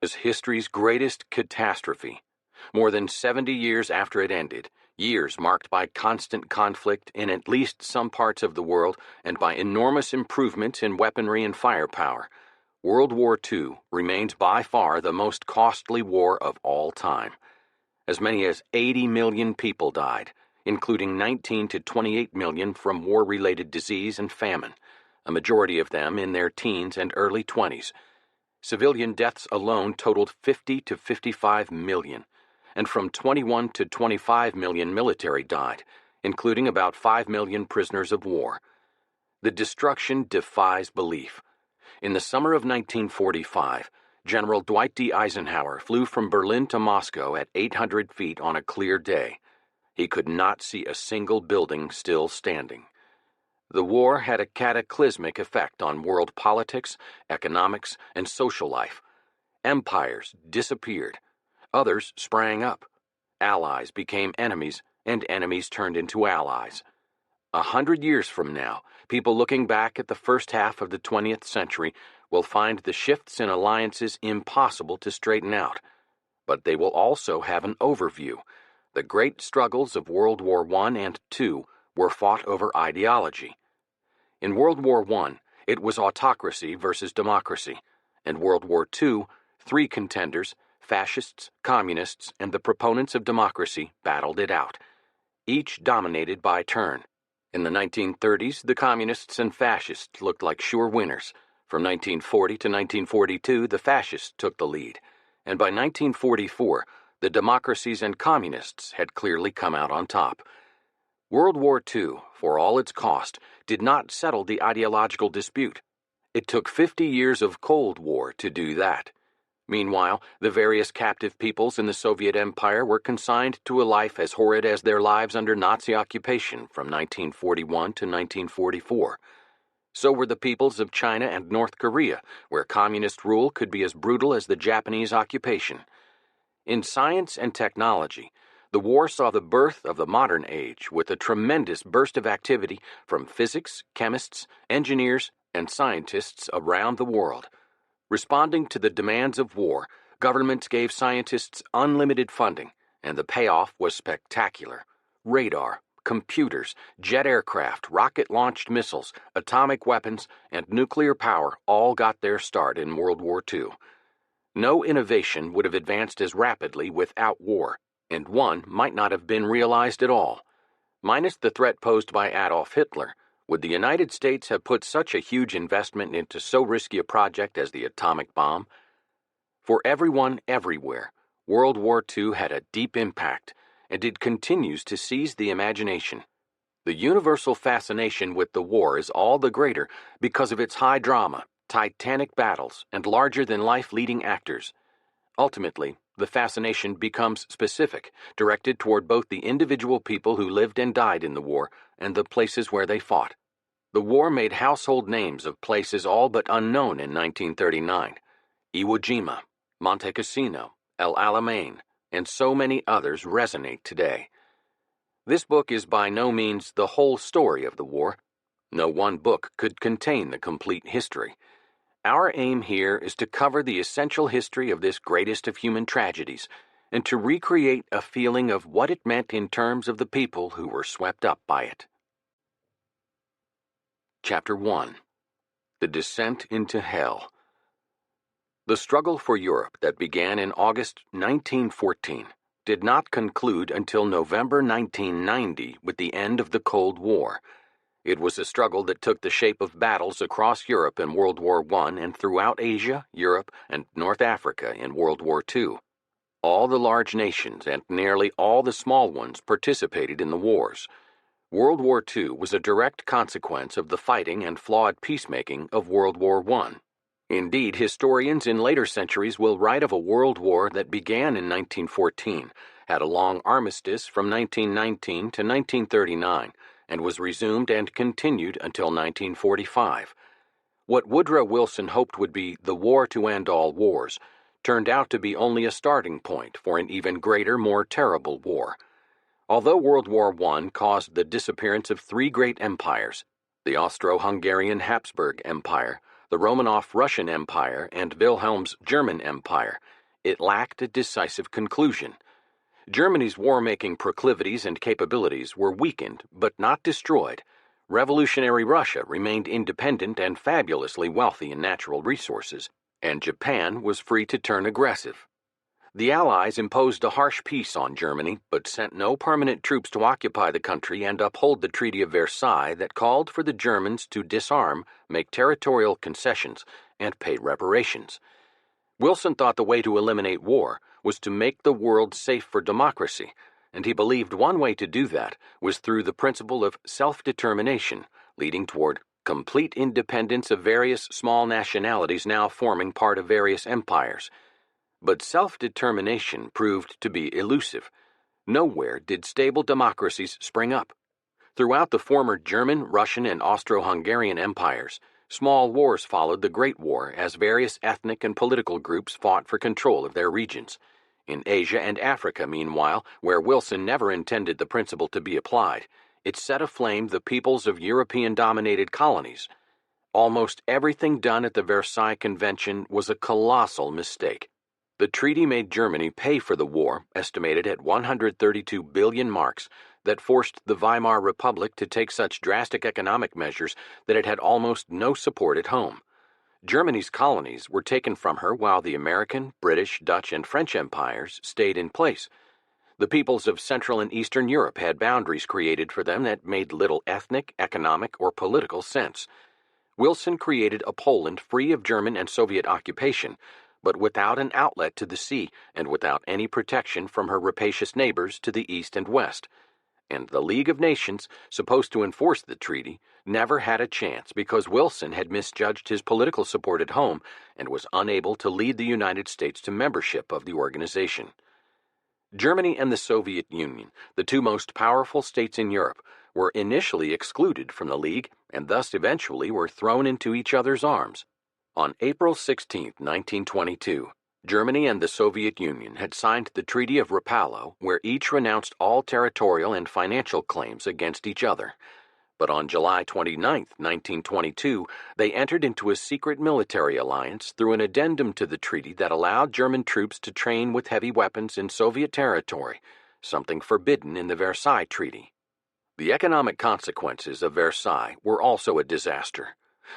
was history's greatest catastrophe. More than 70 years after it ended, years marked by constant conflict in at least some parts of the world and by enormous improvements in weaponry and firepower, World War II remains by far the most costly war of all time. As many as 80 million people died, including 19 to 28 million from war-related disease and famine, a majority of them in their teens and early 20s. Civilian deaths alone totaled 50 to 55 million, and from 21 to 25 million military died, including about 5 million prisoners of war. The destruction defies belief. In the summer of 1945, General Dwight D. Eisenhower flew from Berlin to Moscow at 800 feet on a clear day. He could not see a single building still standing. The war had a cataclysmic effect on world politics, economics, and social life. Empires disappeared. Others sprang up. Allies became enemies, and enemies turned into allies. 100 years from now, people looking back at the first half of the 20th century will find the shifts in alliances impossible to straighten out. But they will also have an overview. The great struggles of World War I and II were fought over ideology. In World War I, it was autocracy versus democracy. In World War II, three contenders, fascists, communists, and the proponents of democracy, battled it out, each dominated by turn. In the 1930s, the communists and fascists looked like sure winners. From 1940 to 1942, the fascists took the lead, and by 1944, the democracies and communists had clearly come out on top. World War II, for all its cost, did not settle the ideological dispute. It took 50 years of Cold War to do that. Meanwhile, the various captive peoples in the Soviet Empire were consigned to a life as horrid as their lives under Nazi occupation from 1941 to 1944. So were the peoples of China and North Korea, where communist rule could be as brutal as the Japanese occupation. In science and technology, the war saw the birth of the modern age with a tremendous burst of activity from physics, chemists, engineers, and scientists around the world. Responding to the demands of war, governments gave scientists unlimited funding, and the payoff was spectacular. Radar, computers, jet aircraft, rocket-launched missiles, atomic weapons, and nuclear power all got their start in World War II. No innovation would have advanced as rapidly without war, and one might not have been realized at all. Minus the threat posed by Adolf Hitler, would the United States have put such a huge investment into so risky a project as the atomic bomb? For everyone everywhere, World War II had a deep impact, and it continues to seize the imagination. The universal fascination with the war is all the greater because of its high drama, titanic battles, and larger-than-life leading actors. Ultimately, the fascination becomes specific, directed toward both the individual people who lived and died in the war and the places where they fought. The war made household names of places all but unknown in 1939. Iwo Jima, Monte Cassino, El Alamein, and so many others resonate today. This book is by no means the whole story of the war. No one book could contain the complete history. Our aim here is to cover the essential history of this greatest of human tragedies and to recreate a feeling of what it meant in terms of the people who were swept up by it. Chapter 1. The Descent into Hell. The struggle for Europe that began in August 1914 did not conclude until November 1990 with the end of the Cold War. It was a struggle that took the shape of battles across Europe in World War I and throughout Asia, Europe, and North Africa in World War II. All the large nations and nearly all the small ones participated in the wars. World War II was a direct consequence of the fighting and flawed peacemaking of World War I. Indeed, historians in later centuries will write of a world war that began in 1914, had a long armistice from 1919 to 1939, and was resumed and continued until 1945. What Woodrow Wilson hoped would be the war to end all wars turned out to be only a starting point for an even greater, more terrible war. Although World War I caused the disappearance of three great empires, the Austro-Hungarian Habsburg Empire, the Romanov Russian Empire and Wilhelm's German Empire, it lacked a decisive conclusion. Germany's war-making proclivities and capabilities were weakened but not destroyed. Revolutionary Russia remained independent and fabulously wealthy in natural resources, and Japan was free to turn aggressive. The Allies imposed a harsh peace on Germany, but sent no permanent troops to occupy the country and uphold the Treaty of Versailles that called for the Germans to disarm, make territorial concessions, and pay reparations. Wilson thought the way to eliminate war was to make the world safe for democracy, and he believed one way to do that was through the principle of self-determination, leading toward complete independence of various small nationalities now forming part of various empires. But self-determination proved to be elusive. Nowhere did stable democracies spring up. Throughout the former German, Russian, and Austro-Hungarian empires, small wars followed the Great War as various ethnic and political groups fought for control of their regions. In Asia and Africa, meanwhile, where Wilson never intended the principle to be applied, it set aflame the peoples of European-dominated colonies. Almost everything done at the Versailles Convention was a colossal mistake. The treaty made Germany pay for the war, estimated at 132 billion marks, that forced the Weimar Republic to take such drastic economic measures that it had almost no support at home. Germany's colonies were taken from her while the American, British, Dutch, and French empires stayed in place. The peoples of Central and Eastern Europe had boundaries created for them that made little ethnic, economic, or political sense. Wilson created a Poland free of German and Soviet occupation, but without an outlet to the sea and without any protection from her rapacious neighbors to the east and west. And the League of Nations, supposed to enforce the treaty, never had a chance because Wilson had misjudged his political support at home and was unable to lead the United States to membership of the organization. Germany and the Soviet Union, the two most powerful states in Europe, were initially excluded from the League and thus eventually were thrown into each other's arms. On April 16, 1922, Germany and the Soviet Union had signed the Treaty of Rapallo, where each renounced all territorial and financial claims against each other. But on July 29, 1922, they entered into a secret military alliance through an addendum to the treaty that allowed German troops to train with heavy weapons in Soviet territory, something forbidden in the Versailles Treaty. The economic consequences of Versailles were also a disaster.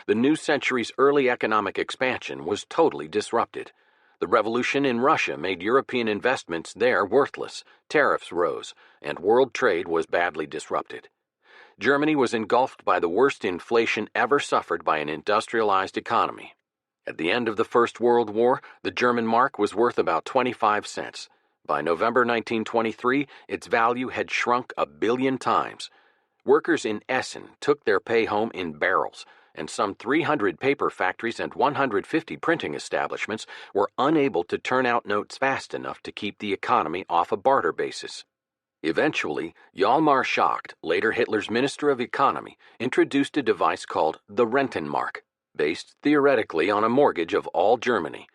The new century's early economic expansion was totally disrupted. The revolution in Russia made European investments there worthless, tariffs rose, and world trade was badly disrupted. Germany was engulfed by the worst inflation ever suffered by an industrialized economy. At the end of the First World War, the German mark was worth about 25 cents. By November 1923, its value had shrunk 1 billion times. Workers in Essen took their pay home in barrels, and some 300 paper factories and 150 printing establishments were unable to turn out notes fast enough to keep the economy off a barter basis. Eventually, Hjalmar Schacht, later Hitler's Minister of Economy, introduced a device called the Rentenmark, based theoretically on a mortgage of all Germany.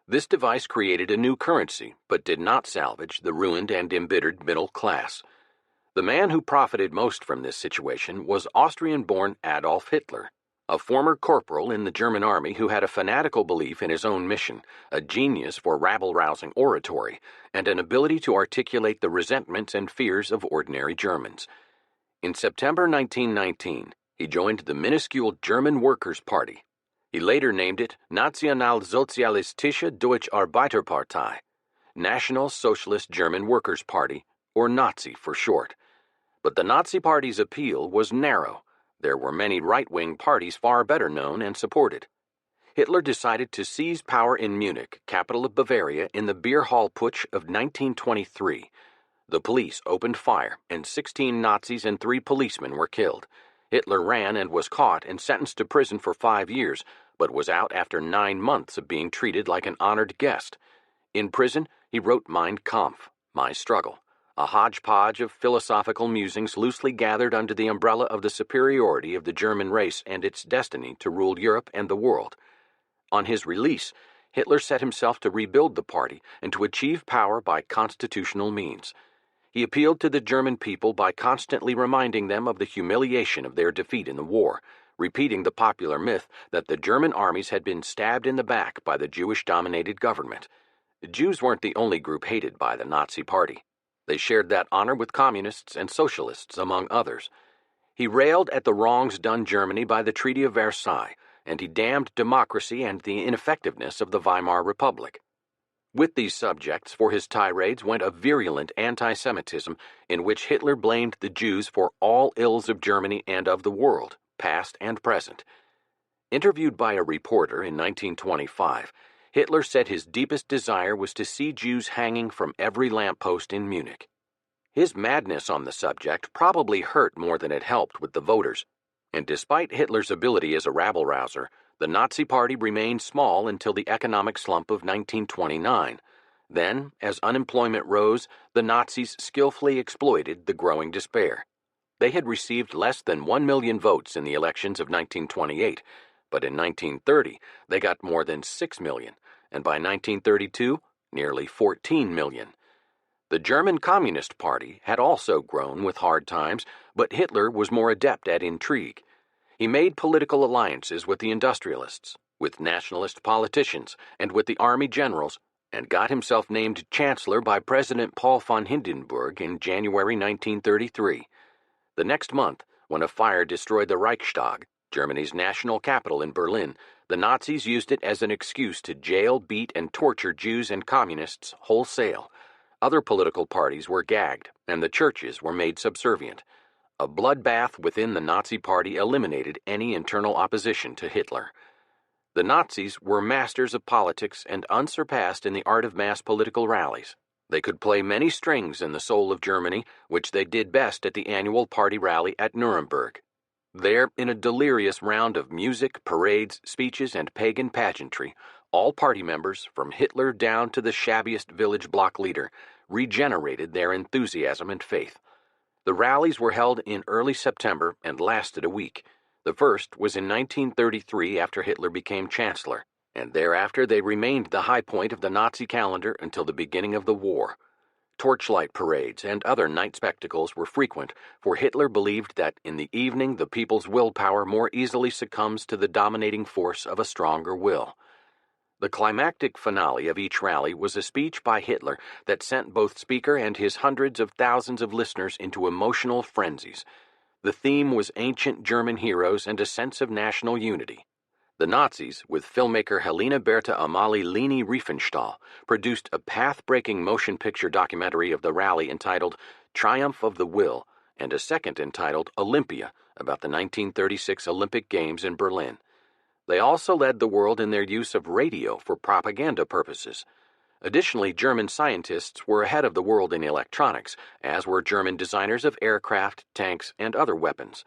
This device created a new currency, but did not salvage the ruined and embittered middle class. The man who profited most from this situation was Austrian-born Adolf Hitler, a former corporal in the German army who had a fanatical belief in his own mission, a genius for rabble-rousing oratory, and an ability to articulate the resentments and fears of ordinary Germans. In September 1919, he joined the minuscule German Workers' Party. He later named it Nationalsozialistische Deutsche Arbeiterpartei, National Socialist German Workers' Party, or Nazi for short. But the Nazi Party's appeal was narrow. There were many right-wing parties far better known and supported. Hitler decided to seize power in Munich, capital of Bavaria, in the beer hall putsch of 1923. The police opened fire, and 16 Nazis and 3 policemen were killed. Hitler ran and was caught and sentenced to prison for 5 years, but was out after 9 months of being treated like an honored guest. In prison, he wrote Mein Kampf, My Struggle, a hodgepodge of philosophical musings loosely gathered under the umbrella of the superiority of the German race and its destiny to rule Europe and the world. On his release, Hitler set himself to rebuild the party and to achieve power by constitutional means. He appealed to the German people by constantly reminding them of the humiliation of their defeat in the war, repeating the popular myth that the German armies had been stabbed in the back by the Jewish-dominated government. Jews weren't the only group hated by the Nazi Party. They shared that honor with communists and socialists, among others. He railed at the wrongs done Germany by the Treaty of Versailles, and he damned democracy and the ineffectiveness of the Weimar Republic. With these subjects for his tirades went a virulent anti-Semitism in which Hitler blamed the Jews for all ills of Germany and of the world, past and present. Interviewed by a reporter in 1925, Hitler said his deepest desire was to see Jews hanging from every lamppost in Munich. His madness on the subject probably hurt more than it helped with the voters, and despite Hitler's ability as a rabble-rouser, the Nazi Party remained small until the economic slump of 1929. Then, as unemployment rose, the Nazis skillfully exploited the growing despair. They had received less than 1 million votes in the elections of 1928, but in 1930 they got more than 6 million, and by 1932, nearly 14 million. The German Communist Party had also grown with hard times, but Hitler was more adept at intrigue. He made political alliances with the industrialists, with nationalist politicians, and with the army generals, and got himself named Chancellor by President Paul von Hindenburg in January 1933. The next month, when a fire destroyed the Reichstag, Germany's national capital in Berlin, the Nazis used it as an excuse to jail, beat, and torture Jews and communists wholesale. Other political parties were gagged, and the churches were made subservient. A bloodbath within the Nazi Party eliminated any internal opposition to Hitler. The Nazis were masters of politics and unsurpassed in the art of mass political rallies. They could play many strings in the soul of Germany, which they did best at the annual party rally at Nuremberg. There, in a delirious round of music, parades, speeches, and pagan pageantry, all party members, from Hitler down to the shabbiest village block leader, regenerated their enthusiasm and faith. The rallies were held in early September and lasted a week. The first was in 1933 after Hitler became Chancellor, and thereafter they remained the high point of the Nazi calendar until the beginning of the war. Torchlight parades and other night spectacles were frequent, for Hitler believed that in the evening the people's willpower more easily succumbs to the dominating force of a stronger will. The climactic finale of each rally was a speech by Hitler that sent both speaker and his hundreds of thousands of listeners into emotional frenzies. The theme was ancient German heroes and a sense of national unity. The Nazis, with filmmaker Helene Bertha Amalie Leni Riefenstahl, produced a path-breaking motion picture documentary of the rally entitled Triumph of the Will, and a second entitled Olympia, about the 1936 Olympic Games in Berlin. They also led the world in their use of radio for propaganda purposes. Additionally, German scientists were ahead of the world in electronics, as were German designers of aircraft, tanks, and other weapons.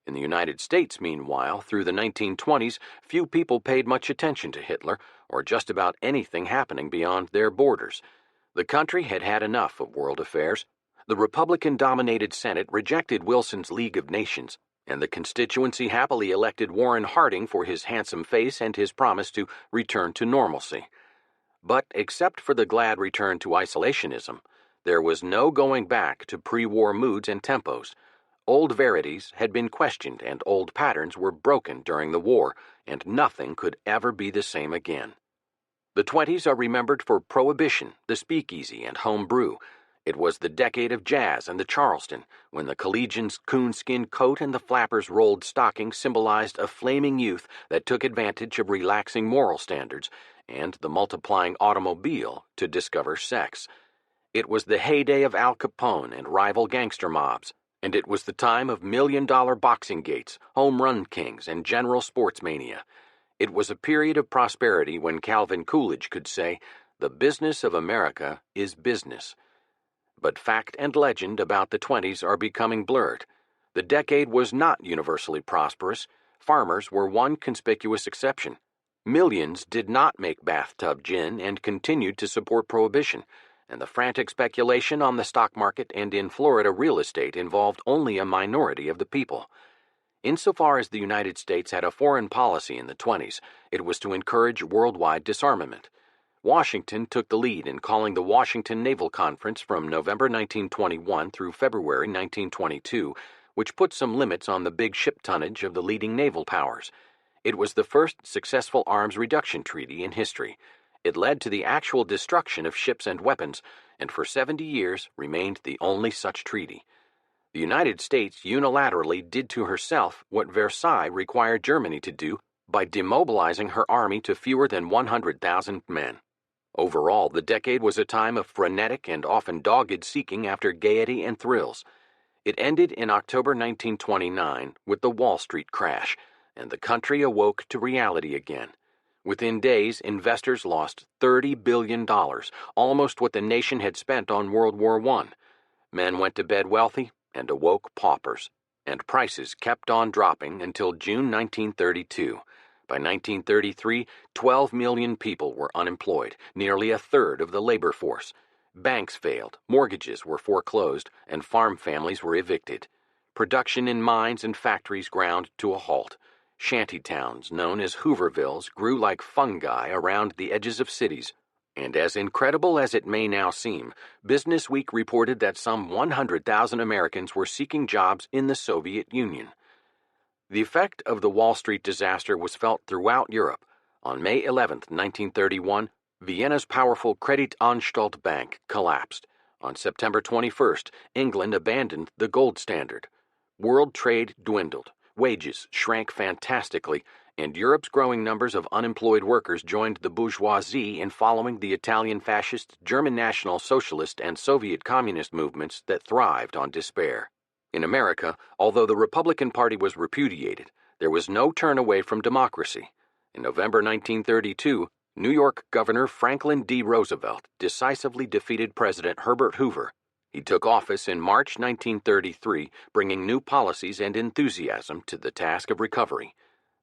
In the United States, meanwhile, through the 1920s, few people paid much attention to Hitler or just about anything happening beyond their borders. The country had had enough of world affairs. The Republican-dominated Senate rejected Wilson's League of Nations, and the constituency happily elected Warren Harding for his handsome face and his promise to return to normalcy. But except for the glad return to isolationism, there was no going back to pre-war moods and tempos. Old verities had been questioned and old patterns were broken during the war, and nothing could ever be the same again. The 20s are remembered for Prohibition, the speakeasy, and home brew. It was the decade of jazz and the Charleston, when the collegian's coonskin coat and the flapper's rolled stocking symbolized a flaming youth that took advantage of relaxing moral standards and the multiplying automobile to discover sex. It was the heyday of Al Capone and rival gangster mobs, and it was the time of million-dollar boxing gates, home run kings, and general sports mania. It was a period of prosperity when Calvin Coolidge could say, "The business of America is business." But fact and legend about the 20s are becoming blurred. The decade was not universally prosperous. Farmers were one conspicuous exception. Millions did not make bathtub gin and continued to support Prohibition, and the frantic speculation on the stock market and in Florida real estate involved only a minority of the people. Insofar as the United States had a foreign policy in the 20s, it was to encourage worldwide disarmament. Washington took the lead in calling the Washington Naval Conference from November 1921 through February 1922, which put some limits on the big ship tonnage of the leading naval powers. It was the first successful arms reduction treaty in history. It led to the actual destruction of ships and weapons, and for 70 years remained the only such treaty. The United States unilaterally did to herself what Versailles required Germany to do by demobilizing her army to fewer than 100,000 men. Overall, the decade was a time of frenetic and often dogged seeking after gaiety and thrills. It ended in October 1929 with the Wall Street crash, and the country awoke to reality again. Within days, investors lost $30 billion, almost what the nation had spent on World War I. Men went to bed wealthy and awoke paupers, and prices kept on dropping until June 1932. By 1933, 12 million people were unemployed, nearly a third of the labor force. Banks failed, mortgages were foreclosed, and farm families were evicted. Production in mines and factories ground to a halt. Shanty towns, known as Hoovervilles, grew like fungi around the edges of cities. And as incredible as it may now seem, Business Week reported that some 100,000 Americans were seeking jobs in the Soviet Union. The effect of the Wall Street disaster was felt throughout Europe. On May 11, 1931, Vienna's powerful Kreditanstalt Bank collapsed. On September 21st, England abandoned the gold standard. World trade dwindled, wages shrank fantastically, and Europe's growing numbers of unemployed workers joined the bourgeoisie in following the Italian fascist, German National Socialist, and Soviet Communist movements that thrived on despair. In America, although the Republican Party was repudiated, there was no turn away from democracy. In November 1932, New York Governor Franklin D. Roosevelt decisively defeated President Herbert Hoover. He took office in March 1933, bringing new policies and enthusiasm to the task of recovery.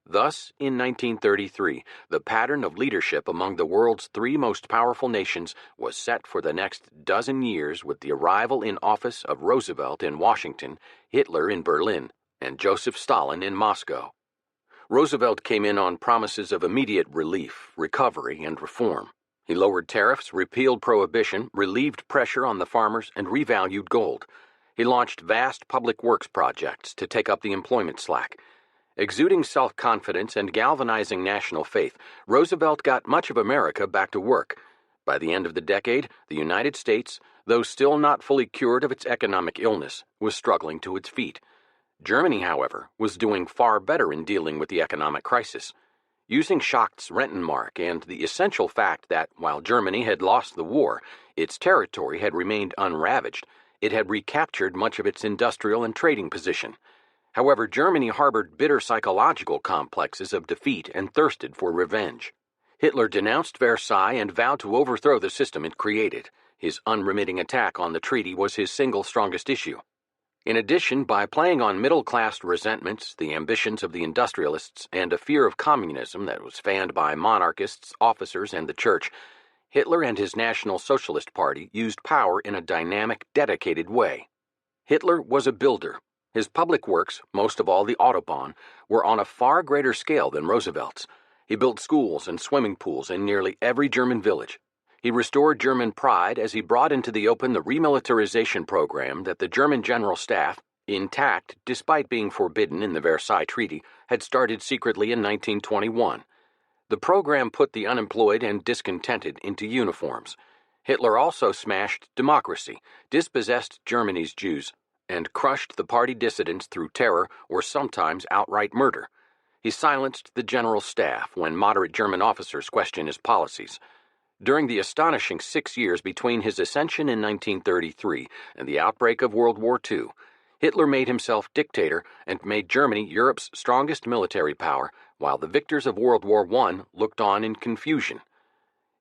Thus, in 1933, the pattern of leadership among the world's three most powerful nations was set for the next dozen years with the arrival in office of Roosevelt in Washington, Hitler in Berlin, and Joseph Stalin in Moscow. Roosevelt came in on promises of immediate relief, recovery, and reform. He lowered tariffs, repealed prohibition, relieved pressure on the farmers, and revalued gold. He launched vast public works projects to take up the employment slack. Exuding self-confidence and galvanizing national faith, Roosevelt got much of America back to work. By the end of the decade, the United States, though still not fully cured of its economic illness, was struggling to its feet. Germany, however, was doing far better in dealing with the economic crisis. Using Schacht's Rentenmark and the essential fact that, while Germany had lost the war, its territory had remained unravaged, it had recaptured much of its industrial and trading position. However, Germany harbored bitter psychological complexes of defeat and thirsted for revenge. Hitler denounced Versailles and vowed to overthrow the system it created. His unremitting attack on the treaty was his single strongest issue. In addition, by playing on middle-class resentments, the ambitions of the industrialists, and a fear of communism that was fanned by monarchists, officers, and the church, Hitler and his National Socialist Party used power in a dynamic, dedicated way. Hitler was a builder. His public works, most of all the Autobahn, were on a far greater scale than Roosevelt's. He built schools and swimming pools in nearly every German village. He restored German pride as he brought into the open the remilitarization program that the German General Staff, intact despite being forbidden in the Versailles Treaty, had started secretly in 1921. The program put the unemployed and discontented into uniforms. Hitler also smashed democracy, dispossessed Germany's Jews, and crushed the party dissidents through terror or sometimes outright murder. He silenced the general staff when moderate German officers questioned his policies. During the astonishing 6 years between his ascension in 1933 and the outbreak of World War II, Hitler made himself dictator and made Germany Europe's strongest military power, while the victors of World War I looked on in confusion.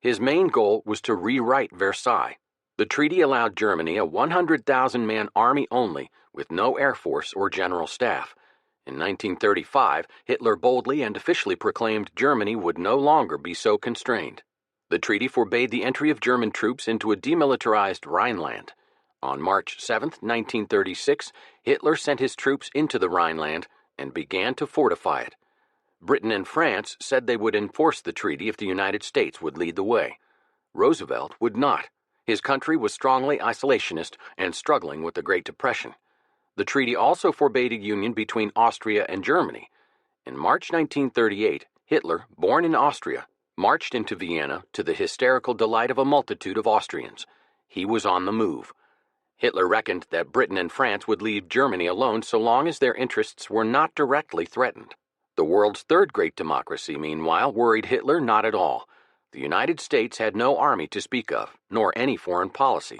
His main goal was to rewrite Versailles. The treaty allowed Germany a 100,000-man army only, with no air force or general staff. In 1935, Hitler boldly and officially proclaimed Germany would no longer be so constrained. The treaty forbade the entry of German troops into a demilitarized Rhineland. On March 7, 1936, Hitler sent his troops into the Rhineland and began to fortify it. Britain and France said they would enforce the treaty if the United States would lead the way. Roosevelt would not. His country was strongly isolationist and struggling with the Great Depression. The treaty also forbade a union between Austria and Germany. In March 1938, Hitler, born in Austria, marched into Vienna to the hysterical delight of a multitude of Austrians. He was on the move. Hitler reckoned that Britain and France would leave Germany alone so long as their interests were not directly threatened. The world's third great democracy, meanwhile, worried Hitler not at all. The United States had no army to speak of, nor any foreign policy.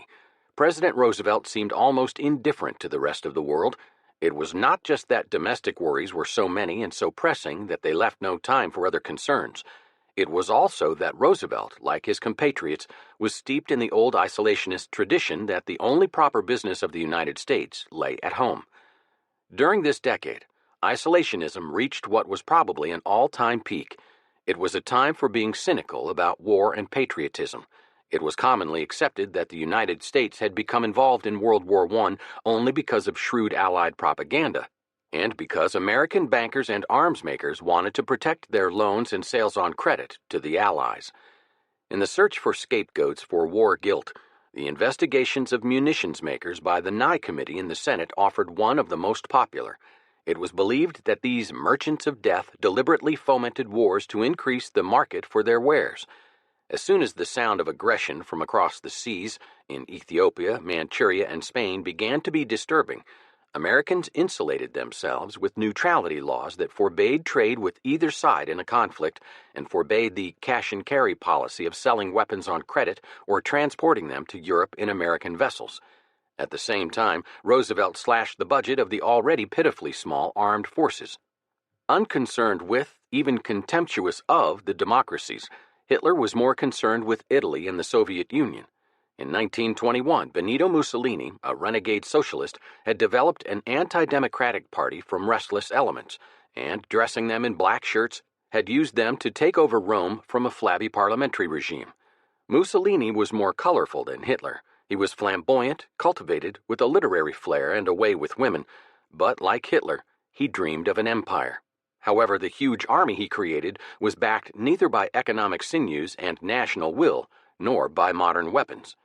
President Roosevelt seemed almost indifferent to the rest of the world. It was not just that domestic worries were so many and so pressing that they left no time for other concerns. It was also that Roosevelt, like his compatriots, was steeped in the old isolationist tradition that the only proper business of the United States lay at home. During this decade, isolationism reached what was probably an all-time peak. It was a time for being cynical about war and patriotism. It was commonly accepted that the United States had become involved in World War I only because of shrewd Allied propaganda, and because American bankers and arms makers wanted to protect their loans and sales on credit to the Allies. In the search for scapegoats for war guilt, the investigations of munitions makers by the WWII Committee in the Senate offered one of the most popular. It was believed that these merchants of death deliberately fomented wars to increase the market for their wares. As soon as the sound of aggression from across the seas in Ethiopia, Manchuria, and Spain began to be disturbing, Americans insulated themselves with neutrality laws that forbade trade with either side in a conflict and forbade the cash-and-carry policy of selling weapons on credit or transporting them to Europe in American vessels. At the same time, Roosevelt slashed the budget of the already pitifully small armed forces. Unconcerned with, even contemptuous of, the democracies, Hitler was more concerned with Italy and the Soviet Union. In 1921, Benito Mussolini, a renegade socialist, had developed an anti-democratic party from restless elements, and, dressing them in black shirts, had used them to take over Rome from a flabby parliamentary regime. Mussolini was more colorful than Hitler. He was flamboyant, cultivated, with a literary flair and a way with women, but, like Hitler, he dreamed of an empire. However, the huge army he created was backed neither by economic sinews and national will, nor by modern weapons.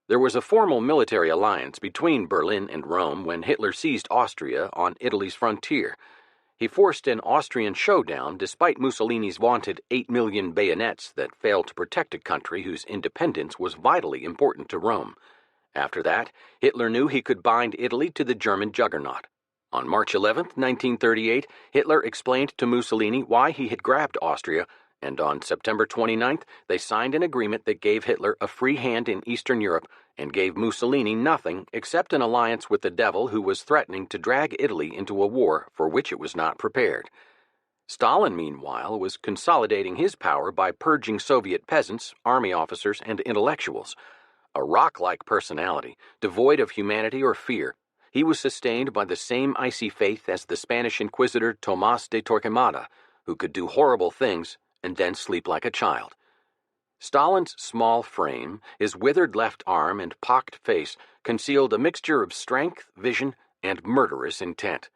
There was a formal military alliance between Berlin and Rome when Hitler seized Austria on Italy's frontier. He forced an Austrian showdown despite Mussolini's vaunted 8 million bayonets that failed to protect a country whose independence was vitally important to Rome. After that, Hitler knew he could bind Italy to the German juggernaut. On March 11, 1938, Hitler explained to Mussolini why he had grabbed Austria, and on September 29th, they signed an agreement that gave Hitler a free hand in Eastern Europe and gave Mussolini nothing except an alliance with the devil who was threatening to drag Italy into a war for which it was not prepared. Stalin, meanwhile, was consolidating his power by purging Soviet peasants, army officers, and intellectuals. A rock-like personality, devoid of humanity or fear, he was sustained by the same icy faith as the Spanish Inquisitor Tomás de Torquemada, who could do horrible things and then sleep like a child. Stalin's small frame, his withered left arm, and pocked face concealed a mixture of strength, vision, and murderous intent.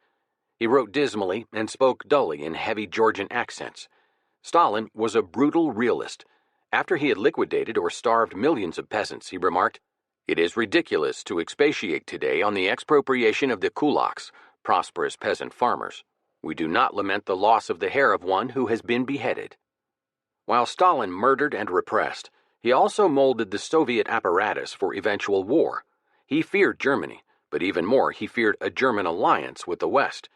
He wrote dismally and spoke dully in heavy Georgian accents. Stalin was a brutal realist. After he had liquidated or starved millions of peasants, he remarked, "It is ridiculous to expatiate today on the expropriation of the kulaks, prosperous peasant farmers. We do not lament the loss of the hair of one who has been beheaded." While Stalin murdered and repressed, he also molded the Soviet apparatus for eventual war. He feared Germany, but even more, he feared a German alliance with the West.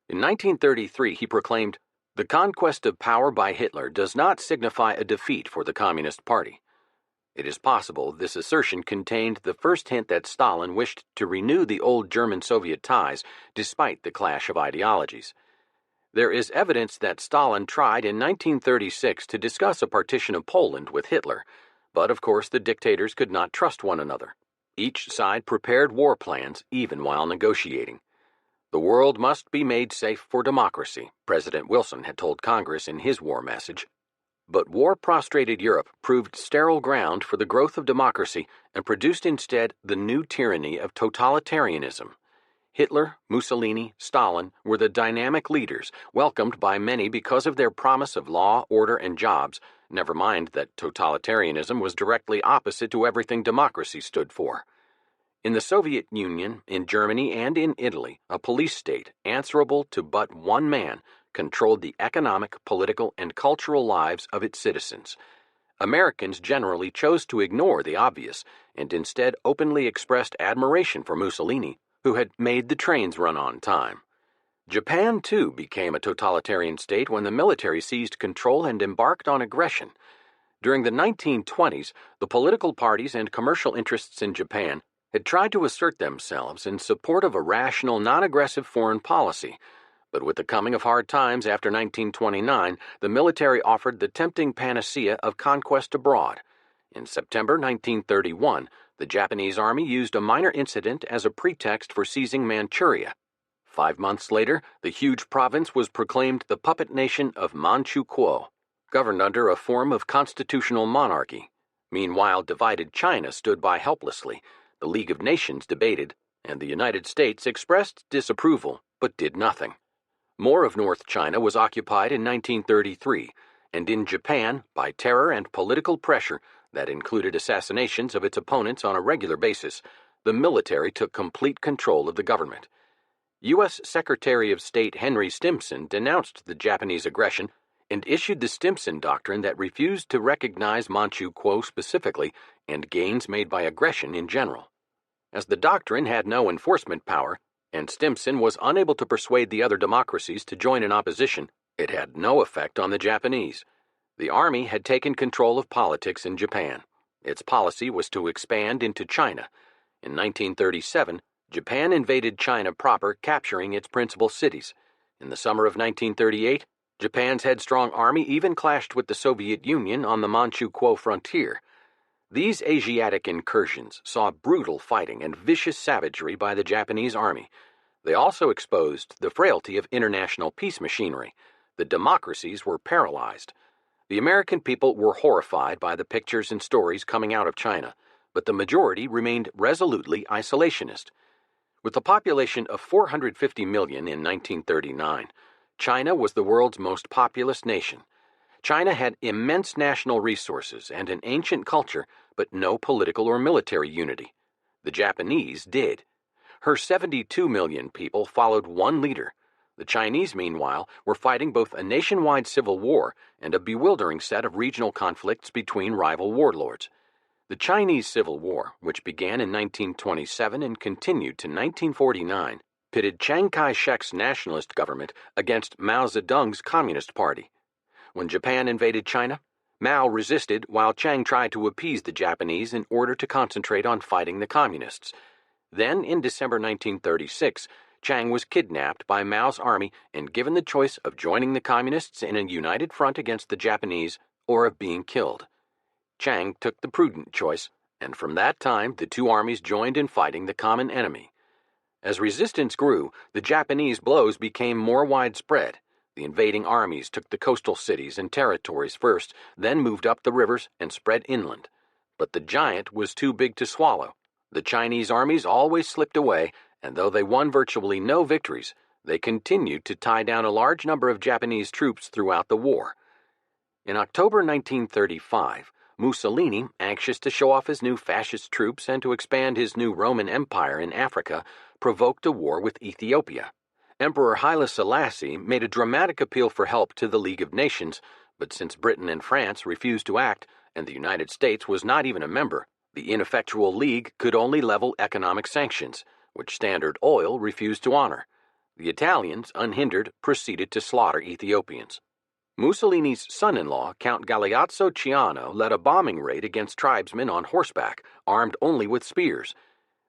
In 1933, he proclaimed, "The conquest of power by Hitler does not signify a defeat for the Communist Party." It is possible this assertion contained the first hint that Stalin wished to renew the old German-Soviet ties despite the clash of ideologies. There is evidence that Stalin tried in 1936 to discuss a partition of Poland with Hitler, but of course the dictators could not trust one another. Each side prepared war plans even while negotiating. The world must be made safe for democracy, President Wilson had told Congress in his war message. But war-prostrated Europe proved sterile ground for the growth of democracy and produced instead the new tyranny of totalitarianism. Hitler, Mussolini, Stalin were the dynamic leaders, welcomed by many because of their promise of law, order, and jobs, never mind that totalitarianism was directly opposite to everything democracy stood for. In the Soviet Union, in Germany, and in Italy, a police state, answerable to but one man, controlled the economic, political, and cultural lives of its citizens. Americans generally chose to ignore the obvious and instead openly expressed admiration for Mussolini, who had made the trains run on time. Japan, too, became a totalitarian state when the military seized control and embarked on aggression. During the 1920s, the political parties and commercial interests in Japan had tried to assert themselves in support of a rational, non-aggressive foreign policy. But with the coming of hard times after 1929, the military offered the tempting panacea of conquest abroad. In September 1931, the Japanese army used a minor incident as a pretext for seizing Manchuria. 5 months later, the huge province was proclaimed the puppet nation of Manchukuo, governed under a form of constitutional monarchy. Meanwhile, divided China stood by helplessly. The League of Nations debated, and the United States expressed disapproval, but did nothing. More of North China was occupied in 1933, and in Japan, by terror and political pressure that included assassinations of its opponents on a regular basis, the military took complete control of the government. U.S. Secretary of State Henry Stimson denounced the Japanese aggression and issued the Stimson Doctrine that refused to recognize Manchukuo specifically and gains made by aggression in general. As the doctrine had no enforcement power, and Stimson was unable to persuade the other democracies to join in opposition, it had no effect on the Japanese. The army had taken control of politics in Japan. Its policy was to expand into China. In 1937, Japan invaded China proper, capturing its principal cities. In the summer of 1938, Japan's headstrong army even clashed with the Soviet Union on the Manchukuo frontier. These Asiatic incursions saw brutal fighting and vicious savagery by the Japanese army. They also exposed the frailty of international peace machinery. The democracies were paralyzed. The American people were horrified by the pictures and stories coming out of China, but the majority remained resolutely isolationist. With a population of 450 million in 1939, China was the world's most populous nation. China had immense national resources and an ancient culture, but no political or military unity. The Japanese did. Her 72 million people followed one leader. The Chinese, meanwhile, were fighting both a nationwide civil war and a bewildering set of regional conflicts between rival warlords. The Chinese Civil War, which began in 1927 and continued to 1949, pitted Chiang Kai-shek's nationalist government against Mao Zedong's Communist Party. When Japan invaded China, Mao resisted while Chiang tried to appease the Japanese in order to concentrate on fighting the Communists. Then, in December 1936, Chiang was kidnapped by Mao's army and given the choice of joining the Communists in a united front against the Japanese or of being killed. Chiang took the prudent choice, and from that time the two armies joined in fighting the common enemy. As resistance grew, the Japanese blows became more widespread. The invading armies took the coastal cities and territories first, then moved up the rivers and spread inland. But the giant was too big to swallow. The Chinese armies always slipped away, and though they won virtually no victories, they continued to tie down a large number of Japanese troops throughout the war. In October 1935, Mussolini, anxious to show off his new fascist troops and to expand his new Roman Empire in Africa, provoked a war with Ethiopia. Emperor Haile Selassie made a dramatic appeal for help to the League of Nations, but since Britain and France refused to act, and the United States was not even a member, the ineffectual League could only level economic sanctions, which Standard Oil refused to honor. The Italians, unhindered, proceeded to slaughter Ethiopians. Mussolini's son-in-law, Count Galeazzo Ciano, led a bombing raid against tribesmen on horseback, armed only with spears.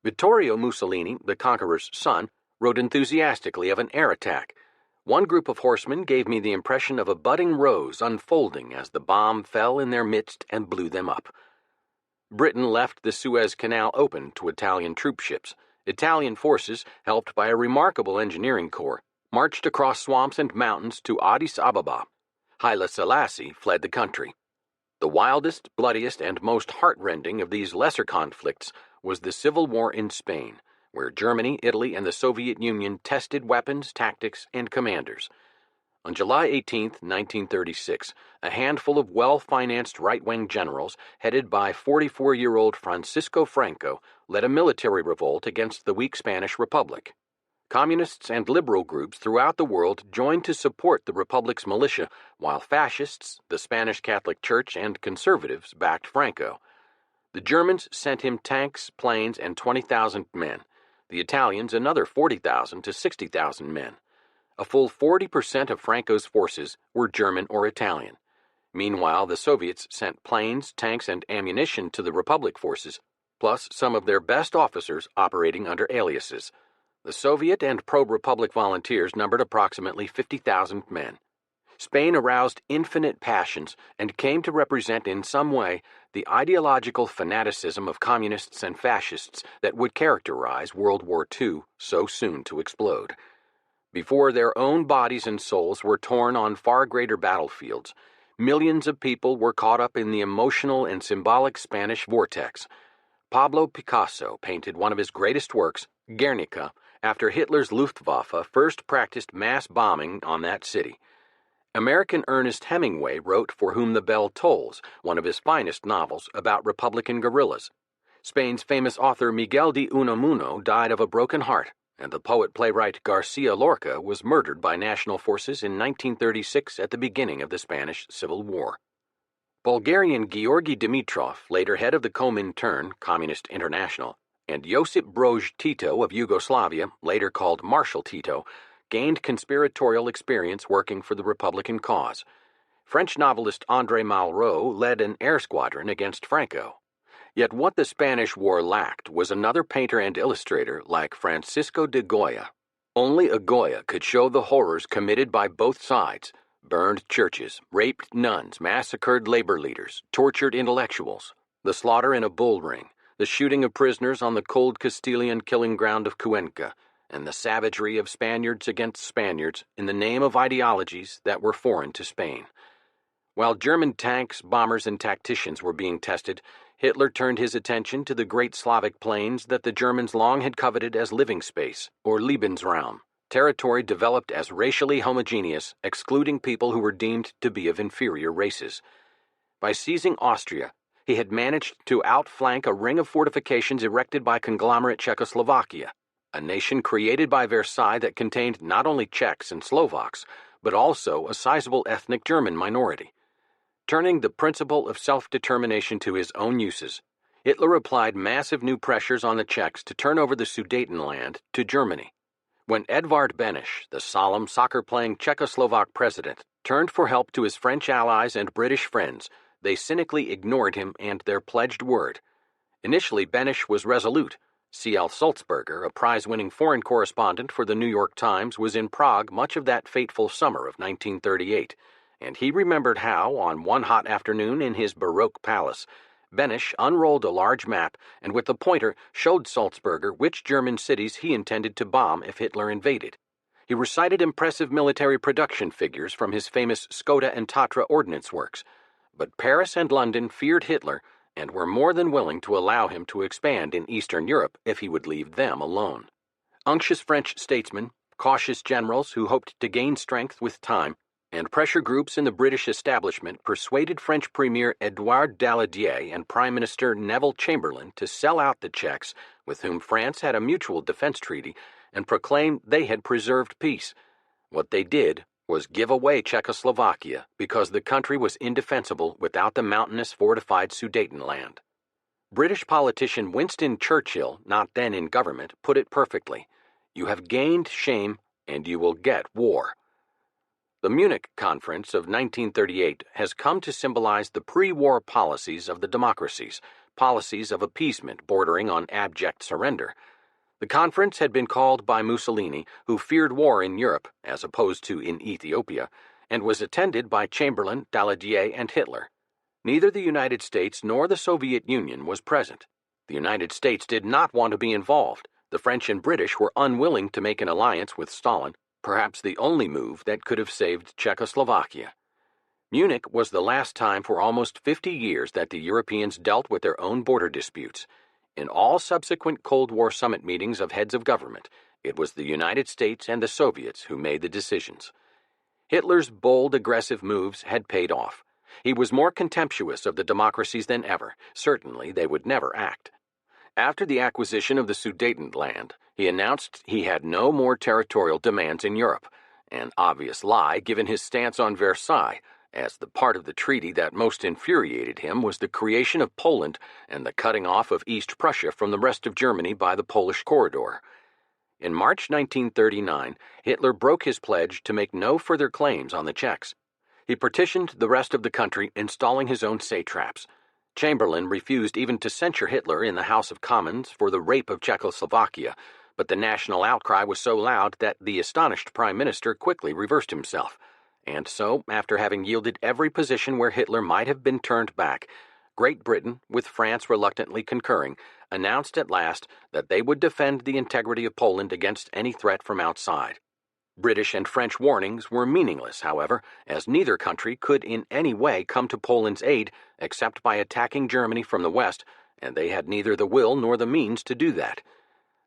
Vittorio Mussolini, the conqueror's son, wrote enthusiastically of an air attack. One group of horsemen gave me the impression of a budding rose unfolding as the bomb fell in their midst and blew them up. Britain left the Suez Canal open to Italian troop ships. Italian forces, helped by a remarkable engineering corps, marched across swamps and mountains to Addis Ababa. Haile Selassie fled the country. The wildest, bloodiest, and most heart-rending of these lesser conflicts was the civil war in Spain, where Germany, Italy, and the Soviet Union tested weapons, tactics, and commanders. On July 18, 1936, a handful of well-financed right-wing generals, headed by 44-year-old Francisco Franco, led a military revolt against the weak Spanish Republic. Communists and liberal groups throughout the world joined to support the Republic's militia, while fascists, the Spanish Catholic Church, and conservatives backed Franco. The Germans sent him tanks, planes, and 20,000 men. The Italians another 40,000 to 60,000 men. A full 40% of Franco's forces were German or Italian. Meanwhile, the Soviets sent planes, tanks, and ammunition to the Republic forces, plus some of their best officers operating under aliases. The Soviet and pro-Republic volunteers numbered approximately 50,000 men. Spain aroused infinite passions and came to represent in some way the ideological fanaticism of communists and fascists that would characterize World War II, so soon to explode. Before their own bodies and souls were torn on far greater battlefields, millions of people were caught up in the emotional and symbolic Spanish vortex. Pablo Picasso painted one of his greatest works, Guernica, after Hitler's Luftwaffe first practiced mass bombing on that city. American Ernest Hemingway wrote For Whom the Bell Tolls, one of his finest novels about Republican guerrillas. Spain's famous author Miguel de Unamuno died of a broken heart, and the poet-playwright Garcia Lorca was murdered by national forces in 1936 at the beginning of the Spanish Civil War. Bulgarian Georgy Dimitrov, later head of the Comintern, Communist International, and Josip Broz Tito of Yugoslavia, later called Marshal Tito, gained conspiratorial experience working for the Republican cause. French novelist André Malraux led an air squadron against Franco. Yet what the Spanish War lacked was another painter and illustrator like Francisco de Goya. Only a Goya could show the horrors committed by both sides: burned churches, raped nuns, massacred labor leaders, tortured intellectuals, the slaughter in a bull ring, the shooting of prisoners on the cold Castilian killing ground of Cuenca, and the savagery of Spaniards against Spaniards in the name of ideologies that were foreign to Spain. While German tanks, bombers, and tacticians were being tested, Hitler turned his attention to the great Slavic plains that the Germans long had coveted as living space, or Lebensraum, territory developed as racially homogeneous, excluding people who were deemed to be of inferior races. By seizing Austria, he had managed to outflank a ring of fortifications erected by conglomerate Czechoslovakia, a nation created by Versailles that contained not only Czechs and Slovaks, but also a sizable ethnic German minority. Turning the principle of self-determination to his own uses, Hitler applied massive new pressures on the Czechs to turn over the Sudetenland to Germany. When Edvard Beneš, the solemn soccer-playing Czechoslovak president, turned for help to his French allies and British friends, they cynically ignored him and their pledged word. Initially, Beneš was resolute. C.L. Sulzberger, a prize-winning foreign correspondent for the New York Times, was in Prague much of that fateful summer of 1938. And he remembered how, on one hot afternoon in his Baroque palace, Beneš unrolled a large map and with the pointer showed Sulzberger which German cities he intended to bomb if Hitler invaded. He recited impressive military production figures from his famous Skoda and Tatra ordnance works, but Paris and London feared Hitler and were more than willing to allow him to expand in Eastern Europe if he would leave them alone. Unctuous French statesmen, cautious generals who hoped to gain strength with time, and pressure groups in the British establishment persuaded French Premier Édouard Daladier and Prime Minister Neville Chamberlain to sell out the Czechs, with whom France had a mutual defense treaty, and proclaim they had preserved peace. What they did was give away Czechoslovakia because the country was indefensible without the mountainous fortified Sudetenland. British politician Winston Churchill, not then in government, put it perfectly: "You have gained shame, and you will get war." The Munich Conference of 1938 has come to symbolize the pre-war policies of the democracies, policies of appeasement bordering on abject surrender. The conference had been called by Mussolini, who feared war in Europe, as opposed to in Ethiopia, and was attended by Chamberlain, Daladier, and Hitler. Neither the United States nor the Soviet Union was present. The United States did not want to be involved. The French and British were unwilling to make an alliance with Stalin, perhaps the only move that could have saved Czechoslovakia. Munich was the last time for almost 50 years that the Europeans dealt with their own border disputes. In all subsequent Cold War summit meetings of heads of government, it was the United States and the Soviets who made the decisions. Hitler's bold, aggressive moves had paid off. He was more contemptuous of the democracies than ever. Certainly, they would never act. After the acquisition of the Sudetenland, he announced he had no more territorial demands in Europe, an obvious lie given his stance on Versailles, as the part of the treaty that most infuriated him was the creation of Poland and the cutting off of East Prussia from the rest of Germany by the Polish corridor. In March 1939, Hitler broke his pledge to make no further claims on the Czechs. He partitioned the rest of the country, installing his own satraps. Chamberlain refused even to censure Hitler in the House of Commons for the rape of Czechoslovakia, but the national outcry was so loud that the astonished Prime Minister quickly reversed himself. And so, after having yielded every position where Hitler might have been turned back, Great Britain, with France reluctantly concurring, announced at last that they would defend the integrity of Poland against any threat from outside. British and French warnings were meaningless, however, as neither country could in any way come to Poland's aid except by attacking Germany from the west, and they had neither the will nor the means to do that.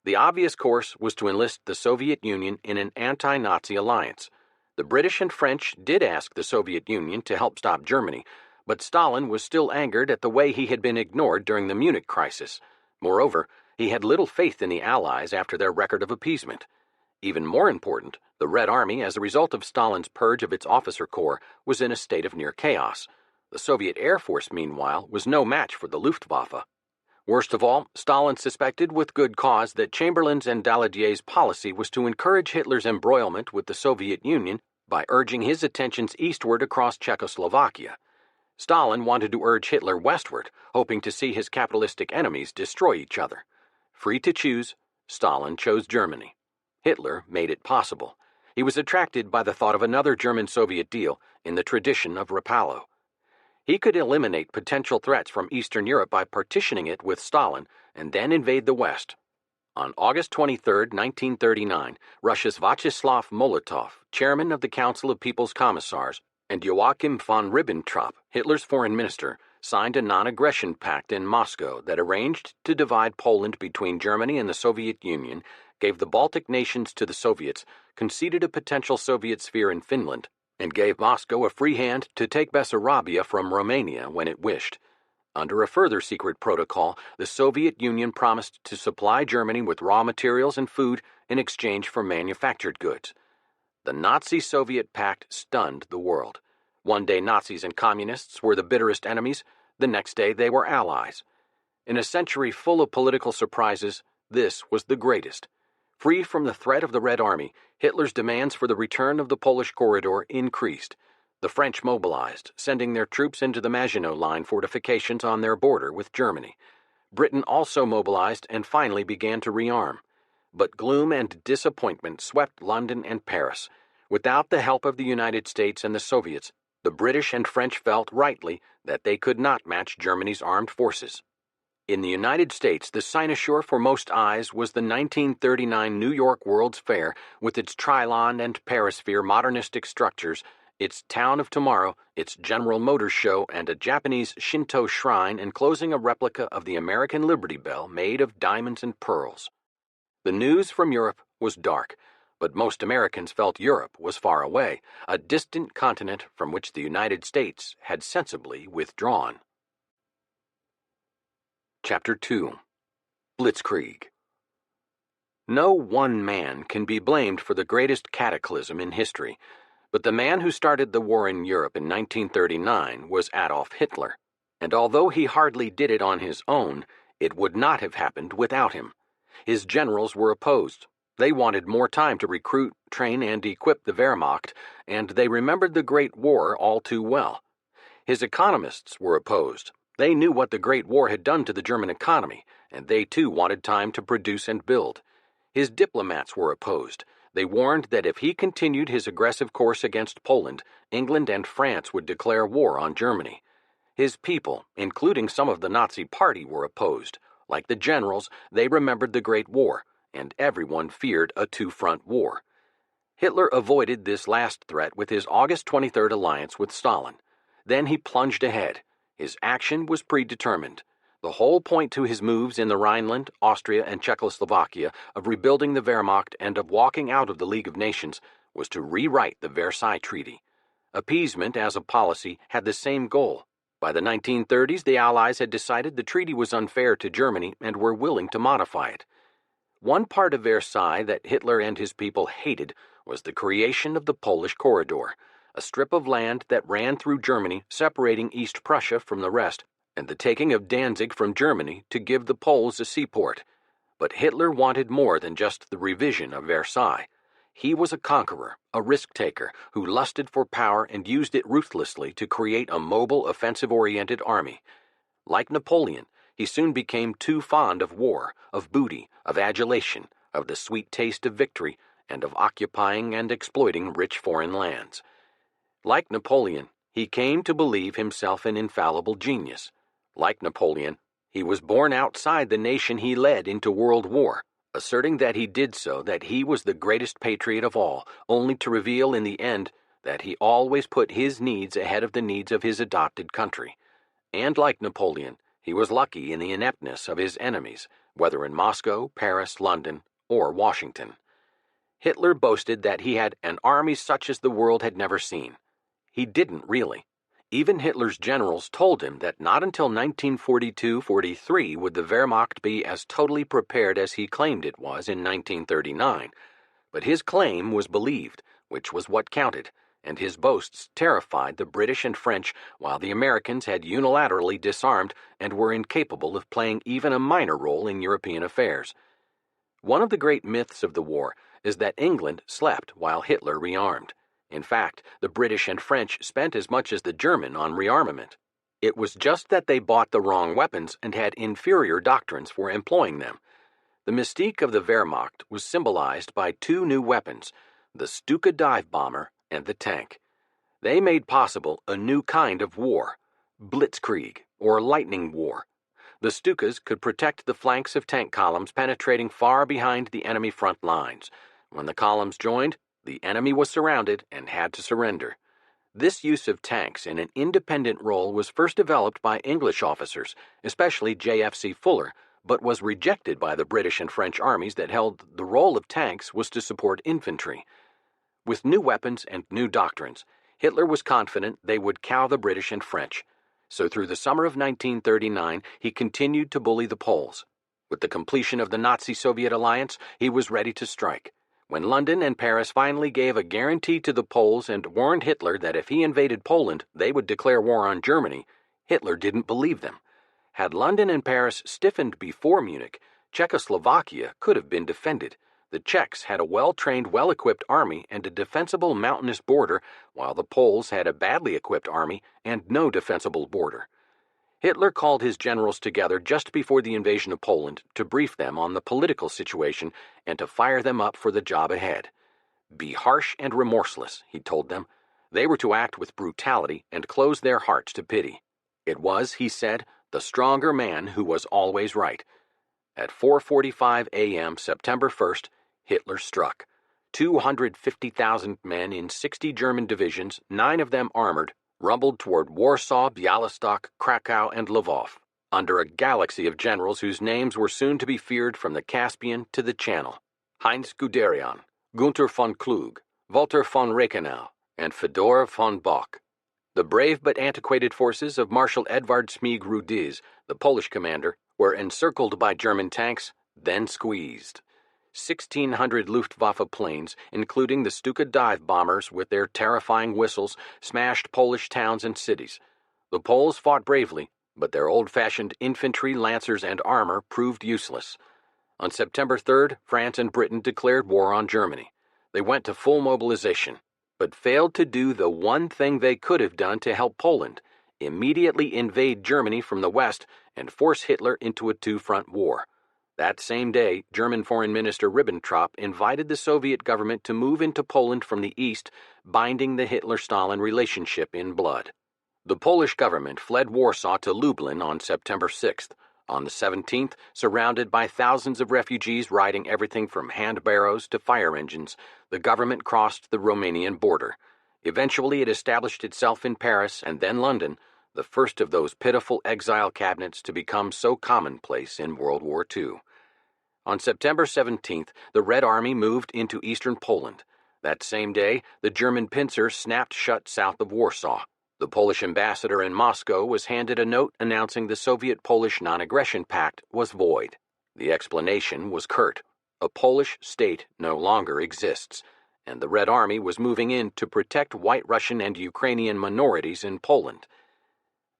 The obvious course was to enlist the Soviet Union in an anti-Nazi alliance. The British and French did ask the Soviet Union to help stop Germany, but Stalin was still angered at the way he had been ignored during the Munich crisis. Moreover, he had little faith in the Allies after their record of appeasement. Even more important, the Red Army, as a result of Stalin's purge of its officer corps, was in a state of near chaos. The Soviet Air Force, meanwhile, was no match for the Luftwaffe. Worst of all, Stalin suspected with good cause that Chamberlain's and Daladier's policy was to encourage Hitler's embroilment with the Soviet Union by urging his attentions eastward across Czechoslovakia. Stalin wanted to urge Hitler westward, hoping to see his capitalistic enemies destroy each other. Free to choose, Stalin chose Germany. Hitler made it possible. He was attracted by the thought of another German-Soviet deal in the tradition of Rapallo. He could eliminate potential threats from Eastern Europe by partitioning it with Stalin and then invade the West. On August 23, 1939, Russia's Vyacheslav Molotov, chairman of the Council of People's Commissars, and Joachim von Ribbentrop, Hitler's foreign minister, signed a non-aggression pact in Moscow that arranged to divide Poland between Germany and the Soviet Union, gave the Baltic nations to the Soviets, conceded a potential Soviet sphere in Finland, and gave Moscow a free hand to take Bessarabia from Romania when it wished. Under a further secret protocol, the Soviet Union promised to supply Germany with raw materials and food in exchange for manufactured goods. The Nazi-Soviet pact stunned the world. One day Nazis and communists were the bitterest enemies, the next day they were allies. In a century full of political surprises, this was the greatest. Free from the threat of the Red Army, Hitler's demands for the return of the Polish corridor increased. The French mobilized, sending their troops into the Maginot Line fortifications on their border with Germany. Britain also mobilized and finally began to rearm. But gloom and disappointment swept London and Paris. Without the help of the United States and the Soviets, the British and French felt rightly that they could not match Germany's armed forces. In the United States, the cynosure for most eyes was the 1939 New York World's Fair with its Trilon and Perisphere modernistic structures, its Town of Tomorrow, its General Motors Show, and a Japanese Shinto shrine enclosing a replica of the American Liberty Bell made of diamonds and pearls. The news from Europe was dark, but most Americans felt Europe was far away, a distant continent from which the United States had sensibly withdrawn. Chapter 2. Blitzkrieg. No one man can be blamed for the greatest cataclysm in history, but the man who started the war in Europe in 1939 was Adolf Hitler, and although he hardly did it on his own, it would not have happened without him. His generals were opposed. They wanted more time to recruit, train, and equip the Wehrmacht, and they remembered the Great War all too well. His economists were opposed. They knew what the Great War had done to the German economy, and they too wanted time to produce and build. His diplomats were opposed. They warned that if he continued his aggressive course against Poland, England and France would declare war on Germany. His people, including some of the Nazi Party, were opposed. Like the generals, they remembered the Great War, and everyone feared a two-front war. Hitler avoided this last threat with his August 23rd alliance with Stalin. Then he plunged ahead. His action was predetermined. The whole point to his moves in the Rhineland, Austria, and Czechoslovakia of rebuilding the Wehrmacht and of walking out of the League of Nations was to rewrite the Versailles Treaty. Appeasement as a policy had the same goal. By the 1930s, the Allies had decided the treaty was unfair to Germany and were willing to modify it. One part of Versailles that Hitler and his people hated was the creation of the Polish Corridor, a strip of land that ran through Germany, separating East Prussia from the rest, and the taking of Danzig from Germany to give the Poles a seaport. But Hitler wanted more than just the revision of Versailles. He was a conqueror, a risk-taker, who lusted for power and used it ruthlessly to create a mobile, offensive-oriented army. Like Napoleon, he soon became too fond of war, of booty, of adulation, of the sweet taste of victory, and of occupying and exploiting rich foreign lands. Like Napoleon, he came to believe himself an infallible genius. Like Napoleon, he was born outside the nation he led into world war, asserting that he did so, that he was the greatest patriot of all, only to reveal in the end that he always put his needs ahead of the needs of his adopted country. And like Napoleon, he was lucky in the ineptness of his enemies, whether in Moscow, Paris, London, or Washington. Hitler boasted that he had an army such as the world had never seen. He didn't really. Even Hitler's generals told him that not until 1942-43 would the Wehrmacht be as totally prepared as he claimed it was in 1939. But his claim was believed, which was what counted, and his boasts terrified the British and French, while the Americans had unilaterally disarmed and were incapable of playing even a minor role in European affairs. One of the great myths of the war is that England slept while Hitler rearmed. In fact, the British and French spent as much as the German on rearmament. It was just that they bought the wrong weapons and had inferior doctrines for employing them. The mystique of the Wehrmacht was symbolized by two new weapons, the Stuka dive bomber and the tank. They made possible a new kind of war, blitzkrieg, or lightning war. The Stukas could protect the flanks of tank columns penetrating far behind the enemy front lines. When the columns joined, the enemy was surrounded and had to surrender. This use of tanks in an independent role was first developed by English officers, especially J.F.C. Fuller, but was rejected by the British and French armies that held the role of tanks was to support infantry. With new weapons and new doctrines, Hitler was confident they would cow the British and French. So through the summer of 1939, he continued to bully the Poles. With the completion of the Nazi-Soviet alliance, he was ready to strike. When London and Paris finally gave a guarantee to the Poles and warned Hitler that if he invaded Poland, they would declare war on Germany, Hitler didn't believe them. Had London and Paris stiffened before Munich, Czechoslovakia could have been defended. The Czechs had a well-trained, well-equipped army and a defensible mountainous border, while the Poles had a badly equipped army and no defensible border. Hitler called his generals together just before the invasion of Poland to brief them on the political situation and to fire them up for the job ahead. Be harsh and remorseless, he told them. They were to act with brutality and close their hearts to pity. It was, he said, the stronger man who was always right. At 4:45 a.m. September 1st, Hitler struck. 250,000 men in 60 German divisions, 9 of them armored, rumbled toward Warsaw, Bialystok, Krakow, and Lvov, under a galaxy of generals whose names were soon to be feared from the Caspian to the Channel. Heinz Guderian, Gunther von Klug, Walter von Reichenau, and Fedor von Bock. The brave but antiquated forces of Marshal Edvard Schmieg-Rudis, the Polish commander, were encircled by German tanks, then squeezed. 1,600 Luftwaffe planes, including the Stuka dive bombers with their terrifying whistles, smashed Polish towns and cities. The Poles fought bravely, but their old-fashioned infantry, lancers, and armor proved useless. On September 3rd, France and Britain declared war on Germany. They went to full mobilization, but failed to do the one thing they could have done to help Poland: immediately invade Germany from the west and force Hitler into a two-front war. That same day, German Foreign Minister Ribbentrop invited the Soviet government to move into Poland from the east, binding the Hitler-Stalin relationship in blood. The Polish government fled Warsaw to Lublin on September 6th. On the 17th, surrounded by thousands of refugees riding everything from hand barrows to fire engines, the government crossed the Romanian border. Eventually, it established itself in Paris and then London, the first of those pitiful exile cabinets to become so commonplace in World War II. On September 17th, the Red Army moved into eastern Poland. That same day, the German pincer snapped shut south of Warsaw. The Polish ambassador in Moscow was handed a note announcing the Soviet-Polish non-aggression pact was void. The explanation was curt. A Polish state no longer exists, and the Red Army was moving in to protect White Russian and Ukrainian minorities in Poland.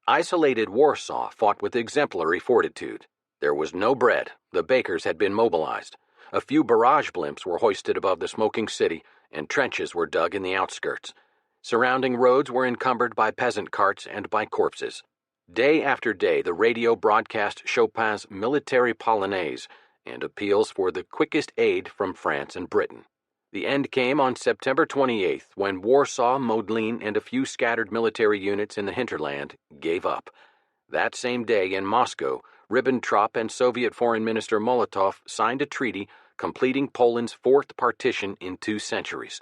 Isolated Warsaw fought with exemplary fortitude. There was no bread. The bakers had been mobilized. A few barrage blimps were hoisted above the smoking city, and trenches were dug in the outskirts. Surrounding roads were encumbered by peasant carts and by corpses. Day after day, the radio broadcast Chopin's Military Polonaise and appeals for the quickest aid from France and Britain. The end came on September 28th, when Warsaw, Modlin, and a few scattered military units in the hinterland gave up. That same day in Moscow, Ribbentrop and Soviet Foreign Minister Molotov signed a treaty completing Poland's fourth partition in 2 centuries.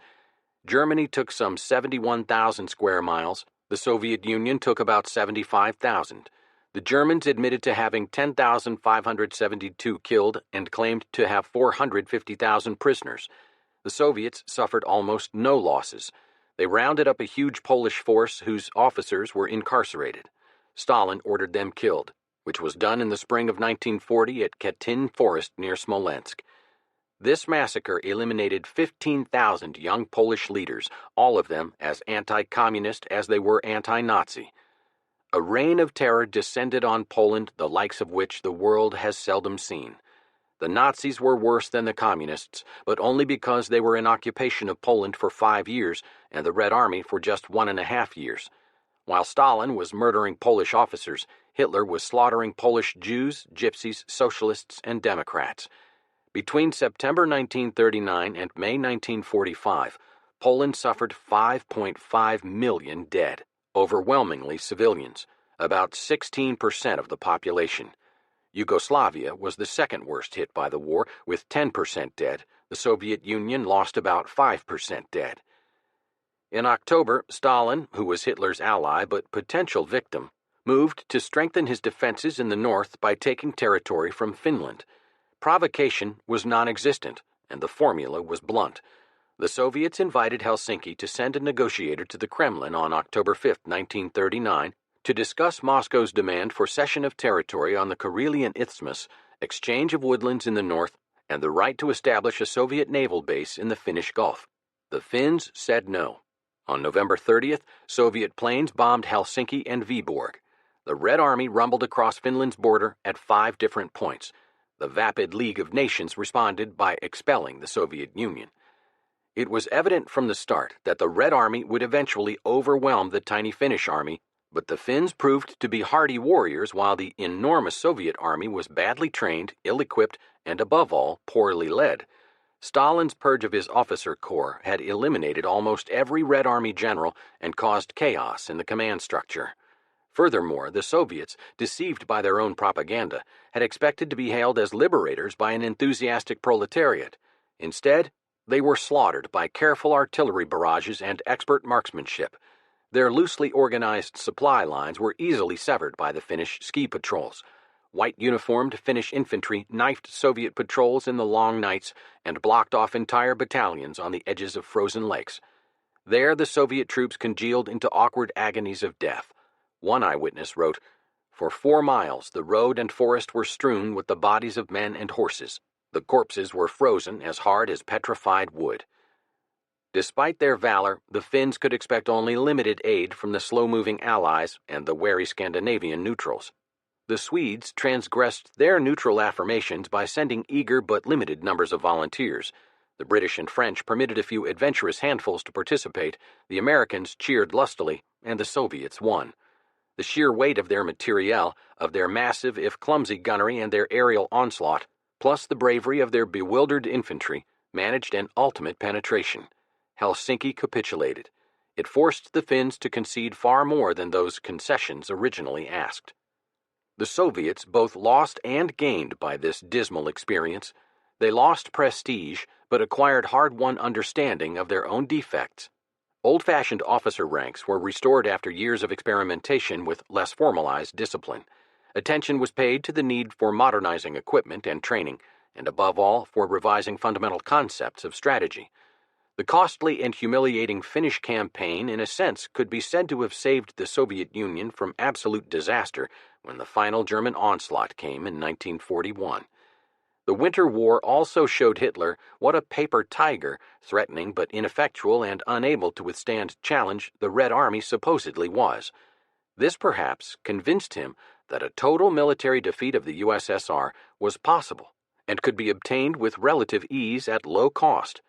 Germany took some 71,000 square miles. The Soviet Union took about 75,000. The Germans admitted to having 10,572 killed and claimed to have 450,000 prisoners. The Soviets suffered almost no losses. They rounded up a huge Polish force whose officers were incarcerated. Stalin ordered them killed, which was done in the spring of 1940 at Katyn Forest near Smolensk. This massacre eliminated 15,000 young Polish leaders, all of them as anti-communist as they were anti-Nazi. A reign of terror descended on Poland, the likes of which the world has seldom seen. The Nazis were worse than the Communists, but only because they were in occupation of Poland for 5 years and the Red Army for just 1.5 years. While Stalin was murdering Polish officers, Hitler was slaughtering Polish Jews, Gypsies, Socialists, and Democrats. Between September 1939 and May 1945, Poland suffered 5.5 million dead, overwhelmingly civilians, about 16% of the population. Yugoslavia was the second worst hit by the war, with 10% dead. The Soviet Union lost about 5% dead. In October, Stalin, who was Hitler's ally but potential victim, moved to strengthen his defenses in the north by taking territory from Finland. Provocation was non-existent, and the formula was blunt. The Soviets invited Helsinki to send a negotiator to the Kremlin on October 5, 1939, to discuss Moscow's demand for cession of territory on the Karelian Isthmus, exchange of woodlands in the north, and the right to establish a Soviet naval base in the Finnish Gulf. The Finns said no. On November 30th, Soviet planes bombed Helsinki and Viborg. The Red Army rumbled across Finland's border at 5 different points. The vapid League of Nations responded by expelling the Soviet Union. It was evident from the start that the Red Army would eventually overwhelm the tiny Finnish army, but the Finns proved to be hardy warriors while the enormous Soviet army was badly trained, ill-equipped, and above all, poorly led. Stalin's purge of his officer corps had eliminated almost every Red Army general and caused chaos in the command structure. Furthermore, the Soviets, deceived by their own propaganda, had expected to be hailed as liberators by an enthusiastic proletariat. Instead, they were slaughtered by careful artillery barrages and expert marksmanship. Their loosely organized supply lines were easily severed by the Finnish ski patrols. White-uniformed Finnish infantry knifed Soviet patrols in the long nights and blocked off entire battalions on the edges of frozen lakes. There, the Soviet troops congealed into awkward agonies of death. One eyewitness wrote, "For 4 miles the road and forest were strewn with the bodies of men and horses. The corpses were frozen as hard as petrified wood." Despite their valor, the Finns could expect only limited aid from the slow-moving Allies and the wary Scandinavian neutrals. The Swedes transgressed their neutral affirmations by sending eager but limited numbers of volunteers. The British and French permitted a few adventurous handfuls to participate, the Americans cheered lustily, and the Soviets won. The sheer weight of their materiel, of their massive if clumsy gunnery and their aerial onslaught, plus the bravery of their bewildered infantry, managed an ultimate penetration. Helsinki capitulated. It forced the Finns to concede far more than those concessions originally asked. The Soviets both lost and gained by this dismal experience. They lost prestige, but acquired hard-won understanding of their own defects. Old-fashioned officer ranks were restored after years of experimentation with less formalized discipline. Attention was paid to the need for modernizing equipment and training, and above all, for revising fundamental concepts of strategy. The costly and humiliating Finnish campaign, in a sense, could be said to have saved the Soviet Union from absolute disaster when the final German onslaught came in 1941. The Winter War also showed Hitler what a paper tiger, threatening but ineffectual and unable to withstand challenge, the Red Army supposedly was. This perhaps convinced him that a total military defeat of the USSR was possible and could be obtained with relative ease at low cost.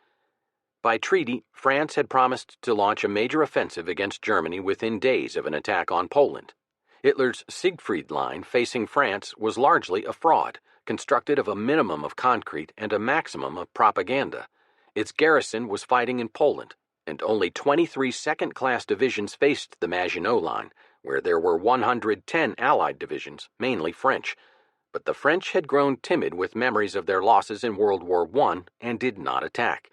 By treaty, France had promised to launch a major offensive against Germany within days of an attack on Poland. Hitler's Siegfried Line facing France was largely a fraud, constructed of a minimum of concrete and a maximum of propaganda. Its garrison was fighting in Poland, and only 23 second-class divisions faced the Maginot Line, where there were 110 Allied divisions, mainly French. But the French had grown timid with memories of their losses in World War I and did not attack.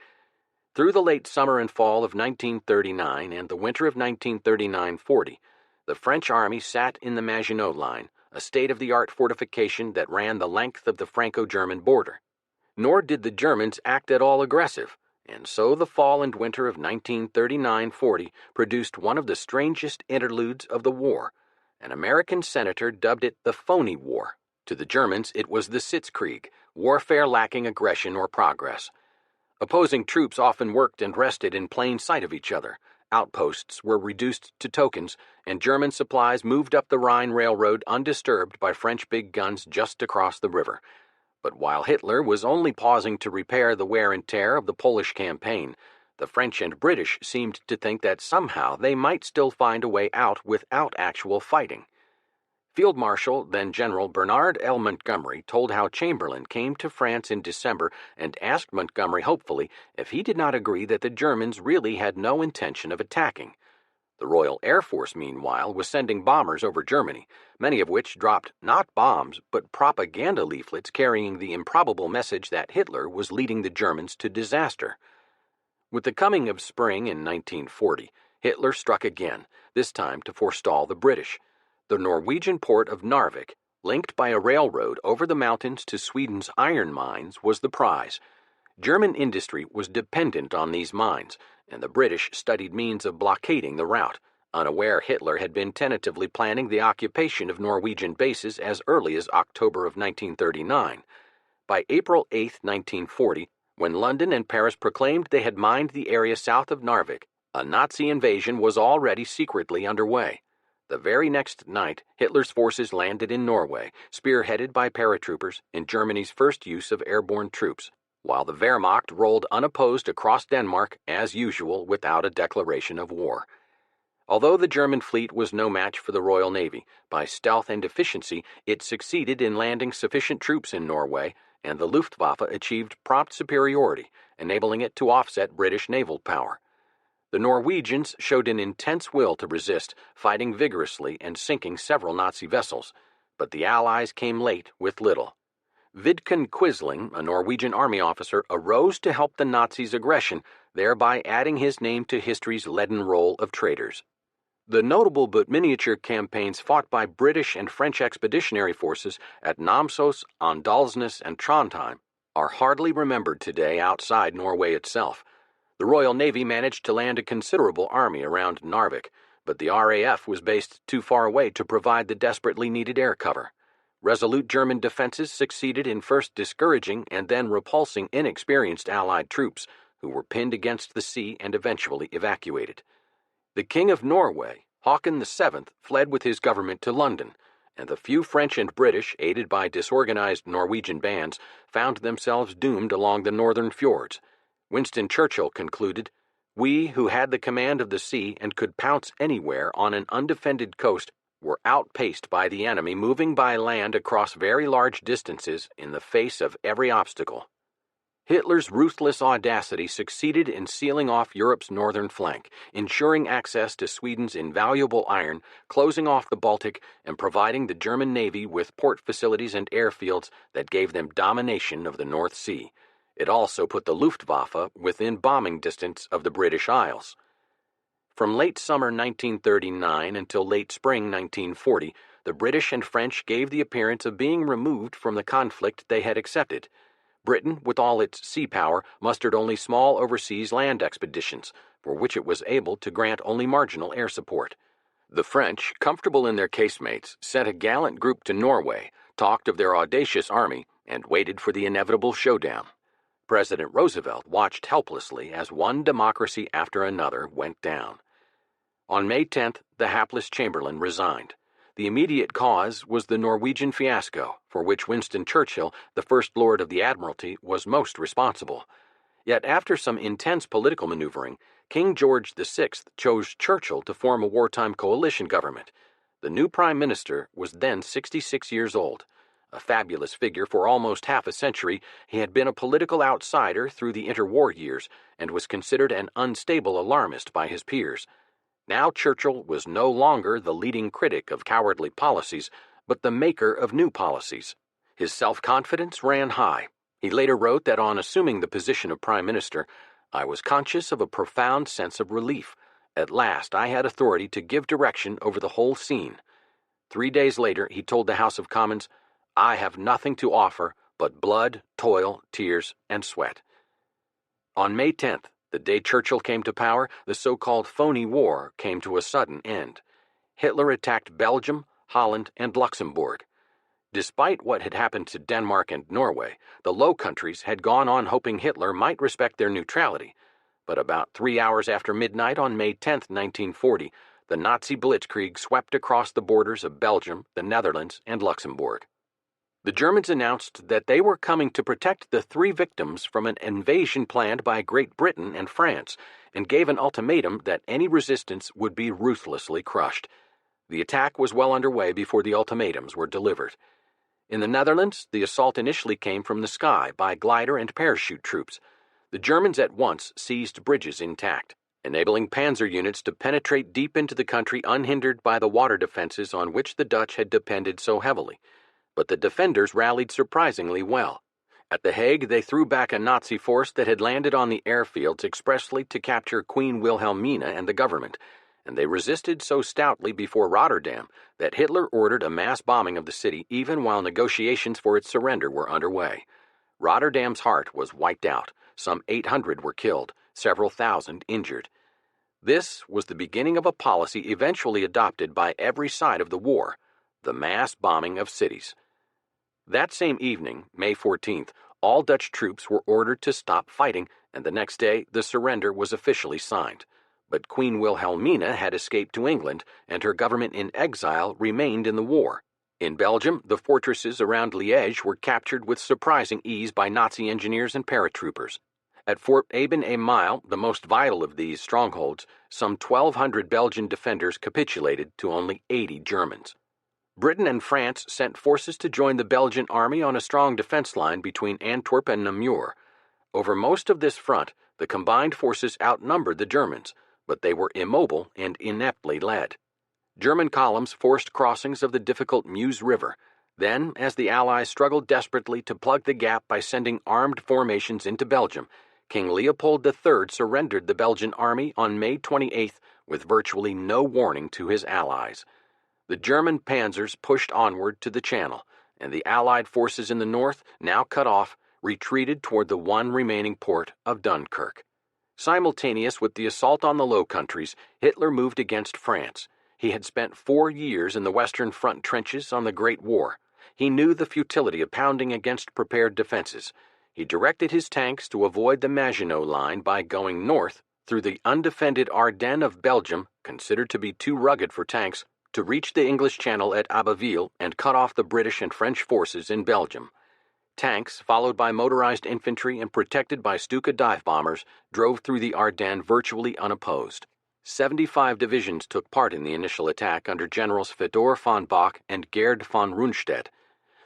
Through the late summer and fall of 1939 and the winter of 1939-40, the French army sat in the Maginot Line, a state-of-the-art fortification that ran the length of the Franco-German border. Nor did the Germans act at all aggressive, and so the fall and winter of 1939-40 produced one of the strangest interludes of the war. An American senator dubbed it the Phony War. To the Germans, it was the Sitzkrieg, warfare lacking aggression or progress. Opposing troops often worked and rested in plain sight of each other. Outposts were reduced to tokens, and German supplies moved up the Rhine Railroad undisturbed by French big guns just across the river. But while Hitler was only pausing to repair the wear and tear of the Polish campaign, the French and British seemed to think that somehow they might still find a way out without actual fighting. Field Marshal, then General Bernard L. Montgomery, told how Chamberlain came to France in December and asked Montgomery hopefully if he did not agree that the Germans really had no intention of attacking. The Royal Air Force, meanwhile, was sending bombers over Germany, many of which dropped not bombs but propaganda leaflets carrying the improbable message that Hitler was leading the Germans to disaster. With the coming of spring in 1940, Hitler struck again, this time to forestall the British. The Norwegian port of Narvik, linked by a railroad over the mountains to Sweden's iron mines, was the prize. German industry was dependent on these mines, and the British studied means of blockading the route, unaware Hitler had been tentatively planning the occupation of Norwegian bases as early as October of 1939. By April 8, 1940, when London and Paris proclaimed they had mined the area south of Narvik, a Nazi invasion was already secretly underway. The very next night, Hitler's forces landed in Norway, spearheaded by paratroopers in Germany's first use of airborne troops, while the Wehrmacht rolled unopposed across Denmark, as usual, without a declaration of war. Although the German fleet was no match for the Royal Navy, by stealth and efficiency it succeeded in landing sufficient troops in Norway, and the Luftwaffe achieved prompt superiority, enabling it to offset British naval power. The Norwegians showed an intense will to resist, fighting vigorously and sinking several Nazi vessels, but the Allies came late with little. Vidkun Quisling, a Norwegian army officer, arose to help the Nazis' aggression, thereby adding his name to history's leaden roll of traitors. The notable but miniature campaigns fought by British and French expeditionary forces at Namsos, Åndalsnes, and Trondheim are hardly remembered today outside Norway itself. The Royal Navy managed to land a considerable army around Narvik, but the RAF was based too far away to provide the desperately needed air cover. Resolute German defenses succeeded in first discouraging and then repulsing inexperienced Allied troops, who were pinned against the sea and eventually evacuated. The King of Norway, Haakon VII, fled with his government to London, and the few French and British, aided by disorganized Norwegian bands, found themselves doomed along the northern fjords. Winston Churchill concluded, "We who had the command of the sea and could pounce anywhere on an undefended coast were outpaced by the enemy moving by land across very large distances in the face of every obstacle." Hitler's ruthless audacity succeeded in sealing off Europe's northern flank, ensuring access to Sweden's invaluable iron, closing off the Baltic, and providing the German Navy with port facilities and airfields that gave them domination of the North Sea. It also put the Luftwaffe within bombing distance of the British Isles. From late summer 1939 until late spring 1940, the British and French gave the appearance of being removed from the conflict they had accepted. Britain, with all its sea power, mustered only small overseas land expeditions, for which it was able to grant only marginal air support. The French, comfortable in their casemates, sent a gallant group to Norway, talked of their audacious army, and waited for the inevitable showdown. President Roosevelt watched helplessly as one democracy after another went down. On May 10th, the hapless Chamberlain resigned. The immediate cause was the Norwegian fiasco, for which Winston Churchill, the First Lord of the Admiralty, was most responsible. Yet after some intense political maneuvering, King George VI chose Churchill to form a wartime coalition government. The new prime minister was then 66 years old. A fabulous figure for almost half a century, he had been a political outsider through the interwar years and was considered an unstable alarmist by his peers. Now Churchill was no longer the leading critic of cowardly policies, but the maker of new policies. His self-confidence ran high. He later wrote that on assuming the position of prime minister, "I was conscious of a profound sense of relief. At last I had authority to give direction over the whole scene." 3 days later he told the House of Commons, "I have nothing to offer but blood, toil, tears, and sweat." On May 10th, the day Churchill came to power, the so-called phony war came to a sudden end. Hitler attacked Belgium, Holland, and Luxembourg. Despite what had happened to Denmark and Norway, the Low Countries had gone on hoping Hitler might respect their neutrality. But about 3 hours after midnight on May 10, 1940, the Nazi blitzkrieg swept across the borders of Belgium, the Netherlands, and Luxembourg. The Germans announced that they were coming to protect the 3 victims from an invasion planned by Great Britain and France, and gave an ultimatum that any resistance would be ruthlessly crushed. The attack was well underway before the ultimatums were delivered. In the Netherlands, the assault initially came from the sky by glider and parachute troops. The Germans at once seized bridges intact, enabling panzer units to penetrate deep into the country unhindered by the water defenses on which the Dutch had depended so heavily. But the defenders rallied surprisingly well. At The Hague, they threw back a Nazi force that had landed on the airfields expressly to capture Queen Wilhelmina and the government, and they resisted so stoutly before Rotterdam that Hitler ordered a mass bombing of the city even while negotiations for its surrender were underway. Rotterdam's heart was wiped out. Some 800 were killed, several thousand injured. This was the beginning of a policy eventually adopted by every side of the war, the mass bombing of cities. That same evening, May 14th, all Dutch troops were ordered to stop fighting, and the next day the surrender was officially signed. But Queen Wilhelmina had escaped to England, and her government in exile remained in the war. In Belgium, the fortresses around Liège were captured with surprising ease by Nazi engineers and paratroopers. At Fort Eben-Emael, the most vital of these strongholds, some 1,200 Belgian defenders capitulated to only 80 Germans. Britain and France sent forces to join the Belgian army on a strong defense line between Antwerp and Namur. Over most of this front, the combined forces outnumbered the Germans, but they were immobile and ineptly led. German columns forced crossings of the difficult Meuse River. Then, as the Allies struggled desperately to plug the gap by sending armed formations into Belgium, King Leopold III surrendered the Belgian army on May 28th with virtually no warning to his allies. The German panzers pushed onward to the Channel, and the Allied forces in the north, now cut off, retreated toward the one remaining port of Dunkirk. Simultaneous with the assault on the Low Countries, Hitler moved against France. He had spent 4 years in the Western Front trenches on the Great War. He knew the futility of pounding against prepared defenses. He directed his tanks to avoid the Maginot Line by going north through the undefended Ardennes of Belgium, considered to be too rugged for tanks, to reach the English Channel at Abbeville and cut off the British and French forces in Belgium. Tanks, followed by motorized infantry and protected by Stuka dive bombers, drove through the Ardennes virtually unopposed. 75 divisions took part in the initial attack under Generals Fedor von Bock and Gerd von Rundstedt.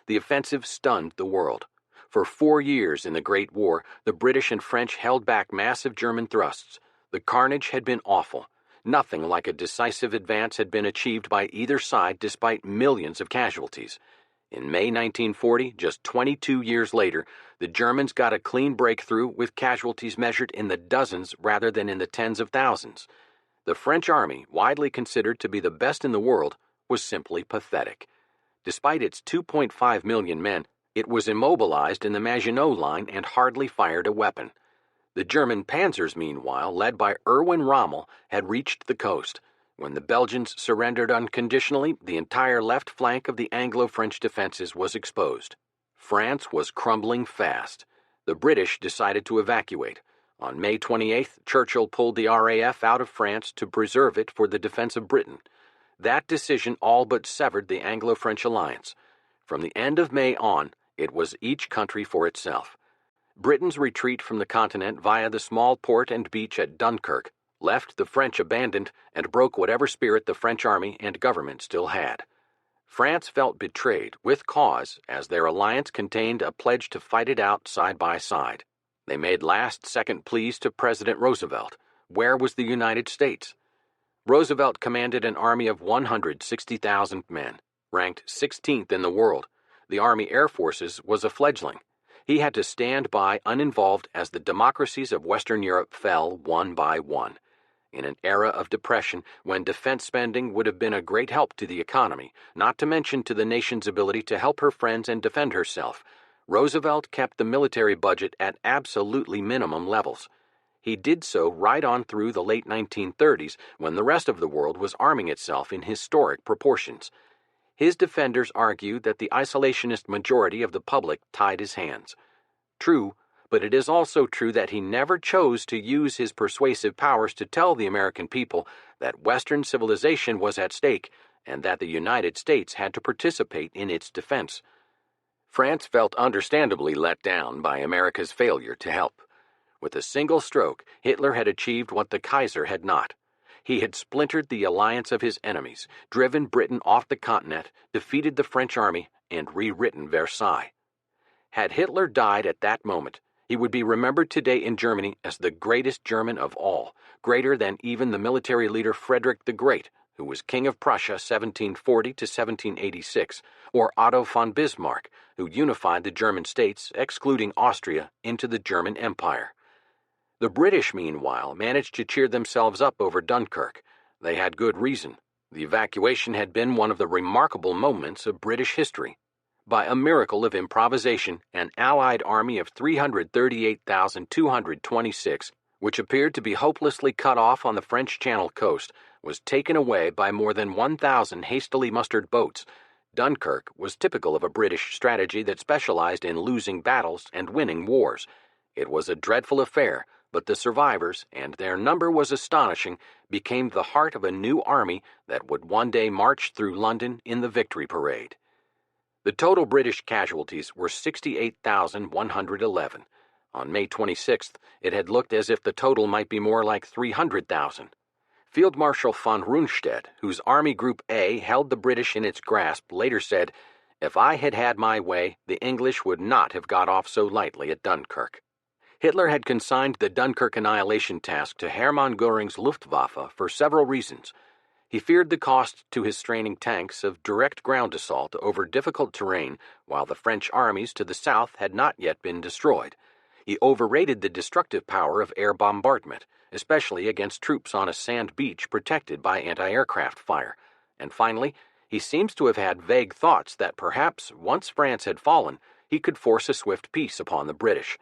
The offensive stunned the world. For 4 years in the Great War, the British and French held back massive German thrusts. The carnage had been awful. Nothing like a decisive advance had been achieved by either side despite millions of casualties. In May 1940, just 22 years later, the Germans got a clean breakthrough with casualties measured in the dozens rather than in the tens of thousands. The French army, widely considered to be the best in the world, was simply pathetic. Despite its 2.5 million men, It was immobilized in the Maginot Line and hardly fired a weapon. The German panzers, meanwhile, led by Erwin Rommel, had reached the coast. When the Belgians surrendered unconditionally, the entire left flank of the Anglo-French defenses was exposed. France was crumbling fast. The British decided to evacuate. On May 28th, Churchill pulled the RAF out of France to preserve it for the defense of Britain. That decision all but severed the Anglo-French alliance. From the end of May on, it was each country for itself. Britain's retreat from the continent via the small port and beach at Dunkirk left the French abandoned and broke whatever spirit the French army and government still had. France felt betrayed, with cause, as their alliance contained a pledge to fight it out side by side. They made last-second pleas to President Roosevelt. Where was the United States? Roosevelt commanded an army of 160,000 men, ranked 16th in the world. The Army Air Forces was a fledgling. He had to stand by uninvolved as the democracies of Western Europe fell one by one. In an era of depression, when defense spending would have been a great help to the economy, not to mention to the nation's ability to help her friends and defend herself, Roosevelt kept the military budget at absolutely minimum levels. He did so right on through the late 1930s, when the rest of the world was arming itself in historic proportions. His defenders argued that the isolationist majority of the public tied his hands. True, but it is also true that he never chose to use his persuasive powers to tell the American people that Western civilization was at stake and that the United States had to participate in its defense. France felt understandably let down by America's failure to help. With a single stroke, Hitler had achieved what the Kaiser had not. He had splintered the alliance of his enemies, driven Britain off the continent, defeated the French army, and rewritten Versailles. Had Hitler died at that moment, he would be remembered today in Germany as the greatest German of all, greater than even the military leader Frederick the Great, who was King of Prussia 1740 to 1786, or Otto von Bismarck, who unified the German states, excluding Austria, into the German Empire. The British, meanwhile, managed to cheer themselves up over Dunkirk. They had good reason. The evacuation had been one of the remarkable moments of British history. By a miracle of improvisation, an Allied army of 338,226, which appeared to be hopelessly cut off on the French Channel coast, was taken away by more than 1,000 hastily mustered boats. Dunkirk was typical of a British strategy that specialized in losing battles and winning wars. It was a dreadful affair, but the survivors, and their number was astonishing, became the heart of a new army that would one day march through London in the Victory Parade. The total British casualties were 68,111. On May 26th, it had looked as if the total might be more like 300,000. Field Marshal von Rundstedt, whose Army Group A held the British in its grasp, later said, "If I had had my way, the English would not have got off so lightly at Dunkirk." Hitler had consigned the Dunkirk annihilation task to Hermann Göring's Luftwaffe for several reasons. He feared the cost to his straining tanks of direct ground assault over difficult terrain, while the French armies to the south had not yet been destroyed. He overrated the destructive power of air bombardment, especially against troops on a sand beach protected by anti-aircraft fire. And finally, he seems to have had vague thoughts that perhaps, once France had fallen, he could force a swift peace upon the British.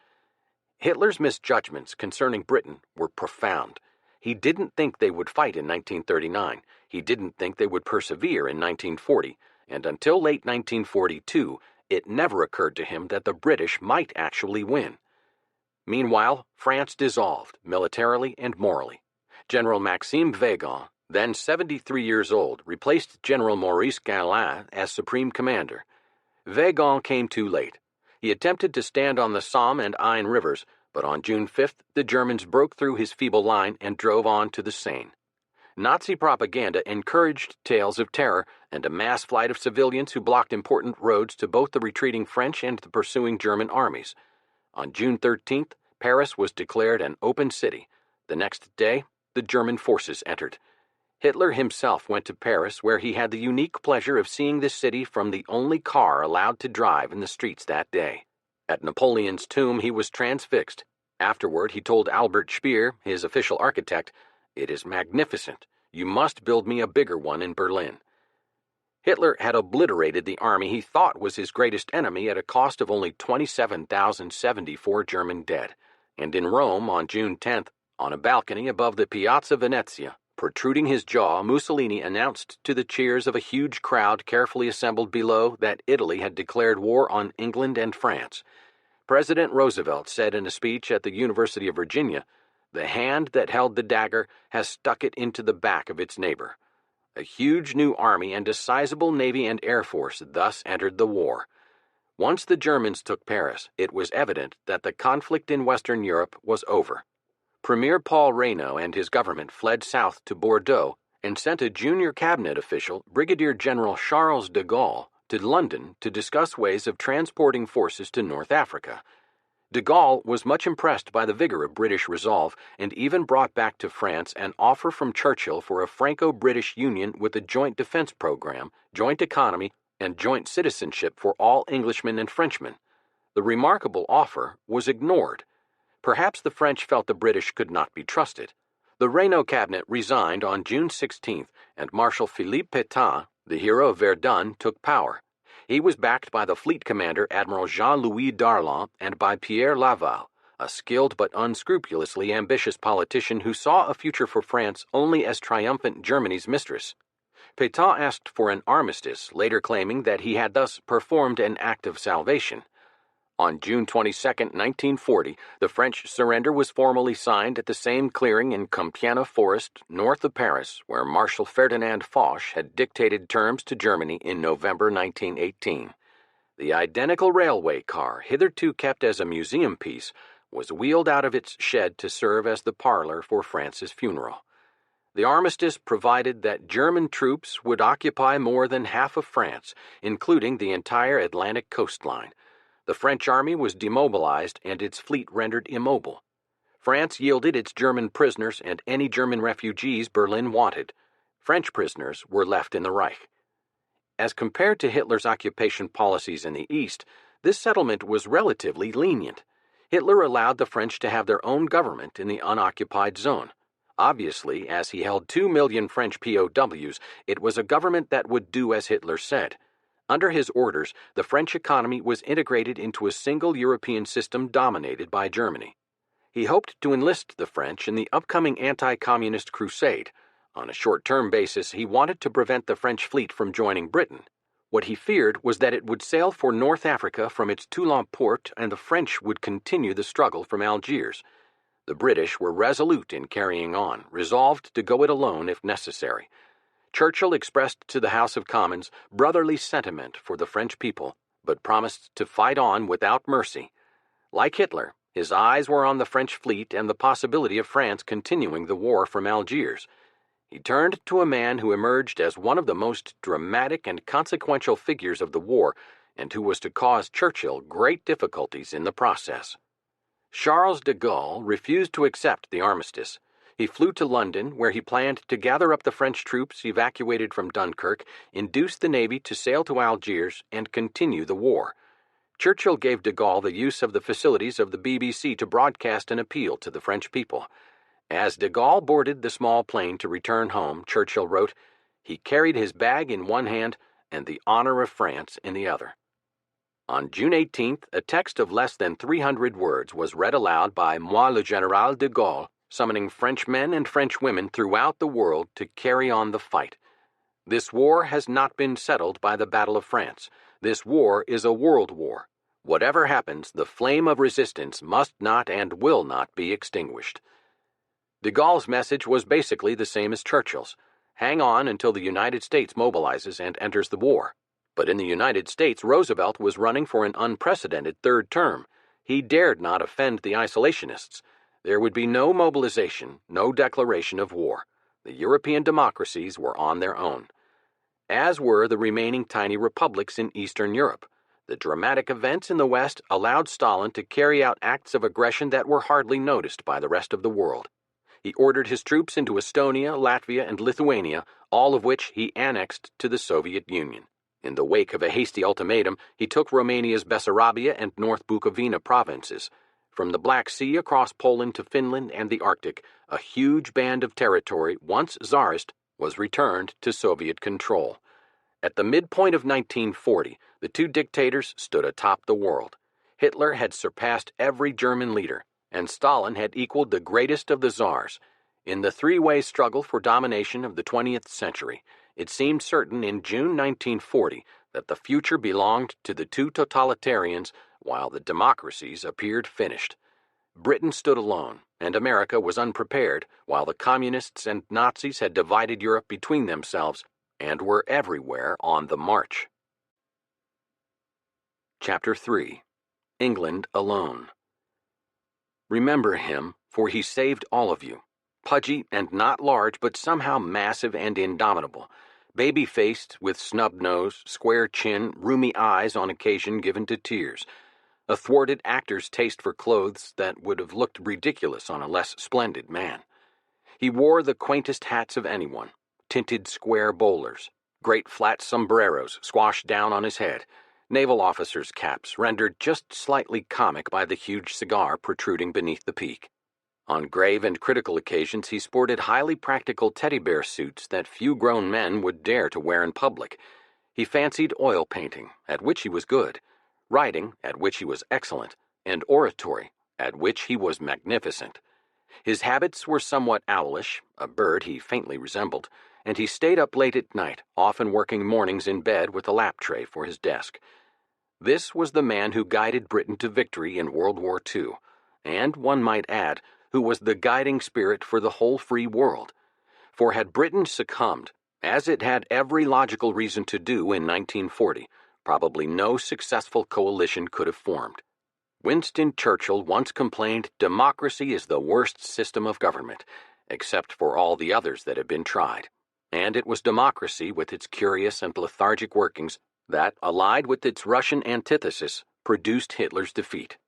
Hitler's misjudgments concerning Britain were profound. He didn't think they would fight in 1939. He didn't think they would persevere in 1940. And until late 1942, it never occurred to him that the British might actually win. Meanwhile, France dissolved, militarily and morally. General Maxime Weygand, then 73 years old, replaced General Maurice Gamelin as Supreme Commander. Weygand came too late. He attempted to stand on the Somme and Aisne rivers, but on June 5th, the Germans broke through his feeble line and drove on to the Seine. Nazi propaganda encouraged tales of terror and a mass flight of civilians who blocked important roads to both the retreating French and the pursuing German armies. On June 13th, Paris was declared an open city. The next day, the German forces entered. Hitler himself went to Paris, where he had the unique pleasure of seeing the city from the only car allowed to drive in the streets that day. At Napoleon's tomb, he was transfixed. Afterward, he told Albert Speer, his official architect, "It is magnificent. You must build me a bigger one in Berlin." Hitler had obliterated the army he thought was his greatest enemy at a cost of only 27,074 German dead. And in Rome on June 10th, on a balcony above the Piazza Venezia, protruding his jaw, Mussolini announced to the cheers of a huge crowd carefully assembled below that Italy had declared war on England and France. President Roosevelt said in a speech at the University of Virginia, "The hand that held the dagger has stuck it into the back of its neighbor." A huge new army and a sizable navy and air force thus entered the war. Once the Germans took Paris, it was evident that the conflict in Western Europe was over. Premier Paul Reynaud and his government fled south to Bordeaux and sent a junior cabinet official, Brigadier General Charles de Gaulle, to London to discuss ways of transporting forces to North Africa. De Gaulle was much impressed by the vigor of British resolve and even brought back to France an offer from Churchill for a Franco-British Union with a joint defense program, joint economy, and joint citizenship for all Englishmen and Frenchmen. The remarkable offer was ignored. Perhaps the French felt the British could not be trusted. The Reynaud cabinet resigned on June 16th, and Marshal Philippe Pétain, the hero of Verdun, took power. He was backed by the fleet commander Admiral Jean-Louis Darlan and by Pierre Laval, a skilled but unscrupulously ambitious politician who saw a future for France only as triumphant Germany's mistress. Pétain asked for an armistice, later claiming that he had thus performed an act of salvation. On June 22, 1940, the French surrender was formally signed at the same clearing in Compiègne Forest, north of Paris, where Marshal Ferdinand Foch had dictated terms to Germany in November 1918. The identical railway car, hitherto kept as a museum piece, was wheeled out of its shed to serve as the parlor for France's funeral. The armistice provided that German troops would occupy more than half of France, including the entire Atlantic coastline. The French army was demobilized and its fleet rendered immobile. France yielded its German prisoners and any German refugees Berlin wanted. French prisoners were left in the Reich. As compared to Hitler's occupation policies in the East, this settlement was relatively lenient. Hitler allowed the French to have their own government in the unoccupied zone. Obviously, as he held 2 million French POWs, it was a government that would do as Hitler said. Under his orders, the French economy was integrated into a single European system dominated by Germany. He hoped to enlist the French in the upcoming anti-communist crusade. On a short-term basis, he wanted to prevent the French fleet from joining Britain. What he feared was that it would sail for North Africa from its Toulon port and the French would continue the struggle from Algiers. The British were resolute in carrying on, resolved to go it alone if necessary. Churchill expressed to the House of Commons brotherly sentiment for the French people, but promised to fight on without mercy. Like Hitler, his eyes were on the French fleet and the possibility of France continuing the war from Algiers. He turned to a man who emerged as one of the most dramatic and consequential figures of the war, and who was to cause Churchill great difficulties in the process. Charles de Gaulle refused to accept the armistice. He flew to London, where he planned to gather up the French troops evacuated from Dunkirk, induce the Navy to sail to Algiers, and continue the war. Churchill gave de Gaulle the use of the facilities of the BBC to broadcast an appeal to the French people. As de Gaulle boarded the small plane to return home, Churchill wrote, "He carried his bag in one hand and the honor of France in the other." On June 18th, a text of less than 300 words was read aloud by Moi le Général de Gaulle, summoning French men and French women throughout the world to carry on the fight. This war has not been settled by the Battle of France. This war is a world war. Whatever happens, the flame of resistance must not and will not be extinguished. De Gaulle's message was basically the same as Churchill's. Hang on until the United States mobilizes and enters the war. But in the United States, Roosevelt was running for an unprecedented third term. He dared not offend the isolationists. There would be no mobilization, no declaration of war. The European democracies were on their own, as were the remaining tiny republics in Eastern Europe. The dramatic events in the West allowed Stalin to carry out acts of aggression that were hardly noticed by the rest of the world. He ordered his troops into Estonia, Latvia, and Lithuania, all of which he annexed to the Soviet Union. In the wake of a hasty ultimatum, he took Romania's Bessarabia and North Bukovina provinces. From the Black Sea across Poland to Finland and the Arctic, a huge band of territory, once Tsarist, was returned to Soviet control. At the midpoint of 1940, the two dictators stood atop the world. Hitler had surpassed every German leader, and Stalin had equaled the greatest of the czars. In the three-way struggle for domination of the 20th century, it seemed certain in June 1940 that the future belonged to the two totalitarians, while the democracies appeared finished. Britain stood alone, and America was unprepared, while the communists and Nazis had divided Europe between themselves and were everywhere on the march. Chapter 3. England Alone. Remember him, for he saved all of you. Pudgy and not large, but somehow massive and indomitable. Baby-faced, with snub nose, square chin, rheumy eyes on occasion given to tears. A thwarted actor's taste for clothes that would have looked ridiculous on a less splendid man. He wore the quaintest hats of anyone, tinted square bowlers, great flat sombreros squashed down on his head, naval officers' caps rendered just slightly comic by the huge cigar protruding beneath the peak. On grave and critical occasions he sported highly practical teddy bear suits that few grown men would dare to wear in public. He fancied oil painting, at which he was good, writing, at which he was excellent, and oratory, at which he was magnificent. His habits were somewhat owlish, a bird he faintly resembled, and he stayed up late at night, often working mornings in bed with a lap tray for his desk. This was the man who guided Britain to victory in World War II, and, one might add, who was the guiding spirit for the whole free world. For had Britain succumbed, as it had every logical reason to do in 1940, probably no successful coalition could have formed. Winston Churchill once complained, "Democracy is the worst system of government, except for all the others that have been tried." And it was democracy, with its curious and lethargic workings, that, allied with its Russian antithesis, produced Hitler's defeat.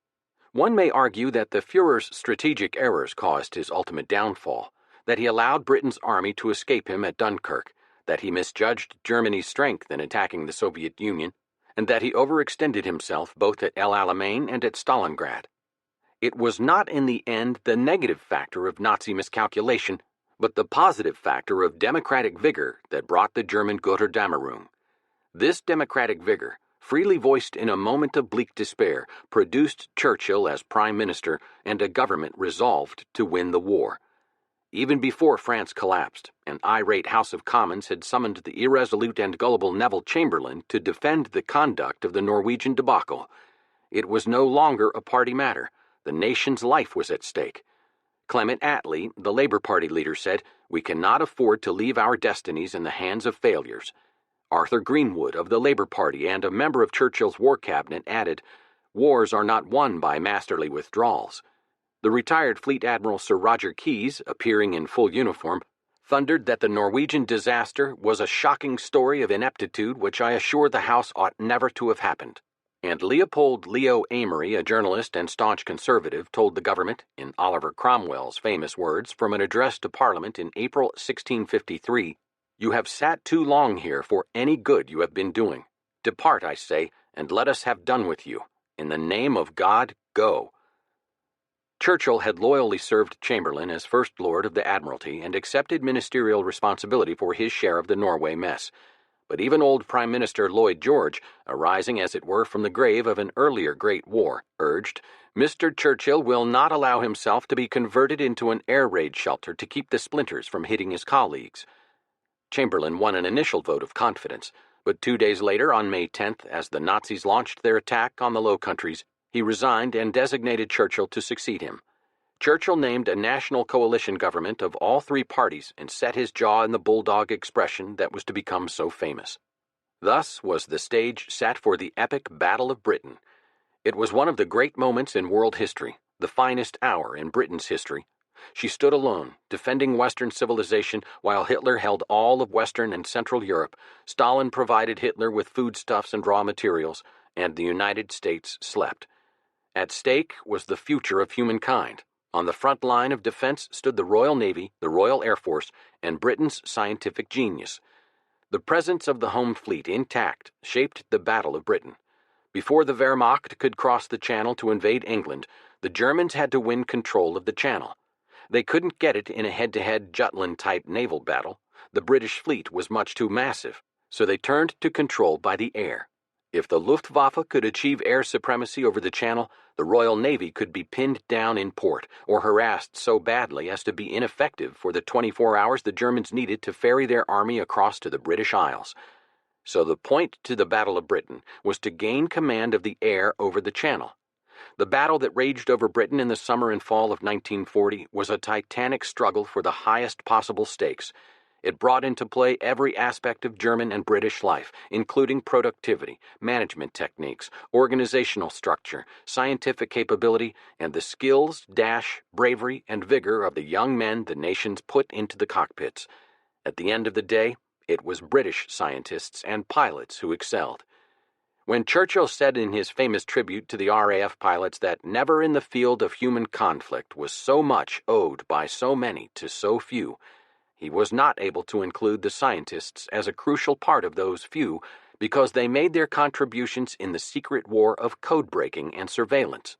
One may argue that the Führer's strategic errors caused his ultimate downfall, that he allowed Britain's army to escape him at Dunkirk, that he misjudged Germany's strength in attacking the Soviet Union, and that he overextended himself both at El Alamein and at Stalingrad. It was not in the end the negative factor of Nazi miscalculation, but the positive factor of democratic vigor that brought the German Götterdämmerung. This democratic vigor, freely voiced in a moment of bleak despair, produced Churchill as Prime Minister and a government resolved to win the war. Even before France collapsed, an irate House of Commons had summoned the irresolute and gullible Neville Chamberlain to defend the conduct of the Norwegian debacle. It was no longer a party matter. The nation's life was at stake. Clement Attlee, the Labour Party leader, said, "We cannot afford to leave our destinies in the hands of failures." Arthur Greenwood of the Labour Party and a member of Churchill's war cabinet added, "Wars are not won by masterly withdrawals." The retired Fleet Admiral Sir Roger Keyes, appearing in full uniform, thundered that the Norwegian disaster was a shocking story of ineptitude which I assure the House ought never to have happened. And Leopold Leo Amory, a journalist and staunch conservative, told the government, in Oliver Cromwell's famous words from an address to Parliament in April 1653, "You have sat too long here for any good you have been doing. Depart, I say, and let us have done with you. In the name of God, go." Churchill had loyally served Chamberlain as First Lord of the Admiralty and accepted ministerial responsibility for his share of the Norway mess. But even old Prime Minister Lloyd George, arising as it were from the grave of an earlier great war, urged, "Mr. Churchill will not allow himself to be converted into an air raid shelter to keep the splinters from hitting his colleagues." Chamberlain won an initial vote of confidence, but 2 days later, on May 10th, as the Nazis launched their attack on the Low Countries, he resigned and designated Churchill to succeed him. Churchill named a national coalition government of all three parties and set his jaw in the bulldog expression that was to become so famous. Thus was the stage set for the epic Battle of Britain. It was one of the great moments in world history, the finest hour in Britain's history. She stood alone, defending Western civilization, while Hitler held all of Western and Central Europe. Stalin provided Hitler with foodstuffs and raw materials, and the United States slept. At stake was the future of humankind. On the front line of defense stood the Royal Navy, the Royal Air Force, and Britain's scientific genius. The presence of the home fleet intact shaped the Battle of Britain. Before the Wehrmacht could cross the Channel to invade England, the Germans had to win control of the Channel. They couldn't get it in a head-to-head Jutland-type naval battle. The British fleet was much too massive. So they turned to control by the air. If the Luftwaffe could achieve air supremacy over the Channel, the Royal Navy could be pinned down in port or harassed so badly as to be ineffective for the 24 hours the Germans needed to ferry their army across to the British Isles. So the point to the Battle of Britain was to gain command of the air over the Channel. The battle that raged over Britain in the summer and fall of 1940 was a titanic struggle for the highest possible stakes. It brought into play every aspect of German and British life, including productivity, management techniques, organizational structure, scientific capability, and the skills, dash, bravery, and vigor of the young men the nations put into the cockpits. At the end of the day, it was British scientists and pilots who excelled. When Churchill said in his famous tribute to the RAF pilots that never in the field of human conflict was so much owed by so many to so few, he was not able to include the scientists as a crucial part of those few because they made their contributions in the secret war of code-breaking and surveillance.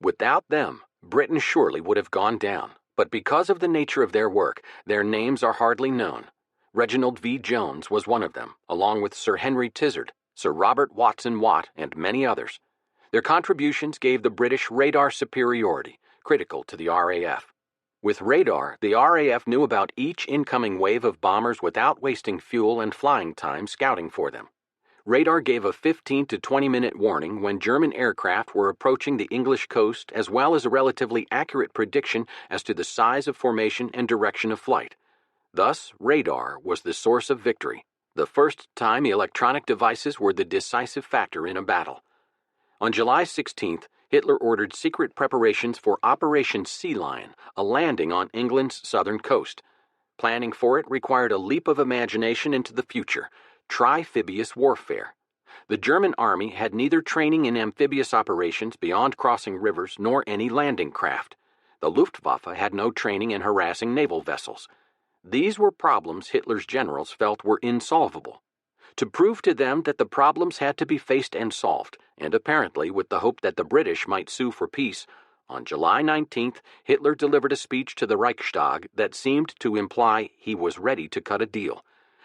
Without them, Britain surely would have gone down, but because of the nature of their work, their names are hardly known. Reginald V. Jones was one of them, along with Sir Henry Tizard, Sir Robert Watson Watt, and many others. Their contributions gave the British radar superiority, critical to the RAF. With radar, the RAF knew about each incoming wave of bombers without wasting fuel and flying time scouting for them. Radar gave a 15 to 20-minute warning when German aircraft were approaching the English coast, as well as a relatively accurate prediction as to the size of formation and direction of flight. Thus, radar was the source of victory, the first time electronic devices were the decisive factor in a battle. On July 16th, Hitler ordered secret preparations for Operation Sea Lion, a landing on England's southern coast. Planning for it required a leap of imagination into the future, trimphibious warfare. The German army had neither training in amphibious operations beyond crossing rivers nor any landing craft. The Luftwaffe had no training in harassing naval vessels. These were problems Hitler's generals felt were insolvable. To prove to them that the problems had to be faced and solved, and apparently with the hope that the British might sue for peace, on July 19th, Hitler delivered a speech to the Reichstag that seemed to imply he was ready to cut a deal.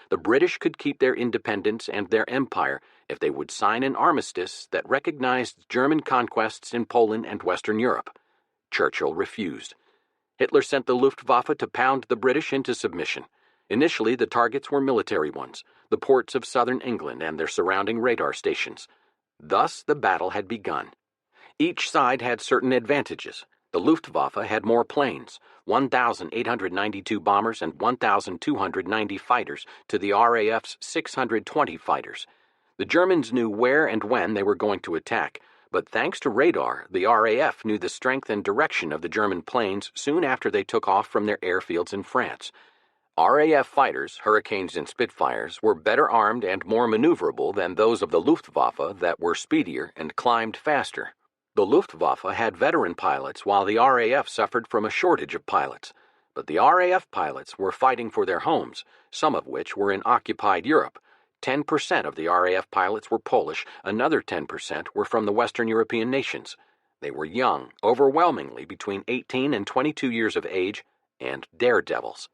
The British could keep their independence and their empire if they would sign an armistice that recognized German conquests in Poland and Western Europe. Churchill refused. Hitler sent the Luftwaffe to pound the British into submission. Initially, the targets were military ones, the ports of southern England and their surrounding radar stations. Thus, the battle had begun. Each side had certain advantages. The Luftwaffe had more planes, 1,892 bombers and 1,290 fighters to the RAF's 620 fighters. The Germans knew where and when they were going to attack, but thanks to radar, the RAF knew the strength and direction of the German planes soon after they took off from their airfields in France. RAF fighters, Hurricanes and Spitfires, were better armed and more maneuverable than those of the Luftwaffe that were speedier and climbed faster. The Luftwaffe had veteran pilots while the RAF suffered from a shortage of pilots. But the RAF pilots were fighting for their homes, some of which were in occupied Europe. 10% of the RAF pilots were Polish, another 10% were from the Western European nations. They were young, overwhelmingly between 18 and 22 years of age, and daredevils.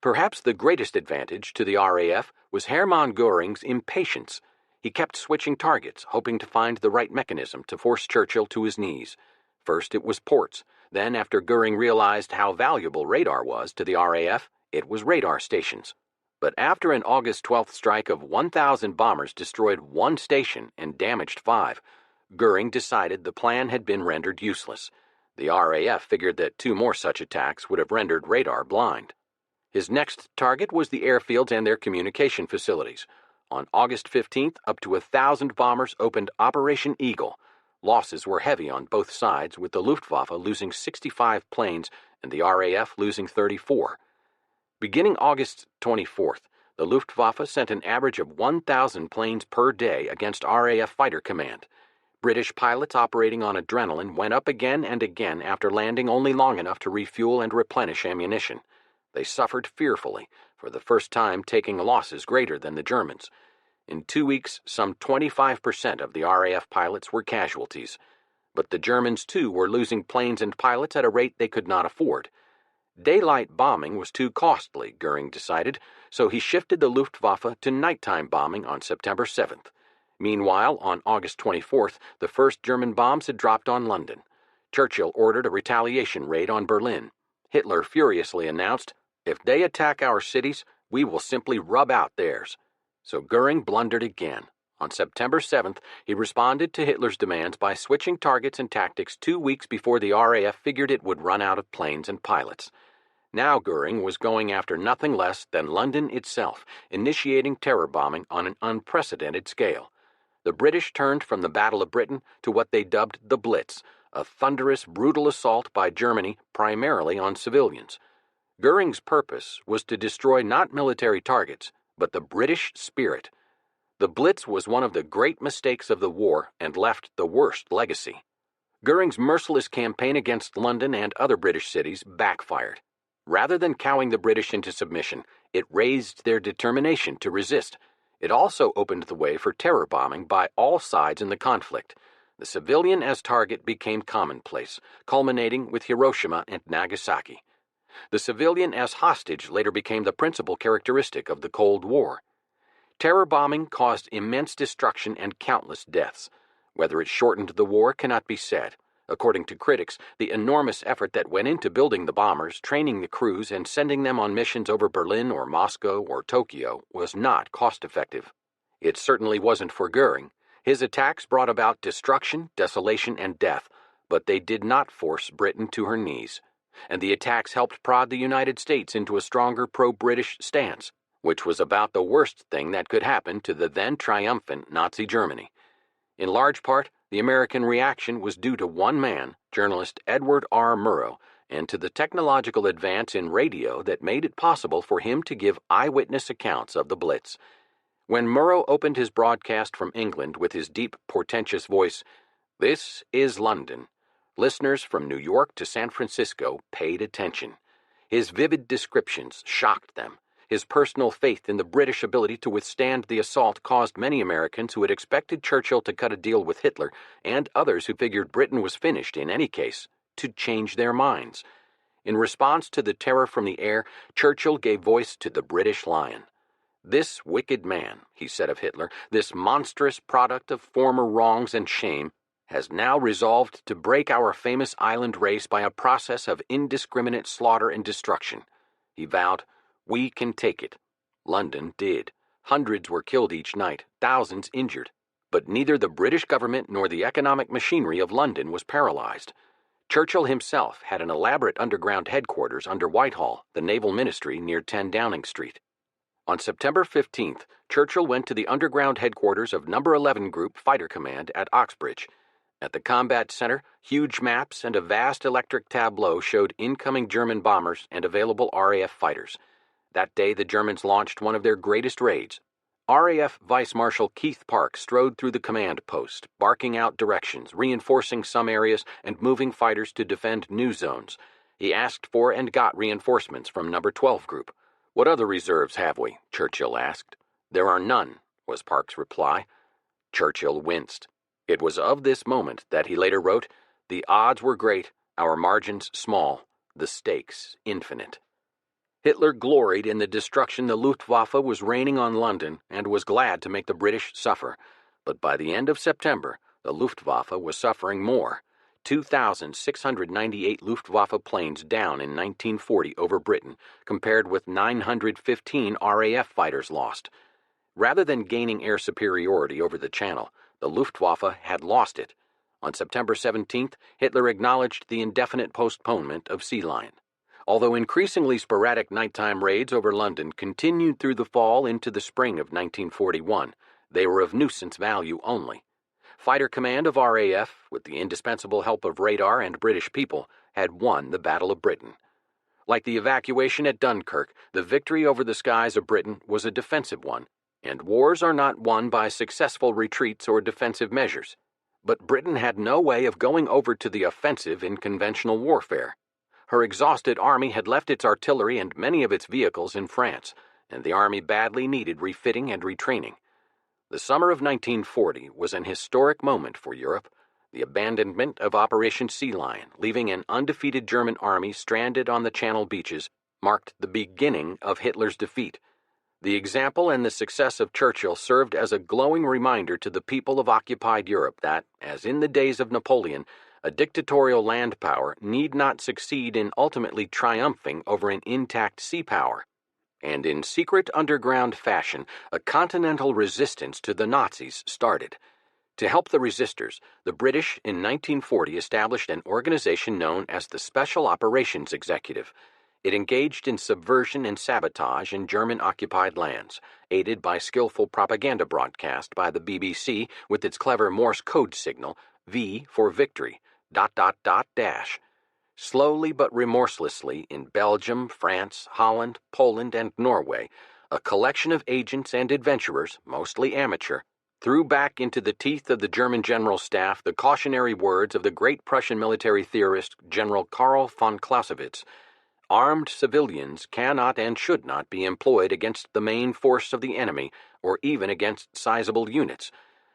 Perhaps the greatest advantage to the RAF was Hermann Göring's impatience. He kept switching targets, hoping to find the right mechanism to force Churchill to his knees. First it was ports, then after Göring realized how valuable radar was to the RAF, it was radar stations. But after an August 12th strike of 1,000 bombers destroyed one station and damaged 5, Göring decided the plan had been rendered useless. The RAF figured that 2 more such attacks would have rendered radar blind. His next target was the airfields and their communication facilities. On August 15th, up to 1,000 bombers opened Operation Eagle. Losses were heavy on both sides, with the Luftwaffe losing 65 planes and the RAF losing 34. Beginning August 24th, the Luftwaffe sent an average of 1,000 planes per day against RAF Fighter Command. British pilots operating on adrenaline went up again and again after landing only long enough to refuel and replenish ammunition. They suffered fearfully, for the first time taking losses greater than the Germans. In 2 weeks, some 25% of the RAF pilots were casualties. But the Germans, too, were losing planes and pilots at a rate they could not afford. Daylight bombing was too costly, Goering decided, so he shifted the Luftwaffe to nighttime bombing on September 7th. Meanwhile, on August 24th, the first German bombs had dropped on London. Churchill ordered a retaliation raid on Berlin. Hitler furiously announced, "If they attack our cities, we will simply rub out theirs." So Goering blundered again. On September 7th, he responded to Hitler's demands by switching targets and tactics 2 weeks before the RAF figured it would run out of planes and pilots. Now Goering was going after nothing less than London itself, initiating terror bombing on an unprecedented scale. The British turned from the Battle of Britain to what they dubbed the Blitz, a thunderous, brutal assault by Germany primarily on civilians. Goering's purpose was to destroy not military targets, but the British spirit. The Blitz was one of the great mistakes of the war and left the worst legacy. Goering's merciless campaign against London and other British cities backfired. Rather than cowing the British into submission, it raised their determination to resist. It also opened the way for terror bombing by all sides in the conflict. The civilian as target became commonplace, culminating with Hiroshima and Nagasaki. The civilian as hostage later became the principal characteristic of the Cold War. Terror bombing caused immense destruction and countless deaths. Whether it shortened the war cannot be said. According to critics, the enormous effort that went into building the bombers, training the crews, and sending them on missions over Berlin or Moscow or Tokyo was not cost-effective. It certainly wasn't for Goering. His attacks brought about destruction, desolation, and death, but they did not force Britain to her knees. And the attacks helped prod the United States into a stronger pro-British stance, which was about the worst thing that could happen to the then triumphant Nazi Germany. In large part, the American reaction was due to one man, journalist Edward R. Murrow, and to the technological advance in radio that made it possible for him to give eyewitness accounts of the Blitz. When Murrow opened his broadcast from England with his deep, portentous voice, "This is London," listeners from New York to San Francisco paid attention. His vivid descriptions shocked them. His personal faith in the British ability to withstand the assault caused many Americans who had expected Churchill to cut a deal with Hitler, and others who figured Britain was finished in any case, to change their minds. In response to the terror from the air, Churchill gave voice to the British Lion. "This wicked man," he said of Hitler, "this monstrous product of former wrongs and shame, has now resolved to break our famous island race by a process of indiscriminate slaughter and destruction." He vowed, "We can take it." London did. Hundreds were killed each night, thousands injured. But neither the British government nor the economic machinery of London was paralyzed. Churchill himself had an elaborate underground headquarters under Whitehall, the Naval Ministry near 10 Downing Street. On September 15th, Churchill went to the underground headquarters of No. 11 Group Fighter Command at Oxbridge. At the combat center, huge maps and a vast electric tableau showed incoming German bombers and available RAF fighters. That day, the Germans launched one of their greatest raids. RAF Vice Marshal Keith Park strode through the command post, barking out directions, reinforcing some areas, and moving fighters to defend new zones. He asked for and got reinforcements from No. 12 Group. "What other reserves have we?" Churchill asked. "There are none," was Park's reply. Churchill winced. It was of this moment that he later wrote, "The odds were great, our margins small, the stakes infinite." Hitler gloried in the destruction the Luftwaffe was raining on London and was glad to make the British suffer. But by the end of September, the Luftwaffe was suffering more. 2,698 Luftwaffe planes down in 1940 over Britain, compared with 915 RAF fighters lost. Rather than gaining air superiority over the Channel, the Luftwaffe had lost it. On September 17th, Hitler acknowledged the indefinite postponement of Sea Lion. Although increasingly sporadic nighttime raids over London continued through the fall into the spring of 1941, they were of nuisance value only. Fighter Command of RAF, with the indispensable help of radar and British people, had won the Battle of Britain. Like the evacuation at Dunkirk, the victory over the skies of Britain was a defensive one, and wars are not won by successful retreats or defensive measures. But Britain had no way of going over to the offensive in conventional warfare. Her exhausted army had left its artillery and many of its vehicles in France, and the army badly needed refitting and retraining. The summer of 1940 was an historic moment for Europe. The abandonment of Operation Sea Lion, leaving an undefeated German army stranded on the Channel beaches, marked the beginning of Hitler's defeat. The example and the success of Churchill served as a glowing reminder to the people of occupied Europe that, as in the days of Napoleon, a dictatorial land power need not succeed in ultimately triumphing over an intact sea power. And in secret underground fashion, a continental resistance to the Nazis started. To help the resistors, the British in 1940 established an organization known as the Special Operations Executive. It engaged in subversion and sabotage in German-occupied lands, aided by skillful propaganda broadcast by the BBC with its clever Morse code signal, V for victory, ... Slowly but remorselessly, in Belgium, France, Holland, Poland, and Norway, a collection of agents and adventurers, mostly amateur, threw back into the teeth of the German General Staff the cautionary words of the great Prussian military theorist General Karl von Clausewitz: "Armed civilians cannot and should not be employed against the main force of the enemy, or even against sizable units.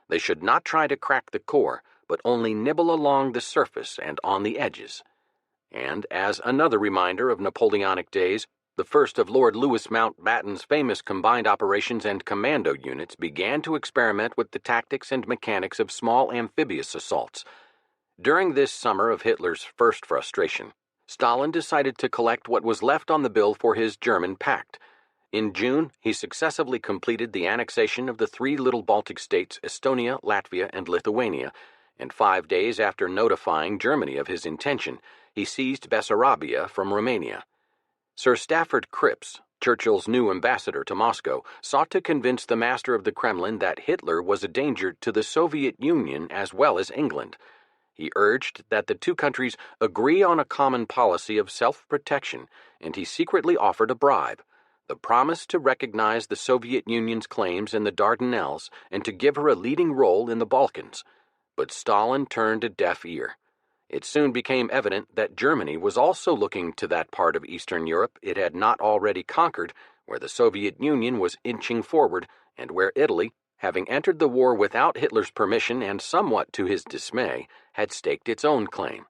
They should not try to crack the core, but only nibble along the surface and on the edges." And as another reminder of Napoleonic days, the first of Lord Louis Mountbatten's famous combined operations and commando units began to experiment with the tactics and mechanics of small amphibious assaults. During this summer of Hitler's first frustration, Stalin decided to collect what was left on the bill for his German pact. In June, he successively completed the annexation of the three little Baltic states Estonia, Latvia, and Lithuania, and 5 days after notifying Germany of his intention, he seized Bessarabia from Romania. Sir Stafford Cripps, Churchill's new ambassador to Moscow, sought to convince the master of the Kremlin that Hitler was a danger to the Soviet Union as well as England. He urged that the two countries agree on a common policy of self-protection, and he secretly offered a bribe: the promise to recognize the Soviet Union's claims in the Dardanelles and to give her a leading role in the Balkans. But Stalin turned a deaf ear. It soon became evident that Germany was also looking to that part of Eastern Europe it had not already conquered, where the Soviet Union was inching forward, and where Italy, having entered the war without Hitler's permission and somewhat to his dismay, had staked its own claim.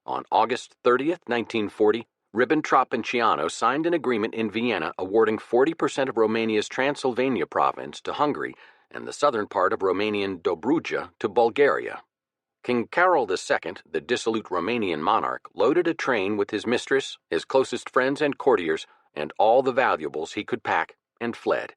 On August 30th, 1940, Ribbentrop and Ciano signed an agreement in Vienna awarding 40% of Romania's Transylvania province to Hungary and the southern part of Romanian Dobruja to Bulgaria. King Carol II, the dissolute Romanian monarch, loaded a train with his mistress, his closest friends and courtiers, and all the valuables he could pack, and fled.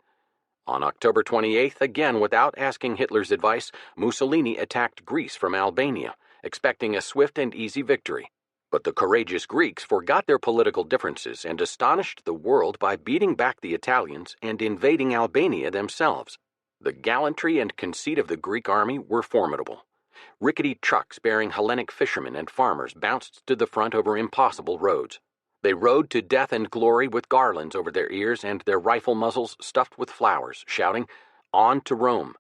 On October 28th, again without asking Hitler's advice, Mussolini attacked Greece from Albania, expecting a swift and easy victory. But the courageous Greeks forgot their political differences and astonished the world by beating back the Italians and invading Albania themselves. The gallantry and conceit of the Greek army were formidable. Rickety trucks bearing Hellenic fishermen and farmers bounced to the front over impossible roads. They rode to death and glory with garlands over their ears and their rifle muzzles stuffed with flowers, shouting, "On to Rome."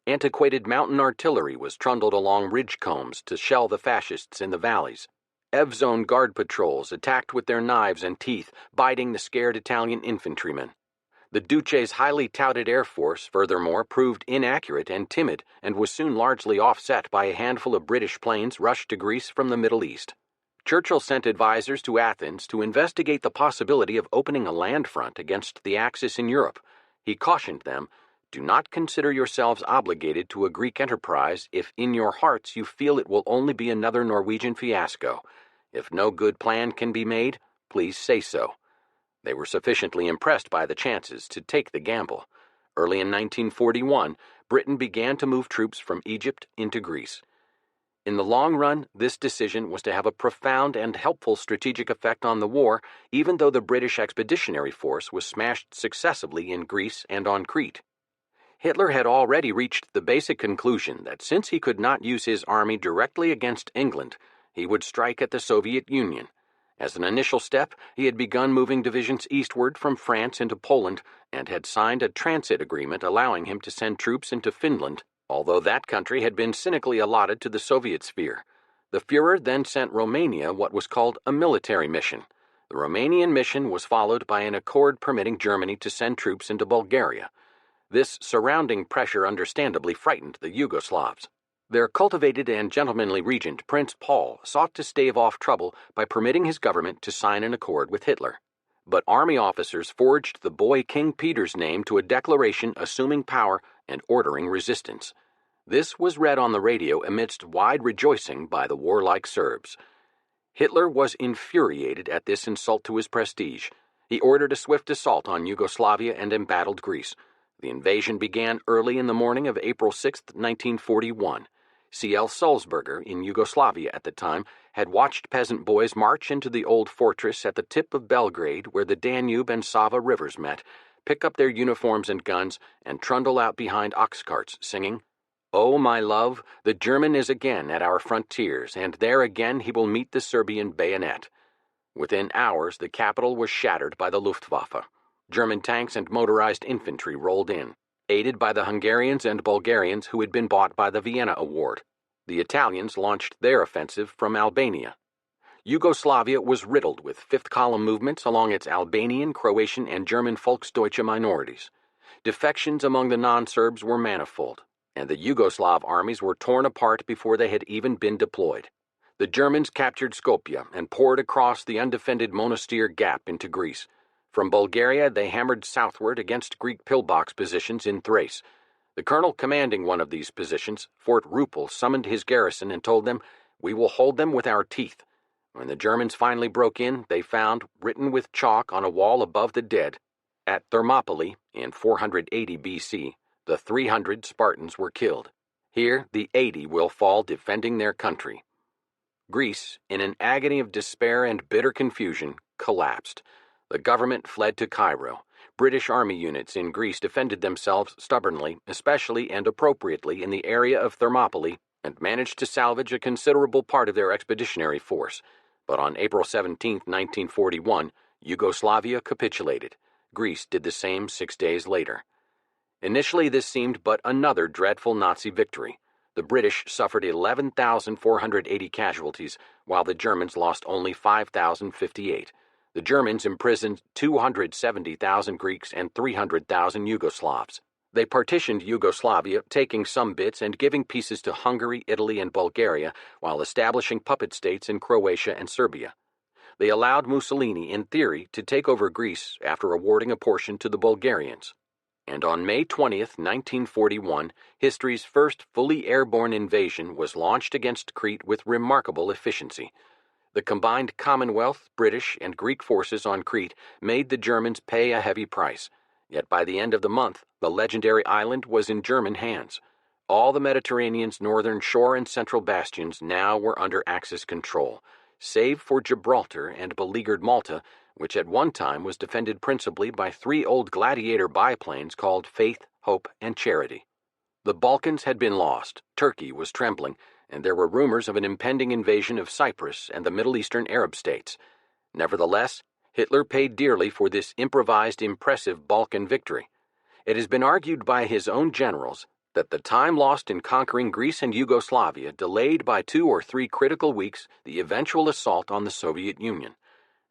Antiquated mountain artillery was trundled along ridgecombs to shell the fascists in the valleys. Evzone guard patrols attacked with their knives and teeth, biting the scared Italian infantrymen. The Duce's highly touted air force, furthermore, proved inaccurate and timid and was soon largely offset by a handful of British planes rushed to Greece from the Middle East. Churchill sent advisors to Athens to investigate the possibility of opening a land front against the Axis in Europe. He cautioned them, "Do not consider yourselves obligated to a Greek enterprise if in your hearts you feel it will only be another Norwegian fiasco. If no good plan can be made, please say so." They were sufficiently impressed by the chances to take the gamble. Early in 1941, Britain began to move troops from Egypt into Greece. In the long run, this decision was to have a profound and helpful strategic effect on the war, even though the British Expeditionary Force was smashed successively in Greece and on Crete. Hitler had already reached the basic conclusion that since he could not use his army directly against England, he would strike at the Soviet Union. As an initial step, he had begun moving divisions eastward from France into Poland and had signed a transit agreement allowing him to send troops into Finland, although that country had been cynically allotted to the Soviet sphere. The Führer then sent Romania what was called a military mission. The Romanian mission was followed by an accord permitting Germany to send troops into Bulgaria. This surrounding pressure understandably frightened the Yugoslavs. Their cultivated and gentlemanly regent, Prince Paul, sought to stave off trouble by permitting his government to sign an accord with Hitler. But army officers forged the boy King Peter's name to a declaration assuming power and ordering resistance. This was read on the radio amidst wide rejoicing by the warlike Serbs. Hitler was infuriated at this insult to his prestige. He ordered a swift assault on Yugoslavia and embattled Greece. The invasion began early in the morning of April 6, 1941. C.L. Sulzberger, in Yugoslavia at the time, had watched peasant boys march into the old fortress at the tip of Belgrade where the Danube and Sava rivers met, pick up their uniforms and guns, and trundle out behind ox carts, singing, "Oh, my love, the German is again at our frontiers, and there again he will meet the Serbian bayonet." Within hours, the capital was shattered by the Luftwaffe. German tanks and motorized infantry rolled in, aided by the Hungarians and Bulgarians who had been bought by the Vienna Award. The Italians launched their offensive from Albania. Yugoslavia was riddled with fifth-column movements along its Albanian, Croatian, and German Volksdeutsche minorities. Defections among the non-Serbs were manifold, and the Yugoslav armies were torn apart before they had even been deployed. The Germans captured Skopje and poured across the undefended Monastir Gap into Greece. From Bulgaria, they hammered southward against Greek pillbox positions in Thrace. The colonel commanding one of these positions, Fort Rupel, summoned his garrison and told them, "We will hold them with our teeth." When the Germans finally broke in, they found, written with chalk on a wall above the dead, "At Thermopylae, in 480 B.C., the 300 Spartans were killed. Here the 80 will fall defending their country." Greece, in an agony of despair and bitter confusion, collapsed. The government fled to Cairo. British army units in Greece defended themselves stubbornly, especially and appropriately in the area of Thermopylae, and managed to salvage a considerable part of their expeditionary force. But on April 17, 1941, Yugoslavia capitulated. Greece did the same 6 days later. Initially, this seemed but another dreadful Nazi victory. The British suffered 11,480 casualties, while the Germans lost only 5,058. The Germans imprisoned 270,000 Greeks and 300,000 Yugoslavs. They partitioned Yugoslavia, taking some bits and giving pieces to Hungary, Italy, and Bulgaria, while establishing puppet states in Croatia and Serbia. They allowed Mussolini, in theory, to take over Greece after awarding a portion to the Bulgarians. And on May 20, 1941, history's first fully airborne invasion was launched against Crete with remarkable efficiency. The combined Commonwealth, British, and Greek forces on Crete made the Germans pay a heavy price. Yet by the end of the month, the legendary island was in German hands. All the Mediterranean's northern shore and central bastions now were under Axis control, save for Gibraltar and beleaguered Malta, which at one time was defended principally by 3 old gladiator biplanes called Faith, Hope, and Charity. The Balkans had been lost, Turkey was trembling, and there were rumors of an impending invasion of Cyprus and the Middle Eastern Arab states. Nevertheless, Hitler paid dearly for this improvised, impressive Balkan victory. It has been argued by his own generals that the time lost in conquering Greece and Yugoslavia delayed by 2 or 3 critical weeks the eventual assault on the Soviet Union.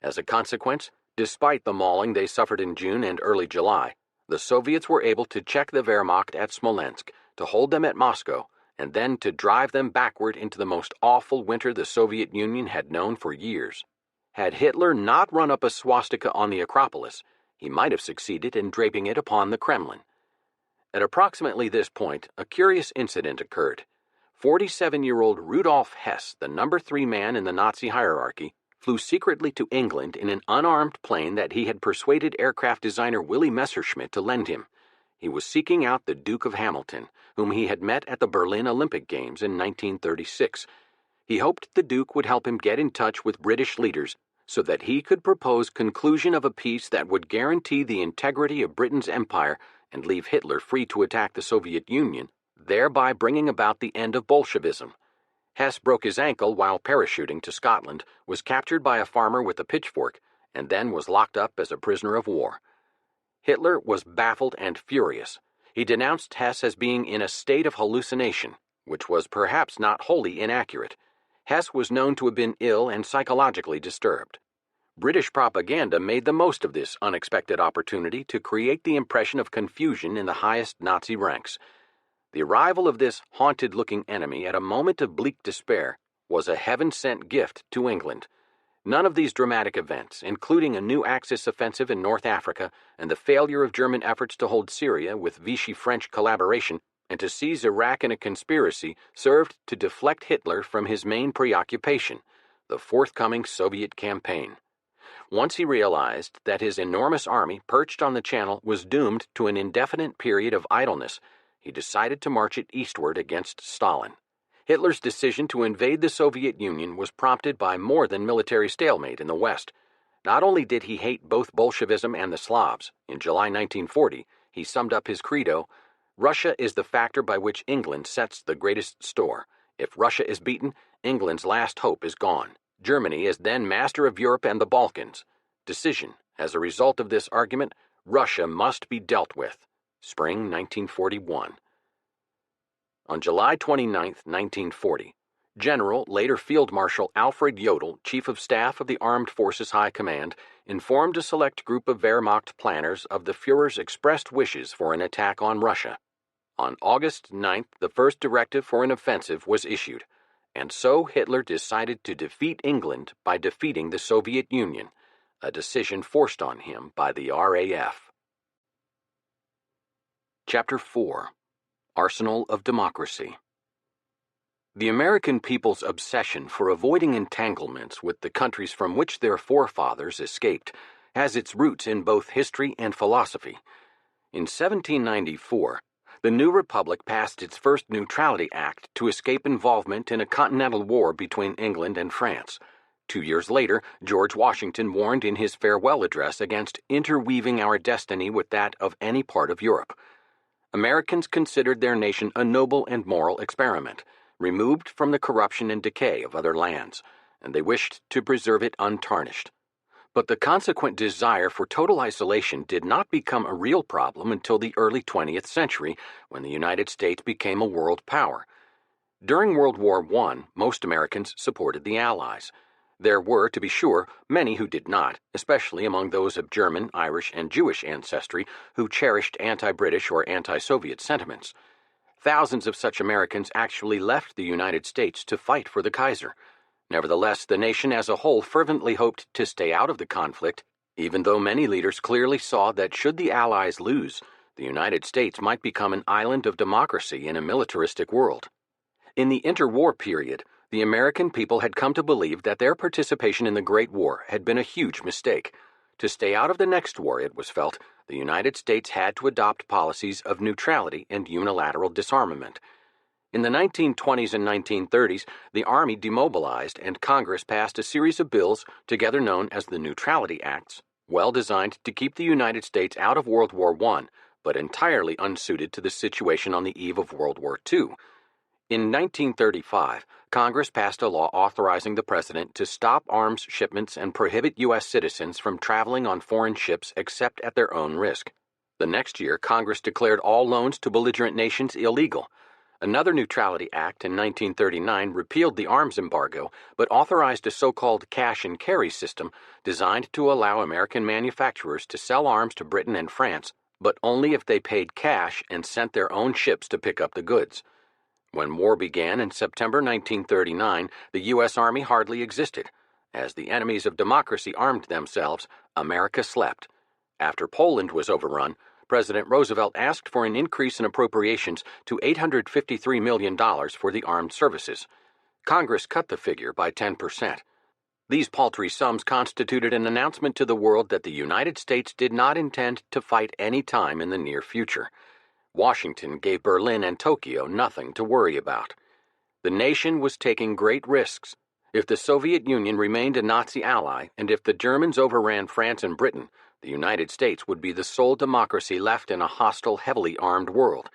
As a consequence, despite the mauling they suffered in June and early July, the Soviets were able to check the Wehrmacht at Smolensk, to hold them at Moscow, and then to drive them backward into the most awful winter the Soviet Union had known for years. Had Hitler not run up a swastika on the Acropolis, he might have succeeded in draping it upon the Kremlin. At approximately this point, a curious incident occurred. 47-year-old Rudolf Hess, the number 3 man in the Nazi hierarchy, flew secretly to England in an unarmed plane that he had persuaded aircraft designer Willy Messerschmitt to lend him. He was seeking out the Duke of Hamilton, whom he had met at the Berlin Olympic Games in 1936. He hoped the Duke would help him get in touch with British leaders so that he could propose conclusion of a peace that would guarantee the integrity of Britain's empire and leave Hitler free to attack the Soviet Union, thereby bringing about the end of Bolshevism. Hess broke his ankle while parachuting to Scotland, was captured by a farmer with a pitchfork, and then was locked up as a prisoner of war. Hitler was baffled and furious. He denounced Hess as being in a state of hallucination, which was perhaps not wholly inaccurate. Hess was known to have been ill and psychologically disturbed. British propaganda made the most of this unexpected opportunity to create the impression of confusion in the highest Nazi ranks. The arrival of this haunted-looking enemy at a moment of bleak despair was a heaven-sent gift to England. None of these dramatic events, including a new Axis offensive in North Africa and the failure of German efforts to hold Syria with Vichy-French collaboration and to seize Iraq in a conspiracy, served to deflect Hitler from his main preoccupation, the forthcoming Soviet campaign. Once he realized that his enormous army perched on the Channel was doomed to an indefinite period of idleness, he decided to march it eastward against Stalin. Hitler's decision to invade the Soviet Union was prompted by more than military stalemate in the West. Not only did he hate both Bolshevism and the Slavs, in July 1940, he summed up his credo, "Russia is the factor by which England sets the greatest store. If Russia is beaten, England's last hope is gone. Germany is then master of Europe and the Balkans. Decision, as a result of this argument, Russia must be dealt with." Spring 1941. On July 29, 1940, General, later Field Marshal Alfred Jodl, Chief of Staff of the Armed Forces High Command, informed a select group of Wehrmacht planners of the Führer's expressed wishes for an attack on Russia. On August 9th, the first directive for an offensive was issued, and so Hitler decided to defeat England by defeating the Soviet Union, a decision forced on him by the RAF. Chapter 4. Arsenal of Democracy. The American people's obsession for avoiding entanglements with the countries from which their forefathers escaped has its roots in both history and philosophy. In 1794, the new republic passed its first Neutrality Act to escape involvement in a continental war between England and France. 2 years later, George Washington warned in his farewell address against interweaving our destiny with that of any part of Europe. Americans considered their nation a noble and moral experiment, removed from the corruption and decay of other lands, and they wished to preserve it untarnished. But the consequent desire for total isolation did not become a real problem until the early 20th century, when the United States became a world power. During World War I, most Americans supported the Allies. There were, to be sure, many who did not, especially among those of German, Irish, and Jewish ancestry who cherished anti-British or anti-Soviet sentiments. Thousands of such Americans actually left the United States to fight for the Kaiser. Nevertheless, the nation as a whole fervently hoped to stay out of the conflict, even though many leaders clearly saw that should the Allies lose, the United States might become an island of democracy in a militaristic world. In the interwar period, the American people had come to believe that their participation in the Great War had been a huge mistake. To stay out of the next war, it was felt, the United States had to adopt policies of neutrality and unilateral disarmament. In the 1920s and 1930s, the Army demobilized and Congress passed a series of bills, together known as the Neutrality Acts, well designed to keep the United States out of World War I, but entirely unsuited to the situation on the eve of World War II. In 1935, Congress passed a law authorizing the President to stop arms shipments and prohibit U.S. citizens from traveling on foreign ships except at their own risk. The next year, Congress declared all loans to belligerent nations illegal. Another Neutrality Act in 1939 repealed the arms embargo, but authorized a so-called cash-and-carry system designed to allow American manufacturers to sell arms to Britain and France, but only if they paid cash and sent their own ships to pick up the goods. When war began in September 1939, the U.S. Army hardly existed. As the enemies of democracy armed themselves, America slept. After Poland was overrun, President Roosevelt asked for an increase in appropriations to $853 million for the armed services. Congress cut the figure by 10%. These paltry sums constituted an announcement to the world that the United States did not intend to fight any time in the near future. Washington gave Berlin and Tokyo nothing to worry about. The nation was taking great risks. If the Soviet Union remained a Nazi ally, and if the Germans overran France and Britain, the United States would be the sole democracy left in a hostile, heavily armed world.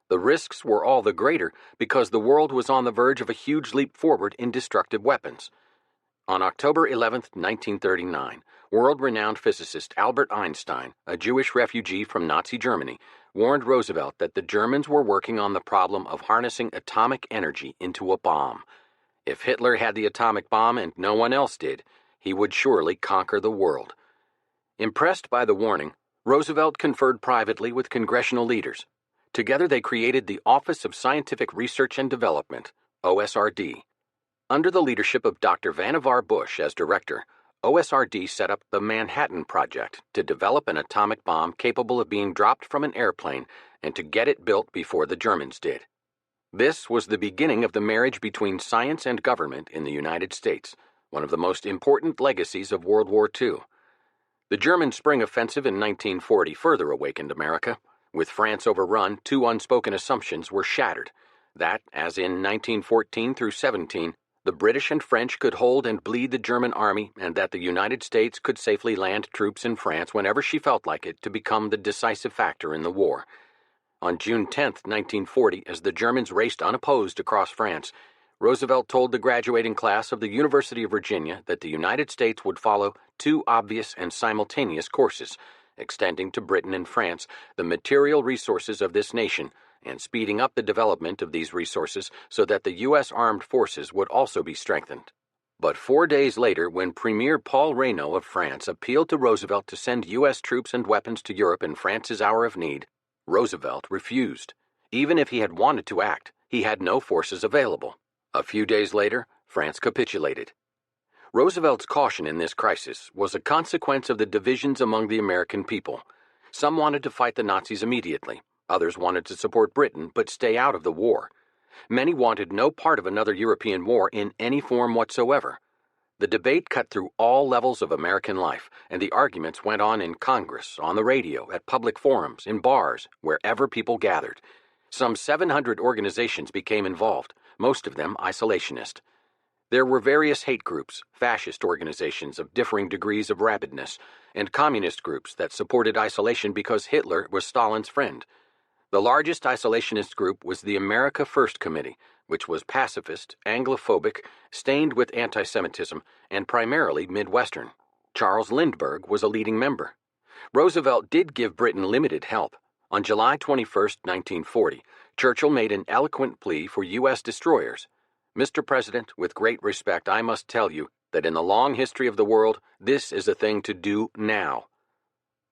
The risks were all the greater because the world was on the verge of a huge leap forward in destructive weapons. On October 11, 1939, world-renowned physicist Albert Einstein, a Jewish refugee from Nazi Germany, warned Roosevelt that the Germans were working on the problem of harnessing atomic energy into a bomb. If Hitler had the atomic bomb and no one else did, he would surely conquer the world. Impressed by the warning, Roosevelt conferred privately with congressional leaders. Together they created the Office of Scientific Research and Development, OSRD. Under the leadership of Dr. Vannevar Bush as director, OSRD set up the Manhattan Project to develop an atomic bomb capable of being dropped from an airplane and to get it built before the Germans did. This was the beginning of the marriage between science and government in the United States, one of the most important legacies of World War II. The German Spring Offensive in 1940 further awakened America. With France overrun, two unspoken assumptions were shattered: that, as in 1914 through 17, the British and French could hold and bleed the German army, and that the United States could safely land troops in France whenever she felt like it to become the decisive factor in the war. On June 10, 1940, as the Germans raced unopposed across France, Roosevelt told the graduating class of the University of Virginia that the United States would follow two obvious and simultaneous courses, extending to Britain and France the material resources of this nation and speeding up the development of these resources so that the U.S. armed forces would also be strengthened. But 4 days later, when Premier Paul Reynaud of France appealed to Roosevelt to send U.S. troops and weapons to Europe in France's hour of need, Roosevelt refused. Even if he had wanted to act, he had no forces available. A few days later, France capitulated. Roosevelt's caution in this crisis was a consequence of the divisions among the American people. Some wanted to fight the Nazis immediately. Others wanted to support Britain but stay out of the war. Many wanted no part of another European war in any form whatsoever. The debate cut through all levels of American life, and the arguments went on in Congress, on the radio, at public forums, in bars, wherever people gathered. Some 700 organizations became involved, most of them isolationist. There were various hate groups, fascist organizations of differing degrees of rabidness, and communist groups that supported isolation because Hitler was Stalin's friend. The largest isolationist group was the America First Committee, which was pacifist, Anglophobic, stained with anti-Semitism, and primarily Midwestern. Charles Lindbergh was a leading member. Roosevelt did give Britain limited help. On July 21, 1940, Churchill made an eloquent plea for U.S. destroyers. "Mr. President, with great respect, I must tell you that in the long history of the world, this is a thing to do now."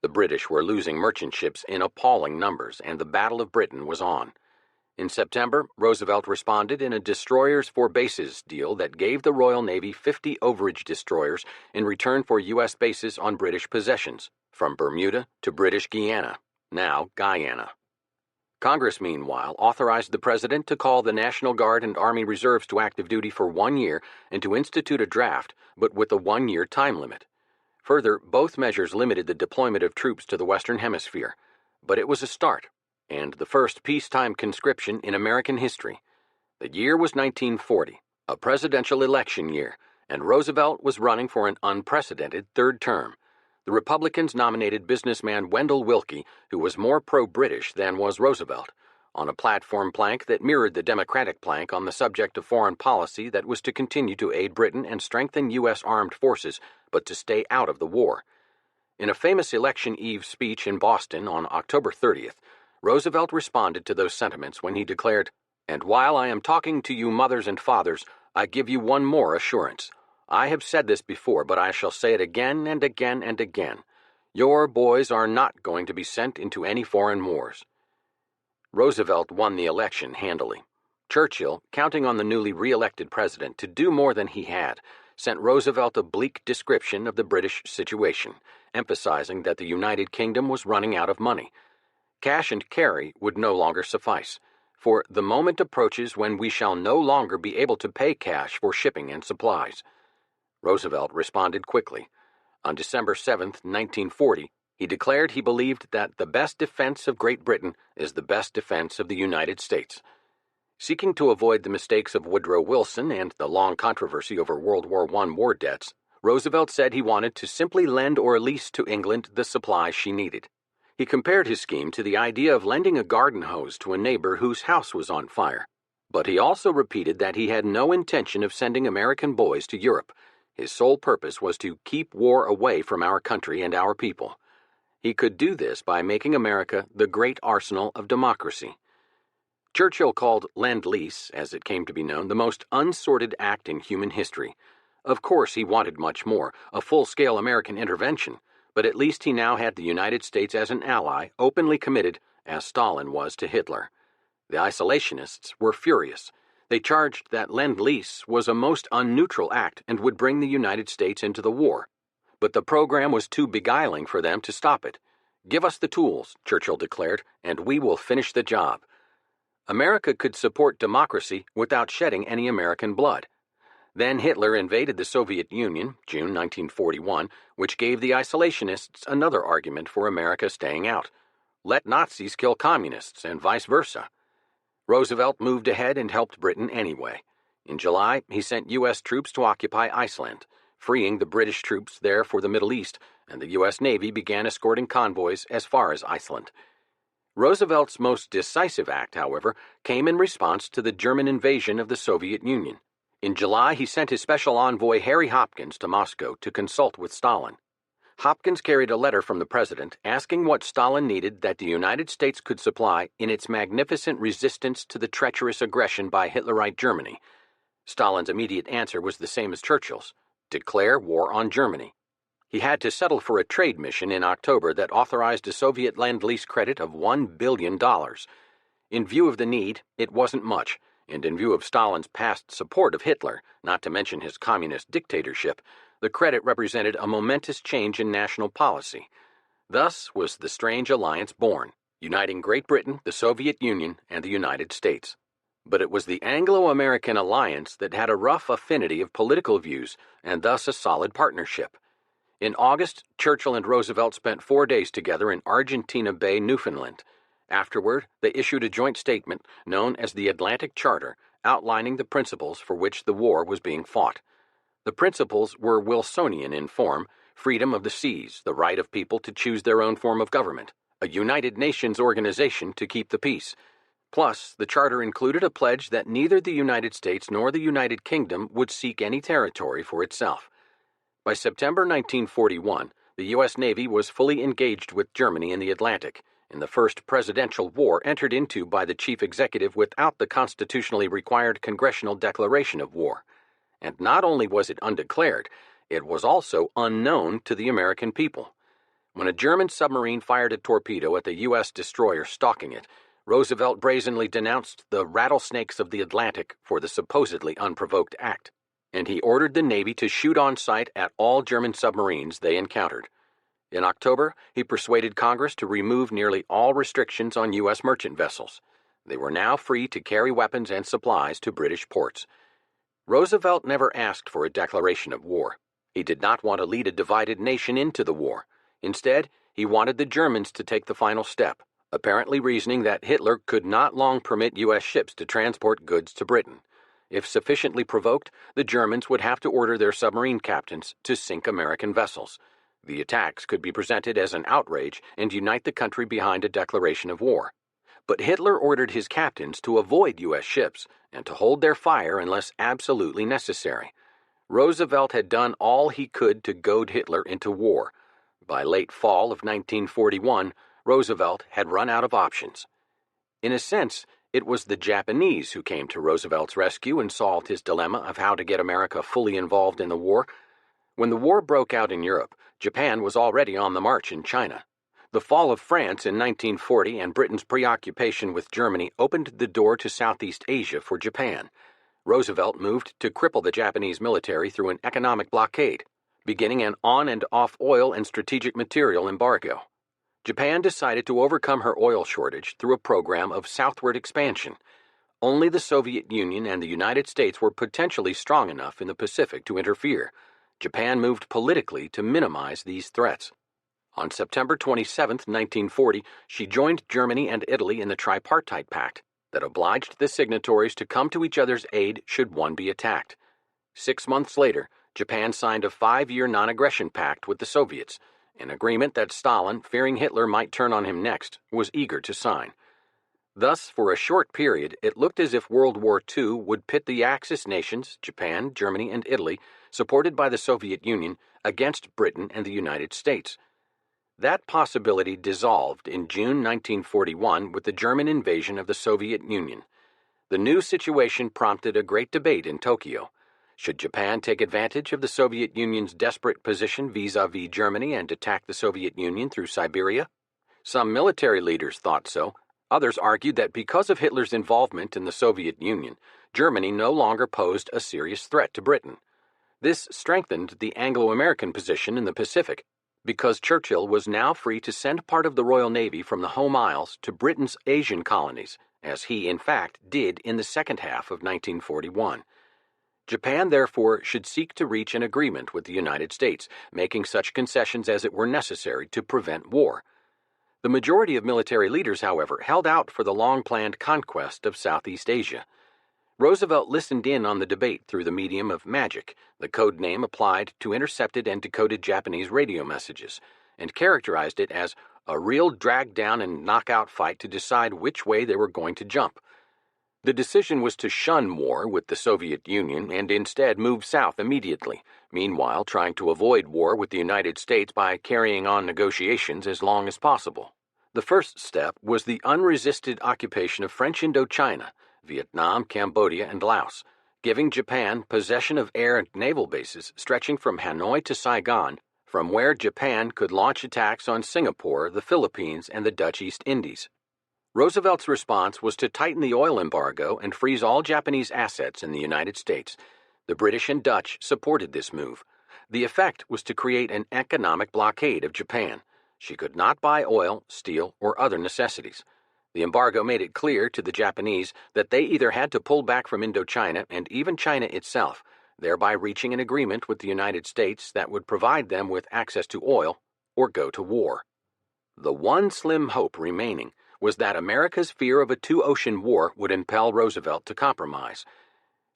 The British were losing merchant ships in appalling numbers, and the Battle of Britain was on. In September, Roosevelt responded in a destroyers for bases deal that gave the Royal Navy 50 overage destroyers in return for U.S. bases on British possessions, from Bermuda to British Guiana, now Guyana. Congress, meanwhile, authorized the President to call the National Guard and Army Reserves to active duty for 1 year and to institute a draft, but with a 1-year time limit. Further, both measures limited the deployment of troops to the Western Hemisphere, but it was a start, and the first peacetime conscription in American history. The year was 1940, a presidential election year, and Roosevelt was running for an unprecedented third term. The Republicans nominated businessman Wendell Willkie, who was more pro-British than was Roosevelt, on a platform plank that mirrored the Democratic plank on the subject of foreign policy that was to continue to aid Britain and strengthen U.S. armed forces, but to stay out of the war. In a famous election eve speech in Boston on October 30th, Roosevelt responded to those sentiments when he declared, "And while I am talking to you mothers and fathers, I give you one more assurance. I have said this before, but I shall say it again and again and again. Your boys are not going to be sent into any foreign wars." Roosevelt won the election handily. Churchill, counting on the newly re-elected president to do more than he had, sent Roosevelt a bleak description of the British situation, emphasizing that the United Kingdom was running out of money. Cash and carry would no longer suffice, for the moment approaches when we shall no longer be able to pay cash for shipping and supplies. Roosevelt responded quickly. On December 7, 1940, he declared he believed that the best defense of Great Britain is the best defense of the United States. Seeking to avoid the mistakes of Woodrow Wilson and the long controversy over World War I war debts, Roosevelt said he wanted to simply lend or lease to England the supplies she needed. He compared his scheme to the idea of lending a garden hose to a neighbor whose house was on fire. But he also repeated that he had no intention of sending American boys to Europe. His sole purpose was to keep war away from our country and our people. He could do this by making America the great arsenal of democracy. Churchill called Lend-Lease, as it came to be known, the most unsorted act in human history. Of course, he wanted much more, a full-scale American intervention, but at least he now had the United States as an ally, openly committed, as Stalin was to Hitler. The isolationists were furious. They charged that Lend-Lease was a most unneutral act and would bring the United States into the war. But the program was too beguiling for them to stop it. "Give us the tools," Churchill declared, "and we will finish the job." America could support democracy without shedding any American blood. Then Hitler invaded the Soviet Union, June 1941, which gave the isolationists another argument for America staying out. Let Nazis kill communists, and vice versa. Roosevelt moved ahead and helped Britain anyway. In July, he sent U.S. troops to occupy Iceland, freeing the British troops there for the Middle East, and the U.S. Navy began escorting convoys as far as Iceland. Roosevelt's most decisive act, however, came in response to the German invasion of the Soviet Union. In July, he sent his special envoy Harry Hopkins to Moscow to consult with Stalin. Hopkins carried a letter from the president asking what Stalin needed that the United States could supply in its magnificent resistance to the treacherous aggression by Hitlerite Germany. Stalin's immediate answer was the same as Churchill's: declare war on Germany. He had to settle for a trade mission in October that authorized a Soviet Lend-Lease credit of $1 billion. In view of the need, it wasn't much, and in view of Stalin's past support of Hitler, not to mention his communist dictatorship, the credit represented a momentous change in national policy. Thus was the strange alliance born, uniting Great Britain, the Soviet Union, and the United States. But it was the Anglo-American alliance that had a rough affinity of political views, and thus a solid partnership. In August, Churchill and Roosevelt spent 4 days together in Argentina Bay, Newfoundland. Afterward, they issued a joint statement known as the Atlantic Charter, outlining the principles for which the war was being fought. The principles were Wilsonian in form: freedom of the seas, the right of people to choose their own form of government, a United Nations organization to keep the peace. Plus, the charter included a pledge that neither the United States nor the United Kingdom would seek any territory for itself. By September 1941, the U.S. Navy was fully engaged with Germany in the Atlantic, in the first presidential war entered into by the chief executive without the constitutionally required congressional declaration of war. And not only was it undeclared, it was also unknown to the American people. When a German submarine fired a torpedo at the U.S. destroyer stalking it, Roosevelt brazenly denounced the rattlesnakes of the Atlantic for the supposedly unprovoked act, and he ordered the Navy to shoot on sight at all German submarines they encountered. In October, he persuaded Congress to remove nearly all restrictions on U.S. merchant vessels. They were now free to carry weapons and supplies to British ports. Roosevelt never asked for a declaration of war. He did not want to lead a divided nation into the war. Instead, he wanted the Germans to take the final step, apparently reasoning that Hitler could not long permit U.S. ships to transport goods to Britain. If sufficiently provoked, the Germans would have to order their submarine captains to sink American vessels. The attacks could be presented as an outrage and unite the country behind a declaration of war. But Hitler ordered his captains to avoid U.S. ships and to hold their fire unless absolutely necessary. Roosevelt had done all he could to goad Hitler into war. By late fall of 1941, Roosevelt had run out of options. In a sense, it was the Japanese who came to Roosevelt's rescue and solved his dilemma of how to get America fully involved in the war. When the war broke out in Europe, Japan was already on the march in China. The fall of France in 1940 and Britain's preoccupation with Germany opened the door to Southeast Asia for Japan. Roosevelt moved to cripple the Japanese military through an economic blockade, beginning an on and off oil and strategic material embargo. Japan decided to overcome her oil shortage through a program of southward expansion. Only the Soviet Union and the United States were potentially strong enough in the Pacific to interfere. Japan moved politically to minimize these threats. On September 27, 1940, she joined Germany and Italy in the Tripartite Pact that obliged the signatories to come to each other's aid should one be attacked. 6 months later, Japan signed a 5-year non-aggression pact with the Soviets, an agreement that Stalin, fearing Hitler might turn on him next, was eager to sign. Thus, for a short period, it looked as if World War II would pit the Axis nations, Japan, Germany, and Italy, supported by the Soviet Union, against Britain and the United States. That possibility dissolved in June 1941 with the German invasion of the Soviet Union. The new situation prompted a great debate in Tokyo. Should Japan take advantage of the Soviet Union's desperate position vis-à-vis Germany and attack the Soviet Union through Siberia? Some military leaders thought so. Others argued that because of Hitler's involvement in the Soviet Union, Germany no longer posed a serious threat to Britain. This strengthened the Anglo-American position in the Pacific, because Churchill was now free to send part of the Royal Navy from the Home Isles to Britain's Asian colonies, as he in fact did in the second half of 1941. Japan, therefore, should seek to reach an agreement with the United States, making such concessions as it were necessary to prevent war. The majority of military leaders, however, held out for the long-planned conquest of Southeast Asia. Roosevelt listened in on the debate through the medium of magic, the code name applied to intercepted and decoded Japanese radio messages, and characterized it as a real drag-down and knockout fight to decide which way they were going to jump. The decision was to shun war with the Soviet Union and instead move south immediately, meanwhile trying to avoid war with the United States by carrying on negotiations as long as possible. The first step was the unresisted occupation of French Indochina, Vietnam, Cambodia, and Laos, giving Japan possession of air and naval bases stretching from Hanoi to Saigon, from where Japan could launch attacks on Singapore, the Philippines, and the Dutch East Indies. Roosevelt's response was to tighten the oil embargo and freeze all Japanese assets in the United States. The British and Dutch supported this move. The effect was to create an economic blockade of Japan. She could not buy oil, steel, or other necessities. The embargo made it clear to the Japanese that they either had to pull back from Indochina and even China itself, thereby reaching an agreement with the United States that would provide them with access to oil, or go to war. The one slim hope remaining was that America's fear of a two-ocean war would impel Roosevelt to compromise.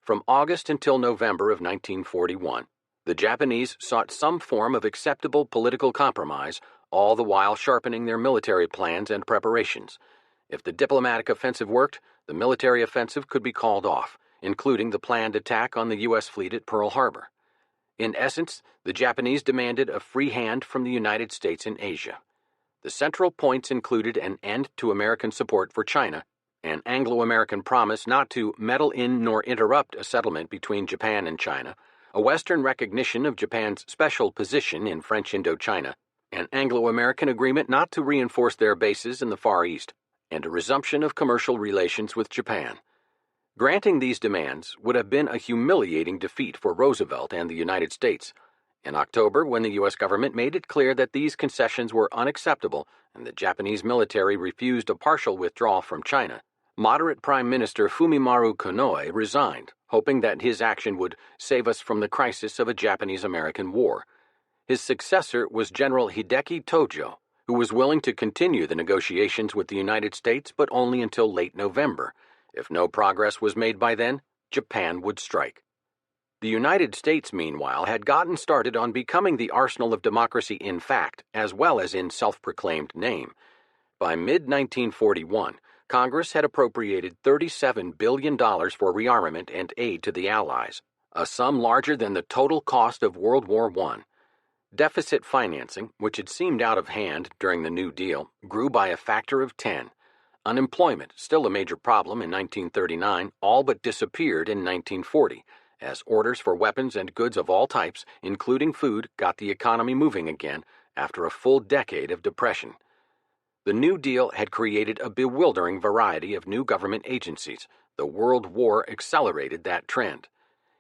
From August until November of 1941, the Japanese sought some form of acceptable political compromise, all the while sharpening their military plans and preparations. If the diplomatic offensive worked, the military offensive could be called off, including the planned attack on the U.S. fleet at Pearl Harbor. In essence, the Japanese demanded a free hand from the United States in Asia. The central points included an end to American support for China, an Anglo-American promise not to meddle in nor interrupt a settlement between Japan and China, a Western recognition of Japan's special position in French Indochina, an Anglo-American agreement not to reinforce their bases in the Far East, and a resumption of commercial relations with Japan. Granting these demands would have been a humiliating defeat for Roosevelt and the United States. In October, when the U.S. government made it clear that these concessions were unacceptable and the Japanese military refused a partial withdrawal from China, moderate Prime Minister Fumimaru Konoe resigned, hoping that his action would save us from the crisis of a Japanese-American war. His successor was General Hideki Tojo, who was willing to continue the negotiations with the United States but only until late November. If no progress was made by then, Japan would strike. The United States, meanwhile, had gotten started on becoming the arsenal of democracy in fact as well as in self-proclaimed name. By mid-1941, Congress had appropriated $37 billion for rearmament and aid to the Allies, a sum larger than the total cost of World War I. Deficit financing, which had seemed out of hand during the New Deal, grew by a factor of 10. Unemployment, still a major problem in 1939, all but disappeared in 1940, as orders for weapons and goods of all types, including food, got the economy moving again after a full decade of depression. The New Deal had created a bewildering variety of new government agencies. The World War accelerated that trend.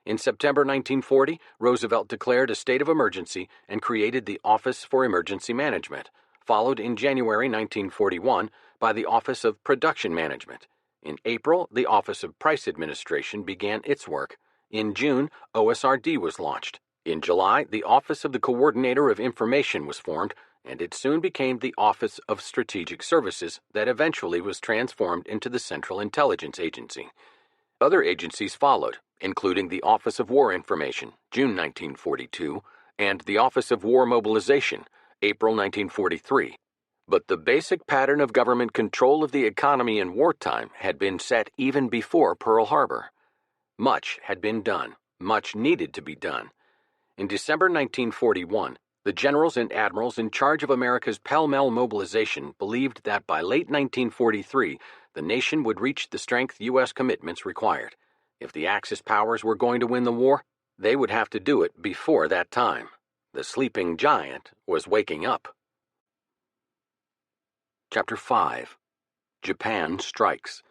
In September 1940, Roosevelt declared a state of emergency and created the Office for Emergency Management, followed in January 1941 by the Office of Production Management. In April, the Office of Price Administration began its work. In June, OSRD was launched. In July, the Office of the Coordinator of Information was formed, and it soon became the Office of Strategic Services that eventually was transformed into the Central Intelligence Agency. Other agencies followed, including the Office of War Information, June 1942, and the Office of War Mobilization, April 1943. But the basic pattern of government control of the economy in wartime had been set even before Pearl Harbor. Much had been done. Much needed to be done. In December 1941, the generals and admirals in charge of America's pell-mell mobilization believed that by late 1943, the nation would reach the strength U.S. commitments required. If the Axis powers were going to win the war, they would have to do it before that time. The sleeping giant was waking up. Chapter 5. Japan Strikes.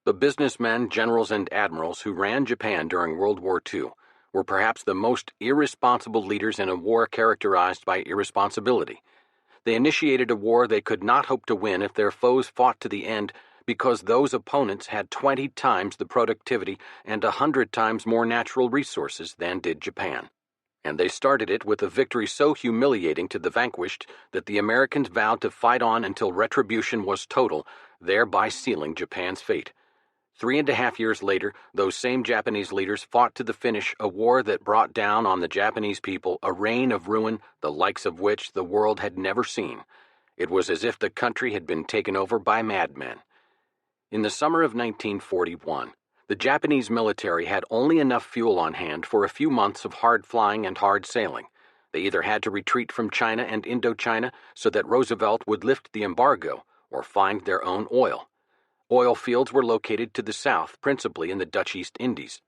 The businessmen, generals, and admirals who ran Japan during World War II were perhaps the most irresponsible leaders in a war characterized by irresponsibility. They initiated a war they could not hope to win if their foes fought to the end, because those opponents had 20 times the productivity and 100 times more natural resources than did Japan. And they started it with a victory so humiliating to the vanquished that the Americans vowed to fight on until retribution was total, thereby sealing Japan's fate. 3.5 years later, those same Japanese leaders fought to the finish a war that brought down on the Japanese people a reign of ruin the likes of which the world had never seen. It was as if the country had been taken over by madmen. In the summer of 1941, the Japanese military had only enough fuel on hand for a few months of hard flying and hard sailing. They either had to retreat from China and Indochina so that Roosevelt would lift the embargo, or find their own oil. Oil fields were located to the south, principally in the Dutch East Indies.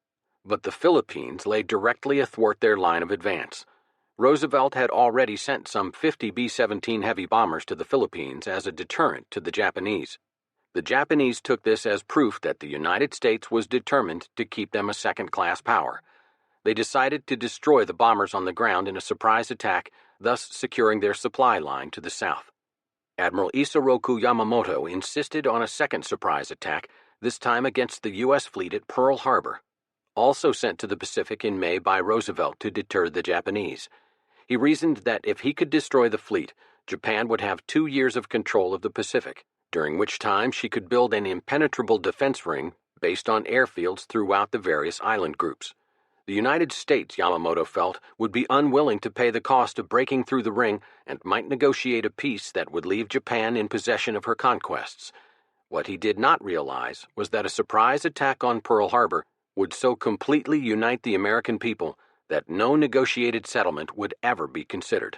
But the Philippines lay directly athwart their line of advance. Roosevelt had already sent some 50 B-17 heavy bombers to the Philippines as a deterrent to the Japanese. The Japanese took this as proof that the United States was determined to keep them a second-class power. They decided to destroy the bombers on the ground in a surprise attack, thus securing their supply line to the south. Admiral Isoroku Yamamoto insisted on a second surprise attack, this time against the U.S. fleet at Pearl Harbor, also sent to the Pacific in May by Roosevelt to deter the Japanese. He reasoned that if he could destroy the fleet, Japan would have 2 years of control of the Pacific, during which time she could build an impenetrable defense ring based on airfields throughout the various island groups. The United States, Yamamoto felt, would be unwilling to pay the cost of breaking through the ring and might negotiate a peace that would leave Japan in possession of her conquests. What he did not realize was that a surprise attack on Pearl Harbor would so completely unite the American people that no negotiated settlement would ever be considered.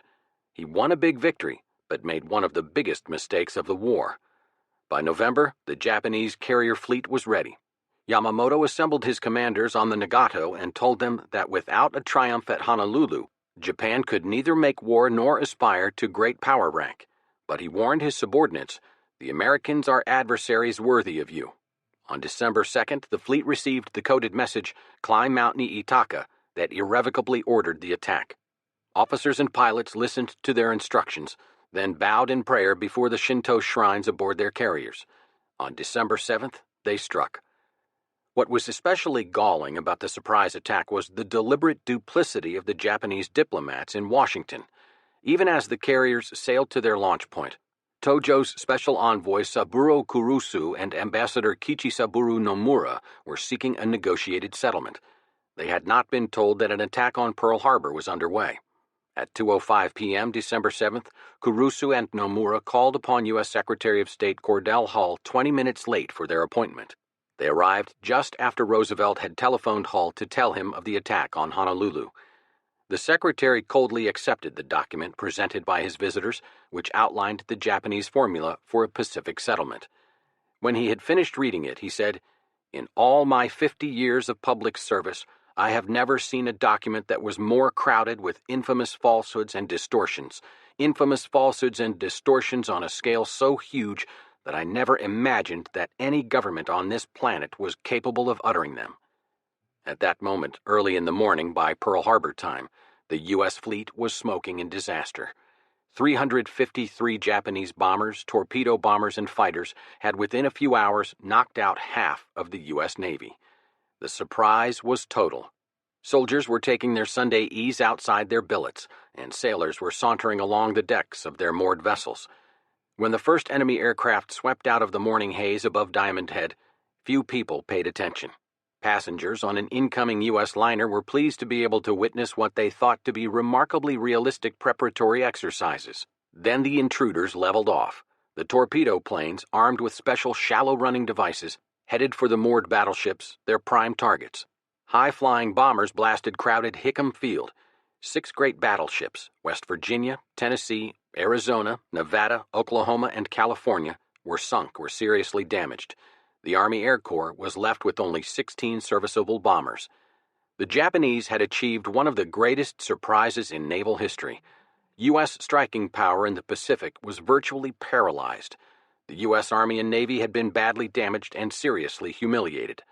He won a big victory, but made one of the biggest mistakes of the war. By November, the Japanese carrier fleet was ready. Yamamoto assembled his commanders on the Nagato and told them that without a triumph at Honolulu, Japan could neither make war nor aspire to great power rank. But he warned his subordinates, "The Americans are adversaries worthy of you." On December 2nd, the fleet received the coded message, "Climb Mount Niitaka," that irrevocably ordered the attack. Officers and pilots listened to their instructions, then bowed in prayer before the Shinto shrines aboard their carriers. On December 7th, they struck. What was especially galling about the surprise attack was the deliberate duplicity of the Japanese diplomats in Washington. Even as the carriers sailed to their launch point, Tojo's special envoy Saburo Kurusu and Ambassador Kichisaburo Nomura were seeking a negotiated settlement. They had not been told that an attack on Pearl Harbor was underway. At 2:05 p.m. December 7th, Kurusu and Nomura called upon U.S. Secretary of State Cordell Hull 20 minutes late for their appointment. They arrived just after Roosevelt had telephoned Hull to tell him of the attack on Honolulu. The secretary coldly accepted the document presented by his visitors, which outlined the Japanese formula for a Pacific settlement. When he had finished reading it, he said, "In all my 50 years of public service, I have never seen a document that was more crowded with infamous falsehoods and distortions on a scale so huge that I never imagined that any government on this planet was capable of uttering them." At that moment, early in the morning by Pearl Harbor time, the U.S. fleet was smoking in disaster. 353 Japanese bombers, torpedo bombers, and fighters had within a few hours knocked out half of the U.S. Navy. The surprise was total. Soldiers were taking their Sunday ease outside their billets, and sailors were sauntering along the decks of their moored vessels. When the first enemy aircraft swept out of the morning haze above Diamond Head, few people paid attention. Passengers on an incoming U.S. liner were pleased to be able to witness what they thought to be remarkably realistic preparatory exercises. Then the intruders leveled off. The torpedo planes, armed with special shallow-running devices, headed for the moored battleships, their prime targets. High-flying bombers blasted crowded Hickam Field. 6 great battleships, West Virginia, Tennessee, Arizona, Nevada, Oklahoma, and California, were sunk or seriously damaged. The Army Air Corps was left with only 16 serviceable bombers. The Japanese had achieved one of the greatest surprises in naval history. U.S. striking power in the Pacific was virtually paralyzed. The U.S. Army and Navy had been badly damaged and seriously humiliated.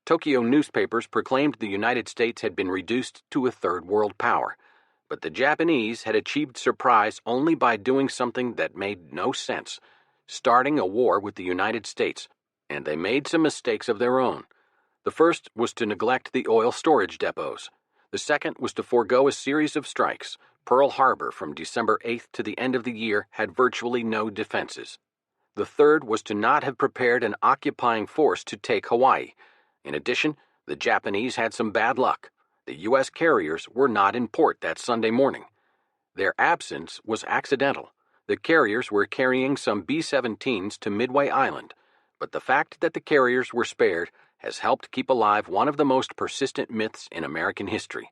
Tokyo newspapers proclaimed the United States had been reduced to a third world power, but the Japanese had achieved surprise only by doing something that made no sense, starting a war with the United States, and they made some mistakes of their own. The first was to neglect the oil storage depots. The second was to forego a series of strikes. Pearl Harbor from December 8th to the end of the year had virtually no defenses. The third was to not have prepared an occupying force to take Hawaii. In addition, the Japanese had some bad luck. The U.S. carriers were not in port that Sunday morning. Their absence was accidental. The carriers were carrying some B-17s to Midway Island, but the fact that the carriers were spared has helped keep alive one of the most persistent myths in American history,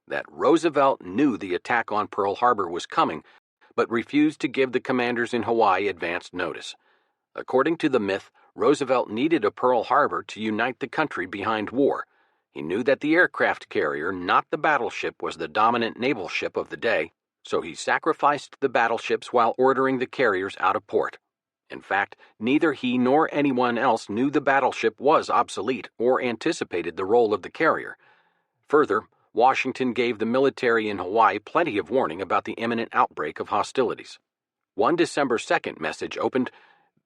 that Roosevelt knew the attack on Pearl Harbor was coming, but refused to give the commanders in Hawaii advance notice. According to the myth, Roosevelt needed a Pearl Harbor to unite the country behind war. He knew that the aircraft carrier, not the battleship, was the dominant naval ship of the day, so he sacrificed the battleships while ordering the carriers out of port. In fact, neither he nor anyone else knew the battleship was obsolete or anticipated the role of the carrier. Further, Washington gave the military in Hawaii plenty of warning about the imminent outbreak of hostilities. One December 2nd message opened,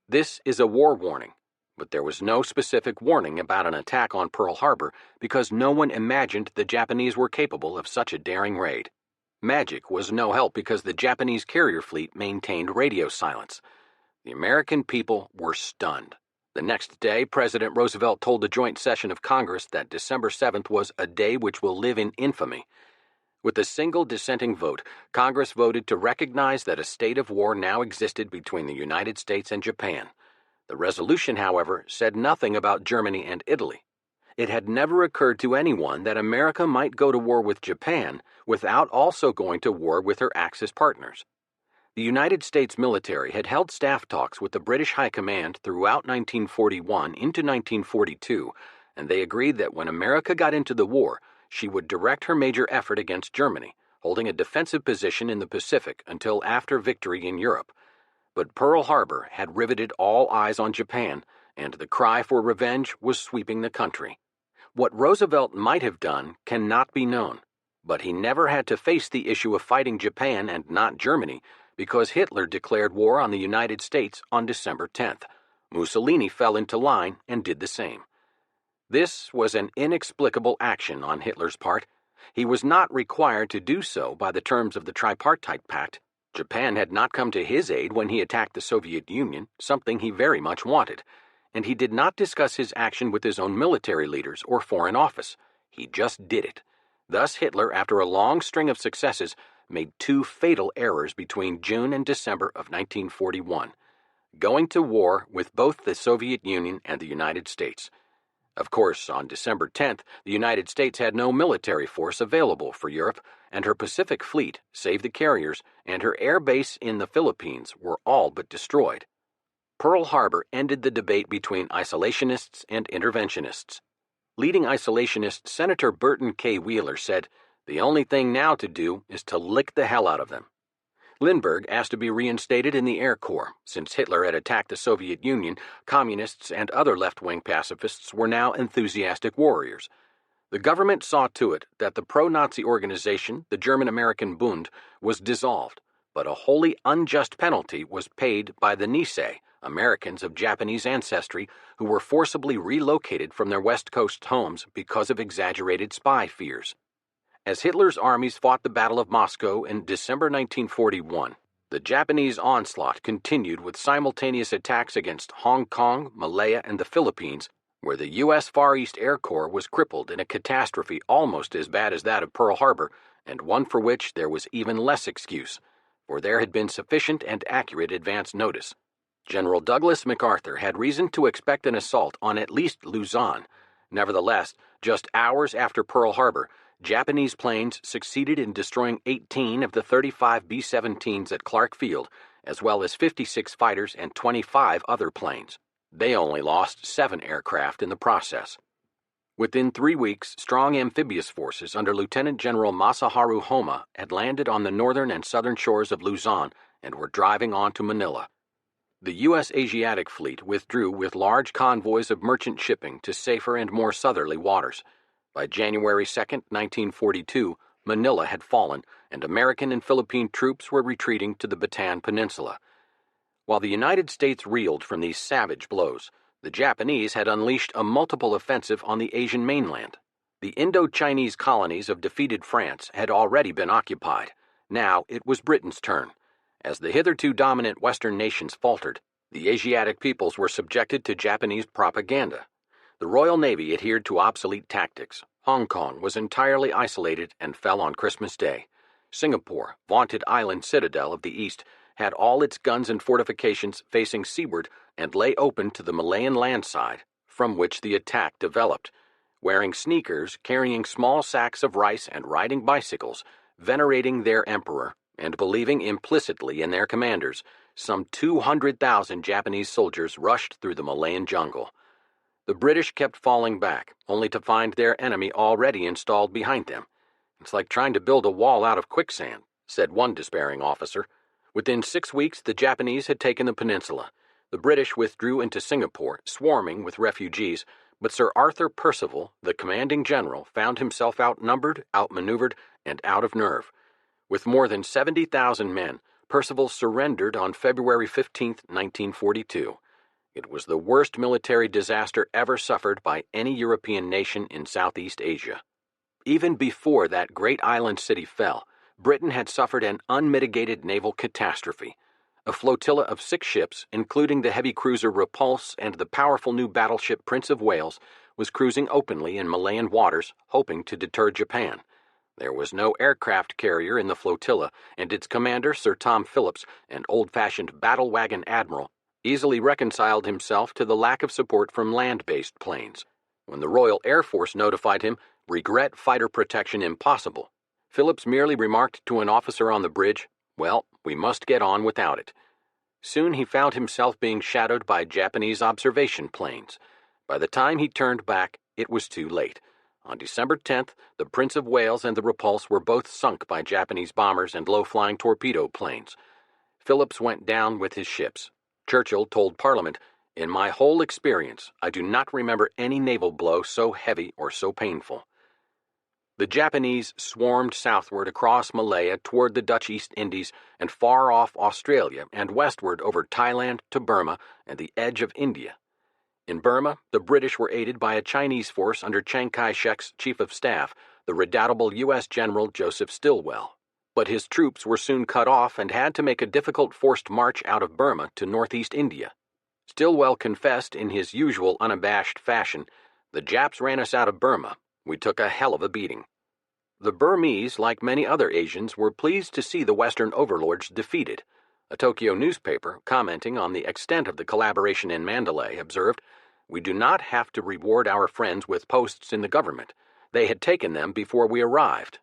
"This is a war warning," but there was no specific warning about an attack on Pearl Harbor because no one imagined the Japanese were capable of such a daring raid. Magic was no help because the Japanese carrier fleet maintained radio silence. The American people were stunned. The next day, President Roosevelt told a joint session of Congress that December 7th was a day which will live in infamy. With a single dissenting vote, Congress voted to recognize that a state of war now existed between the United States and Japan. The resolution, however, said nothing about Germany and Italy. It had never occurred to anyone that America might go to war with Japan without also going to war with her Axis partners. The United States military had held staff talks with the British High Command throughout 1941 into 1942, and they agreed that when America got into the war, she would direct her major effort against Germany, holding a defensive position in the Pacific until after victory in Europe. But Pearl Harbor had riveted all eyes on Japan, and the cry for revenge was sweeping the country. What Roosevelt might have done cannot be known, but he never had to face the issue of fighting Japan and not Germany because Hitler declared war on the United States on December 10th. Mussolini fell into line and did the same. This was an inexplicable action on Hitler's part. He was not required to do so by the terms of the Tripartite Pact. Japan had not come to his aid when he attacked the Soviet Union, something he very much wanted, and he did not discuss his action with his own military leaders or Foreign Office. He just did it. Thus Hitler, after a long string of successes, made two fatal errors between June and December of 1941, going to war with both the Soviet Union and the United States. Of course, on December 10th, the United States had no military force available for Europe, and her Pacific Fleet, save the carriers, and her air base in the Philippines were all but destroyed. Pearl Harbor ended the debate between isolationists and interventionists. Leading isolationist Senator Burton K. Wheeler said, "The only thing now to do is to lick the hell out of them." Lindbergh asked to be reinstated in the Air Corps. Since Hitler had attacked the Soviet Union, communists and other left-wing pacifists were now enthusiastic warriors. The government saw to it that the pro-Nazi organization, the German-American Bund, was dissolved, but a wholly unjust penalty was paid by the Nisei, Americans of Japanese ancestry who were forcibly relocated from their West Coast homes because of exaggerated spy fears. As Hitler's armies fought the Battle of Moscow in December 1941, the Japanese onslaught continued with simultaneous attacks against Hong Kong, Malaya, and the Philippines, where the U.S. Far East Air Corps was crippled in a catastrophe almost as bad as that of Pearl Harbor, and one for which there was even less excuse, for there had been sufficient and accurate advance notice. General Douglas MacArthur had reason to expect an assault on at least Luzon. Nevertheless, just hours after Pearl Harbor, Japanese planes succeeded in destroying 18 of the 35 B-17s at Clark Field, as well as 56 fighters and 25 other planes. They only lost 7 aircraft in the process. Within 3 weeks, strong amphibious forces under Lieutenant General Masaharu Homa had landed on the northern and southern shores of Luzon and were driving on to Manila. The U.S. Asiatic Fleet withdrew with large convoys of merchant shipping to safer and more southerly waters. By January 2, 1942, Manila had fallen, and American and Philippine troops were retreating to the Bataan Peninsula. While the United States reeled from these savage blows, the Japanese had unleashed a multiple offensive on the Asian mainland. The Indo-Chinese colonies of defeated France had already been occupied. Now it was Britain's turn. As the hitherto dominant Western nations faltered, the Asiatic peoples were subjected to Japanese propaganda. The Royal Navy adhered to obsolete tactics. Hong Kong was entirely isolated and fell on Christmas Day. Singapore, vaunted island citadel of the East, had all its guns and fortifications facing seaward and lay open to the Malayan landside, from which the attack developed. Wearing sneakers, carrying small sacks of rice and riding bicycles, venerating their emperor, and believing implicitly in their commanders, some 200,000 Japanese soldiers rushed through the Malayan jungle. The British kept falling back, only to find their enemy already installed behind them. "It's like trying to build a wall out of quicksand," said one despairing officer. Within 6 weeks, the Japanese had taken the peninsula. The British withdrew into Singapore, swarming with refugees, but Sir Arthur Percival, the commanding general, found himself outnumbered, outmaneuvered, and out of nerve. With more than 70,000 men, Percival surrendered on February 15, 1942. It was the worst military disaster ever suffered by any European nation in Southeast Asia. Even before that great island city fell, Britain had suffered an unmitigated naval catastrophe. A flotilla of 6 ships, including the heavy cruiser Repulse and the powerful new battleship Prince of Wales, was cruising openly in Malayan waters, hoping to deter Japan. There was no aircraft carrier in the flotilla, and its commander, Sir Tom Phillips, an old-fashioned battle-wagon admiral, easily reconciled himself to the lack of support from land-based planes. When the Royal Air Force notified him, "Regret fighter protection impossible," Phillips merely remarked to an officer on the bridge, "Well, we must get on without it." Soon he found himself being shadowed by Japanese observation planes. By the time he turned back, it was too late. On December 10th, the Prince of Wales and the Repulse were both sunk by Japanese bombers and low-flying torpedo planes. Phillips went down with his ships. Churchill told Parliament, "In my whole experience, I do not remember any naval blow so heavy or so painful." The Japanese swarmed southward across Malaya toward the Dutch East Indies and far off Australia and westward over Thailand to Burma and the edge of India. In Burma, the British were aided by a Chinese force under Chiang Kai-shek's chief of staff, the redoubtable U.S. General Joseph Stilwell. But his troops were soon cut off and had to make a difficult forced march out of Burma to northeast India. Stilwell confessed in his usual unabashed fashion, "The Japs ran us out of Burma. We took a hell of a beating." The Burmese, like many other Asians, were pleased to see the Western overlords defeated. A Tokyo newspaper, commenting on the extent of the collaboration in Mandalay, observed, "We do not have to reward our friends with posts in the government. They had taken them before we arrived."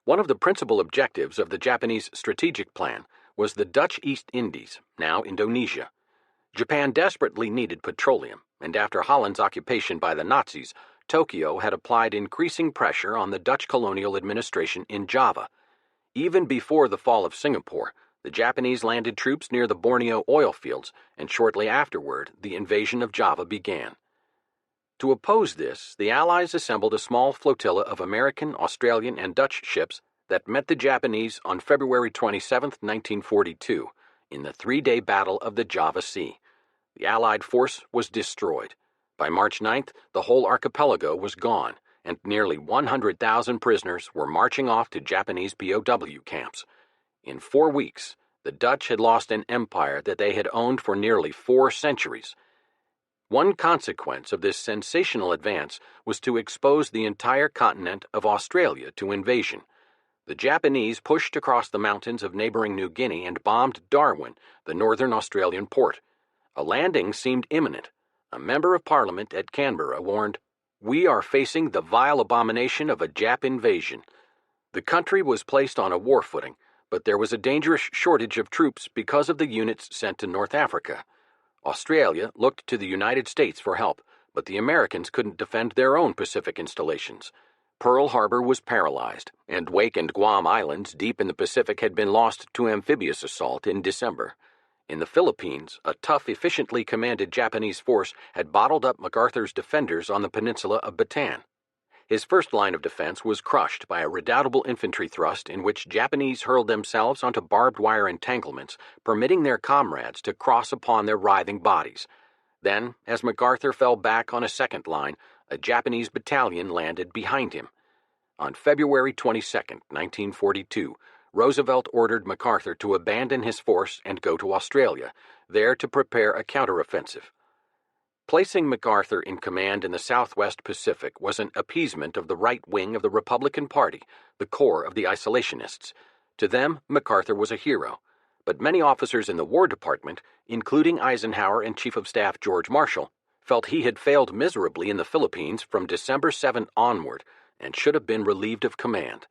One of the principal objectives of the Japanese strategic plan was the Dutch East Indies, now Indonesia. Japan desperately needed petroleum, and after Holland's occupation by the Nazis, Tokyo had applied increasing pressure on the Dutch colonial administration in Java. Even before the fall of Singapore, the Japanese landed troops near the Borneo oil fields, and shortly afterward, the invasion of Java began. To oppose this, the Allies assembled a small flotilla of American, Australian, and Dutch ships that met the Japanese on February 27, 1942, in the 3-day Battle of the Java Sea. The Allied force was destroyed. By March 9th, the whole archipelago was gone, and nearly 100,000 prisoners were marching off to Japanese POW camps. In 4 weeks, the Dutch had lost an empire that they had owned for nearly 4 centuries. One consequence of this sensational advance was to expose the entire continent of Australia to invasion. The Japanese pushed across the mountains of neighboring New Guinea and bombed Darwin, the northern Australian port. A landing seemed imminent. A member of Parliament at Canberra warned, "We are facing the vile abomination of a Jap invasion." The country was placed on a war footing, but there was a dangerous shortage of troops because of the units sent to North Africa. Australia looked to the United States for help, but the Americans couldn't defend their own Pacific installations. Pearl Harbor was paralyzed, and Wake and Guam Islands deep in the Pacific had been lost to amphibious assault in December. In the Philippines, a tough, efficiently commanded Japanese force had bottled up MacArthur's defenders on the peninsula of Bataan. His first line of defense was crushed by a redoubtable infantry thrust in which Japanese hurled themselves onto barbed wire entanglements, permitting their comrades to cross upon their writhing bodies. Then, as MacArthur fell back on a second line, a Japanese battalion landed behind him. On February 22, 1942, Roosevelt ordered MacArthur to abandon his force and go to Australia, there to prepare a counteroffensive. Placing MacArthur in command in the Southwest Pacific was an appeasement of the right wing of the Republican Party, the core of the isolationists. To them, MacArthur was a hero, but many officers in the War Department, including Eisenhower and Chief of Staff George Marshall, felt he had failed miserably in the Philippines from December 7 onward and should have been relieved of command.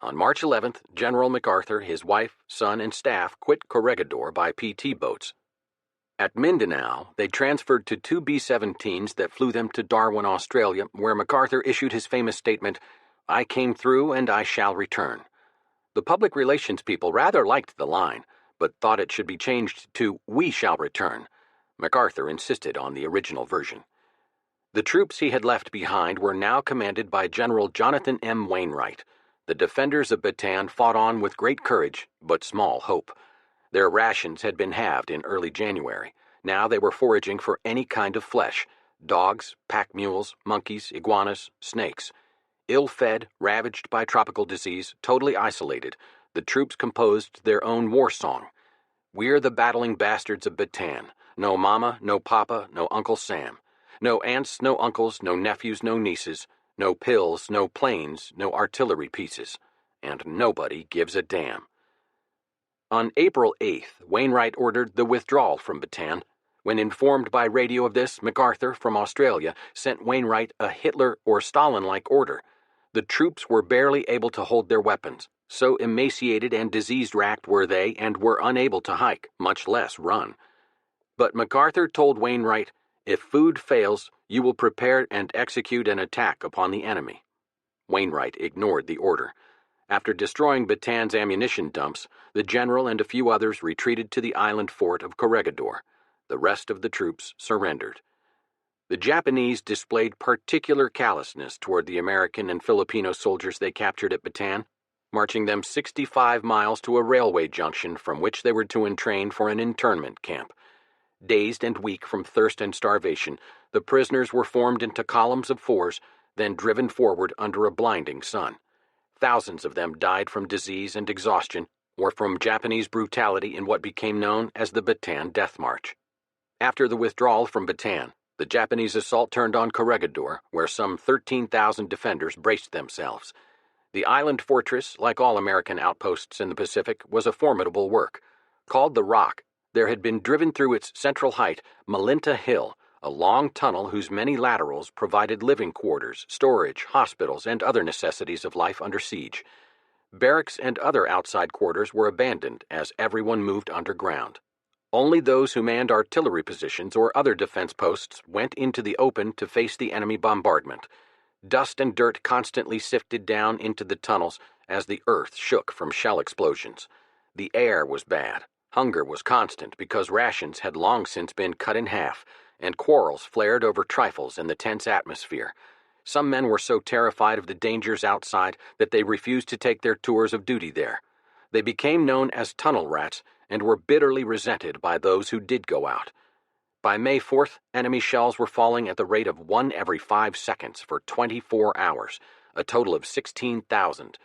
On March 11th, General MacArthur, his wife, son, and staff quit Corregidor by PT boats. At Mindanao, they transferred to two B-17s that flew them to Darwin, Australia, where MacArthur issued his famous statement, "I came through and I shall return." The public relations people rather liked the line, but thought it should be changed to "We shall return." MacArthur insisted on the original version. The troops he had left behind were now commanded by General Jonathan M. Wainwright. The defenders of Bataan fought on with great courage, but small hope. Their rations had been halved in early January. Now they were foraging for any kind of flesh: dogs, pack mules, monkeys, iguanas, snakes. Ill-fed, ravaged by tropical disease, totally isolated, the troops composed their own war song. "We're the battling bastards of Bataan. No mama, no papa, no Uncle Sam. No aunts, no uncles, no nephews, no nieces. No pills, no planes, no artillery pieces. And nobody gives a damn." On April 8th, Wainwright ordered the withdrawal from Bataan. When informed by radio of this, MacArthur, from Australia, sent Wainwright a Hitler or Stalin-like order. The troops were barely able to hold their weapons. So emaciated and disease-racked were they, and were unable to hike, much less run. But MacArthur told Wainwright, "If food fails, you will prepare and execute an attack upon the enemy." Wainwright ignored the order. After destroying Bataan's ammunition dumps, the general and a few others retreated to the island fort of Corregidor. The rest of the troops surrendered. The Japanese displayed particular callousness toward the American and Filipino soldiers they captured at Bataan, marching them 65 miles to a railway junction from which they were to entrain for an internment camp. Dazed and weak from thirst and starvation, the prisoners were formed into columns of fours, then driven forward under a blinding sun. Thousands of them died from disease and exhaustion, or from Japanese brutality in what became known as the Bataan Death March. After the withdrawal from Bataan, the Japanese assault turned on Corregidor, where some 13,000 defenders braced themselves. The island fortress, like all American outposts in the Pacific, was a formidable work. Called the Rock, there had been driven through its central height Malinta Hill, a long tunnel whose many laterals provided living quarters, storage, hospitals, and other necessities of life under siege. Barracks and other outside quarters were abandoned as everyone moved underground. Only those who manned artillery positions or other defense posts went into the open to face the enemy bombardment. Dust and dirt constantly sifted down into the tunnels as the earth shook from shell explosions. The air was bad. Hunger was constant because rations had long since been cut in half, and quarrels flared over trifles in the tense atmosphere. Some men were so terrified of the dangers outside that they refused to take their tours of duty there. They became known as tunnel rats and were bitterly resented by those who did go out. By May 4th, enemy shells were falling at the rate of 1 every 5 seconds for 24 hours, a total of 16,000.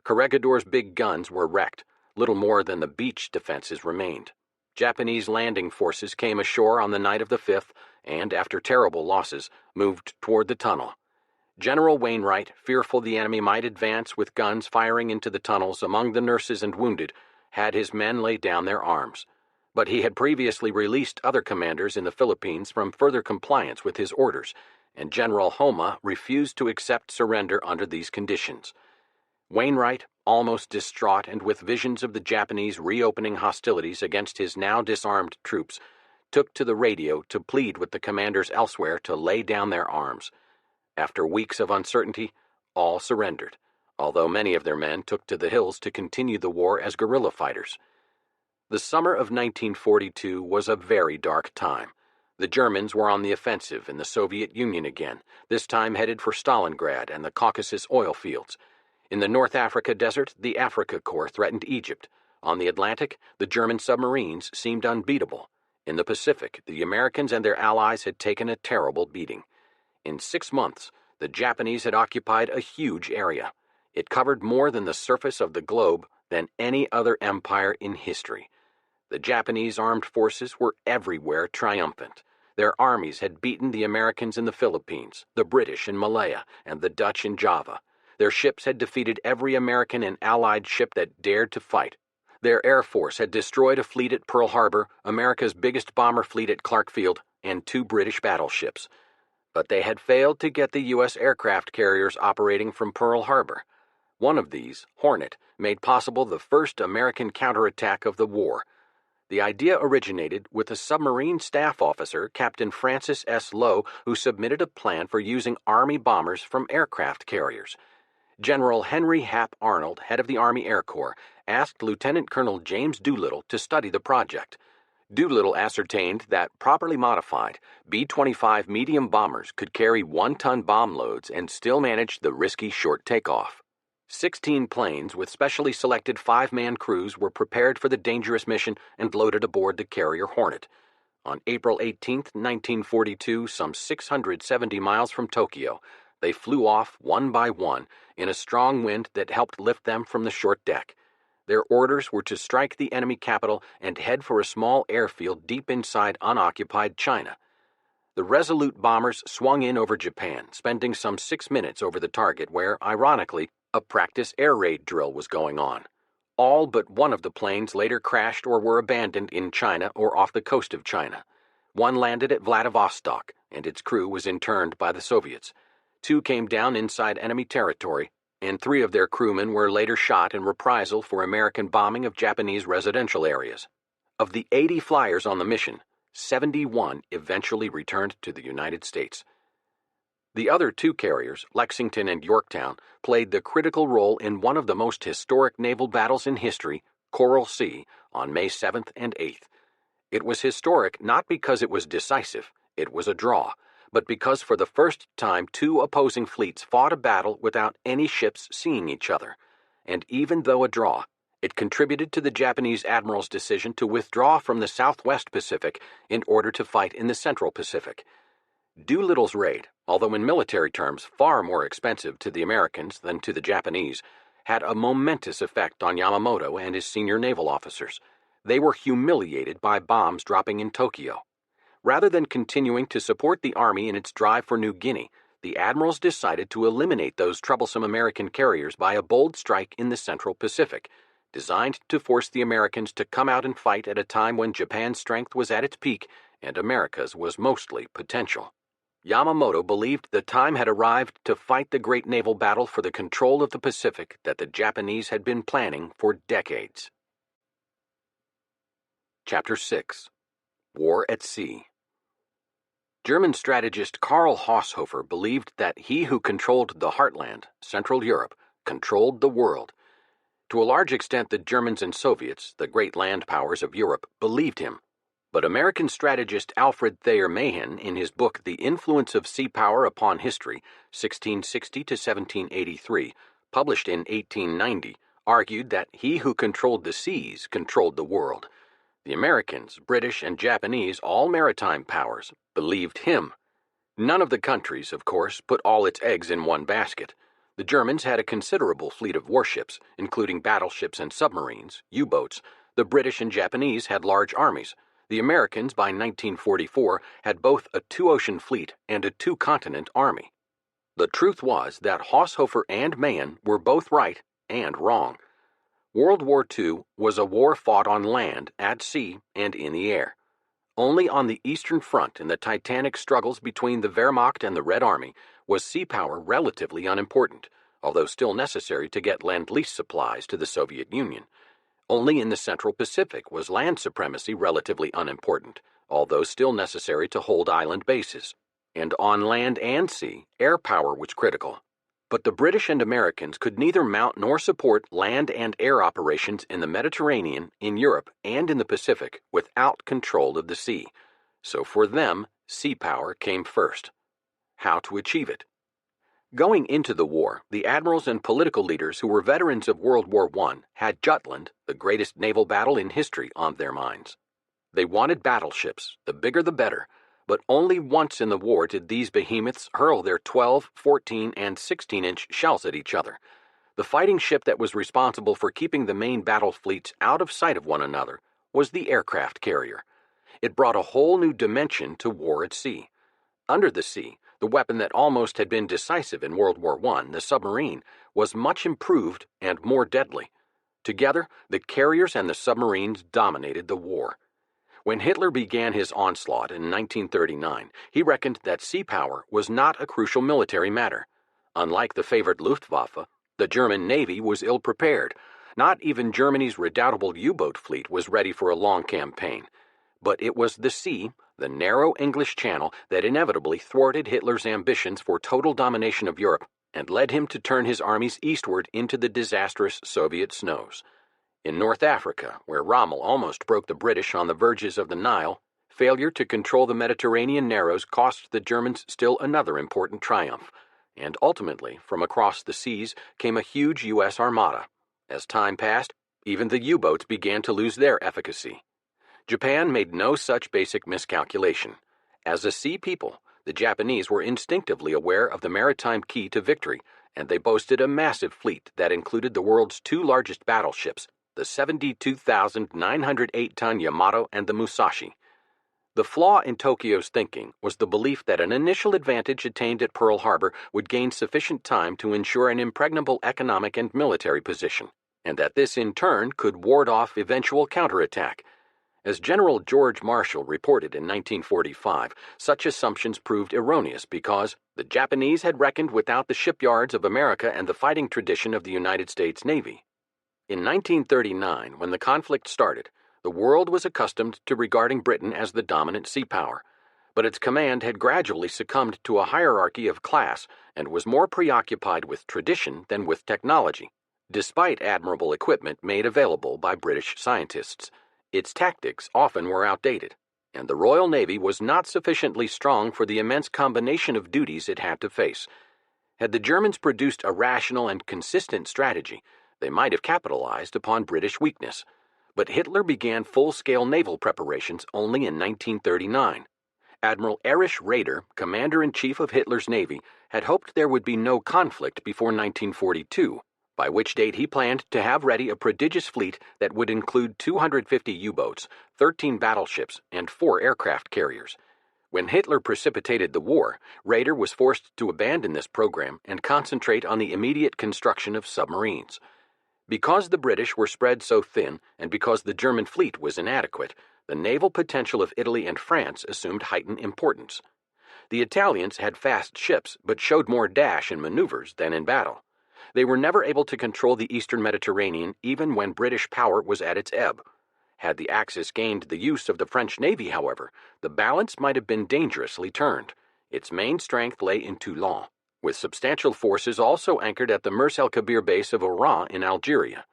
Corregidor's big guns were wrecked. Little more than the beach defenses remained. Japanese landing forces came ashore on the night of the 5th and, after terrible losses, moved toward the tunnel. General Wainwright, fearful the enemy might advance with guns firing into the tunnels among the nurses and wounded, had his men lay down their arms. But he had previously released other commanders in the Philippines from further compliance with his orders, and General Homa refused to accept surrender under these conditions. Wainwright, almost distraught and with visions of the Japanese reopening hostilities against his now disarmed troops, took to the radio to plead with the commanders elsewhere to lay down their arms. After weeks of uncertainty, all surrendered, although many of their men took to the hills to continue the war as guerrilla fighters. The summer of 1942 was a very dark time. The Germans were on the offensive in the Soviet Union again, this time headed for Stalingrad and the Caucasus oil fields. In the North Africa desert, the Afrika Korps threatened Egypt. On the Atlantic, the German submarines seemed unbeatable. In the Pacific, the Americans and their allies had taken a terrible beating. In 6 months, the Japanese had occupied a huge area. It covered more than the surface of the globe than any other empire in history. The Japanese armed forces were everywhere triumphant. Their armies had beaten the Americans in the Philippines, the British in Malaya, and the Dutch in Java. Their ships had defeated every American and Allied ship that dared to fight. Their Air Force had destroyed a fleet at Pearl Harbor, America's biggest bomber fleet at Clark Field, and 2 British battleships. But they had failed to get the U.S. aircraft carriers operating from Pearl Harbor. One of these, Hornet, made possible the first American counterattack of the war. The idea originated with a submarine staff officer, Captain Francis S. Lowe, who submitted a plan for using Army bombers from aircraft carriers. General Henry Hap Arnold, head of the Army Air Corps, asked Lieutenant Colonel James Doolittle to study the project. Doolittle ascertained that, properly modified, B-25 medium bombers could carry 1-ton bomb loads and still manage the risky short takeoff. 16 planes with specially selected 5-man crews were prepared for the dangerous mission and loaded aboard the carrier Hornet. On April 18, 1942, some 670 miles from Tokyo, they flew off one by one in a strong wind that helped lift them from the short deck. Their orders were to strike the enemy capital and head for a small airfield deep inside unoccupied China. The resolute bombers swung in over Japan, spending some 6 minutes over the target where, ironically, a practice air raid drill was going on. All but one of the planes later crashed or were abandoned in China or off the coast of China. One landed at Vladivostok, and its crew was interned by the Soviets. 2 came down inside enemy territory, and 3 of their crewmen were later shot in reprisal for American bombing of Japanese residential areas. Of the 80 flyers on the mission, 71 eventually returned to the United States. The other 2 carriers, Lexington and Yorktown, played the critical role in one of the most historic naval battles in history, Coral Sea, on May 7th and 8th. It was historic not because it was decisive, it was a draw, but because for the first time 2 opposing fleets fought a battle without any ships seeing each other. And even though a draw, it contributed to the Japanese admiral's decision to withdraw from the Southwest Pacific in order to fight in the Central Pacific. Doolittle's raid, although in military terms far more expensive to the Americans than to the Japanese, had a momentous effect on Yamamoto and his senior naval officers. They were humiliated by bombs dropping in Tokyo. Rather than continuing to support the Army in its drive for New Guinea, the admirals decided to eliminate those troublesome American carriers by a bold strike in the Central Pacific, designed to force the Americans to come out and fight at a time when Japan's strength was at its peak and America's was mostly potential. Yamamoto believed the time had arrived to fight the great naval battle for the control of the Pacific that the Japanese had been planning for decades. Chapter 6. War at Sea. German strategist Karl Haushofer believed that he who controlled the heartland, Central Europe, controlled the world. To a large extent, the Germans and Soviets, the great land powers of Europe, believed him. But American strategist Alfred Thayer Mahan, in his book The Influence of Sea Power Upon History, 1660 to 1783, published in 1890, argued that he who controlled the seas controlled the world. The Americans, British, and Japanese, all maritime powers, believed him. None of the countries, of course, put all its eggs in one basket. The Germans had a considerable fleet of warships, including battleships and submarines, U-boats. The British and Japanese had large armies. The Americans, by 1944, had both a 2-ocean fleet and a 2-continent army. The truth was that Haushofer and Mahan were both right and wrong. World War II was a war fought on land, at sea, and in the air. Only on the Eastern Front in the titanic struggles between the Wehrmacht and the Red Army was sea power relatively unimportant, although still necessary to get Lend-Lease supplies to the Soviet Union. Only in the Central Pacific was land supremacy relatively unimportant, although still necessary to hold island bases. And on land and sea, air power was critical. But the British and Americans could neither mount nor support land and air operations in the Mediterranean, in Europe, and in the Pacific without control of the sea. So for them, sea power came first. How to achieve it? Going into the war, the admirals and political leaders who were veterans of World War I had Jutland, the greatest naval battle in history, on their minds. They wanted battleships, the bigger the better, but only once in the war did these behemoths hurl their 12, 14, and 16-inch shells at each other. The fighting ship that was responsible for keeping the main battle fleets out of sight of one another was the aircraft carrier. It brought a whole new dimension to war at sea. Under the sea, the weapon that almost had been decisive in World War I, the submarine, was much improved and more deadly. Together, the carriers and the submarines dominated the war. When Hitler began his onslaught in 1939, he reckoned that sea power was not a crucial military matter. Unlike the favored Luftwaffe, the German Navy was ill-prepared. Not even Germany's redoubtable U-boat fleet was ready for a long campaign. But it was the sea, the narrow English Channel, that inevitably thwarted Hitler's ambitions for total domination of Europe and led him to turn his armies eastward into the disastrous Soviet snows. In North Africa, where Rommel almost broke the British on the verges of the Nile, failure to control the Mediterranean narrows cost the Germans still another important triumph, and ultimately, from across the seas came a huge U.S. armada. As time passed, even the U-boats began to lose their efficacy. Japan made no such basic miscalculation. As a sea people, the Japanese were instinctively aware of the maritime key to victory, and they boasted a massive fleet that included the world's two largest battleships, the 72,908-ton Yamato and the Musashi. The flaw in Tokyo's thinking was the belief that an initial advantage attained at Pearl Harbor would gain sufficient time to ensure an impregnable economic and military position, and that this in turn could ward off eventual counterattack. As General George Marshall reported in 1945, such assumptions proved erroneous because the Japanese had reckoned without the shipyards of America and the fighting tradition of the United States Navy. In 1939, when the conflict started, the world was accustomed to regarding Britain as the dominant sea power, but its command had gradually succumbed to a hierarchy of class and was more preoccupied with tradition than with technology, despite admirable equipment made available by British scientists. Its tactics often were outdated, and the Royal Navy was not sufficiently strong for the immense combination of duties it had to face. Had the Germans produced a rational and consistent strategy, they might have capitalized upon British weakness. But Hitler began full-scale naval preparations only in 1939. Admiral Erich Raeder, commander-in-chief of Hitler's Navy, had hoped there would be no conflict before 1942, by which date he planned to have ready a prodigious fleet that would include 250 U-boats, 13 battleships, and 4 aircraft carriers. When Hitler precipitated the war, Raeder was forced to abandon this program and concentrate on the immediate construction of submarines. Because the British were spread so thin and because the German fleet was inadequate, the naval potential of Italy and France assumed heightened importance. The Italians had fast ships but showed more dash in maneuvers than in battle. They were never able to control the eastern Mediterranean even when British power was at its ebb. Had the Axis gained the use of the French Navy, however, the balance might have been dangerously turned. Its main strength lay in Toulon, with substantial forces also anchored at the Mers el-Kabir base of Oran in Algeria.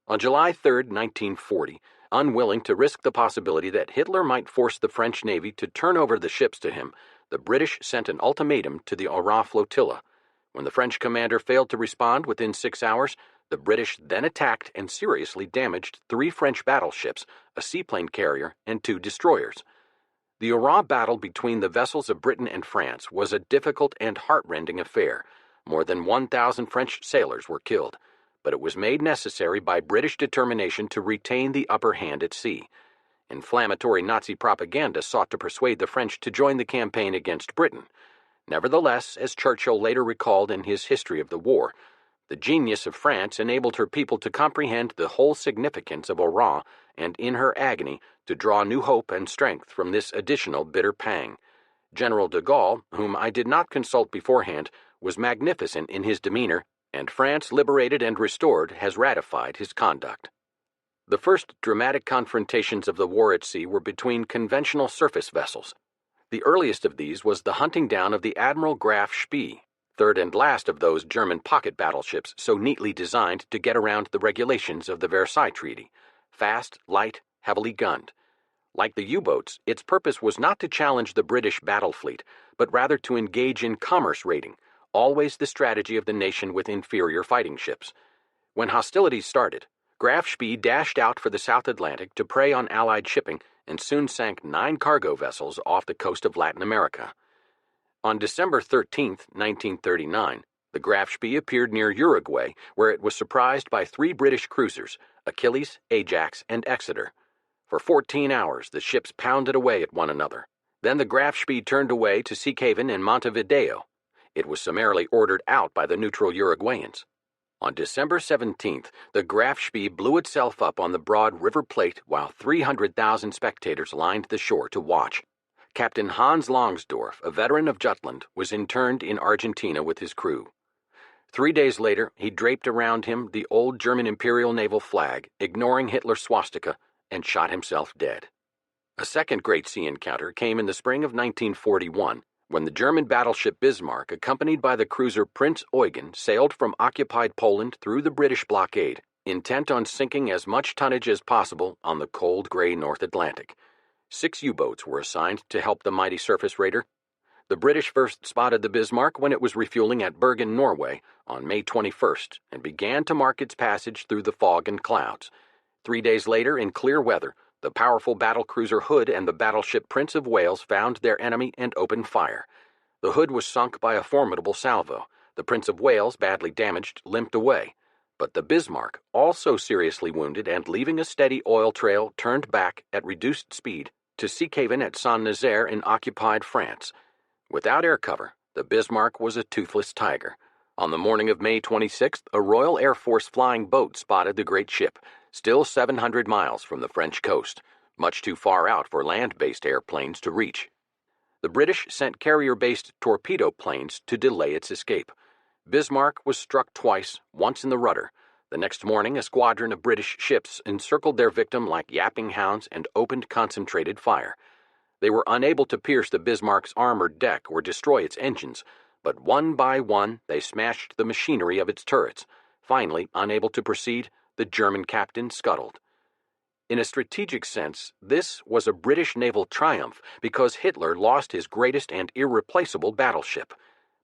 On July 3, 1940, unwilling to risk the possibility that Hitler might force the French Navy to turn over the ships to him, the British sent an ultimatum to the Oran flotilla. When the French commander failed to respond within 6 hours, the British then attacked and seriously damaged 3 French battleships, a seaplane carrier, and 2 destroyers. The Oran battle between the vessels of Britain and France was a difficult and heart-rending affair. More than 1,000 French sailors were killed, but it was made necessary by British determination to retain the upper hand at sea. Inflammatory Nazi propaganda sought to persuade the French to join the campaign against Britain. Nevertheless, as Churchill later recalled in his history of the war, the genius of France enabled her people to comprehend the whole significance of Oran and, in her agony, to draw new hope and strength from this additional bitter pang. General de Gaulle, whom I did not consult beforehand, was magnificent in his demeanor, and France liberated and restored has ratified his conduct. The first dramatic confrontations of the war at sea were between conventional surface vessels. The earliest of these was the hunting down of the Admiral Graf Spee, third and last of those German pocket battleships so neatly designed to get around the regulations of the Versailles Treaty: fast, light, heavily gunned. Like the U-boats, its purpose was not to challenge the British battle fleet, but rather to engage in commerce raiding, always the strategy of the nation with inferior fighting ships. When hostilities started, Graf Spee dashed out for the South Atlantic to prey on Allied shipping and soon sank 9 cargo vessels off the coast of Latin America. On December 13, 1939, the Graf Spee appeared near Uruguay, where it was surprised by 3 British cruisers, Achilles, Ajax, and Exeter. For 14 hours, the ships pounded away at one another. Then the Graf Spee turned away to seek haven in Montevideo. It was summarily ordered out by the neutral Uruguayans. On December 17th, the Graf Spee blew itself up on the broad River Plate while 300,000 spectators lined the shore to watch. Captain Hans Langsdorff, a veteran of Jutland, was interned in Argentina with his crew. 3 days later, he draped around him the old German Imperial Naval flag, ignoring Hitler's swastika, and shot himself dead. A second Great Sea encounter came in the spring of 1941, when the German battleship Bismarck, accompanied by the cruiser Prince Eugen, sailed from occupied Poland through the British blockade, intent on sinking as much tonnage as possible on the cold gray North Atlantic. 6 U-boats were assigned to help the mighty surface raider. The British first spotted the Bismarck when it was refueling at Bergen, Norway, on May 21st, and began to mark its passage through the fog and clouds. 3 days later, in clear weather, the powerful battlecruiser Hood and the battleship Prince of Wales found their enemy and opened fire. The Hood was sunk by a formidable salvo. The Prince of Wales, badly damaged, limped away. But the Bismarck, also seriously wounded and leaving a steady oil trail, turned back at reduced speed to seek haven at Saint-Nazaire in occupied France. Without air cover, the Bismarck was a toothless tiger. On the morning of May 26th, a Royal Air Force flying boat spotted the great ship, still 700 miles from the French coast, much too far out for land-based airplanes to reach. The British sent carrier-based torpedo planes to delay its escape. Bismarck was struck twice, once in the rudder. The next morning, a squadron of British ships encircled their victim like yapping hounds and opened concentrated fire. They were unable to pierce the Bismarck's armored deck or destroy its engines, but one by one they smashed the machinery of its turrets. Finally, unable to proceed, the German captain scuttled. In a strategic sense, this was a British naval triumph because Hitler lost his greatest and irreplaceable battleship.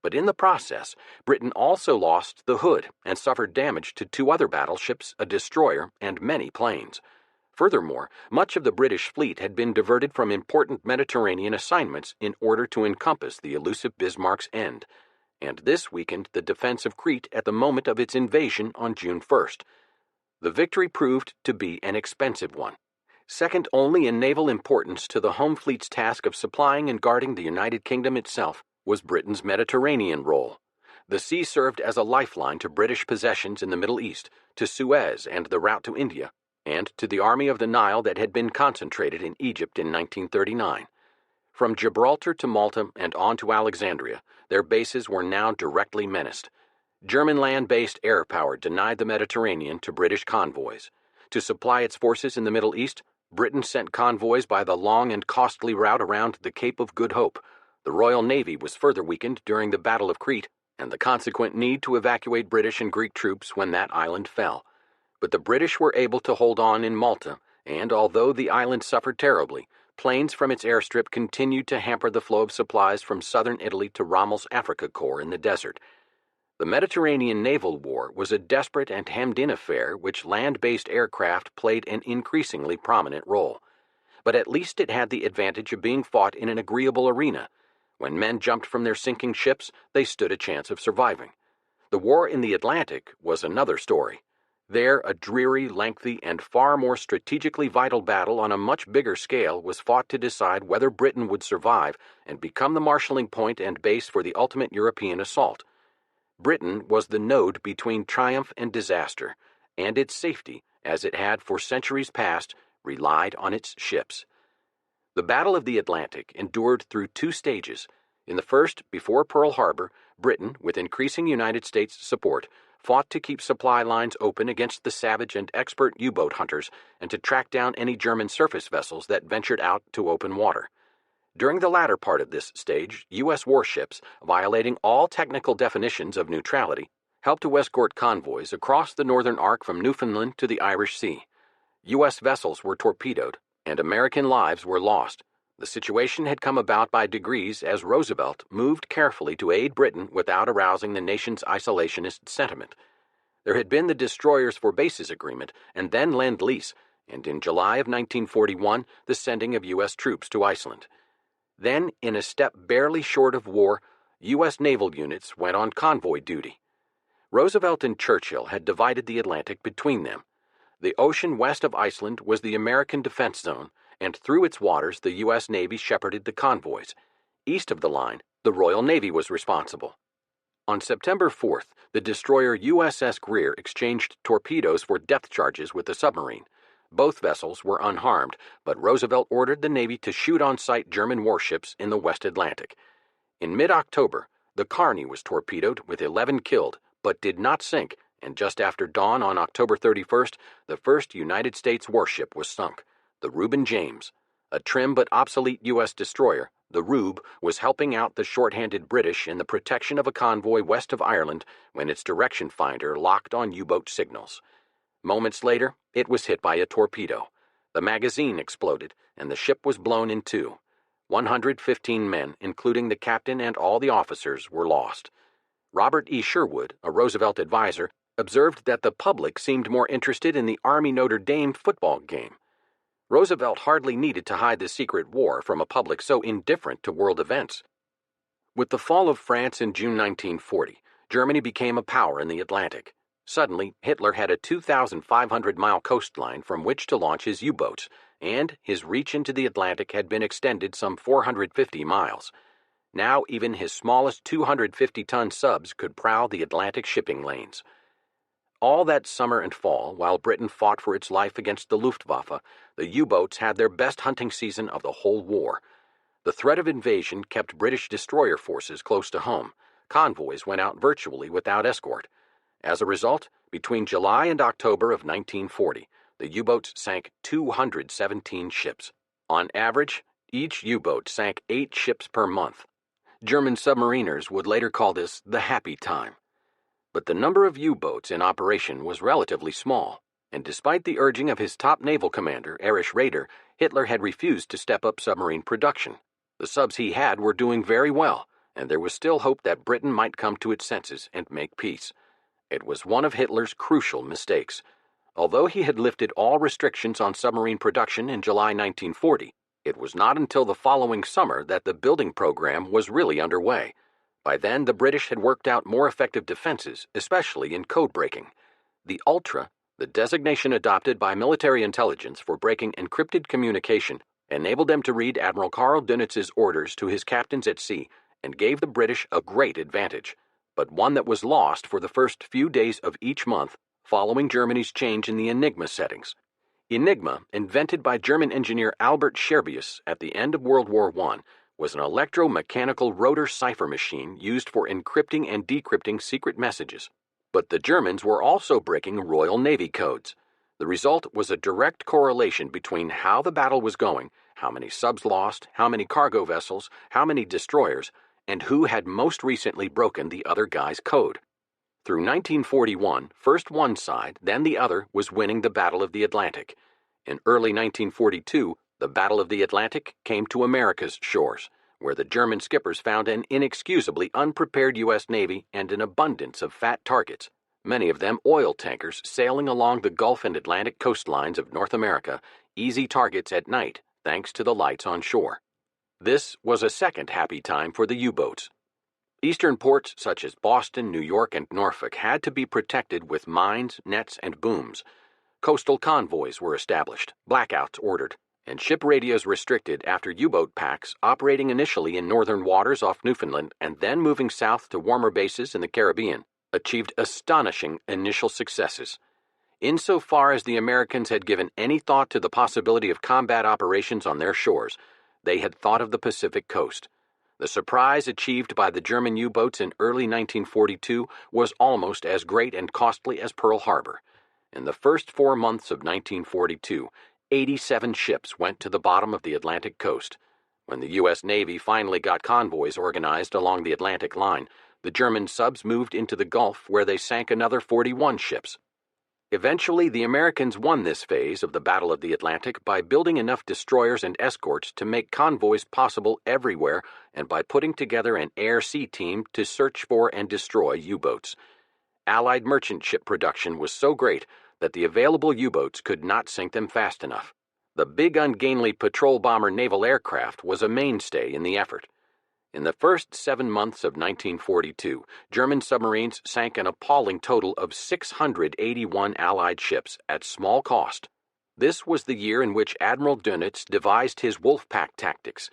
But in the process, Britain also lost the Hood and suffered damage to 2 other battleships, a destroyer, and many planes. Furthermore, much of the British fleet had been diverted from important Mediterranean assignments in order to encompass the elusive Bismarck's end, and this weakened the defense of Crete at the moment of its invasion on June 1st. The victory proved to be an expensive one, second only in naval importance to the home fleet's task of supplying and guarding the United Kingdom itself was Britain's Mediterranean role. The sea served as a lifeline to British possessions in the Middle East, to Suez and the route to India, and to the Army of the Nile that had been concentrated in Egypt in 1939. From Gibraltar to Malta and on to Alexandria, their bases were now directly menaced. German land-based air power denied the Mediterranean to British convoys. To supply its forces in the Middle East, Britain sent convoys by the long and costly route around the Cape of Good Hope. The Royal Navy was further weakened during the Battle of Crete, and the consequent need to evacuate British and Greek troops when that island fell. But the British were able to hold on in Malta, and although the island suffered terribly, planes from its airstrip continued to hamper the flow of supplies from southern Italy to Rommel's Africa Corps in the desert. The Mediterranean Naval War was a desperate and hemmed-in affair which land-based aircraft played an increasingly prominent role. But at least it had the advantage of being fought in an agreeable arena. When men jumped from their sinking ships, they stood a chance of surviving. The war in the Atlantic was another story. There, a dreary, lengthy, and far more strategically vital battle on a much bigger scale was fought to decide whether Britain would survive and become the marshalling point and base for the ultimate European assault. Britain was the node between triumph and disaster, and its safety, as it had for centuries past, relied on its ships. The Battle of the Atlantic endured through 2 stages. In the first, before Pearl Harbor, Britain, with increasing United States support, fought to keep supply lines open against the savage and expert U-boat hunters and to track down any German surface vessels that ventured out to open water. During the latter part of this stage, U.S. warships, violating all technical definitions of neutrality, helped to escort convoys across the northern arc from Newfoundland to the Irish Sea. U.S. vessels were torpedoed, and American lives were lost. The situation had come about by degrees as Roosevelt moved carefully to aid Britain without arousing the nation's isolationist sentiment. There had been the Destroyers for Bases Agreement and then Lend-Lease, and in July of 1941, the sending of U.S. troops to Iceland. Then, in a step barely short of war, U.S. naval units went on convoy duty. Roosevelt and Churchill had divided the Atlantic between them. The ocean west of Iceland was the American defense zone, and through its waters the U.S. Navy shepherded the convoys. East of the line, the Royal Navy was responsible. On September 4th, the destroyer USS Greer exchanged torpedoes for depth charges with the submarine. Both vessels were unharmed, but Roosevelt ordered the Navy to shoot on sight German warships in the West Atlantic. In mid-October, the Kearney was torpedoed with 11 killed, but did not sink, and just after dawn on October 31st, the first United States warship was sunk. The Reuben James. A trim but obsolete U.S. destroyer, the Rube was helping out the short-handed British in the protection of a convoy west of Ireland when its direction finder locked on U-boat signals. Moments later, it was hit by a torpedo. The magazine exploded, and the ship was blown in two. 115 men, including the captain and all the officers, were lost. Robert E. Sherwood, a Roosevelt advisor, observed that the public seemed more interested in the Army Notre Dame football game. Roosevelt hardly needed to hide the secret war from a public so indifferent to world events. With the fall of France in June 1940, Germany became a power in the Atlantic. Suddenly, Hitler had a 2,500-mile coastline from which to launch his U-boats, and his reach into the Atlantic had been extended some 450 miles. Now even his smallest 250-ton subs could prowl the Atlantic shipping lanes. All that summer and fall, while Britain fought for its life against the Luftwaffe, the U-boats had their best hunting season of the whole war. The threat of invasion kept British destroyer forces close to home. Convoys went out virtually without escort. As a result, between July and October of 1940, the U-boats sank 217 ships. On average, each U-boat sank 8 ships per month. German submariners would later call this the happy time. But the number of U-boats in operation was relatively small, and despite the urging of his top naval commander, Erich Raeder, Hitler had refused to step up submarine production. The subs he had were doing very well, and there was still hope that Britain might come to its senses and make peace. It was one of Hitler's crucial mistakes. Although he had lifted all restrictions on submarine production in July 1940, it was not until the following summer that the building program was really underway. By then, the British had worked out more effective defenses, especially in code breaking. The Ultra, the designation adopted by military intelligence for breaking encrypted communication, enabled them to read Admiral Karl Dönitz's orders to his captains at sea and gave the British a great advantage, but one that was lost for the first few days of each month following Germany's change in the Enigma settings. Enigma, invented by German engineer Albert Scherbius at the end of World War I, was an electromechanical rotor cipher machine used for encrypting and decrypting secret messages. But the Germans were also breaking Royal Navy codes. The result was a direct correlation between how the battle was going, how many subs lost, how many cargo vessels, how many destroyers, and who had most recently broken the other guy's code. Through 1941, first one side, then the other, was winning the Battle of the Atlantic. In early 1942, the Battle of the Atlantic came to America's shores, where the German skippers found an inexcusably unprepared U.S. Navy and an abundance of fat targets, many of them oil tankers sailing along the Gulf and Atlantic coastlines of North America, easy targets at night, thanks to the lights on shore. This was a second happy time for the U-boats. Eastern ports such as Boston, New York, and Norfolk had to be protected with mines, nets, and booms. Coastal convoys were established, blackouts ordered, and ship radios restricted after U-boat packs operating initially in northern waters off Newfoundland and then moving south to warmer bases in the Caribbean achieved astonishing initial successes. Insofar as the Americans had given any thought to the possibility of combat operations on their shores, they had thought of the Pacific coast. The surprise achieved by the German U-boats in early 1942 was almost as great and costly as Pearl Harbor. In the first 4 months of 1942, 87 ships went to the bottom of the Atlantic coast. When the U.S. Navy finally got convoys organized along the Atlantic line, the German subs moved into the Gulf, where they sank another 41 ships. Eventually, the Americans won this phase of the Battle of the Atlantic by building enough destroyers and escorts to make convoys possible everywhere and by putting together an air-sea team to search for and destroy U-boats. Allied merchant ship production was so great that the available U-boats could not sink them fast enough. The big ungainly patrol bomber naval aircraft was a mainstay in the effort. In the first 7 months of 1942, German submarines sank an appalling total of 681 Allied ships at small cost. This was the year in which Admiral Dönitz devised his Wolfpack tactics.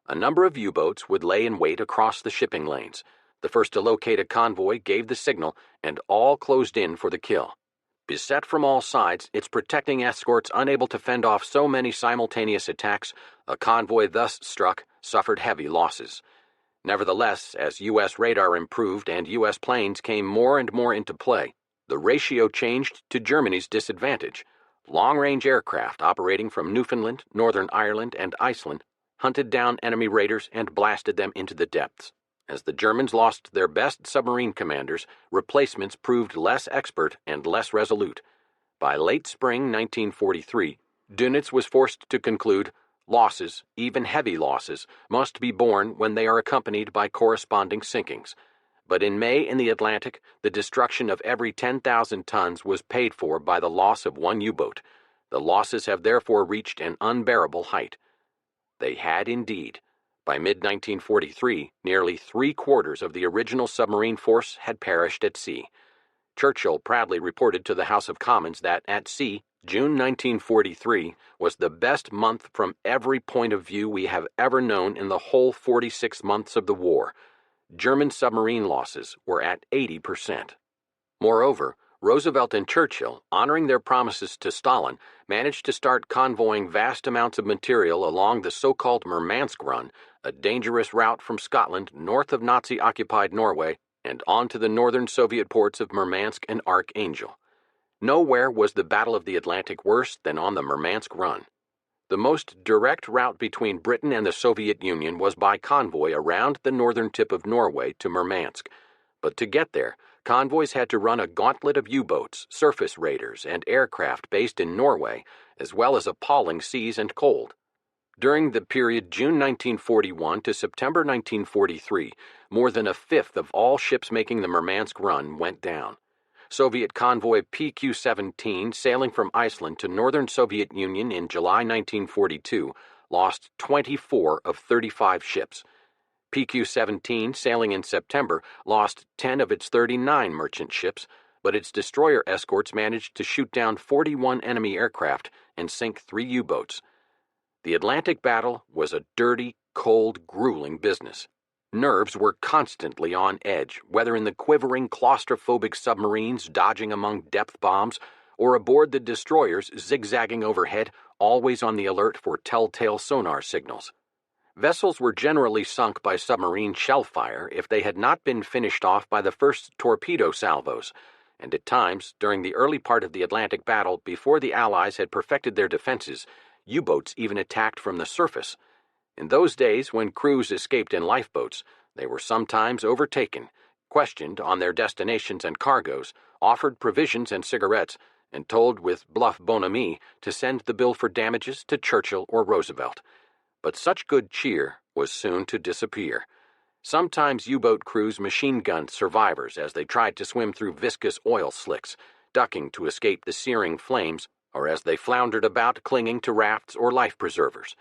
A number of U-boats would lay in wait across the shipping lanes. The first to locate a convoy gave the signal, and all closed in for the kill. Beset from all sides, its protecting escorts unable to fend off so many simultaneous attacks, a convoy thus struck suffered heavy losses. Nevertheless, as U.S. radar improved and U.S. planes came more and more into play, the ratio changed to Germany's disadvantage. Long-range aircraft operating from Newfoundland, Northern Ireland, and Iceland hunted down enemy raiders and blasted them into the depths. As the Germans lost their best submarine commanders, replacements proved less expert and less resolute. By late spring 1943, Dönitz was forced to conclude, losses, even heavy losses, must be borne when they are accompanied by corresponding sinkings. But in May in the Atlantic, the destruction of every 10,000 tons was paid for by the loss of one U-boat. The losses have therefore reached an unbearable height. They had indeed. By mid-1943, nearly 3/4 of the original submarine force had perished at sea. Churchill proudly reported to the House of Commons that at sea, June 1943 was the best month from every point of view we have ever known in the whole 46 months of the war. German submarine losses were at 80%. Moreover, Roosevelt and Churchill, honoring their promises to Stalin, managed to start convoying vast amounts of material along the so-called Murmansk Run, a dangerous route from Scotland north of Nazi-occupied Norway and on to the northern Soviet ports of Murmansk and Archangel. Nowhere was the Battle of the Atlantic worse than on the Murmansk Run. The most direct route between Britain and the Soviet Union was by convoy around the northern tip of Norway to Murmansk. But to get there, convoys had to run a gauntlet of U-boats, surface raiders, and aircraft based in Norway, as well as appalling seas and cold. During the period June 1941 to September 1943, more than a fifth of all ships making the Murmansk Run went down. Soviet convoy PQ-17 sailing from Iceland to northern Soviet Union in July 1942 lost 24 of 35 ships. PQ-17 sailing in September lost 10 of its 39 merchant ships, but its destroyer escorts managed to shoot down 41 enemy aircraft and sink 3 U-boats. The Atlantic battle was a dirty, cold, grueling business. Nerves were constantly on edge, whether in the quivering, claustrophobic submarines dodging among depth bombs, or aboard the destroyers zigzagging overhead, always on the alert for telltale sonar signals. Vessels were generally sunk by submarine shell fire if they had not been finished off by the first torpedo salvos, and at times, during the early part of the Atlantic battle, before the Allies had perfected their defenses, U-boats even attacked from the surface. In those days, when crews escaped in lifeboats, they were sometimes overtaken, questioned on their destinations and cargoes, offered provisions and cigarettes, and told with bluff bonhomie to send the bill for damages to Churchill or Roosevelt. But such good cheer was soon to disappear. Sometimes U-boat crews machine-gunned survivors as they tried to swim through viscous oil slicks, ducking to escape the searing flames, or as they floundered about clinging to rafts or life preservers.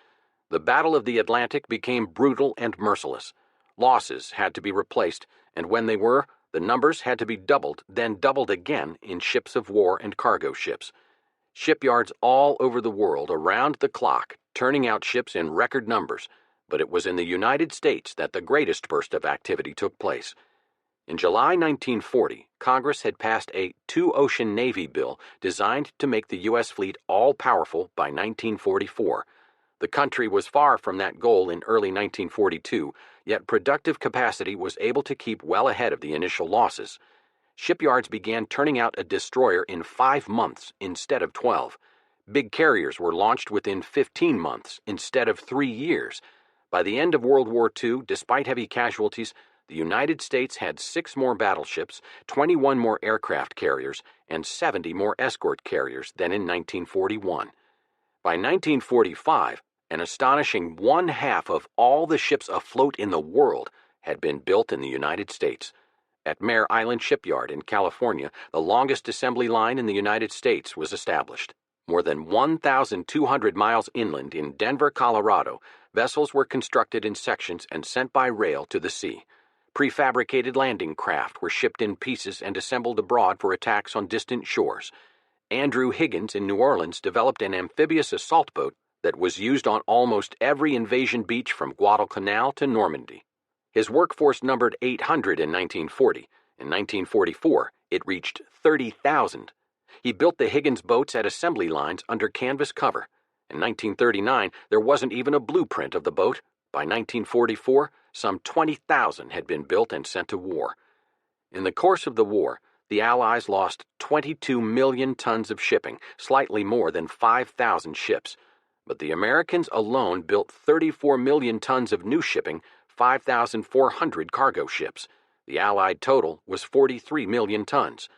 The Battle of the Atlantic became brutal and merciless. Losses had to be replaced, and when they were, the numbers had to be doubled, then doubled again in ships of war and cargo ships. Shipyards all over the world around the clock, turning out ships in record numbers, but it was in the United States that the greatest burst of activity took place. In July 1940, Congress had passed a two-ocean Navy bill designed to make the U.S. fleet all-powerful by 1944. The country was far from that goal in early 1942, yet productive capacity was able to keep well ahead of the initial losses. Shipyards began turning out a destroyer in 5 months instead of 12. Big carriers were launched within 15 months instead of 3 years. By the end of World War II, despite heavy casualties, the United States had 6 more battleships, 21 more aircraft carriers, and 70 more escort carriers than in 1941. By 1945, an astonishing 1/2 of all the ships afloat in the world had been built in the United States. At Mare Island Shipyard in California, the longest assembly line in the United States was established. More than 1,200 miles inland in Denver, Colorado, vessels were constructed in sections and sent by rail to the sea. Prefabricated landing craft were shipped in pieces and assembled abroad for attacks on distant shores. Andrew Higgins in New Orleans developed an amphibious assault boat that was used on almost every invasion beach from Guadalcanal to Normandy. His workforce numbered 800 in 1940. In 1944, it reached 30,000. He built the Higgins boats at assembly lines under canvas cover. In 1939, there wasn't even a blueprint of the boat. By 1944, some 20,000 had been built and sent to war. In the course of the war, the Allies lost 22 million tons of shipping, slightly more than 5,000 ships. But the Americans alone built 34 million tons of new shipping, 5,400 cargo ships. The Allied total was 43 million tons.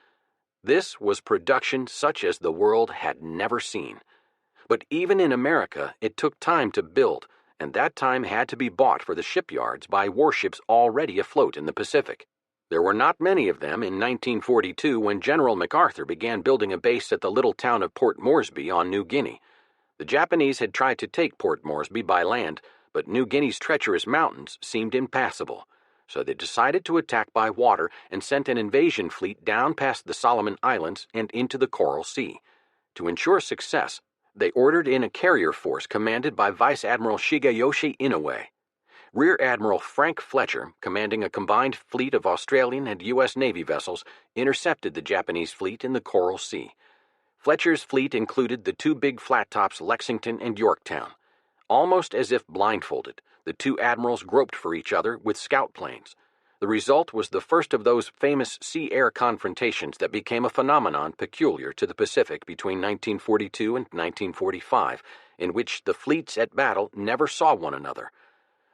This was production such as the world had never seen. But even in America, it took time to build, and that time had to be bought for the shipyards by warships already afloat in the Pacific. There were not many of them in 1942 when General MacArthur began building a base at the little town of Port Moresby on New Guinea. The Japanese had tried to take Port Moresby by land, but New Guinea's treacherous mountains seemed impassable. So they decided to attack by water and sent an invasion fleet down past the Solomon Islands and into the Coral Sea. To ensure success, they ordered in a carrier force commanded by Vice Admiral Shigeyoshi Inoue. Rear Admiral Frank Fletcher, commanding a combined fleet of Australian and U.S. Navy vessels, intercepted the Japanese fleet in the Coral Sea. Fletcher's fleet included the 2 big flat-tops Lexington and Yorktown. Almost as if blindfolded, the 2 admirals groped for each other with scout planes. The result was the first of those famous sea-air confrontations that became a phenomenon peculiar to the Pacific between 1942 and 1945, in which the fleets at battle never saw one another.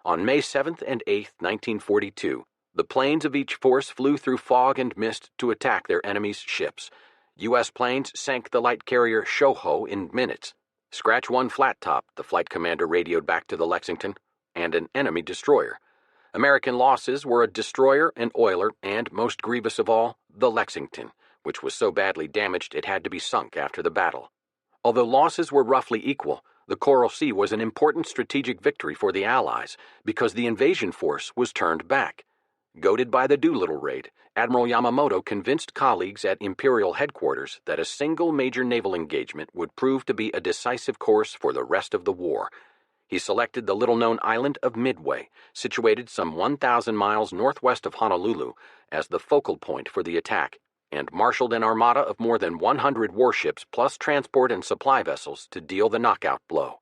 On May 7th and 8th, 1942, the planes of each force flew through fog and mist to attack their enemy's ships. U.S. planes sank the light carrier Shoho in minutes. "Scratch one flat top," the flight commander radioed back to the Lexington, and an enemy destroyer. American losses were a destroyer, an oiler, and, most grievous of all, the Lexington, which was so badly damaged it had to be sunk after the battle. Although losses were roughly equal, the Coral Sea was an important strategic victory for the Allies because the invasion force was turned back. Goaded by the Doolittle raid, Admiral Yamamoto convinced colleagues at Imperial headquarters that a single major naval engagement would prove to be a decisive course for the rest of the war. He selected the little-known island of Midway, situated some 1,000 miles northwest of Honolulu, as the focal point for the attack, and marshaled an armada of more than 100 warships plus transport and supply vessels to deal the knockout blow.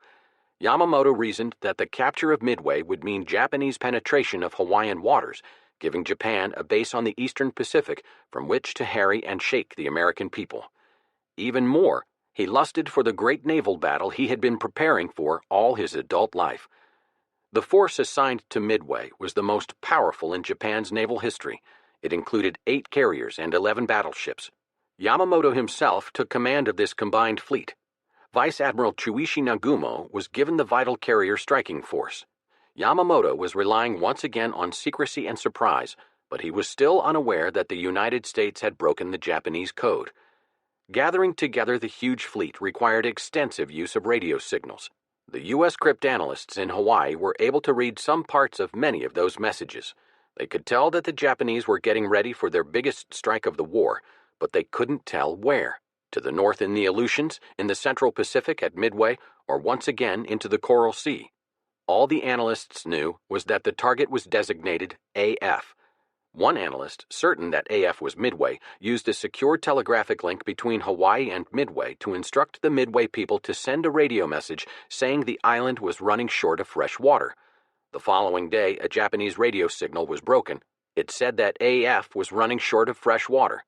Yamamoto reasoned that the capture of Midway would mean Japanese penetration of Hawaiian waters, giving Japan a base on the eastern Pacific from which to harry and shake the American people. Even more, he lusted for the great naval battle he had been preparing for all his adult life. The force assigned to Midway was the most powerful in Japan's naval history. It included 8 carriers and 11 battleships. Yamamoto himself took command of this combined fleet. Vice Admiral Chuishi Nagumo was given the vital carrier striking force. Yamamoto was relying once again on secrecy and surprise, but he was still unaware that the United States had broken the Japanese code. Gathering together the huge fleet required extensive use of radio signals. The U.S. cryptanalysts in Hawaii were able to read some parts of many of those messages. They could tell that the Japanese were getting ready for their biggest strike of the war, but they couldn't tell where. To the north in the Aleutians, in the Central Pacific at Midway, or once again into the Coral Sea. All the analysts knew was that the target was designated AF. One analyst, certain that AF was Midway, used a secure telegraphic link between Hawaii and Midway to instruct the Midway people to send a radio message saying the island was running short of fresh water. The following day, a Japanese radio signal was broken. It said that AF was running short of fresh water.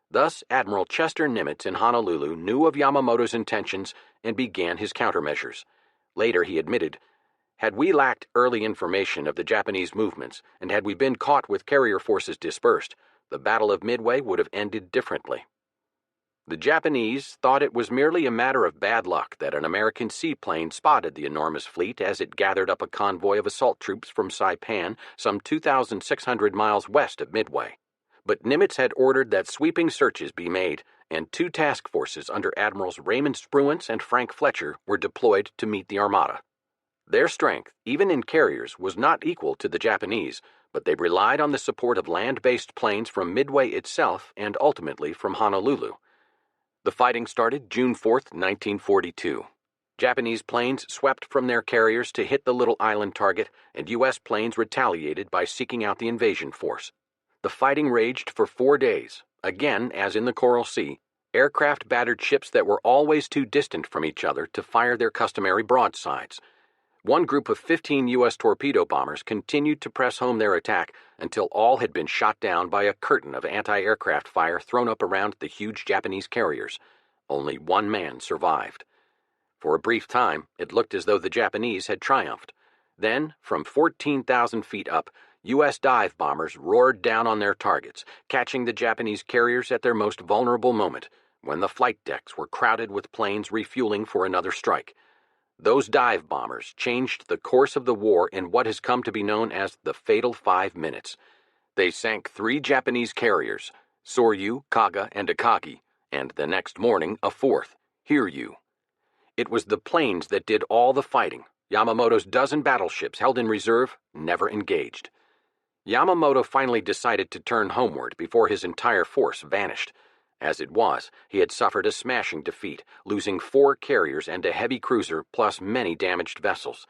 Thus, Admiral Chester Nimitz in Honolulu knew of Yamamoto's intentions and began his countermeasures. Later, he admitted, "Had we lacked early information of the Japanese movements, and had we been caught with carrier forces dispersed, the Battle of Midway would have ended differently." The Japanese thought it was merely a matter of bad luck that an American seaplane spotted the enormous fleet as it gathered up a convoy of assault troops from Saipan, some 2,600 miles west of Midway. But Nimitz had ordered that sweeping searches be made, and 2 task forces under Admirals Raymond Spruance and Frank Fletcher were deployed to meet the Armada. Their strength, even in carriers, was not equal to the Japanese, but they relied on the support of land-based planes from Midway itself and ultimately from Honolulu. The fighting started June 4, 1942. Japanese planes swept from their carriers to hit the little island target, and U.S. planes retaliated by seeking out the invasion force. The fighting raged for 4 days. Again, as in the Coral Sea, aircraft battered ships that were always too distant from each other to fire their customary broadsides. One group of 15 U.S. torpedo bombers continued to press home their attack until all had been shot down by a curtain of anti-aircraft fire thrown up around the huge Japanese carriers. Only one man survived. For a brief time, it looked as though the Japanese had triumphed. Then, from 14,000 feet up, U.S. dive bombers roared down on their targets, catching the Japanese carriers at their most vulnerable moment, when the flight decks were crowded with planes refueling for another strike. Those dive bombers changed the course of the war in what has come to be known as the Fatal 5 Minutes. They sank 3 Japanese carriers, Soryu, Kaga, and Akagi, and the next morning a 4th, Hiryu. It was the planes that did all the fighting. Yamamoto's dozen battleships held in reserve never engaged. Yamamoto finally decided to turn homeward before his entire force vanished. As it was, he had suffered a smashing defeat, losing 4 carriers and a heavy cruiser, plus many damaged vessels.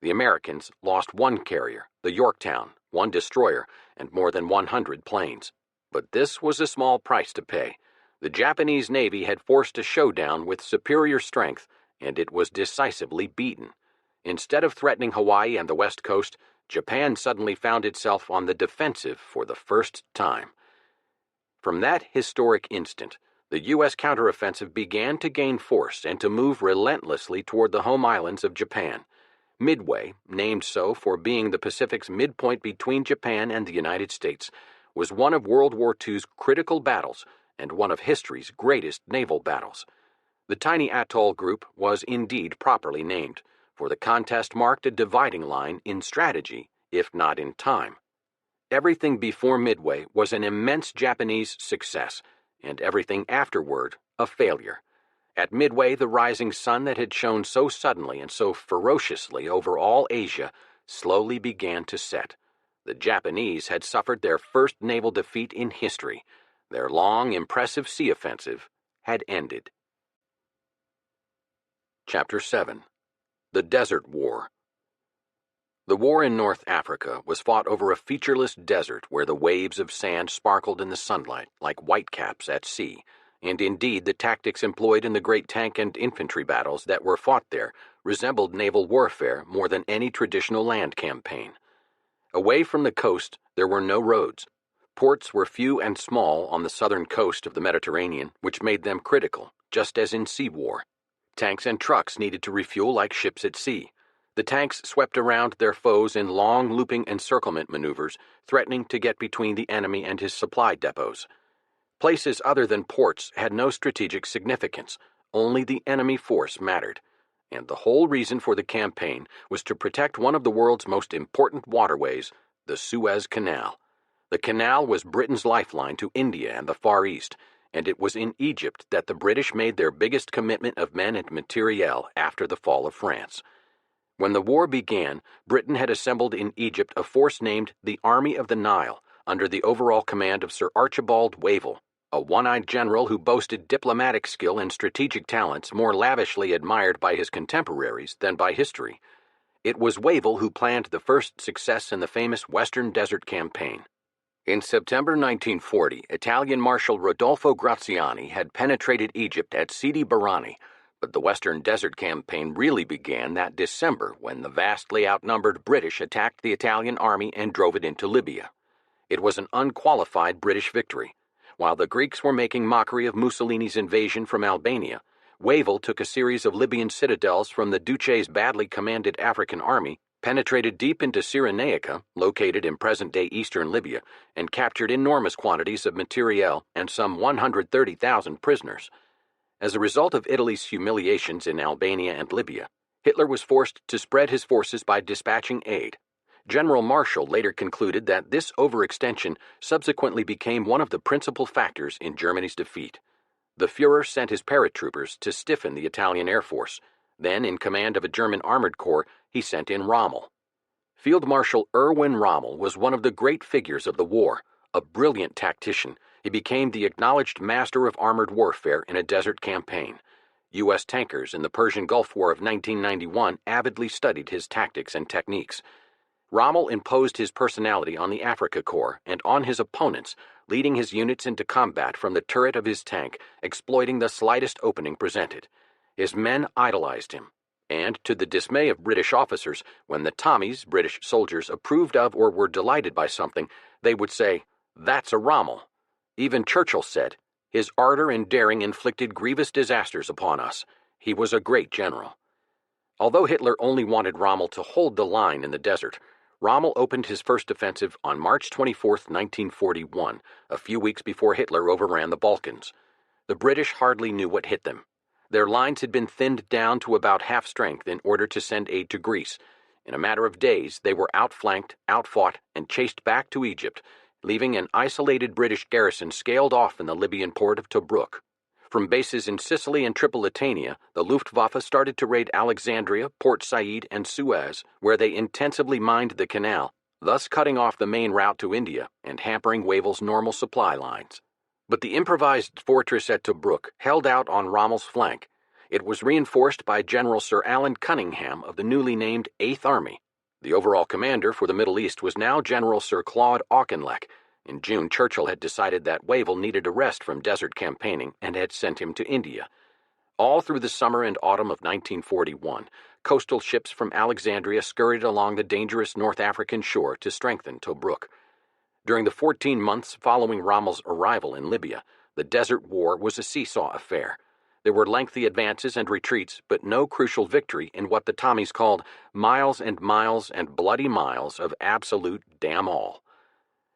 The Americans lost 1 carrier, the Yorktown, 1 destroyer, and more than 100 planes. But this was a small price to pay. The Japanese Navy had forced a showdown with superior strength, and it was decisively beaten. Instead of threatening Hawaii and the West Coast, Japan suddenly found itself on the defensive for the first time. From that historic instant, the U.S. counteroffensive began to gain force and to move relentlessly toward the home islands of Japan. Midway, named so for being the Pacific's midpoint between Japan and the United States, was one of World War II's critical battles and one of history's greatest naval battles. The tiny atoll group was indeed properly named, for the contest marked a dividing line in strategy, if not in time. Everything before Midway was an immense Japanese success, and everything afterward a failure. At Midway, the rising sun that had shone so suddenly and so ferociously over all Asia slowly began to set. The Japanese had suffered their first naval defeat in history. Their long, impressive sea offensive had ended. Chapter 7. The Desert War. The war in North Africa was fought over a featureless desert where the waves of sand sparkled in the sunlight like whitecaps at sea, and indeed the tactics employed in the great tank and infantry battles that were fought there resembled naval warfare more than any traditional land campaign. Away from the coast, there were no roads. Ports were few and small on the southern coast of the Mediterranean, which made them critical, just as in sea war. Tanks and trucks needed to refuel like ships at sea. The tanks swept around their foes in long looping encirclement maneuvers, threatening to get between the enemy and his supply depots. Places other than ports had no strategic significance. Only the enemy force mattered. And the whole reason for the campaign was to protect one of the world's most important waterways, the Suez Canal. The canal was Britain's lifeline to India and the Far East, and it was in Egypt that the British made their biggest commitment of men and materiel after the fall of France. When the war began, Britain had assembled in Egypt a force named the Army of the Nile, under the overall command of Sir Archibald Wavell, a one-eyed general who boasted diplomatic skill and strategic talents more lavishly admired by his contemporaries than by history. It was Wavell who planned the first success in the famous Western Desert Campaign. In September 1940, Italian Marshal Rodolfo Graziani had penetrated Egypt at Sidi Barrani, but the Western Desert Campaign really began that December when the vastly outnumbered British attacked the Italian army and drove it into Libya. It was an unqualified British victory. While the Greeks were making mockery of Mussolini's invasion from Albania, Wavell took a series of Libyan citadels from the Duce's badly commanded African army, penetrated deep into Cyrenaica, located in present-day eastern Libya, and captured enormous quantities of materiel and some 130,000 prisoners. As a result of Italy's humiliations in Albania and Libya, Hitler was forced to spread his forces by dispatching aid. General Marshall later concluded that this overextension subsequently became one of the principal factors in Germany's defeat. The Führer sent his paratroopers to stiffen the Italian Air Force. Then, in command of a German armored corps, he sent in Rommel. Field Marshal Erwin Rommel was one of the great figures of the war. A brilliant tactician, he became the acknowledged master of armored warfare in a desert campaign. U.S. tankers in the Persian Gulf War of 1991 avidly studied his tactics and techniques. Rommel imposed his personality on the Afrika Korps and on his opponents, leading his units into combat from the turret of his tank, exploiting the slightest opening presented. His men idolized him, and to the dismay of British officers, when the Tommies British soldiers approved of or were delighted by something, they would say, "That's a Rommel." Even Churchill said, "His ardor and daring inflicted grievous disasters upon us. He was a great general." Although Hitler only wanted Rommel to hold the line in the desert, Rommel opened his first offensive on March 24, 1941, a few weeks before Hitler overran the Balkans. The British hardly knew what hit them. Their lines had been thinned down to about half strength in order to send aid to Greece. In a matter of days, they were outflanked, outfought, and chased back to Egypt, leaving an isolated British garrison scaled off in the Libyan port of Tobruk. From bases in Sicily and Tripolitania, the Luftwaffe started to raid Alexandria, Port Said, and Suez, where they intensively mined the canal, thus cutting off the main route to India and hampering Wavell's normal supply lines. But the improvised fortress at Tobruk held out on Rommel's flank. It was reinforced by General Sir Alan Cunningham of the newly named 8th Army. The overall commander for the Middle East was now General Sir Claude Auchinleck. In June, Churchill had decided that Wavell needed a rest from desert campaigning and had sent him to India. All through the summer and autumn of 1941, coastal ships from Alexandria scurried along the dangerous North African shore to strengthen Tobruk. During the 14 months following Rommel's arrival in Libya, the Desert War was a seesaw affair. There were lengthy advances and retreats, but no crucial victory in what the Tommies called miles and bloody miles of absolute damn all.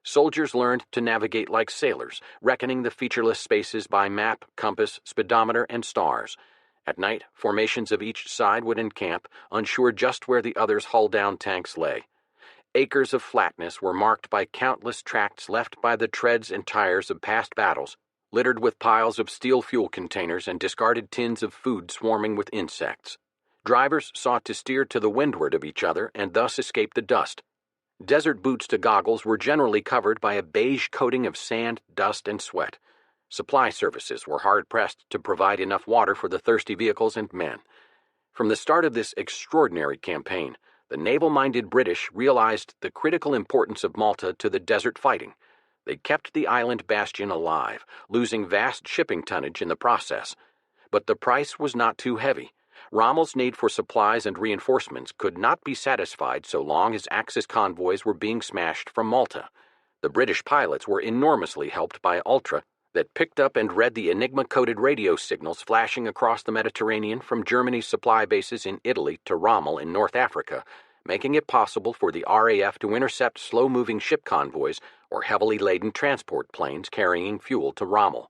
Soldiers learned to navigate like sailors, reckoning the featureless spaces by map, compass, speedometer, and stars. At night, formations of each side would encamp, unsure just where the other's hull-down tanks lay. Acres of flatness were marked by countless tracts left by the treads and tires of past battles, littered with piles of steel fuel containers and discarded tins of food swarming with insects. Drivers sought to steer to the windward of each other and thus escape the dust. Desert boots to goggles were generally covered by a beige coating of sand, dust, and sweat. Supply services were hard-pressed to provide enough water for the thirsty vehicles and men. From the start of this extraordinary campaign, the naval-minded British realized the critical importance of Malta to the desert fighting. They kept the island bastion alive, losing vast shipping tonnage in the process. But the price was not too heavy. Rommel's need for supplies and reinforcements could not be satisfied so long as Axis convoys were being smashed from Malta. The British pilots were enormously helped by Ultra, that picked up and read the Enigma-coded radio signals flashing across the Mediterranean from Germany's supply bases in Italy to Rommel in North Africa, making it possible for the RAF to intercept slow-moving ship convoys or heavily laden transport planes carrying fuel to Rommel.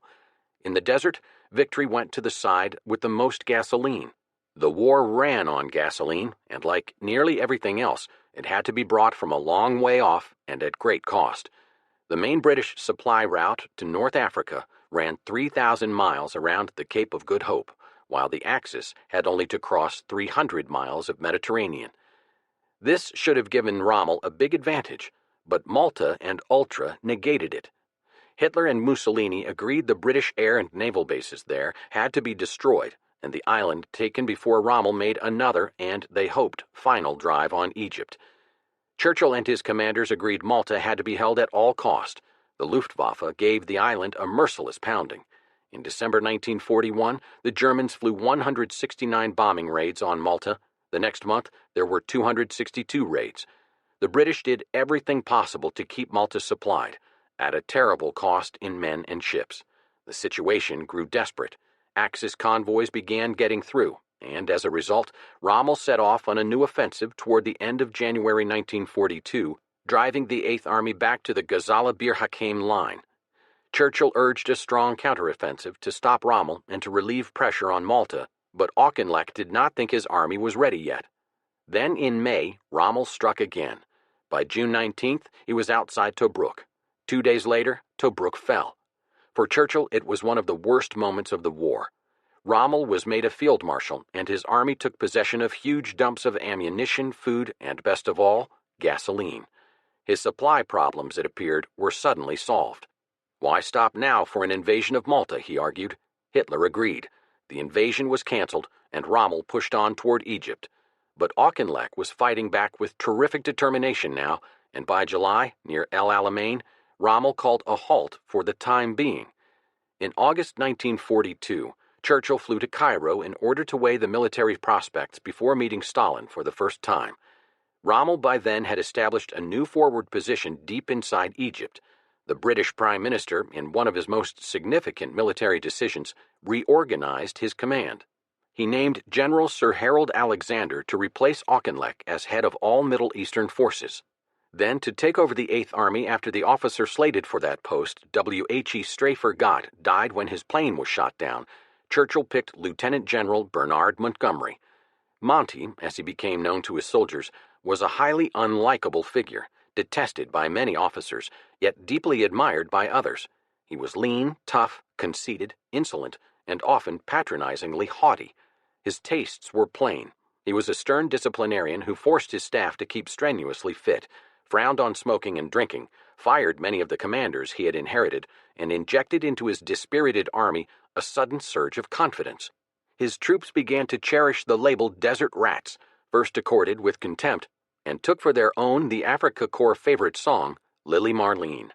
In the desert, victory went to the side with the most gasoline. The war ran on gasoline, and like nearly everything else, it had to be brought from a long way off and at great cost. The main British supply route to North Africa ran 3,000 miles around the Cape of Good Hope, while the Axis had only to cross 300 miles of Mediterranean. This should have given Rommel a big advantage, but Malta and Ultra negated it. Hitler and Mussolini agreed the British air and naval bases there had to be destroyed, and the island taken before Rommel made another and, they hoped, final drive on Egypt. Churchill and his commanders agreed Malta had to be held at all cost. The Luftwaffe gave the island a merciless pounding. In December 1941, the Germans flew 169 bombing raids on Malta. The next month, there were 262 raids. The British did everything possible to keep Malta supplied, at a terrible cost in men and ships. The situation grew desperate. Axis convoys began getting through, and as a result, Rommel set off on a new offensive toward the end of January 1942, driving the Eighth Army back to the Gazala Bir Hakeim line. Churchill urged a strong counteroffensive to stop Rommel and to relieve pressure on Malta, but Auchinleck did not think his army was ready yet. Then in May, Rommel struck again. By June 19th, he was outside Tobruk. 2 days later, Tobruk fell. For Churchill, it was one of the worst moments of the war. Rommel was made a field marshal, and his army took possession of huge dumps of ammunition, food, and, best of all, gasoline. His supply problems, it appeared, were suddenly solved. Why stop now for an invasion of Malta, he argued. Hitler agreed. The invasion was cancelled, and Rommel pushed on toward Egypt. But Auchinleck was fighting back with terrific determination now, and by July, near El Alamein, Rommel called a halt for the time being. In August 1942, Churchill flew to Cairo in order to weigh the military prospects before meeting Stalin for the first time. Rommel by then had established a new forward position deep inside Egypt. The British Prime Minister, in one of his most significant military decisions, reorganized his command. He named General Sir Harold Alexander to replace Auchinleck as head of all Middle Eastern forces. Then, to take over the Eighth Army after the officer slated for that post, WWII Strafer Gott, died when his plane was shot down, Churchill picked Lieutenant General Bernard Montgomery. Monty, as he became known to his soldiers, was a highly unlikable figure, detested by many officers, yet deeply admired by others. He was lean, tough, conceited, insolent, and often patronizingly haughty. His tastes were plain. He was a stern disciplinarian who forced his staff to keep strenuously fit, frowned on smoking and drinking, fired many of the commanders he had inherited, and injected into his dispirited army a sudden surge of confidence. His troops began to cherish the label desert rats, first accorded with contempt, and took for their own the Afrika Korps' favorite song, Lily Marlene.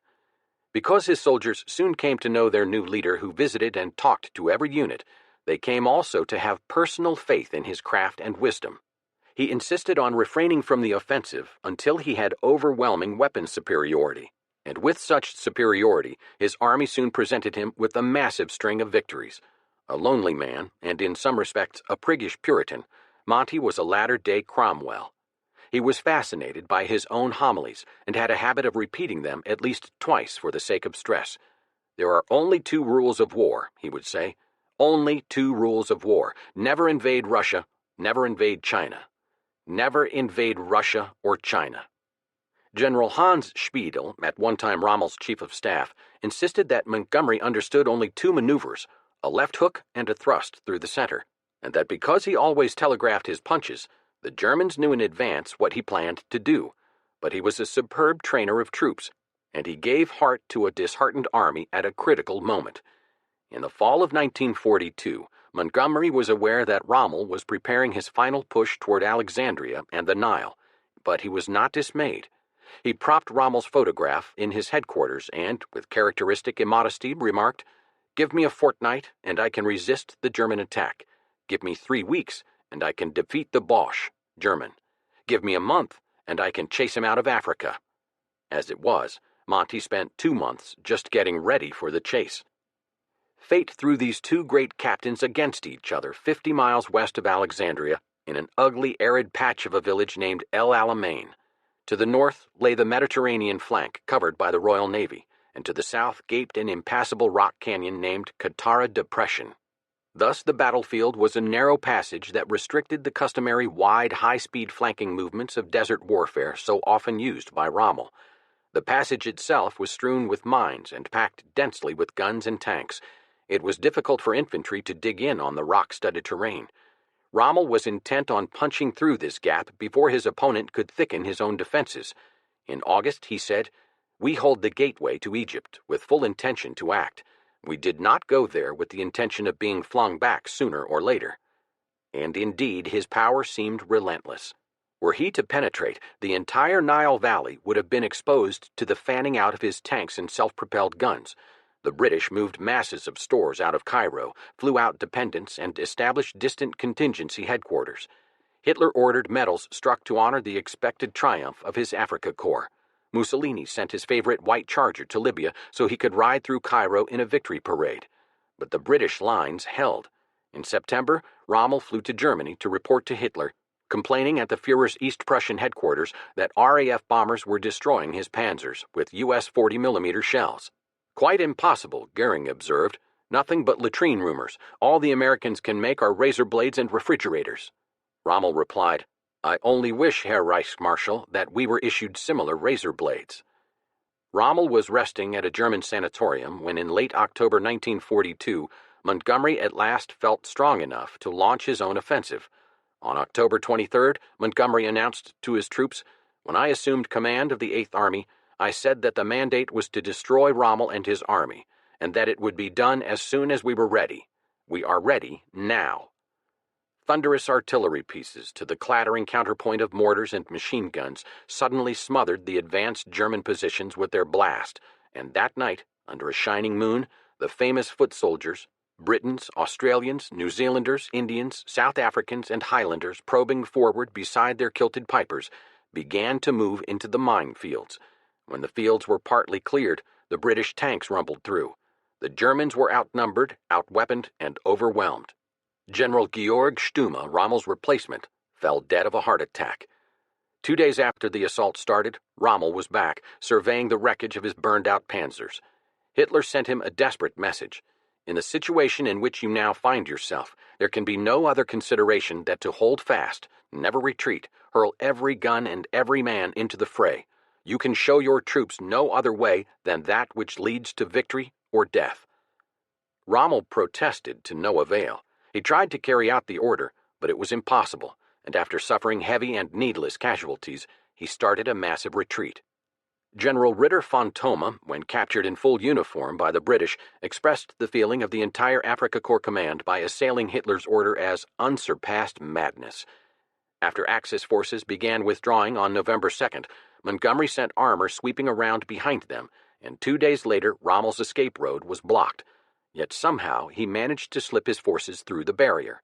Because his soldiers soon came to know their new leader who visited and talked to every unit, they came also to have personal faith in his craft and wisdom. He insisted on refraining from the offensive until he had overwhelming weapons superiority, and with such superiority, his army soon presented him with a massive string of victories. A lonely man, and in some respects a priggish Puritan, Monty was a latter-day Cromwell. He was fascinated by his own homilies and had a habit of repeating them at least twice for the sake of stress. There are only 2 rules of war, he would say. Only 2 rules of war. Never invade Russia, never invade China. Never invade Russia or China. General Hans Spiedel, at one time Rommel's chief of staff, insisted that Montgomery understood only 2 maneuvers, a left hook and a thrust through the center, and that because he always telegraphed his punches, the Germans knew in advance what he planned to do. But he was a superb trainer of troops, and he gave heart to a disheartened army at a critical moment. In the fall of 1942, Montgomery was aware that Rommel was preparing his final push toward Alexandria and the Nile, but he was not dismayed. He propped Rommel's photograph in his headquarters and, with characteristic immodesty, remarked, "Give me a fortnight, and I can resist the German attack. Give me 3 weeks, and I can defeat the Boche, German. Give me a month, and I can chase him out of Africa." As it was, Monty spent 2 months just getting ready for the chase. Fate threw these 2 great captains against each other 50 miles west of Alexandria in an ugly, arid patch of a village named El Alamein. To the north lay the Mediterranean flank covered by the Royal Navy, and to the south gaped an impassable rock canyon named Katara Depression. Thus the battlefield was a narrow passage that restricted the customary wide, high-speed flanking movements of desert warfare so often used by Rommel. The passage itself was strewn with mines and packed densely with guns and tanks. It was difficult for infantry to dig in on the rock-studded terrain. Rommel was intent on punching through this gap before his opponent could thicken his own defenses. In August, he said, "We hold the gateway to Egypt with full intention to act. We did not go there with the intention of being flung back sooner or later." And indeed, his power seemed relentless. Were he to penetrate, the entire Nile Valley would have been exposed to the fanning out of his tanks and self-propelled guns. The British moved masses of stores out of Cairo, flew out dependents, and established distant contingency headquarters. Hitler ordered medals struck to honor the expected triumph of his Africa Corps. Mussolini sent his favorite white charger to Libya so he could ride through Cairo in a victory parade. But the British lines held. In September, Rommel flew to Germany to report to Hitler, complaining at the Führer's East Prussian headquarters that RAF bombers were destroying his panzers with US 40mm shells. Quite impossible, Goering observed. Nothing but latrine rumors. All the Americans can make are razor blades and refrigerators. Rommel replied, "I only wish, Herr Reichsmarschall, that we were issued similar razor blades." Rommel was resting at a German sanatorium when in late October 1942, Montgomery at last felt strong enough to launch his own offensive. On October 23rd, Montgomery announced to his troops, "When I assumed command of the 8th Army, I said that the mandate was to destroy Rommel and his army, and that it would be done as soon as we were ready. We are ready now." Thunderous artillery pieces to the clattering counterpoint of mortars and machine guns suddenly smothered the advanced German positions with their blast, and that night, under a shining moon, the famous foot soldiers, Britons, Australians, New Zealanders, Indians, South Africans, and Highlanders probing forward beside their kilted pipers, began to move into the minefields. When the fields were partly cleared, the British tanks rumbled through. The Germans were outnumbered, outweaponed, and overwhelmed. General Georg Stumme, Rommel's replacement, fell dead of a heart attack. 2 days after the assault started, Rommel was back, surveying the wreckage of his burned-out panzers. Hitler sent him a desperate message. "In the situation in which you now find yourself, there can be no other consideration than to hold fast, never retreat, hurl every gun and every man into the fray. You can show your troops no other way than that which leads to victory or death." Rommel protested to no avail. He tried to carry out the order, but it was impossible, and after suffering heavy and needless casualties, he started a massive retreat. General Ritter von Thoma, when captured in full uniform by the British, expressed the feeling of the entire Africa Corps command by assailing Hitler's order as unsurpassed madness. After Axis forces began withdrawing on November 2nd, Montgomery sent armor sweeping around behind them, and 2 days later Rommel's escape road was blocked. Yet somehow he managed to slip his forces through the barrier.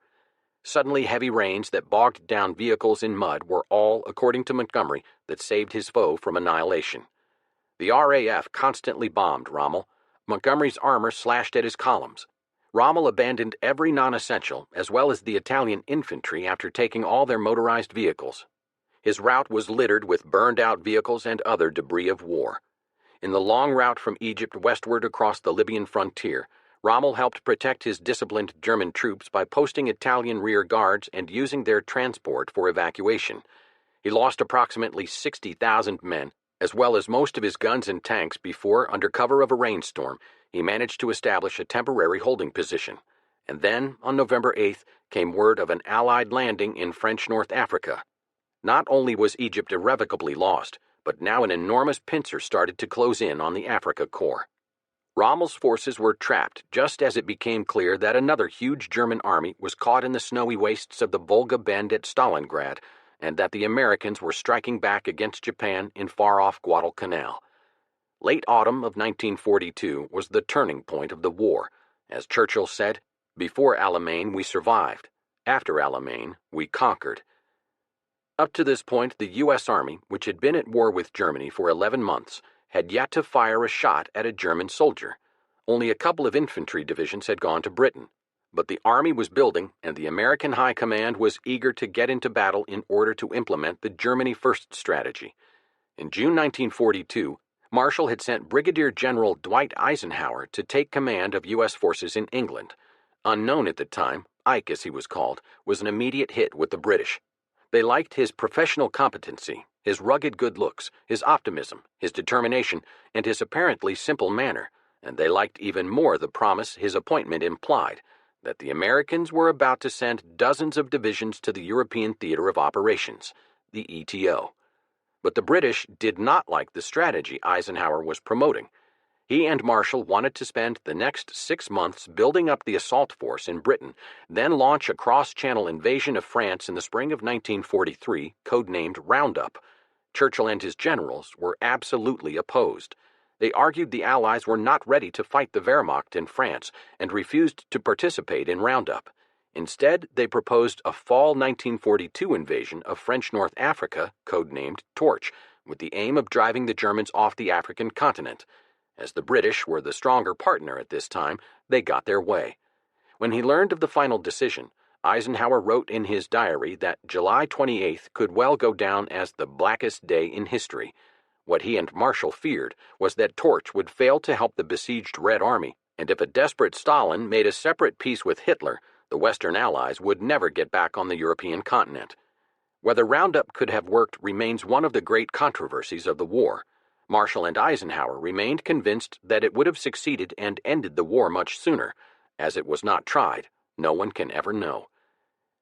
Suddenly heavy rains that bogged down vehicles in mud were all, according to Montgomery, that saved his foe from annihilation. The RAF constantly bombed Rommel. Montgomery's armor slashed at his columns. Rommel abandoned every non-essential, as well as the Italian infantry, after taking all their motorized vehicles. His route was littered with burned-out vehicles and other debris of war. In the long route from Egypt westward across the Libyan frontier, Rommel helped protect his disciplined German troops by posting Italian rear guards and using their transport for evacuation. He lost approximately 60,000 men, as well as most of his guns and tanks before, under cover of a rainstorm, he managed to establish a temporary holding position. And then, on November 8th, came word of an Allied landing in French North Africa. Not only was Egypt irrevocably lost, but now an enormous pincer started to close in on the Africa Corps. Rommel's forces were trapped just as it became clear that another huge German army was caught in the snowy wastes of the Volga Bend at Stalingrad, and that the Americans were striking back against Japan in far-off Guadalcanal. Late autumn of 1942 was the turning point of the war. As Churchill said, "Before Alamein we survived. After Alamein we conquered." Up to this point, the U.S. Army, which had been at war with Germany for 11 months, had yet to fire a shot at a German soldier. Only a couple of infantry divisions had gone to Britain. But the army was building, and the American High Command was eager to get into battle in order to implement the Germany First strategy. In June 1942, Marshall had sent Brigadier General Dwight Eisenhower to take command of U.S. forces in England. Unknown at the time, Ike, as he was called, was an immediate hit with the British. They liked his professional competency, his rugged good looks, his optimism, his determination, and his apparently simple manner, and they liked even more the promise his appointment implied, that the Americans were about to send dozens of divisions to the European Theater of Operations, the ETO. But the British did not like the strategy Eisenhower was promoting. He and Marshall wanted to spend the next 6 months building up the assault force in Britain, then launch a cross-channel invasion of France in the spring of 1943, codenamed Roundup. Churchill and his generals were absolutely opposed. They argued the Allies were not ready to fight the Wehrmacht in France and refused to participate in Roundup. Instead, they proposed a fall 1942 invasion of French North Africa, codenamed Torch, with the aim of driving the Germans off the African continent. As the British were the stronger partner at this time, they got their way. When he learned of the final decision, Eisenhower wrote in his diary that July 28th could well go down as the blackest day in history. What he and Marshall feared was that Torch would fail to help the besieged Red Army, and if a desperate Stalin made a separate peace with Hitler, the Western Allies would never get back on the European continent. Whether Roundup could have worked remains one of the great controversies of the war. Marshall and Eisenhower remained convinced that it would have succeeded and ended the war much sooner. As it was not tried, no one can ever know.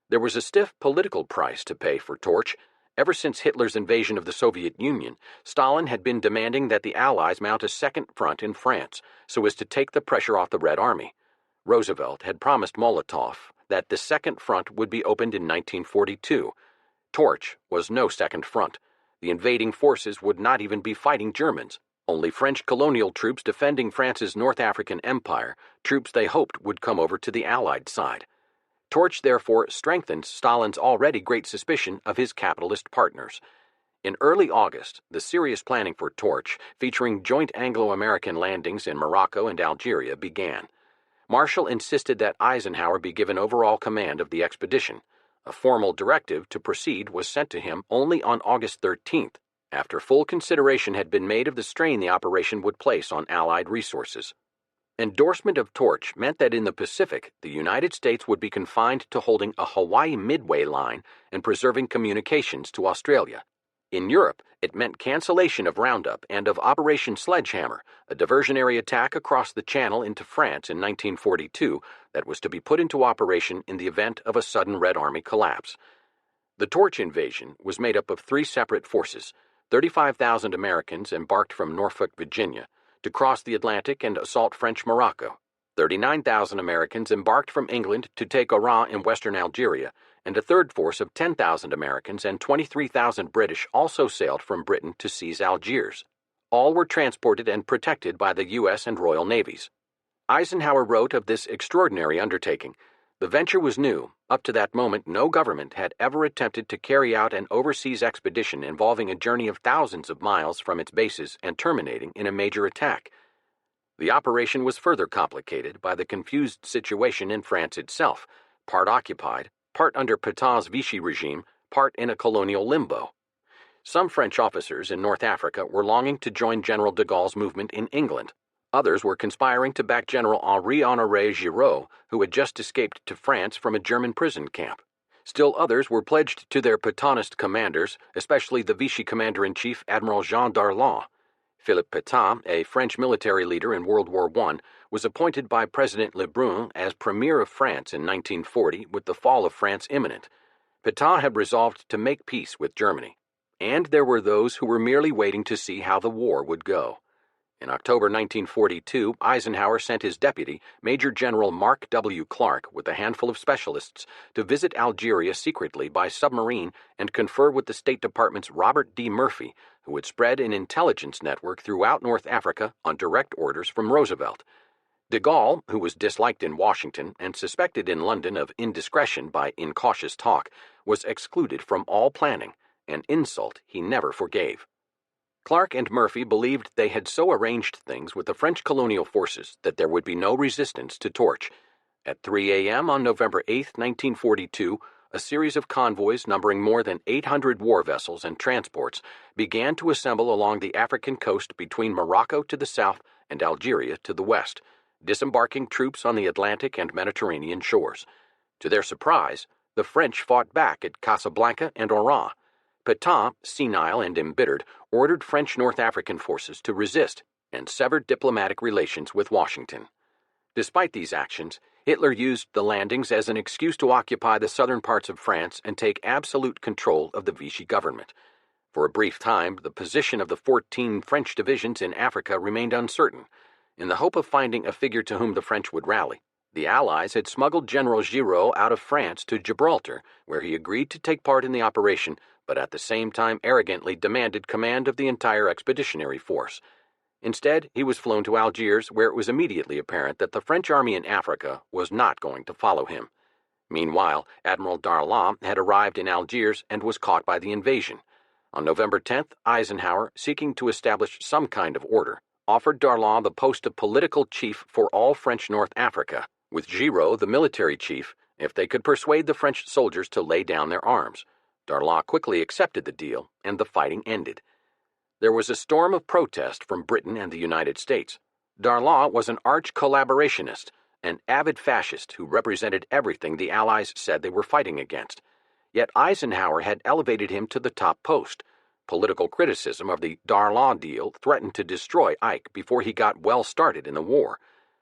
There was a stiff political price to pay for Torch. Ever since Hitler's invasion of the Soviet Union, Stalin had been demanding that the Allies mount a second front in France so as to take the pressure off the Red Army. Roosevelt had promised Molotov that the second front would be opened in 1942. Torch was no second front. The invading forces would not even be fighting Germans, only French colonial troops defending France's North African empire, troops they hoped would come over to the Allied side. Torch therefore strengthened Stalin's already great suspicion of his capitalist partners. In early August, the serious planning for Torch, featuring joint Anglo-American landings in Morocco and Algeria, began. Marshall insisted that Eisenhower be given overall command of the expedition. A formal directive to proceed was sent to him only on August 13th, after full consideration had been made of the strain the operation would place on Allied resources. Endorsement of Torch meant that in the Pacific, the United States would be confined to holding a Hawaii Midway line and preserving communications to Australia. In Europe, it meant cancellation of Roundup and of Operation Sledgehammer, a diversionary attack across the Channel into France in 1942 that was to be put into operation in the event of a sudden Red Army collapse. The Torch invasion was made up of 3 separate forces: 35,000 Americans embarked from Norfolk, Virginia, to cross the Atlantic and assault French Morocco, 39,000 Americans embarked from England to take Oran in western Algeria, and a third force of 10,000 Americans and 23,000 British also sailed from Britain to seize Algiers. All were transported and protected by the U.S. and Royal Navies. Eisenhower wrote of this extraordinary undertaking, "The venture was new. Up to that moment, no government had ever attempted to carry out an overseas expedition involving a journey of thousands of miles from its bases and terminating in a major attack." The operation was further complicated by the confused situation in France itself, part occupied, part under Pétain's Vichy regime, part in a colonial limbo. Some French officers in North Africa were longing to join General de Gaulle's movement in England. Others were conspiring to back General Henri-Honoré Giraud, who had just escaped to France from a German prison camp. Still others were pledged to their Pétainist commanders, especially the Vichy commander-in-chief Admiral Jean Darlan. Philippe Pétain, a French military leader in World War I, was appointed by President Lebrun as Premier of France in 1940 with the fall of France imminent. Pétain had resolved to make peace with Germany, and there were those who were merely waiting to see how the war would go. In October 1942, Eisenhower sent his deputy, Major General Mark W. Clark, with a handful of specialists, to visit Algeria secretly by submarine and confer with the State Department's Robert D. Murphy, who had spread an intelligence network throughout North Africa on direct orders from Roosevelt. De Gaulle, who was disliked in Washington and suspected in London of indiscretion by incautious talk, was excluded from all planning, an insult he never forgave. Clark and Murphy believed they had so arranged things with the French colonial forces that there would be no resistance to Torch. At 3 a.m. on November 8, 1942, a series of convoys numbering more than 800 war vessels and transports began to assemble along the African coast between Morocco to the south and Algeria to the west, disembarking troops on the Atlantic and Mediterranean shores. To their surprise, the French fought back at Casablanca and Oran. Pétain, senile and embittered, ordered French North African forces to resist and severed diplomatic relations with Washington. Despite these actions, Hitler used the landings as an excuse to occupy the southern parts of France and take absolute control of the Vichy government. For a brief time, the position of the 14 French divisions in Africa remained uncertain. in the hope of finding a figure to whom the French would rally. The Allies had smuggled General Giraud out of France to Gibraltar, where he agreed to take part in the operation, but at the same time arrogantly demanded command of the entire expeditionary force. Instead, he was flown to Algiers, where it was immediately apparent that the French army in Africa was not going to follow him. Meanwhile, Admiral Darlan had arrived in Algiers and was caught by the invasion. On November 10th, Eisenhower, seeking to establish some kind of order, offered Darlan the post of political chief for all French North Africa, with Giraud the military chief, if they could persuade the French soldiers to lay down their arms. Darlan quickly accepted the deal, and the fighting ended. There was a storm of protest from Britain and the United States. Darlan was an arch collaborationist, an avid fascist who represented everything the Allies said they were fighting against. Yet Eisenhower had elevated him to the top post. Political criticism of the Darlan deal threatened to destroy Ike before he got well started in the war.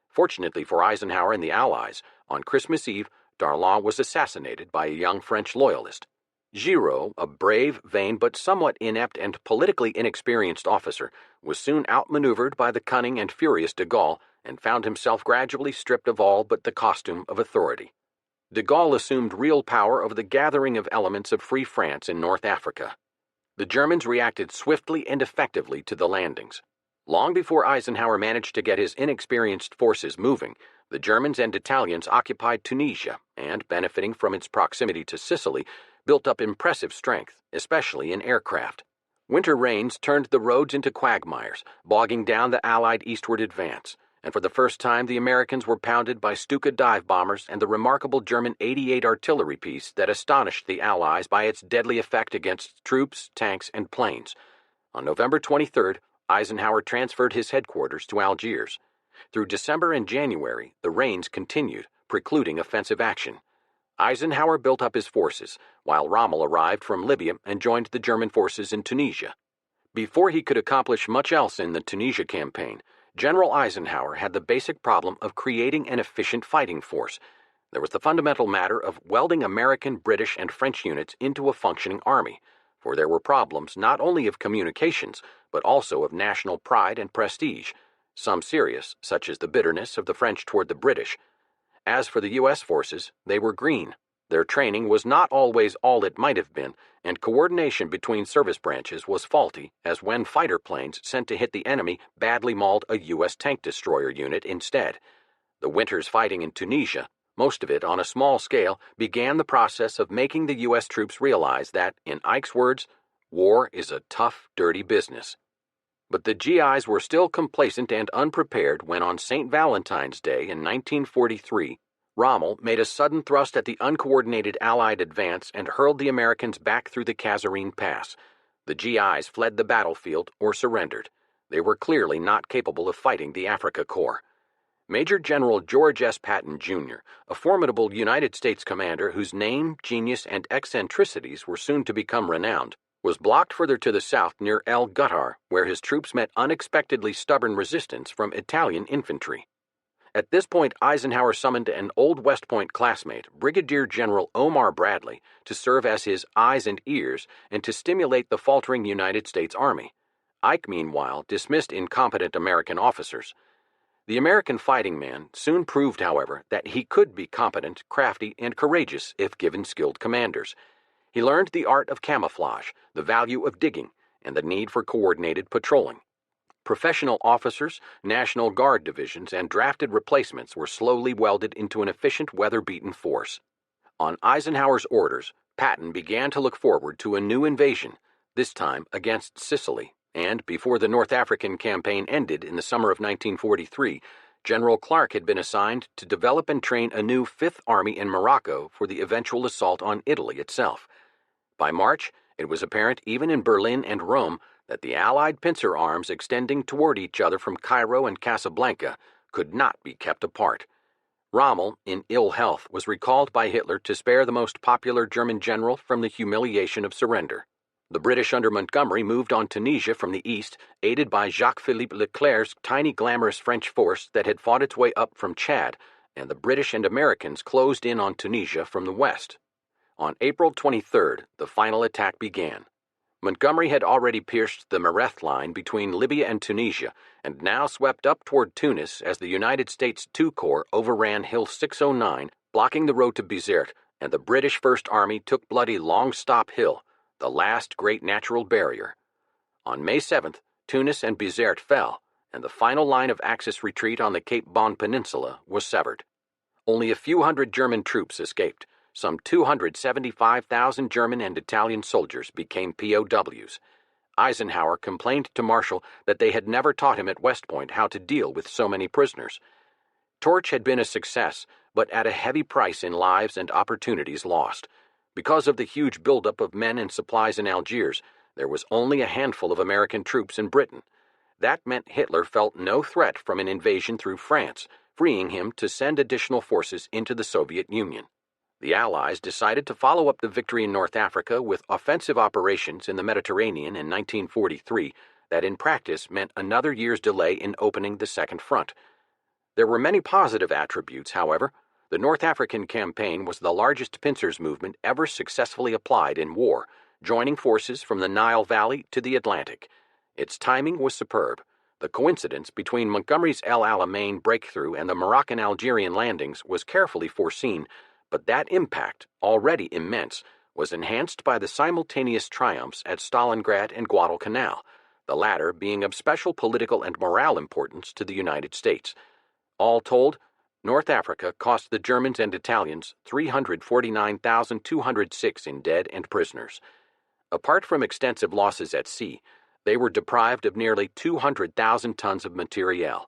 Fortunately for Eisenhower and the Allies, on Christmas Eve, Darlan was assassinated by a young French loyalist. Giraud, a brave, vain, but somewhat inept and politically inexperienced officer, was soon outmaneuvered by the cunning and furious de Gaulle and found himself gradually stripped of all but the costume of authority. De Gaulle assumed real power over the gathering of elements of Free France in North Africa. The Germans reacted swiftly and effectively to the landings. Long before Eisenhower managed to get his inexperienced forces moving, the Germans and Italians occupied Tunisia and, benefiting from its proximity to Sicily, built up impressive strength, especially in aircraft. Winter rains turned the roads into quagmires, bogging down the Allied eastward advance, and for the first time the Americans were pounded by Stuka dive bombers and the remarkable German 88 artillery piece that astonished the Allies by its deadly effect against troops, tanks, and planes. On November 23rd, Eisenhower transferred his headquarters to Algiers. Through December and January, the rains continued, precluding offensive action. Eisenhower built up his forces, while Rommel arrived from Libya and joined the German forces in Tunisia. Before he could accomplish much else in the Tunisia campaign, General Eisenhower had the basic problem of creating an efficient fighting force. There was the fundamental matter of welding American, British, and French units into a functioning army, for there were problems not only of communications, but also of national pride and prestige, some serious, such as the bitterness of the French toward the British. As for the U.S. forces, they were green. Their training was not always all it might have been, and coordination between service branches was faulty, as when fighter planes sent to hit the enemy badly mauled a U.S. tank destroyer unit instead. The winter's fighting in Tunisia, most of it on a small scale, began the process of making the U.S. troops realize that, in Ike's words, war is a tough, dirty business. But the GIs were still complacent and unprepared when on St. Valentine's Day in 1943, Rommel made a sudden thrust at the uncoordinated Allied advance and hurled the Americans back through the Kasserine Pass. The GIs fled the battlefield or surrendered. They were clearly not capable of fighting the Afrika Korps. Major General George S. Patton, Jr., a formidable United States commander whose name, genius, and eccentricities were soon to become renowned, was blocked further to the south near El Guttar, where his troops met unexpectedly stubborn resistance from Italian infantry. At this point, Eisenhower summoned an old West Point classmate, Brigadier General Omar Bradley, to serve as his eyes and ears and to stimulate the faltering United States Army. Ike, meanwhile, dismissed incompetent American officers. The American fighting man soon proved, however, that he could be competent, crafty, and courageous if given skilled commanders. He learned the art of camouflage, the value of digging, and the need for coordinated patrolling. Professional officers, National Guard divisions, and drafted replacements were slowly welded into an efficient, weather-beaten force. On Eisenhower's orders, Patton began to look forward to a new invasion, this time against Sicily, and before the North African campaign ended in the summer of 1943, General Clark had been assigned to develop and train a new Fifth Army in Morocco for the eventual assault on Italy itself. By March, it was apparent even in Berlin and Rome that the Allied pincer arms extending toward each other from Cairo and Casablanca could not be kept apart. Rommel, in ill health, was recalled by Hitler to spare the most popular German general from the humiliation of surrender. The British under Montgomery moved on Tunisia from the east, aided by Jacques-Philippe Leclerc's tiny glamorous French force that had fought its way up from Chad, and the British and Americans closed in on Tunisia from the west. On April 23rd, the final attack began. Montgomery had already pierced the Mareth line between Libya and Tunisia, and now swept up toward Tunis as the United States II Corps overran Hill 609, blocking the road to Bizerte, and the British First Army took bloody Long Stop Hill, the last great natural barrier. On May 7th, Tunis and Bizerte fell, and the final line of Axis retreat on the Cape Bon Peninsula was severed. Only a few hundred German troops escaped. Some 275,000 German and Italian soldiers became POWs. Eisenhower complained to Marshall that they had never taught him at West Point how to deal with so many prisoners. Torch had been a success, but at a heavy price in lives and opportunities lost. Because of the huge buildup of men and supplies in Algiers, there was only a handful of American troops in Britain. That meant Hitler felt no threat from an invasion through France, freeing him to send additional forces into the Soviet Union. The Allies decided to follow up the victory in North Africa with offensive operations in the Mediterranean in 1943 that in practice meant another year's delay in opening the Second Front. There were many positive attributes, however. The North African campaign was the largest pincers movement ever successfully applied in war, joining forces from the Nile Valley to the Atlantic. Its timing was superb. The coincidence between Montgomery's El Alamein breakthrough and the Moroccan-Algerian landings was carefully foreseen, but that impact, already immense, was enhanced by the simultaneous triumphs at Stalingrad and Guadalcanal, the latter being of special political and morale importance to the United States. All told, North Africa cost the Germans and Italians 349,206 in dead and prisoners. Apart from extensive losses at sea, they were deprived of nearly 200,000 tons of materiel.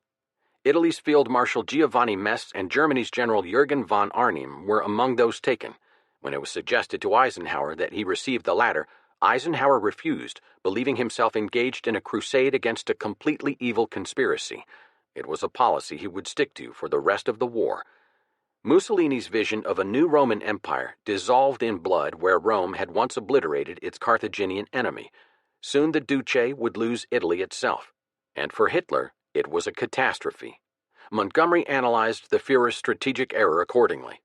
Italy's Field Marshal Giovanni Mess and Germany's General Jürgen von Arnim were among those taken. When it was suggested to Eisenhower that he receive the latter, Eisenhower refused, believing himself engaged in a crusade against a completely evil conspiracy. It was a policy he would stick to for the rest of the war. Mussolini's vision of a new Roman Empire dissolved in blood where Rome had once obliterated its Carthaginian enemy. Soon the Duce would lose Italy itself. And for Hitler, it was a catastrophe. Montgomery analyzed the Führer's strategic error accordingly.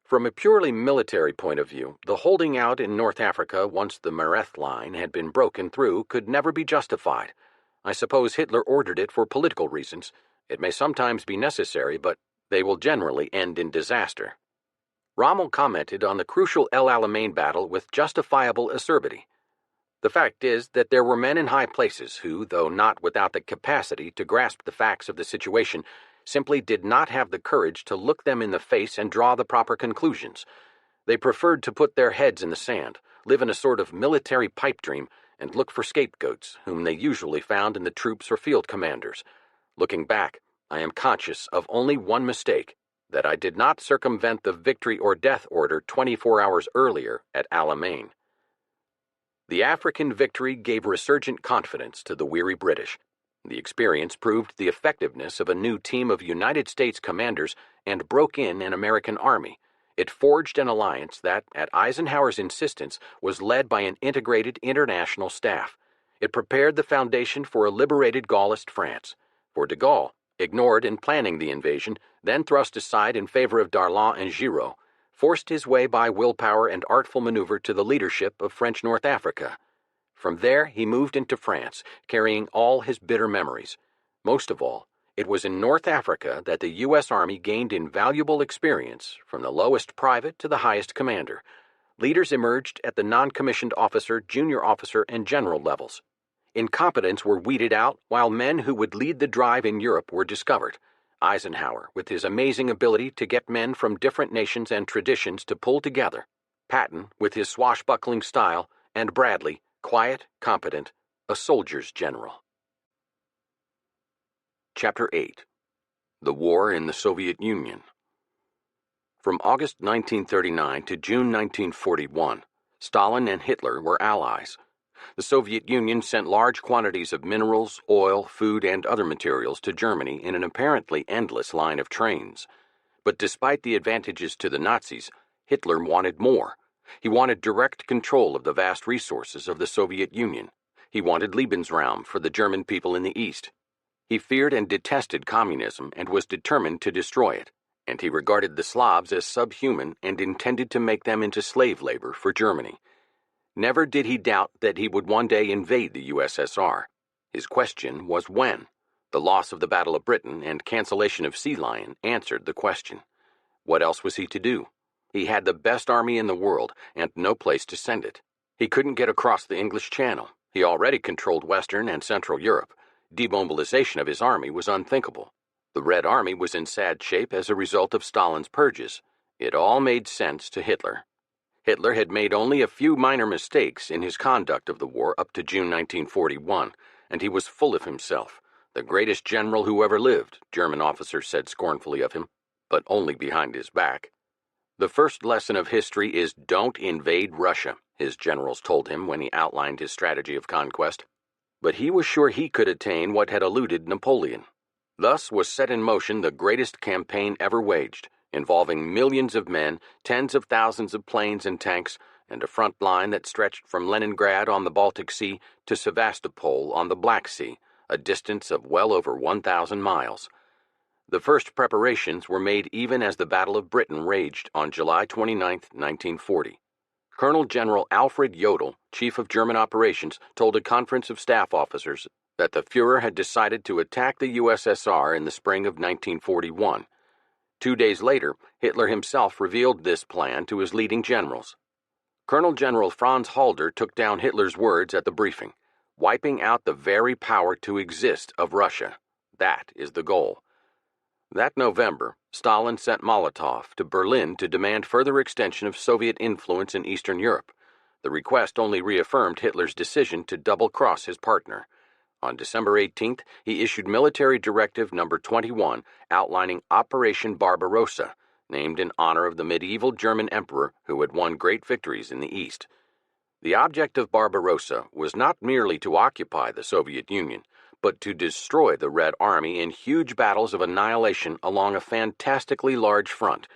From a purely military point of view, the holding out in North Africa once the Mareth line had been broken through could never be justified. I suppose Hitler ordered it for political reasons. It may sometimes be necessary, but they will generally end in disaster. Rommel commented on the crucial El Alamein battle with justifiable acerbity. The fact is that there were men in high places who, though not without the capacity to grasp the facts of the situation, simply did not have the courage to look them in the face and draw the proper conclusions. They preferred to put their heads in the sand, live in a sort of military pipe dream, and look for scapegoats, whom they usually found in the troops or field commanders. Looking back, I am conscious of only one mistake, that I did not circumvent the victory or death order 24 hours earlier at Alamein. The African victory gave resurgent confidence to the weary British. The experience proved the effectiveness of a new team of United States commanders and broke in an American army. It forged an alliance that, at Eisenhower's insistence, was led by an integrated international staff. It prepared the foundation for a liberated Gaullist France. For de Gaulle, ignored in planning the invasion, then thrust aside in favor of Darlan and Giraud, forced his way by willpower and artful maneuver to the leadership of French North Africa. From there, he moved into France, carrying all his bitter memories. Most of all, it was in North Africa that the U.S. Army gained invaluable experience from the lowest private to the highest commander. Leaders emerged at the non-commissioned officer, junior officer, and general levels. Incompetents were weeded out, while men who would lead the drive in Europe were discovered. Eisenhower, with his amazing ability to get men from different nations and traditions to pull together, Patton, with his swashbuckling style, and Bradley, quiet, competent, a soldier's general. Chapter 8. The War in the Soviet Union. From August 1939 to June 1941, Stalin and Hitler were allies. The Soviet Union sent large quantities of minerals, oil, food, and other materials to Germany in an apparently endless line of trains. But despite the advantages to the Nazis, Hitler wanted more. He wanted direct control of the vast resources of the Soviet Union. He wanted Lebensraum for the German people in the East. He feared and detested communism and was determined to destroy it, and he regarded the Slavs as subhuman and intended to make them into slave labor for Germany. Never did he doubt that he would one day invade the USSR. His question was when. The loss of the Battle of Britain and cancellation of Sea Lion answered the question. What else was he to do? He had the best army in the world and no place to send it. He couldn't get across the English Channel. He already controlled Western and Central Europe. Demobilization of his army was unthinkable. The Red Army was in sad shape as a result of Stalin's purges. It all made sense to Hitler. Hitler had made only a few minor mistakes in his conduct of the war up to June 1941, and he was full of himself. The greatest general who ever lived, German officers said scornfully of him, but only behind his back. The first lesson of history is don't invade Russia, his generals told him when he outlined his strategy of conquest. But he was sure he could attain what had eluded Napoleon. Thus was set in motion the greatest campaign ever waged, involving millions of men, tens of thousands of planes and tanks, and a front line that stretched from Leningrad on the Baltic Sea to Sevastopol on the Black Sea, a distance of well over 1,000 miles. The first preparations were made even as the Battle of Britain raged on July 29, 1940. Colonel General Alfred Jodl, chief of German operations, told a conference of staff officers that the Führer had decided to attack the USSR in the spring of 1941. 2 days later, Hitler himself revealed this plan to his leading generals. Colonel General Franz Halder took down Hitler's words at the briefing, wiping out the very power to exist of Russia. That is the goal. That November, Stalin sent Molotov to Berlin to demand further extension of Soviet influence in Eastern Europe. The request only reaffirmed Hitler's decision to double-cross his partner. On December 18th, he issued Military Directive No. 21 outlining Operation Barbarossa, named in honor of the medieval German emperor who had won great victories in the East. The object of Barbarossa was not merely to occupy the Soviet Union, but to destroy the Red Army in huge battles of annihilation along a fantastically large front.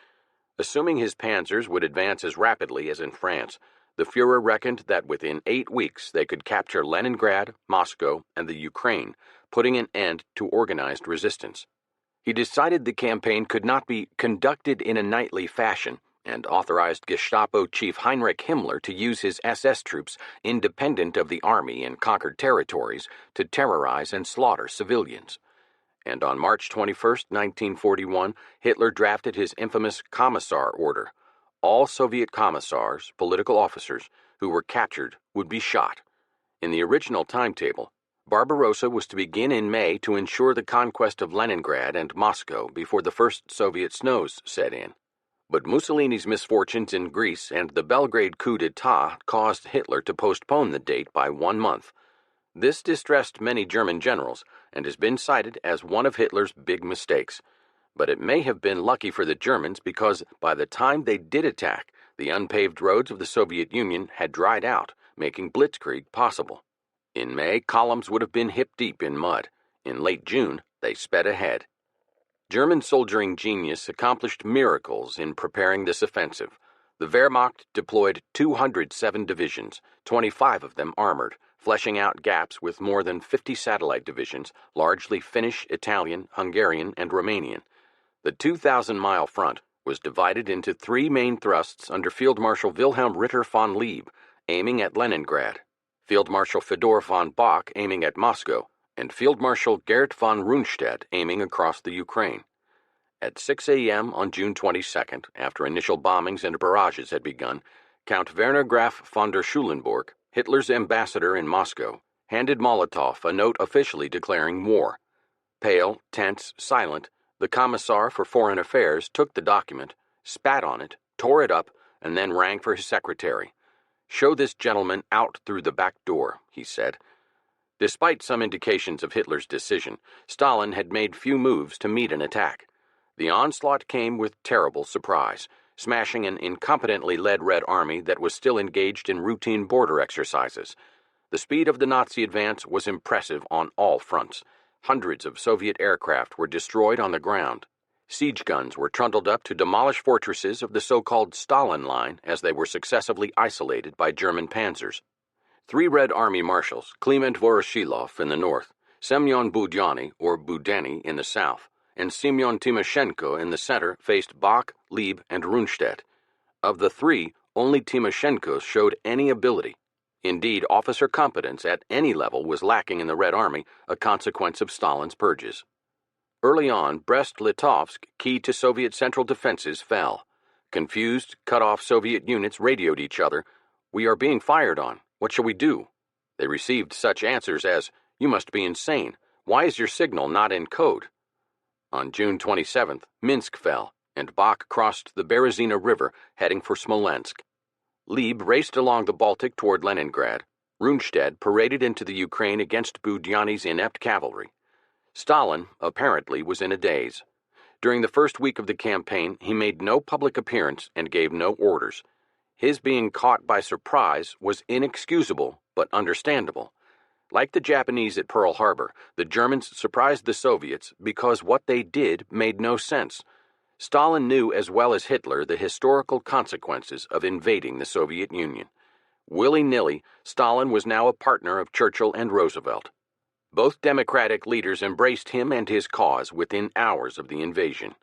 Assuming his panzers would advance as rapidly as in France, the Führer reckoned that within 8 weeks they could capture Leningrad, Moscow, and the Ukraine, putting an end to organized resistance. He decided the campaign could not be conducted in a nightly fashion, and authorized Gestapo chief Heinrich Himmler to use his SS troops, independent of the army in conquered territories, to terrorize and slaughter civilians. And on March 21, 1941, Hitler drafted his infamous Commissar Order. All Soviet commissars, political officers, who were captured would be shot. In the original timetable, Barbarossa was to begin in May to ensure the conquest of Leningrad and Moscow before the first Soviet snows set in. But Mussolini's misfortunes in Greece and the Belgrade coup d'etat caused Hitler to postpone the date by 1 month. This distressed many German generals and has been cited as one of Hitler's big mistakes. But it may have been lucky for the Germans because by the time they did attack, the unpaved roads of the Soviet Union had dried out, making blitzkrieg possible. In May, columns would have been hip-deep in mud. In late June, they sped ahead. German soldiering genius accomplished miracles in preparing this offensive. The Wehrmacht deployed 207 divisions, 25 of them armored, fleshing out gaps with more than 50 satellite divisions, largely Finnish, Italian, Hungarian, and Romanian. The 2,000-mile front was divided into 3 main thrusts under Field Marshal Wilhelm Ritter von Lieb, aiming at Leningrad, Field Marshal Fedor von Bock aiming at Moscow, and Field Marshal Gerd von Rundstedt aiming across the Ukraine. At 6 a.m. on June 22nd, after initial bombings and barrages had begun, Count Werner Graf von der Schulenburg, Hitler's ambassador in Moscow, handed Molotov a note officially declaring war. Pale, tense, silent, the Commissar for Foreign Affairs took the document, spat on it, tore it up, and then rang for his secretary. "Show this gentleman out through the back door," he said. Despite some indications of Hitler's decision, Stalin had made few moves to meet an attack. The onslaught came with terrible surprise, smashing an incompetently led Red Army that was still engaged in routine border exercises. The speed of the Nazi advance was impressive on all fronts. Hundreds of Soviet aircraft were destroyed on the ground. Siege guns were trundled up to demolish fortresses of the so-called Stalin Line as they were successively isolated by German panzers. 3 Red Army marshals, Kliment Voroshilov in the north, Semyon Budyani or Budeni in the south, and Semyon Timoshenko in the center faced Bock, Lieb, and Rundstedt. Of the 3, only Timoshenko showed any ability. Indeed, officer competence at any level was lacking in the Red Army, a consequence of Stalin's purges. Early on, Brest-Litovsk, key to Soviet central defenses, fell. Confused, cut-off Soviet units radioed each other, "We are being fired on. What shall we do?" They received such answers as, "You must be insane. Why is your signal not in code?" On June 27th, Minsk fell, and Bach crossed the Berezina River, heading for Smolensk. Lieb raced along the Baltic toward Leningrad. Rundstedt paraded into the Ukraine against Budyani's inept cavalry. Stalin, apparently, was in a daze. During the first week of the campaign, he made no public appearance and gave no orders. His being caught by surprise was inexcusable, but understandable. Like the Japanese at Pearl Harbor, the Germans surprised the Soviets because what they did made no sense. Stalin knew as well as Hitler the historical consequences of invading the Soviet Union. Willy-nilly, Stalin was now a partner of Churchill and Roosevelt. Both Democratic leaders embraced him and his cause within hours of the invasion.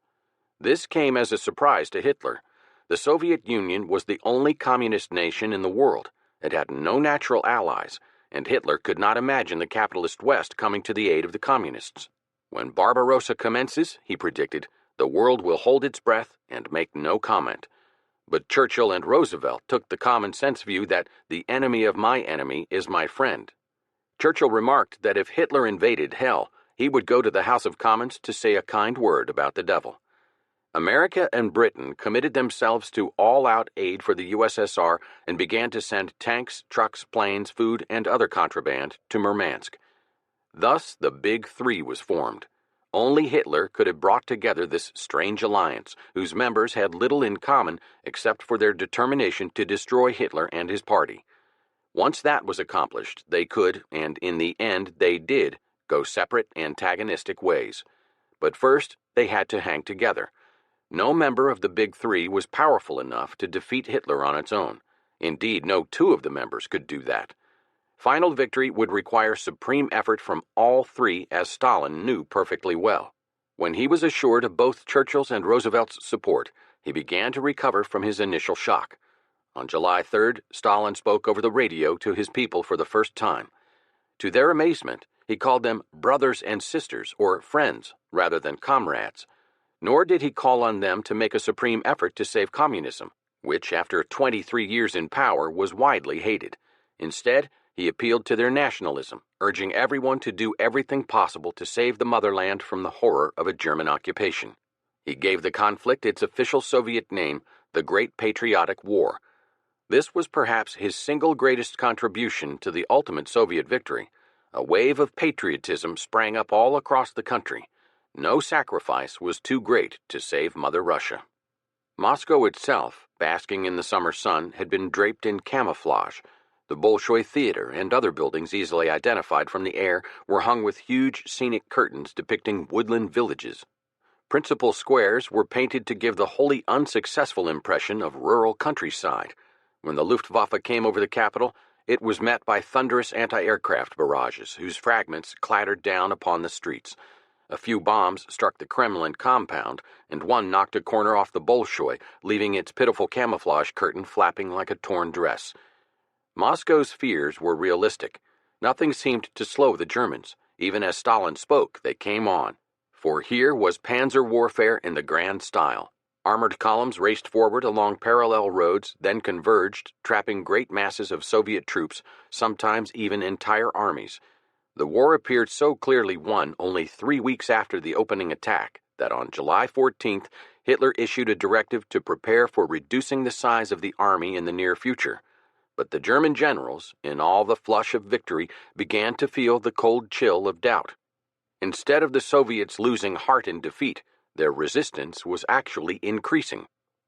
This came as a surprise to Hitler. The Soviet Union was the only communist nation in the world. It had no natural allies, and Hitler could not imagine the capitalist West coming to the aid of the communists. When Barbarossa commences, he predicted, the world will hold its breath and make no comment. But Churchill and Roosevelt took the common-sense view that the enemy of my enemy is my friend. Churchill remarked that if Hitler invaded hell, he would go to the House of Commons to say a kind word about the devil. America and Britain committed themselves to all-out aid for the USSR and began to send tanks, trucks, planes, food, and other contraband to Murmansk. Thus, the Big Three was formed. Only Hitler could have brought together this strange alliance, whose members had little in common except for their determination to destroy Hitler and his party. Once that was accomplished, they could, and in the end they did, go separate, antagonistic ways. But first, they had to hang together. No member of the Big Three was powerful enough to defeat Hitler on its own. Indeed, no two of the members could do that. Final victory would require supreme effort from all three, as Stalin knew perfectly well. When he was assured of both Churchill's and Roosevelt's support, he began to recover from his initial shock. On July 3rd, Stalin spoke over the radio to his people for the first time. To their amazement, he called them brothers and sisters, or friends, rather than comrades. Nor did he call on them to make a supreme effort to save communism, which, after 23 years in power, was widely hated. Instead, he appealed to their nationalism, urging everyone to do everything possible to save the motherland from the horror of a German occupation. He gave the conflict its official Soviet name, the Great Patriotic War. This was perhaps his single greatest contribution to the ultimate Soviet victory. A wave of patriotism sprang up all across the country. No sacrifice was too great to save Mother Russia. Moscow itself, basking in the summer sun, had been draped in camouflage. The Bolshoi Theater and other buildings easily identified from the air were hung with huge scenic curtains depicting woodland villages. Principal squares were painted to give the wholly unsuccessful impression of rural countryside. When the Luftwaffe came over the capital, it was met by thunderous anti-aircraft barrages whose fragments clattered down upon the streets. A few bombs struck the Kremlin compound, and one knocked a corner off the Bolshoi, leaving its pitiful camouflage curtain flapping like a torn dress. Moscow's fears were realistic. Nothing seemed to slow the Germans. Even as Stalin spoke, they came on. For here was panzer warfare in the grand style. Armored columns raced forward along parallel roads, then converged, trapping great masses of Soviet troops, sometimes even entire armies. The war appeared so clearly won only 3 weeks after the opening attack that on July 14th, Hitler issued a directive to prepare for reducing the size of the army in the near future. But the German generals, in all the flush of victory, began to feel the cold chill of doubt. Instead of the Soviets losing heart in defeat, their resistance was actually increasing.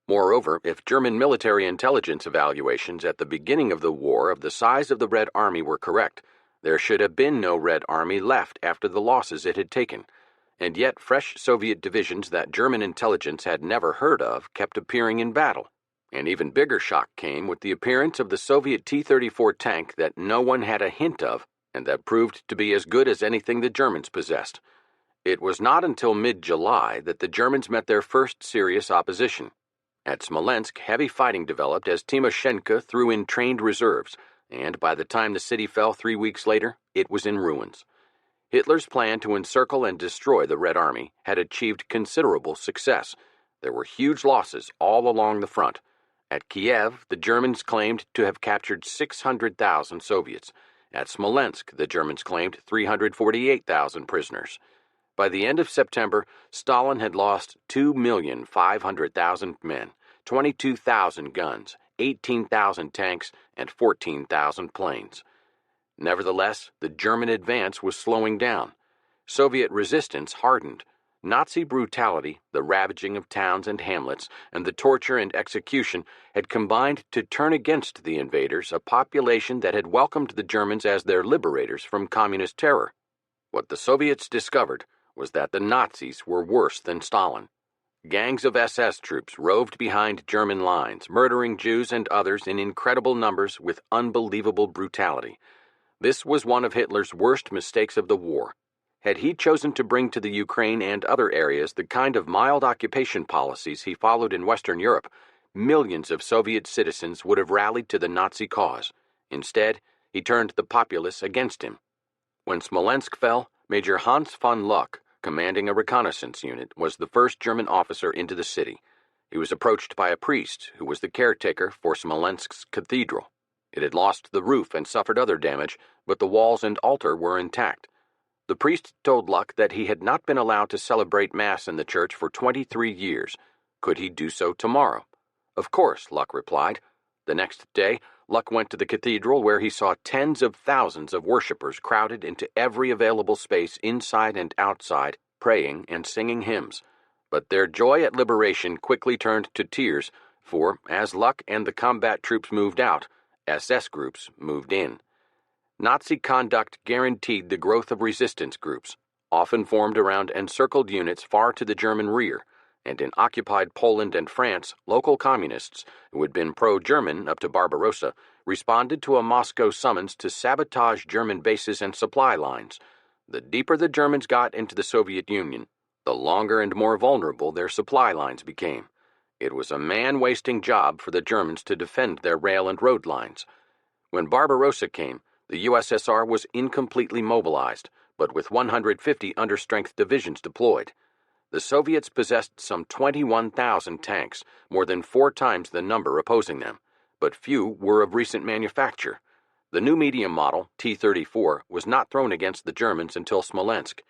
Moreover, if German military intelligence evaluations at the beginning of the war of the size of the Red Army were correct, there should have been no Red Army left after the losses it had taken. And yet fresh Soviet divisions that German intelligence had never heard of kept appearing in battle. An even bigger shock came with the appearance of the Soviet T-34 tank that no one had a hint of, and that proved to be as good as anything the Germans possessed. It was not until mid-July that the Germans met their first serious opposition. At Smolensk, heavy fighting developed as Timoshenko threw in trained reserves, and by the time the city fell 3 weeks later, it was in ruins. Hitler's plan to encircle and destroy the Red Army had achieved considerable success. There were huge losses all along the front. At Kiev, the Germans claimed to have captured 600,000 Soviets. At Smolensk, the Germans claimed 348,000 prisoners. By the end of September, Stalin had lost 2,500,000 men, 22,000 guns, 18,000 tanks, and 14,000 planes. Nevertheless, the German advance was slowing down. Soviet resistance hardened. Nazi brutality, the ravaging of towns and hamlets, and the torture and execution had combined to turn against the invaders a population that had welcomed the Germans as their liberators from communist terror. What the Soviets discovered was that the Nazis were worse than Stalin. Gangs of SS troops roved behind German lines, murdering Jews and others in incredible numbers with unbelievable brutality. This was one of Hitler's worst mistakes of the war. Had he chosen to bring to the Ukraine and other areas the kind of mild occupation policies he followed in Western Europe, millions of Soviet citizens would have rallied to the Nazi cause. Instead, he turned the populace against him. When Smolensk fell, Major Hans von Luck, commanding a reconnaissance unit, was the first German officer into the city. He was approached by a priest who was the caretaker for Smolensk's cathedral. It had lost the roof and suffered other damage, but the walls and altar were intact. The priest told Luck that he had not been allowed to celebrate Mass in the church for 23 years. Could he do so tomorrow? Of course, Luck replied. The next day, Luck went to the cathedral where he saw tens of thousands of worshippers crowded into every available space inside and outside, praying and singing hymns. But their joy at liberation quickly turned to tears, for as Luck and the combat troops moved out, SS groups moved in. Nazi conduct guaranteed the growth of resistance groups, often formed around encircled units far to the German rear, and in occupied Poland and France, local communists, who had been pro-German up to Barbarossa, responded to a Moscow summons to sabotage German bases and supply lines. The deeper the Germans got into the Soviet Union, the longer and more vulnerable their supply lines became. It was a man-wasting job for the Germans to defend their rail and road lines. When Barbarossa came, the USSR was incompletely mobilized, but with 150 understrength divisions deployed. The Soviets possessed some 21,000 tanks, more than 4 times the number opposing them, but few were of recent manufacture. The new medium model, T-34, was not thrown against the Germans until Smolensk.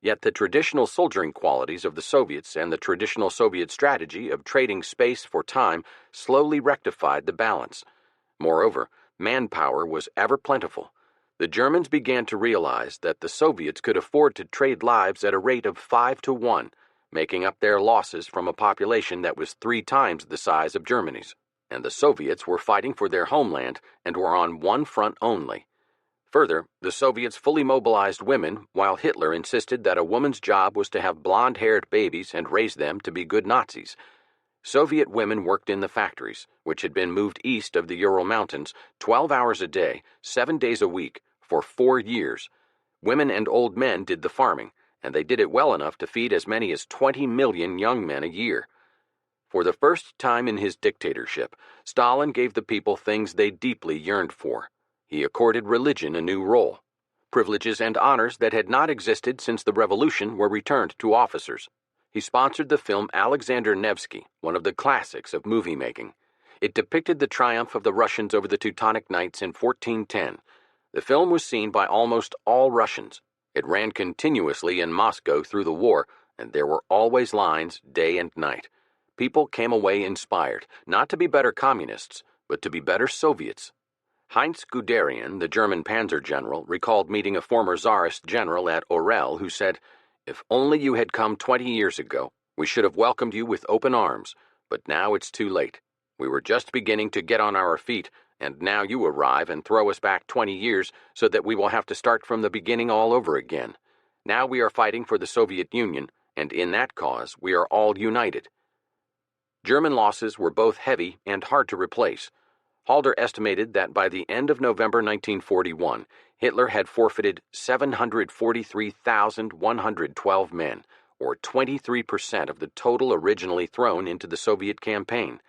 Yet the traditional soldiering qualities of the Soviets and the traditional Soviet strategy of trading space for time slowly rectified the balance. Moreover, manpower was ever plentiful. The Germans began to realize that the Soviets could afford to trade lives at a rate of 5 to 1, making up their losses from a population that was 3 times the size of Germany's. And the Soviets were fighting for their homeland and were on one front only. Further, the Soviets fully mobilized women, while Hitler insisted that a woman's job was to have blonde-haired babies and raise them to be good Nazis. Soviet women worked in the factories, which had been moved east of the Ural Mountains, 12 hours a day, 7 days a week, for 4 years. Women and old men did the farming, and they did it well enough to feed as many as 20 million young men a year. For the first time in his dictatorship, Stalin gave the people things they deeply yearned for. He accorded religion a new role. Privileges and honors that had not existed since the revolution were returned to officers. He sponsored the film Alexander Nevsky, one of the classics of movie-making. It depicted the triumph of the Russians over the Teutonic Knights in 1410. The film was seen by almost all Russians. It ran continuously in Moscow through the war, and there were always lines day and night. People came away inspired, not to be better communists, but to be better Soviets. Heinz Guderian, the German panzer general, recalled meeting a former Tsarist general at Orel who said, "If only you had come 20 years ago, we should have welcomed you with open arms, but now it's too late. We were just beginning to get on our feet, and now you arrive and throw us back 20 years so that we will have to start from the beginning all over again. Now we are fighting for the Soviet Union, and in that cause we are all united." German losses were both heavy and hard to replace. Halder estimated that by the end of November 1941, Hitler had forfeited 743,112 men, or 23% of the total originally thrown into the Soviet campaign.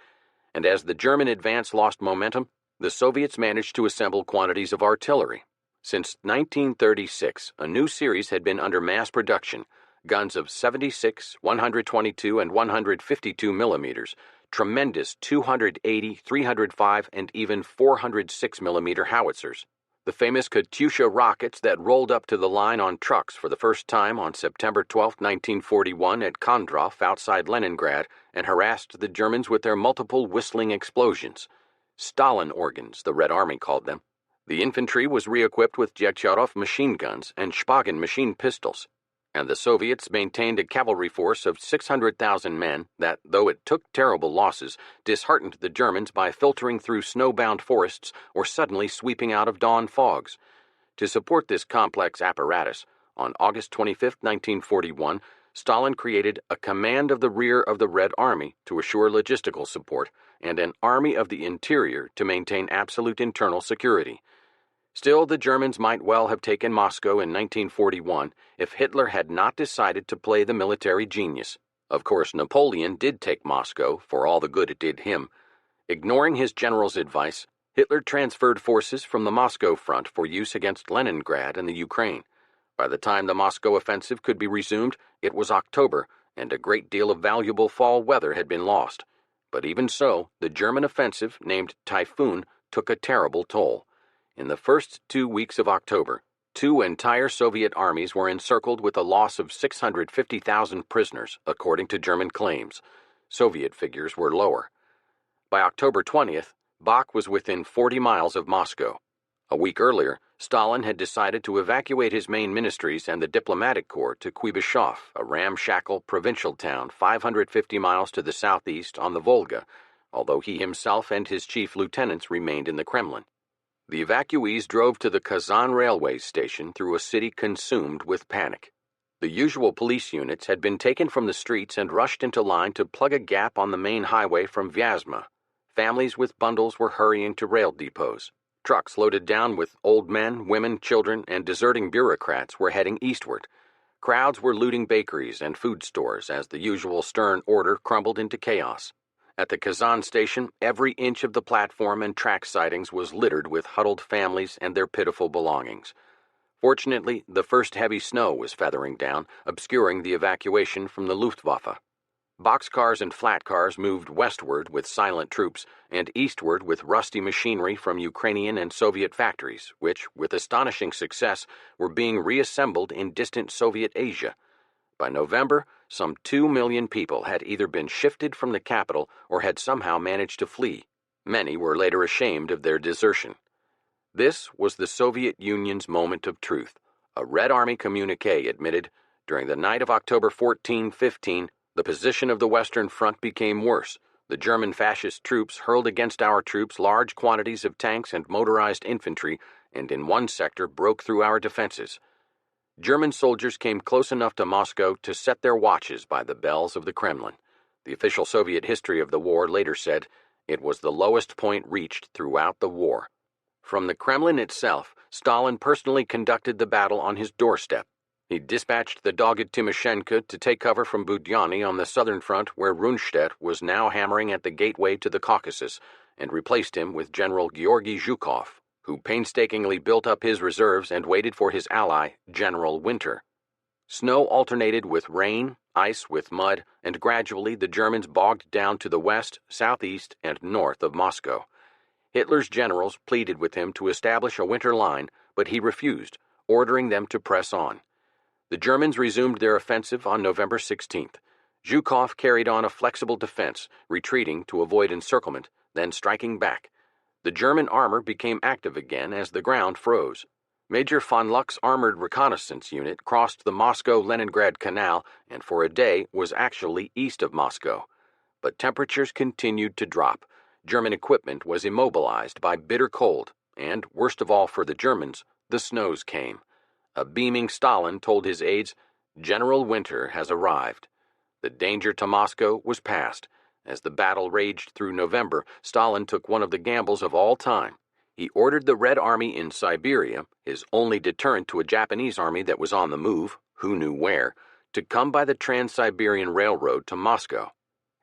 And as the German advance lost momentum, The Soviets managed to assemble quantities of artillery. Since 1936, a new series had been under mass production, guns of 76, 122, and 152 millimeters, tremendous 280, 305, and even 406 millimeter howitzers. The famous Katyusha rockets that rolled up to the line on trucks for the first time on September 12, 1941 at Kondrov outside Leningrad and harassed the Germans with their multiple whistling explosions. Stalin organs, the Red Army called them. The infantry was re-equipped with Degtярov machine guns and Shpagin machine pistols, and the Soviets maintained a cavalry force of 600,000 men that, though it took terrible losses, disheartened the Germans by filtering through snowbound forests or suddenly sweeping out of dawn fogs. To support this complex apparatus, on August 25, 1941, Stalin created a Command of the Rear of the Red Army to assure logistical support and an Army of the Interior to maintain absolute internal security. Still, the Germans might well have taken Moscow in 1941 if Hitler had not decided to play the military genius. Of course, Napoleon did take Moscow for all the good it did him. Ignoring his general's advice, Hitler transferred forces from the Moscow front for use against Leningrad and the Ukraine. By the time the Moscow offensive could be resumed, it was October, and a great deal of valuable fall weather had been lost. But even so, the German offensive, named Typhoon, took a terrible toll. In the first 2 weeks of October, 2 entire Soviet armies were encircled with a loss of 650,000 prisoners, according to German claims. Soviet figures were lower. By October 20th, Bach was within 40 miles of Moscow. A week earlier, Stalin had decided to evacuate his main ministries and the diplomatic corps to Kuibyshev, a ramshackle provincial town 550 miles to the southeast on the Volga, although he himself and his chief lieutenants remained in the Kremlin. The evacuees drove to the Kazan railway station through a city consumed with panic. The usual police units had been taken from the streets and rushed into line to plug a gap on the main highway from Vyazma. Families with bundles were hurrying to rail depots. Trucks loaded down with old men, women, children, and deserting bureaucrats were heading eastward. Crowds were looting bakeries and food stores as the usual stern order crumbled into chaos. At the Kazan station, every inch of the platform and track sidings was littered with huddled families and their pitiful belongings. Fortunately, the first heavy snow was feathering down, obscuring the evacuation from the Luftwaffe. Boxcars and flat cars moved westward with silent troops and eastward with rusty machinery from Ukrainian and Soviet factories, which, with astonishing success, were being reassembled in distant Soviet Asia. By November, some 2 million people had either been shifted from the capital or had somehow managed to flee. Many were later ashamed of their desertion. This was the Soviet Union's moment of truth. A Red Army communiqué admitted, during the night of October 14-15, the position of the Western Front became worse. The German fascist troops hurled against our troops large quantities of tanks and motorized infantry, and in one sector broke through our defenses. German soldiers came close enough to Moscow to set their watches by the bells of the Kremlin. The official Soviet history of the war later said, it was the lowest point reached throughout the war. From the Kremlin itself, Stalin personally conducted the battle on his doorstep. He dispatched the dogged Timoshenko to take cover from Budyani on the southern front where Rundstedt was now hammering at the gateway to the Caucasus, and replaced him with General Georgy Zhukov, who painstakingly built up his reserves and waited for his ally, General Winter. Snow alternated with rain, ice with mud, and gradually the Germans bogged down to the west, southeast, and north of Moscow. Hitler's generals pleaded with him to establish a winter line, but he refused, ordering them to press on. The Germans resumed their offensive on November 16th. Zhukov carried on a flexible defense, retreating to avoid encirclement, then striking back. The German armor became active again as the ground froze. Major von Luck's armored reconnaissance unit crossed the Moscow-Leningrad Canal and for a day was actually east of Moscow. But temperatures continued to drop. German equipment was immobilized by bitter cold, and, worst of all for the Germans, the snows came. A beaming Stalin told his aides, "General Winter has arrived." The danger to Moscow was past. As the battle raged through November, Stalin took one of the gambles of all time. He ordered the Red Army in Siberia, his only deterrent to a Japanese army that was on the move, who knew where, to come by the Trans-Siberian Railroad to Moscow.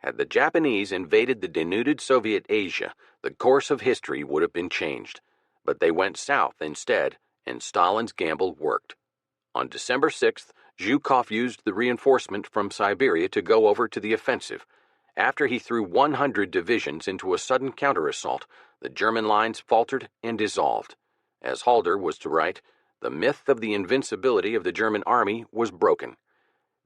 Had the Japanese invaded the denuded Soviet Asia, the course of history would have been changed. But they went south instead, and Stalin's gamble worked. On December 6th, Zhukov used the reinforcement from Siberia to go over to the offensive. After he threw 100 divisions into a sudden counterassault, the German lines faltered and dissolved. As Halder was to write, the myth of the invincibility of the German army was broken.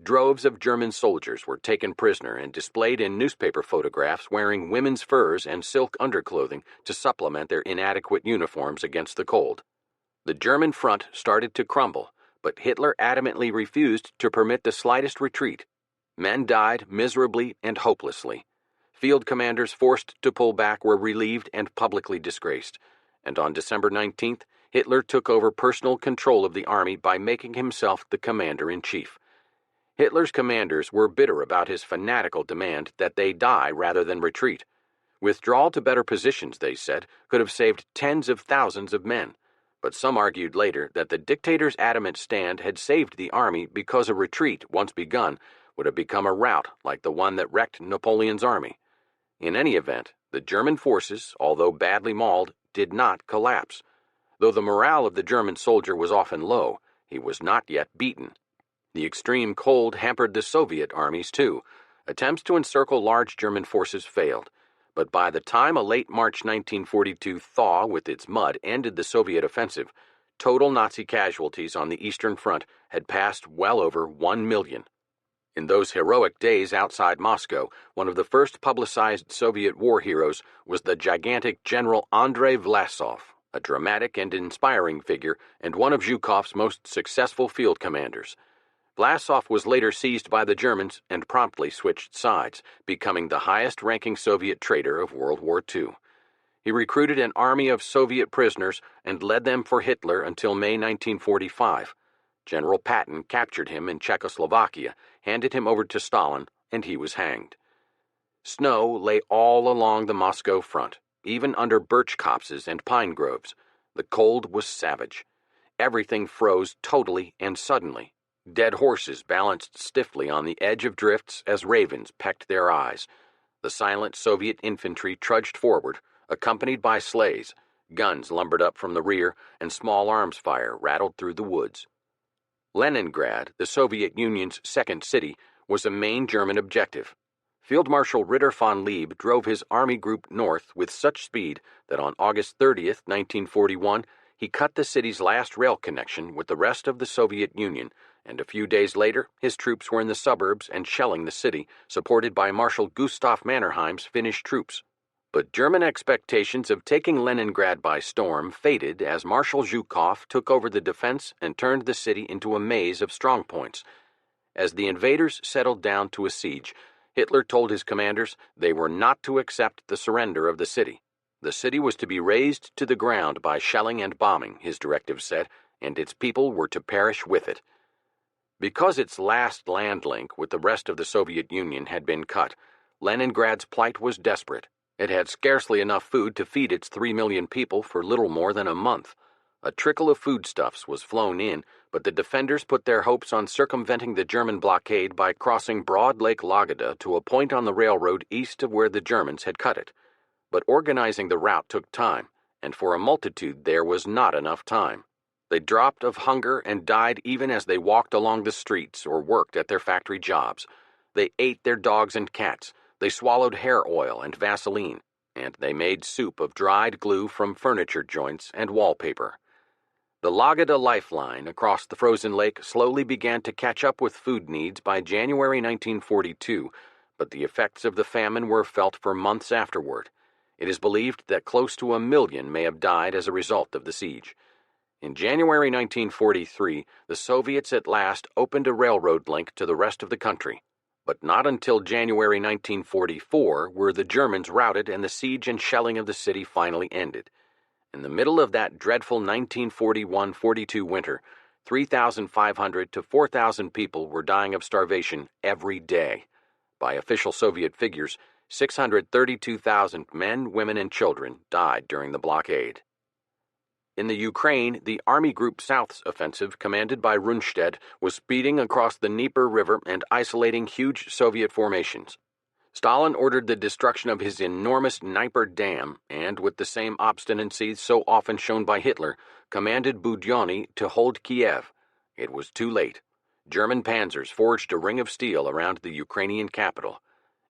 Droves of German soldiers were taken prisoner and displayed in newspaper photographs wearing women's furs and silk underclothing to supplement their inadequate uniforms against the cold. The German front started to crumble, but Hitler adamantly refused to permit the slightest retreat. Men died miserably and hopelessly. Field commanders forced to pull back were relieved and publicly disgraced. And on December 19th, Hitler took over personal control of the army by making himself the commander-in-chief. Hitler's commanders were bitter about his fanatical demand that they die rather than retreat. Withdrawal to better positions, they said, could have saved tens of thousands of men. But some argued later that the dictator's adamant stand had saved the army because a retreat, once begun, would have become a rout like the one that wrecked Napoleon's army. In any event, the German forces, although badly mauled, did not collapse. Though the morale of the German soldier was often low, he was not yet beaten. The extreme cold hampered the Soviet armies, too. Attempts to encircle large German forces failed. But by the time a late March 1942 thaw with its mud ended the Soviet offensive, total Nazi casualties on the Eastern Front had passed well over 1 million. In those heroic days outside Moscow, one of the first publicized Soviet war heroes was the gigantic General Andrei Vlasov, a dramatic and inspiring figure and one of Zhukov's most successful field commanders. Vlasov was later seized by the Germans and promptly switched sides, becoming the highest-ranking Soviet traitor of World War II. He recruited an army of Soviet prisoners and led them for Hitler until May 1945. General Patton captured him in Czechoslovakia, handed him over to Stalin, and he was hanged. Snow lay all along the Moscow front, even under birch copses and pine groves. The cold was savage. Everything froze totally and suddenly. Dead horses balanced stiffly on the edge of drifts as ravens pecked their eyes. The silent Soviet infantry trudged forward, accompanied by sleighs. Guns lumbered up from the rear, and small arms fire rattled through the woods. Leningrad, the Soviet Union's second city, was a main German objective. Field Marshal Ritter von Lieb drove his army group north with such speed that on August 30th, 1941, he cut the city's last rail connection with the rest of the Soviet Union, and a few days later, his troops were in the suburbs and shelling the city, supported by Marshal Gustav Mannerheim's Finnish troops. But German expectations of taking Leningrad by storm faded as Marshal Zhukov took over the defense and turned the city into a maze of strongpoints. As the invaders settled down to a siege, Hitler told his commanders they were not to accept the surrender of the city. The city was to be razed to the ground by shelling and bombing, his directive said, and its people were to perish with it. Because its last land link with the rest of the Soviet Union had been cut, Leningrad's plight was desperate. It had scarcely enough food to feed its 3 million people for little more than a month. A trickle of foodstuffs was flown in, but the defenders put their hopes on circumventing the German blockade by crossing Broad Lake Lagada to a point on the railroad east of where the Germans had cut it. But organizing the route took time, and for a multitude there was not enough time. They dropped of hunger and died even as they walked along the streets or worked at their factory jobs. They ate their dogs and cats. They swallowed hair oil and Vaseline, and they made soup of dried glue from furniture joints and wallpaper. The Lagada lifeline across the frozen lake slowly began to catch up with food needs by January 1942, but the effects of the famine were felt for months afterward. It is believed that close to 1 million may have died as a result of the siege. In January 1943, the Soviets at last opened a railroad link to the rest of the country. But not until January 1944 were the Germans routed and the siege and shelling of the city finally ended. In the middle of that dreadful 1941-42 winter, 3,500 to 4,000 people were dying of starvation every day. By official Soviet figures, 632,000 men, women, and children died during the blockade. In the Ukraine, the Army Group South's offensive, commanded by Rundstedt, was speeding across the Dnieper River and isolating huge Soviet formations. Stalin ordered the destruction of his enormous Dnieper Dam and, with the same obstinacy so often shown by Hitler, commanded Budyonny to hold Kiev. It was too late. German panzers forged a ring of steel around the Ukrainian capital.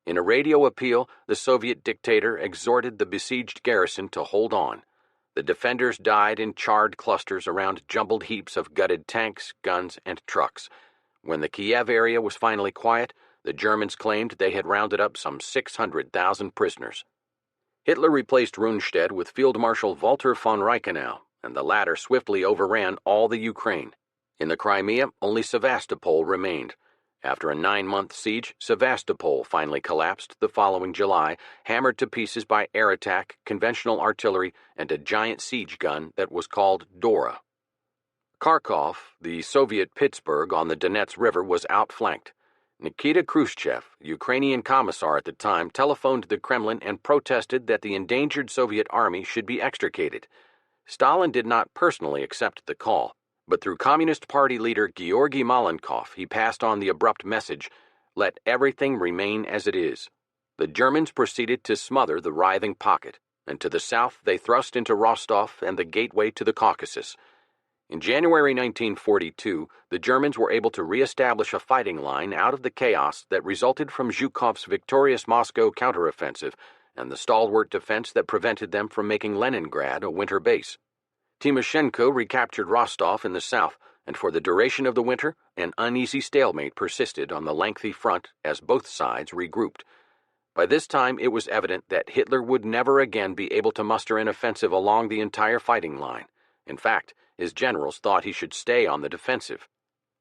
In a radio appeal, the Soviet dictator exhorted the besieged garrison to hold on. The defenders died in charred clusters around jumbled heaps of gutted tanks, guns, and trucks. When the Kiev area was finally quiet, the Germans claimed they had rounded up some 600,000 prisoners. Hitler replaced Rundstedt with Field Marshal Walter von Reichenau, and the latter swiftly overran all the Ukraine. In the Crimea, only Sevastopol remained. After a 9-month siege, Sevastopol finally collapsed the following July, hammered to pieces by air attack, conventional artillery, and a giant siege gun that was called Dora. Kharkov, the Soviet Pittsburgh on the Donets River, was outflanked. Nikita Khrushchev, Ukrainian commissar at the time, telephoned the Kremlin and protested that the endangered Soviet army should be extricated. Stalin did not personally accept the call, but through Communist Party leader Georgy Malenkov, he passed on the abrupt message, "Let everything remain as it is." The Germans proceeded to smother the writhing pocket, and to the south they thrust into Rostov and the gateway to the Caucasus. In January 1942, the Germans were able to re-establish a fighting line out of the chaos that resulted from Zhukov's victorious Moscow counteroffensive and the stalwart defense that prevented them from making Leningrad a winter base. Timoshenko recaptured Rostov in the south, and for the duration of the winter, an uneasy stalemate persisted on the lengthy front as both sides regrouped. By this time, it was evident that Hitler would never again be able to muster an offensive along the entire fighting line. In fact, his generals thought he should stay on the defensive.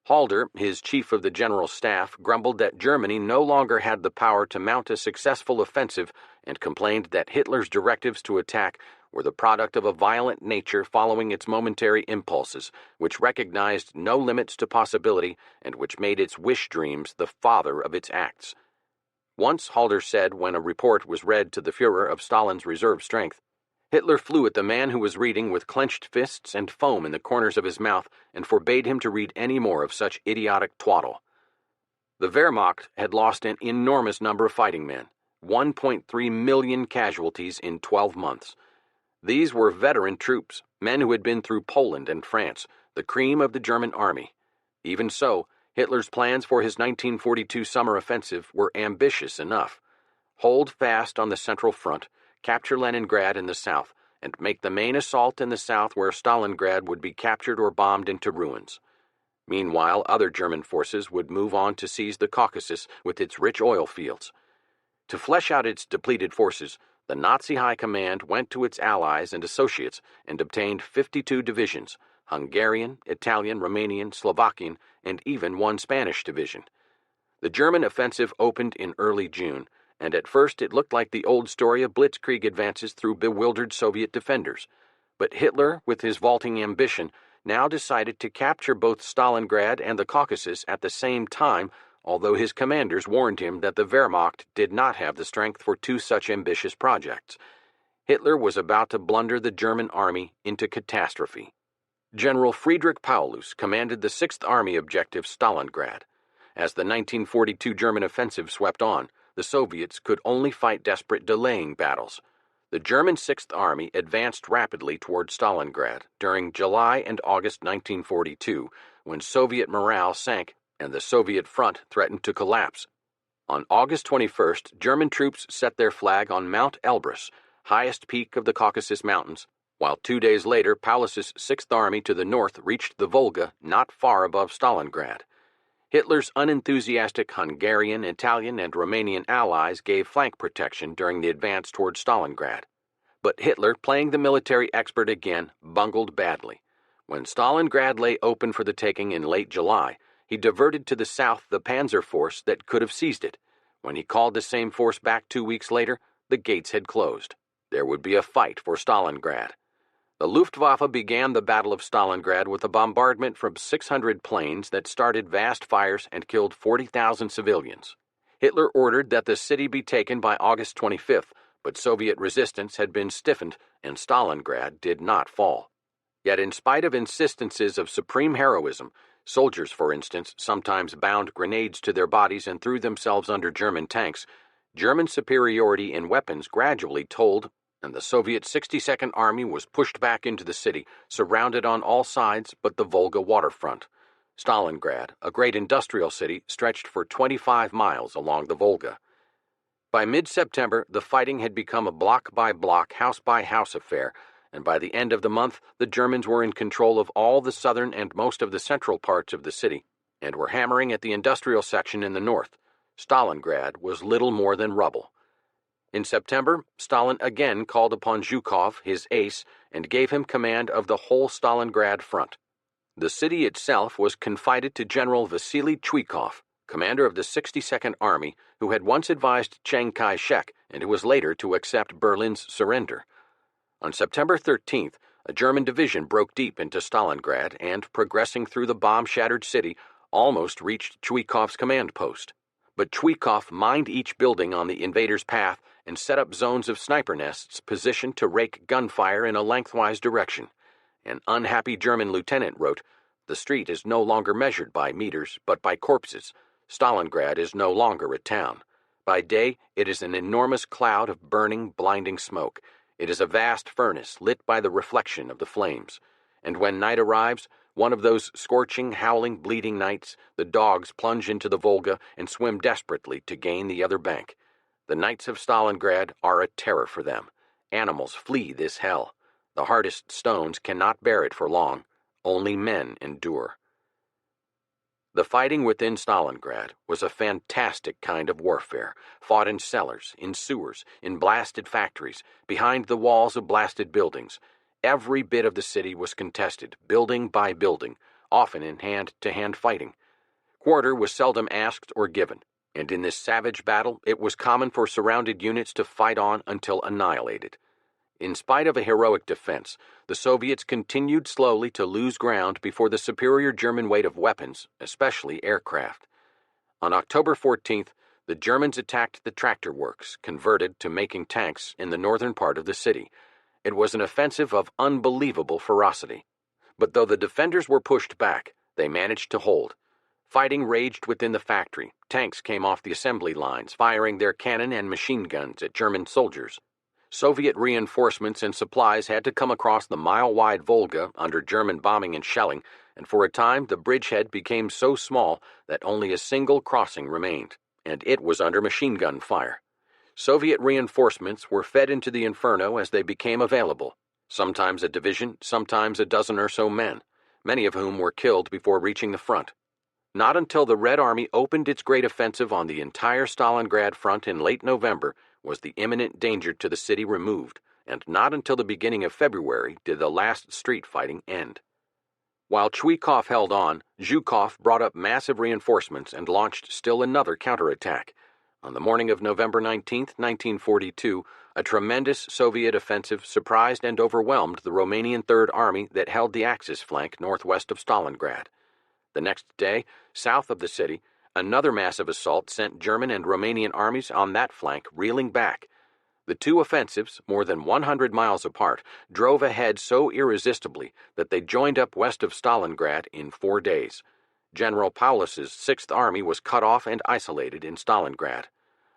Halder, his chief of the general staff, grumbled that Germany no longer had the power to mount a successful offensive and complained that Hitler's directives to attack were the product of a violent nature following its momentary impulses, which recognized no limits to possibility and which made its wish dreams the father of its acts. Once, Halder said when a report was read to the Führer of Stalin's reserve strength, Hitler flew at the man who was reading with clenched fists and foam in the corners of his mouth and forbade him to read any more of such idiotic twaddle. The Wehrmacht had lost an enormous number of fighting men, 1.3 million casualties in 12 months. These were veteran troops, men who had been through Poland and France, the cream of the German army. Even so, Hitler's plans for his 1942 summer offensive were ambitious enough. Hold fast on the Central Front, capture Leningrad in the south, and make the main assault in the south where Stalingrad would be captured or bombed into ruins. Meanwhile, other German forces would move on to seize the Caucasus with its rich oil fields. To flesh out its depleted forces, the Nazi High Command went to its allies and associates and obtained 52 divisions, Hungarian, Italian, Romanian, Slovakian, and even one Spanish division. The German offensive opened in early June, and at first it looked like the old story of blitzkrieg advances through bewildered Soviet defenders. But Hitler, with his vaulting ambition, now decided to capture both Stalingrad and the Caucasus at the same time, although his commanders warned him that the Wehrmacht did not have the strength for two such ambitious projects. Hitler was about to blunder the German army into catastrophe. General Friedrich Paulus commanded the Sixth Army objective Stalingrad. As the 1942 German offensive swept on, the Soviets could only fight desperate delaying battles. The German Sixth Army advanced rapidly toward Stalingrad during July and August 1942, when Soviet morale sank and the Soviet front threatened to collapse. On August 21st, German troops set their flag on Mount Elbrus, highest peak of the Caucasus Mountains, while 2 days later Paulus's Sixth Army to the north reached the Volga not far above Stalingrad. Hitler's unenthusiastic Hungarian, Italian, and Romanian allies gave flank protection during the advance toward Stalingrad. But Hitler, playing the military expert again, bungled badly. When Stalingrad lay open for the taking in late July, he diverted to the south the panzer force that could have seized it. When he called the same force back 2 weeks later, the gates had closed. There would be a fight for Stalingrad. The Luftwaffe began the Battle of Stalingrad with a bombardment from 600 planes that started vast fires and killed 40,000 civilians. Hitler ordered that the city be taken by August 25th, but Soviet resistance had been stiffened and Stalingrad did not fall. Yet in spite of insistences of supreme heroism, soldiers, for instance, sometimes bound grenades to their bodies and threw themselves under German tanks, German superiority in weapons gradually told, and the Soviet 62nd Army was pushed back into the city, surrounded on all sides but the Volga waterfront. Stalingrad, a great industrial city, stretched for 25 miles along the Volga. By mid-September, the fighting had become a block-by-block, house-by-house affair, and by the end of the month, the Germans were in control of all the southern and most of the central parts of the city, and were hammering at the industrial section in the north. Stalingrad was little more than rubble. In September, Stalin again called upon Zhukov, his ace, and gave him command of the whole Stalingrad front. The city itself was confided to General Vasily Chuikov, commander of the 62nd Army, who had once advised Chiang Kai-shek and who was later to accept Berlin's surrender. On September 13th, a German division broke deep into Stalingrad and, progressing through the bomb-shattered city, almost reached Chuikov's command post. But Chuikov mined each building on the invaders' path and set up zones of sniper nests positioned to rake gunfire in a lengthwise direction. An unhappy German lieutenant wrote, "The street is no longer measured by meters, but by corpses. Stalingrad is no longer a town. By day, it is an enormous cloud of burning, blinding smoke. It is a vast furnace lit by the reflection of the flames. And when night arrives, one of those scorching, howling, bleeding nights, the dogs plunge into the Volga and swim desperately to gain the other bank. The nights of Stalingrad are a terror for them. Animals flee this hell. The hardest stones cannot bear it for long. Only men endure." The fighting within Stalingrad was a fantastic kind of warfare, fought in cellars, in sewers, in blasted factories, behind the walls of blasted buildings. Every bit of the city was contested, building by building, often in hand-to-hand fighting. Quarter was seldom asked or given, and in this savage battle it was common for surrounded units to fight on until annihilated. In spite of a heroic defense, the Soviets continued slowly to lose ground before the superior German weight of weapons, especially aircraft. On October 14th, the Germans attacked the tractor works, converted to making tanks, in the northern part of the city. It was an offensive of unbelievable ferocity. But though the defenders were pushed back, they managed to hold. Fighting raged within the factory. Tanks came off the assembly lines, firing their cannon and machine guns at German soldiers. Soviet reinforcements and supplies had to come across the mile-wide Volga under German bombing and shelling, and for a time the bridgehead became so small that only a single crossing remained, and it was under machine gun fire. Soviet reinforcements were fed into the inferno as they became available, sometimes a division, sometimes a dozen or so men, many of whom were killed before reaching the front. Not until the Red Army opened its great offensive on the entire Stalingrad front in late November was the imminent danger to the city removed, and not until the beginning of February did the last street fighting end. While Chuikov held on, Zhukov brought up massive reinforcements and launched still another counterattack. On the morning of November 19, 1942, a tremendous Soviet offensive surprised and overwhelmed the Romanian Third Army that held the Axis flank northwest of Stalingrad. The next day, south of the city, another massive assault sent German and Romanian armies on that flank reeling back. The two offensives, more than 100 miles apart, drove ahead so irresistibly that they joined up west of Stalingrad in 4 days. General Paulus's Sixth Army was cut off and isolated in Stalingrad.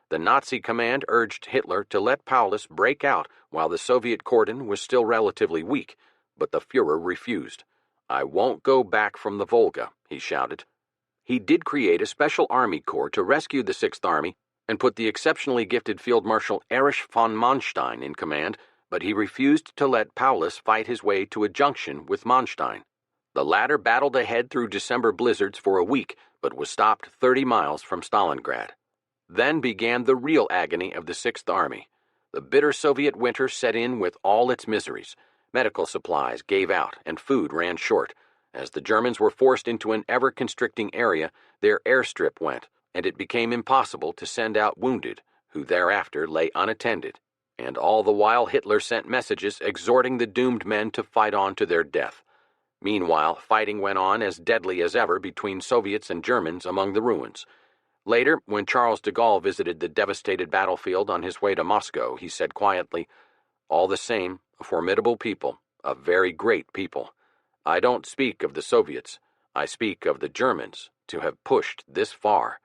The Nazi command urged Hitler to let Paulus break out while the Soviet cordon was still relatively weak, but the Führer refused. "I won't go back from the Volga," he shouted. He did create a special army corps to rescue the Sixth Army and put the exceptionally gifted Field Marshal Erich von Manstein in command, but he refused to let Paulus fight his way to a junction with Manstein. The latter battled ahead through December blizzards for a week, but was stopped 30 miles from Stalingrad. Then began the real agony of the Sixth Army. The bitter Soviet winter set in with all its miseries. Medical supplies gave out and food ran short. As the Germans were forced into an ever-constricting area, their airstrip went, and it became impossible to send out wounded, who thereafter lay unattended. And all the while Hitler sent messages exhorting the doomed men to fight on to their death. Meanwhile, fighting went on as deadly as ever between Soviets and Germans among the ruins. Later, when Charles de Gaulle visited the devastated battlefield on his way to Moscow, he said quietly, "All the same, a formidable people, a very great people. I don't speak of the Soviets, I speak of the Germans, to have pushed this far."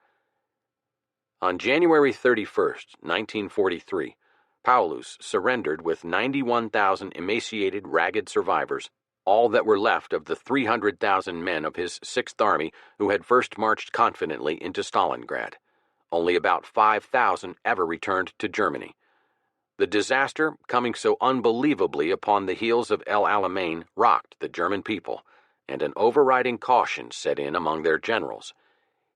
On January 31st, 1943, Paulus surrendered with 91,000 emaciated, ragged survivors, all that were left of the 300,000 men of his Sixth Army who had first marched confidently into Stalingrad. Only about 5,000 ever returned to Germany. The disaster, coming so unbelievably upon the heels of El Alamein, rocked the German people, and an overriding caution set in among their generals.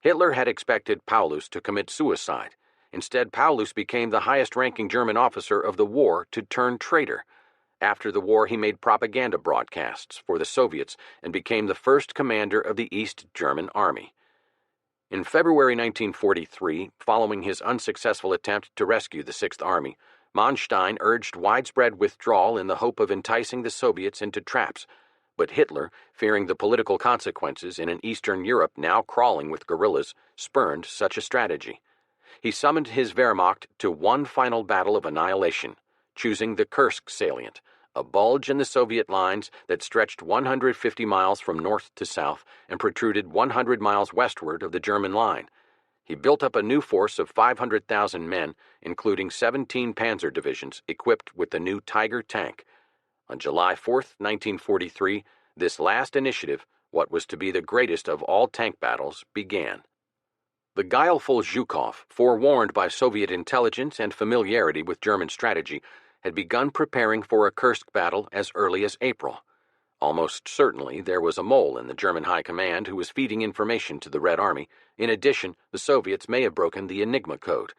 Hitler had expected Paulus to commit suicide. Instead, Paulus became the highest-ranking German officer of the war to turn traitor. After the war, he made propaganda broadcasts for the Soviets and became the first commander of the East German Army. In February 1943, following his unsuccessful attempt to rescue the Sixth Army, Manstein urged widespread withdrawal in the hope of enticing the Soviets into traps. But Hitler, fearing the political consequences in an Eastern Europe now crawling with guerrillas, spurned such a strategy. He summoned his Wehrmacht to one final battle of annihilation, choosing the Kursk salient, a bulge in the Soviet lines that stretched 150 miles from north to south and protruded 100 miles westward of the German line. He built up a new force of 500,000 men, including 17 panzer divisions equipped with the new Tiger tank. On July 4, 1943, this last initiative, what was to be the greatest of all tank battles, began. The guileful Zhukov, forewarned by Soviet intelligence and familiarity with German strategy, had begun preparing for a Kursk battle as early as April. Almost certainly there was a mole in the German High Command who was feeding information to the Red Army. In addition, the Soviets may have broken the Enigma code.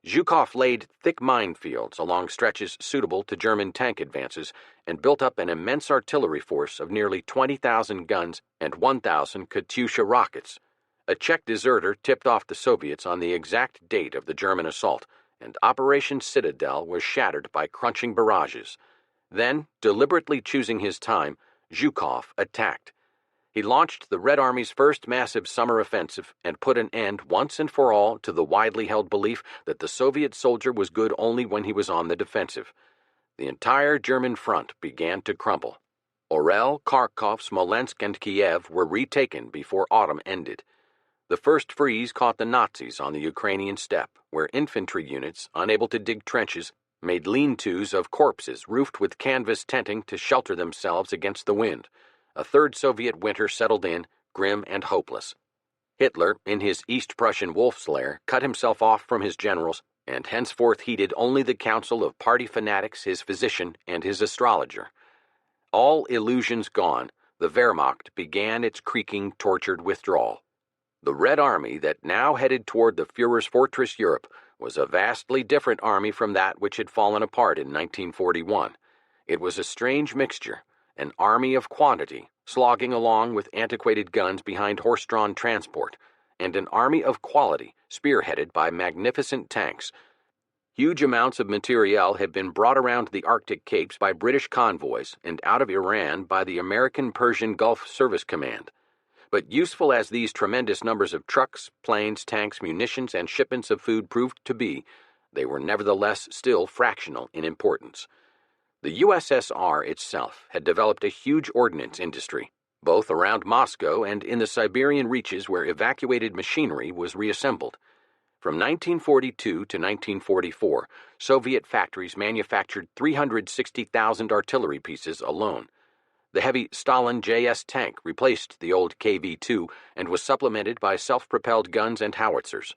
Zhukov laid thick minefields along stretches suitable to German tank advances and built up an immense artillery force of nearly 20,000 guns and 1,000 Katyusha rockets. A Czech deserter tipped off the Soviets on the exact date of the German assault, and Operation Citadel was shattered by crunching barrages. Then, deliberately choosing his time, Zhukov attacked. He launched the Red Army's first massive summer offensive and put an end once and for all to the widely held belief that the Soviet soldier was good only when he was on the defensive. The entire German front began to crumble. Orel, Kharkov, Smolensk, and Kiev were retaken before autumn ended. The first freeze caught the Nazis on the Ukrainian steppe, where infantry units, unable to dig trenches, made lean-tos of corpses roofed with canvas tenting to shelter themselves against the wind. A third Soviet winter settled in, grim and hopeless. Hitler, in his East Prussian wolf's lair, cut himself off from his generals and henceforth heeded only the counsel of party fanatics, his physician, and his astrologer. All illusions gone, the Wehrmacht began its creaking, tortured withdrawal. The Red Army that now headed toward the Führer's fortress Europe was a vastly different army from that which had fallen apart in 1941. It was a strange mixture, an army of quantity, slogging along with antiquated guns behind horse-drawn transport, and an army of quality, spearheaded by magnificent tanks. Huge amounts of materiel had been brought around the Arctic capes by British convoys and out of Iran by the American Persian Gulf Service Command. But useful as these tremendous numbers of trucks, planes, tanks, munitions, and shipments of food proved to be, they were nevertheless still fractional in importance. The USSR itself had developed a huge ordnance industry, both around Moscow and in the Siberian reaches where evacuated machinery was reassembled. From 1942 to 1944, Soviet factories manufactured 360,000 artillery pieces alone. The heavy Stalin JS tank replaced the old KV-2 and was supplemented by self-propelled guns and howitzers.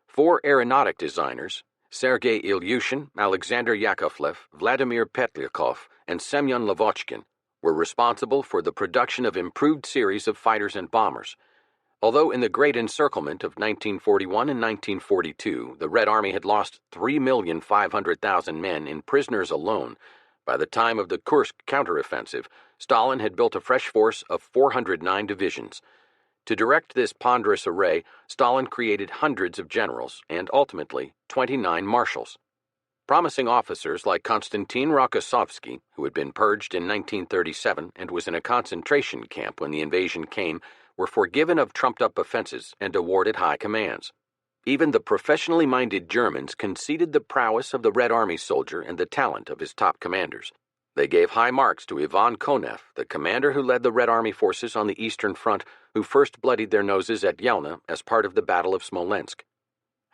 4 aeronautic designers, Sergei Ilyushin, Alexander Yakovlev, Vladimir Petlyakov, and Semyon Lavochkin, were responsible for the production of improved series of fighters and bombers. Although in the Great Encirclement of 1941 and 1942, the Red Army had lost 3,500,000 men in prisoners alone, by the time of the Kursk counteroffensive, Stalin had built a fresh force of 409 divisions. To direct this ponderous array, Stalin created hundreds of generals and, ultimately, 29 marshals. Promising officers like Konstantin Rokossovsky, who had been purged in 1937 and was in a concentration camp when the invasion came, were forgiven of trumped-up offenses and awarded high commands. Even the professionally minded Germans conceded the prowess of the Red Army soldier and the talent of his top commanders. They gave high marks to Ivan Konev, the commander who led the Red Army forces on the Eastern Front, who first bloodied their noses at Yelna as part of the Battle of Smolensk.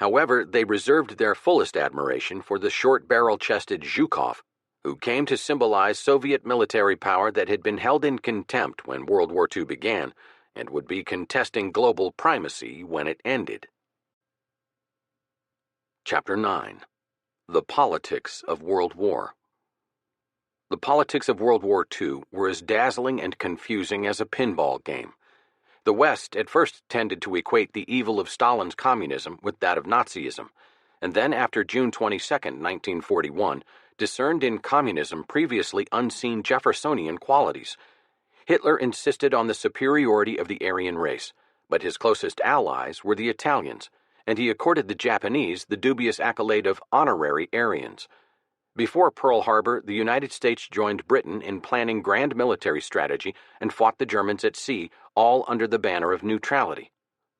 However, they reserved their fullest admiration for the short barrel-chested Zhukov, who came to symbolize Soviet military power that had been held in contempt when World War II began and would be contesting global primacy when it ended. Chapter 9. The Politics of World War. The politics of World War II were as dazzling and confusing as a pinball game. The West at first tended to equate the evil of Stalin's communism with that of Nazism, and then after June 22, 1941, discerned in communism previously unseen Jeffersonian qualities. Hitler insisted on the superiority of the Aryan race, but his closest allies were the Italians, and he accorded the Japanese the dubious accolade of honorary Aryans. Before Pearl Harbor, the United States joined Britain in planning grand military strategy and fought the Germans at sea, all under the banner of neutrality.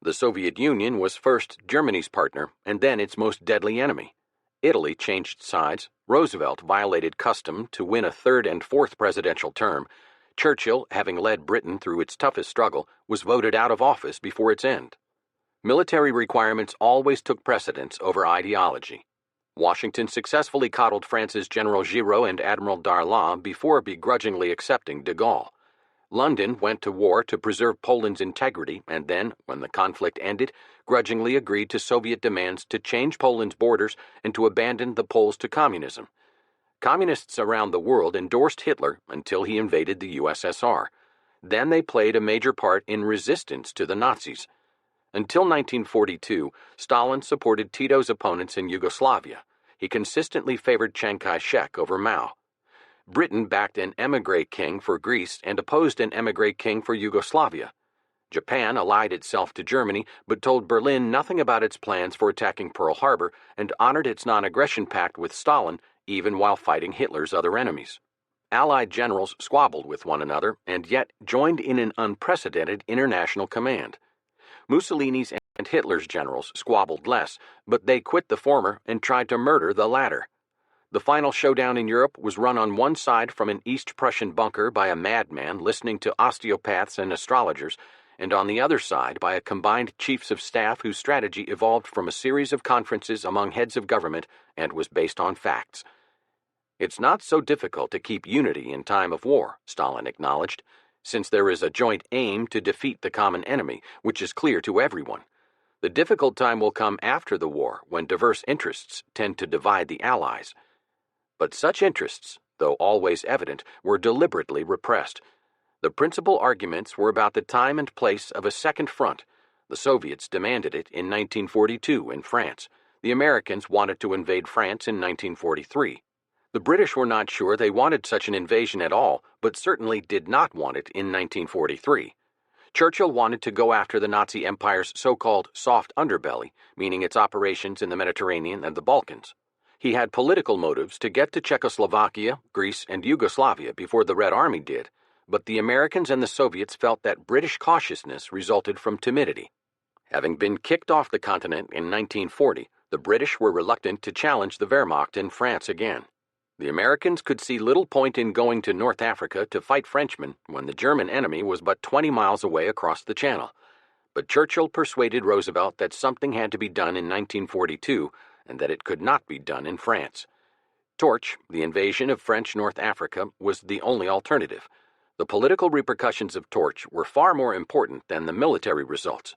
The Soviet Union was first Germany's partner and then its most deadly enemy. Italy changed sides. Roosevelt violated custom to win a third and fourth presidential term. Churchill, having led Britain through its toughest struggle, was voted out of office before its end. Military requirements always took precedence over ideology. Washington successfully coddled France's General Giraud and Admiral Darlan before begrudgingly accepting de Gaulle. London went to war to preserve Poland's integrity and then, when the conflict ended, grudgingly agreed to Soviet demands to change Poland's borders and to abandon the Poles to communism. Communists around the world endorsed Hitler until he invaded the USSR. Then they played a major part in resistance to the Nazis. Until 1942, Stalin supported Tito's opponents in Yugoslavia. He consistently favored Chiang Kai-shek over Mao. Britain backed an émigré king for Greece and opposed an émigré king for Yugoslavia. Japan allied itself to Germany but told Berlin nothing about its plans for attacking Pearl Harbor and honored its non-aggression pact with Stalin even while fighting Hitler's other enemies. Allied generals squabbled with one another and yet joined in an unprecedented international command. Mussolini's and Hitler's generals squabbled less, but they quit the former and tried to murder the latter. The final showdown in Europe was run on one side from an East Prussian bunker by a madman listening to osteopaths and astrologers, and on the other side by a combined chiefs of staff whose strategy evolved from a series of conferences among heads of government and was based on facts. It's not so difficult to keep unity in time of war, Stalin acknowledged, since there is a joint aim to defeat the common enemy, which is clear to everyone. The difficult time will come after the war, when diverse interests tend to divide the Allies. But such interests, though always evident, were deliberately repressed. The principal arguments were about the time and place of a second front. The Soviets demanded it in 1942 in France. The Americans wanted to invade France in 1943. The British were not sure they wanted such an invasion at all, but certainly did not want it in 1943. Churchill wanted to go after the Nazi Empire's so-called soft underbelly, meaning its operations in the Mediterranean and the Balkans. He had political motives to get to Czechoslovakia, Greece, and Yugoslavia before the Red Army did, but the Americans and the Soviets felt that British cautiousness resulted from timidity. Having been kicked off the continent in 1940, the British were reluctant to challenge the Wehrmacht in France again. The Americans could see little point in going to North Africa to fight Frenchmen when the German enemy was but 20 miles away across the Channel. But Churchill persuaded Roosevelt that something had to be done in 1942 and that it could not be done in France. Torch, the invasion of French North Africa, was the only alternative. The political repercussions of Torch were far more important than the military results.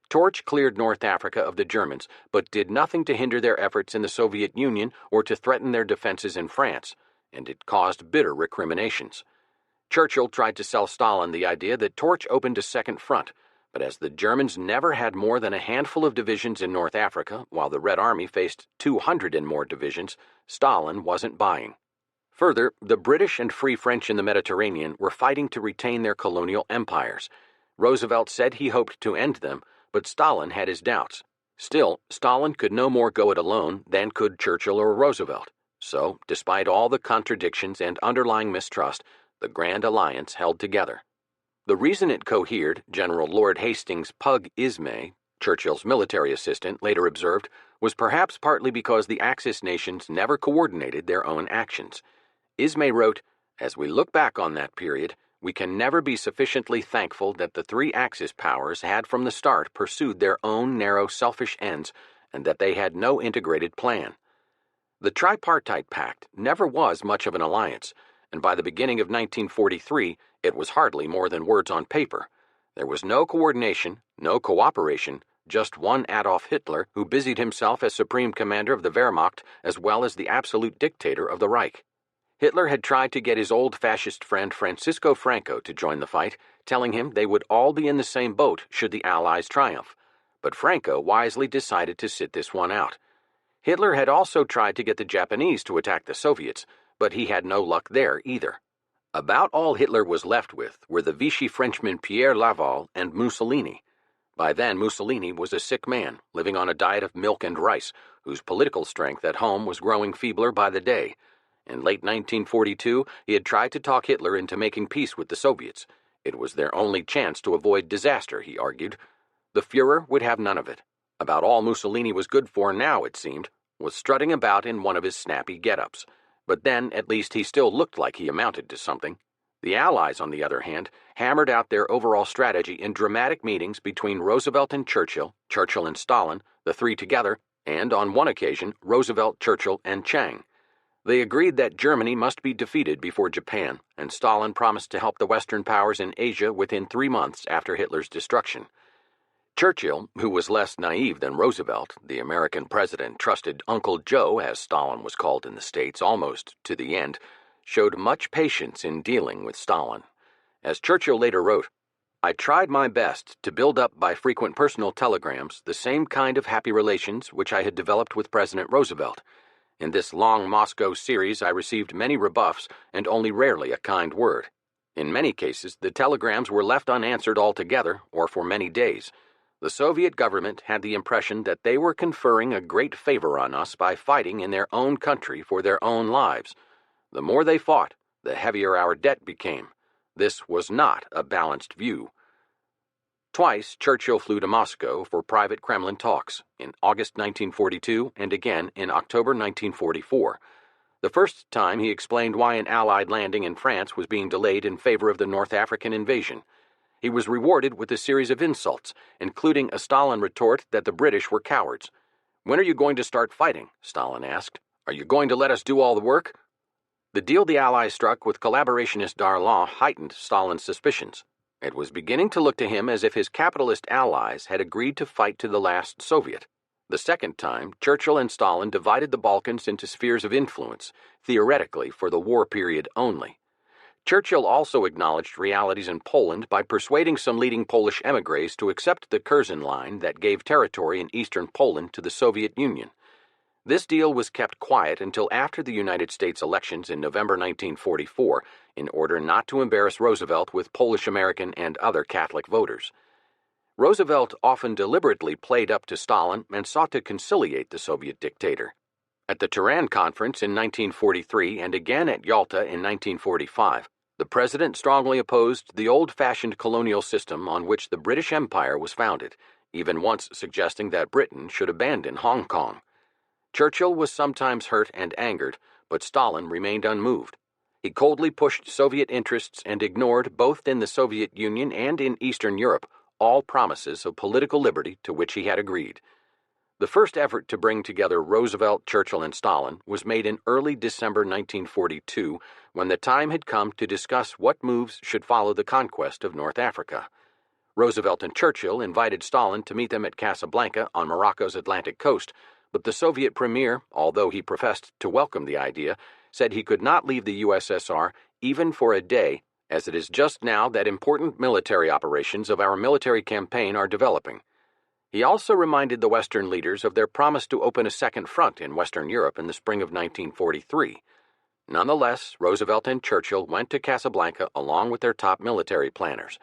Torch cleared North Africa of the Germans, but did nothing to hinder their efforts in the Soviet Union or to threaten their defenses in France, and it caused bitter recriminations. Churchill tried to sell Stalin the idea that Torch opened a second front, but as the Germans never had more than a handful of divisions in North Africa, while the Red Army faced 200 and more divisions, Stalin wasn't buying. Further, the British and Free French in the Mediterranean were fighting to retain their colonial empires. Roosevelt said he hoped to end them, but Stalin had his doubts. Still, Stalin could no more go it alone than could Churchill or Roosevelt. So, despite all the contradictions and underlying mistrust, the Grand Alliance held together. The reason it cohered, General Lord Hastings' pug Ismay, Churchill's military assistant, later observed, was perhaps partly because the Axis nations never coordinated their own actions. Ismay wrote, "As we look back on that period, we can never be sufficiently thankful that the three Axis powers had from the start pursued their own narrow selfish ends and that they had no integrated plan. The Tripartite Pact never was much of an alliance, and by the beginning of 1943, it was hardly more than words on paper. There was no coordination, no cooperation, just one Adolf Hitler who busied himself as supreme commander of the Wehrmacht as well as the absolute dictator of the Reich. Hitler had tried to get his old fascist friend Francisco Franco to join the fight, telling him they would all be in the same boat should the Allies triumph. But Franco wisely decided to sit this one out. Hitler had also tried to get the Japanese to attack the Soviets, but he had no luck there either. About all Hitler was left with were the Vichy Frenchmen Pierre Laval and Mussolini. By then, Mussolini was a sick man, living on a diet of milk and rice, whose political strength at home was growing feebler by the day. In late 1942, he had tried to talk Hitler into making peace with the Soviets. It was their only chance to avoid disaster, he argued. The Führer would have none of it. About all Mussolini was good for now, it seemed, was strutting about in one of his snappy get-ups. But then, at least, he still looked like he amounted to something. The Allies, on the other hand, hammered out their overall strategy in dramatic meetings between Roosevelt and Churchill, Churchill and Stalin, the three together, and, on one occasion, Roosevelt, Churchill, and Chang. They agreed that Germany must be defeated before Japan, and Stalin promised to help the Western powers in Asia within 3 months after Hitler's destruction. Churchill, who was less naive than Roosevelt, the American president trusted Uncle Joe, as Stalin was called in the States, almost to the end, showed much patience in dealing with Stalin. As Churchill later wrote, "I tried my best to build up by frequent personal telegrams the same kind of happy relations which I had developed with President Roosevelt. In this long Moscow series I received many rebuffs and only rarely a kind word. In many cases, the telegrams were left unanswered altogether or for many days. The Soviet government had the impression that they were conferring a great favor on us by fighting in their own country for their own lives. The more they fought, the heavier our debt became. This was not a balanced view." Twice, Churchill flew to Moscow for private Kremlin talks, in August 1942 and again in October 1944. The first time he explained why an Allied landing in France was being delayed in favor of the North African invasion. He was rewarded with a series of insults, including a Stalin retort that the British were cowards. "When are you going to start fighting?" Stalin asked. "Are you going to let us do all the work?" The deal the Allies struck with collaborationist Darlan heightened Stalin's suspicions. It was beginning to look to him as if his capitalist allies had agreed to fight to the last Soviet. The second time, Churchill and Stalin divided the Balkans into spheres of influence, theoretically for the war period only. Churchill also acknowledged realities in Poland by persuading some leading Polish émigrés to accept the Curzon Line that gave territory in eastern Poland to the Soviet Union. This deal was kept quiet until after the United States elections in November 1944, in order not to embarrass Roosevelt with Polish-American and other Catholic voters. Roosevelt often deliberately played up to Stalin and sought to conciliate the Soviet dictator. At the Tehran Conference in 1943 and again at Yalta in 1945, the president strongly opposed the old-fashioned colonial system on which the British Empire was founded, even once suggesting that Britain should abandon Hong Kong. Churchill was sometimes hurt and angered, but Stalin remained unmoved. He coldly pushed Soviet interests and ignored, both in the Soviet Union and in Eastern Europe, all promises of political liberty to which he had agreed. The first effort to bring together Roosevelt, Churchill, and Stalin was made in early December 1942, when the time had come to discuss what moves should follow the conquest of North Africa. Roosevelt and Churchill invited Stalin to meet them at Casablanca on Morocco's Atlantic coast, but the Soviet premier, although he professed to welcome the idea, said he could not leave the USSR even for a day, as it is just now that important military operations of our military campaign are developing. He also reminded the Western leaders of their promise to open a second front in Western Europe in the spring of 1943. Nonetheless, Roosevelt and Churchill went to Casablanca along with their top military planners.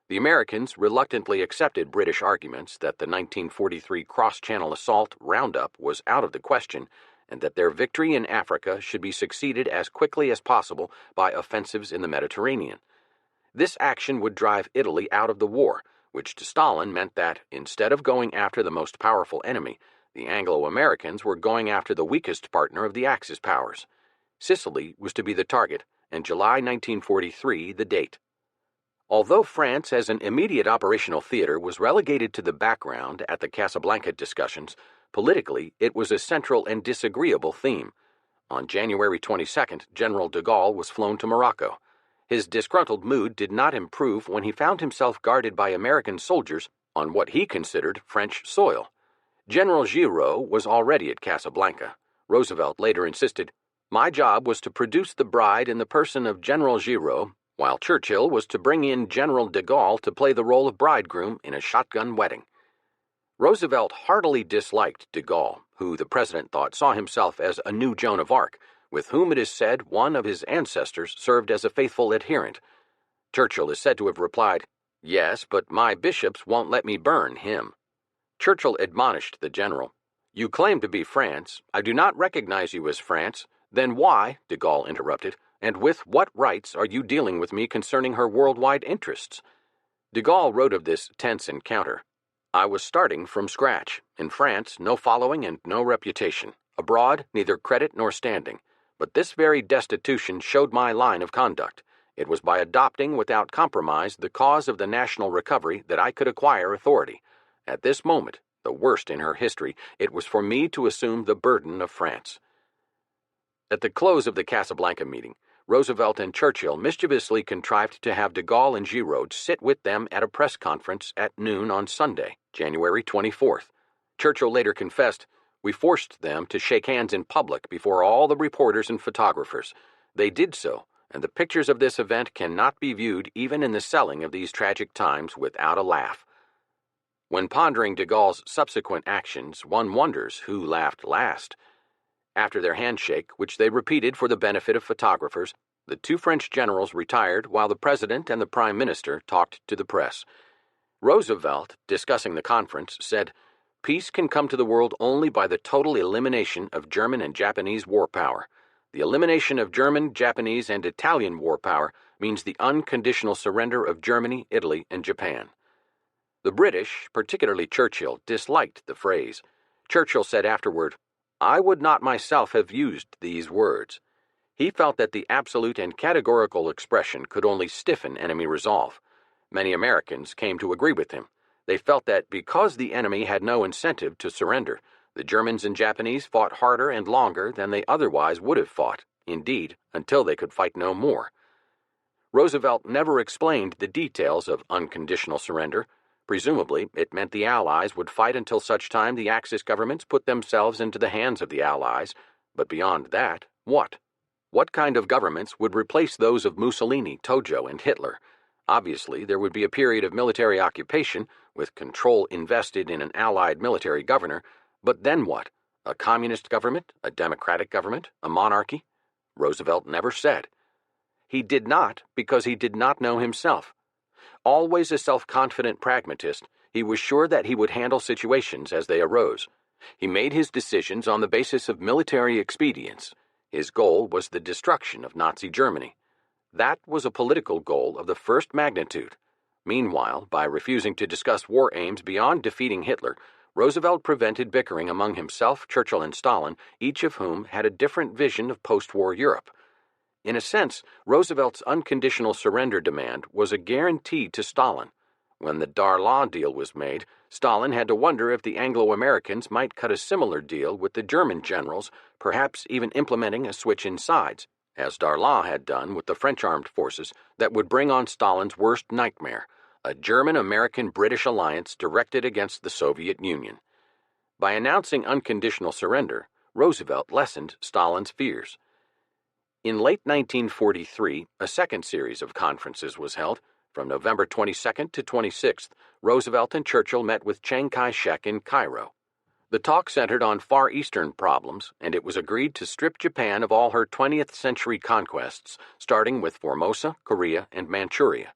The Americans reluctantly accepted British arguments that the 1943 cross-channel assault roundup was out of the question and that their victory in Africa should be succeeded as quickly as possible by offensives in the Mediterranean. This action would drive Italy out of the war, which to Stalin meant that, instead of going after the most powerful enemy, the Anglo-Americans were going after the weakest partner of the Axis powers. Sicily was to be the target, and July 1943 the date. Although France as an immediate operational theater was relegated to the background at the Casablanca discussions, politically it was a central and disagreeable theme. On January 22nd, General de Gaulle was flown to Morocco. His disgruntled mood did not improve when he found himself guarded by American soldiers on what he considered French soil. General Giraud was already at Casablanca. Roosevelt later insisted, "My job was to produce the bride in the person of General Giraud, while Churchill was to bring in General de Gaulle to play the role of bridegroom in a shotgun wedding." Roosevelt heartily disliked de Gaulle, who the president thought saw himself as a new Joan of Arc, with whom it is said one of his ancestors served as a faithful adherent. Churchill is said to have replied, "Yes, but my bishops won't let me burn him." Churchill admonished the general, "You claim to be France. I do not recognize you as France. Then why," de Gaulle interrupted, "and with what rights are you dealing with me concerning her worldwide interests?" De Gaulle wrote of this tense encounter, "I was starting from scratch. In France, no following and no reputation. Abroad, neither credit nor standing. But this very destitution showed my line of conduct. It was by adopting without compromise the cause of the national recovery that I could acquire authority. At this moment, the worst in her history, it was for me to assume the burden of France." At the close of the Casablanca meeting, Roosevelt and Churchill mischievously contrived to have de Gaulle and Giraud sit with them at a press conference at noon on Sunday, January 24th. Churchill later confessed, "We forced them to shake hands in public before all the reporters and photographers. They did so, and the pictures of this event cannot be viewed even in the selling of these tragic times without a laugh." When pondering de Gaulle's subsequent actions, one wonders who laughed last. After their handshake, which they repeated for the benefit of photographers, the two French generals retired while the president and the prime minister talked to the press. Roosevelt, discussing the conference, said, "Peace can come to the world only by the total elimination of German and Japanese war power. The elimination of German, Japanese, and Italian war power means the unconditional surrender of Germany, Italy, and Japan." The British, particularly Churchill, disliked the phrase. Churchill said afterward, "I would not myself have used these words." He felt that the absolute and categorical expression could only stiffen enemy resolve. Many Americans came to agree with him. They felt that because the enemy had no incentive to surrender, the Germans and Japanese fought harder and longer than they otherwise would have fought, indeed, until they could fight no more. Roosevelt never explained the details of unconditional surrender. Presumably, it meant the Allies would fight until such time the Axis governments put themselves into the hands of the Allies. But beyond that, what? What kind of governments would replace those of Mussolini, Tojo, and Hitler? Obviously, there would be a period of military occupation, with control invested in an Allied military governor. But then what? A communist government? A democratic government? A monarchy? Roosevelt never said. He did not because he did not know himself. Always a self-confident pragmatist, he was sure that he would handle situations as they arose. He made his decisions on the basis of military expedience. His goal was the destruction of Nazi Germany. That was a political goal of the first magnitude. Meanwhile, by refusing to discuss war aims beyond defeating Hitler, Roosevelt prevented bickering among himself, Churchill, and Stalin, each of whom had a different vision of post-war Europe. In a sense, Roosevelt's unconditional surrender demand was a guarantee to Stalin. When the Darlan deal was made, Stalin had to wonder if the Anglo-Americans might cut a similar deal with the German generals, perhaps even implementing a switch in sides, as Darlan had done with the French armed forces, that would bring on Stalin's worst nightmare, a German-American-British alliance directed against the Soviet Union. By announcing unconditional surrender, Roosevelt lessened Stalin's fears. In late 1943, a second series of conferences was held. From November 22nd to 26th, Roosevelt and Churchill met with Chiang Kai-shek in Cairo. The talk centered on Far Eastern problems, and it was agreed to strip Japan of all her 20th century conquests, starting with Formosa, Korea, and Manchuria.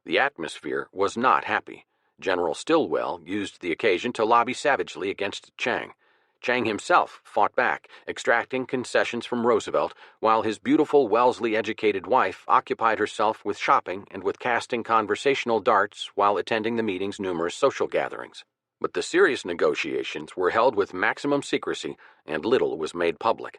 The atmosphere was not happy. General Stilwell used the occasion to lobby savagely against Chiang. Chiang himself fought back, extracting concessions from Roosevelt, while his beautiful Wellesley-educated wife occupied herself with shopping and with casting conversational darts while attending the meeting's numerous social gatherings. But the serious negotiations were held with maximum secrecy, and little was made public.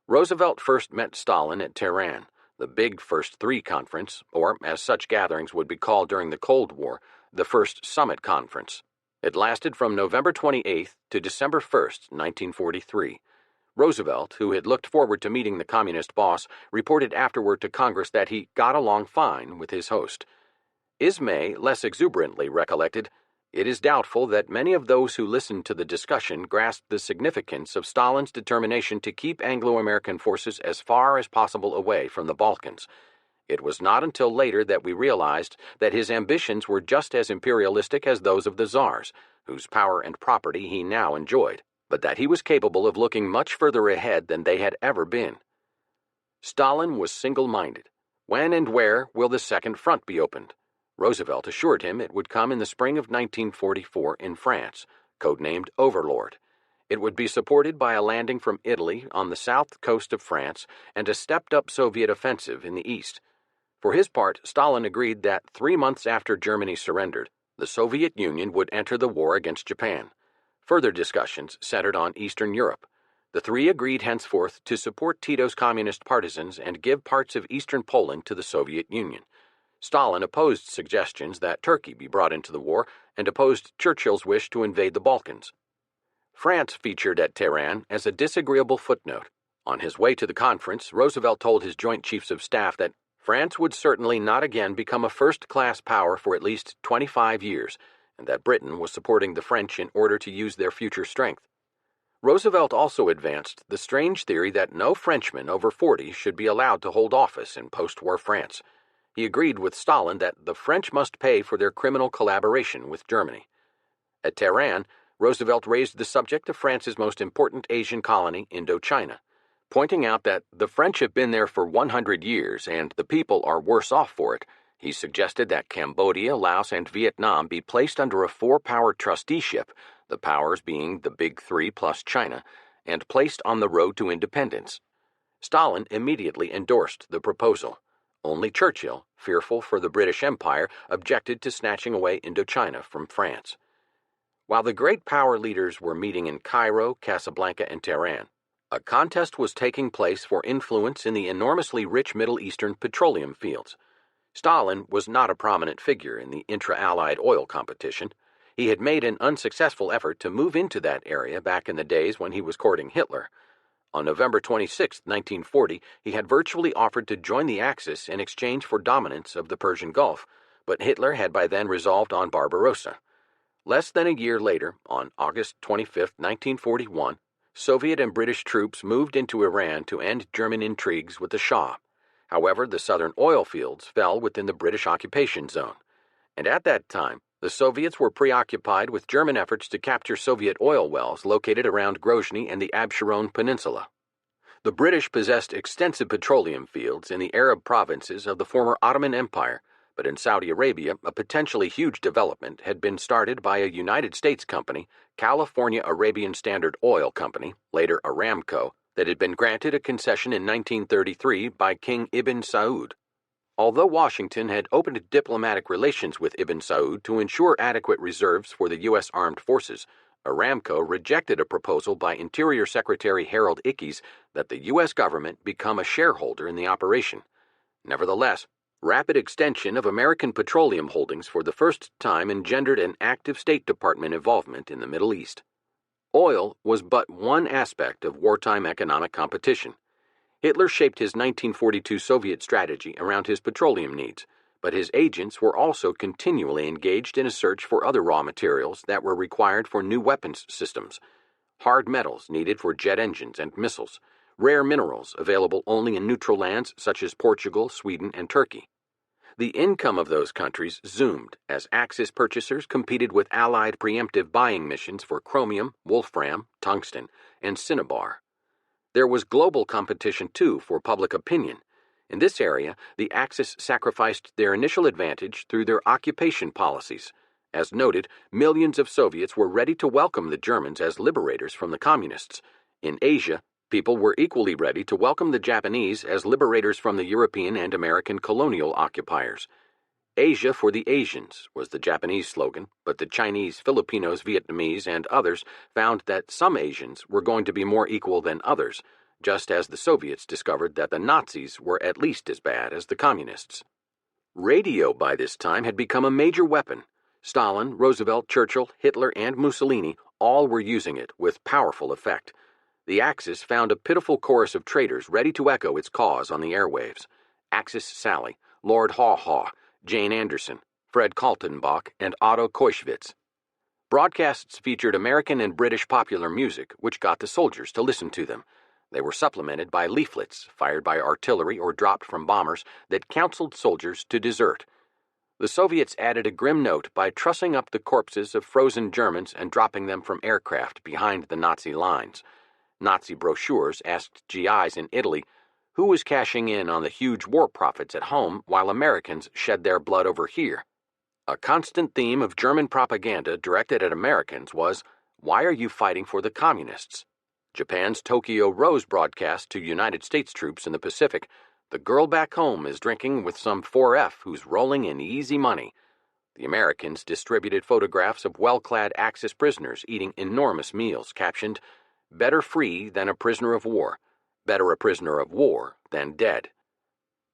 Roosevelt first met Stalin at Tehran. the Big First Three Conference, or as such gatherings would be called during the Cold War, the First Summit Conference. It lasted from November 28th to December 1st, 1943. Roosevelt, who had looked forward to meeting the communist boss, reported afterward to Congress that he got along fine with his host. Ismay less exuberantly recollected, "It is doubtful that many of those who listened to the discussion grasped the significance of Stalin's determination to keep Anglo-American forces as far as possible away from the Balkans. It was not until later that we realized that his ambitions were just as imperialistic as those of the Tsars, whose power and property he now enjoyed, but that he was capable of looking much further ahead than they had ever been." Stalin was single-minded. When and where will the Second Front be opened? Roosevelt assured him it would come in the spring of 1944 in France, codenamed Overlord. It would be supported by a landing from Italy on the south coast of France and a stepped-up Soviet offensive in the east. For his part, Stalin agreed that 3 months after Germany surrendered, the Soviet Union would enter the war against Japan. Further discussions centered on Eastern Europe. The three agreed henceforth to support Tito's communist partisans and give parts of eastern Poland to the Soviet Union. Stalin opposed suggestions that Turkey be brought into the war and opposed Churchill's wish to invade the Balkans. France featured at Tehran as a disagreeable footnote. On his way to the conference, Roosevelt told his Joint Chiefs of Staff that France would certainly not again become a first-class power for at least 25 years, and that Britain was supporting the French in order to use their future strength. Roosevelt also advanced the strange theory that no Frenchman over 40 should be allowed to hold office in post-war France. He agreed with Stalin that the French must pay for their criminal collaboration with Germany. At Tehran, Roosevelt raised the subject of France's most important Asian colony, Indochina, pointing out that the French have been there for 100 years and the people are worse off for it. He suggested that Cambodia, Laos, and Vietnam be placed under a 4-power trusteeship, the powers being the Big Three plus China, and placed on the road to independence. Stalin immediately endorsed the proposal. Only Churchill, fearful for the British Empire, objected to snatching away Indochina from France. While the great power leaders were meeting in Cairo, Casablanca, and Tehran, a contest was taking place for influence in the enormously rich Middle Eastern petroleum fields. Stalin was not a prominent figure in the intra-Allied oil competition. He had made an unsuccessful effort to move into that area back in the days when he was courting Hitler. On November 26, 1940, he had virtually offered to join the Axis in exchange for dominance of the Persian Gulf, but Hitler had by then resolved on Barbarossa. Less than a year later, on August 25, 1941, Soviet and British troops moved into Iran to end German intrigues with the Shah. However, the southern oil fields fell within the British occupation zone, and at that time, the Soviets were preoccupied with German efforts to capture Soviet oil wells located around Grozny and the Absheron Peninsula. The British possessed extensive petroleum fields in the Arab provinces of the former Ottoman Empire, but in Saudi Arabia, a potentially huge development had been started by a United States company, California Arabian Standard Oil Company, later Aramco, that had been granted a concession in 1933 by King Ibn Saud. Although Washington had opened diplomatic relations with Ibn Saud to ensure adequate reserves for the U.S. Armed Forces, Aramco rejected a proposal by Interior Secretary Harold Ickes that the U.S. government become a shareholder in the operation. Nevertheless, rapid extension of American petroleum holdings for the first time engendered an active State Department involvement in the Middle East. Oil was but one aspect of wartime economic competition. Hitler shaped his 1942 Soviet strategy around his petroleum needs, but his agents were also continually engaged in a search for other raw materials that were required for new weapons systems, hard metals needed for jet engines and missiles, rare minerals available only in neutral lands such as Portugal, Sweden, and Turkey. The income of those countries zoomed as Axis purchasers competed with Allied preemptive buying missions for chromium, wolfram, tungsten, and cinnabar. There was global competition, too, for public opinion. In this area, the Axis sacrificed their initial advantage through their occupation policies. As noted, millions of Soviets were ready to welcome the Germans as liberators from the Communists. In Asia, people were equally ready to welcome the Japanese as liberators from the European and American colonial occupiers. Asia for the Asians was the Japanese slogan, but the Chinese, Filipinos, Vietnamese, and others found that some Asians were going to be more equal than others, just as the Soviets discovered that the Nazis were at least as bad as the Communists. Radio by this time had become a major weapon. Stalin, Roosevelt, Churchill, Hitler, and Mussolini all were using it with powerful effect. The Axis found a pitiful chorus of traitors ready to echo its cause on the airwaves. Axis Sally, Lord Haw Haw, Jane Anderson, Fred Kaltenbach, and Otto Koischwitz. Broadcasts featured American and British popular music, which got the soldiers to listen to them. They were supplemented by leaflets, fired by artillery or dropped from bombers, that counseled soldiers to desert. The Soviets added a grim note by trussing up the corpses of frozen Germans and dropping them from aircraft behind the Nazi lines. Nazi brochures asked GIs in Italy who was cashing in on the huge war profits at home while Americans shed their blood over here. A constant theme of German propaganda directed at Americans was, "Why are you fighting for the Communists?" Japan's Tokyo Rose broadcast to United States troops in the Pacific, "The girl back home is drinking with some 4F who's rolling in easy money." The Americans distributed photographs of well-clad Axis prisoners eating enormous meals captioned, "Better free than a prisoner of war. Better a prisoner of war than dead."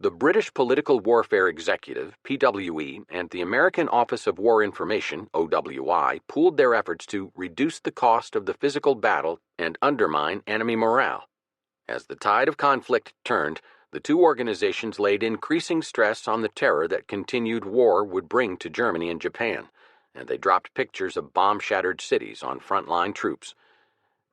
The British Political Warfare Executive, PWE, and the American Office of War Information, OWI, pooled their efforts to reduce the cost of the physical battle and undermine enemy morale. As the tide of conflict turned, the two organizations laid increasing stress on the terror that continued war would bring to Germany and Japan, and they dropped pictures of bomb-shattered cities on frontline troops.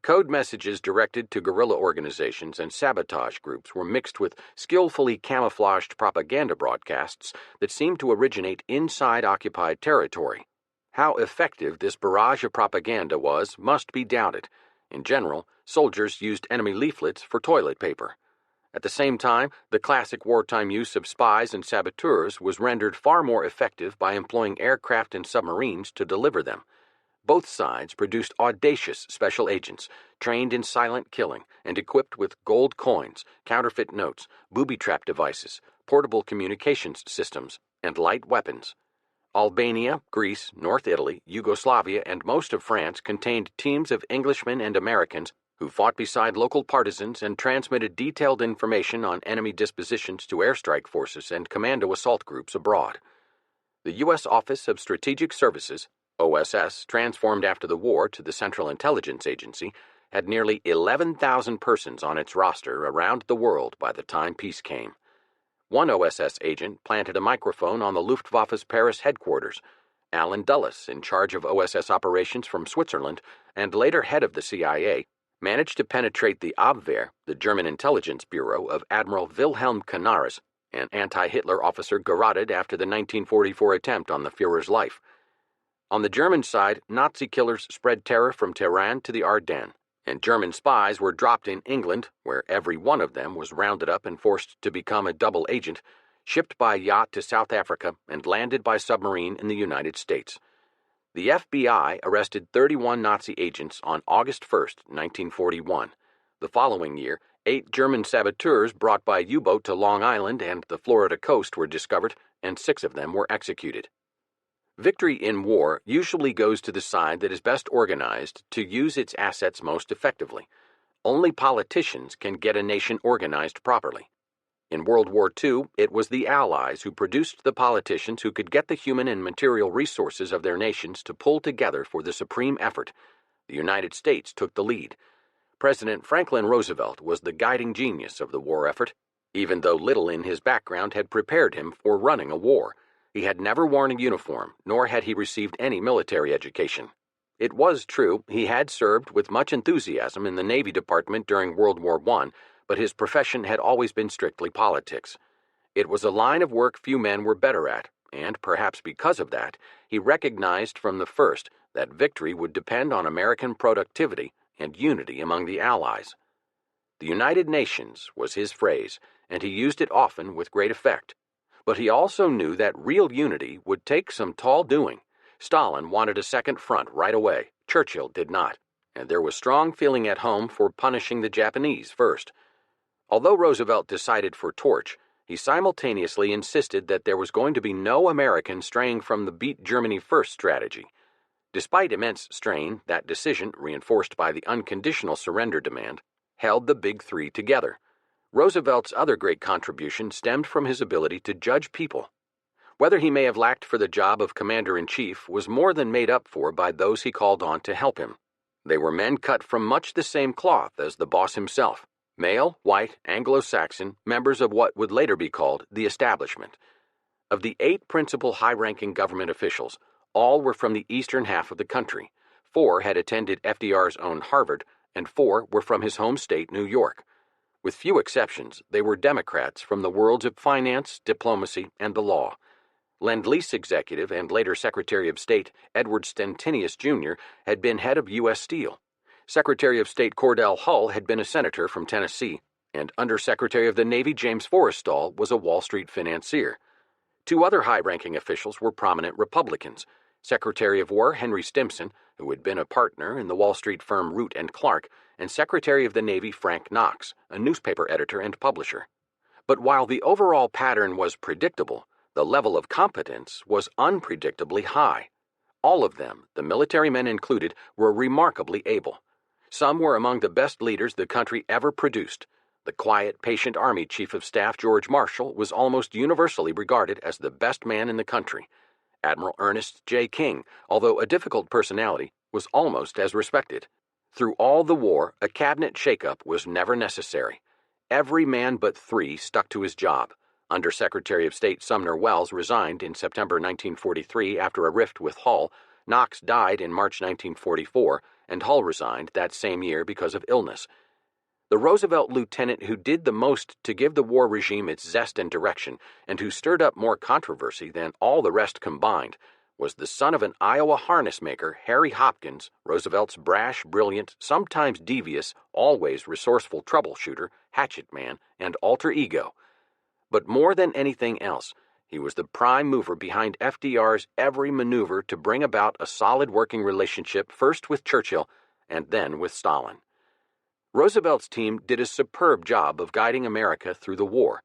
Code messages directed to guerrilla organizations and sabotage groups were mixed with skillfully camouflaged propaganda broadcasts that seemed to originate inside occupied territory. How effective this barrage of propaganda was must be doubted. In general, soldiers used enemy leaflets for toilet paper. At the same time, the classic wartime use of spies and saboteurs was rendered far more effective by employing aircraft and submarines to deliver them. Both sides produced audacious special agents, trained in silent killing and equipped with gold coins, counterfeit notes, booby-trap devices, portable communications systems, and light weapons. Albania, Greece, North Italy, Yugoslavia, and most of France contained teams of Englishmen and Americans who fought beside local partisans and transmitted detailed information on enemy dispositions to airstrike forces and commando assault groups abroad. The U.S. Office of Strategic Services, OSS, transformed after the war to the Central Intelligence Agency, had nearly 11,000 persons on its roster around the world by the time peace came. One OSS agent planted a microphone on the Luftwaffe's Paris headquarters. Alan Dulles, in charge of OSS operations from Switzerland and later head of the CIA, managed to penetrate the Abwehr, the German intelligence bureau of Admiral Wilhelm Canaris, an anti-Hitler officer garroted after the 1944 attempt on the Führer's life. On the German side, Nazi killers spread terror from Tehran to the Ardennes, and German spies were dropped in England, where every one of them was rounded up and forced to become a double agent, shipped by yacht to South Africa, and landed by submarine in the United States. The FBI arrested 31 Nazi agents on August 1, 1941. The following year, 8 German saboteurs brought by U-boat to Long Island and the Florida coast were discovered, and 6 of them were executed. Victory in war usually goes to the side that is best organized to use its assets most effectively. Only politicians can get a nation organized properly. In World War II, it was the Allies who produced the politicians who could get the human and material resources of their nations to pull together for the supreme effort. The United States took the lead. President Franklin Roosevelt was the guiding genius of the war effort, even though little in his background had prepared him for running a war. He had never worn a uniform, nor had he received any military education. It was true he had served with much enthusiasm in the Navy Department during World War I, but his profession had always been strictly politics. It was a line of work few men were better at, and perhaps because of that, he recognized from the first that victory would depend on American productivity and unity among the Allies. The United Nations was his phrase, and he used it often with great effect. But he also knew that real unity would take some tall doing. Stalin wanted a second front right away. Churchill did not, and there was strong feeling at home for punishing the Japanese first. Although Roosevelt decided for torch, he simultaneously insisted that there was going to be no American straying from the beat Germany first strategy. Despite immense strain, that decision, reinforced by the unconditional surrender demand, held the Big Three together. Roosevelt's other great contribution stemmed from his ability to judge people. Whether he may have lacked for the job of commander-in-chief was more than made up for by those he called on to help him. They were men cut from much the same cloth as the boss himself, male, white, Anglo-Saxon, members of what would later be called the establishment. Of the 8 principal high-ranking government officials, all were from the eastern half of the country. 4 had attended FDR's own Harvard, and 4 were from his home state, New York. With few exceptions, they were Democrats from the worlds of finance, diplomacy, and the law. Lend-Lease executive and later Secretary of State Edward Stentinius, Jr. had been head of U.S. Steel. Secretary of State Cordell Hull had been a senator from Tennessee, and Undersecretary of the Navy James Forrestal was a Wall Street financier. 2 other high-ranking officials were prominent Republicans. Secretary of War Henry Stimson, who had been a partner in the Wall Street firm Root and Clark, and Secretary of the Navy Frank Knox, a newspaper editor and publisher. But while the overall pattern was predictable, the level of competence was unpredictably high. All of them, the military men included, were remarkably able. Some were among the best leaders the country ever produced. The quiet, patient Army Chief of Staff George Marshall was almost universally regarded as the best man in the country. Admiral Ernest J. King, although a difficult personality, was almost as respected. Through all the war, a cabinet shakeup was never necessary. Every man but 3 stuck to his job. Undersecretary of State Sumner Welles resigned in September 1943 after a rift with Hull. Knox died in March 1944, and Hull resigned that same year because of illness. The Roosevelt lieutenant who did the most to give the war regime its zest and direction, and who stirred up more controversy than all the rest combined, was the son of an Iowa harness maker, Harry Hopkins, Roosevelt's brash, brilliant, sometimes devious, always resourceful troubleshooter, hatchet man, and alter ego. But more than anything else, he was the prime mover behind FDR's every maneuver to bring about a solid working relationship first with Churchill and then with Stalin. Roosevelt's team did a superb job of guiding America through the war.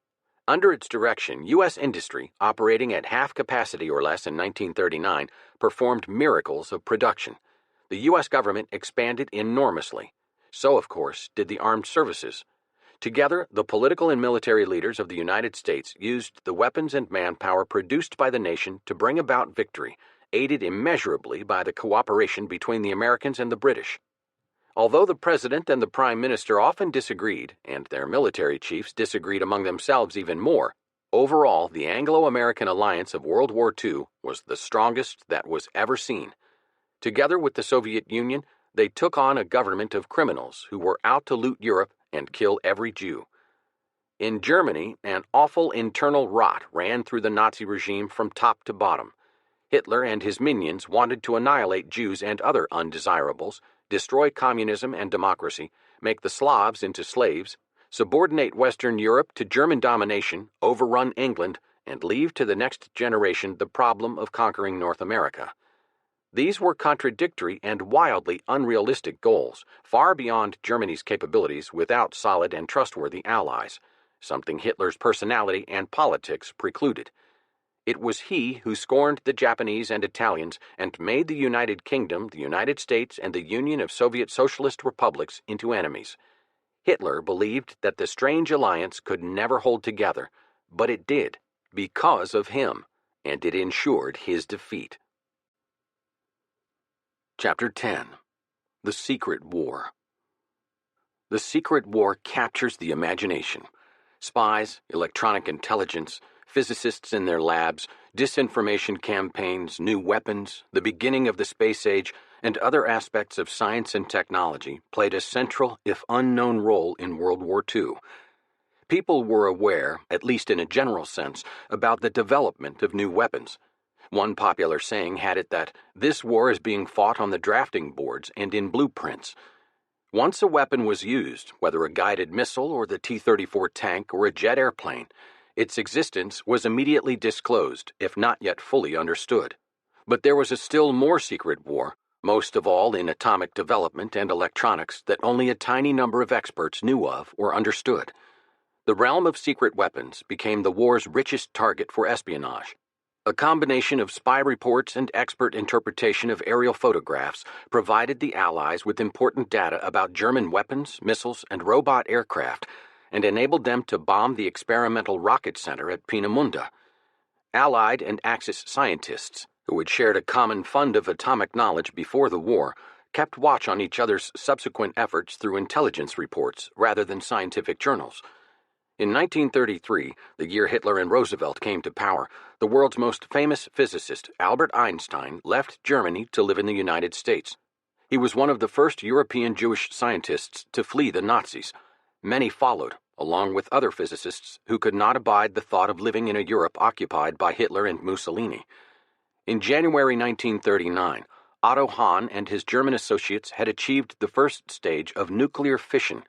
Under its direction, U.S. industry, operating at half capacity or less in 1939, performed miracles of production. The U.S. government expanded enormously. So, of course, did the armed services. Together, the political and military leaders of the United States used the weapons and manpower produced by the nation to bring about victory, aided immeasurably by the cooperation between the Americans and the British. Although the President and the Prime Minister often disagreed, and their military chiefs disagreed among themselves even more, overall the Anglo-American alliance of World War II was the strongest that was ever seen. Together with the Soviet Union, they took on a government of criminals who were out to loot Europe and kill every Jew. In Germany, an awful internal rot ran through the Nazi regime from top to bottom. Hitler and his minions wanted to annihilate Jews and other undesirables, destroy communism and democracy, make the Slavs into slaves, subordinate Western Europe to German domination, overrun England, and leave to the next generation the problem of conquering North America. These were contradictory and wildly unrealistic goals, far beyond Germany's capabilities without solid and trustworthy allies, something Hitler's personality and politics precluded. It was he who scorned the Japanese and Italians and made the United Kingdom, the United States, and the Union of Soviet Socialist Republics into enemies. Hitler believed that the strange alliance could never hold together, but it did, because of him, and it ensured his defeat. Chapter 10. The Secret War. The Secret War captures the imagination. Spies, electronic intelligence, physicists in their labs, disinformation campaigns, new weapons, the beginning of the space age, and other aspects of science and technology played a central, if unknown, role in World War II. People were aware, at least in a general sense, about the development of new weapons. One popular saying had it that this war is being fought on the drafting boards and in blueprints. Once a weapon was used, whether a guided missile or the T-34 tank or a jet airplane, its existence was immediately disclosed, if not yet fully understood. But there was a still more secret war, most of all in atomic development and electronics, that only a tiny number of experts knew of or understood. The realm of secret weapons became the war's richest target for espionage. A combination of spy reports and expert interpretation of aerial photographs provided the Allies with important data about German weapons, missiles, and robot aircraft, and enabled them to bomb the experimental rocket center at Peenemünde. Allied and Axis scientists, who had shared a common fund of atomic knowledge before the war, kept watch on each other's subsequent efforts through intelligence reports rather than scientific journals. In 1933, the year Hitler and Roosevelt came to power, the world's most famous physicist, Albert Einstein, left Germany to live in the United States. He was one of the first European Jewish scientists to flee the Nazis. Many followed, along with other physicists who could not abide the thought of living in a Europe occupied by Hitler and Mussolini. In January 1939, Otto Hahn and his German associates had achieved the first stage of nuclear fission,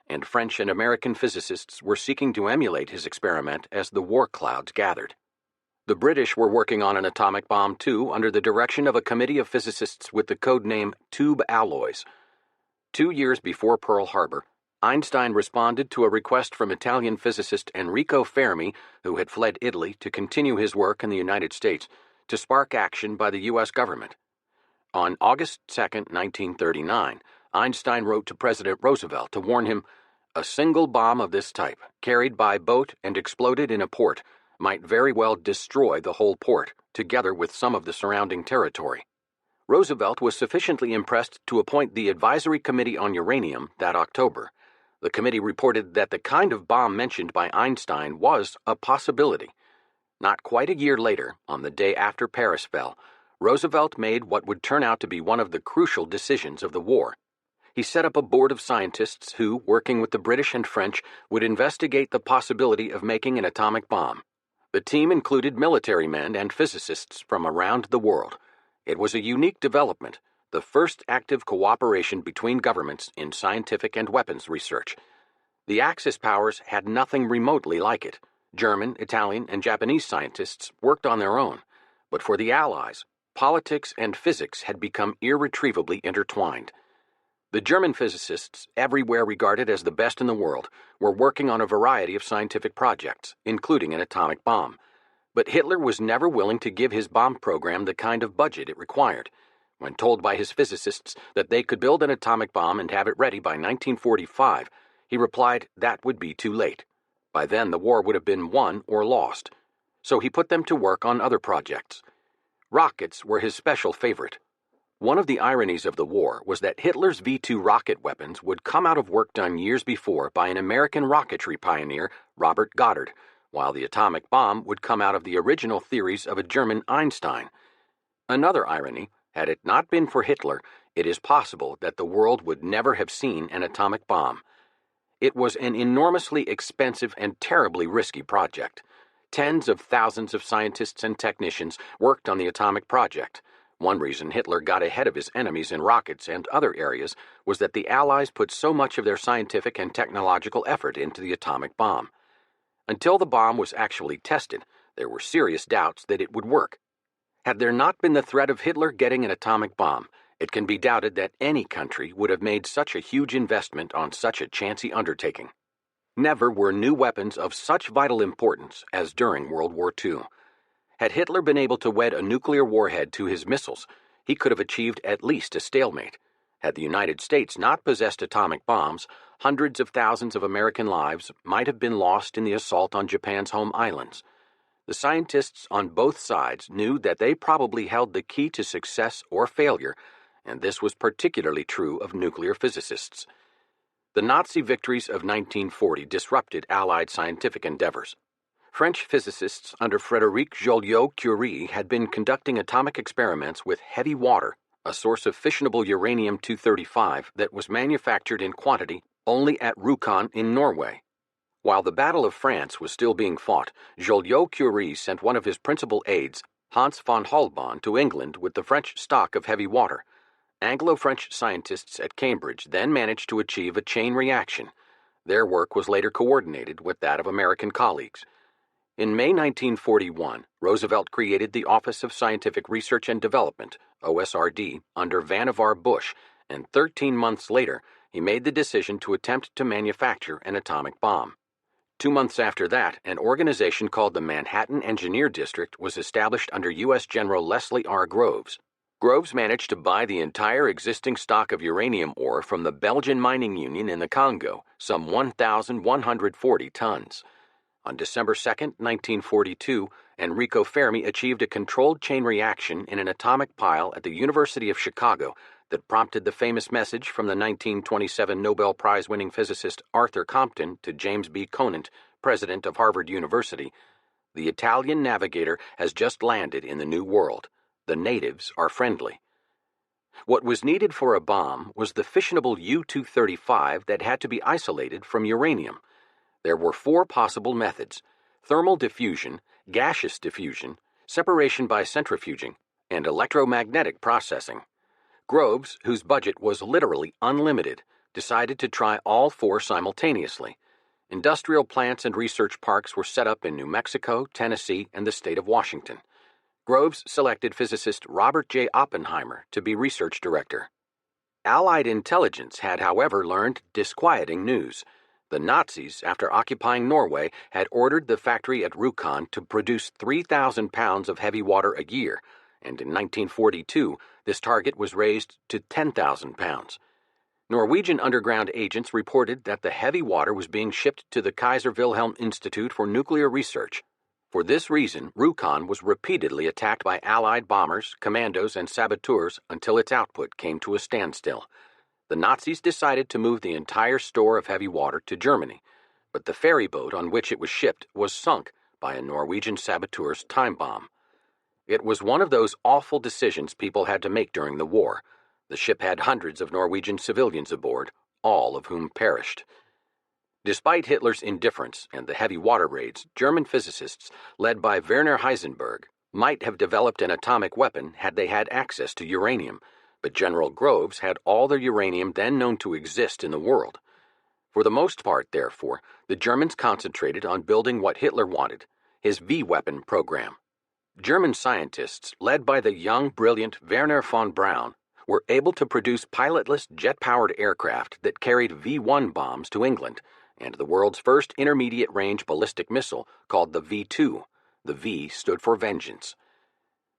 and French and American physicists were seeking to emulate his experiment as the war clouds gathered. The British were working on an atomic bomb too, under the direction of a committee of physicists with the code name Tube Alloys. 2 years before Pearl Harbor, Einstein responded to a request from Italian physicist Enrico Fermi, who had fled Italy to continue his work in the United States, to spark action by the U.S. government. On August 2, 1939, Einstein wrote to President Roosevelt to warn him, "A single bomb of this type, carried by boat and exploded in a port, might very well destroy the whole port, together with some of the surrounding territory." Roosevelt was sufficiently impressed to appoint the Advisory Committee on Uranium that October. The committee reported that the kind of bomb mentioned by Einstein was a possibility. Not quite a year later, on the day after Paris fell, Roosevelt made what would turn out to be one of the crucial decisions of the war. He set up a board of scientists who, working with the British and French, would investigate the possibility of making an atomic bomb. The team included military men and physicists from around the world. It was a unique development, the first active cooperation between governments in scientific and weapons research. The Axis powers had nothing remotely like it. German, Italian, and Japanese scientists worked on their own. But for the Allies, politics and physics had become irretrievably intertwined. The German physicists, everywhere regarded as the best in the world, were working on a variety of scientific projects, including an atomic bomb. But Hitler was never willing to give his bomb program the kind of budget it required. When told by his physicists that they could build an atomic bomb and have it ready by 1945, he replied that would be too late. By then, the war would have been won or lost. So he put them to work on other projects. Rockets were his special favorite. One of the ironies of the war was that Hitler's V-2 rocket weapons would come out of work done years before by an American rocketry pioneer, Robert Goddard, while the atomic bomb would come out of the original theories of a German Einstein. Another irony, had it not been for Hitler, it is possible that the world would never have seen an atomic bomb. It was an enormously expensive and terribly risky project. Tens of thousands of scientists and technicians worked on the atomic project. One reason Hitler got ahead of his enemies in rockets and other areas was that the Allies put so much of their scientific and technological effort into the atomic bomb. Until the bomb was actually tested, there were serious doubts that it would work. Had there not been the threat of Hitler getting an atomic bomb, it can be doubted that any country would have made such a huge investment on such a chancy undertaking. Never were new weapons of such vital importance as during World War II. Had Hitler been able to wed a nuclear warhead to his missiles, he could have achieved at least a stalemate. Had the United States not possessed atomic bombs, hundreds of thousands of American lives might have been lost in the assault on Japan's home islands. The scientists on both sides knew that they probably held the key to success or failure, and this was particularly true of nuclear physicists. The Nazi victories of 1940 disrupted Allied scientific endeavors. French physicists under Frédéric Joliot-Curie had been conducting atomic experiments with heavy water, a source of fissionable uranium-235 that was manufactured in quantity only at Rjukan in Norway. While the Battle of France was still being fought, Joliot-Curie sent one of his principal aides, Hans von Holbein, to England with the French stock of heavy water. Anglo-French scientists at Cambridge then managed to achieve a chain reaction. Their work was later coordinated with that of American colleagues. In May 1941, Roosevelt created the Office of Scientific Research and Development, OSRD, under Vannevar Bush, and 13 months later, he made the decision to attempt to manufacture an atomic bomb. 2 months after that, an organization called the Manhattan Engineer District was established under U.S. General Leslie R. Groves. Groves managed to buy the entire existing stock of uranium ore from the Belgian Mining Union in the Congo, some 1,140 tons. On December 2, 1942, Enrico Fermi achieved a controlled chain reaction in an atomic pile at the University of Chicago that prompted the famous message from the 1927 Nobel Prize-winning physicist Arthur Compton to James B. Conant, president of Harvard University. The Italian navigator has just landed in the New World. The natives are friendly. What was needed for a bomb was the fissionable U-235 that had to be isolated from uranium. There were 4 possible methods: thermal diffusion, gaseous diffusion, separation by centrifuging, and electromagnetic processing. Groves, whose budget was literally unlimited, decided to try all 4 simultaneously. Industrial plants and research parks were set up in New Mexico, Tennessee, and the state of Washington. Groves selected physicist Robert J. Oppenheimer to be research director. Allied intelligence had, however, learned disquieting news. The Nazis, after occupying Norway, had ordered the factory at Rjukan to produce 3,000 pounds of heavy water a year, and in 1942 this target was raised to 10,000 pounds. Norwegian underground agents reported that the heavy water was being shipped to the Kaiser Wilhelm Institute for Nuclear Research. For this reason, Rjukan was repeatedly attacked by Allied bombers, commandos, and saboteurs until its output came to a standstill. The Nazis decided to move the entire store of heavy water to Germany, but the ferry boat on which it was shipped was sunk by a Norwegian saboteur's time bomb. It was one of those awful decisions people had to make during the war. The ship had hundreds of Norwegian civilians aboard, all of whom perished. Despite Hitler's indifference and the heavy water raids, German physicists, led by Werner Heisenberg, might have developed an atomic weapon had they had access to uranium, but General Groves had all the uranium then known to exist in the world. For the most part, therefore, the Germans concentrated on building what Hitler wanted, his V-weapon program. German scientists, led by the young, brilliant Werner von Braun, were able to produce pilotless jet-powered aircraft that carried V-1 bombs to England, and the world's first intermediate-range ballistic missile called the V-2. The V stood for vengeance.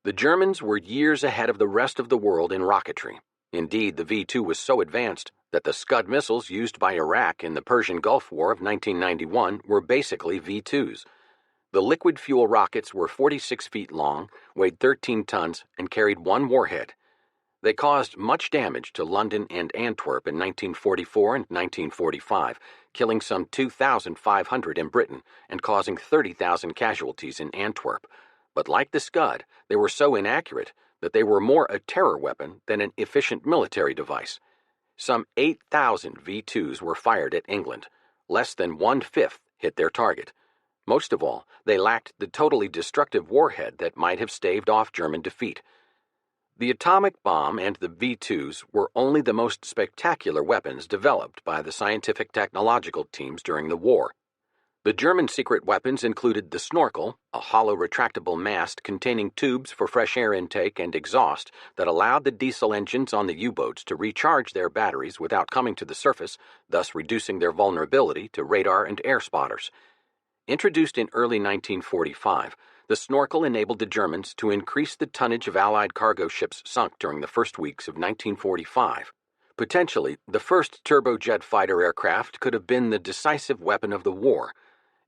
The Germans were years ahead of the rest of the world in rocketry. Indeed, the V-2 was so advanced that the Scud missiles used by Iraq in the Persian Gulf War of 1991 were basically V-2s. The liquid fuel rockets were 46 feet long, weighed 13 tons, and carried 1 warhead. They caused much damage to London and Antwerp in 1944 and 1945, killing some 2,500 in Britain and causing 30,000 casualties in Antwerp. But like the Scud, they were so inaccurate that they were more a terror weapon than an efficient military device. Some 8,000 V-2s were fired at England. Less than 1/5 hit their target. Most of all, they lacked the totally destructive warhead that might have staved off German defeat. The atomic bomb and the V-2s were only the most spectacular weapons developed by the scientific technological teams during the war. The German secret weapons included the snorkel, a hollow retractable mast containing tubes for fresh air intake and exhaust that allowed the diesel engines on the U-boats to recharge their batteries without coming to the surface, thus reducing their vulnerability to radar and air spotters. Introduced in early 1945, the snorkel enabled the Germans to increase the tonnage of Allied cargo ships sunk during the first weeks of 1945. Potentially, the first turbojet fighter aircraft could have been the decisive weapon of the war.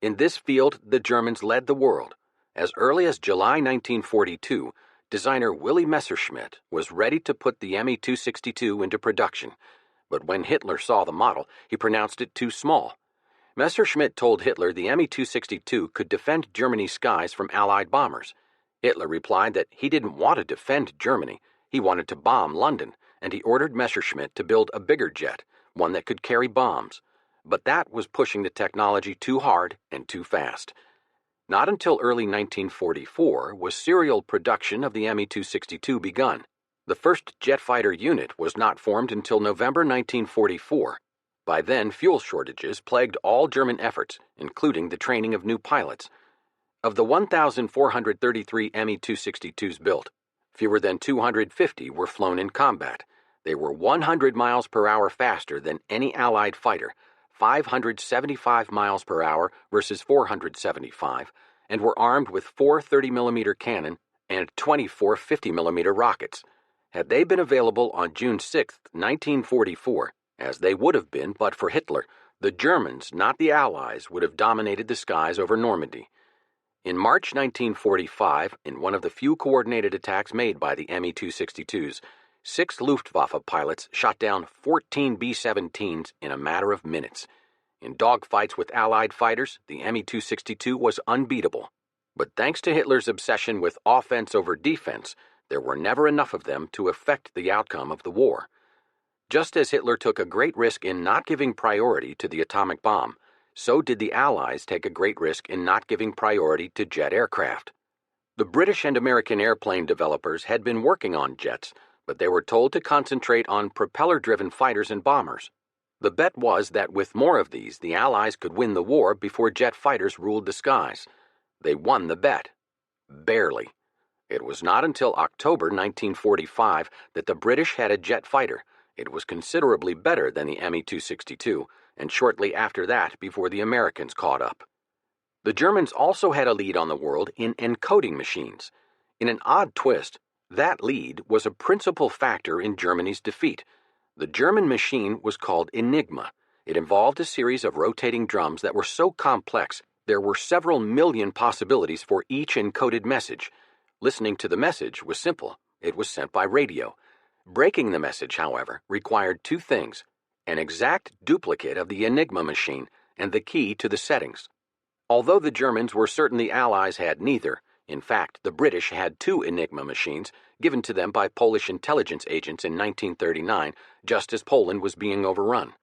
In this field, the Germans led the world. As early as July 1942, designer Willy Messerschmitt was ready to put the Me-262 into production, but when Hitler saw the model, he pronounced it too small. Messerschmitt told Hitler the Me-262 could defend Germany's skies from Allied bombers. Hitler replied that he didn't want to defend Germany, he wanted to bomb London, and he ordered Messerschmitt to build a bigger jet, one that could carry bombs. But that was pushing the technology too hard and too fast. Not until early 1944 was serial production of the Me-262 begun. The first jet fighter unit was not formed until November 1944. By then, fuel shortages plagued all German efforts, including the training of new pilots. Of the 1,433 Me-262s built, fewer than 250 were flown in combat. They were 100 miles per hour faster than any Allied fighter, 575 miles per hour versus 475, and were armed with 4 30mm cannon and 24 50mm rockets. Had they been available on June 6, 1944, as they would have been but for Hitler, the Germans, not the Allies, would have dominated the skies over Normandy. In March 1945, in one of the few coordinated attacks made by the Me-262s, 6 Luftwaffe pilots shot down 14 B-17s in a matter of minutes. In dogfights with Allied fighters, the Me-262 was unbeatable. But thanks to Hitler's obsession with offense over defense, there were never enough of them to affect the outcome of the war. Just as Hitler took a great risk in not giving priority to the atomic bomb, so did the Allies take a great risk in not giving priority to jet aircraft. The British and American airplane developers had been working on jets, but they were told to concentrate on propeller-driven fighters and bombers. The bet was that with more of these, the Allies could win the war before jet fighters ruled the skies. They won the bet. Barely. It was not until October 1945 that the British had a jet fighter. It was considerably better than the Me-262, and shortly after that before the Americans caught up. The Germans also had a lead on the world in encoding machines. In an odd twist, that lead was a principal factor in Germany's defeat. The German machine was called Enigma. It involved a series of rotating drums that were so complex there were several million possibilities for each encoded message. Listening to the message was simple. It was sent by radio. Breaking the message, however, required 2 things: an exact duplicate of the Enigma machine and the key to the settings. Although the Germans were certain the Allies had neither, in fact, the British had 2 Enigma machines given to them by Polish intelligence agents in 1939, just as Poland was being overrun.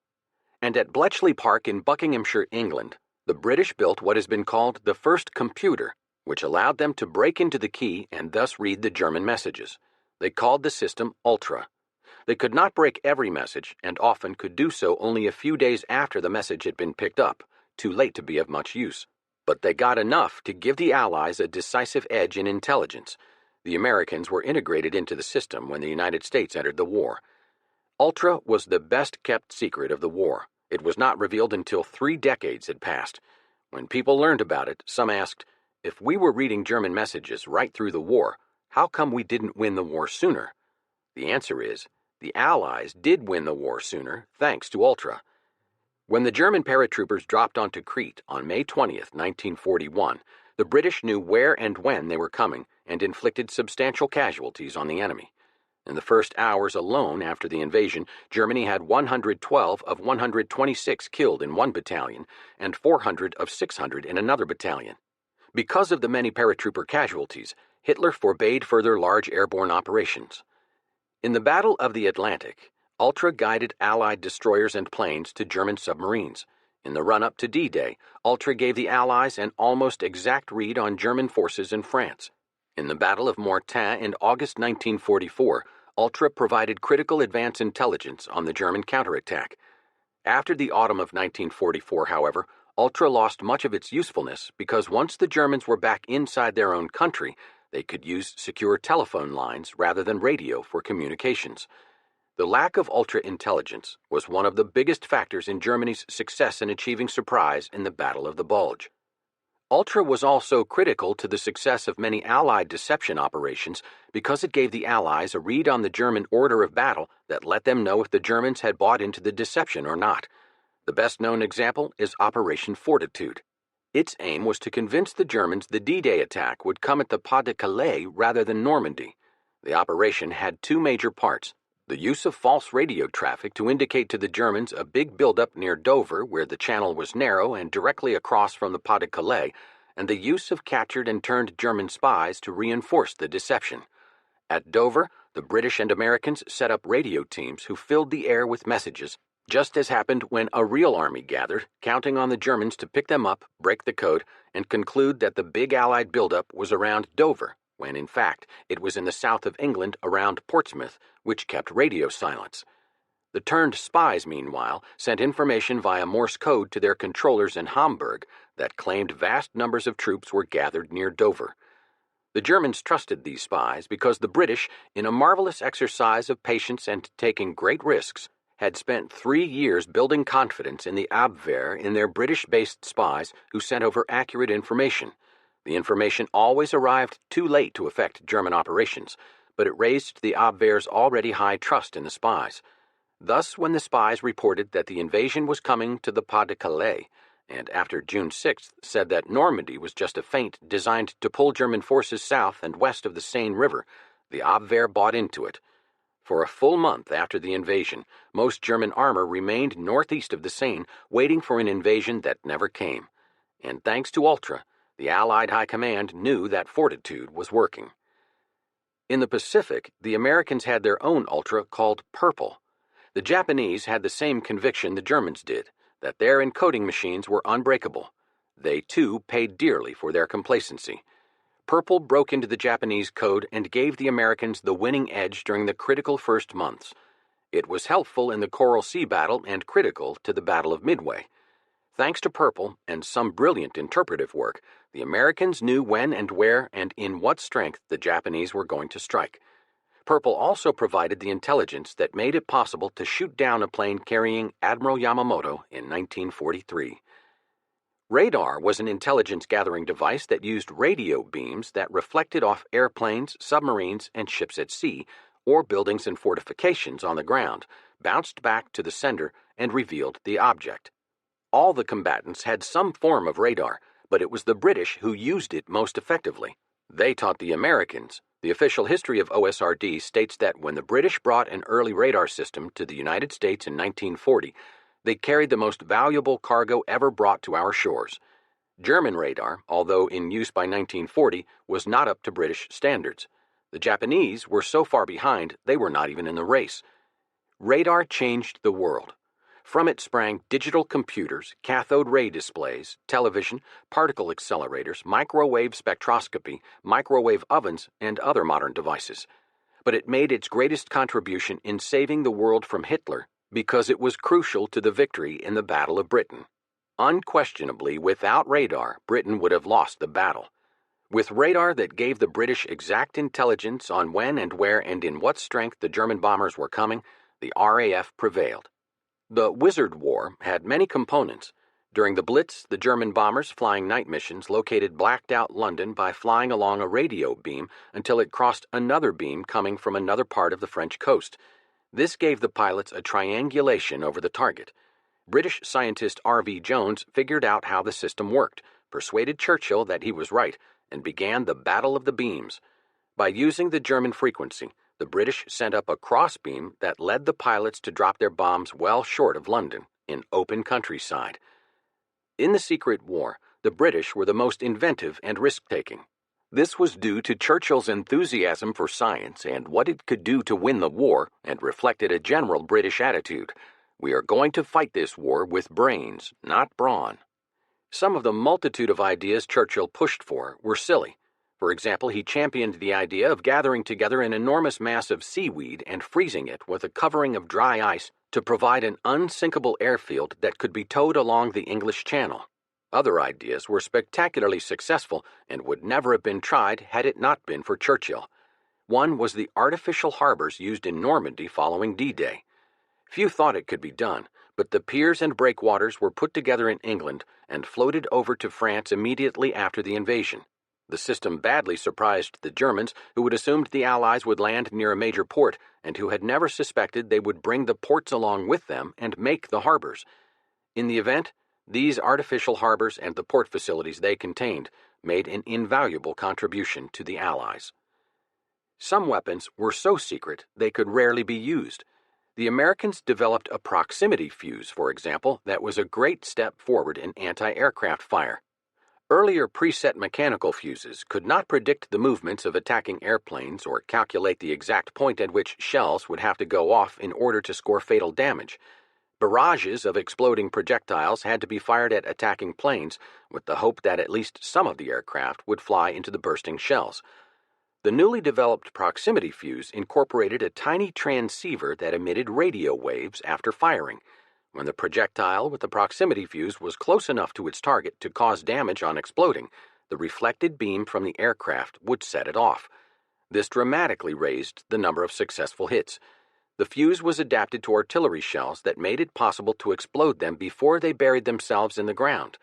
And at Bletchley Park in Buckinghamshire, England, the British built what has been called the first computer, which allowed them to break into the key and thus read the German messages. They called the system Ultra. They could not break every message, and often could do so only a few days after the message had been picked up, too late to be of much use. But they got enough to give the Allies a decisive edge in intelligence. The Americans were integrated into the system when the United States entered the war. Ultra was the best-kept secret of the war. It was not revealed until 3 decades had passed. When people learned about it, some asked, if we were reading German messages right through the war, how come we didn't win the war sooner? The answer is, the Allies did win the war sooner, thanks to Ultra. When the German paratroopers dropped onto Crete on May 20th, 1941, the British knew where and when they were coming and inflicted substantial casualties on the enemy. In the first hours alone after the invasion, Germany had 112 of 126 killed in one battalion and 400 of 600 in another battalion. Because of the many paratrooper casualties, Hitler forbade further large airborne operations. In the Battle of the Atlantic, Ultra guided Allied destroyers and planes to German submarines. In the run-up to D-Day, Ultra gave the Allies an almost exact read on German forces in France. In the Battle of Mortain in August 1944, Ultra provided critical advance intelligence on the German counterattack. After the autumn of 1944, however, Ultra lost much of its usefulness because once the Germans were back inside their own country, they could use secure telephone lines rather than radio for communications. The lack of Ultra intelligence was one of the biggest factors in Germany's success in achieving surprise in the Battle of the Bulge. Ultra was also critical to the success of many Allied deception operations because it gave the Allies a read on the German order of battle that let them know if the Germans had bought into the deception or not. The best-known example is Operation Fortitude. Its aim was to convince the Germans the D-Day attack would come at the Pas-de-Calais rather than Normandy. The operation had 2 major parts: the use of false radio traffic to indicate to the Germans a big buildup near Dover where the channel was narrow and directly across from the Pas-de-Calais, and the use of captured and turned German spies to reinforce the deception. At Dover, the British and Americans set up radio teams who filled the air with messages, just as happened when a real army gathered, counting on the Germans to pick them up, break the code, and conclude that the big Allied buildup was around Dover, when in fact it was in the south of England around Portsmouth, which kept radio silence. The turned spies, meanwhile, sent information via Morse code to their controllers in Hamburg that claimed vast numbers of troops were gathered near Dover. The Germans trusted these spies because the British, in a marvelous exercise of patience and taking great risks, had spent 3 years building confidence in the Abwehr in their British-based spies who sent over accurate information. The information always arrived too late to affect German operations, but it raised the Abwehr's already high trust in the spies. Thus, when the spies reported that the invasion was coming to the Pas-de-Calais, and after June 6th said that Normandy was just a feint designed to pull German forces south and west of the Seine River, the Abwehr bought into it. For a full month after the invasion, most German armor remained northeast of the Seine, waiting for an invasion that never came. And thanks to Ultra, the Allied High Command knew that fortitude was working. In the Pacific, the Americans had their own Ultra called Purple. The Japanese had the same conviction the Germans did, that their encoding machines were unbreakable. They, too, paid dearly for their complacency. Purple broke into the Japanese code and gave the Americans the winning edge during the critical first months. It was helpful in the Coral Sea battle and critical to the Battle of Midway. Thanks to Purple and some brilliant interpretive work, the Americans knew when and where and in what strength the Japanese were going to strike. Purple also provided the intelligence that made it possible to shoot down a plane carrying Admiral Yamamoto in 1943. Radar was an intelligence-gathering device that used radio beams that reflected off airplanes, submarines, and ships at sea, or buildings and fortifications on the ground, bounced back to the sender, and revealed the object. All the combatants had some form of radar, but it was the British who used it most effectively. They taught the Americans. The official history of OSRD states that when the British brought an early radar system to the United States in 1940, they carried the most valuable cargo ever brought to our shores. German radar, although in use by 1940, was not up to British standards. The Japanese were so far behind they were not even in the race. Radar changed the world. From it sprang digital computers, cathode ray displays, television, particle accelerators, microwave spectroscopy, microwave ovens, and other modern devices. But it made its greatest contribution in saving the world from Hitler because it was crucial to the victory in the Battle of Britain. Unquestionably, without radar, Britain would have lost the battle. With radar that gave the British exact intelligence on when and where and in what strength the German bombers were coming, the RAF prevailed. The Wizard War had many components. During the Blitz, the German bombers flying night missions located blacked-out London by flying along a radio beam until it crossed another beam coming from another part of the French coast. This gave the pilots a triangulation over the target. British scientist R.V. Jones figured out how the system worked, persuaded Churchill that he was right, and began the Battle of the Beams. By using the German frequency, the British sent up a crossbeam that led the pilots to drop their bombs well short of London, in open countryside. In the Secret War, the British were the most inventive and risk-taking. This was due to Churchill's enthusiasm for science and what it could do to win the war, and reflected a general British attitude. We are going to fight this war with brains, not brawn. Some of the multitude of ideas Churchill pushed for were silly. For example, he championed the idea of gathering together an enormous mass of seaweed and freezing it with a covering of dry ice to provide an unsinkable airfield that could be towed along the English Channel. Other ideas were spectacularly successful and would never have been tried had it not been for Churchill. One was the artificial harbors used in Normandy following D-Day. Few thought it could be done, but the piers and breakwaters were put together in England and floated over to France immediately after the invasion. The system badly surprised the Germans, who had assumed the Allies would land near a major port and who had never suspected they would bring the ports along with them and make the harbors. In the event, these artificial harbors and the port facilities they contained made an invaluable contribution to the Allies. Some weapons were so secret they could rarely be used. The Americans developed a proximity fuse, for example, that was a great step forward in anti-aircraft fire. Earlier preset mechanical fuses could not predict the movements of attacking airplanes or calculate the exact point at which shells would have to go off in order to score fatal damage. Barrages of exploding projectiles had to be fired at attacking planes, with the hope that at least some of the aircraft would fly into the bursting shells. The newly developed proximity fuse incorporated a tiny transceiver that emitted radio waves after firing. When the projectile with the proximity fuse was close enough to its target to cause damage on exploding, the reflected beam from the aircraft would set it off. This dramatically raised the number of successful hits. The fuse was adapted to artillery shells that made it possible to explode them before they buried themselves in the ground.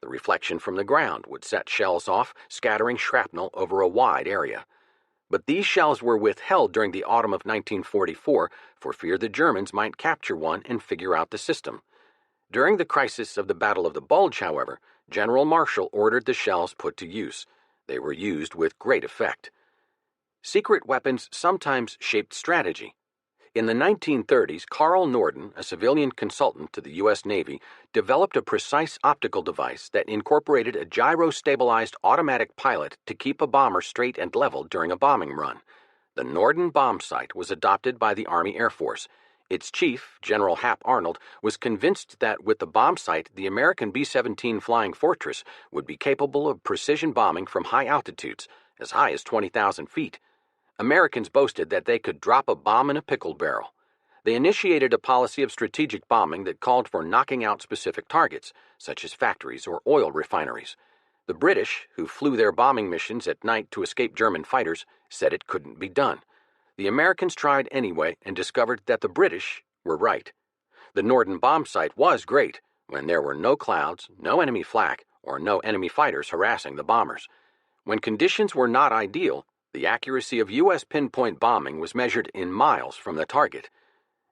The reflection from the ground would set shells off, scattering shrapnel over a wide area. But these shells were withheld during the autumn of 1944 for fear the Germans might capture one and figure out the system. During the crisis of the Battle of the Bulge, however, General Marshall ordered the shells put to use. They were used with great effect. Secret weapons sometimes shaped strategy. In the 1930s, Carl Norden, a civilian consultant to the U.S. Navy, developed a precise optical device that incorporated a gyro-stabilized automatic pilot to keep a bomber straight and level during a bombing run. The Norden bomb sight was adopted by the Army Air Force. Its chief, General Hap Arnold, was convinced that with the bomb sight, the American B-17 Flying Fortress would be capable of precision bombing from high altitudes, as high as 20,000 feet. Americans boasted that they could drop a bomb in a pickle barrel. They initiated a policy of strategic bombing that called for knocking out specific targets, such as factories or oil refineries. The British, who flew their bombing missions at night to escape German fighters, said it couldn't be done. The Americans tried anyway and discovered that the British were right. The Norden bomb sight was great when there were no clouds, no enemy flak, or no enemy fighters harassing the bombers. When conditions were not ideal, the accuracy of U.S. pinpoint bombing was measured in miles from the target.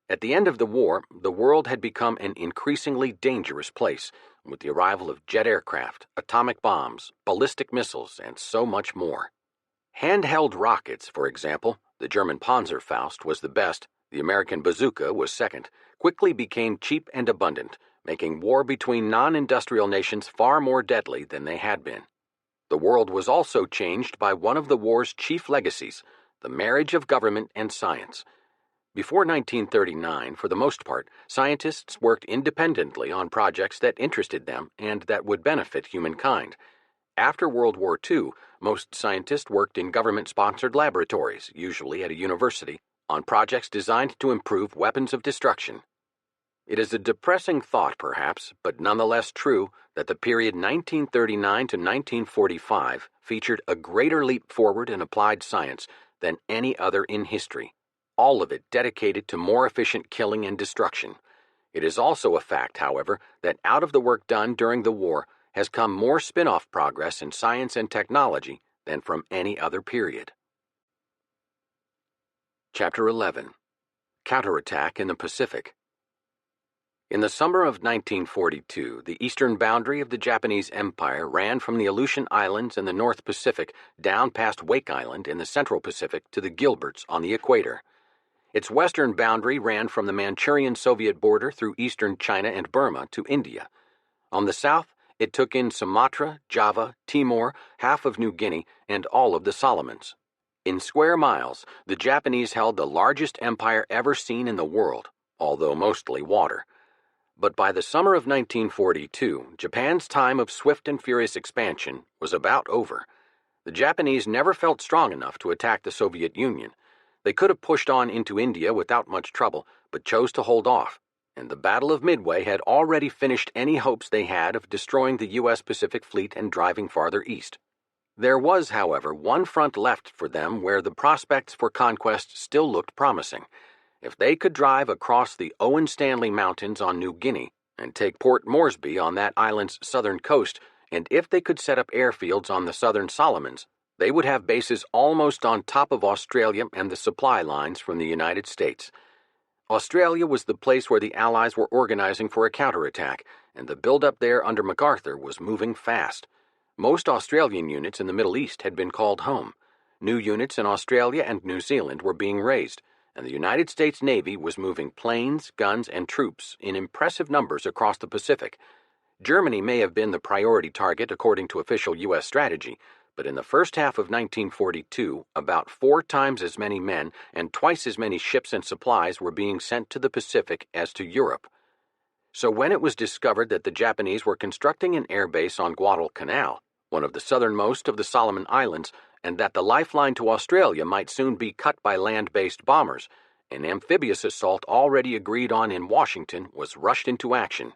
At the end of the war, the world had become an increasingly dangerous place, with the arrival of jet aircraft, atomic bombs, ballistic missiles, and so much more. Handheld rockets, for example, the German Panzerfaust was the best, the American bazooka was second, quickly became cheap and abundant, making war between non-industrial nations far more deadly than they had been. The world was also changed by one of the war's chief legacies, the marriage of government and science. Before 1939, for the most part, scientists worked independently on projects that interested them and that would benefit humankind. After World War II, most scientists worked in government-sponsored laboratories, usually at a university, on projects designed to improve weapons of destruction. It is a depressing thought, perhaps, but nonetheless true, that the period 1939 to 1945 featured a greater leap forward in applied science than any other in history, all of it dedicated to more efficient killing and destruction. It is also a fact, however, that out of the work done during the war has come more spin-off progress in science and technology than from any other period. Chapter 11. Counterattack in the Pacific. In the summer of 1942, the eastern boundary of the Japanese Empire ran from the Aleutian Islands in the North Pacific down past Wake Island in the Central Pacific to the Gilberts on the equator. Its western boundary ran from the Manchurian-Soviet border through eastern China and Burma to India. On the south, it took in Sumatra, Java, Timor, half of New Guinea, and all of the Solomons. In square miles, the Japanese held the largest empire ever seen in the world, although mostly water. But by the summer of 1942, Japan's time of swift and furious expansion was about over. The Japanese never felt strong enough to attack the Soviet Union. They could have pushed on into India without much trouble, but chose to hold off, and the Battle of Midway had already finished any hopes they had of destroying the U.S. Pacific Fleet and driving farther east. There was, however, one front left for them where the prospects for conquest still looked promising. If they could drive across the Owen Stanley Mountains on New Guinea and take Port Moresby on that island's southern coast, and if they could set up airfields on the southern Solomons, they would have bases almost on top of Australia and the supply lines from the United States. Australia was the place where the Allies were organizing for a counterattack, and the buildup there under MacArthur was moving fast. Most Australian units in the Middle East had been called home. New units in Australia and New Zealand were being raised, and the United States Navy was moving planes, guns, and troops in impressive numbers across the Pacific. Germany may have been the priority target according to official U.S. strategy, but in the first half of 1942, about 4 times as many men and twice as many ships and supplies were being sent to the Pacific as to Europe. So when it was discovered that the Japanese were constructing an airbase on Guadalcanal, one of the southernmost of the Solomon Islands, and that the lifeline to Australia might soon be cut by land-based bombers, an amphibious assault already agreed on in Washington was rushed into action.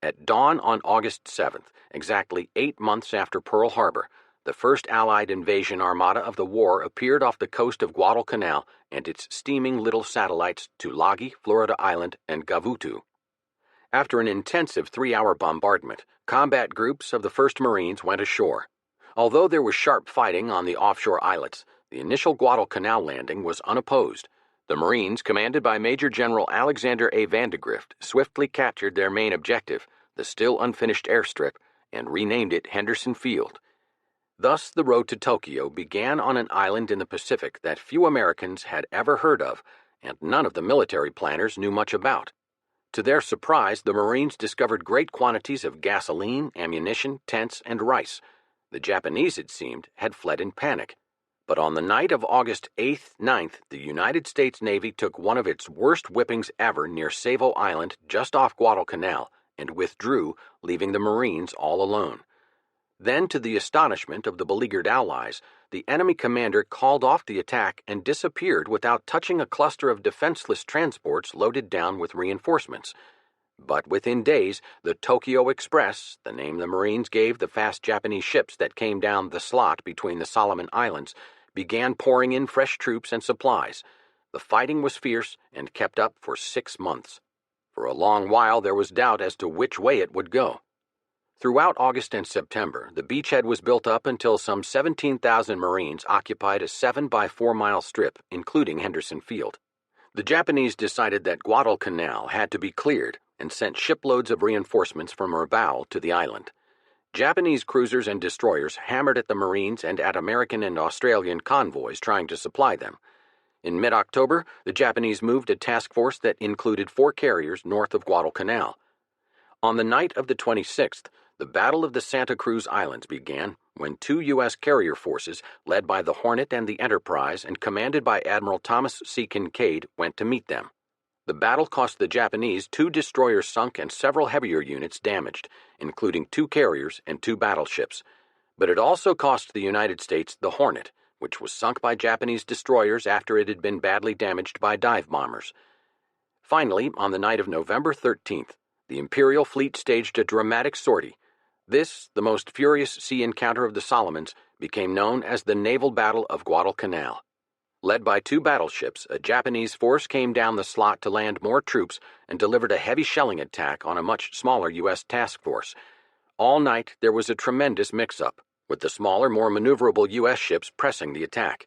At dawn on August 7th, exactly 8 months after Pearl Harbor, the first Allied invasion armada of the war appeared off the coast of Guadalcanal and its steaming little satellites Tulagi, Florida Island, and Gavutu. After an intensive 3-hour bombardment, combat groups of the 1st Marines went ashore. Although there was sharp fighting on the offshore islets, the initial Guadalcanal landing was unopposed. The Marines, commanded by Major General Alexander A. Vandegrift, swiftly captured their main objective, the still unfinished airstrip, and renamed it Henderson Field. Thus, the road to Tokyo began on an island in the Pacific that few Americans had ever heard of, and none of the military planners knew much about. To their surprise, the Marines discovered great quantities of gasoline, ammunition, tents, and rice. The Japanese, it seemed, had fled in panic. But on the night of August 8th, 9th, the United States Navy took one of its worst whippings ever near Savo Island just off Guadalcanal and withdrew, leaving the Marines all alone. Then, to the astonishment of the beleaguered Allies, the enemy commander called off the attack and disappeared without touching a cluster of defenseless transports loaded down with reinforcements. But within days, the Tokyo Express, the name the Marines gave the fast Japanese ships that came down the slot between the Solomon Islands, began pouring in fresh troops and supplies. The fighting was fierce and kept up for 6 months. For a long while there was doubt as to which way it would go. Throughout August and September, the beachhead was built up until some 17,000 Marines occupied a 7-by-4-mile strip, including Henderson Field. The Japanese decided that Guadalcanal had to be cleared and sent shiploads of reinforcements from Rabaul to the island. Japanese cruisers and destroyers hammered at the Marines and at American and Australian convoys trying to supply them. In mid-October, the Japanese moved a task force that included 4 carriers north of Guadalcanal. On the night of the 26th, the Battle of the Santa Cruz Islands began when 2 U.S. carrier forces, led by the Hornet and the Enterprise and commanded by Admiral Thomas C. Kinkaid, went to meet them. The battle cost the Japanese 2 destroyers sunk and several heavier units damaged, including 2 carriers and 2 battleships. But it also cost the United States the Hornet, which was sunk by Japanese destroyers after it had been badly damaged by dive bombers. Finally, on the night of November 13th, the Imperial fleet staged a dramatic sortie. This, the most furious sea encounter of the Solomons, became known as the Naval Battle of Guadalcanal. Led by 2 battleships, a Japanese force came down the slot to land more troops and delivered a heavy shelling attack on a much smaller U.S. task force. All night there was a tremendous mix-up, with the smaller, more maneuverable U.S. ships pressing the attack.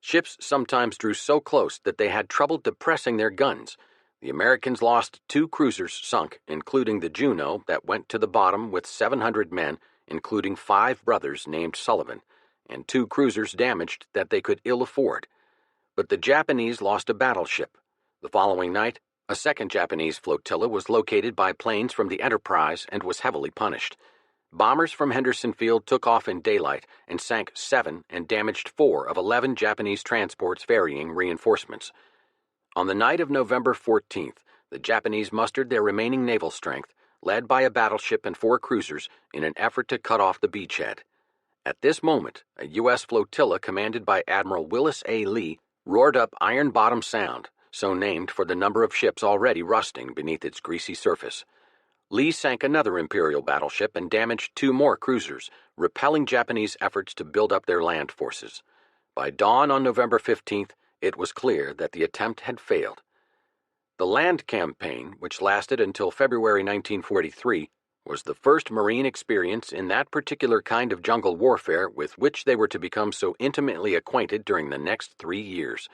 Ships sometimes drew so close that they had trouble depressing their guns. The Americans lost 2 cruisers sunk, including the Juno that went to the bottom with 700 men, including 5 brothers named Sullivan, and 2 cruisers damaged that they could ill afford. But the Japanese lost a battleship. The following night, a second Japanese flotilla was located by planes from the Enterprise and was heavily punished. Bombers from Henderson Field took off in daylight and sank 7 and damaged 4 of 11 Japanese transports ferrying reinforcements. On the night of November 14th, the Japanese mustered their remaining naval strength, led by a battleship and 4 cruisers, in an effort to cut off the beachhead. At this moment, a U.S. flotilla commanded by Admiral Willis A. Lee roared up Iron Bottom Sound, so named for the number of ships already rusting beneath its greasy surface. Lee sank another Imperial battleship and damaged 2 more cruisers, repelling Japanese efforts to build up their land forces. By dawn on November 15th, it was clear that the attempt had failed. The land campaign, which lasted until February 1943, was the first Marine experience in that particular kind of jungle warfare with which they were to become so intimately acquainted during the next 3 years.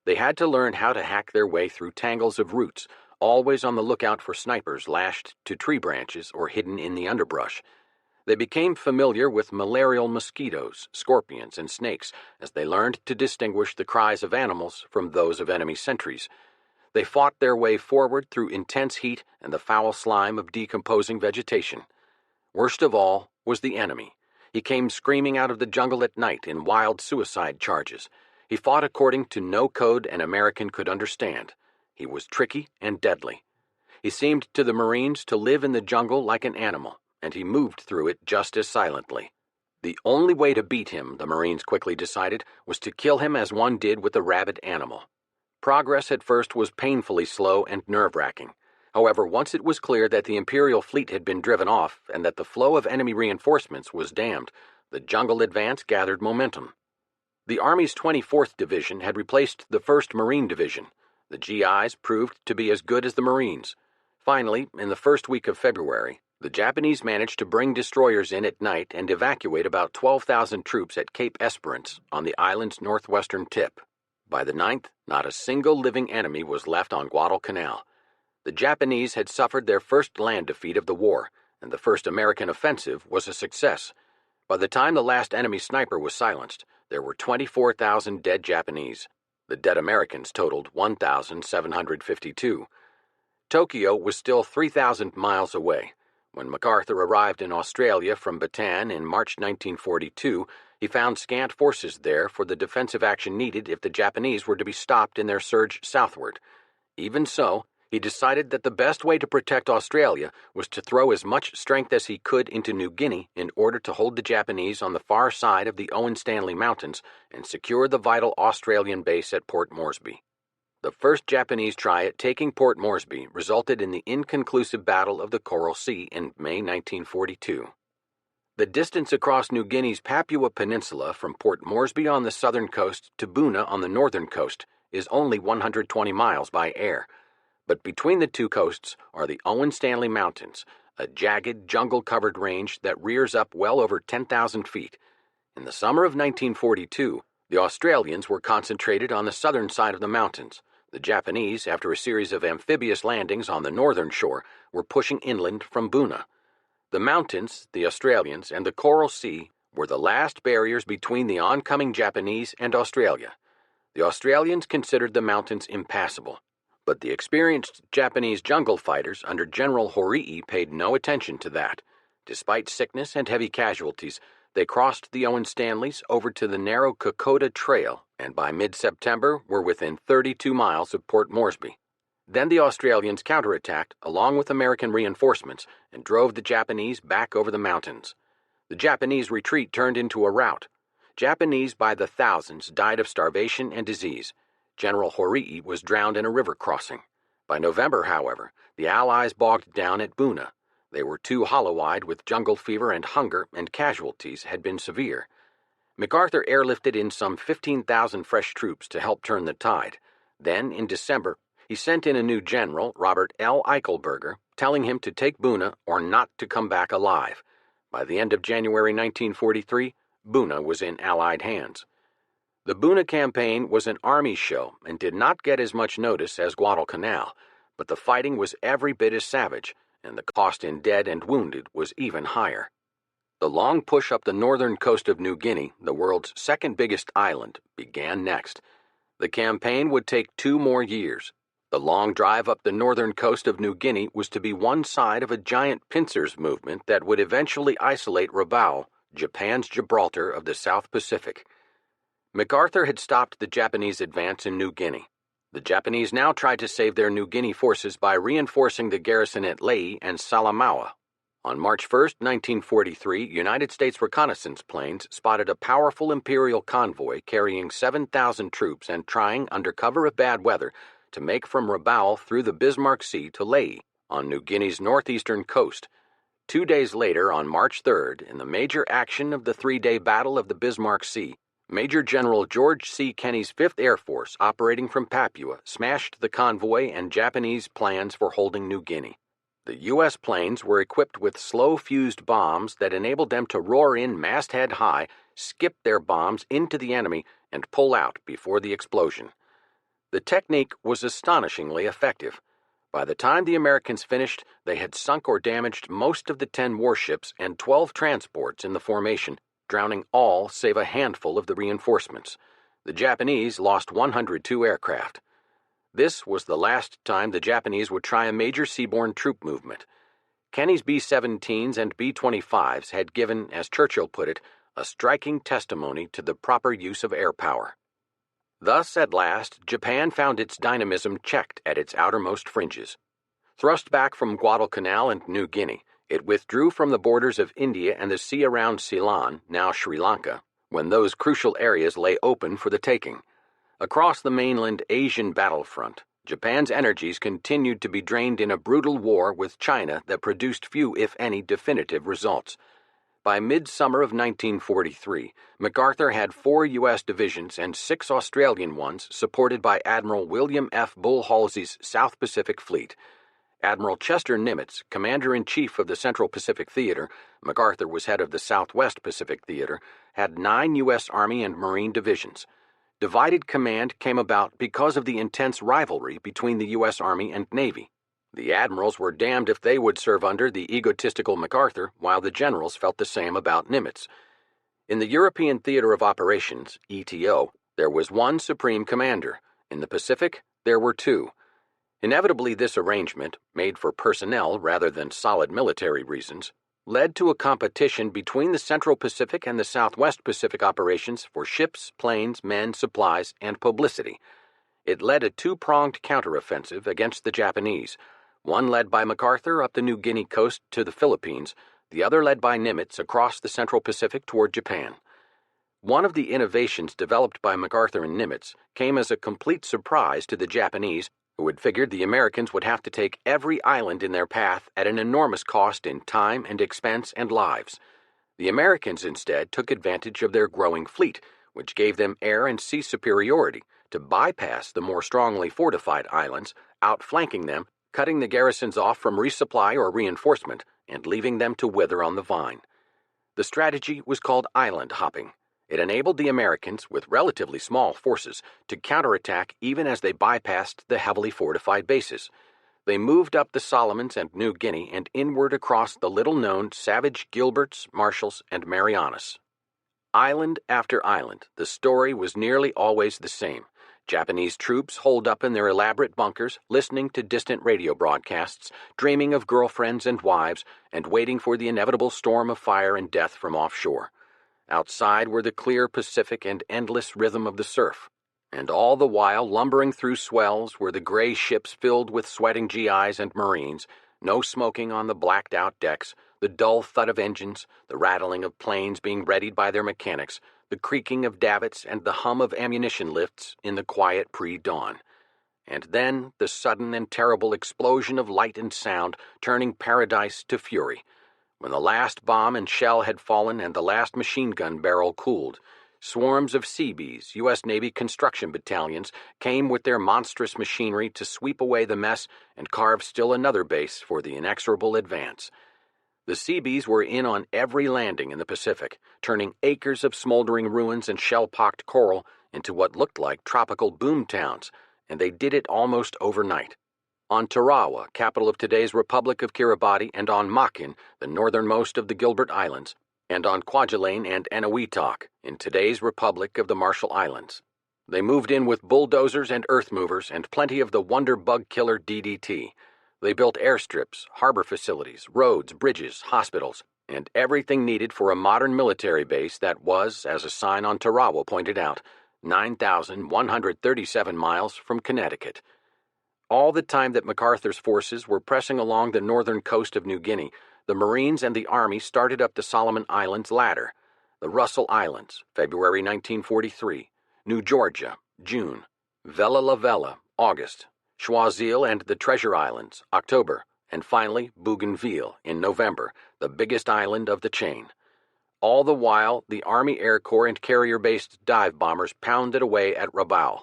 They had to learn how to hack their way through tangles of roots, always on the lookout for snipers lashed to tree branches or hidden in the underbrush. They became familiar with malarial mosquitoes, scorpions, and snakes as they learned to distinguish the cries of animals from those of enemy sentries. They fought their way forward through intense heat and the foul slime of decomposing vegetation. Worst of all was the enemy. He came screaming out of the jungle at night in wild suicide charges. He fought according to no code an American could understand. He was tricky and deadly. He seemed to the Marines to live in the jungle like an animal, and he moved through it just as silently. The only way to beat him, the Marines quickly decided, was to kill him as one did with a rabid animal. Progress at first was painfully slow and nerve-wracking. However, once it was clear that the Imperial fleet had been driven off and that the flow of enemy reinforcements was dammed, The jungle advance gathered momentum. The Army's 24th Division had replaced the 1st Marine Division. The GIs proved to be as good as the Marines. Finally, in the first week of February, the Japanese managed to bring destroyers in at night and evacuate about 12,000 troops at Cape Esperance on the island's northwestern tip. By the 9th, not a single living enemy was left on Guadalcanal. The Japanese had suffered their first land defeat of the war, and the first American offensive was a success. By the time the last enemy sniper was silenced, there were 24,000 dead Japanese. The dead Americans totaled 1,752. Tokyo was still 3,000 miles away. When MacArthur arrived in Australia from Bataan in March 1942, he found scant forces there for the defensive action needed if the Japanese were to be stopped in their surge southward. Even so, he decided that the best way to protect Australia was to throw as much strength as he could into New Guinea in order to hold the Japanese on the far side of the Owen Stanley Mountains and secure the vital Australian base at Port Moresby. The first Japanese try at taking Port Moresby resulted in the inconclusive Battle of the Coral Sea in May 1942. The distance across New Guinea's Papua Peninsula from Port Moresby on the southern coast to Buna on the northern coast is only 120 miles by air. But between the two coasts are the Owen Stanley Mountains, a jagged, jungle-covered range that rears up well over 10,000 feet. In the summer of 1942, the Australians were concentrated on the southern side of the mountains. The Japanese, after a series of amphibious landings on the northern shore, were pushing inland from Buna. The mountains, the Australians, and the Coral Sea were the last barriers between the oncoming Japanese and Australia. The Australians considered the mountains impassable. But the experienced Japanese jungle fighters under General Horii paid no attention to that. Despite sickness and heavy casualties, they crossed the Owen Stanleys over to the narrow Kokoda Trail and by mid-September were within 32 miles of Port Moresby. Then the Australians counterattacked along with American reinforcements and drove the Japanese back over the mountains. The Japanese retreat turned into a rout. Japanese by the thousands died of starvation and disease. General Horii was drowned in a river crossing. By November, however, the Allies bogged down at Buna. They were too hollow-eyed with jungle fever and hunger, and casualties had been severe. MacArthur airlifted in some 15,000 fresh troops to help turn the tide. Then, in December, he sent in a new general, Robert L. Eichelberger, telling him to take Buna or not to come back alive. By the end of January 1943, Buna was in Allied hands. The Buna campaign was an army show and did not get as much notice as Guadalcanal, but the fighting was every bit as savage, and the cost in dead and wounded was even higher. The long push up the northern coast of New Guinea, the world's second biggest island, began next. The campaign would take 2 more years. The long drive up the northern coast of New Guinea was to be one side of a giant pincers movement that would eventually isolate Rabaul, Japan's Gibraltar of the South Pacific. MacArthur had stopped the Japanese advance in New Guinea. The Japanese now tried to save their New Guinea forces by reinforcing the garrison at Lae and Salamaua. On March 1, 1943, United States reconnaissance planes spotted a powerful Imperial convoy carrying 7,000 troops and trying, under cover of bad weather, to make from Rabaul through the Bismarck Sea to Lae, on New Guinea's northeastern coast. 2 days later, on March 3rd, in the major action of the 3-day Battle of the Bismarck Sea, Major General George C. Kenney's 5th Air Force, operating from Papua, smashed the convoy and Japanese plans for holding New Guinea. The U.S. planes were equipped with slow-fused bombs that enabled them to roar in masthead high, skip their bombs into the enemy, and pull out before the explosion. The technique was astonishingly effective. By the time the Americans finished, they had sunk or damaged most of the 10 warships and 12 transports in the formation, drowning all save a handful of the reinforcements. The Japanese lost 102 aircraft. This was the last time the Japanese would try a major seaborne troop movement. Kenney's B-17s and B-25s had given, as Churchill put it, a striking testimony to the proper use of air power. Thus, at last, Japan found its dynamism checked at its outermost fringes. Thrust back from Guadalcanal and New Guinea, it withdrew from the borders of India and the sea around Ceylon, now Sri Lanka, when those crucial areas lay open for the taking. Across the mainland Asian battlefront, Japan's energies continued to be drained in a brutal war with China that produced few, if any, definitive results. By midsummer of 1943, MacArthur had 4 U.S. divisions and 6 Australian ones supported by Admiral William F. Bull Halsey's South Pacific Fleet. Admiral Chester Nimitz, Commander-in-Chief of the Central Pacific Theater, MacArthur was head of the Southwest Pacific Theater, had 9 U.S. Army and Marine divisions. Divided command came about because of the intense rivalry between the U.S. Army and Navy. The admirals were damned if they would serve under the egotistical MacArthur, while the generals felt the same about Nimitz. In the European Theater of Operations, ETO, there was one supreme commander. In the Pacific, there were 2. Inevitably, this arrangement, made for personnel rather than solid military reasons, led to a competition between the Central Pacific and the Southwest Pacific operations for ships, planes, men, supplies, and publicity. It led a 2-pronged counteroffensive against the Japanese, one led by MacArthur up the New Guinea coast to the Philippines, the other led by Nimitz across the Central Pacific toward Japan. One of the innovations developed by MacArthur and Nimitz came as a complete surprise to the Japanese, who had figured the Americans would have to take every island in their path at an enormous cost in time and expense and lives. The Americans instead took advantage of their growing fleet, which gave them air and sea superiority, to bypass the more strongly fortified islands, outflanking them, cutting the garrisons off from resupply or reinforcement, and leaving them to wither on the vine. The strategy was called island hopping. It enabled the Americans, with relatively small forces, to counterattack even as they bypassed the heavily fortified bases. They moved up the Solomons and New Guinea and inward across the little-known savage Gilberts, Marshalls, and Marianas. Island after island, the story was nearly always the same. Japanese troops holed up in their elaborate bunkers, listening to distant radio broadcasts, dreaming of girlfriends and wives, and waiting for the inevitable storm of fire and death from offshore. Outside were the clear Pacific and endless rhythm of the surf, and all the while lumbering through swells were the gray ships filled with sweating GIs and Marines, no smoking on the blacked-out decks, the dull thud of engines, the rattling of planes being readied by their mechanics, the creaking of davits and the hum of ammunition lifts in the quiet pre-dawn. And then the sudden and terrible explosion of light and sound, turning paradise to fury. When the last bomb and shell had fallen and the last machine gun barrel cooled, swarms of Seabees, U.S. Navy construction battalions, came with their monstrous machinery to sweep away the mess and carve still another base for the inexorable advance. The Seabees were in on every landing in the Pacific, turning acres of smoldering ruins and shell-pocked coral into what looked like tropical boom towns, and they did it almost overnight. On Tarawa, capital of today's Republic of Kiribati, and on Makin, the northernmost of the Gilbert Islands, and on Kwajalein and Eniwetok, in today's Republic of the Marshall Islands. They moved in with bulldozers and earth movers and plenty of the wonder bug killer DDT. They built airstrips, harbor facilities, roads, bridges, hospitals, and everything needed for a modern military base that was, as a sign on Tarawa pointed out, 9,137 miles from Connecticut. All the time that MacArthur's forces were pressing along the northern coast of New Guinea, the Marines and the Army started up the Solomon Islands ladder. The Russell Islands, February 1943, New Georgia, June, Vella La Vella, August, Choiseul and the Treasure Islands, October, and finally Bougainville in November, the biggest island of the chain. All the while, the Army Air Corps and carrier-based dive bombers pounded away at Rabaul.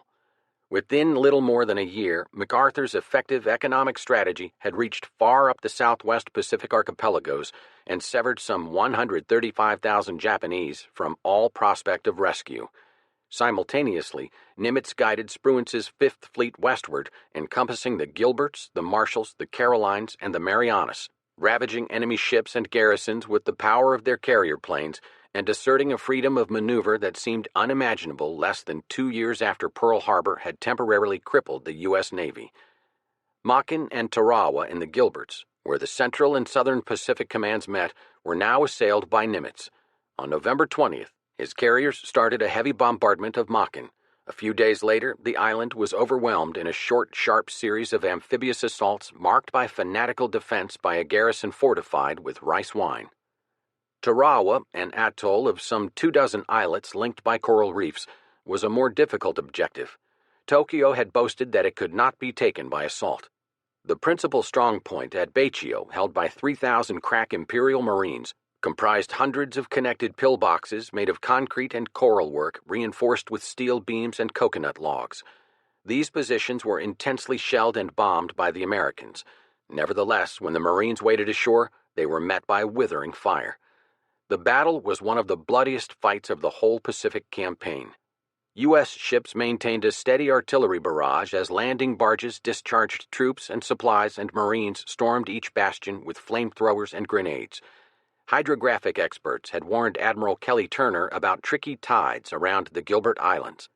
Within little more than a year, MacArthur's effective economic strategy had reached far up the southwest Pacific archipelagos and severed some 135,000 Japanese from all prospect of rescue. Simultaneously, Nimitz guided Spruance's Fifth Fleet westward, encompassing the Gilberts, the Marshalls, the Carolines, and the Marianas, ravaging enemy ships and garrisons with the power of their carrier planes, and asserting a freedom of maneuver that seemed unimaginable less than 2 years after Pearl Harbor had temporarily crippled the U.S. Navy. Makin and Tarawa in the Gilberts, where the Central and Southern Pacific commands met, were now assailed by Nimitz. On November 20th, his carriers started a heavy bombardment of Makin. A few days later, the island was overwhelmed in a short, sharp series of amphibious assaults marked by fanatical defense by a garrison fortified with rice wine. Tarawa, an atoll of some 24 islets linked by coral reefs, was a more difficult objective. Tokyo had boasted that it could not be taken by assault. The principal strong point at Baichio, held by 3,000 crack Imperial Marines, comprised hundreds of connected pillboxes made of concrete and coral work reinforced with steel beams and coconut logs. These positions were intensely shelled and bombed by the Americans. Nevertheless, when the Marines waded ashore, they were met by withering fire. The battle was one of the bloodiest fights of the whole Pacific campaign. U.S. ships maintained a steady artillery barrage as landing barges discharged troops and supplies, and Marines stormed each bastion with flamethrowers and grenades. Hydrographic experts had warned Admiral Kelly Turner about tricky tides around the Gilbert Islands.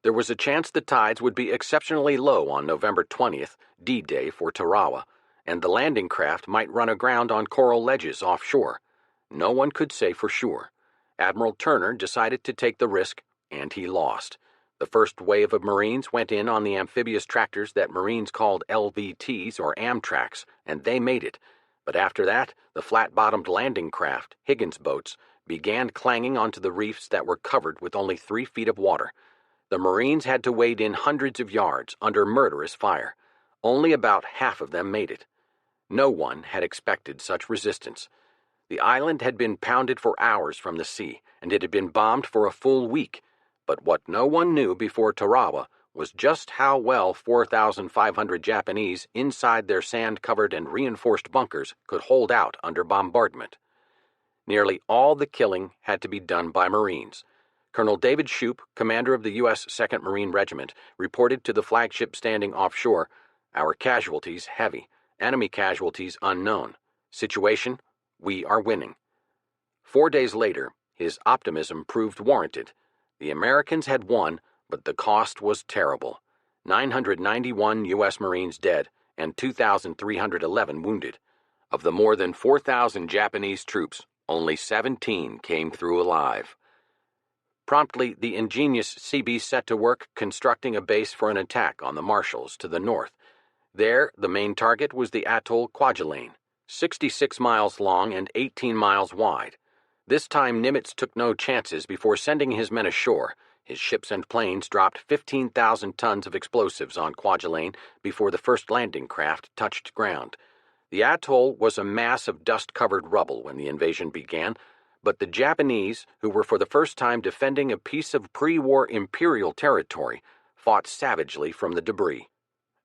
There was a chance the tides would be exceptionally low on November 20th, D-Day for Tarawa, and the landing craft might run aground on coral ledges offshore. No one could say for sure. Admiral Turner decided to take the risk, and he lost. The first wave of Marines went in on the amphibious tractors that Marines called LVTs or Amtraks, and they made it. But after that, the flat-bottomed landing craft, Higgins boats, began clanging onto the reefs that were covered with only 3 feet of water. The Marines had to wade in hundreds of yards under murderous fire. Only about half of them made it. No one had expected such resistance. The island had been pounded for hours from the sea, and it had been bombed for a full week. But what no one knew before Tarawa was just how well 4,500 Japanese inside their sand-covered and reinforced bunkers could hold out under bombardment. Nearly all the killing had to be done by Marines. Colonel David Shoup, commander of the U.S. 2nd Marine Regiment, reported to the flagship standing offshore, "Our casualties heavy, enemy casualties unknown. Situation: we are winning." 4 days later, his optimism proved warranted. The Americans had won, but the cost was terrible. 991 U.S. Marines dead and 2,311 wounded. Of the more than 4,000 Japanese troops, only 17 came through alive. Promptly, the ingenious CB set to work constructing a base for an attack on the Marshalls to the north. There, the main target was the atoll Kwajalein, 66 miles long and 18 miles wide. This time Nimitz took no chances before sending his men ashore. His ships and planes dropped 15,000 tons of explosives on Kwajalein before the first landing craft touched ground. The atoll was a mass of dust-covered rubble when the invasion began, but the Japanese, who were for the first time defending a piece of pre-war imperial territory, fought savagely from the debris.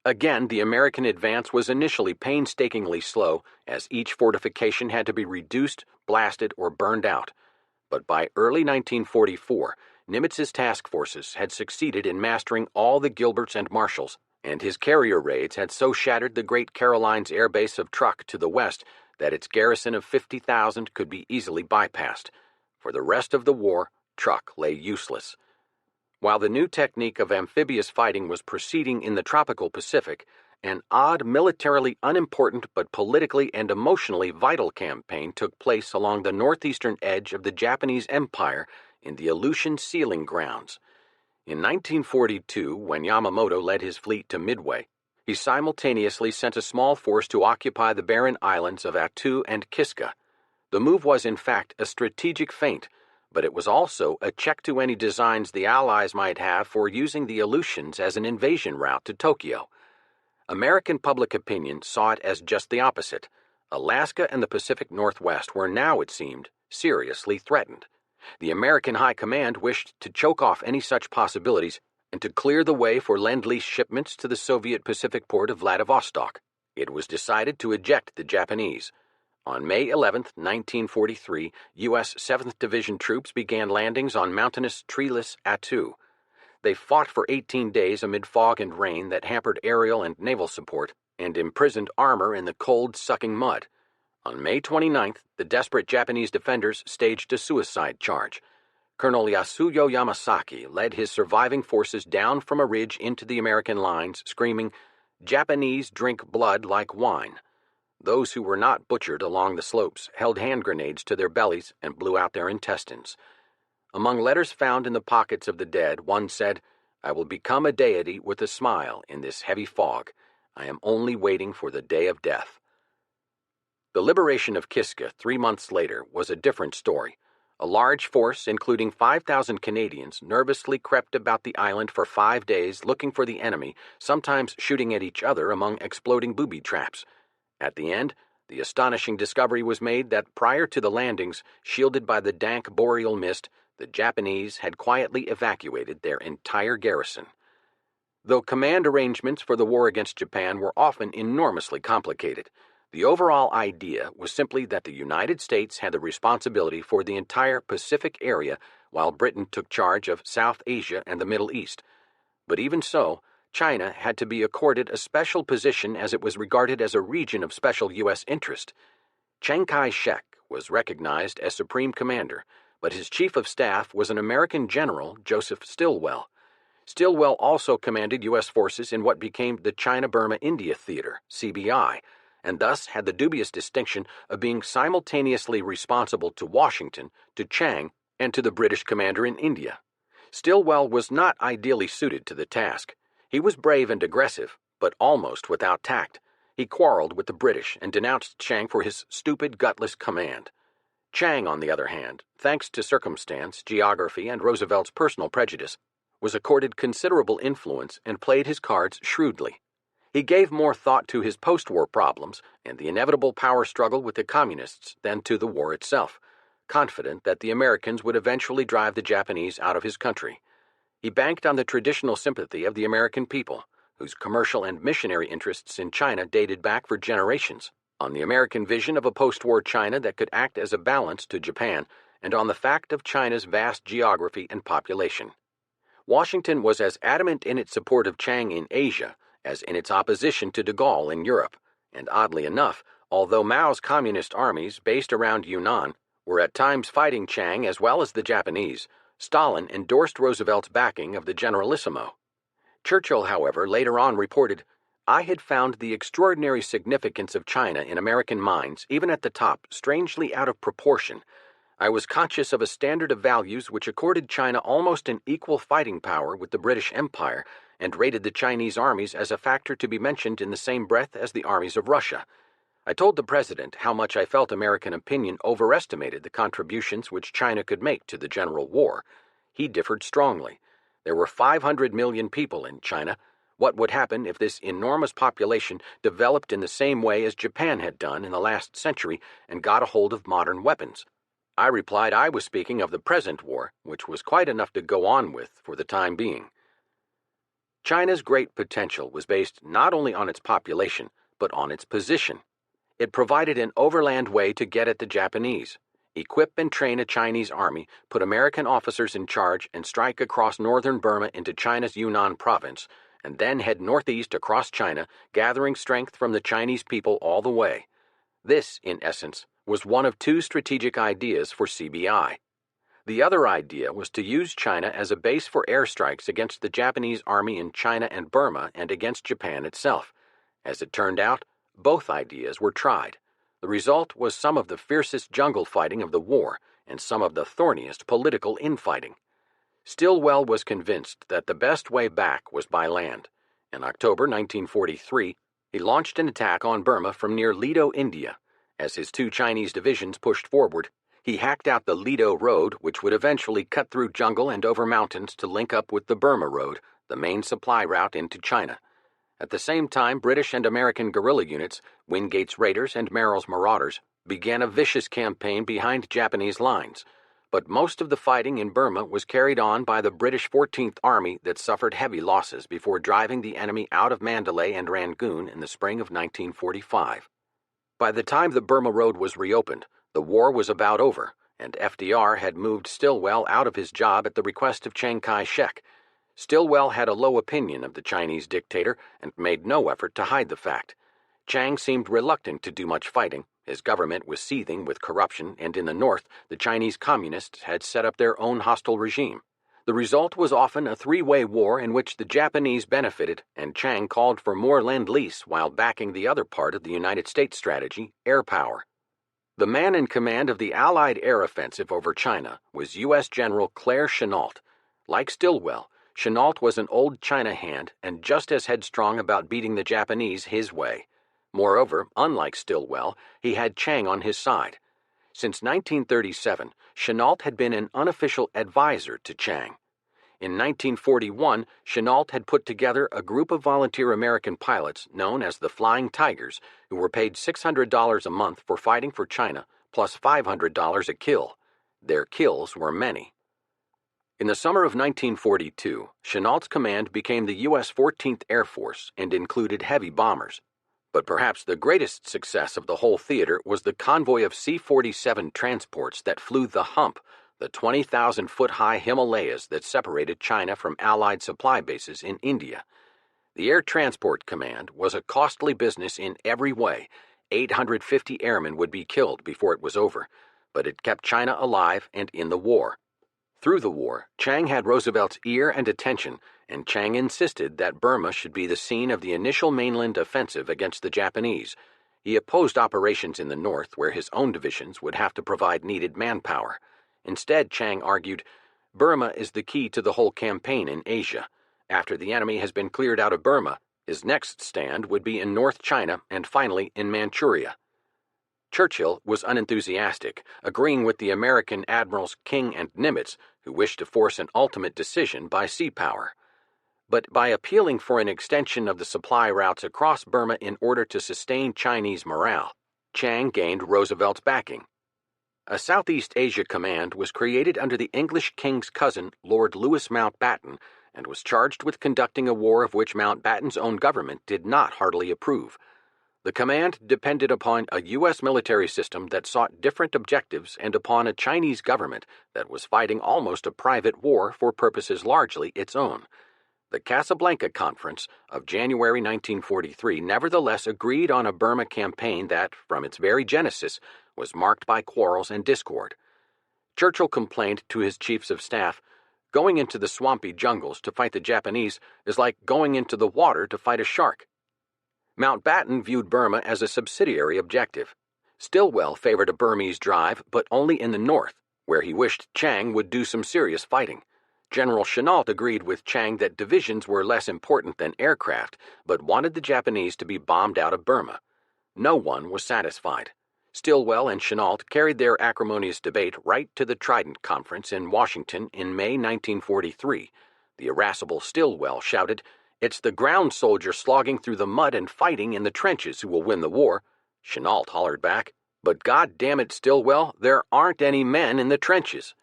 Again, the American advance was initially painstakingly slow, as each fortification had to be reduced, blasted, or burned out. But by early 1944, Nimitz's task forces had succeeded in mastering all the Gilberts and Marshalls, and his carrier raids had so shattered the Great Carolines Air Base of Truk to the west that its garrison of 50,000 could be easily bypassed. For the rest of the war, Truk lay useless. While the new technique of amphibious fighting was proceeding in the tropical Pacific, an odd, militarily unimportant but politically and emotionally vital campaign took place along the northeastern edge of the Japanese Empire in the Aleutian Sealing Grounds. In 1942, when Yamamoto led his fleet to Midway, he simultaneously sent a small force to occupy the barren islands of Attu and Kiska. The move was, in fact, a strategic feint, but it was also a check to any designs the Allies might have for using the Aleutians as an invasion route to Tokyo. American public opinion saw it as just the opposite. Alaska and the Pacific Northwest were now, it seemed, seriously threatened. The American High Command wished to choke off any such possibilities and to clear the way for Lend-Lease shipments to the Soviet Pacific port of Vladivostok. It was decided to eject the Japanese. On May 11, 1943, U.S. 7th Division troops began landings on mountainous, treeless Attu. They fought for 18 days amid fog and rain that hampered aerial and naval support and imprisoned armor in the cold, sucking mud. On May 29th, the desperate Japanese defenders staged a suicide charge. Colonel Yasuyo Yamasaki led his surviving forces down from a ridge into the American lines, screaming, "Japanese drink blood like wine." Those who were not butchered along the slopes held hand grenades to their bellies and blew out their intestines. Among letters found in the pockets of the dead, one said, "I will become a deity with a smile in this heavy fog. I am only waiting for the day of death." The liberation of Kiska 3 months later was a different story. A large force, including 5,000 Canadians, nervously crept about the island for 5 days looking for the enemy, sometimes shooting at each other among exploding booby traps. At the end, The astonishing discovery was made that prior to the landings, shielded by the dank boreal mist, the Japanese had quietly evacuated their entire garrison. Though command arrangements for the war against Japan were often enormously complicated, the overall idea was simply that the United States had the responsibility for the entire Pacific area while Britain took charge of South Asia and the Middle East. But even so, China had to be accorded a special position as it was regarded as a region of special U.S. interest. Chiang Kai-shek was recognized as Supreme Commander, but his Chief of Staff was an American General, Joseph Stilwell. Stilwell also commanded U.S. forces in what became the China-Burma-India Theater, CBI, and thus had the dubious distinction of being simultaneously responsible to Washington, to Chiang, and to the British commander in India. Stilwell was not ideally suited to the task. He was brave and aggressive, but almost without tact. He quarreled with the British and denounced Chiang for his stupid, gutless command. Chiang, on the other hand, thanks to circumstance, geography, and Roosevelt's personal prejudice, was accorded considerable influence and played his cards shrewdly. He gave more thought to his post-war problems and the inevitable power struggle with the Communists than to the war itself, confident that the Americans would eventually drive the Japanese out of his country. He banked on the traditional sympathy of the American people, whose commercial and missionary interests in China dated back for generations, on the American vision of a post-war China that could act as a balance to Japan, and on the fact of China's vast geography and population. Washington was as adamant in its support of Chiang in Asia as in its opposition to de Gaulle in Europe, and oddly enough, although Mao's communist armies based around Yunnan were at times fighting Chiang as well as the Japanese, Stalin endorsed Roosevelt's backing of the Generalissimo. Churchill, however, later on reported, "I had found the extraordinary significance of China in American minds, even at the top, strangely out of proportion. I was conscious of a standard of values which accorded China almost an equal fighting power with the British Empire, and rated the Chinese armies as a factor to be mentioned in the same breath as the armies of Russia. I told the President how much I felt American opinion overestimated the contributions which China could make to the general war. He differed strongly. There were 500 million people in China. What would happen if this enormous population developed in the same way as Japan had done in the last century and got a hold of modern weapons? I replied I was speaking of the present war, which was quite enough to go on with for the time being. China's great potential was based not only on its population, but on its position. It provided an overland way to get at the Japanese, equip and train a Chinese army, put American officers in charge, and strike across northern Burma into China's Yunnan province, and then head northeast across China, gathering strength from the Chinese people all the way. This, in essence, was one of two strategic ideas for CBI. The other idea was to use China as a base for airstrikes against the Japanese army in China and Burma and against Japan itself. As it turned out, both ideas were tried. The result was some of the fiercest jungle fighting of the war and some of the thorniest political infighting. Stilwell was convinced that the best way back was by land. In October 1943, he launched an attack on Burma from near Lido, India. As his two Chinese divisions pushed forward, he hacked out the Lido Road, which would eventually cut through jungle and over mountains to link up with the Burma Road, the main supply route into China. At the same time, British and American guerrilla units, Wingate's Raiders and Merrill's Marauders, began a vicious campaign behind Japanese lines. But most of the fighting in Burma was carried on by the British 14th Army that suffered heavy losses before driving the enemy out of Mandalay and Rangoon in the spring of 1945. By the time the Burma Road was reopened, the war was about over, and FDR had moved Stilwell out of his job at the request of Chiang Kai-shek. Stilwell had a low opinion of the Chinese dictator and made no effort to hide the fact. Chiang seemed reluctant to do much fighting. His government was seething with corruption, and in the north, the Chinese communists had set up their own hostile regime. The result was often a three-way war in which the Japanese benefited, and Chiang called for more lend-lease while backing the other part of the United States strategy, air power. The man in command of the Allied air offensive over China was U.S. General Claire Chennault. Like Stilwell, Chennault was an old China hand and just as headstrong about beating the Japanese his way. Moreover, unlike Stilwell, he had Chiang on his side. Since 1937, Chennault had been an unofficial advisor to Chiang. In 1941, Chennault had put together a group of volunteer American pilots known as the Flying Tigers, who were paid $600 a month for fighting for China, plus $500 a kill. Their kills were many. In the summer of 1942, Chennault's command became the U.S. 14th Air Force and included heavy bombers. But perhaps the greatest success of the whole theater was the convoy of C-47 transports that flew the hump, the 20,000-foot-high Himalayas that separated China from Allied supply bases in India. The Air Transport Command was a costly business in every way. 850 airmen would be killed before it was over, but it kept China alive and in the war. Through the war, Chiang had Roosevelt's ear and attention, and Chiang insisted that Burma should be the scene of the initial mainland offensive against the Japanese. He opposed operations in the north, where his own divisions would have to provide needed manpower. Instead, Chiang argued, Burma is the key to the whole campaign in Asia. After the enemy has been cleared out of Burma, his next stand would be in North China and finally in Manchuria. Churchill was unenthusiastic, agreeing with the American admirals King and Nimitz, who wished to force an ultimate decision by sea power. But by appealing for an extension of the supply routes across Burma in order to sustain Chinese morale, Chiang gained Roosevelt's backing. A Southeast Asia command was created under the English king's cousin, Lord Louis Mountbatten, and was charged with conducting a war of which Mountbatten's own government did not heartily approve. The command depended upon a U.S. military system that sought different objectives and upon a Chinese government that was fighting almost a private war for purposes largely its own. The Casablanca Conference of January 1943 nevertheless agreed on a Burma campaign that, from its very genesis, was marked by quarrels and discord. Churchill complained to his chiefs of staff, "Going into the swampy jungles to fight the Japanese is like going into the water to fight a shark." Mountbatten viewed Burma as a subsidiary objective. Stilwell favored a Burmese drive, but only in the north, where he wished Chiang would do some serious fighting. General Chennault agreed with Chiang that divisions were less important than aircraft, but wanted the Japanese to be bombed out of Burma. No one was satisfied. Stilwell and Chennault carried their acrimonious debate right to the Trident Conference in Washington in May 1943. The irascible Stilwell shouted, "It's the ground soldier slogging through the mud and fighting in the trenches who will win the war." Chennault hollered back, "But God damn it, Stilwell, there aren't any men in the trenches."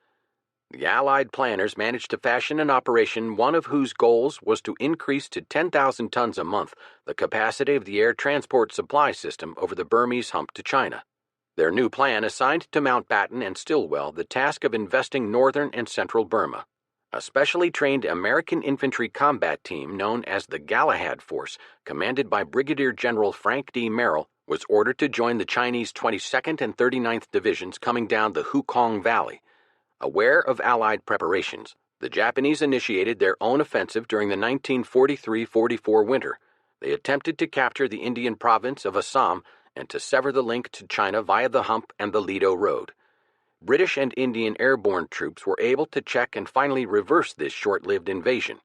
The Allied planners managed to fashion an operation one of whose goals was to increase to 10,000 tons a month the capacity of the air transport supply system over the Burmese hump to China. Their new plan assigned to Mountbatten and Stilwell the task of investing northern and central Burma. A specially trained American infantry combat team known as the Galahad Force, commanded by Brigadier General Frank D. Merrill, was ordered to join the Chinese 22nd and 39th Divisions coming down the Hukong Valley. Aware of Allied preparations, the Japanese initiated their own offensive during the 1943-44 winter. They attempted to capture the Indian province of Assam and to sever the link to China via the Hump and the Lido Road. British and Indian airborne troops were able to check and finally reverse this short-lived invasion.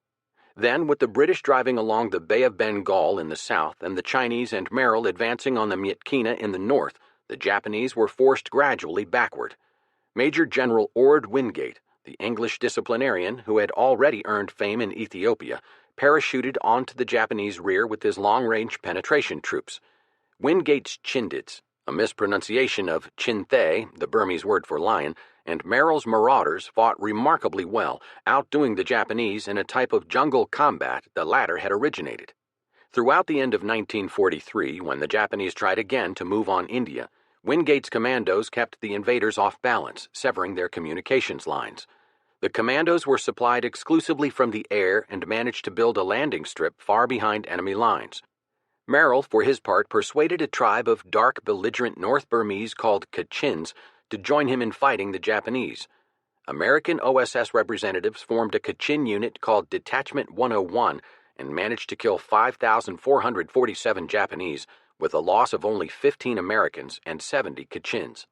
Then, with the British driving along the Bay of Bengal in the south and the Chinese and Merrill advancing on the Myitkyina in the north, the Japanese were forced gradually backward. Major General Ord Wingate, the English disciplinarian who had already earned fame in Ethiopia, parachuted onto the Japanese rear with his long-range penetration troops. Wingate's Chindits, a mispronunciation of Chinthe, the Burmese word for lion, and Merrill's marauders fought remarkably well, outdoing the Japanese in a type of jungle combat the latter had originated. Throughout the end of 1943, when the Japanese tried again to move on India, Wingate's commandos kept the invaders off balance, severing their communications lines. The commandos were supplied exclusively from the air and managed to build a landing strip far behind enemy lines. Merrill, for his part, persuaded a tribe of dark, belligerent North Burmese called Kachins to join him in fighting the Japanese. American OSS representatives formed a Kachin unit called Detachment 101 and managed to kill 5,447 Japanese, with a loss of only 15 Americans and 70 Kachins.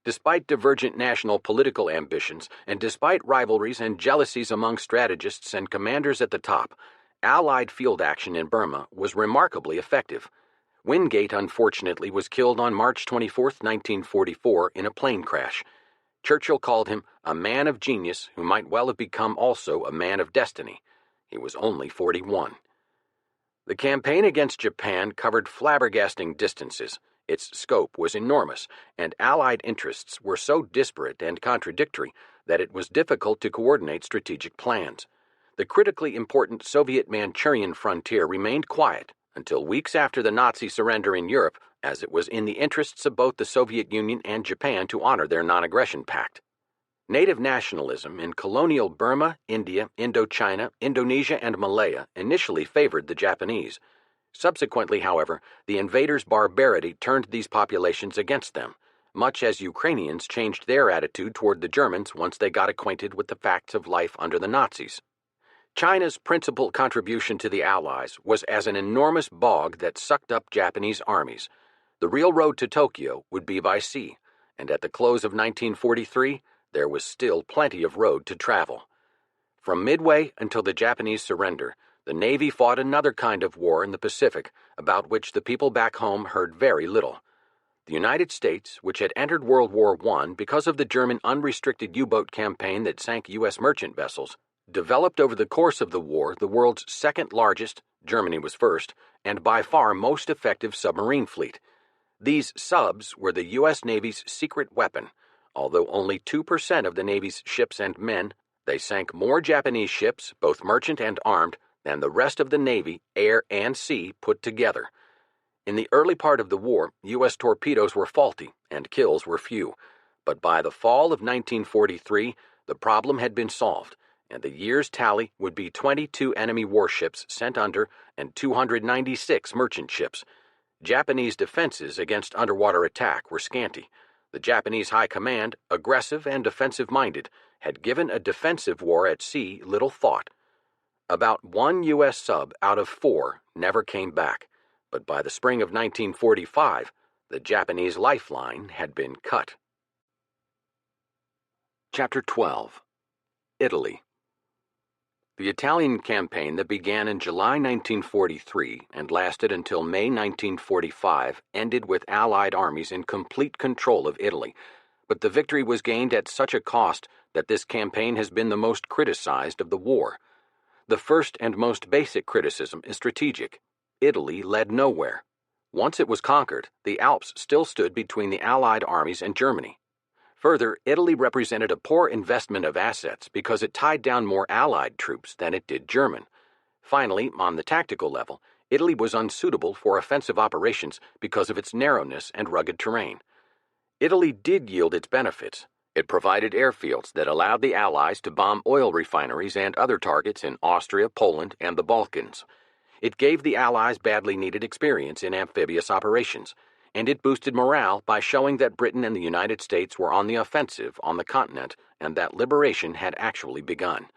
Despite divergent national political ambitions, and despite rivalries and jealousies among strategists and commanders at the top, Allied field action in Burma was remarkably effective. Wingate, unfortunately, was killed on March 24, 1944, in a plane crash. Churchill called him a man of genius who might well have become also a man of destiny. He was only 41. The campaign against Japan covered flabbergasting distances. Its scope was enormous, and Allied interests were so disparate and contradictory that it was difficult to coordinate strategic plans. The critically important Soviet Manchurian frontier remained quiet until weeks after the Nazi surrender in Europe, as it was in the interests of both the Soviet Union and Japan to honor their non-aggression pact. Native nationalism in colonial Burma, India, Indochina, Indonesia, and Malaya initially favored the Japanese. Subsequently, however, the invaders' barbarity turned these populations against them, much as Ukrainians changed their attitude toward the Germans once they got acquainted with the facts of life under the Nazis. China's principal contribution to the Allies was as an enormous bog that sucked up Japanese armies. The real road to Tokyo would be by sea, and at the close of 1943, there was still plenty of road to travel. From Midway until the Japanese surrender, the Navy fought another kind of war in the Pacific, about which the people back home heard very little. The United States, which had entered World War I because of the German unrestricted U-boat campaign that sank U.S. merchant vessels, developed over the course of the war the world's second largest, Germany was first, and by far most effective submarine fleet. These subs were the U.S. Navy's secret weapon. Although only 2% of the Navy's ships and men, they sank more Japanese ships, both merchant and armed, than the rest of the Navy, air and sea, put together. In the early part of the war, U.S. torpedoes were faulty and kills were few. But by the fall of 1943, the problem had been solved, and the year's tally would be 22 enemy warships sent under and 296 merchant ships. Japanese defenses against underwater attack were scanty. The Japanese High Command, aggressive and defensive-minded, had given a defensive war at sea little thought. About one U.S. sub out of 4 never came back, but by the spring of 1945, the Japanese lifeline had been cut. Chapter 12. Italy. The Italian campaign that began in July 1943 and lasted until May 1945 ended with Allied armies in complete control of Italy, but the victory was gained at such a cost that this campaign has been the most criticized of the war. The first and most basic criticism is strategic. Italy led nowhere. Once it was conquered, the Alps still stood between the Allied armies and Germany. Further, Italy represented a poor investment of assets because it tied down more Allied troops than it did German. Finally, on the tactical level, Italy was unsuitable for offensive operations because of its narrowness and rugged terrain. Italy did yield its benefits. It provided airfields that allowed the Allies to bomb oil refineries and other targets in Austria, Poland, and the Balkans. It gave the Allies badly needed experience in amphibious operations, and it boosted morale by showing that Britain and the United States were on the offensive on the continent and that liberation had actually begun.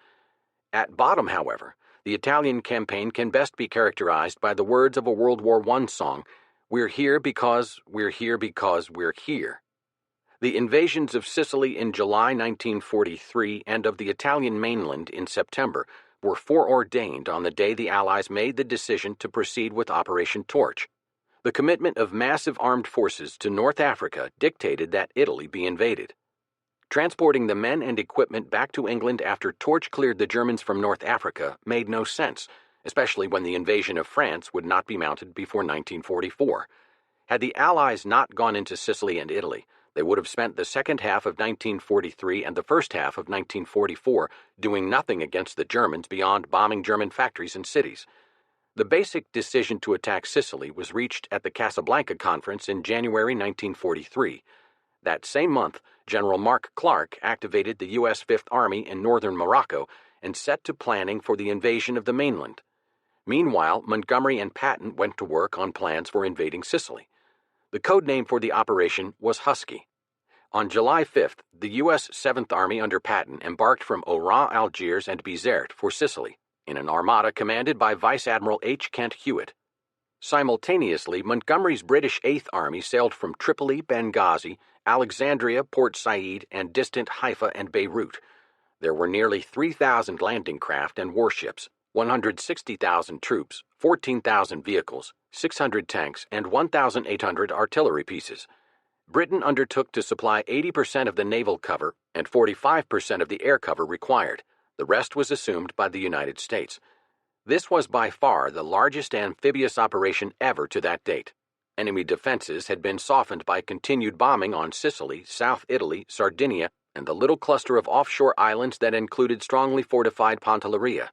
At bottom, however, the Italian campaign can best be characterized by the words of a World War I song, "We're here because we're here because we're here." The invasions of Sicily in July 1943 and of the Italian mainland in September were foreordained on the day the Allies made the decision to proceed with Operation Torch. The commitment of massive armed forces to North Africa dictated that Italy be invaded. Transporting the men and equipment back to England after Torch cleared the Germans from North Africa made no sense, especially when the invasion of France would not be mounted before 1944. Had the Allies not gone into Sicily and Italy, they would have spent the second half of 1943 and the first half of 1944 doing nothing against the Germans beyond bombing German factories and cities. The basic decision to attack Sicily was reached at the Casablanca Conference in January 1943. That same month, General Mark Clark activated the U.S. Fifth Army in northern Morocco and set to planning for the invasion of the mainland. Meanwhile, Montgomery and Patton went to work on plans for invading Sicily. The code name for the operation was Husky. On July 5th, the U.S. Seventh Army under Patton embarked from Oran, Algiers, and Bizerte for Sicily, in an armada commanded by Vice Admiral H. Kent Hewitt. Simultaneously, Montgomery's British Eighth Army sailed from Tripoli, Benghazi, Alexandria, Port Said, and distant Haifa and Beirut. There were nearly 3,000 landing craft and warships, 160,000 troops, 14,000 vehicles, 600 tanks, and 1,800 artillery pieces. Britain undertook to supply 80% of the naval cover and 45% of the air cover required. The rest was assumed by the United States. This was by far the largest amphibious operation ever to that date. Enemy defenses had been softened by continued bombing on Sicily, South Italy, Sardinia, and the little cluster of offshore islands that included strongly fortified Pantelleria.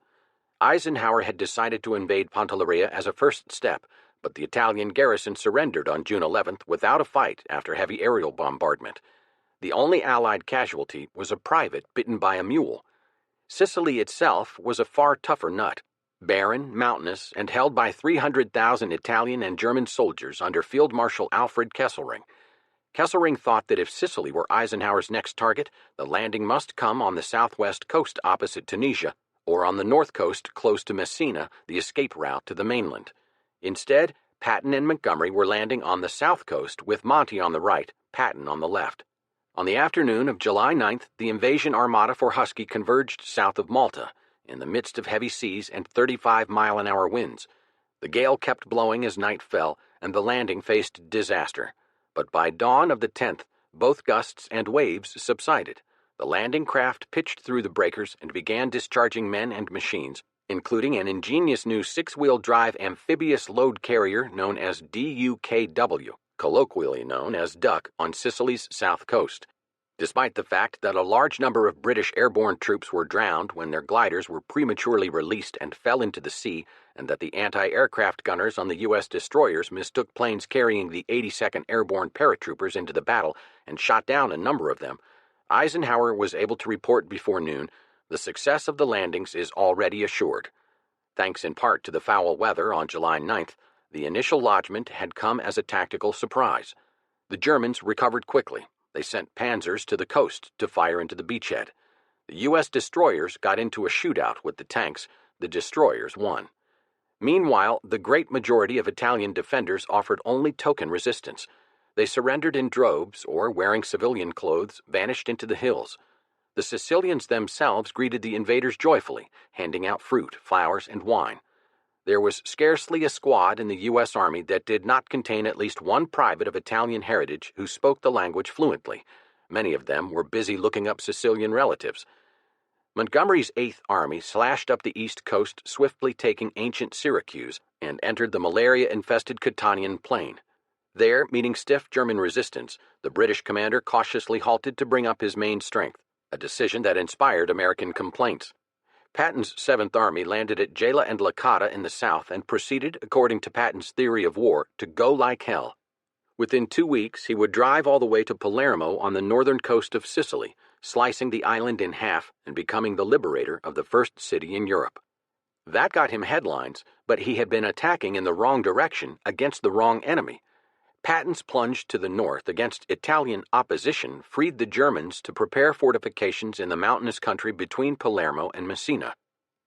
Eisenhower had decided to invade Pantelleria as a first step, but the Italian garrison surrendered on June 11th without a fight after heavy aerial bombardment. The only Allied casualty was a private bitten by a mule. Sicily itself was a far tougher nut. Barren, mountainous, and held by 300,000 Italian and German soldiers under Field Marshal Alfred Kesselring. Kesselring thought that if Sicily were Eisenhower's next target, the landing must come on the southwest coast opposite Tunisia, or on the north coast close to Messina, the escape route to the mainland. Instead, Patton and Montgomery were landing on the south coast with Monty on the right, Patton on the left. On the afternoon of July 9th, the invasion armada for Husky converged south of Malta, in the midst of heavy seas and 35-mile-an-hour winds. The gale kept blowing as night fell, and the landing faced disaster. But by dawn of the 10th, both gusts and waves subsided. The landing craft pitched through the breakers and began discharging men and machines, including an ingenious new six-wheel drive amphibious load carrier known as DUKW, colloquially known as Duck, on Sicily's south coast. Despite the fact that a large number of British airborne troops were drowned when their gliders were prematurely released and fell into the sea, and that the anti-aircraft gunners on the U.S. destroyers mistook planes carrying the 82nd Airborne paratroopers into the battle and shot down a number of them, Eisenhower was able to report before noon, "The success of the landings is already assured." Thanks in part to the foul weather on July 9th, the initial lodgment had come as a tactical surprise. The Germans recovered quickly. They sent panzers to the coast to fire into the beachhead. The U.S. destroyers got into a shootout with the tanks. The destroyers won. Meanwhile, the great majority of Italian defenders offered only token resistance. They surrendered in droves or, wearing civilian clothes, vanished into the hills. The Sicilians themselves greeted the invaders joyfully, handing out fruit, flowers, and wine. There was scarcely a squad in the U.S. Army that did not contain at least one private of Italian heritage who spoke the language fluently. Many of them were busy looking up Sicilian relatives. Montgomery's 8th Army slashed up the east coast, swiftly taking ancient Syracuse, and entered the malaria-infested Catanian Plain. There, meeting stiff German resistance, the British commander cautiously halted to bring up his main strength, a decision that inspired American complaints. Patton's 7th Army landed at Gela and Licata in the south and proceeded, according to Patton's theory of war, to go like hell. Within 2 weeks, he would drive all the way to Palermo on the northern coast of Sicily, slicing the island in half and becoming the liberator of the first city in Europe. That got him headlines, but he had been attacking in the wrong direction against the wrong enemy. Patton's plunge to the north against Italian opposition freed the Germans to prepare fortifications in the mountainous country between Palermo and Messina.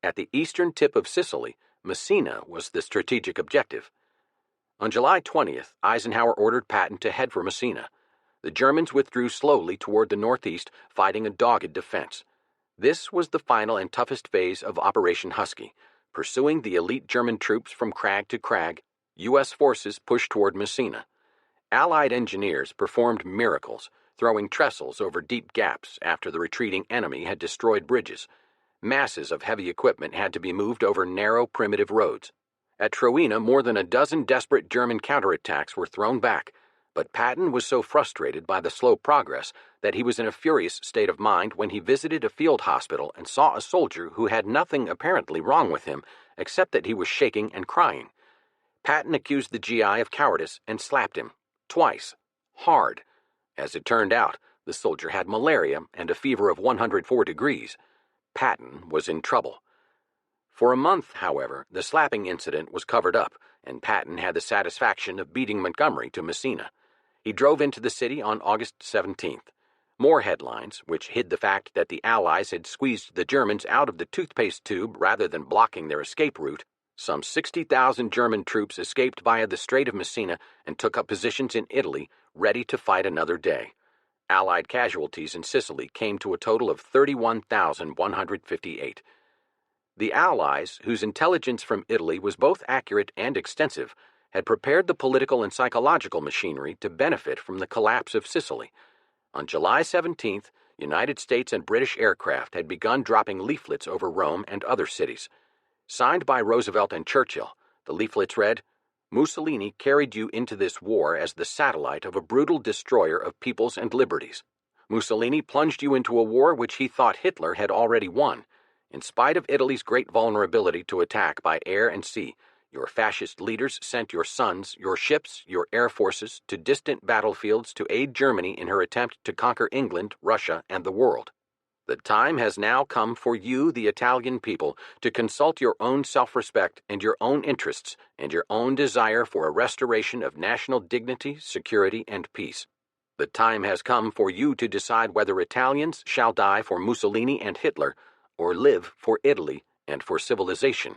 At the eastern tip of Sicily, Messina was the strategic objective. On July 20th, Eisenhower ordered Patton to head for Messina. The Germans withdrew slowly toward the northeast, fighting a dogged defense. This was the final and toughest phase of Operation Husky. Pursuing the elite German troops from crag to crag, U.S. forces pushed toward Messina. Allied engineers performed miracles, throwing trestles over deep gaps after the retreating enemy had destroyed bridges. Masses of heavy equipment had to be moved over narrow, primitive roads. At Troina, more than a dozen desperate German counterattacks were thrown back, but Patton was so frustrated by the slow progress that he was in a furious state of mind when he visited a field hospital and saw a soldier who had nothing apparently wrong with him except that he was shaking and crying. Patton accused the GI of cowardice and slapped him, twice, hard. As it turned out, the soldier had malaria and a fever of 104 degrees. Patton was in trouble. For a month, however, the slapping incident was covered up, and Patton had the satisfaction of beating Montgomery to Messina. He drove into the city on August 17th. More headlines, which hid the fact that the Allies had squeezed the Germans out of the toothpaste tube rather than blocking their escape route. Some 60,000 German troops escaped via the Strait of Messina and took up positions in Italy, ready to fight another day. Allied casualties in Sicily came to a total of 31,158. The Allies, whose intelligence from Italy was both accurate and extensive, had prepared the political and psychological machinery to benefit from the collapse of Sicily. On July 17th, United States and British aircraft had begun dropping leaflets over Rome and other cities. Signed by Roosevelt and Churchill, the leaflets read, "Mussolini carried you into this war as the satellite of a brutal destroyer of peoples and liberties. Mussolini plunged you into a war which he thought Hitler had already won. In spite of Italy's great vulnerability to attack by air and sea, your fascist leaders sent your sons, your ships, your air forces to distant battlefields to aid Germany in her attempt to conquer England, Russia, and the world. The time has now come for you, the Italian people, to consult your own self-respect and your own interests and your own desire for a restoration of national dignity, security, and peace. The time has come for you to decide whether Italians shall die for Mussolini and Hitler or live for Italy and for civilization."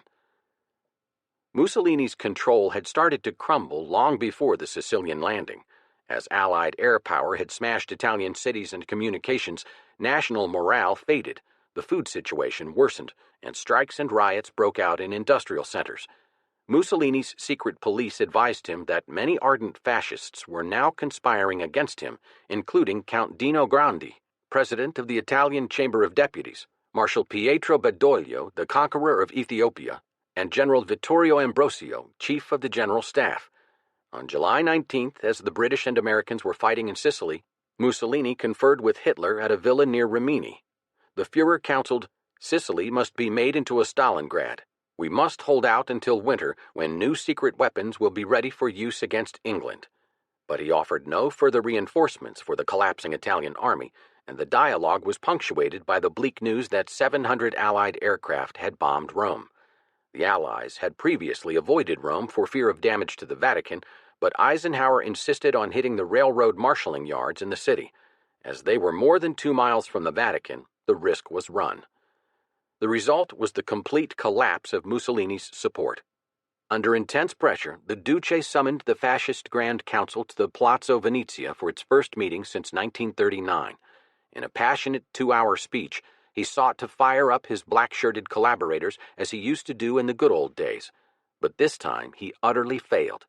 Mussolini's control had started to crumble long before the Sicilian landing. As Allied air power had smashed Italian cities and communications, national morale faded, the food situation worsened, and strikes and riots broke out in industrial centers. Mussolini's secret police advised him that many ardent fascists were now conspiring against him, including Count Dino Grandi, president of the Italian Chamber of Deputies, Marshal Pietro Badoglio, the conqueror of Ethiopia, and General Vittorio Ambrosio, chief of the General Staff. On July 19th, as the British and Americans were fighting in Sicily, Mussolini conferred with Hitler at a villa near Rimini. The Führer counseled, "Sicily must be made into a Stalingrad. We must hold out until winter, when new secret weapons will be ready for use against England." But he offered no further reinforcements for the collapsing Italian army, and the dialogue was punctuated by the bleak news that 700 Allied aircraft had bombed Rome. The Allies had previously avoided Rome for fear of damage to the Vatican, but Eisenhower insisted on hitting the railroad marshalling yards in the city. As they were more than 2 miles from the Vatican, the risk was run. The result was the complete collapse of Mussolini's support. Under intense pressure, the Duce summoned the fascist Grand Council to the Palazzo Venezia for its first meeting since 1939. In a passionate 2-hour speech, he sought to fire up his black-shirted collaborators as he used to do in the good old days. But this time he utterly failed.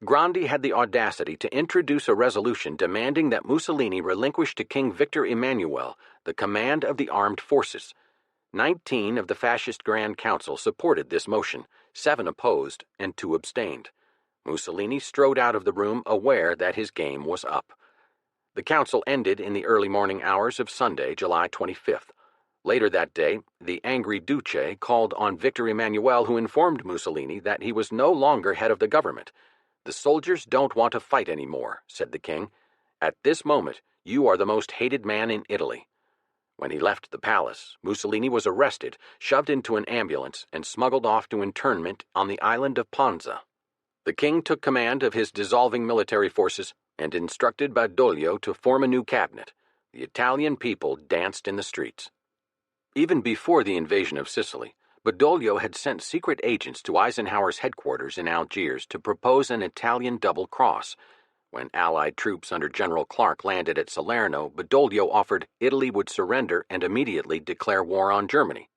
Grandi had the audacity to introduce a resolution demanding that Mussolini relinquish to King Victor Emmanuel the command of the armed forces. 19 of the fascist Grand Council supported this motion, 7 opposed, and 2 abstained. Mussolini strode out of the room aware that his game was up. The council ended in the early morning hours of Sunday, July 25th. Later that day, the angry Duce called on Victor Emmanuel, who informed Mussolini that he was no longer head of the government. "The soldiers don't want to fight anymore," said the king. "At this moment, you are the most hated man in Italy." When he left the palace, Mussolini was arrested, shoved into an ambulance, and smuggled off to internment on the island of Ponza. The king took command of his dissolving military forces and instructed Badoglio to form a new cabinet. The Italian people danced in the streets. Even before the invasion of Sicily, Badoglio had sent secret agents to Eisenhower's headquarters in Algiers to propose an Italian double cross. When Allied troops under General Clark landed at Salerno, Badoglio offered Italy would surrender and immediately declare war on Germany.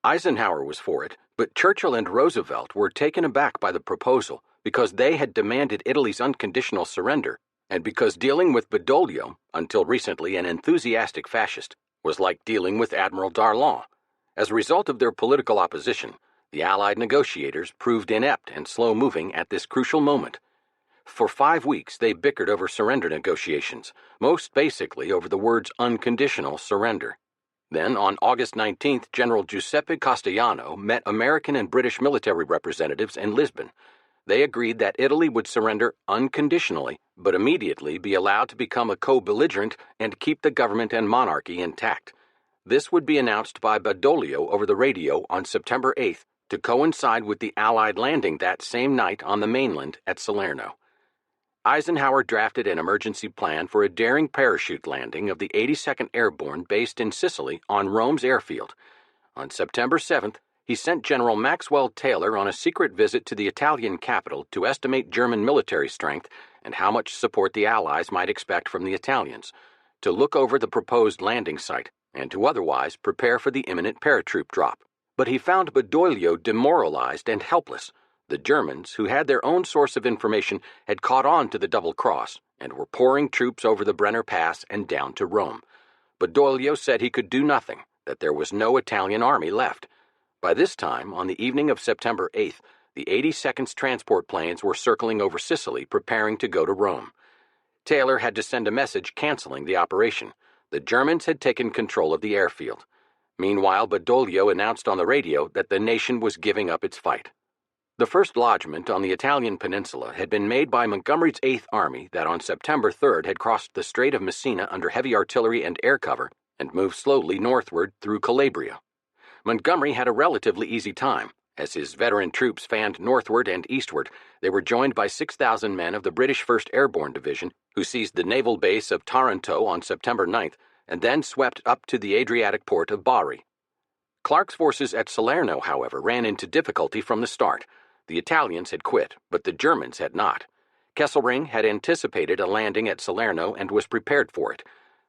Eisenhower was for it, but Churchill and Roosevelt were taken aback by the proposal because they had demanded Italy's unconditional surrender, and because dealing with Badoglio, until recently an enthusiastic fascist, was like dealing with Admiral Darlan. As a result of their political opposition, the Allied negotiators proved inept and slow-moving at this crucial moment. For 5 weeks, they bickered over surrender negotiations, most basically over the words unconditional surrender. Then, on August 19th, General Giuseppe Castellano met American and British military representatives in Lisbon. They agreed that Italy would surrender unconditionally, but immediately be allowed to become a co-belligerent and keep the government and monarchy intact. This would be announced by Badoglio over the radio on September 8th to coincide with the Allied landing that same night on the mainland at Salerno. Eisenhower drafted an emergency plan for a daring parachute landing of the 82nd Airborne based in Sicily on Rome's airfield. On September 7th, he sent General Maxwell Taylor on a secret visit to the Italian capital to estimate German military strength and how much support the Allies might expect from the Italians, to look over the proposed landing site, and to otherwise prepare for the imminent paratroop drop. But he found Badoglio demoralized and helpless. The Germans, who had their own source of information, had caught on to the double cross and were pouring troops over the Brenner Pass and down to Rome. Badoglio said he could do nothing, that there was no Italian army left. By this time, on the evening of September 8th, the 82nd's transport planes were circling over Sicily, preparing to go to Rome. Taylor had to send a message canceling the operation. The Germans had taken control of the airfield. Meanwhile, Badoglio announced on the radio that the nation was giving up its fight. The first lodgment on the Italian peninsula had been made by Montgomery's 8th Army that on September 3rd had crossed the Strait of Messina under heavy artillery and air cover and moved slowly northward through Calabria. Montgomery had a relatively easy time. As his veteran troops fanned northward and eastward, they were joined by 6,000 men of the British 1st Airborne Division, who seized the naval base of Taranto on September 9th and then swept up to the Adriatic port of Bari. Clark's forces at Salerno, however, ran into difficulty from the start. The Italians had quit, but the Germans had not. Kesselring had anticipated a landing at Salerno and was prepared for it.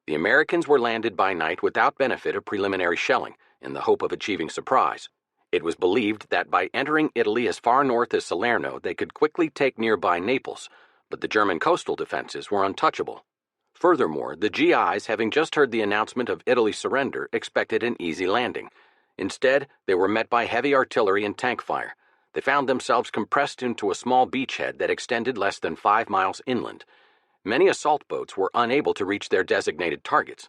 The Americans were landed by night without benefit of preliminary shelling, in the hope of achieving surprise. It was believed that by entering Italy as far north as Salerno, they could quickly take nearby Naples, but the German coastal defenses were untouchable. Furthermore, the GIs, having just heard the announcement of Italy's surrender, expected an easy landing. Instead, they were met by heavy artillery and tank fire. They found themselves compressed into a small beachhead that extended less than 5 miles inland. Many assault boats were unable to reach their designated targets.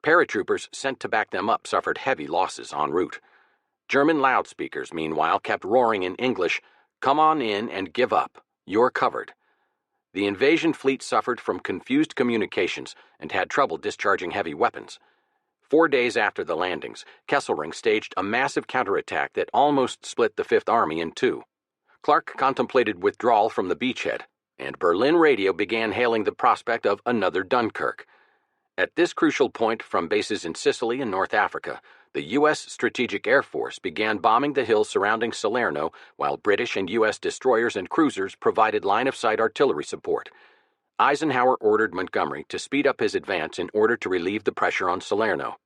Paratroopers sent to back them up suffered heavy losses en route. German loudspeakers, meanwhile, kept roaring in English, "Come on in and give up. You're covered." The invasion fleet suffered from confused communications and had trouble discharging heavy weapons. 4 days after the landings, Kesselring staged a massive counterattack that almost split the Fifth Army in two. Clark contemplated withdrawal from the beachhead, and Berlin radio began hailing the prospect of another Dunkirk. At this crucial point, from bases in Sicily and North Africa, the U.S. Strategic Air Force began bombing the hills surrounding Salerno, while British and U.S. destroyers and cruisers provided line-of-sight artillery support. Eisenhower ordered Montgomery to speed up his advance in order to relieve the pressure on Salerno.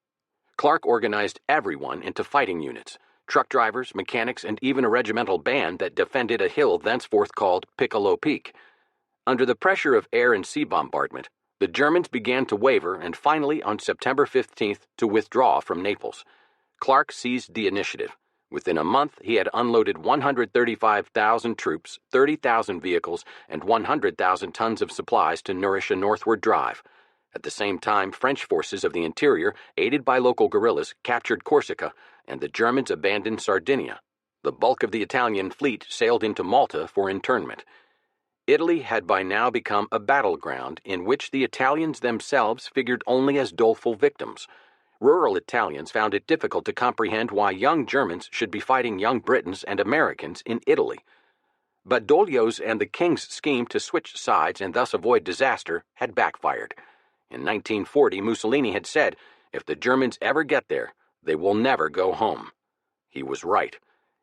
Clark organized everyone into fighting units, truck drivers, mechanics, and even a regimental band that defended a hill thenceforth called Piccolo Peak. Under the pressure of air and sea bombardment, the Germans began to waver and finally, on September 15th, to withdraw from Naples. Clark seized the initiative. Within a month, he had unloaded 135,000 troops, 30,000 vehicles, and 100,000 tons of supplies to nourish a northward drive. At the same time, French forces of the interior, aided by local guerrillas, captured Corsica, and the Germans abandoned Sardinia. The bulk of the Italian fleet sailed into Malta for internment. Italy had by now become a battleground in which the Italians themselves figured only as doleful victims. Rural Italians found it difficult to comprehend why young Germans should be fighting young Britons and Americans in Italy. But Badoglio's and the King's scheme to switch sides and thus avoid disaster had backfired. In 1940, Mussolini had said, "If the Germans ever get there, they will never go home." He was right.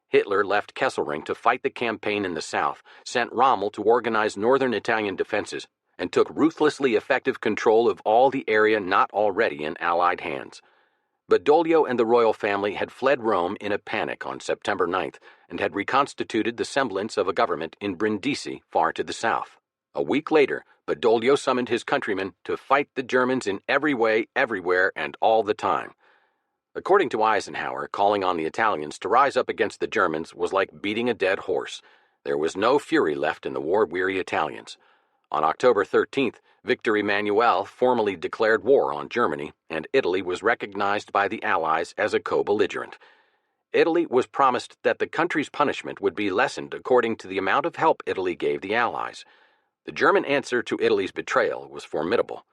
Hitler left Kesselring to fight the campaign in the south, sent Rommel to organize northern Italian defenses, and took ruthlessly effective control of all the area not already in Allied hands. Badoglio and the royal family had fled Rome in a panic on September 9th and had reconstituted the semblance of a government in Brindisi, far to the south. A week later, Badoglio summoned his countrymen to fight the Germans in every way, everywhere, and all the time. According to Eisenhower, calling on the Italians to rise up against the Germans was like beating a dead horse. There was no fury left in the war-weary Italians. On October 13th, Victor Emmanuel formally declared war on Germany, and Italy was recognized by the Allies as a co-belligerent. Italy was promised that the country's punishment would be lessened according to the amount of help Italy gave the Allies. The German answer to Italy's betrayal was formidable.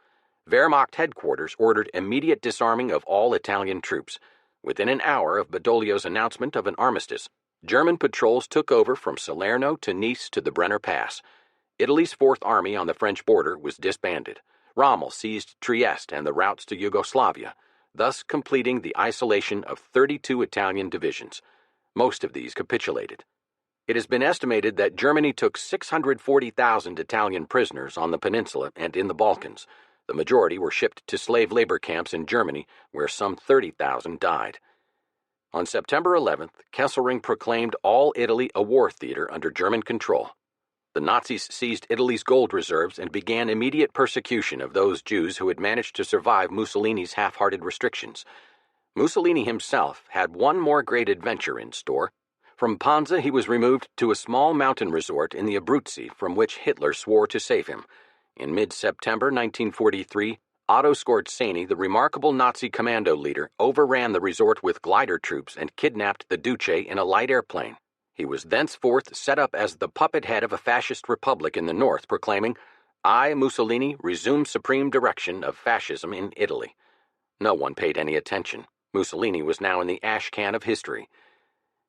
Wehrmacht headquarters ordered immediate disarming of all Italian troops. Within an hour of Badoglio's announcement of an armistice, German patrols took over from Salerno to Nice to the Brenner Pass. Italy's Fourth Army on the French border was disbanded. Rommel seized Trieste and the routes to Yugoslavia, thus completing the isolation of 32 Italian divisions. Most of these capitulated. It has been estimated that Germany took 640,000 Italian prisoners on the peninsula and in the Balkans. The majority were shipped to slave labor camps in Germany, where some 30,000 died. On September 11th, Kesselring proclaimed all Italy a war theater under German control. The Nazis seized Italy's gold reserves and began immediate persecution of those Jews who had managed to survive Mussolini's half-hearted restrictions. Mussolini himself had one more great adventure in store. From Panza, he was removed to a small mountain resort in the Abruzzi from which Hitler swore to save him. In mid-September 1943, Otto Skorzeny, the remarkable Nazi commando leader, overran the resort with glider troops and kidnapped the Duce in a light airplane. He was thenceforth set up as the puppet head of a fascist republic in the north, proclaiming, "I, Mussolini, resume supreme direction of fascism in Italy." No one paid any attention. Mussolini was now in the ash can of history.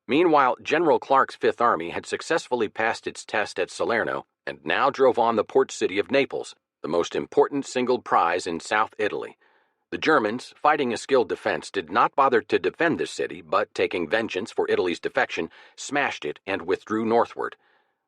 Meanwhile, General Clark's Fifth Army had successfully passed its test at Salerno and now drove on the port city of Naples, the most important single prize in South Italy. The Germans, fighting a skilled defense, did not bother to defend the city, but, taking vengeance for Italy's defection, smashed it and withdrew northward.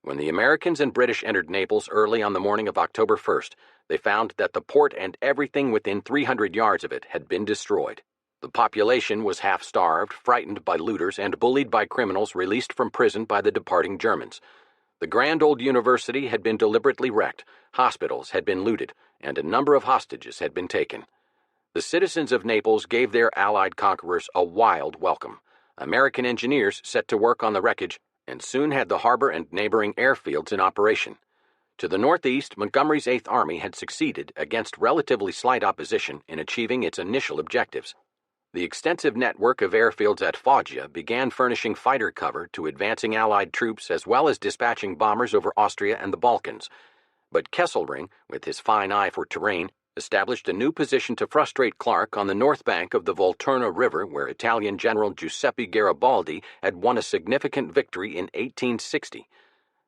When the Americans and British entered Naples early on the morning of October 1st, they found that the port and everything within 300 yards of it had been destroyed. The population was half-starved, frightened by looters, and bullied by criminals released from prison by the departing Germans. The grand old university had been deliberately wrecked, hospitals had been looted, and a number of hostages had been taken. The citizens of Naples gave their Allied conquerors a wild welcome. American engineers set to work on the wreckage and soon had the harbor and neighboring airfields in operation. To the northeast, Montgomery's Eighth Army had succeeded, against relatively slight opposition, in achieving its initial objectives. The extensive network of airfields at Foggia began furnishing fighter cover to advancing Allied troops as well as dispatching bombers over Austria and the Balkans. But Kesselring, with his fine eye for terrain, established a new position to frustrate Clark on the north bank of the Volturno River, where Italian General Giuseppe Garibaldi had won a significant victory in 1860.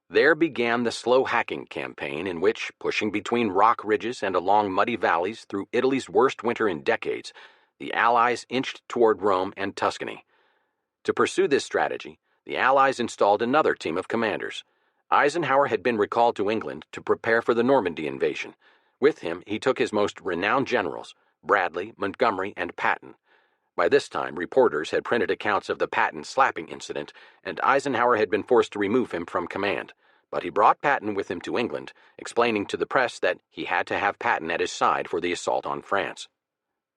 There began the slow hacking campaign in which, pushing between rock ridges and along muddy valleys through Italy's worst winter in decades, the Allies inched toward Rome and Tuscany. To pursue this strategy, the Allies installed another team of commanders. Eisenhower had been recalled to England to prepare for the Normandy invasion. With him, he took his most renowned generals, Bradley, Montgomery, and Patton. By this time, reporters had printed accounts of the Patton slapping incident, and Eisenhower had been forced to remove him from command. But he brought Patton with him to England, explaining to the press that he had to have Patton at his side for the assault on France.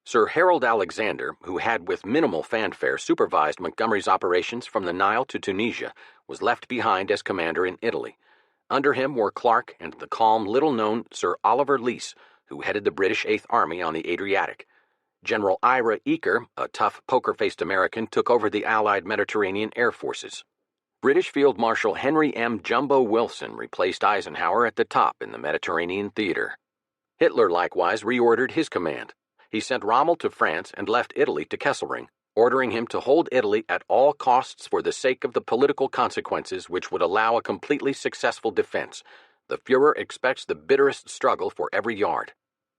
Sir Harold Alexander, who had with minimal fanfare supervised Montgomery's operations from the Nile to Tunisia, was left behind as commander in Italy. Under him were Clark and the calm, little-known Sir Oliver Leese, who headed the British Eighth Army on the Adriatic. General Ira Eaker, a tough, poker-faced American, took over the Allied Mediterranean Air Forces. British Field Marshal Henry M. Jumbo Wilson replaced Eisenhower at the top in the Mediterranean theater. Hitler likewise reordered his command. He sent Rommel to France and left Italy to Kesselring, ordering him to hold Italy at all costs for the sake of the political consequences which would allow a completely successful defense. The Führer expects the bitterest struggle for every yard.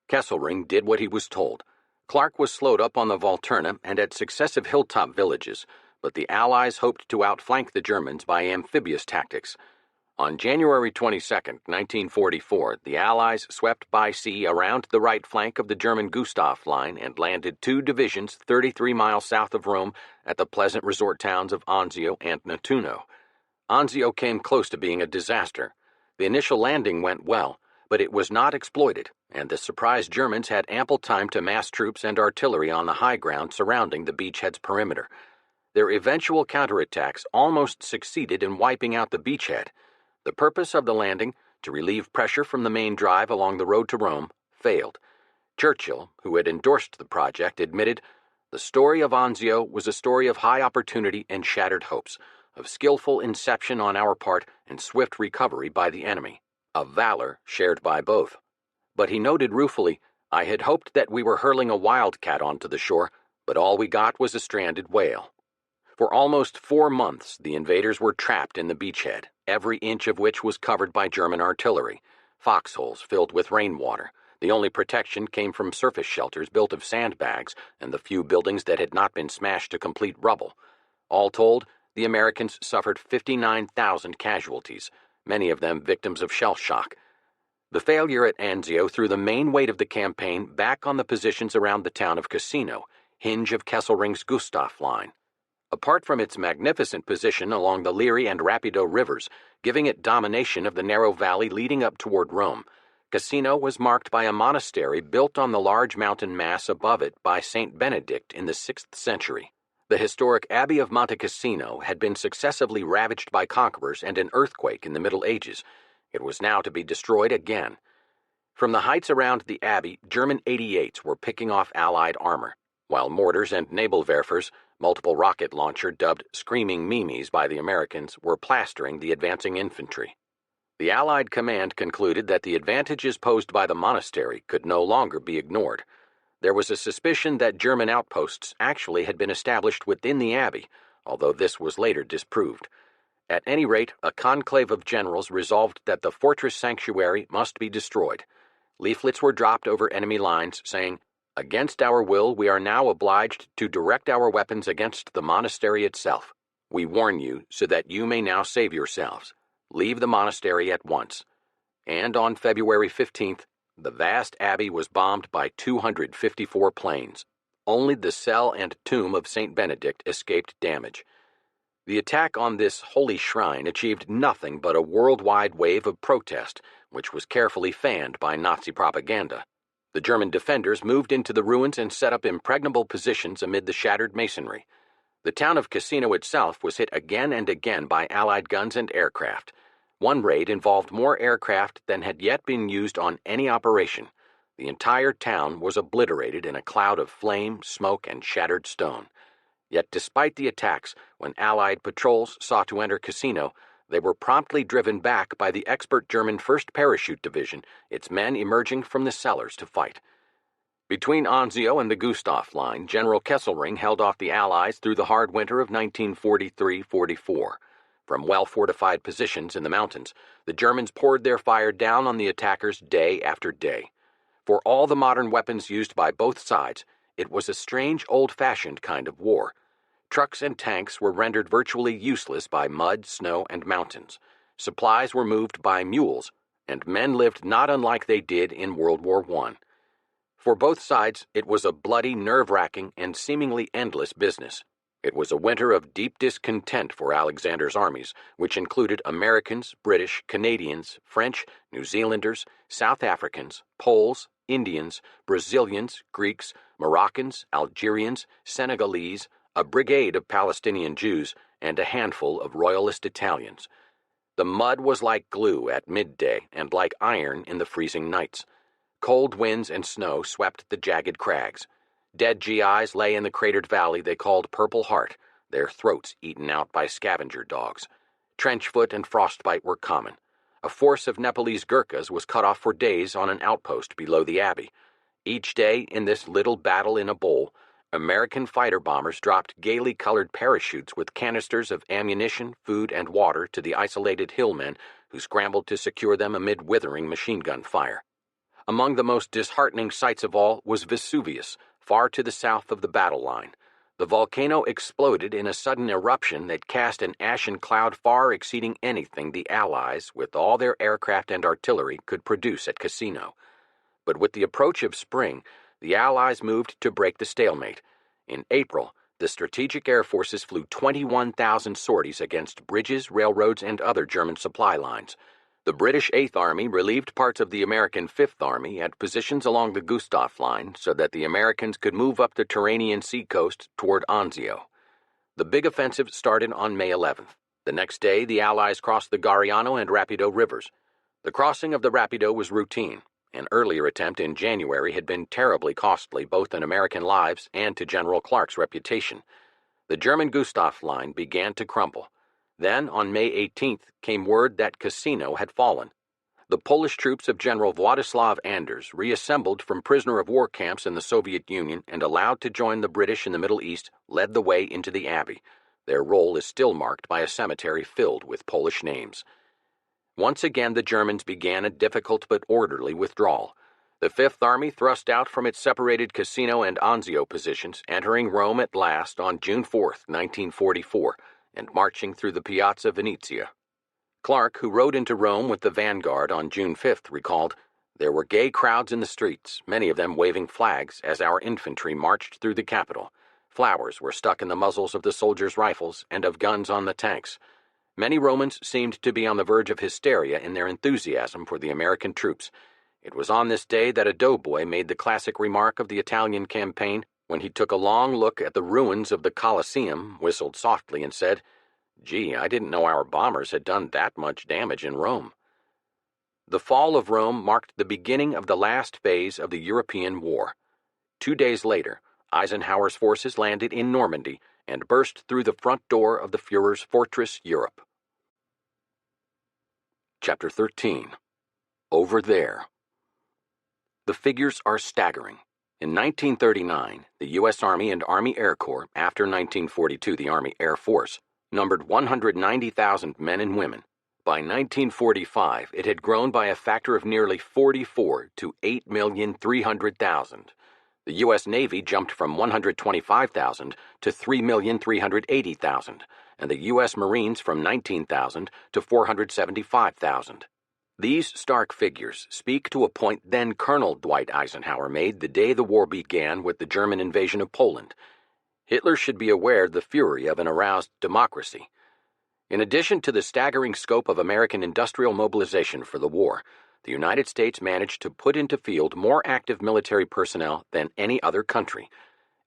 Kesselring did what he was told. Clark was slowed up on the Volturna and at successive hilltop villages, but the Allies hoped to outflank the Germans by amphibious tactics. On January 22, 1944, the Allies swept by sea around the right flank of the German Gustav Line and landed 2 divisions 33 miles south of Rome at the pleasant resort towns of Anzio and Nettuno. Anzio came close to being a disaster. The initial landing went well, but it was not exploited, and the surprised Germans had ample time to mass troops and artillery on the high ground surrounding the beachhead's perimeter. Their eventual counterattacks almost succeeded in wiping out the beachhead. The purpose of the landing, to relieve pressure from the main drive along the road to Rome, failed. Churchill, who had endorsed the project, admitted, "The story of Anzio was a story of high opportunity and shattered hopes, of skillful inception on our part and swift recovery by the enemy, of valor shared by both." But he noted ruefully, "I had hoped that we were hurling a wildcat onto the shore, but all we got was a stranded whale." For almost 4 months, the invaders were trapped in the beachhead, every inch of which was covered by German artillery, foxholes filled with rainwater. The only protection came from surface shelters built of sandbags and the few buildings that had not been smashed to complete rubble. All told, the Americans suffered 59,000 casualties, many of them victims of shell shock. The failure at Anzio threw the main weight of the campaign back on the positions around the town of Cassino, hinge of Kesselring's Gustav Line. Apart from its magnificent position along the Liri and Rapido rivers, giving it domination of the narrow valley leading up toward Rome, Cassino was marked by a monastery built on the large mountain mass above it by Saint Benedict in the 6th century. The historic Abbey of Monte Cassino had been successively ravaged by conquerors and an earthquake in the Middle Ages. It was now to be destroyed again. From the heights around the abbey, German 88s were picking off Allied armor, while mortars and Nebelwerfers, multiple rocket launcher dubbed Screaming Mimes by the Americans, were plastering the advancing infantry. The Allied command concluded that the advantages posed by the monastery could no longer be ignored. There was a suspicion that German outposts actually had been established within the abbey, although this was later disproved. At any rate, a conclave of generals resolved that the fortress sanctuary must be destroyed. Leaflets were dropped over enemy lines saying, "Against our will, we are now obliged to direct our weapons against the monastery itself. We warn you so that you may now save yourselves. Leave the monastery at once." And on February 15th, the vast abbey was bombed by 254 planes. Only the cell and tomb of St. Benedict escaped damage. The attack on this holy shrine achieved nothing but a worldwide wave of protest, which was carefully fanned by Nazi propaganda. The German defenders moved into the ruins and set up impregnable positions amid the shattered masonry. The town of Cassino itself was hit again and again by Allied guns and aircraft. One raid involved more aircraft than had yet been used on any operation. The entire town was obliterated in a cloud of flame, smoke, and shattered stone. Yet despite the attacks, when Allied patrols sought to enter Cassino, they were promptly driven back by the expert German 1st Parachute Division, its men emerging from the cellars to fight. Between Anzio and the Gustav Line, General Kesselring held off the Allies through the hard winter of 1943-44. From well-fortified positions in the mountains, the Germans poured their fire down on the attackers day after day. For all the modern weapons used by both sides, it was a strange old-fashioned kind of war. Trucks and tanks were rendered virtually useless by mud, snow, and mountains. Supplies were moved by mules, and men lived not unlike they did in World War I. For both sides, it was a bloody, nerve-wracking, and seemingly endless business. It was a winter of deep discontent for Alexander's armies, which included Americans, British, Canadians, French, New Zealanders, South Africans, Poles, Indians, Brazilians, Greeks, Moroccans, Algerians, Senegalese, a brigade of Palestinian Jews, and a handful of Royalist Italians. The mud was like glue at midday and like iron in the freezing nights. Cold winds and snow swept the jagged crags. Dead GIs lay in the cratered valley they called Purple Heart, their throats eaten out by scavenger dogs. Trenchfoot and frostbite were common. A force of Nepalese Gurkhas was cut off for days on an outpost below the abbey. Each day, in this little battle in a bowl, American fighter bombers dropped gaily colored parachutes with canisters of ammunition, food, and water to the isolated hillmen who scrambled to secure them amid withering machine gun fire. Among the most disheartening sights of all was Vesuvius, far to the south of the battle line. The volcano exploded in a sudden eruption that cast an ashen cloud far exceeding anything the Allies, with all their aircraft and artillery, could produce at Cassino. But with the approach of spring, the Allies moved to break the stalemate. In April, the strategic air forces flew 21,000 sorties against bridges, railroads, and other German supply lines. The British 8th Army relieved parts of the American 5th Army at positions along the Gustav Line so that the Americans could move up the Tyrrhenian seacoast toward Anzio. The big offensive started on May 11th. The next day, the Allies crossed the Gariano and Rapido rivers. The crossing of the Rapido was routine. An earlier attempt in January had been terribly costly both in American lives and to General Clark's reputation. The German Gustav Line began to crumble. Then, on May 18th, came word that Cassino had fallen. The Polish troops of General Władysław Anders, reassembled from prisoner-of-war camps in the Soviet Union and allowed to join the British in the Middle East, led the way into the abbey. Their role is still marked by a cemetery filled with Polish names. Once again, the Germans began a difficult but orderly withdrawal. The Fifth Army thrust out from its separated Cassino and Anzio positions, entering Rome at last on June 4, 1944, and marching through the Piazza Venezia. Clark, who rode into Rome with the vanguard on June 5th, recalled, "There were gay crowds in the streets, many of them waving flags, as our infantry marched through the capital. Flowers were stuck in the muzzles of the soldiers' rifles and of guns on the tanks. Many Romans seemed to be on the verge of hysteria in their enthusiasm for the American troops. It was on this day that a doughboy made the classic remark of the Italian campaign when he took a long look at the ruins of the Colosseum, whistled softly, and said, "Gee, I didn't know our bombers had done that much damage in Rome." The fall of Rome marked the beginning of the last phase of the European War. 2 days later, Eisenhower's forces landed in Normandy and burst through the front door of the Führer's fortress, Europe. Chapter 13. Over There. The figures are staggering. In 1939, the U.S. Army and Army Air Corps, after 1942 the Army Air Force, numbered 190,000 men and women. By 1945, it had grown by a factor of nearly 44 to 8,300,000. The U.S. Navy jumped from 125,000 to 3,380,000, and the U.S. Marines from 19,000 to 475,000. These stark figures speak to a point then Colonel Dwight Eisenhower made the day the war began with the German invasion of Poland. Hitler should be aware of the fury of an aroused democracy. In addition to the staggering scope of American industrial mobilization for the war, the United States managed to put into field more active military personnel than any other country.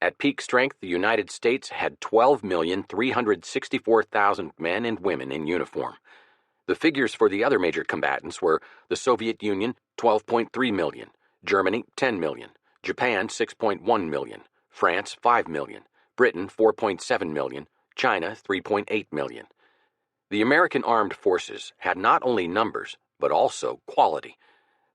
At peak strength, the United States had 12,364,000 men and women in uniform. The figures for the other major combatants were the Soviet Union, 12.3 million, Germany, 10 million, Japan, 6.1 million, France, 5 million, Britain, 4.7 million, China, 3.8 million. The American armed forces had not only numbers, but also quality.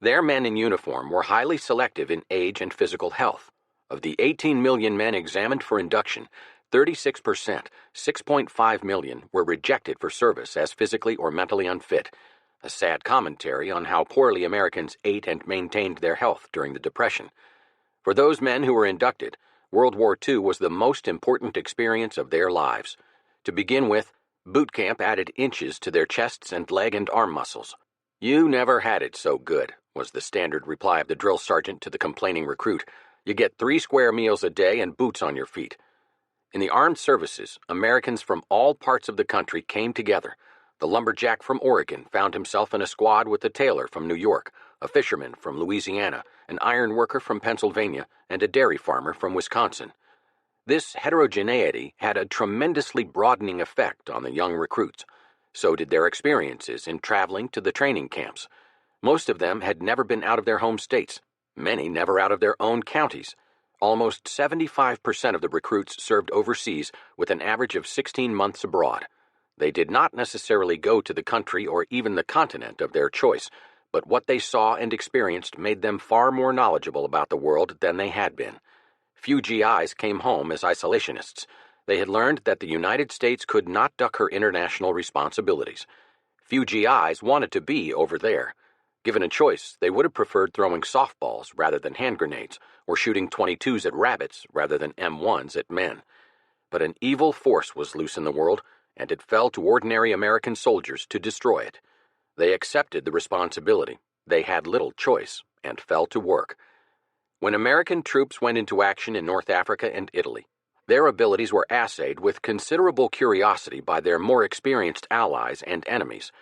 Their men in uniform were highly selective in age and physical health. Of the 18 million men examined for induction, 36%, 6.5 million, were rejected for service as physically or mentally unfit, a sad commentary on how poorly Americans ate and maintained their health during the Depression. For those men who were inducted, World War II was the most important experience of their lives. To begin with, boot camp added inches to their chests and leg and arm muscles. "You never had it so good," was the standard reply of the drill sergeant to the complaining recruit. "You get 3 square meals a day and boots on your feet." In the armed services, Americans from all parts of the country came together. The lumberjack from Oregon found himself in a squad with a tailor from New York, a fisherman from Louisiana, an iron worker from Pennsylvania, and a dairy farmer from Wisconsin. This heterogeneity had a tremendously broadening effect on the young recruits. So did their experiences in traveling to the training camps. Most of them had never been out of their home states, many never out of their own counties. Almost 75% of the recruits served overseas with an average of 16 months abroad. They did not necessarily go to the country or even the continent of their choice, but what they saw and experienced made them far more knowledgeable about the world than they had been. Few GIs came home as isolationists. They had learned that the United States could not duck her international responsibilities. Few GIs wanted to be over there. Given a choice, they would have preferred throwing softballs rather than hand grenades, or shooting .22s at rabbits rather than M1s at men. But an evil force was loose in the world, and it fell to ordinary American soldiers to destroy it. They accepted the responsibility. They had little choice, and fell to work. When American troops went into action in North Africa and Italy, their abilities were assayed with considerable curiosity by their more experienced allies and enemies.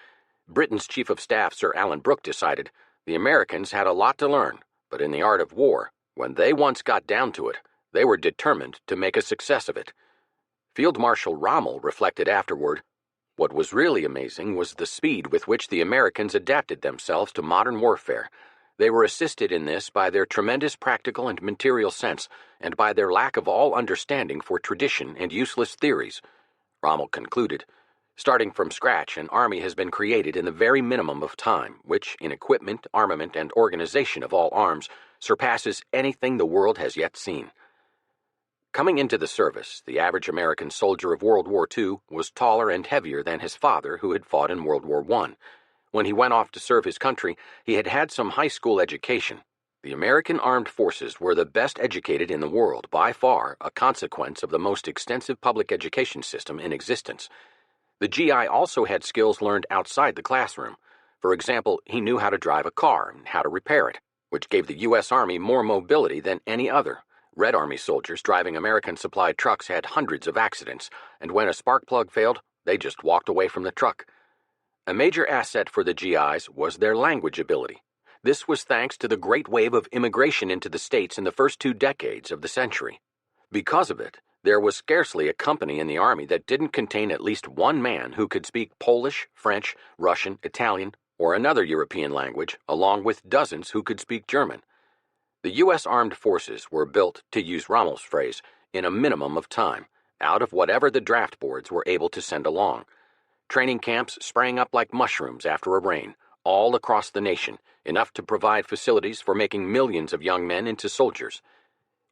Britain's Chief of Staff Sir Alan Brooke decided the Americans had a lot to learn, but in the art of war, when they once got down to it, they were determined to make a success of it. Field Marshal Rommel reflected afterward, "What was really amazing was the speed with which the Americans adapted themselves to modern warfare. They were assisted in this by their tremendous practical and material sense, and by their lack of all understanding for tradition and useless theories." Rommel concluded, "Starting from scratch, an army has been created in the very minimum of time, which, in equipment, armament, and organization of all arms, surpasses anything the world has yet seen." Coming into the service, the average American soldier of World War II was taller and heavier than his father, who had fought in World War I. When he went off to serve his country, he had had some high school education. The American armed forces were the best educated in the world, by far, a consequence of the most extensive public education system in existence. The GI also had skills learned outside the classroom. For example, he knew how to drive a car and how to repair it, which gave the U.S. Army more mobility than any other. Red Army soldiers driving American-supplied trucks had hundreds of accidents, and when a spark plug failed, they just walked away from the truck. A major asset for the GIs was their language ability. This was thanks to the great wave of immigration into the States in the first 2 decades of the century. Because of it, there was scarcely a company in the Army that didn't contain at least one man who could speak Polish, French, Russian, Italian, or another European language, along with dozens who could speak German. The U.S. Armed Forces were built, to use Rommel's phrase, in a minimum of time, out of whatever the draft boards were able to send along. Training camps sprang up like mushrooms after a rain, all across the nation, enough to provide facilities for making millions of young men into soldiers.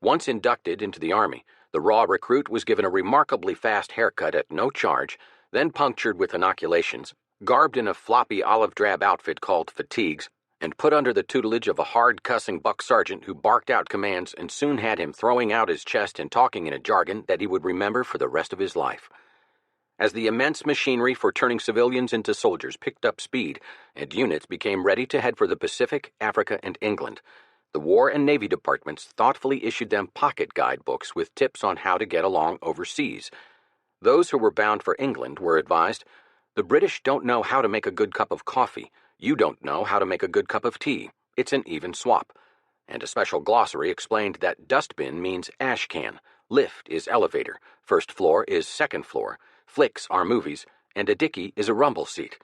Once inducted into the Army, the raw recruit was given a remarkably fast haircut at no charge, then punctured with inoculations, garbed in a floppy olive-drab outfit called fatigues, and put under the tutelage of a hard-cussing buck sergeant who barked out commands and soon had him throwing out his chest and talking in a jargon that he would remember for the rest of his life. As the immense machinery for turning civilians into soldiers picked up speed and units became ready to head for the Pacific, Africa, and England, the War and Navy departments thoughtfully issued them pocket guidebooks with tips on how to get along overseas. Those who were bound for England were advised, "The British don't know how to make a good cup of coffee. You don't know how to make a good cup of tea. It's an even swap." And a special glossary explained that dustbin means ash can, lift is elevator, first floor is second floor, flicks are movies, and a dicky is a rumble seat.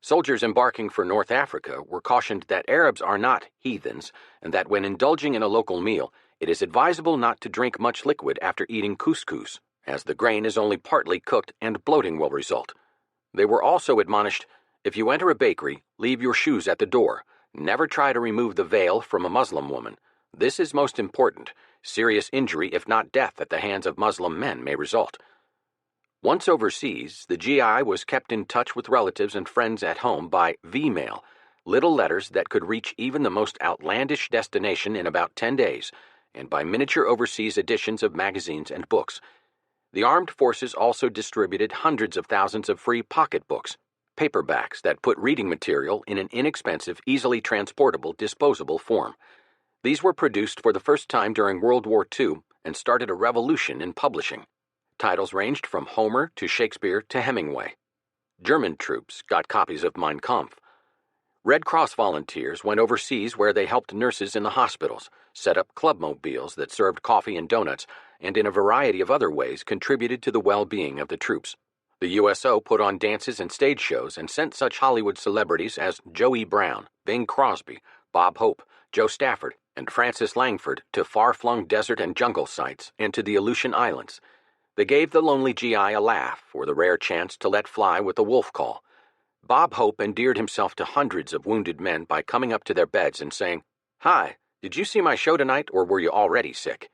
Soldiers embarking for North Africa were cautioned that Arabs are not heathens, and that when indulging in a local meal, it is advisable not to drink much liquid after eating couscous, as the grain is only partly cooked and bloating will result. They were also admonished, "If you enter a bakery, leave your shoes at the door. Never try to remove the veil from a Muslim woman. This is most important. Serious injury, if not death, at the hands of Muslim men may result." Once overseas, the GI was kept in touch with relatives and friends at home by V-mail, little letters that could reach even the most outlandish destination in about 10 days, and by miniature overseas editions of magazines and books. The armed forces also distributed hundreds of thousands of free pocketbooks, paperbacks that put reading material in an inexpensive, easily transportable, disposable form. These were produced for the first time during World War II and started a revolution in publishing. Titles ranged from Homer to Shakespeare to Hemingway. German troops got copies of Mein Kampf. Red Cross volunteers went overseas where they helped nurses in the hospitals, set up clubmobiles that served coffee and donuts, and in a variety of other ways contributed to the well-being of the troops. The USO put on dances and stage shows and sent such Hollywood celebrities as Joey Brown, Bing Crosby, Bob Hope, Joe Stafford, and Francis Langford to far-flung desert and jungle sites and to the Aleutian Islands. They gave the lonely GI a laugh or the rare chance to let fly with a wolf call. Bob Hope endeared himself to hundreds of wounded men by coming up to their beds and saying, "Hi, did you see my show tonight, or were you already sick?"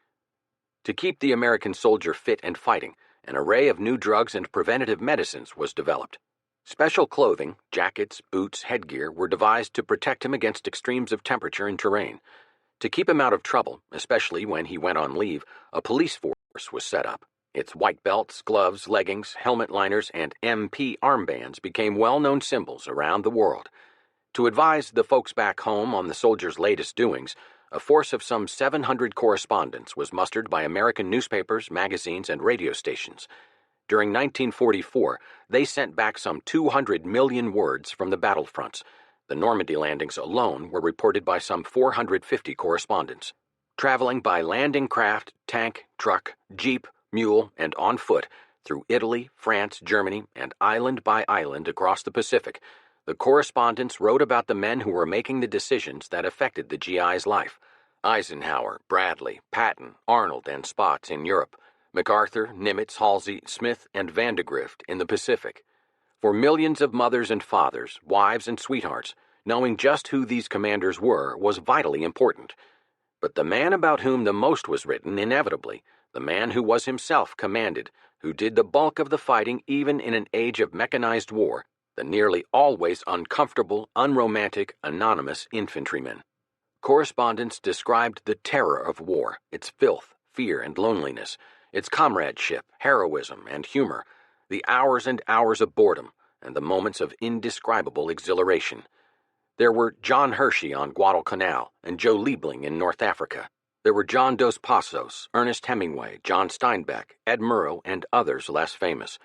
To keep the American soldier fit and fighting, an array of new drugs and preventative medicines was developed. Special clothing, jackets, boots, headgear were devised to protect him against extremes of temperature and terrain. To keep him out of trouble, especially when he went on leave, a police force was set up. Its white belts, gloves, leggings, helmet liners, and MP armbands became well-known symbols around the world. To advise the folks back home on the soldiers' latest doings, a force of some 700 correspondents was mustered by American newspapers, magazines, and radio stations. During 1944, they sent back some 200 million words from the battlefronts. The Normandy landings alone were reported by some 450 correspondents. Traveling by landing craft, tank, truck, jeep, mule, and on foot through Italy, France, Germany, and island by island across the Pacific, the correspondents wrote about the men who were making the decisions that affected the GI's life. Eisenhower, Bradley, Patton, Arnold, and Spaatz in Europe, MacArthur, Nimitz, Halsey, Smith, and Vandegrift in the Pacific. For millions of mothers and fathers, wives and sweethearts, knowing just who these commanders were was vitally important. But the man about whom the most was written, inevitably, the man who was himself commanded, who did the bulk of the fighting even in an age of mechanized war, the nearly always uncomfortable, unromantic, anonymous infantryman. Correspondents described the terror of war, its filth, fear, and loneliness, its comradeship, heroism, and humor, the hours and hours of boredom, and the moments of indescribable exhilaration. There were John Hershey on Guadalcanal and Joe Liebling in North Africa. There were John Dos Passos, Ernest Hemingway, John Steinbeck, Ed Murrow, and others less famous.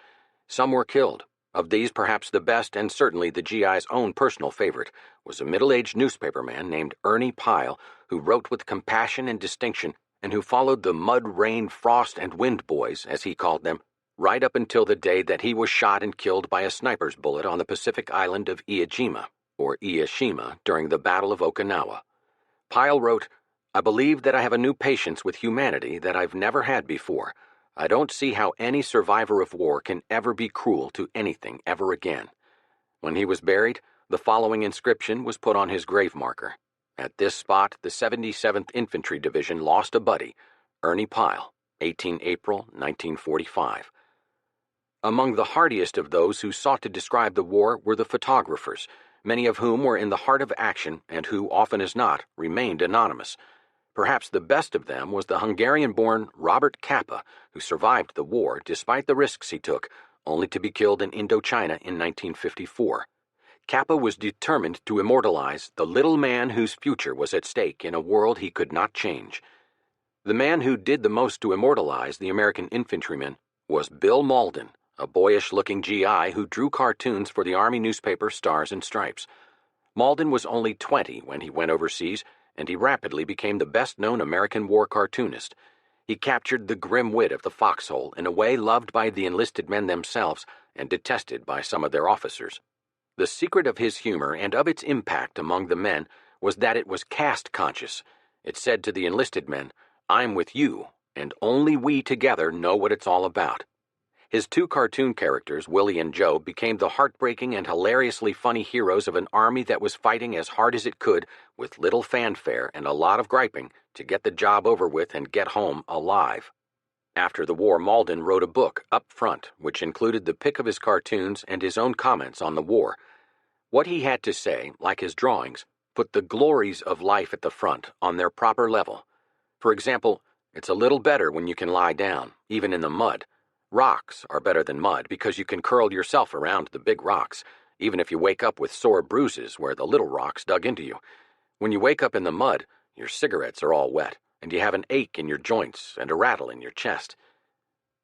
Some were killed. Of these, perhaps the best, and certainly the GI's own personal favorite, was a middle-aged newspaperman named Ernie Pyle, who wrote with compassion and distinction, and who followed the mud, rain, frost, and wind boys, as he called them, right up until the day that he was shot and killed by a sniper's bullet on the Pacific island of Iwo Jima, during the Battle of Okinawa. Pyle wrote, "I believe that I have a new patience with humanity that I've never had before. I don't see how any survivor of war can ever be cruel to anything ever again." When he was buried, the following inscription was put on his grave marker. At this spot, the 77th Infantry Division lost a buddy, Ernie Pyle, 18 April 1945. Among the hardiest of those who sought to describe the war were the photographers, many of whom were in the heart of action and who, often as not, remained anonymous. Perhaps the best of them was the Hungarian-born Robert Capa, who survived the war despite the risks he took, only to be killed in Indochina in 1954. Capa was determined to immortalize the little man whose future was at stake in a world he could not change. The man who did the most to immortalize the American infantrymen was Bill Mauldin, a boyish-looking GI who drew cartoons for the Army newspaper Stars and Stripes. Mauldin was only 20 when he went overseas, and he rapidly became the best-known American war cartoonist. He captured the grim wit of the foxhole in a way loved by the enlisted men themselves and detested by some of their officers. The secret of his humor and of its impact among the men was that it was caste-conscious. It said to the enlisted men, "I'm with you, and only we together know what it's all about." His two cartoon characters, Willie and Joe, became the heartbreaking and hilariously funny heroes of an army that was fighting as hard as it could, with little fanfare and a lot of griping, to get the job over with and get home alive. After the war, Mauldin wrote a book, Up Front, which included the pick of his cartoons and his own comments on the war. What he had to say, like his drawings, put the glories of life at the front on their proper level. For example, it's a little better when you can lie down, even in the mud. Rocks are better than mud because you can curl yourself around the big rocks, even if you wake up with sore bruises where the little rocks dug into you. When you wake up in the mud, your cigarettes are all wet, and you have an ache in your joints and a rattle in your chest.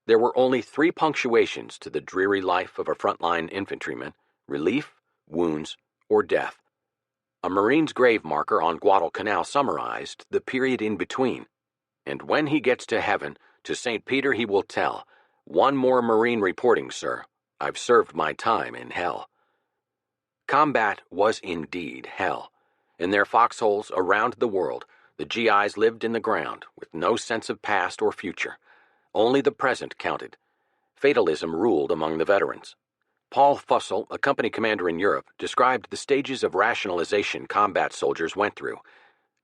There were only 3 punctuations to the dreary life of a frontline infantryman: relief, wounds, or death. A Marine's grave marker on Guadalcanal summarized the period in between. "And when he gets to heaven, to St. Peter he will tell, 'One more Marine reporting, sir. I've served my time in hell.'" Combat was indeed hell. In their foxholes around the world, the GIs lived in the ground, with no sense of past or future. Only the present counted. Fatalism ruled among the veterans. Paul Fussell, a company commander in Europe, described the stages of rationalization combat soldiers went through.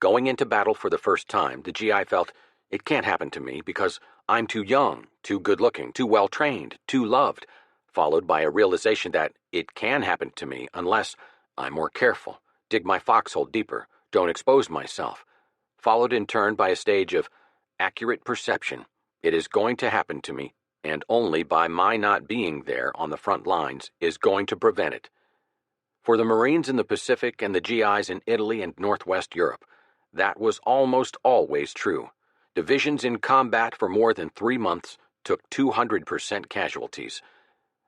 Going into battle for the first time, the GI felt, "It can't happen to me because I'm too young, too good-looking, too well-trained, too loved," followed by a realization that it can happen to me unless I'm more careful, dig my foxhole deeper, don't expose myself, followed in turn by a stage of accurate perception. It is going to happen to me, and only by my not being there on the front lines is going to prevent it. For the Marines in the Pacific and the GIs in Italy and Northwest Europe, that was almost always true. Divisions in combat for more than 3 months took 200% casualties.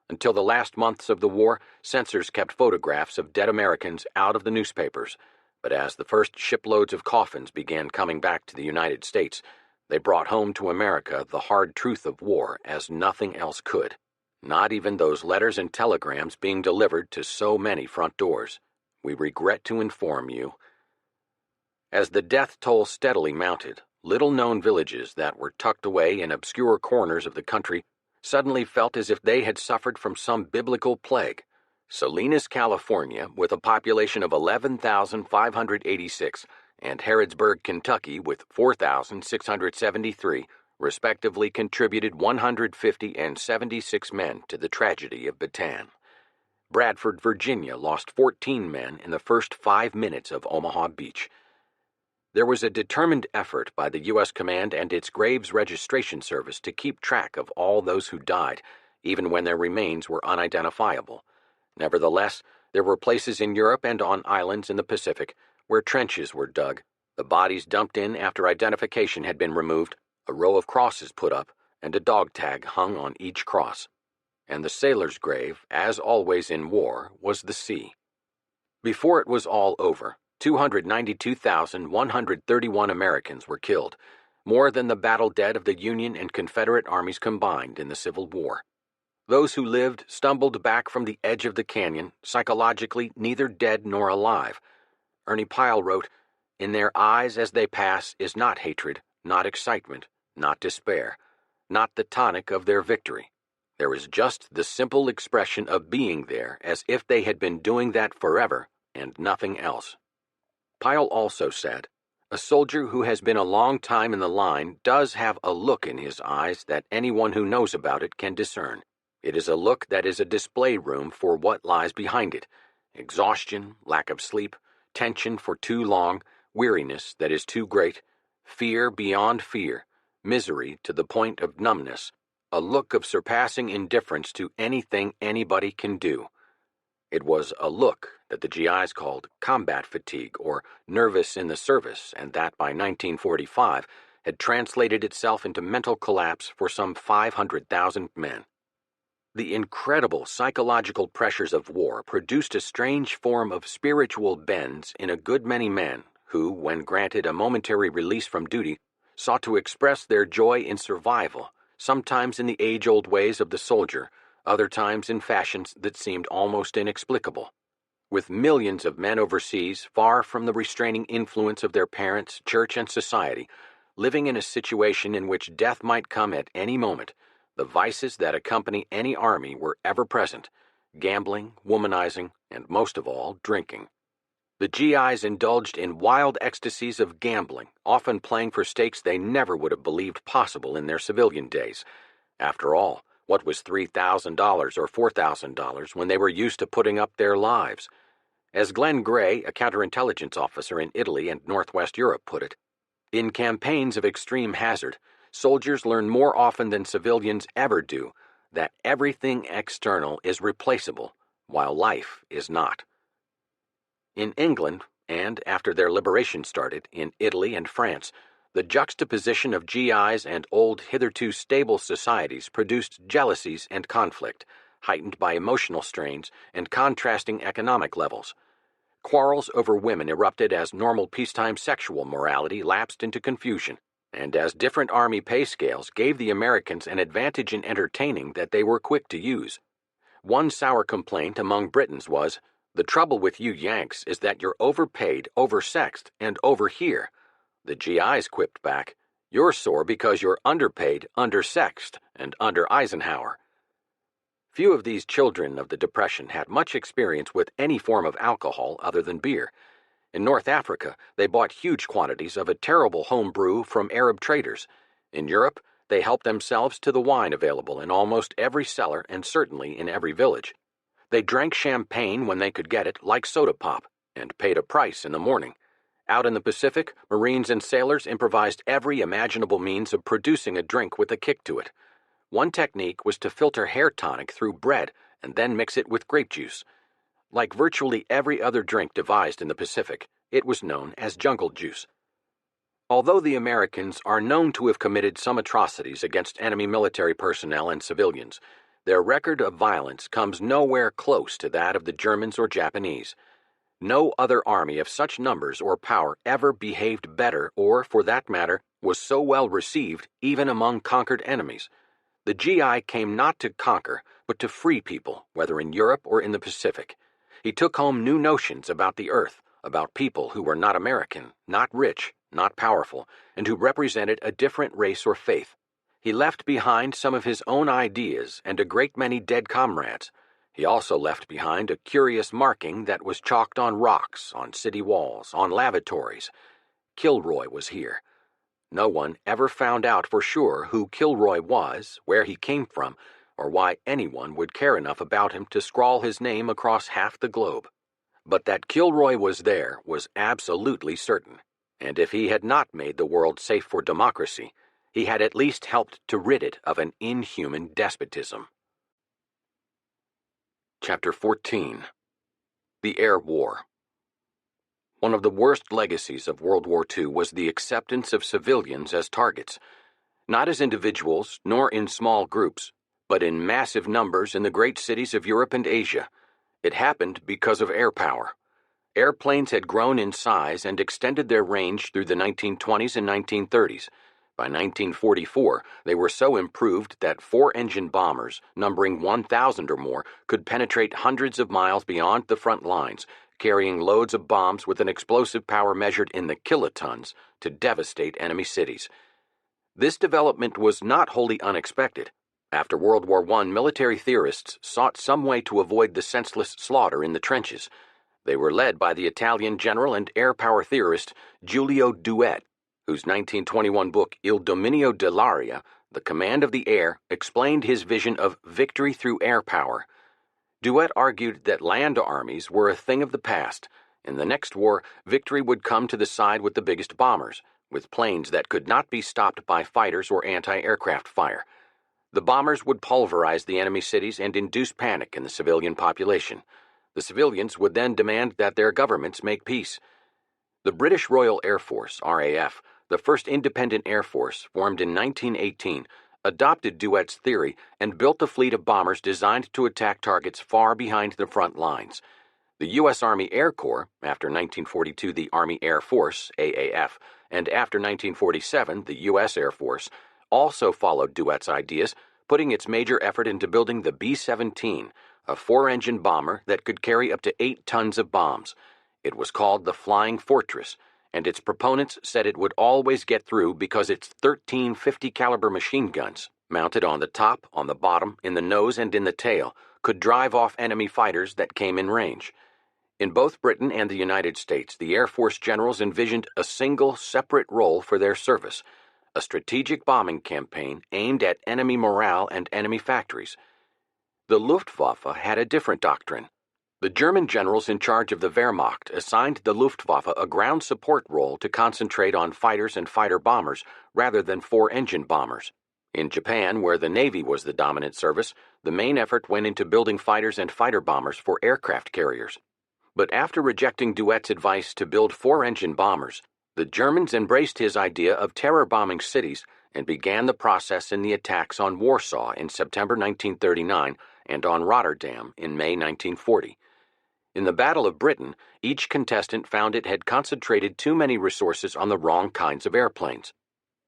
Until the last months of the war, censors kept photographs of dead Americans out of the newspapers, but as the first shiploads of coffins began coming back to the United States, they brought home to America the hard truth of war as nothing else could. Not even those letters and telegrams being delivered to so many front doors. We regret to inform you. As the death toll steadily mounted, little-known villages that were tucked away in obscure corners of the country suddenly felt as if they had suffered from some biblical plague. Salinas, California, with a population of 11,586, and Harrodsburg, Kentucky, with 4,673, respectively contributed 150 and 76 men to the tragedy of Bataan. Bradford, Virginia, lost 14 men in the first 5 minutes of Omaha Beach. There was a determined effort by the U.S. Command and its Graves Registration Service to keep track of all those who died, even when their remains were unidentifiable. Nevertheless, there were places in Europe and on islands in the Pacific where trenches were dug, The bodies dumped in after identification had been removed, a row of crosses put up, and a dog tag hung on each cross. And the sailor's grave, as always in war, was the sea. Before it was all over, 292,131 Americans were killed, more than the battle dead of the Union and Confederate armies combined in the Civil War. Those who lived stumbled back from the edge of the canyon, psychologically neither dead nor alive. Ernie Pyle wrote, "In their eyes as they pass is not hatred, not excitement, not despair, not the tonic of their victory. There is just the simple expression of being there as if they had been doing that forever and nothing else." Pyle also said, "A soldier who has been a long time in the line does have a look in his eyes that anyone who knows about it can discern. It is a look that is a display room for what lies behind it: exhaustion, lack of sleep, tension for too long, weariness that is too great, fear beyond fear, misery to the point of numbness, a look of surpassing indifference to anything anybody can do." It was a look that the GIs called combat fatigue or nervous in the service, and that by 1945 had translated itself into mental collapse for some 500,000 men. The incredible psychological pressures of war produced a strange form of spiritual bends in a good many men who, when granted a momentary release from duty, sought to express their joy in survival, sometimes in the age-old ways of the soldier, other times in fashions that seemed almost inexplicable. With millions of men overseas, far from the restraining influence of their parents, church, and society, living in a situation in which death might come at any moment, the vices that accompany any army were ever present: gambling, womanizing, and most of all, drinking. The GIs indulged in wild ecstasies of gambling, often playing for stakes they never would have believed possible in their civilian days. After all, what was $3,000 or $4,000 when they were used to putting up their lives? As Glenn Gray, a counterintelligence officer in Italy and Northwest Europe, put it, "In campaigns of extreme hazard, soldiers learn more often than civilians ever do that everything external is replaceable, while life is not." In England, and after their liberation started, in Italy and France, the juxtaposition of GIs and old, hitherto stable societies produced jealousies and conflict, heightened by emotional strains and contrasting economic levels. Quarrels over women erupted as normal peacetime sexual morality lapsed into confusion, and as different army pay scales gave the Americans an advantage in entertaining that they were quick to use. One sour complaint among Britons was, "The trouble with you Yanks is that you're overpaid, oversexed, and over here." The GIs quipped back, "You're sore because you're underpaid, undersexed, and under Eisenhower." Few of these children of the Depression had much experience with any form of alcohol other than beer. In North Africa, they bought huge quantities of a terrible home brew from Arab traders. In Europe, they helped themselves to the wine available in almost every cellar and certainly in every village. They drank champagne when they could get it, like soda pop, and paid a price in the morning. Out in the Pacific, Marines and sailors improvised every imaginable means of producing a drink with a kick to it. One technique was to filter hair tonic through bread and then mix it with grape juice. Like virtually every other drink devised in the Pacific, it was known as jungle juice. Although the Americans are known to have committed some atrocities against enemy military personnel and civilians, their record of violence comes nowhere close to that of the Germans or Japanese. No other army of such numbers or power ever behaved better or, for that matter, was so well received even among conquered enemies. The GI came not to conquer, but to free people, whether in Europe or in the Pacific. He took home new notions about the earth, about people who were not American, not rich, not powerful, and who represented a different race or faith. He left behind some of his own ideas and a great many dead comrades. He also left behind a curious marking that was chalked on rocks, on city walls, on lavatories. Kilroy was here. No one ever found out for sure who Kilroy was, where he came from, or why anyone would care enough about him to scrawl his name across half the globe. But that Kilroy was there was absolutely certain, and if he had not made the world safe for democracy, he had at least helped to rid it of an inhuman despotism. Chapter 14. The Air War. One of the worst legacies of World War II was the acceptance of civilians as targets, not as individuals nor in small groups, but in massive numbers in the great cities of Europe and Asia. It happened because of air power. Airplanes had grown in size and extended their range through the 1920s and 1930s. By 1944, they were so improved that four-engine bombers, numbering 1,000 or more, could penetrate hundreds of miles beyond the front lines, carrying loads of bombs with an explosive power measured in the kilotons to devastate enemy cities. This development was not wholly unexpected. After World War I, military theorists sought some way to avoid the senseless slaughter in the trenches. They were led by the Italian general and air power theorist Giulio Douhet, whose 1921 book Il Dominio dell'Aria, The Command of the Air, explained his vision of victory through air power. Douhet argued that land armies were a thing of the past. In the next war, victory would come to the side with the biggest bombers, with planes that could not be stopped by fighters or anti-aircraft fire. The bombers would pulverize the enemy cities and induce panic in the civilian population. The civilians would then demand that their governments make peace. The British Royal Air Force, RAF, the first independent air force formed in 1918, adopted Douhet's theory and built a fleet of bombers designed to attack targets far behind the front lines. The U.S. Army Air Corps, after 1942 the Army Air Force, AAF, and after 1947 the U.S. Air Force, also followed Douhet's ideas, putting its major effort into building the B-17, a four-engine bomber that could carry up to 8 tons of bombs. It was called the Flying Fortress, and its proponents said it would always get through because its 13 50-caliber machine guns, mounted on the top, on the bottom, in the nose, and in the tail, could drive off enemy fighters that came in range. In both Britain and the United States, the Air Force generals envisioned a single, separate role for their service, a strategic bombing campaign aimed at enemy morale and enemy factories. The Luftwaffe had a different doctrine. The German generals in charge of the Wehrmacht assigned the Luftwaffe a ground support role to concentrate on fighters and fighter bombers rather than four-engine bombers. In Japan, where the Navy was the dominant service, the main effort went into building fighters and fighter bombers for aircraft carriers. But after rejecting Douhet's advice to build four-engine bombers, the Germans embraced his idea of terror bombing cities and began the process in the attacks on Warsaw in September 1939 and on Rotterdam in May 1940. In the Battle of Britain, each contestant found it had concentrated too many resources on the wrong kinds of airplanes.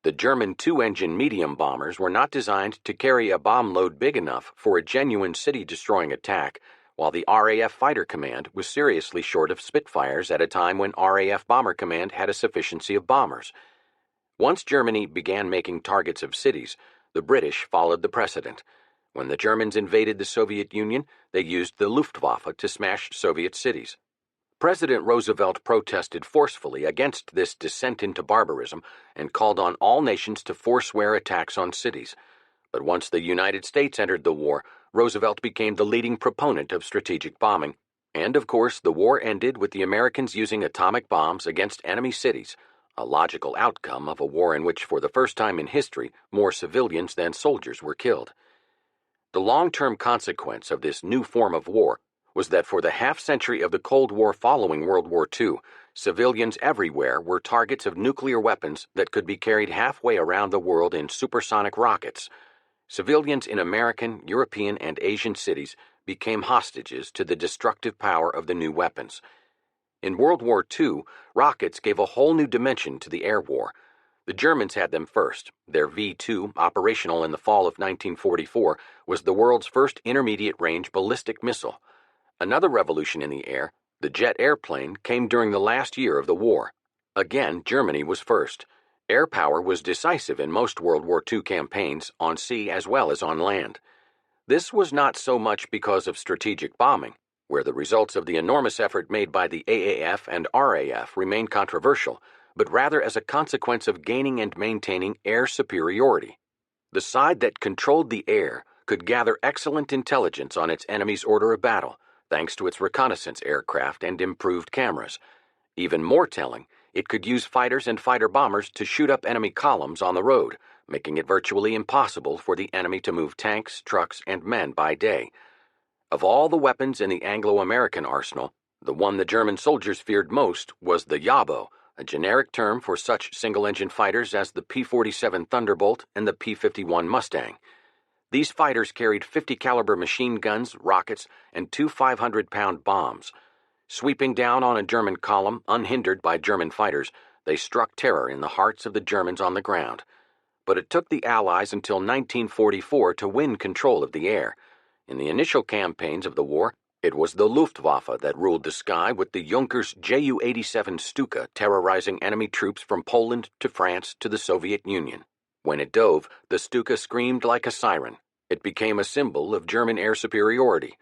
The German two-engine medium bombers were not designed to carry a bomb load big enough for a genuine city-destroying attack, while the RAF Fighter Command was seriously short of Spitfires at a time when RAF Bomber Command had a sufficiency of bombers. Once Germany began making targets of cities, the British followed the precedent. When the Germans invaded the Soviet Union, they used the Luftwaffe to smash Soviet cities. President Roosevelt protested forcefully against this descent into barbarism and called on all nations to forswear attacks on cities. But once the United States entered the war, Roosevelt became the leading proponent of strategic bombing. And, of course, the war ended with the Americans using atomic bombs against enemy cities, a logical outcome of a war in which, for the first time in history, more civilians than soldiers were killed. The long-term consequence of this new form of war was that for the half-century of the Cold War following World War II, civilians everywhere were targets of nuclear weapons that could be carried halfway around the world in supersonic rockets. Civilians in American, European, and Asian cities became hostages to the destructive power of the new weapons. In World War II, rockets gave a whole new dimension to the air war. The Germans had them first. Their V-2, operational in the fall of 1944, was the world's first intermediate-range ballistic missile. Another revolution in the air, the jet airplane, came during the last year of the war. Again, Germany was first. Air power was decisive in most World War II campaigns, on sea as well as on land. This was not so much because of strategic bombing, where the results of the enormous effort made by the AAF and RAF remain controversial, but rather as a consequence of gaining and maintaining air superiority. The side that controlled the air could gather excellent intelligence on its enemy's order of battle, thanks to its reconnaissance aircraft and improved cameras. Even more telling, it could use fighters and fighter bombers to shoot up enemy columns on the road, making it virtually impossible for the enemy to move tanks, trucks, and men by day. Of all the weapons in the Anglo-American arsenal, The one the German soldiers feared most was the Jabo, a generic term for such single-engine fighters as the P-47 Thunderbolt and the P-51 Mustang. These fighters carried 50-caliber machine guns, rockets, and two 500-pound bombs. Sweeping down on a German column, unhindered by German fighters, they struck terror in the hearts of the Germans on the ground. But it took the Allies until 1944 to win control of the air. In the initial campaigns of the war, it was the Luftwaffe that ruled the sky with the Junkers Ju-87 Stuka terrorizing enemy troops from Poland to France to the Soviet Union. When it dove, the Stuka screamed like a siren. It became a symbol of German air superiority.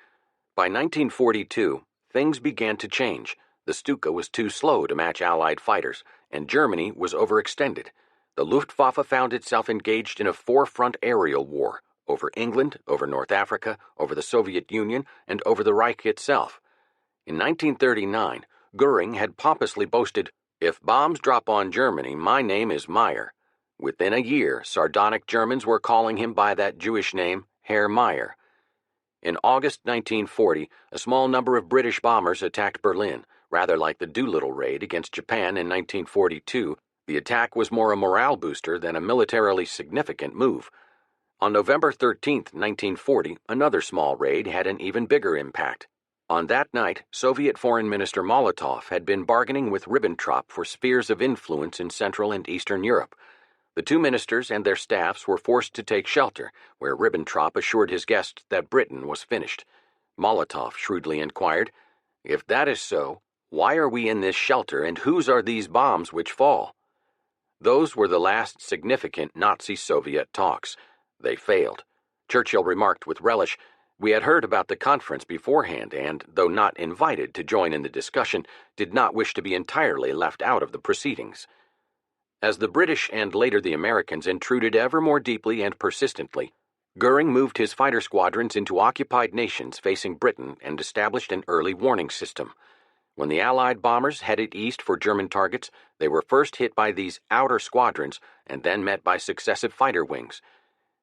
By 1942, things began to change. The Stuka was too slow to match Allied fighters, and Germany was overextended. The Luftwaffe found itself engaged in a four-front aerial war over England, over North Africa, over the Soviet Union, and over the Reich itself. In 1939, Goering had pompously boasted, "If bombs drop on Germany, my name is Meyer." Within a year, sardonic Germans were calling him by that Jewish name, Herr Meyer. In August 1940, a small number of British bombers attacked Berlin. Rather like the Doolittle raid against Japan in 1942, the attack was more a morale booster than a militarily significant move. On November 13, 1940, another small raid had an even bigger impact. On that night, Soviet Foreign Minister Molotov had been bargaining with Ribbentrop for spheres of influence in Central and Eastern Europe. The two ministers and their staffs were forced to take shelter, where Ribbentrop assured his guests that Britain was finished. Molotov shrewdly inquired, "If that is so, why are we in this shelter, and whose are these bombs which fall?" Those were the last significant Nazi-Soviet talks. They failed. Churchill remarked with relish, "We had heard about the conference beforehand and, though not invited to join in the discussion, did not wish to be entirely left out of the proceedings." As the British and later the Americans intruded ever more deeply and persistently, Goering moved his fighter squadrons into occupied nations facing Britain and established an early warning system. When the Allied bombers headed east for German targets, they were first hit by these outer squadrons and then met by successive fighter wings.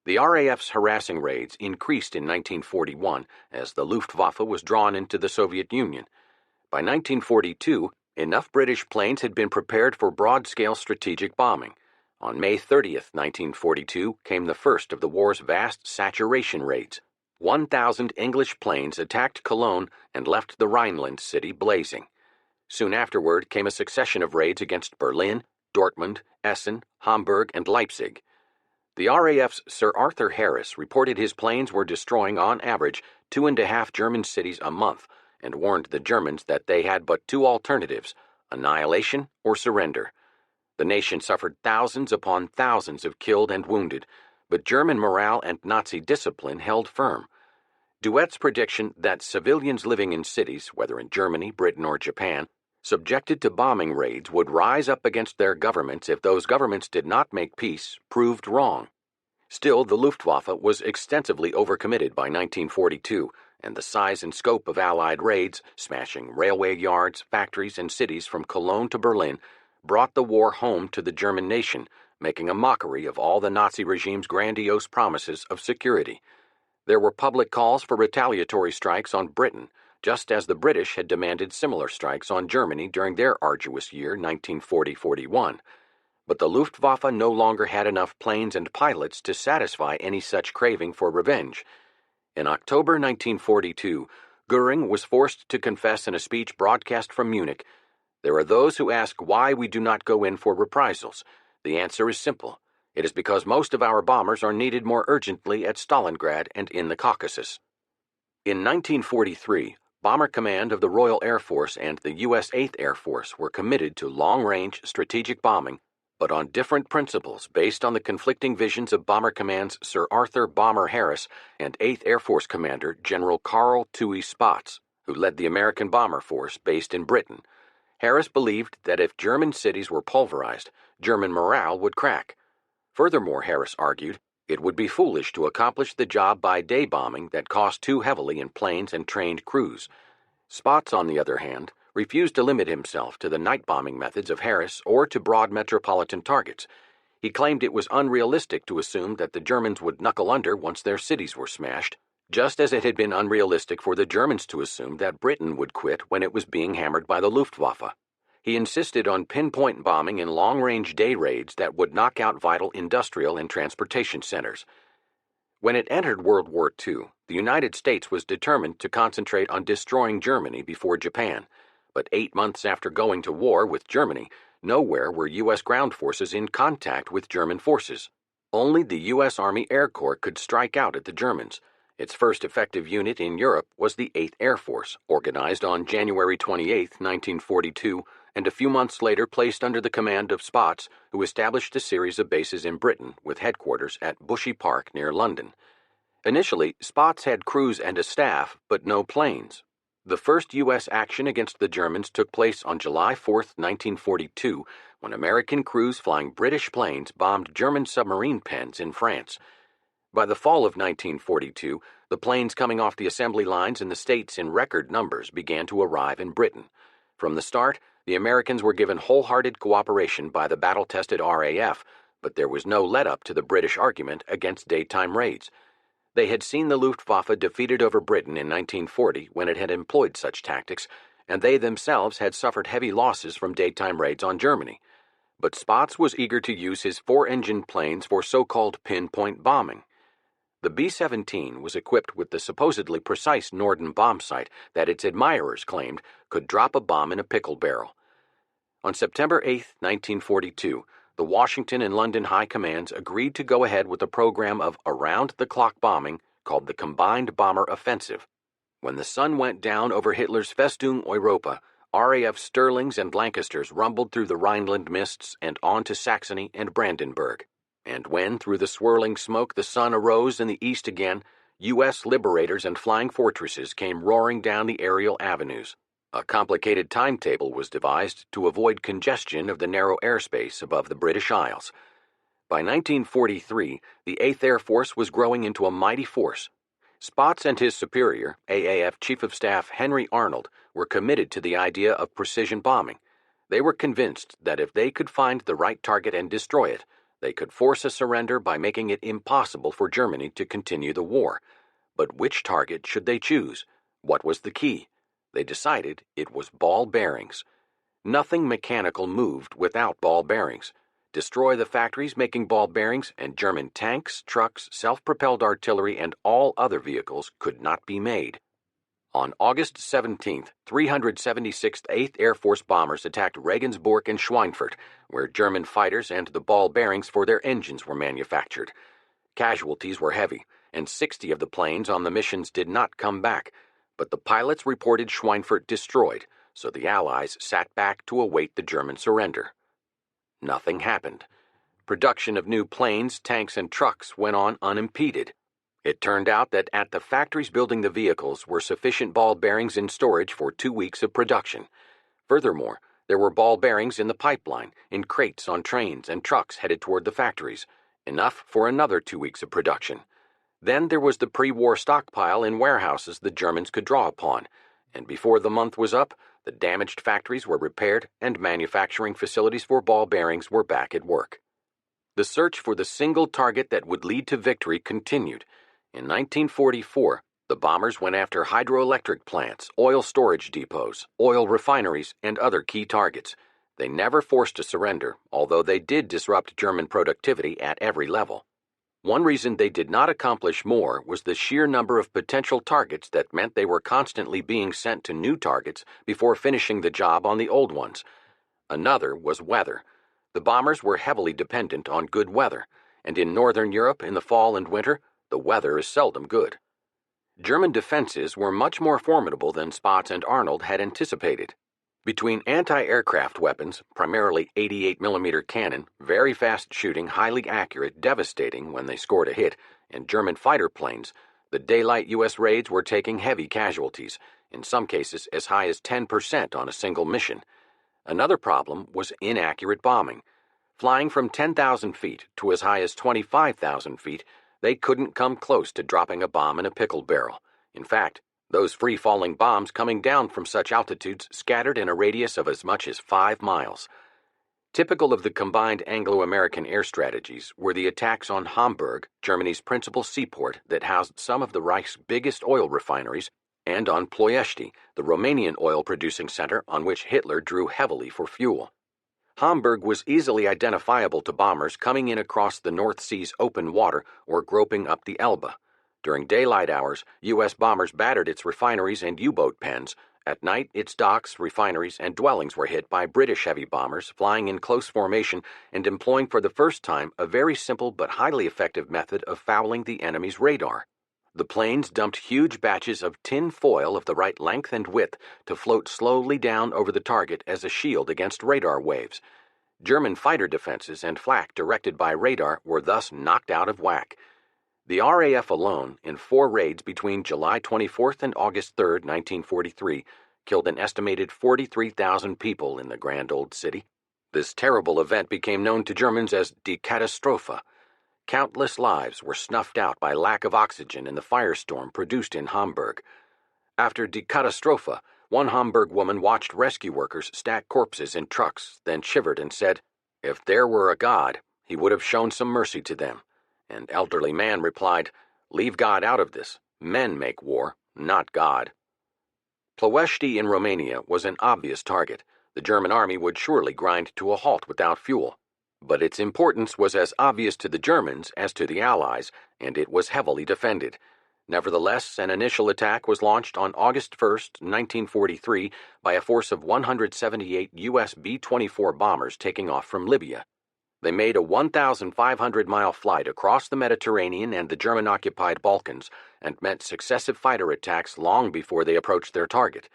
The RAF's harassing raids increased in 1941 as the Luftwaffe was drawn into the Soviet Union. By 1942, enough British planes had been prepared for broad-scale strategic bombing. On May 30, 1942, came the first of the war's vast saturation raids. 1,000 English planes attacked Cologne and left the Rhineland city blazing. Soon afterward came a succession of raids against Berlin, Dortmund, Essen, Hamburg, and Leipzig. The RAF's Sir Arthur Harris reported his planes were destroying on average 2.5 German cities a month and warned the Germans that they had but two alternatives, annihilation or surrender. The nation suffered thousands upon thousands of killed and wounded, but German morale and Nazi discipline held firm. Douhet's prediction that civilians living in cities, whether in Germany, Britain, or Japan, subjected to bombing raids would rise up against their governments if those governments did not make peace, proved wrong. Still, the Luftwaffe was extensively overcommitted by 1942, and the size and scope of Allied raids, smashing railway yards, factories, and cities from Cologne to Berlin, brought the war home to the German nation, making a mockery of all the Nazi regime's grandiose promises of security. There were public calls for retaliatory strikes on Britain, just as the British had demanded similar strikes on Germany during their arduous year 1940-41. But the Luftwaffe no longer had enough planes and pilots to satisfy any such craving for revenge. In October 1942, Goering was forced to confess in a speech broadcast from Munich, "There are those who ask why we do not go in for reprisals. The answer is simple. It is because most of our bombers are needed more urgently at Stalingrad and in the Caucasus." In 1943, Bomber Command of the Royal Air Force and the U.S. 8th Air Force were committed to long-range strategic bombing, but on different principles based on the conflicting visions of Bomber Command's Sir Arthur "Bomber" Harris and 8th Air Force Commander General Carl Toohey Spaatz, who led the American bomber force based in Britain. Harris believed that if German cities were pulverized, German morale would crack. Furthermore, Harris argued, it would be foolish to accomplish the job by day bombing that cost too heavily in planes and trained crews. Spaatz, on the other hand, refused to limit himself to the night bombing methods of Harris or to broad metropolitan targets. He claimed it was unrealistic to assume that the Germans would knuckle under once their cities were smashed. just as it had been unrealistic for the Germans to assume that Britain would quit when it was being hammered by the Luftwaffe. He insisted on pinpoint bombing in long-range day raids that would knock out vital industrial and transportation centers. When it entered World War II, the United States was determined to concentrate on destroying Germany before Japan. But 8 months after going to war with Germany, nowhere were U.S. ground forces in contact with German forces. Only the U.S. Army Air Corps could strike out at the Germans. Its first effective unit in Europe was the 8th Air Force, organized on January 28, 1942, and a few months later placed under the command of Spaatz, who established a series of bases in Britain with headquarters at Bushy Park near London. Initially, Spaatz had crews and a staff, but no planes. The first U.S. action against the Germans took place on July 4, 1942, when American crews flying British planes bombed German submarine pens in France. By the fall of 1942, the planes coming off the assembly lines in the States in record numbers began to arrive in Britain. From the start, the Americans were given wholehearted cooperation by the battle-tested RAF, but there was no let-up to the British argument against daytime raids. They had seen the Luftwaffe defeated over Britain in 1940 when it had employed such tactics, and they themselves had suffered heavy losses from daytime raids on Germany. But Spaatz was eager to use his 4-engine planes for so-called pinpoint bombing. The B-17 was equipped with the supposedly precise Norden bomb sight that its admirers claimed could drop a bomb in a pickle barrel. On September 8, 1942, the Washington and London high commands agreed to go ahead with a program of around-the-clock bombing called the Combined Bomber Offensive. When the sun went down over Hitler's Festung Europa, RAF Stirlings and Lancasters rumbled through the Rhineland mists and on to Saxony and Brandenburg. And when, through the swirling smoke, the sun arose in the east again, U.S. Liberators and Flying Fortresses came roaring down the aerial avenues. A complicated timetable was devised to avoid congestion of the narrow airspace above the British Isles. By 1943, the 8th Air Force was growing into a mighty force. Spaatz and his superior, AAF Chief of Staff Henry Arnold, were committed to the idea of precision bombing. They were convinced that if they could find the right target and destroy it, they could force a surrender by making it impossible for Germany to continue the war. But which target should they choose? What was the key? They decided it was ball bearings. Nothing mechanical moved without ball bearings. Destroy the factories making ball bearings, and German tanks, trucks, self-propelled artillery, and all other vehicles could not be made. On August 17th, 376th 8th Air Force bombers attacked Regensburg and Schweinfurt, where German fighters and the ball bearings for their engines were manufactured. Casualties were heavy, and 60 of the planes on the missions did not come back, but the pilots reported Schweinfurt destroyed, so the Allies sat back to await the German surrender. Nothing happened. Production of new planes, tanks, and trucks went on unimpeded. It turned out that at the factories building the vehicles were sufficient ball bearings in storage for 2 weeks of production. Furthermore, there were ball bearings in the pipeline, in crates on trains and trucks headed toward the factories, enough for another 2 weeks of production. Then there was the pre-war stockpile in warehouses the Germans could draw upon, and before the month was up, the damaged factories were repaired and manufacturing facilities for ball bearings were back at work. The search for the single target that would lead to victory continued. In 1944, the bombers went after hydroelectric plants, oil storage depots, oil refineries, and other key targets. They never forced a surrender, although they did disrupt German productivity at every level. One reason they did not accomplish more was the sheer number of potential targets that meant they were constantly being sent to new targets before finishing the job on the old ones. Another was weather. The bombers were heavily dependent on good weather, and in Northern Europe in the fall and winter, the weather is seldom good. German defenses were much more formidable than Spaatz and Arnold had anticipated. Between anti-aircraft weapons, primarily 88mm cannon, very fast shooting, highly accurate, devastating when they scored a hit, and German fighter planes, the daylight U.S. raids were taking heavy casualties, in some cases as high as 10% on a single mission. Another problem was inaccurate bombing. Flying from 10,000 feet to as high as 25,000 feet, they couldn't come close to dropping a bomb in a pickle barrel. In fact, those free-falling bombs coming down from such altitudes scattered in a radius of as much as 5 miles. Typical of the combined Anglo-American air strategies were the attacks on Hamburg, Germany's principal seaport that housed some of the Reich's biggest oil refineries, and on Ploiești, the Romanian oil-producing center on which Hitler drew heavily for fuel. Hamburg was easily identifiable to bombers coming in across the North Sea's open water or groping up the Elbe. During daylight hours, U.S. bombers battered its refineries and U-boat pens. At night, its docks, refineries, and dwellings were hit by British heavy bombers flying in close formation and employing for the first time a very simple but highly effective method of fouling the enemy's radar. The planes dumped huge batches of tin foil of the right length and width to float slowly down over the target as a shield against radar waves. German fighter defenses and flak directed by radar were thus knocked out of whack. The RAF alone, in 4 raids between July 24th and August 3rd, 1943, killed an estimated 43,000 people in the grand old city. This terrible event became known to Germans as Die Katastrophe. Countless lives were snuffed out by lack of oxygen in the firestorm produced in Hamburg. After Die Katastrophe, one Hamburg woman watched rescue workers stack corpses in trucks, then shivered and said, "If there were a God, he would have shown some mercy to them." An elderly man replied, "Leave God out of this. Men make war, not God." Ploiești in Romania was an obvious target. The German army would surely grind to a halt without fuel. But its importance was as obvious to the Germans as to the Allies, and it was heavily defended. Nevertheless, an initial attack was launched on August 1st, 1943, by a force of 178 U.S. B-24 bombers taking off from Libya. They made a 1,500-mile flight across the Mediterranean and the German-occupied Balkans and met successive fighter attacks long before they approached their target.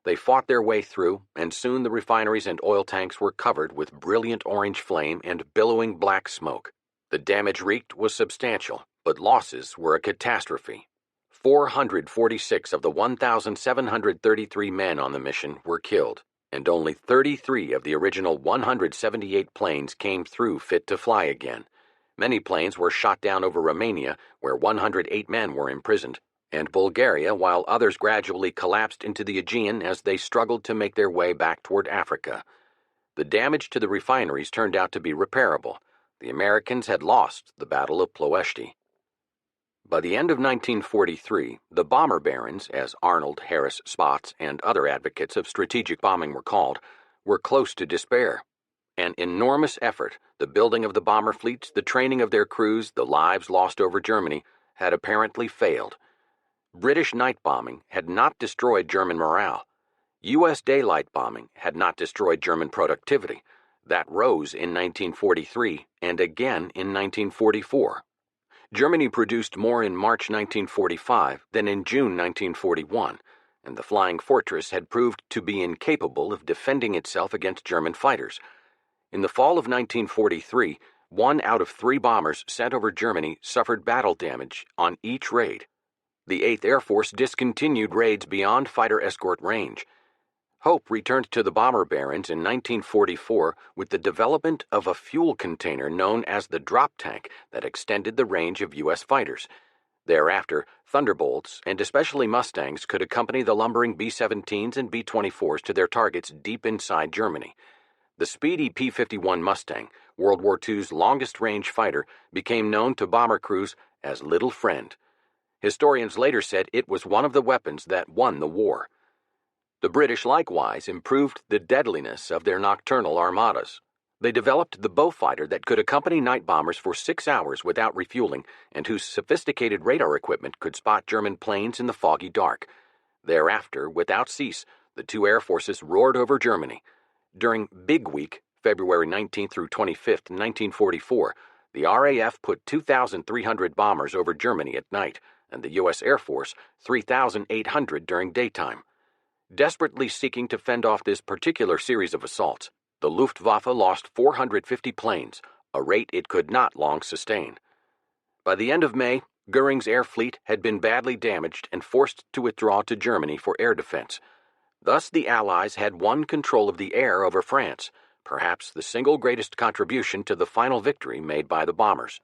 They fought their way through, and soon the refineries and oil tanks were covered with brilliant orange flame and billowing black smoke. The damage wreaked was substantial, but losses were a catastrophe. 446 of the 1,733 men on the mission were killed, and only 33 of the original 178 planes came through fit to fly again. Many planes were shot down over Romania, where 108 men were imprisoned, and Bulgaria, while others gradually collapsed into the Aegean as they struggled to make their way back toward Africa. The damage to the refineries turned out to be repairable. The Americans had lost the Battle of Ploiești. By the end of 1943, the bomber barons, as Arnold, Harris, Spaatz, and other advocates of strategic bombing were called, were close to despair. An enormous effort, the building of the bomber fleets, the training of their crews, the lives lost over Germany, had apparently failed. British night bombing had not destroyed German morale. U.S. daylight bombing had not destroyed German productivity. That rose in 1943 and again in 1944. Germany produced more in March 1945 than in June 1941, and the Flying Fortress had proved to be incapable of defending itself against German fighters. In the fall of 1943, 1 out of 3 bombers sent over Germany suffered battle damage on each raid. The 8th Air Force discontinued raids beyond fighter escort range. Hope returned to the bomber barons in 1944 with the development of a fuel container known as the drop tank that extended the range of U.S. fighters. Thereafter, Thunderbolts, and especially Mustangs, could accompany the lumbering B-17s and B-24s to their targets deep inside Germany. The speedy P-51 Mustang, World War II's longest-range fighter, became known to bomber crews as Little Friend. Historians later said it was one of the weapons that won the war. The British likewise improved the deadliness of their nocturnal armadas. They developed the Beaufighter that could accompany night bombers for 6 hours without refueling and whose sophisticated radar equipment could spot German planes in the foggy dark. Thereafter, without cease, the 2 air forces roared over Germany. During Big Week, February 19 through 25, 1944, the RAF put 2,300 bombers over Germany at night, and the U.S. Air Force 3,800 during daytime. Desperately seeking to fend off this particular series of assaults, the Luftwaffe lost 450 planes, a rate it could not long sustain. By the end of May, Goering's air fleet had been badly damaged and forced to withdraw to Germany for air defense. Thus the Allies had won control of the air over France, perhaps the single greatest contribution to the final victory made by the bombers.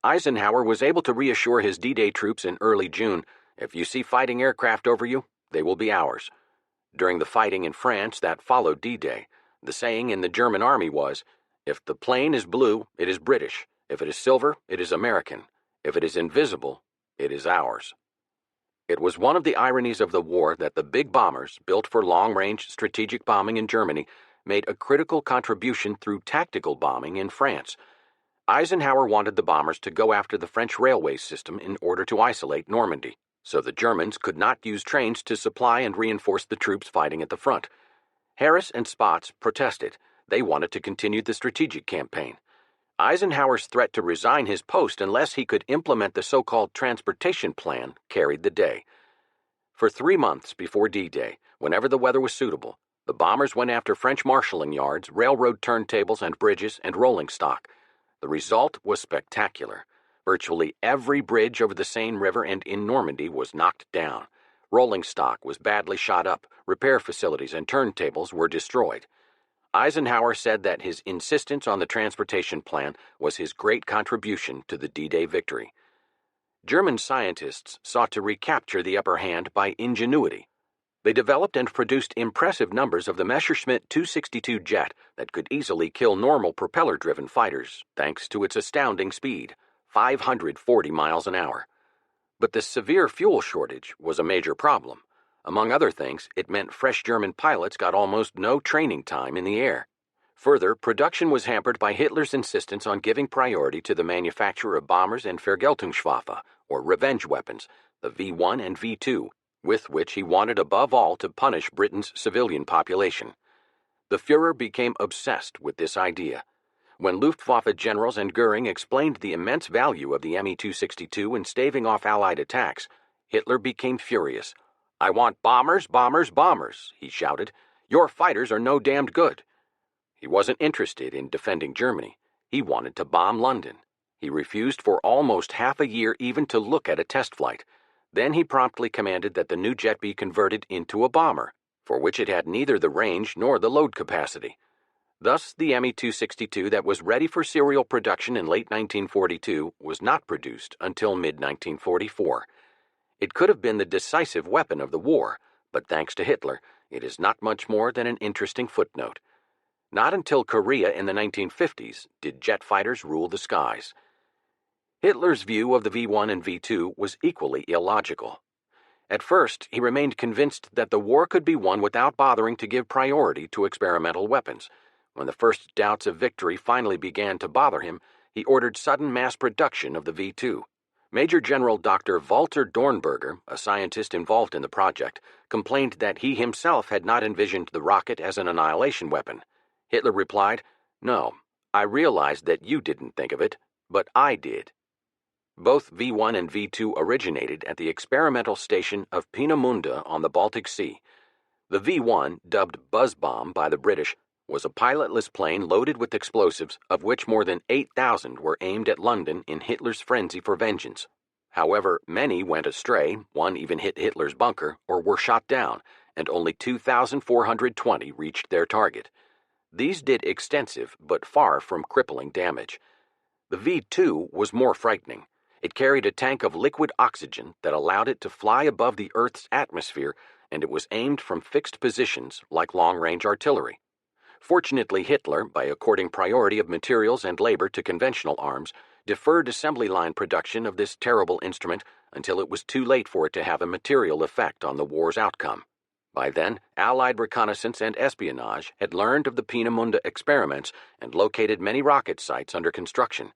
Eisenhower was able to reassure his D-Day troops in early June, "If you see fighting aircraft over you, they will be ours." During the fighting in France that followed D-Day, The saying in the German army was, "If the plane is blue, it is British. If it is silver, it is American. If it is invisible, it is ours." It was one of the ironies of the war that the big bombers, built for long-range strategic bombing in Germany, made a critical contribution through tactical bombing in France. Eisenhower wanted the bombers to go after the French railway system in order to isolate Normandy, so the Germans could not use trains to supply and reinforce the troops fighting at the front. Harris and Spaatz protested. They wanted to continue the strategic campaign. Eisenhower's threat to resign his post unless he could implement the so-called transportation plan carried the day. For 3 months before D-Day, whenever the weather was suitable, the bombers went after French marshalling yards, railroad turntables and bridges, and rolling stock. The result was spectacular. Virtually every bridge over the Seine River and in Normandy was knocked down. Rolling stock was badly shot up, repair facilities and turntables were destroyed. Eisenhower said that his insistence on the transportation plan was his great contribution to the D-Day victory. German scientists sought to recapture the upper hand by ingenuity. They developed and produced impressive numbers of the Messerschmitt 262 jet that could easily kill normal propeller-driven fighters thanks to its astounding speed, 540 miles an hour. But the severe fuel shortage was a major problem. Among other things, it meant fresh German pilots got almost no training time in the air. Further, production was hampered by Hitler's insistence on giving priority to the manufacture of bombers and Vergeltungswaffe, or revenge weapons, the V-1 and V-2, with which he wanted above all to punish Britain's civilian population. The Führer became obsessed with this idea. When Luftwaffe generals and Goering explained the immense value of the Me-262 in staving off Allied attacks, Hitler became furious. "I want bombers, bombers, bombers," he shouted. "Your fighters are no damned good." He wasn't interested in defending Germany. He wanted to bomb London. He refused for almost half a year even to look at a test flight. Then he promptly commanded that the new jet be converted into a bomber, for which it had neither the range nor the load capacity. Thus, the Me-262 that was ready for serial production in late 1942 was not produced until mid-1944. It could have been the decisive weapon of the war, but thanks to Hitler, it is not much more than an interesting footnote. Not until Korea in the 1950s did jet fighters rule the skies. Hitler's view of the V-1 and V-2 was equally illogical. At first, he remained convinced that the war could be won without bothering to give priority to experimental weapons. When the first doubts of victory finally began to bother him, he ordered sudden mass production of the V-2. Major General Dr. Walter Dornberger, a scientist involved in the project, complained that he himself had not envisioned the rocket as an annihilation weapon. Hitler replied, "No, I realized that you didn't think of it, but I did." Both V-1 and V-2 originated at the experimental station of Peenemünde on the Baltic Sea. The V-1, dubbed Buzz Bomb by the British, was a pilotless plane loaded with explosives, of which more than 8,000 were aimed at London in Hitler's frenzy for vengeance. However, many went astray, one even hit Hitler's bunker, or were shot down, and only 2,420 reached their target. These did extensive, but far from crippling damage. The V-2 was more frightening. It carried a tank of liquid oxygen that allowed it to fly above the Earth's atmosphere, and it was aimed from fixed positions like long-range artillery. Fortunately, Hitler, by according priority of materials and labor to conventional arms, deferred assembly line production of this terrible instrument until it was too late for it to have a material effect on the war's outcome. By then, Allied reconnaissance and espionage had learned of the Peenemünde experiments and located many rocket sites under construction.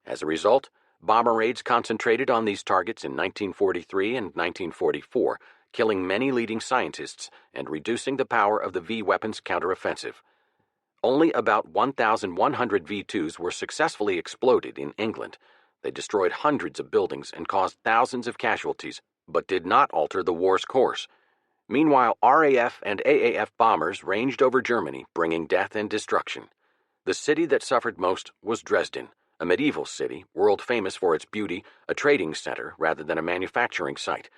As a result, bomber raids concentrated on these targets in 1943 and 1944, killing many leading scientists and reducing the power of the V-weapon's counteroffensive. Only about 1,100 V-2s were successfully exploded in England. They destroyed hundreds of buildings and caused thousands of casualties, but did not alter the war's course. Meanwhile, RAF and AAF bombers ranged over Germany, bringing death and destruction. The city that suffered most was Dresden, a medieval city, world famous for its beauty, a trading center rather than a manufacturing site.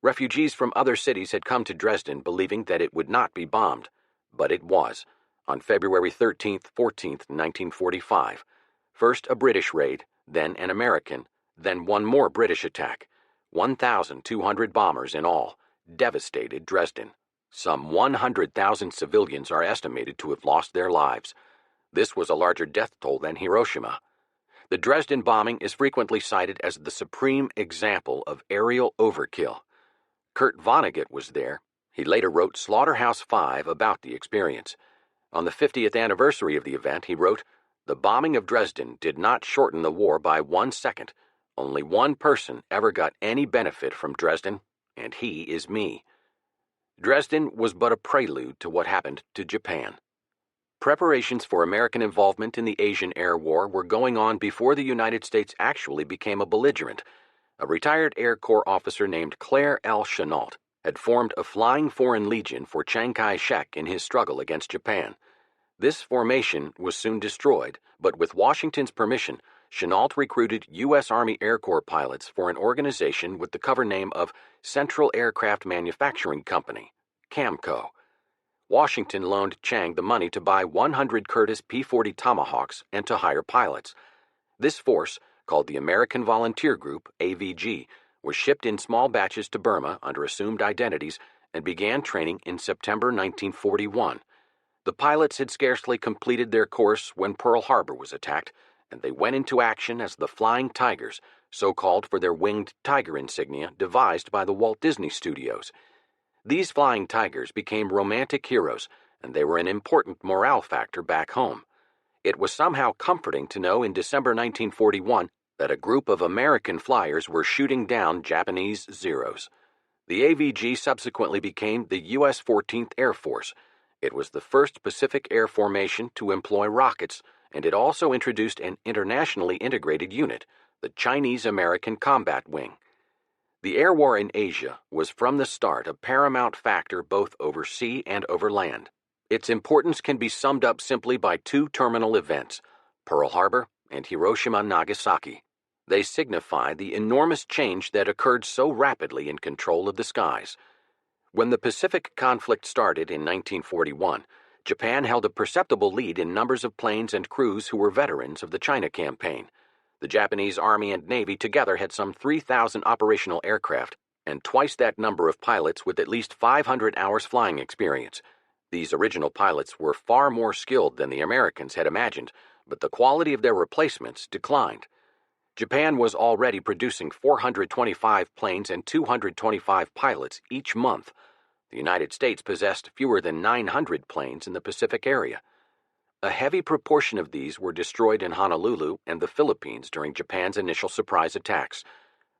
Refugees from other cities had come to Dresden believing that it would not be bombed, but it was. On February 13th, 14th, 1945. First a British raid, then an American, then one more British attack. 1,200 bombers in all devastated Dresden. Some 100,000 civilians are estimated to have lost their lives. This was a larger death toll than Hiroshima. The Dresden bombing is frequently cited as the supreme example of aerial overkill. Kurt Vonnegut was there. He later wrote Slaughterhouse-Five about the experience. On the 50th anniversary of the event, he wrote, "The bombing of Dresden did not shorten the war by 1 second. Only one person ever got any benefit from Dresden, and he is me." Dresden was but a prelude to what happened to Japan. Preparations for American involvement in the Asian Air War were going on before the United States actually became a belligerent. A retired Air Corps officer named Claire L. Chennault had formed a Flying Foreign Legion for Chiang Kai-shek in his struggle against Japan. This formation was soon destroyed, but with Washington's permission, Chennault recruited U.S. Army Air Corps pilots for an organization with the cover name of Central Aircraft Manufacturing Company, CAMCO. Washington loaned Chiang the money to buy 100 Curtiss P-40 Tomahawks and to hire pilots. This force, called the American Volunteer Group, AVG, was shipped in small batches to Burma under assumed identities and began training in September 1941. The pilots had scarcely completed their course when Pearl Harbor was attacked, and they went into action as the Flying Tigers, so called for their winged tiger insignia devised by the Walt Disney Studios. These Flying Tigers became romantic heroes, and they were an important morale factor back home. It was somehow comforting to know in December 1941 that a group of American flyers were shooting down Japanese Zeros. The AVG subsequently became the U.S. 14th Air Force. It was the first Pacific Air formation to employ rockets, and it also introduced an internationally integrated unit, the Chinese-American Combat Wing. The air war in Asia was from the start a paramount factor both over sea and over land. Its importance can be summed up simply by two terminal events, Pearl Harbor and Hiroshima-Nagasaki. They signify the enormous change that occurred so rapidly in control of the skies. When the Pacific conflict started in 1941, Japan held a perceptible lead in numbers of planes and crews who were veterans of the China campaign. The Japanese Army and Navy together had some 3,000 operational aircraft and twice that number of pilots with at least 500 hours flying experience. These original pilots were far more skilled than the Americans had imagined, but the quality of their replacements declined. Japan was already producing 425 planes and 225 pilots each month. The United States possessed fewer than 900 planes in the Pacific area. A heavy proportion of these were destroyed in Honolulu and the Philippines during Japan's initial surprise attacks.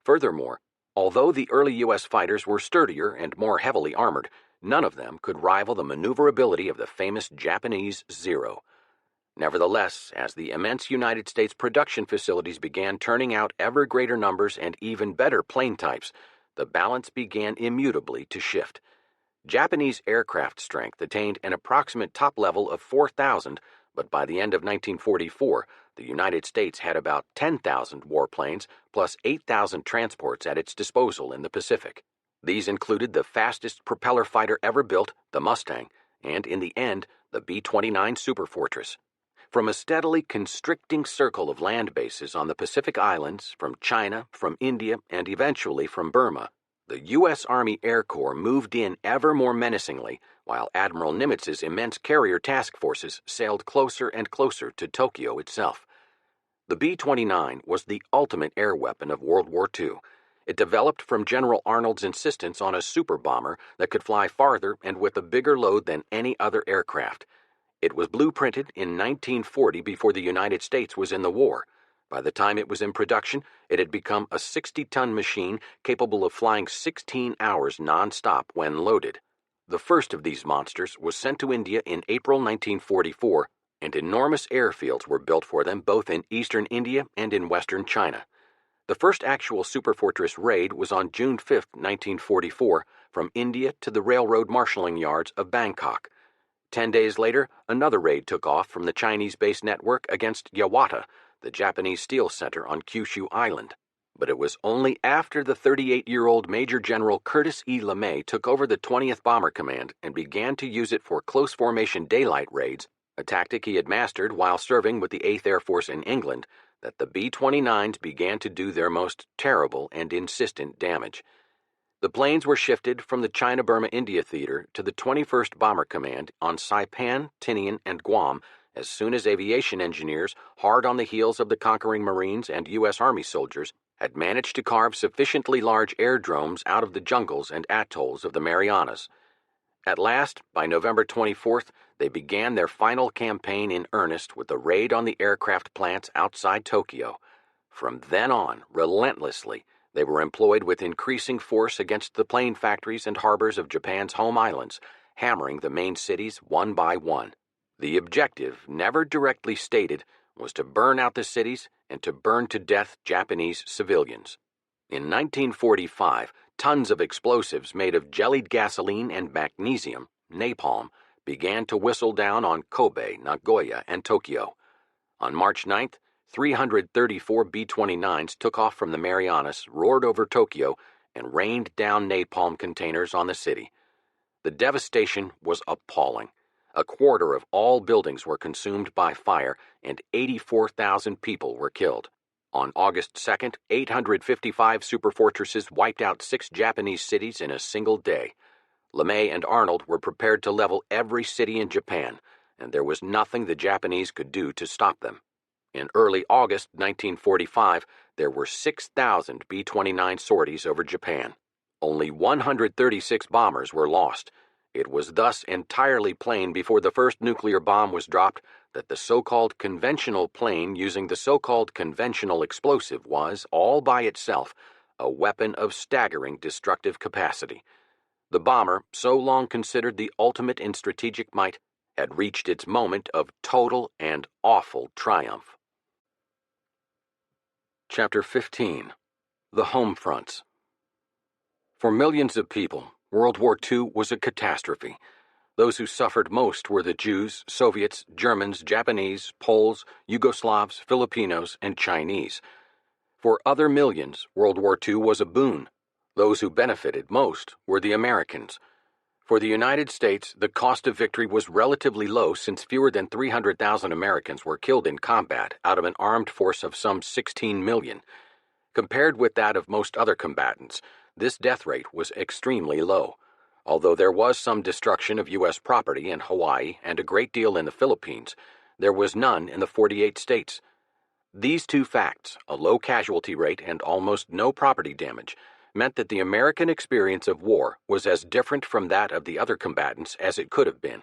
Furthermore, although the early U.S. fighters were sturdier and more heavily armored, none of them could rival the maneuverability of the famous Japanese Zero. Nevertheless, as the immense United States production facilities began turning out ever greater numbers and even better plane types, the balance began immutably to shift. Japanese aircraft strength attained an approximate top level of 4,000, but by the end of 1944, the United States had about 10,000 warplanes plus 8,000 transports at its disposal in the Pacific. These included the fastest propeller fighter ever built, the Mustang, and in the end, the B-29 Superfortress. From a steadily constricting circle of land bases on the Pacific Islands, from China, from India, and eventually from Burma, the U.S. Army Air Corps moved in ever more menacingly, while Admiral Nimitz's immense carrier task forces sailed closer and closer to Tokyo itself. The B-29 was the ultimate air weapon of World War II. It developed from General Arnold's insistence on a super bomber that could fly farther and with a bigger load than any other aircraft. It was blueprinted in 1940 before the United States was in the war. By the time it was in production, it had become a 60-ton machine capable of flying 16 hours non-stop when loaded. The first of these monsters was sent to India in April 1944, and enormous airfields were built for them both in eastern India and in western China. The first actual Superfortress raid was on June 5, 1944, from India to the railroad marshalling yards of Bangkok. 10 days later, another raid took off from the Chinese-based network against Yawata, the Japanese steel center on Kyushu Island. But it was only after the 38-year-old Major General Curtis E. LeMay took over the 20th Bomber Command and began to use it for close formation daylight raids, a tactic he had mastered while serving with the 8th Air Force in England, that the B-29s began to do their most terrible and insistent damage. The planes were shifted from the China-Burma-India Theater to the 21st Bomber Command on Saipan, Tinian, and Guam as soon as aviation engineers, hard on the heels of the conquering Marines and U.S. Army soldiers, had managed to carve sufficiently large airdromes out of the jungles and atolls of the Marianas. At last, by November 24th, they began their final campaign in earnest with the raid on the aircraft plants outside Tokyo. From then on, relentlessly, they were employed with increasing force against the plane factories and harbors of Japan's home islands, hammering the main cities one by one. The objective, never directly stated, was to burn out the cities and to burn to death Japanese civilians. In 1945, tons of explosives made of jellied gasoline and magnesium, napalm, began to whistle down on Kobe, Nagoya, and Tokyo. On March 9th, 334 B-29s took off from the Marianas, roared over Tokyo, and rained down napalm containers on the city. The devastation was appalling. A quarter of all buildings were consumed by fire, and 84,000 people were killed. On August 2nd, 855 superfortresses wiped out 6 Japanese cities in a single day. LeMay and Arnold were prepared to level every city in Japan, and there was nothing the Japanese could do to stop them. In early August 1945, there were 6,000 B-29 sorties over Japan. Only 136 bombers were lost. It was thus entirely plain before the first nuclear bomb was dropped that the so-called conventional plane using the so-called conventional explosive was, all by itself, a weapon of staggering destructive capacity. The bomber, so long considered the ultimate in strategic might, had reached its moment of total and awful triumph. Chapter 15. The Home Fronts. For millions of people, World War II was a catastrophe. Those who suffered most were the Jews, Soviets, Germans, Japanese, Poles, Yugoslavs, Filipinos, and Chinese. For other millions, World War II was a boon. Those who benefited most were the Americans. For the United States, the cost of victory was relatively low since fewer than 300,000 Americans were killed in combat out of an armed force of some 16 million. Compared with that of most other combatants, this death rate was extremely low. Although there was some destruction of U.S. property in Hawaii and a great deal in the Philippines, there was none in the 48 states. These two facts, a low casualty rate and almost no property damage, meant that the American experience of war was as different from that of the other combatants as it could have been.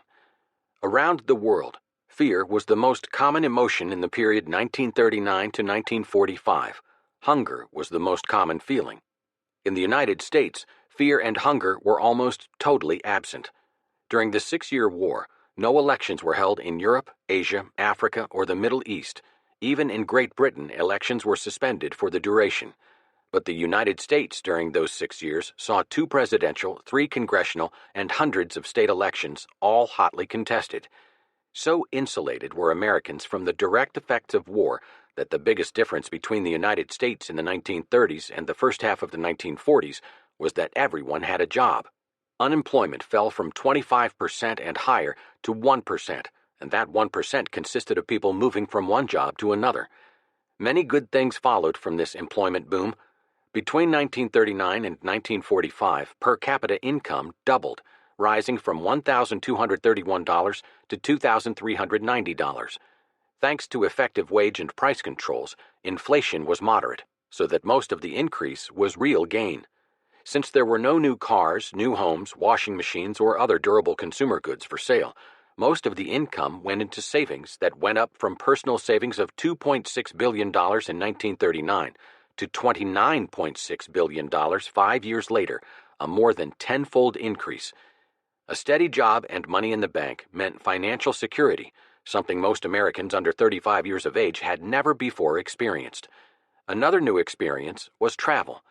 Around the world, fear was the most common emotion in the period 1939 to 1945. Hunger was the most common feeling. In the United States, fear and hunger were almost totally absent. During the 6-year war, no elections were held in Europe, Asia, Africa, or the Middle East. Even in Great Britain, elections were suspended for the duration. But the United States during those 6 years saw 2 presidential, 3 congressional, and hundreds of state elections, all hotly contested. So insulated were Americans from the direct effects of war that the biggest difference between the United States in the 1930s and the first half of the 1940s was that everyone had a job. Unemployment fell from 25% and higher to 1%, and that 1% consisted of people moving from one job to another. Many good things followed from this employment boom. Between 1939 and 1945, per capita income doubled, rising from $1,231 to $2,390. Thanks to effective wage and price controls, inflation was moderate, so that most of the increase was real gain. Since there were no new cars, new homes, washing machines, or other durable consumer goods for sale, most of the income went into savings that went up from personal savings of $2.6 billion in 1939 to $29.6 billion 5 years later, a more than tenfold increase. A steady job and money in the bank meant financial security, something most Americans under 35 years of age had never before experienced. Another new experience was travel.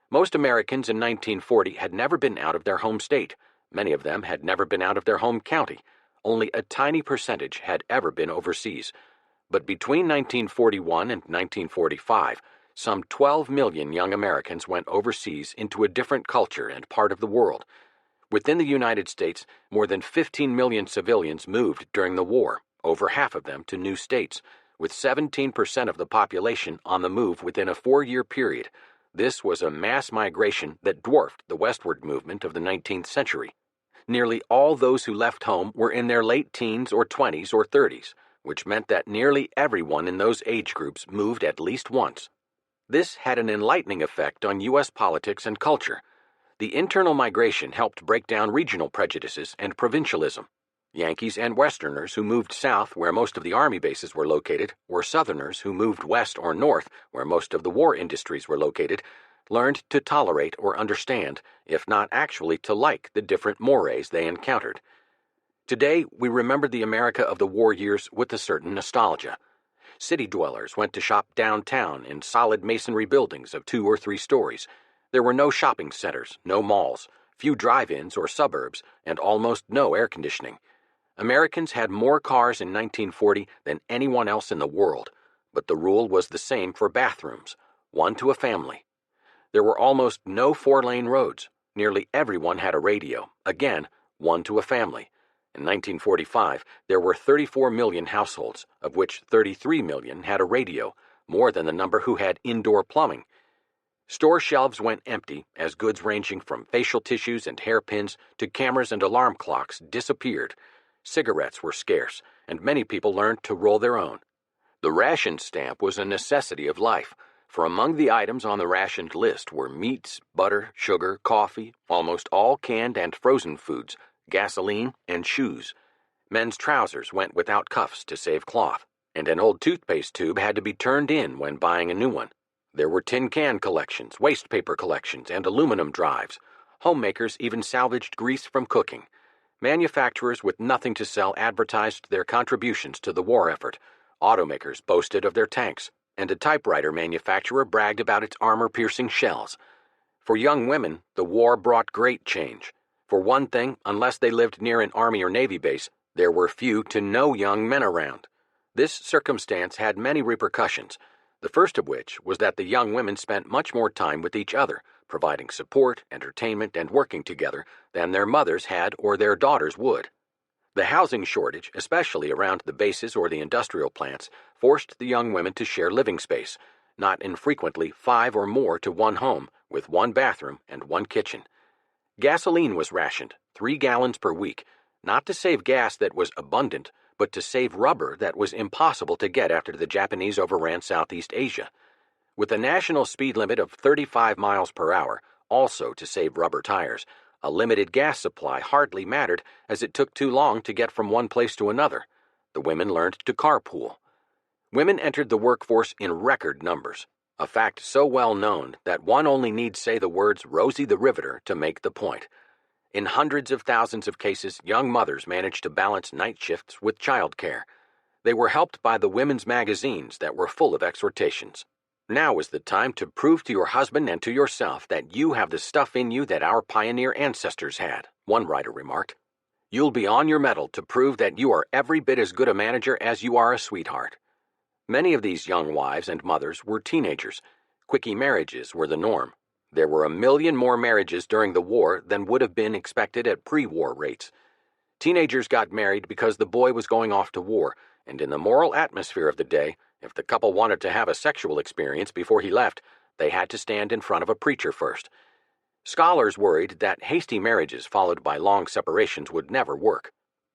Most Americans in 1940 had never been out of their home state. Many of them had never been out of their home county. Only a tiny percentage had ever been overseas. But between 1941 and 1945, some 12 million young Americans went overseas into a different culture and part of the world. Within the United States, more than 15 million civilians moved during the war, over half of them to new states, with 17% of the population on the move within a 4-year period. This was a mass migration that dwarfed the westward movement of the 19th century. Nearly all those who left home were in their late teens or 20s or 30s, which meant that nearly everyone in those age groups moved at least once. This had an enlightening effect on U.S. politics and culture. The internal migration helped break down regional prejudices and provincialism. Yankees and Westerners who moved south where most of the Army bases were located, or Southerners who moved west or north where most of the war industries were located, learned to tolerate or understand, if not actually to like, the different mores they encountered. Today, we remember the America of the war years with a certain nostalgia. City dwellers went to shop downtown in solid masonry buildings of 2 or 3 stories. There were no shopping centers, no malls, few drive-ins or suburbs, and almost no air conditioning. Americans had more cars in 1940 than anyone else in the world, but the rule was the same for bathrooms, 1 to a family. There were almost no 4-lane roads. Nearly everyone had a radio, again, 1 to a family. In 1945, there were 34 million households, of which 33 million had a radio, more than the number who had indoor plumbing. Store shelves went empty as goods ranging from facial tissues and hairpins to cameras and alarm clocks disappeared. Cigarettes were scarce, and many people learned to roll their own. The ration stamp was a necessity of life, for among the items on the rationed list were meats, butter, sugar, coffee, almost all canned and frozen foods, gasoline, and shoes. Men's trousers went without cuffs to save cloth, and an old toothpaste tube had to be turned in when buying a new one. There were tin can collections, waste paper collections, and aluminum drives. Homemakers even salvaged grease from cooking. Manufacturers with nothing to sell advertised their contributions to the war effort. Automakers boasted of their tanks, and a typewriter manufacturer bragged about its armor-piercing shells. For young women, the war brought great change. For one thing, unless they lived near an Army or Navy base, there were few to no young men around. This circumstance had many repercussions, the first of which was that the young women spent much more time with each other, providing support, entertainment, and working together than their mothers had or their daughters would. The housing shortage, especially around the bases or the industrial plants, forced the young women to share living space, not infrequently 5 or more to 1 home, with 1 bathroom and 1 kitchen. Gasoline was rationed, 3 gallons per week, not to save gas that was abundant, but to save rubber that was impossible to get after the Japanese overran Southeast Asia. With a national speed limit of 35 miles per hour, also to save rubber tires, a limited gas supply hardly mattered as it took too long to get from one place to another. The women learned to carpool. Women entered the workforce in record numbers, a fact so well known that one only needs say the words Rosie the Riveter to make the point. In hundreds of thousands of cases, young mothers managed to balance night shifts with childcare. They were helped by the women's magazines that were full of exhortations. Now is the time to prove to your husband and to yourself that you have the stuff in you that our pioneer ancestors had, one writer remarked. You'll be on your mettle to prove that you are every bit as good a manager as you are a sweetheart. Many of these young wives and mothers were teenagers. Quickie marriages were the norm. There were 1 million more marriages during the war than would have been expected at pre-war rates. Teenagers got married because the boy was going off to war, and in the moral atmosphere of the day, if the couple wanted to have a sexual experience before he left, they had to stand in front of a preacher first. Scholars worried that hasty marriages followed by long separations would never work.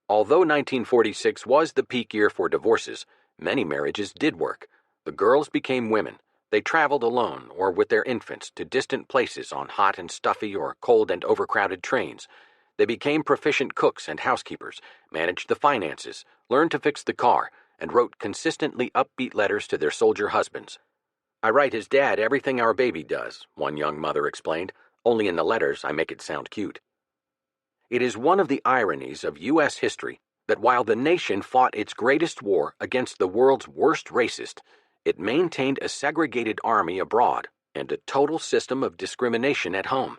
Although 1946 was the peak year for divorces, many marriages did work. The girls became women. They traveled alone or with their infants to distant places on hot and stuffy or cold and overcrowded trains. They became proficient cooks and housekeepers, managed the finances, learned to fix the car, and wrote consistently upbeat letters to their soldier husbands. I write his dad everything our baby does, one young mother explained, only in the letters I make it sound cute. It is one of the ironies of U.S. history that while the nation fought its greatest war against the world's worst racist, it maintained a segregated army abroad and a total system of discrimination at home.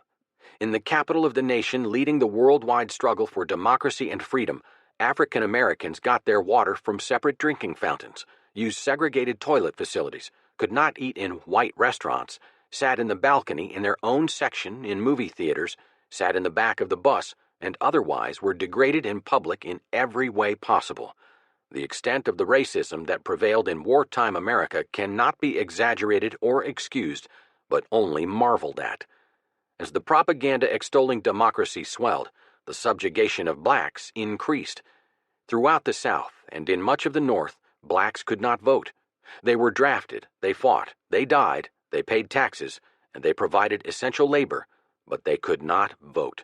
In the capital of the nation leading the worldwide struggle for democracy and freedom, African Americans got their water from separate drinking fountains, used segregated toilet facilities, could not eat in white restaurants, sat in the balcony in their own section in movie theaters, sat in the back of the bus, and otherwise were degraded in public in every way possible. The extent of the racism that prevailed in wartime America cannot be exaggerated or excused, but only marveled at. As the propaganda extolling democracy swelled, the subjugation of blacks increased. Throughout the South and in much of the North, blacks could not vote. They were drafted, they fought, they died, they paid taxes, and they provided essential labor, but they could not vote.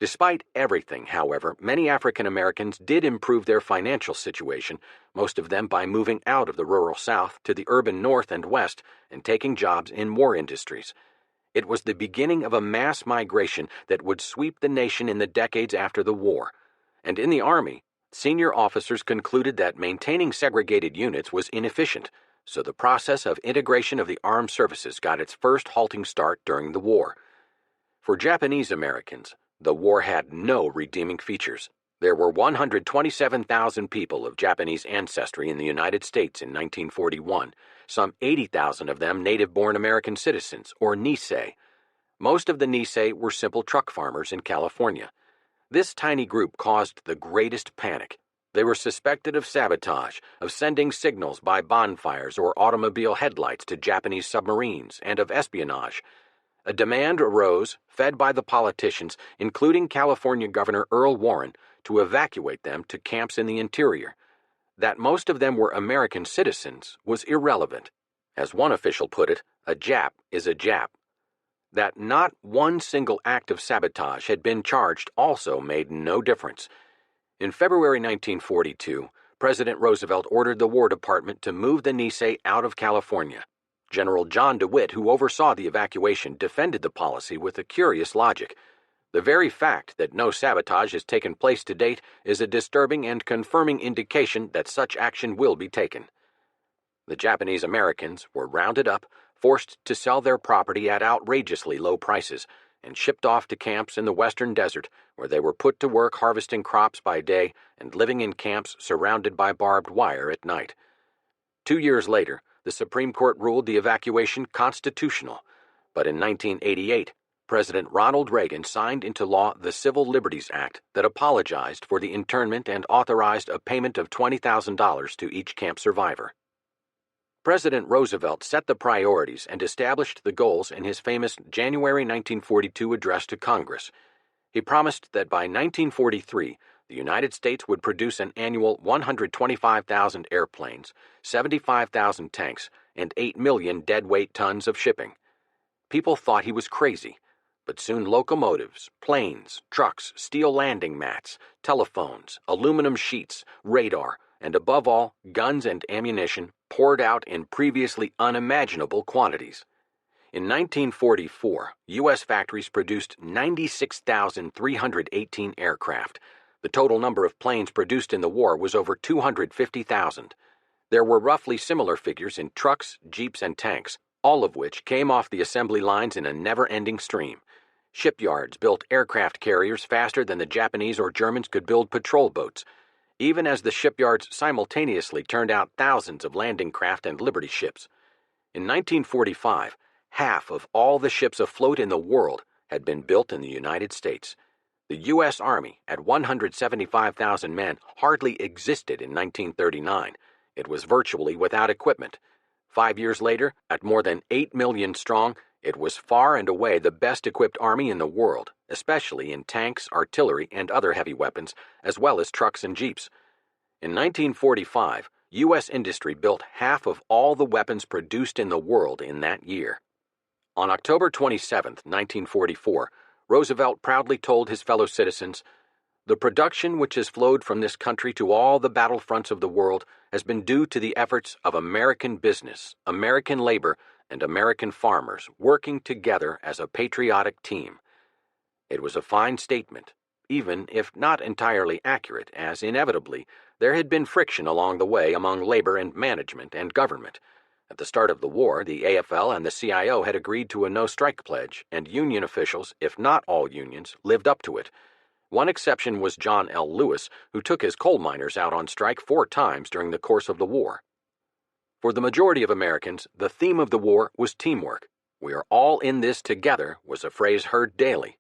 Despite everything, however, many African Americans did improve their financial situation, most of them by moving out of the rural South to the urban North and West and taking jobs in war industries. It was the beginning of a mass migration that would sweep the nation in the decades after the war. And in the Army, senior officers concluded that maintaining segregated units was inefficient, so the process of integration of the armed services got its first halting start during the war. For Japanese Americans, the war had no redeeming features. There were 127,000 people of Japanese ancestry in the United States in 1941, some 80,000 of them native-born American citizens, or Nisei. Most of the Nisei were simple truck farmers in California. This tiny group caused the greatest panic. They were suspected of sabotage, of sending signals by bonfires or automobile headlights to Japanese submarines, and of espionage. A demand arose, fed by the politicians, including California Governor Earl Warren, to evacuate them to camps in the interior. That most of them were American citizens was irrelevant. As one official put it, a Jap is a Jap. That not one single act of sabotage had been charged also made no difference. In February 1942, President Roosevelt ordered the War Department to move the Nisei out of California. General John DeWitt, who oversaw the evacuation, defended the policy with a curious logic. The very fact that no sabotage has taken place to date is a disturbing and confirming indication that such action will be taken. The Japanese Americans were rounded up, forced to sell their property at outrageously low prices, and shipped off to camps in the western desert, where they were put to work harvesting crops by day and living in camps surrounded by barbed wire at night. 2 years later, the Supreme Court ruled the evacuation constitutional, but in 1988, President Ronald Reagan signed into law the Civil Liberties Act that apologized for the internment and authorized a payment of $20,000 to each camp survivor. President Roosevelt set the priorities and established the goals in his famous January 1942 address to Congress. He promised that by 1943, the United States would produce an annual 125,000 airplanes, 75,000 tanks, and 8 million deadweight tons of shipping. People thought he was crazy, but soon locomotives, planes, trucks, steel landing mats, telephones, aluminum sheets, radar, and above all, guns and ammunition poured out in previously unimaginable quantities. In 1944, U.S. factories produced 96,318 aircraft. The total number of planes produced in the war was over 250,000. There were roughly similar figures in trucks, jeeps, and tanks, all of which came off the assembly lines in a never-ending stream. Shipyards built aircraft carriers faster than the Japanese or Germans could build patrol boats, even as the shipyards simultaneously turned out thousands of landing craft and Liberty ships. In 1945, half of all the ships afloat in the world had been built in the United States. The U.S. Army, at 175,000 men, hardly existed in 1939. It was virtually without equipment. 5 years later, at more than 8 million strong, it was far and away the best-equipped army in the world, especially in tanks, artillery, and other heavy weapons, as well as trucks and jeeps. In 1945, U.S. industry built half of all the weapons produced in the world in that year. On October 27, 1944, Roosevelt proudly told his fellow citizens, "The production which has flowed from this country to all the battlefronts of the world has been due to the efforts of American business, American labor, and American farmers working together as a patriotic team." It was a fine statement, even if not entirely accurate, as inevitably there had been friction along the way among labor and management and government. At the start of the war, the AFL and the CIO had agreed to a no-strike pledge, and union officials, if not all unions, lived up to it. One exception was John L. Lewis, who took his coal miners out on strike 4 times during the course of the war. For the majority of Americans, the theme of the war was teamwork. "We are all in this together" was a phrase heard daily.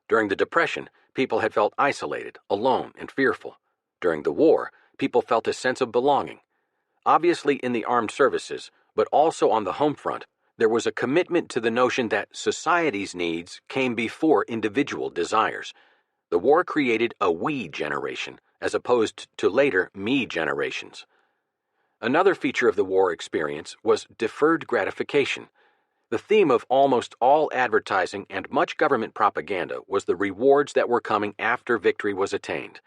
During the Depression, people had felt isolated, alone, and fearful. During the war, people felt a sense of belonging. Obviously in the armed services, but also on the home front, There was a commitment to the notion that society's needs came before individual desires. The war created a we generation, as opposed to later me generations. Another feature of the war experience was deferred gratification. The theme of almost all advertising and much government propaganda was the rewards that were coming after victory was attained.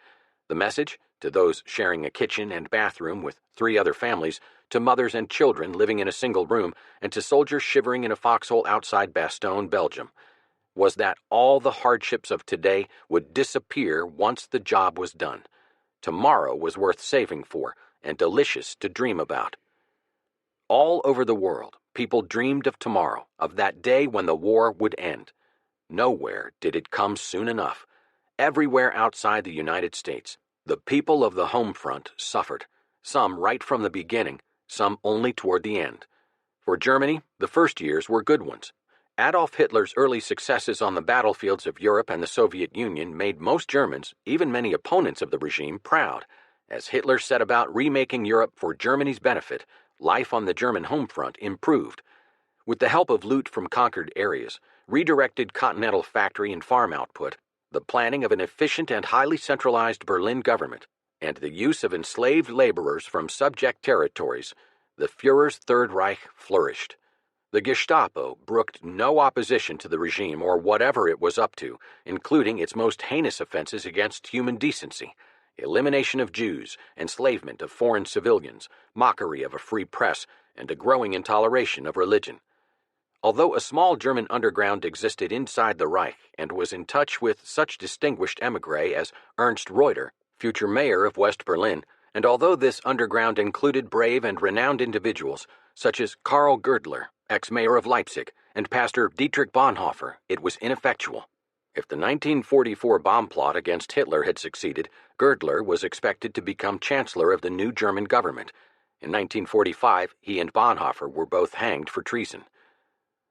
The message, to those sharing a kitchen and bathroom with 3 other families, to mothers and children living in a single room, and to soldiers shivering in a foxhole outside Bastogne, Belgium, was that all the hardships of today would disappear once the job was done. Tomorrow was worth saving for and delicious to dream about. All over the world, people dreamed of tomorrow, of that day when the war would end. Nowhere did it come soon enough. Everywhere outside the United States, the people of the home front suffered, some right from the beginning, some only toward the end. For Germany, the first years were good ones. Adolf Hitler's early successes on the battlefields of Europe and the Soviet Union made most Germans, even many opponents of the regime, proud. As Hitler set about remaking Europe for Germany's benefit, life on the German home front improved. With the help of loot from conquered areas, redirected continental factory and farm output, the planning of an efficient and highly centralized Berlin government, and the use of enslaved laborers from subject territories, the Führer's Third Reich flourished. The Gestapo brooked no opposition to the regime or whatever it was up to, including its most heinous offenses against human decency: elimination of Jews, enslavement of foreign civilians, mockery of a free press, and a growing intoleration of religion. Although a small German underground existed inside the Reich and was in touch with such distinguished émigrés as Ernst Reuter, future mayor of West Berlin, and although this underground included brave and renowned individuals such as Karl Girdler, ex-mayor of Leipzig, and Pastor Dietrich Bonhoeffer, it was ineffectual. If the 1944 bomb plot against Hitler had succeeded, Girdler was expected to become chancellor of the new German government. In 1945, he and Bonhoeffer were both hanged for treason.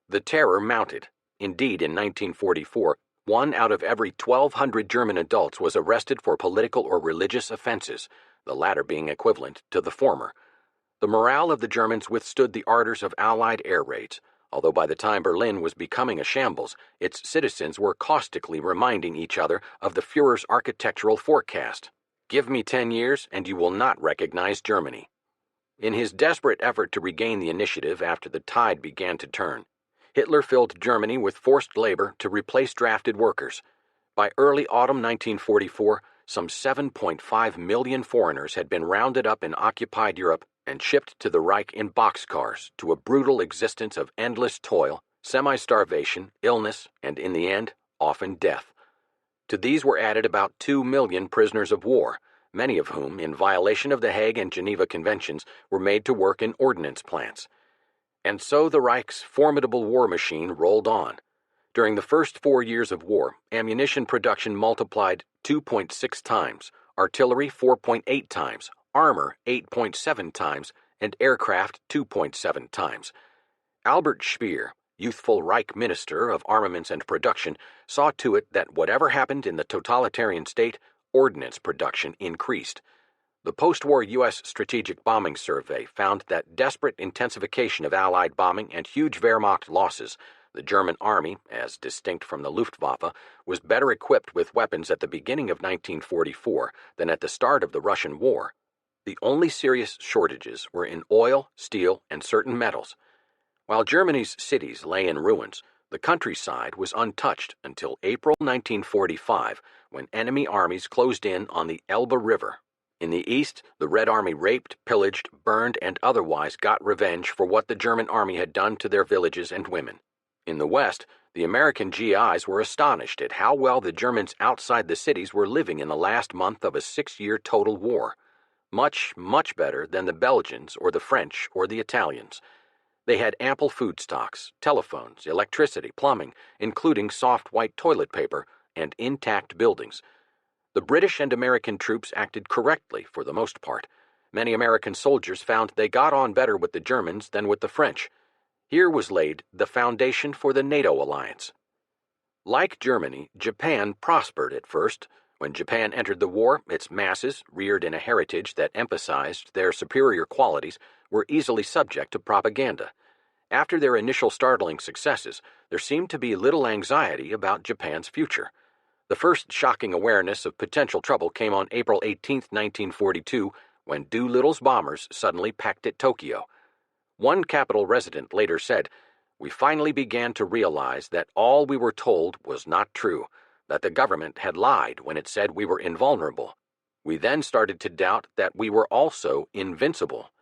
The terror mounted. Indeed, in 1944, 1 out of every 1,200 German adults was arrested for political or religious offenses, the latter being equivalent to the former. The morale of the Germans withstood the ardors of Allied air raids, although by the time Berlin was becoming a shambles, its citizens were caustically reminding each other of the Führer's architectural forecast: "Give me 10 years and you will not recognize Germany." In his desperate effort to regain the initiative after the tide began to turn, Hitler filled Germany with forced labor to replace drafted workers. By early autumn 1944, some 7.5 million foreigners had been rounded up in occupied Europe and shipped to the Reich in boxcars to a brutal existence of endless toil, semi-starvation, illness, and in the end, often death. To these were added about 2 million prisoners of war, many of whom, in violation of the Hague and Geneva Conventions, were made to work in ordnance plants. And so the Reich's formidable war machine rolled on. During the first 4 years of war, ammunition production multiplied 2.6 times, artillery 4.8 times, armor 8.7 times, and aircraft 2.7 times. Albert Speer, youthful Reich Minister of Armaments and Production, saw to it that whatever happened in the totalitarian state, ordnance production increased. The post-war U.S. Strategic Bombing Survey found that desperate intensification of Allied bombing and huge Wehrmacht losses, the German army, as distinct from the Luftwaffe, was better equipped with weapons at the beginning of 1944 than at the start of the Russian War. The only serious shortages were in oil, steel, and certain metals. While Germany's cities lay in ruins, the countryside was untouched until April 1945, when enemy armies closed in on the Elbe River. In the east, the Red Army raped, pillaged, burned, and otherwise got revenge for what the German army had done to their villages and women. In the west, the American GIs were astonished at how well the Germans outside the cities were living in the last month of a 6-year total war. Much, much better than the Belgians or the French or the Italians. They had ample food stocks, telephones, electricity, plumbing, including soft white toilet paper, and intact buildings. The British and American troops acted correctly for the most part. Many American soldiers found they got on better with the Germans than with the French. Here was laid the foundation for the NATO alliance. Like Germany, Japan prospered at first. When Japan entered the war, its masses, reared in a heritage that emphasized their superior qualities, were easily subject to propaganda. After their initial startling successes, there seemed to be little anxiety about Japan's future. The first shocking awareness of potential trouble came on April 18, 1942, when Doolittle's bombers suddenly pecked at Tokyo. One Capitol resident later said, "We finally began to realize that all we were told was not true, that the government had lied when it said we were invulnerable. We then started to doubt that we were also invincible."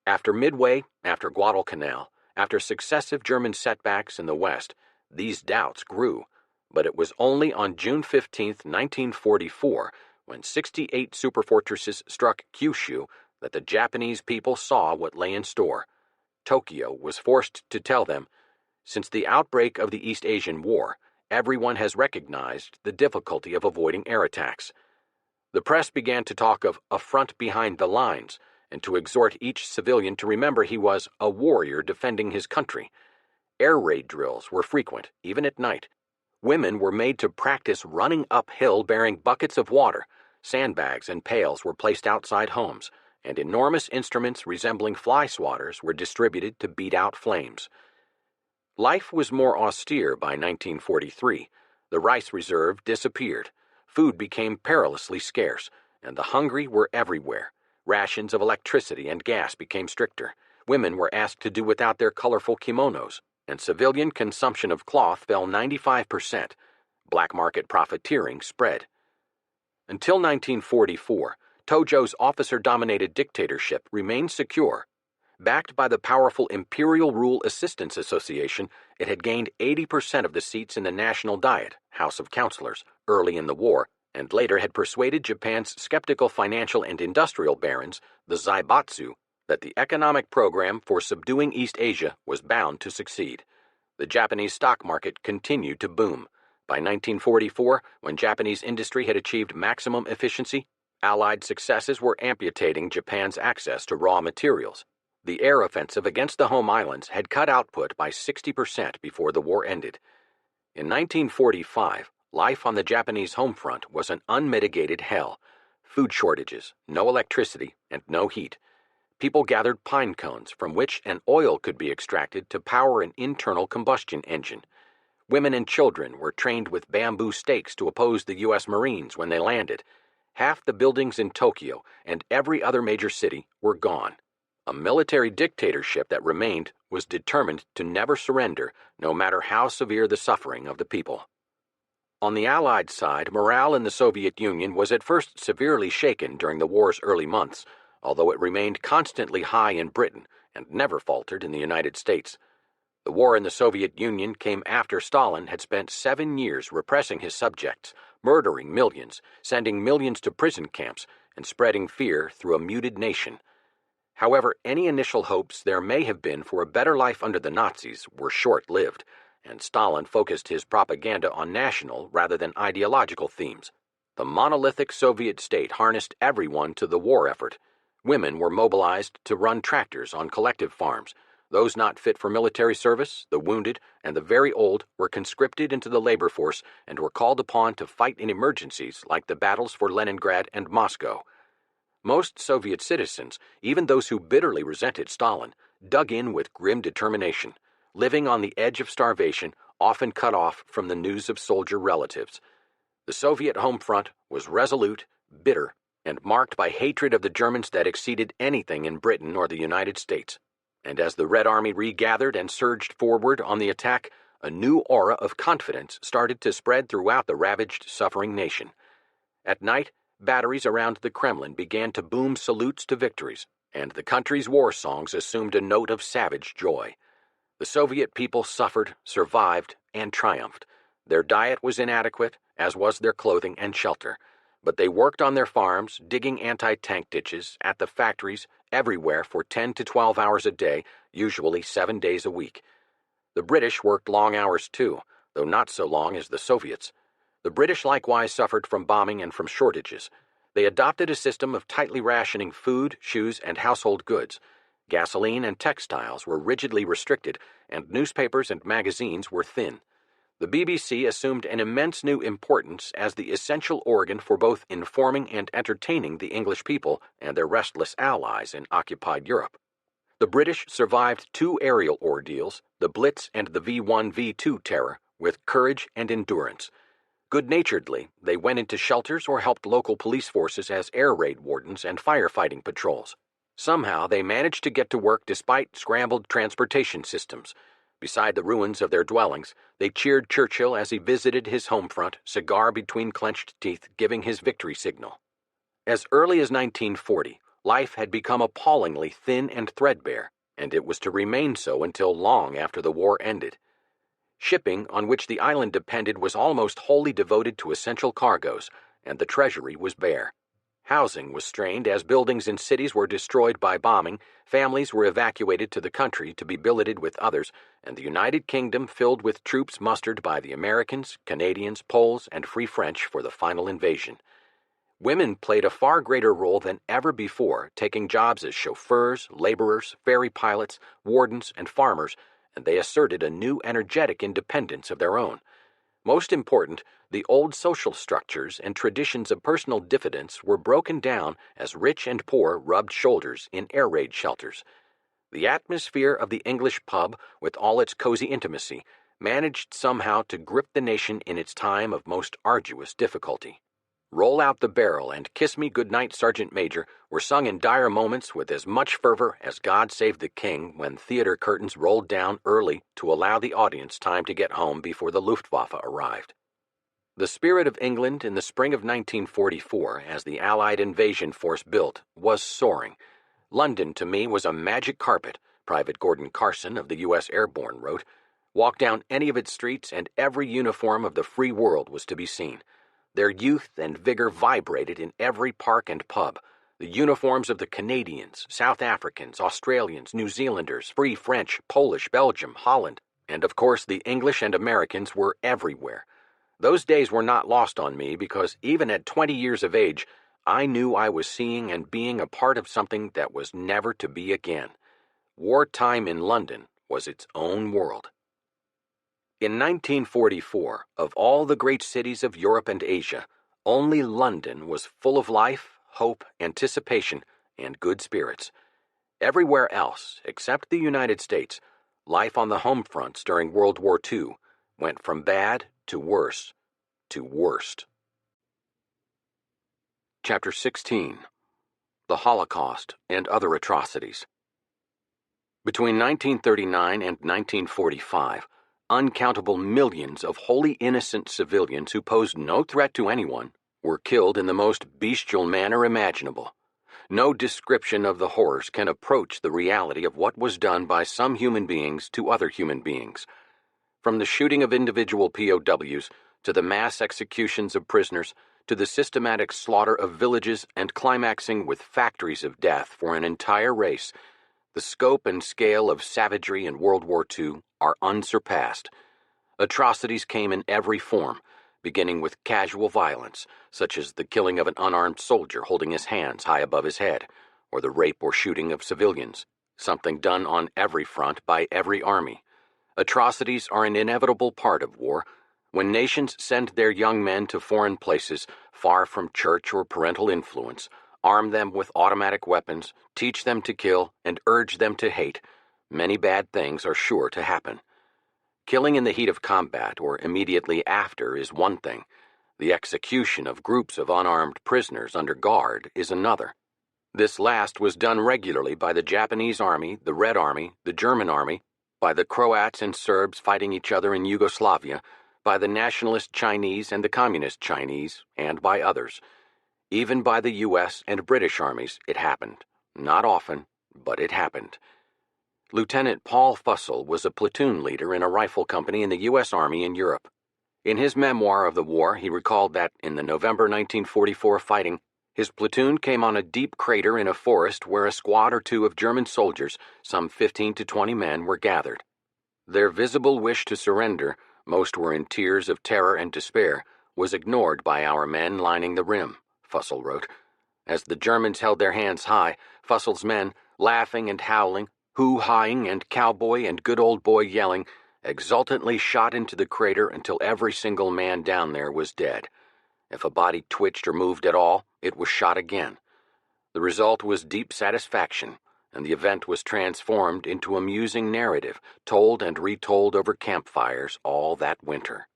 After Midway, after Guadalcanal, after successive German setbacks in the West, these doubts grew. But it was only on June 15, 1944, when 68 superfortresses struck Kyushu, that the Japanese people saw what lay in store. Tokyo was forced to tell them, "Since the outbreak of the East Asian War, everyone has recognized the difficulty of avoiding air attacks." The press began to talk of a front behind the lines, and to exhort each civilian to remember he was a warrior defending his country. Air raid drills were frequent, even at night. Women were made to practice running uphill bearing buckets of water. Sandbags and pails were placed outside homes, and enormous instruments resembling fly swatters were distributed to beat out flames. Life was more austere by 1943. The rice reserve disappeared. Food became perilously scarce, and the hungry were everywhere. Rations of electricity and gas became stricter. Women were asked to do without their colorful kimonos, and civilian consumption of cloth fell 95%. Black market profiteering spread. Until 1944, Tojo's officer-dominated dictatorship remained secure. Backed by the powerful Imperial Rule Assistance Association, it had gained 80% of the seats in the National Diet, House of Councilors, early in the war, and later had persuaded Japan's skeptical financial and industrial barons, the Zaibatsu, that the economic program for subduing East Asia was bound to succeed. The Japanese stock market continued to boom. By 1944, when Japanese industry had achieved maximum efficiency, Allied successes were amputating Japan's access to raw materials. The air offensive against the home islands had cut output by 60% before the war ended. In 1945, life on the Japanese home front was an unmitigated hell. Food shortages, no electricity, and no heat. People gathered pine cones from which an oil could be extracted to power an internal combustion engine. Women and children were trained with bamboo stakes to oppose the U.S. Marines when they landed. Half the buildings in Tokyo and every other major city were gone. A military dictatorship that remained was determined to never surrender, no matter how severe the suffering of the people. On the Allied side, morale in the Soviet Union was at first severely shaken during the war's early months, although it remained constantly high in Britain and never faltered in the United States. The war in the Soviet Union came after Stalin had spent 7 years repressing his subjects, murdering millions, sending millions to prison camps, and spreading fear through a muted nation. However, any initial hopes there may have been for a better life under the Nazis were short-lived, and Stalin focused his propaganda on national rather than ideological themes. The monolithic Soviet state harnessed everyone to the war effort. Women were mobilized to run tractors on collective farms. Those not fit for military service, the wounded, and the very old were conscripted into the labor force and were called upon to fight in emergencies like the battles for Leningrad and Moscow. Most Soviet citizens, even those who bitterly resented Stalin, dug in with grim determination, living on the edge of starvation, often cut off from the news of soldier relatives. The Soviet home front was resolute, bitter, and marked by hatred of the Germans that exceeded anything in Britain or the United States. And as the Red Army regathered and surged forward on the attack, a new aura of confidence started to spread throughout the ravaged, suffering nation. At night, batteries around the Kremlin began to boom salutes to victories, and the country's war songs assumed a note of savage joy. The Soviet people suffered, survived, and triumphed. Their diet was inadequate, as was their clothing and shelter, but they worked on their farms, digging anti-tank ditches, at the factories, everywhere for 10 to 12 hours a day, usually 7 days a week. The British worked long hours too, though not so long as the Soviets. The British likewise suffered from bombing and from shortages. They adopted a system of tightly rationing food, shoes, and household goods. Gasoline and textiles were rigidly restricted, and newspapers and magazines were thin. The BBC assumed an immense new importance as the essential organ for both informing and entertaining the English people and their restless allies in occupied Europe. The British survived 2 aerial ordeals, the Blitz and the V1, V2 terror, with courage and endurance. Good-naturedly, they went into shelters or helped local police forces as air raid wardens and firefighting patrols. Somehow, they managed to get to work despite scrambled transportation systems. Beside the ruins of their dwellings, they cheered Churchill as he visited his home front, cigar between clenched teeth, giving his victory signal. As early as 1940, life had become appallingly thin and threadbare, and it was to remain so until long after the war ended. Shipping on which the island depended was almost wholly devoted to essential cargoes, and the treasury was bare. Housing was strained as buildings in cities were destroyed by bombing, families were evacuated to the country to be billeted with others, and the United Kingdom filled with troops mustered by the Americans, Canadians, Poles, and Free French for the final invasion. Women played a far greater role than ever before, taking jobs as chauffeurs, laborers, ferry pilots, wardens, and farmers, and they asserted a new energetic independence of their own. Most important, the old social structures and traditions of personal diffidence were broken down as rich and poor rubbed shoulders in air raid shelters. The atmosphere of the English pub, with all its cozy intimacy, managed somehow to grip the nation in its time of most arduous difficulty. Roll Out the Barrel and Kiss Me Goodnight, Sergeant Major were sung in dire moments with as much fervor as God Save the King when theater curtains rolled down early to allow the audience time to get home before the Luftwaffe arrived. The spirit of England in the spring of 1944, as the Allied invasion force built, was soaring. London, to me, was a magic carpet, Private Gordon Carson of the U.S. Airborne wrote. Walk down any of its streets and every uniform of the free world was to be seen. Their youth and vigor vibrated in every park and pub. The uniforms of the Canadians, South Africans, Australians, New Zealanders, Free French, Polish, Belgium, Holland, and of course the English and Americans were everywhere. Those days were not lost on me because even at 20 years of age, I knew I was seeing and being a part of something that was never to be again. Wartime in London was its own world. In 1944, of all the great cities of Europe and Asia, only London was full of life, hope, anticipation, and good spirits. Everywhere else, except the United States, life on the home fronts during World War II went from bad to worse to worst. Chapter 16. The Holocaust and Other Atrocities. Between 1939 and 1945, uncountable millions of wholly innocent civilians who posed no threat to anyone were killed in the most bestial manner imaginable. No description of the horrors can approach the reality of what was done by some human beings to other human beings. From the shooting of individual POWs, to the mass executions of prisoners, to the systematic slaughter of villages and climaxing with factories of death for an entire race, the scope and scale of savagery in World War II are unsurpassed. Atrocities came in every form, beginning with casual violence, such as the killing of an unarmed soldier holding his hands high above his head, or the rape or shooting of civilians, something done on every front by every army. Atrocities are an inevitable part of war. When nations send their young men to foreign places, far from church or parental influence, arm them with automatic weapons, teach them to kill, and urge them to hate, many bad things are sure to happen. Killing in the heat of combat or immediately after is one thing. The execution of groups of unarmed prisoners under guard is another. This last was done regularly by the Japanese Army, the Red Army, the German Army, by the Croats and Serbs fighting each other in Yugoslavia, by the Nationalist Chinese and the Communist Chinese, and by others. Even by the U.S. and British armies, it happened. Not often, but it happened. Lieutenant Paul Fussell was a platoon leader in a rifle company in the U.S. Army in Europe. In his memoir of the war, he recalled that in the November 1944 fighting, his platoon came on a deep crater in a forest where a squad or two of German soldiers, some 15 to 20 men, were gathered. Their visible wish to surrender, most were in tears of terror and despair, was ignored by our men lining the rim, Fussell wrote. As the Germans held their hands high, Fussell's men, laughing and howling, hoo-hawing and cowboy and good old boy yelling, exultantly shot into the crater until every single man down there was dead. If a body twitched or moved at all, it was shot again. The result was deep satisfaction, and the event was transformed into a amusing narrative told and retold over campfires all that winter.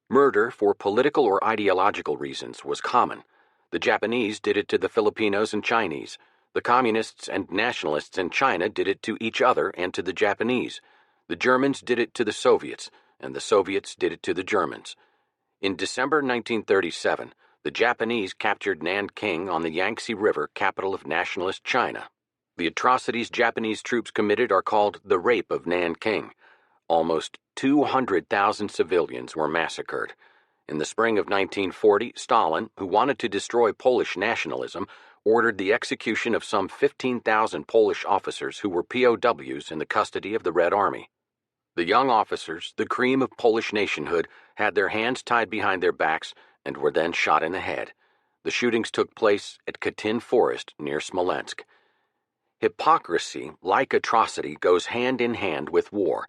Murder for political or ideological reasons was common. The Japanese did it to the Filipinos and Chinese. The communists and nationalists in China did it to each other and to the Japanese. The Germans did it to the Soviets, and the Soviets did it to the Germans. In December 1937, the Japanese captured Nanking on the Yangtze River, capital of nationalist China. The atrocities Japanese troops committed are called the Rape of Nanking. Almost 200,000 civilians were massacred. In the spring of 1940, Stalin, who wanted to destroy Polish nationalism, ordered the execution of some 15,000 Polish officers who were POWs in the custody of the Red Army. The young officers, the cream of Polish nationhood, had their hands tied behind their backs and were then shot in the head. The shootings took place at Katyn Forest near Smolensk. Hypocrisy, like atrocity, goes hand in hand with war.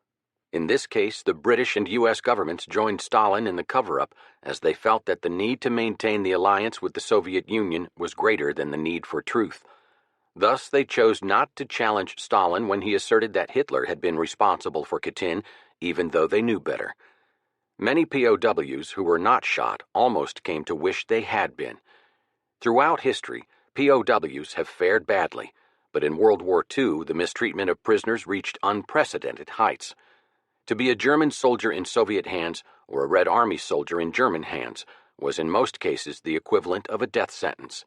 In this case, the British and U.S. governments joined Stalin in the cover-up as they felt that the need to maintain the alliance with the Soviet Union was greater than the need for truth. Thus, they chose not to challenge Stalin when he asserted that Hitler had been responsible for Katyn, even though they knew better. Many POWs who were not shot almost came to wish they had been. Throughout history, POWs have fared badly, but in World War II, the mistreatment of prisoners reached unprecedented heights. To be a German soldier in Soviet hands or a Red Army soldier in German hands was in most cases the equivalent of a death sentence.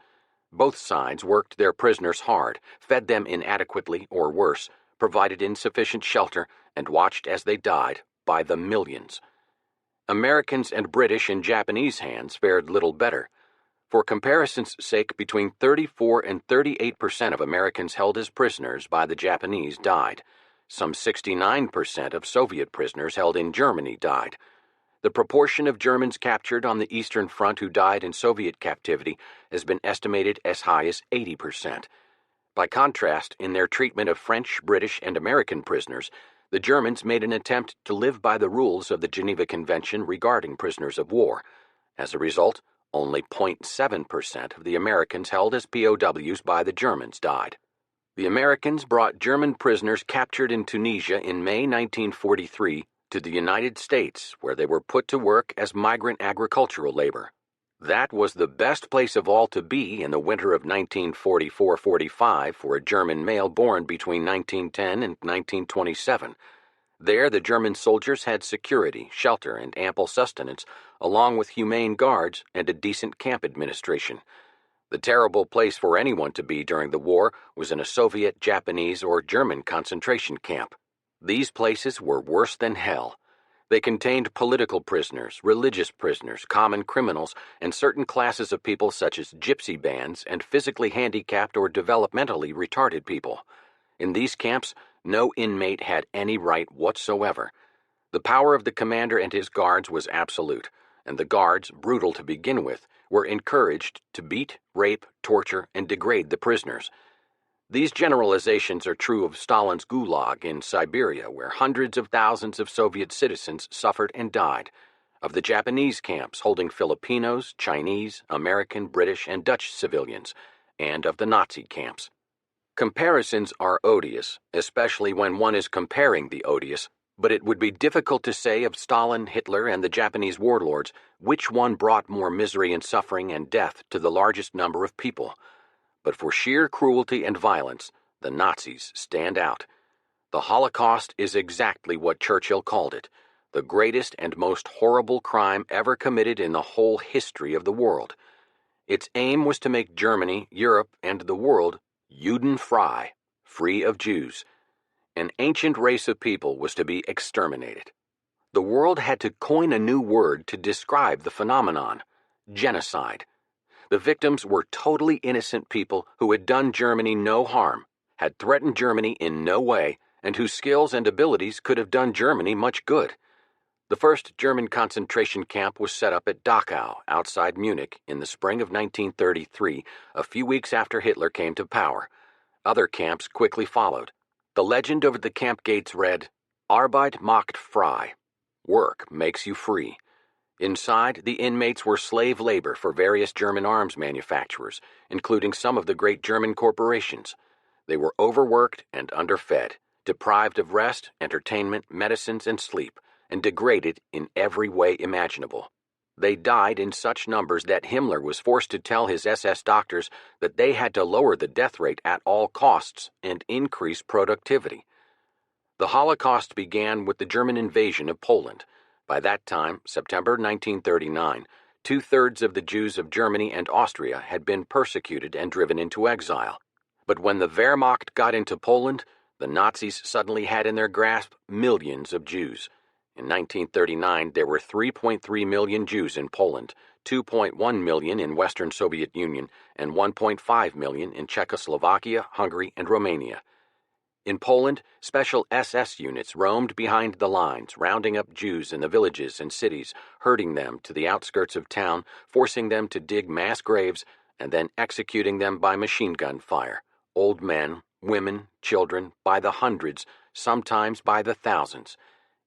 Both sides worked their prisoners hard, fed them inadequately or worse, provided insufficient shelter, and watched as they died by the millions. Americans and British in Japanese hands fared little better. For comparison's sake, between 34 and 38% of Americans held as prisoners by the Japanese died. Some 69% of Soviet prisoners held in Germany died. The proportion of Germans captured on the Eastern Front who died in Soviet captivity has been estimated as high as 80%. By contrast, in their treatment of French, British, and American prisoners, the Germans made an attempt to live by the rules of the Geneva Convention regarding prisoners of war. As a result, only 0.7% of the Americans held as POWs by the Germans died. The Americans brought German prisoners captured in Tunisia in May 1943 to the United States, where they were put to work as migrant agricultural labor. That was the best place of all to be in the winter of 1944-45 for a German male born between 1910 and 1927. There, the German soldiers had security, shelter, and ample sustenance, along with humane guards and a decent camp administration. The terrible place for anyone to be during the war was in a Soviet, Japanese, or German concentration camp. These places were worse than hell. They contained political prisoners, religious prisoners, common criminals, and certain classes of people such as gypsy bands and physically handicapped or developmentally retarded people. In these camps, no inmate had any right whatsoever. The power of the commander and his guards was absolute, and the guards, brutal to begin with, were encouraged to beat, rape, torture, and degrade the prisoners. These generalizations are true of Stalin's Gulag in Siberia, where hundreds of thousands of Soviet citizens suffered and died, of the Japanese camps holding Filipinos, Chinese, American, British, and Dutch civilians, and of the Nazi camps. Comparisons are odious, especially when one is comparing the odious, but it would be difficult to say of Stalin, Hitler, and the Japanese warlords which one brought more misery and suffering and death to the largest number of people. But for sheer cruelty and violence, the Nazis stand out. The Holocaust is exactly what Churchill called it, the greatest and most horrible crime ever committed in the whole history of the world. Its aim was to make Germany, Europe, and the world Judenfrei, free of Jews. An ancient race of people was to be exterminated. The world had to coin a new word to describe the phenomenon: genocide. The victims were totally innocent people who had done Germany no harm, had threatened Germany in no way, and whose skills and abilities could have done Germany much good. The first German concentration camp was set up at Dachau, outside Munich, in the spring of 1933, a few weeks after Hitler came to power. Other camps quickly followed. The legend over the camp gates read, Arbeit macht frei. Work makes you free. Inside, the inmates were slave labor for various German arms manufacturers, including some of the great German corporations. They were overworked and underfed, deprived of rest, entertainment, medicines, and sleep, and degraded in every way imaginable. They died in such numbers that Himmler was forced to tell his SS doctors that they had to lower the death rate at all costs and increase productivity. The Holocaust began with the German invasion of Poland. By that time, September 1939, two-thirds of the Jews of Germany and Austria had been persecuted and driven into exile. But when the Wehrmacht got into Poland, the Nazis suddenly had in their grasp millions of Jews. In 1939, there were 3.3 million Jews in Poland, 2.1 million in Western Soviet Union, and 1.5 million in Czechoslovakia, Hungary, and Romania. In Poland, special SS units roamed behind the lines, rounding up Jews in the villages and cities, herding them to the outskirts of town, forcing them to dig mass graves, and then executing them by machine gun fire. Old men, women, children, by the hundreds, sometimes by the thousands.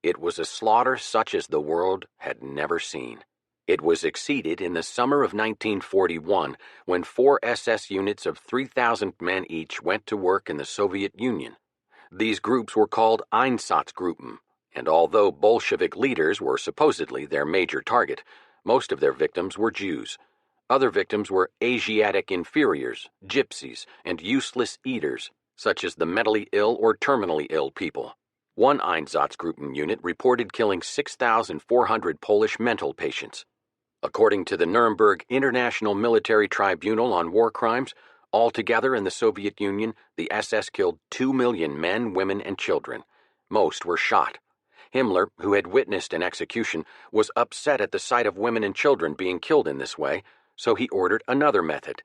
It was a slaughter such as the world had never seen. It was exceeded in the summer of 1941 when 4 SS units of 3,000 men each went to work in the Soviet Union. These groups were called Einsatzgruppen, and although Bolshevik leaders were supposedly their major target, most of their victims were Jews. Other victims were Asiatic inferiors, gypsies, and useless eaters, such as the mentally ill or terminally ill people. One Einsatzgruppen unit reported killing 6,400 Polish mental patients. According to the Nuremberg International Military Tribunal on War Crimes, altogether in the Soviet Union, the SS killed 2 million men, women, and children. Most were shot. Himmler, who had witnessed an execution, was upset at the sight of women and children being killed in this way, so he ordered another method.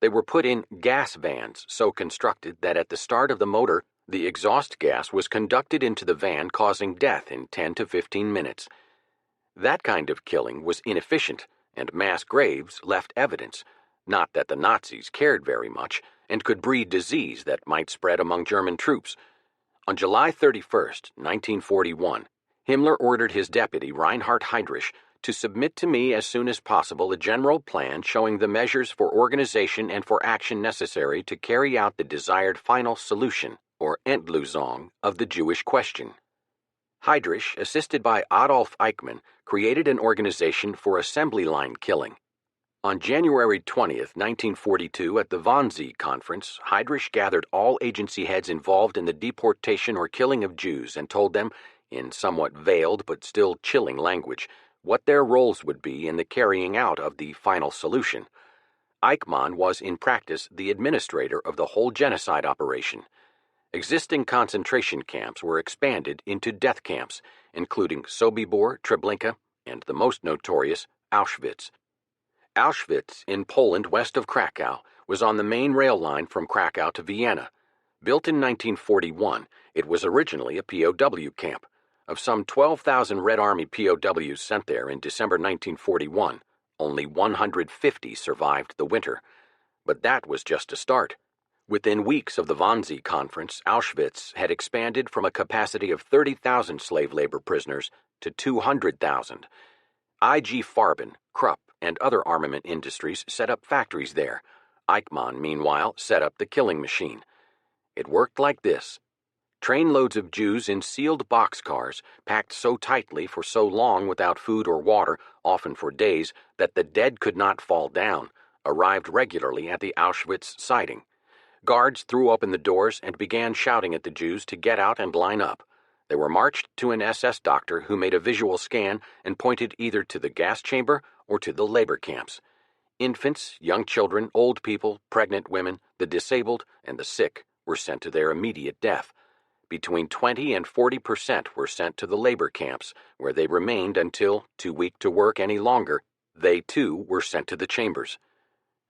They were put in gas vans so constructed that at the start of the motor, the exhaust gas was conducted into the van, causing death in 10 to 15 minutes. That kind of killing was inefficient, and mass graves left evidence. Not that the Nazis cared very much, and could breed disease that might spread among German troops. On July 31, 1941, Himmler ordered his deputy, Reinhard Heydrich, to submit to me as soon as possible a general plan showing the measures for organization and for action necessary to carry out the desired final solution, or Endlösung, of the Jewish question. Heydrich, assisted by Adolf Eichmann, created an organization for assembly line killing. On January 20, 1942, at the Wannsee Conference, Heydrich gathered all agency heads involved in the deportation or killing of Jews and told them, in somewhat veiled but still chilling language, what their roles would be in the carrying out of the final solution. Eichmann was, in practice, the administrator of the whole genocide operation. Existing concentration camps were expanded into death camps, including Sobibor, Treblinka, and the most notorious, Auschwitz. Auschwitz, in Poland west of Krakow, was on the main rail line from Krakow to Vienna. Built in 1941, it was originally a POW camp. Of some 12,000 Red Army POWs sent there in December 1941, only 150 survived the winter. But that was just a start. Within weeks of the Wannsee Conference, Auschwitz had expanded from a capacity of 30,000 slave labor prisoners to 200,000. IG Farben, Krupp, and other armament industries set up factories there. Eichmann, meanwhile, set up the killing machine. It worked like this. Trainloads of Jews in sealed boxcars, packed so tightly for so long without food or water, often for days, that the dead could not fall down, arrived regularly at the Auschwitz siding. Guards threw open the doors and began shouting at the Jews to get out and line up. They were marched to an SS doctor who made a visual scan and pointed either to the gas chamber or to the labor camps. Infants, young children, old people, pregnant women, the disabled, and the sick were sent to their immediate death. Between 20 and 40% were sent to the labor camps, where they remained until, too weak to work any longer, they too were sent to the chambers.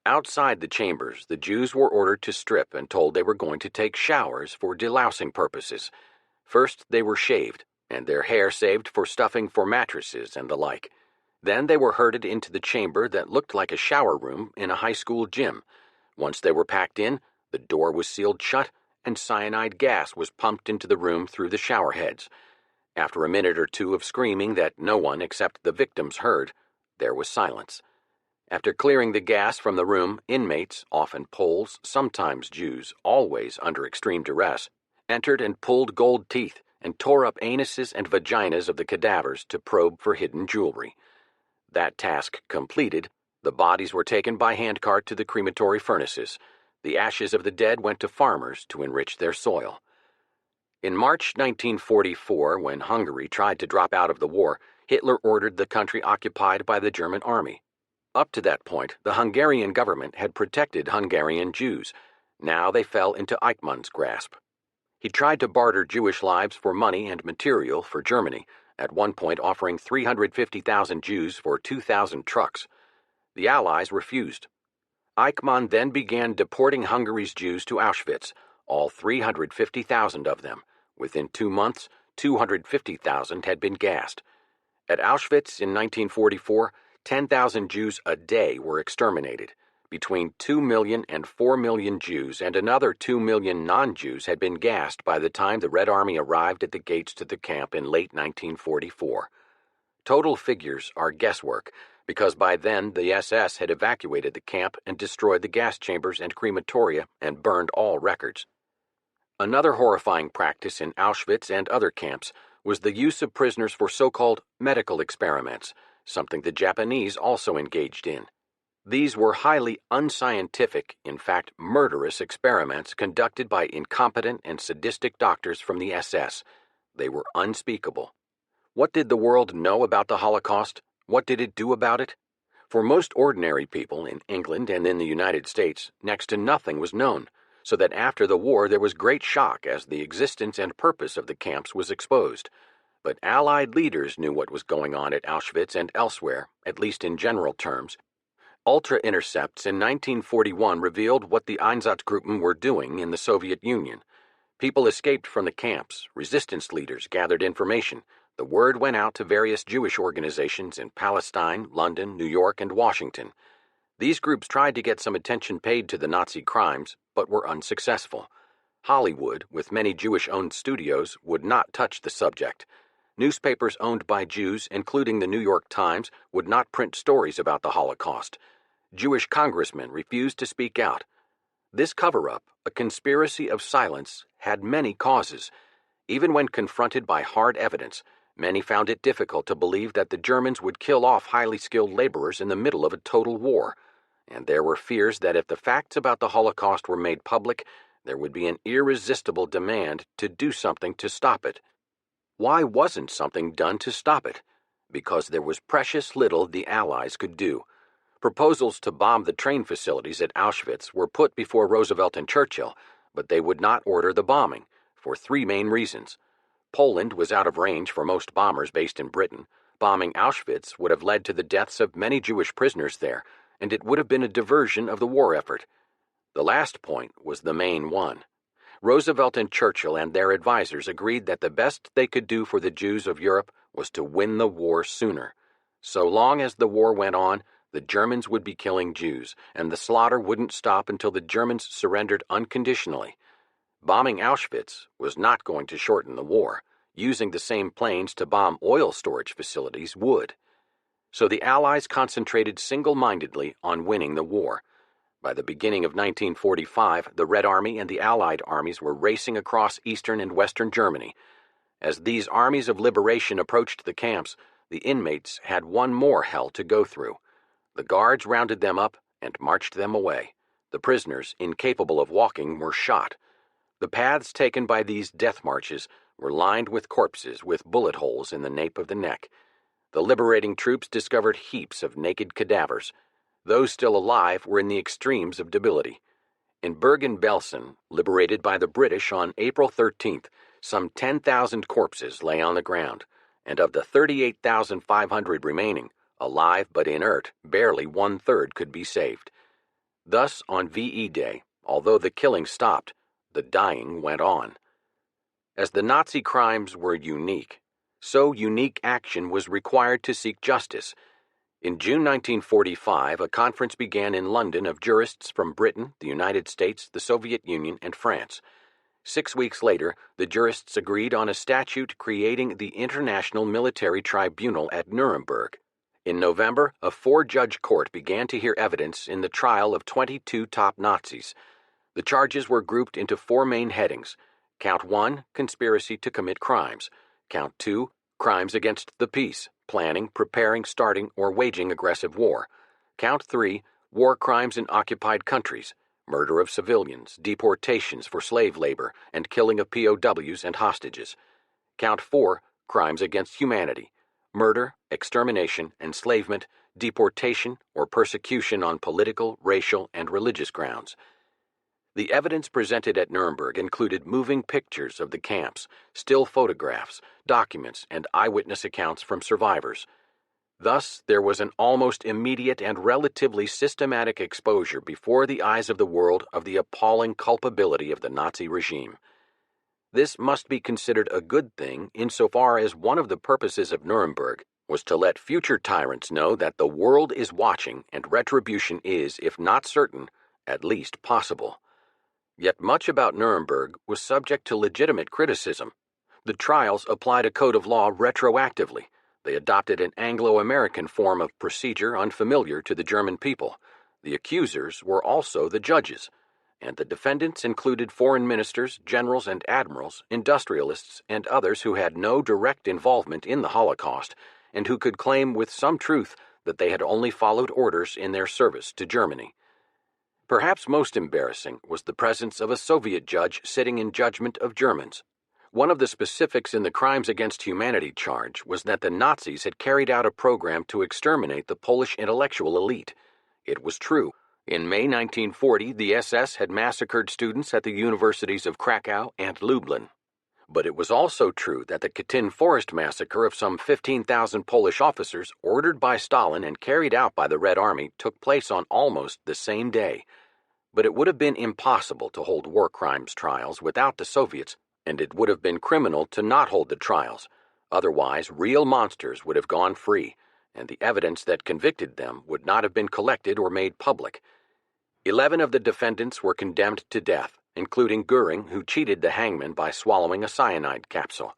Outside the chambers, the Jews were ordered to strip and told they were going to take showers for delousing purposes. First they were shaved, and their hair saved for stuffing for mattresses and the like. Then they were herded into the chamber that looked like a shower room in a high school gym. Once they were packed in, the door was sealed shut, and cyanide gas was pumped into the room through the shower heads. After a minute or two of screaming that no one except the victims heard, there was silence. After clearing the gas from the room, inmates, often Poles, sometimes Jews, always under extreme duress, entered and pulled gold teeth and tore up anuses and vaginas of the cadavers to probe for hidden jewelry. That task completed, the bodies were taken by handcart to the crematory furnaces. The ashes of the dead went to farmers to enrich their soil. In March 1944, when Hungary tried to drop out of the war, Hitler ordered the country occupied by the German army. Up to that point, the Hungarian government had protected Hungarian Jews. Now they fell into Eichmann's grasp. He tried to barter Jewish lives for money and material for Germany, at one point offering 350,000 Jews for 2,000 trucks. The Allies refused. Eichmann then began deporting Hungary's Jews to Auschwitz, all 350,000 of them. Within 2 months, 250,000 had been gassed. At Auschwitz in 1944, 10,000 Jews a day were exterminated. Between 2 million and 4 million Jews and another 2 million non-Jews had been gassed by the time the Red Army arrived at the gates to the camp in late 1944. Total figures are guesswork, because by then the SS had evacuated the camp and destroyed the gas chambers and crematoria and burned all records. Another horrifying practice in Auschwitz and other camps was the use of prisoners for so-called medical experiments, something the Japanese also engaged in. These were highly unscientific, in fact murderous experiments conducted by incompetent and sadistic doctors from the SS. They were unspeakable. What did the world know about the Holocaust? What did it do about it? For most ordinary people in England and in the United States, next to nothing was known, so that after the war there was great shock as the existence and purpose of the camps was exposed. But Allied leaders knew what was going on at Auschwitz and elsewhere, at least in general terms. Ultra-intercepts in 1941 revealed what the Einsatzgruppen were doing in the Soviet Union. People escaped from the camps, resistance leaders gathered information. The word went out to various Jewish organizations in Palestine, London, New York, and Washington. These groups tried to get some attention paid to the Nazi crimes, but were unsuccessful. Hollywood, with many Jewish-owned studios, would not touch the subject. Newspapers owned by Jews, including the New York Times, would not print stories about the Holocaust. Jewish congressmen refused to speak out. This cover-up, a conspiracy of silence, had many causes. Even when confronted by hard evidence, many found it difficult to believe that the Germans would kill off highly skilled laborers in the middle of a total war. And there were fears that if the facts about the Holocaust were made public, there would be an irresistible demand to do something to stop it. Why wasn't something done to stop it? Because there was precious little the Allies could do. Proposals to bomb the train facilities at Auschwitz were put before Roosevelt and Churchill, but they would not order the bombing, for 3 main reasons. Poland was out of range for most bombers based in Britain. Bombing Auschwitz would have led to the deaths of many Jewish prisoners there, and it would have been a diversion of the war effort. The last point was the main one. Roosevelt and Churchill and their advisers agreed that the best they could do for the Jews of Europe was to win the war sooner. So long as the war went on, the Germans would be killing Jews, and the slaughter wouldn't stop until the Germans surrendered unconditionally. Bombing Auschwitz was not going to shorten the war. Using the same planes to bomb oil storage facilities would. So the Allies concentrated single-mindedly on winning the war. By the beginning of 1945, the Red Army and the Allied armies were racing across eastern and western Germany. As these armies of liberation approached the camps, the inmates had one more hell to go through. The guards rounded them up and marched them away. The prisoners, incapable of walking, were shot. The paths taken by these death marches were lined with corpses with bullet holes in the nape of the neck. The liberating troops discovered heaps of naked cadavers. Those still alive were in the extremes of debility. In Bergen-Belsen, liberated by the British on April 13th, some 10,000 corpses lay on the ground, and of the 38,500 remaining, alive but inert, barely 1/3 could be saved. Thus, on VE Day, although the killing stopped, the dying went on. As the Nazi crimes were unique, so unique action was required to seek justice. In June 1945, a conference began in London of jurists from Britain, the United States, the Soviet Union, and France. 6 weeks later, the jurists agreed on a statute creating the International Military Tribunal at Nuremberg. In November, a 4-judge court began to hear evidence in the trial of 22 top Nazis. The charges were grouped into 4 main headings. Count 1, conspiracy to commit crimes. Count 2, crimes against the peace, planning, preparing, starting, or waging aggressive war. Count 3, war crimes in occupied countries, murder of civilians, deportations for slave labor, and killing of POWs and hostages. Count 4, crimes against humanity, murder, extermination, enslavement, deportation, or persecution on political, racial, and religious grounds. The evidence presented at Nuremberg included moving pictures of the camps, still photographs, documents, and eyewitness accounts from survivors. Thus, there was an almost immediate and relatively systematic exposure before the eyes of the world of the appalling culpability of the Nazi regime. This must be considered a good thing insofar as one of the purposes of Nuremberg was to let future tyrants know that the world is watching and retribution is, if not certain, at least possible. Yet much about Nuremberg was subject to legitimate criticism. The trials applied a code of law retroactively. They adopted an Anglo-American form of procedure unfamiliar to the German people. The accusers were also the judges, and the defendants included foreign ministers, generals and admirals, industrialists, and others who had no direct involvement in the Holocaust and who could claim with some truth that they had only followed orders in their service to Germany. Perhaps most embarrassing was the presence of a Soviet judge sitting in judgment of Germans. One of the specifics in the crimes against humanity charge was that the Nazis had carried out a program to exterminate the Polish intellectual elite. It was true. In May 1940, the SS had massacred students at the universities of Krakow and Lublin. But it was also true that the Katyn Forest massacre of some 15,000 Polish officers, ordered by Stalin and carried out by the Red Army, took place on almost the same day. But it would have been impossible to hold war crimes trials without the Soviets, and it would have been criminal to not hold the trials. Otherwise, real monsters would have gone free, and the evidence that convicted them would not have been collected or made public. 11 of the defendants were condemned to death, including Goering, who cheated the hangman by swallowing a cyanide capsule.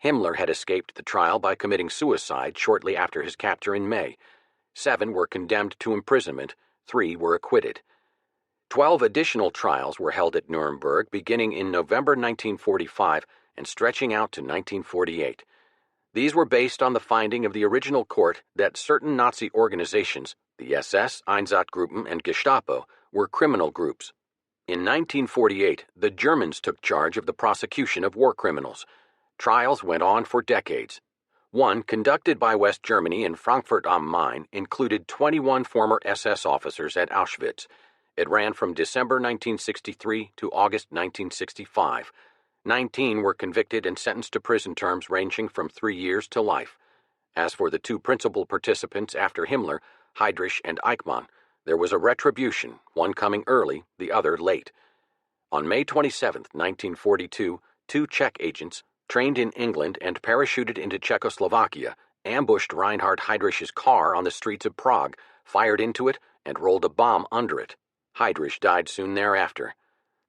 Himmler had escaped the trial by committing suicide shortly after his capture in May. 7 were condemned to imprisonment, 3 were acquitted. 12 additional trials were held at Nuremberg beginning in November 1945 and stretching out to 1948. These were based on the finding of the original court that certain Nazi organizations, the SS, Einsatzgruppen, and Gestapo, were criminal groups. In 1948, the Germans took charge of the prosecution of war criminals. Trials went on for decades. One, conducted by West Germany in Frankfurt am Main, included 21 former SS officers at Auschwitz. It ran from December 1963 to August 1965. 19 were convicted and sentenced to prison terms ranging from 3 years to life. As for the 2 principal participants after Himmler, Heydrich and Eichmann, there was a retribution, one coming early, the other late. On May 27, 1942, 2 Czech agents, trained in England and parachuted into Czechoslovakia, ambushed Reinhard Heydrich's car on the streets of Prague, fired into it, and rolled a bomb under it. Heydrich died soon thereafter.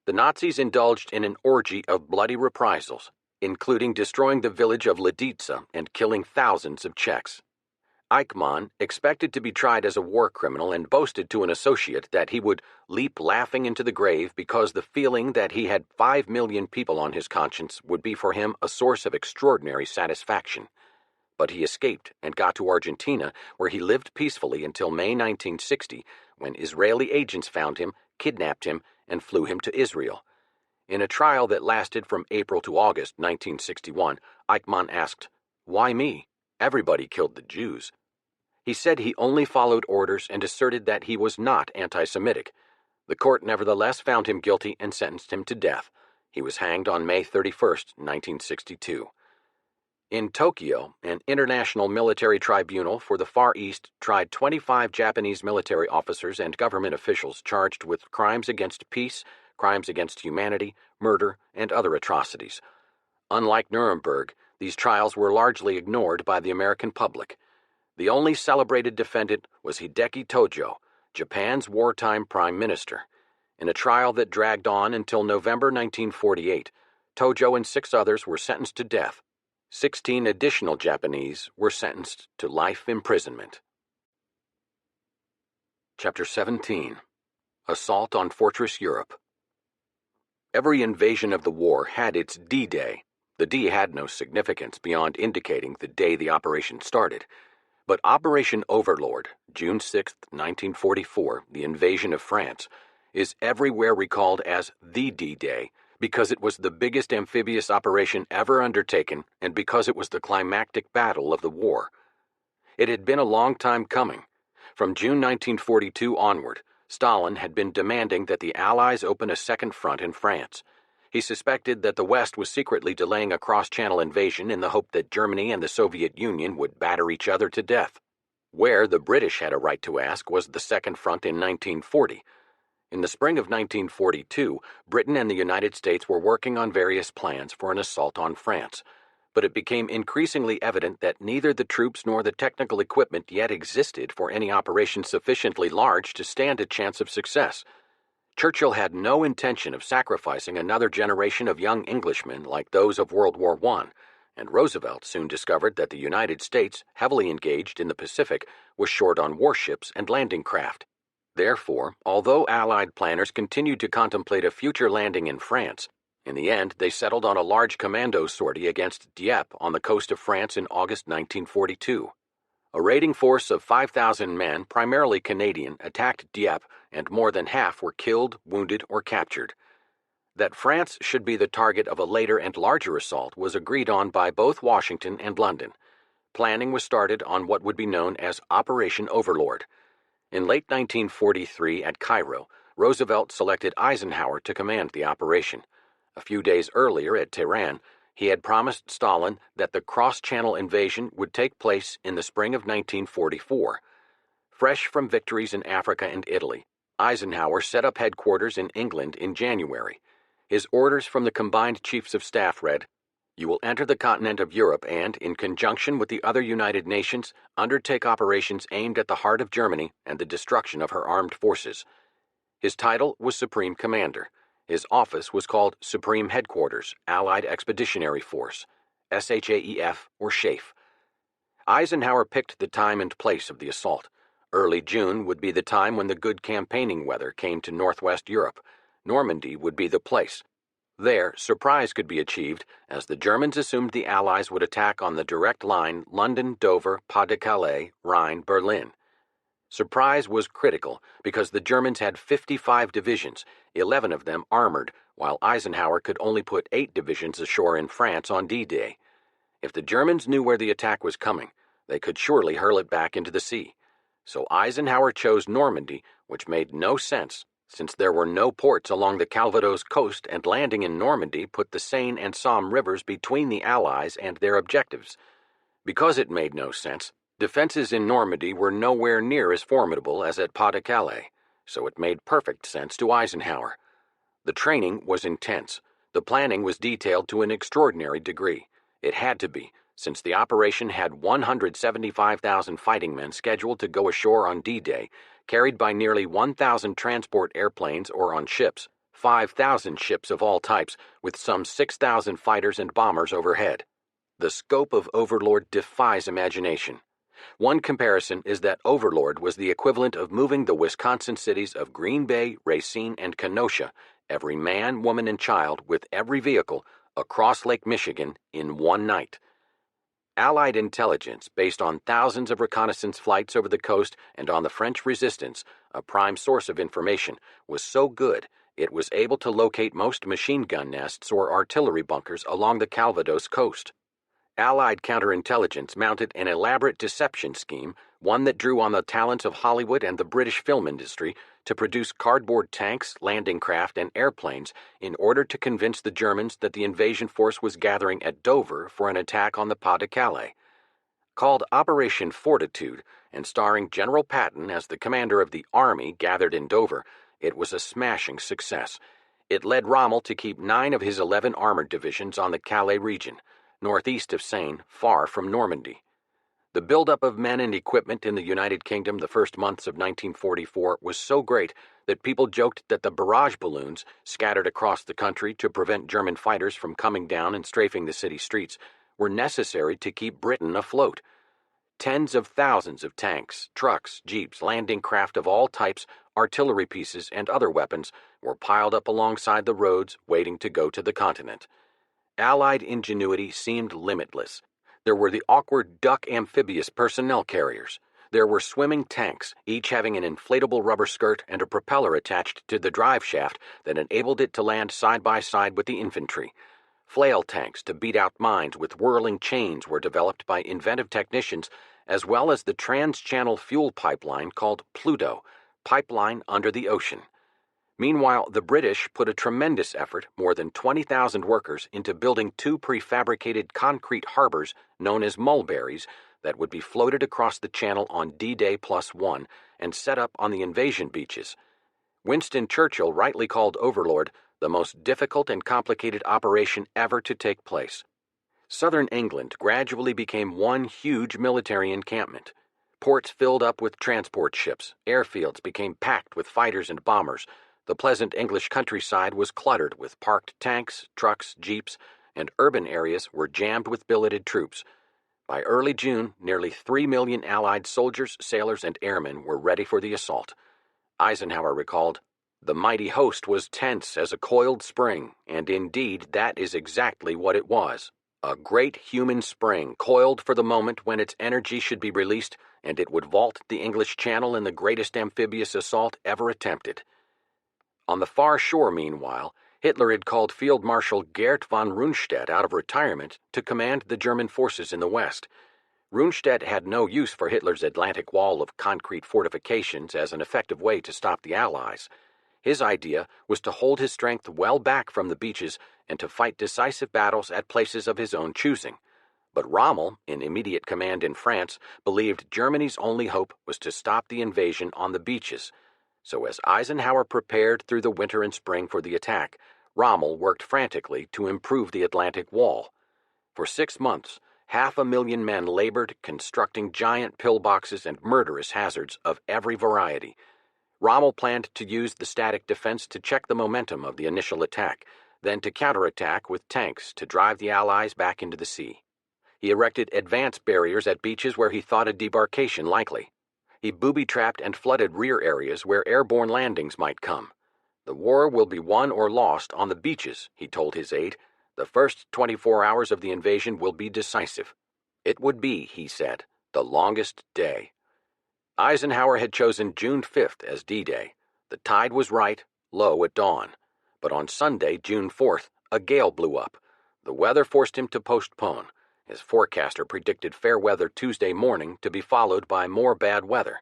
The Nazis indulged in an orgy of bloody reprisals, including destroying the village of Lidice and killing thousands of Czechs. Eichmann expected to be tried as a war criminal and boasted to an associate that he would leap laughing into the grave because the feeling that he had 5 million people on his conscience would be for him a source of extraordinary satisfaction. But he escaped and got to Argentina, where he lived peacefully until May 1960, when Israeli agents found him, kidnapped him, and flew him to Israel. In a trial that lasted from April to August 1961, Eichmann asked, "Why me? Everybody killed the Jews." He said he only followed orders and asserted that he was not anti-Semitic. The court nevertheless found him guilty and sentenced him to death. He was hanged on May 31, 1962. In Tokyo, an international military tribunal for the Far East tried 25 Japanese military officers and government officials charged with crimes against peace, crimes against humanity, murder, and other atrocities. Unlike Nuremberg, these trials were largely ignored by the American public. The only celebrated defendant was Hideki Tojo, Japan's wartime prime minister. In a trial that dragged on until November 1948, Tojo and 6 others were sentenced to death. 16 additional Japanese were sentenced to life imprisonment. Chapter 17. Assault on Fortress Europe. Every invasion of the war had its D-Day. The D had no significance beyond indicating the day the operation started. But Operation Overlord, June 6, 1944, the invasion of France, is everywhere recalled as the D-Day because it was the biggest amphibious operation ever undertaken and because it was the climactic battle of the war. It had been a long time coming. From June 1942 onward, Stalin had been demanding that the Allies open a second front in France. He suspected that the West was secretly delaying a cross-channel invasion in the hope that Germany and the Soviet Union would batter each other to death. Where the British had a right to ask was the second front in 1940. In the spring of 1942, Britain and the United States were working on various plans for an assault on France. But it became increasingly evident that neither the troops nor the technical equipment yet existed for any operation sufficiently large to stand a chance of success. Churchill had no intention of sacrificing another generation of young Englishmen like those of World War I, and Roosevelt soon discovered that the United States, heavily engaged in the Pacific, was short on warships and landing craft. Therefore, although Allied planners continued to contemplate a future landing in France, in the end, they settled on a large commando sortie against Dieppe on the coast of France in August 1942. A raiding force of 5,000 men, primarily Canadian, attacked Dieppe, and more than half were killed, wounded, or captured. That France should be the target of a later and larger assault was agreed on by both Washington and London. Planning was started on what would be known as Operation Overlord. In late 1943 at Cairo, Roosevelt selected Eisenhower to command the operation. A few days earlier at Tehran, he had promised Stalin that the cross-channel invasion would take place in the spring of 1944. Fresh from victories in Africa and Italy, Eisenhower set up headquarters in England in January. His orders from the combined chiefs of staff read, "You will enter the continent of Europe and, in conjunction with the other United Nations, undertake operations aimed at the heart of Germany and the destruction of her armed forces." His title was Supreme Commander. His office was called Supreme Headquarters, Allied Expeditionary Force, SHAEF or SHAEF. Eisenhower picked the time and place of the assault. Early June would be the time when the good campaigning weather came to northwest Europe. Normandy would be the place. There, surprise could be achieved, as the Germans assumed the Allies would attack on the direct line London, Dover, Pas-de-Calais, Rhine, Berlin. Surprise was critical because the Germans had 55 divisions, 11 of them armored, while Eisenhower could only put 8 divisions ashore in France on D-Day. If the Germans knew where the attack was coming, they could surely hurl it back into the sea. So Eisenhower chose Normandy, which made no sense, since there were no ports along the Calvados coast, and landing in Normandy put the Seine and Somme rivers between the Allies and their objectives. Because it made no sense, defenses in Normandy were nowhere near as formidable as at Pas-de-Calais, so it made perfect sense to Eisenhower. The training was intense. The planning was detailed to an extraordinary degree. It had to be, since the operation had 175,000 fighting men scheduled to go ashore on D-Day, carried by nearly 1,000 transport airplanes or on ships, 5,000 ships of all types, with some 6,000 fighters and bombers overhead. The scope of Overlord defies imagination. One comparison is that Overlord was the equivalent of moving the Wisconsin cities of Green Bay, Racine, and Kenosha, every man, woman, and child, with every vehicle, across Lake Michigan in one night. Allied intelligence, based on thousands of reconnaissance flights over the coast and on the French resistance, a prime source of information, was so good it was able to locate most machine gun nests or artillery bunkers along the Calvados coast. Allied counterintelligence mounted an elaborate deception scheme, one that drew on the talents of Hollywood and the British film industry, to produce cardboard tanks, landing craft, and airplanes in order to convince the Germans that the invasion force was gathering at Dover for an attack on the Pas-de-Calais. Called Operation Fortitude, and starring General Patton as the commander of the army gathered in Dover, it was a smashing success. It led Rommel to keep 9 of his 11 armored divisions on the Calais region, northeast of Seine, far from Normandy. The buildup of men and equipment in the United Kingdom the first months of 1944 was so great that people joked that the barrage balloons, scattered across the country to prevent German fighters from coming down and strafing the city streets, were necessary to keep Britain afloat. Tens of thousands of tanks, trucks, jeeps, landing craft of all types, artillery pieces, and other weapons were piled up alongside the roads waiting to go to the continent. Allied ingenuity seemed limitless. There were the awkward duck amphibious personnel carriers. There were swimming tanks, each having an inflatable rubber skirt and a propeller attached to the drive shaft that enabled it to land side by side with the infantry. Flail tanks to beat out mines with whirling chains were developed by inventive technicians, as well as the trans-channel fuel pipeline called Pluto, Pipeline Under the Ocean. Meanwhile, the British put a tremendous effort, more than 20,000 workers, into building two prefabricated concrete harbors known as mulberries that would be floated across the channel on D-Day +1 and set up on the invasion beaches. Winston Churchill rightly called Overlord the most difficult and complicated operation ever to take place. Southern England gradually became one huge military encampment. Ports filled up with transport ships, airfields became packed with fighters and bombers. The pleasant English countryside was cluttered with parked tanks, trucks, jeeps, and urban areas were jammed with billeted troops. By early June, nearly 3 million Allied soldiers, sailors, and airmen were ready for the assault. Eisenhower recalled, "The mighty host was tense as a coiled spring, and indeed that is exactly what it was. A great human spring coiled for the moment when its energy should be released, and it would vault the English Channel in the greatest amphibious assault ever attempted." On the far shore, meanwhile, Hitler had called Field Marshal Gerd von Rundstedt out of retirement to command the German forces in the West. Rundstedt had no use for Hitler's Atlantic wall of concrete fortifications as an effective way to stop the Allies. His idea was to hold his strength well back from the beaches and to fight decisive battles at places of his own choosing. But Rommel, in immediate command in France, believed Germany's only hope was to stop the invasion on the beaches. So as Eisenhower prepared through the winter and spring for the attack, Rommel worked frantically to improve the Atlantic Wall. For 6 months, 500,000 men labored constructing giant pillboxes and murderous hazards of every variety. Rommel planned to use the static defense to check the momentum of the initial attack, then to counterattack with tanks to drive the Allies back into the sea. He erected advance barriers at beaches where he thought a debarkation likely. He booby-trapped and flooded rear areas where airborne landings might come. "The war will be won or lost on the beaches," he told his aide. "The first 24 hours of the invasion will be decisive." It would be, he said, the longest day. Eisenhower had chosen June 5th as D-Day. The tide was right, low at dawn. But on Sunday, June 4th, a gale blew up. The weather forced him to postpone. His forecaster predicted fair weather Tuesday morning to be followed by more bad weather.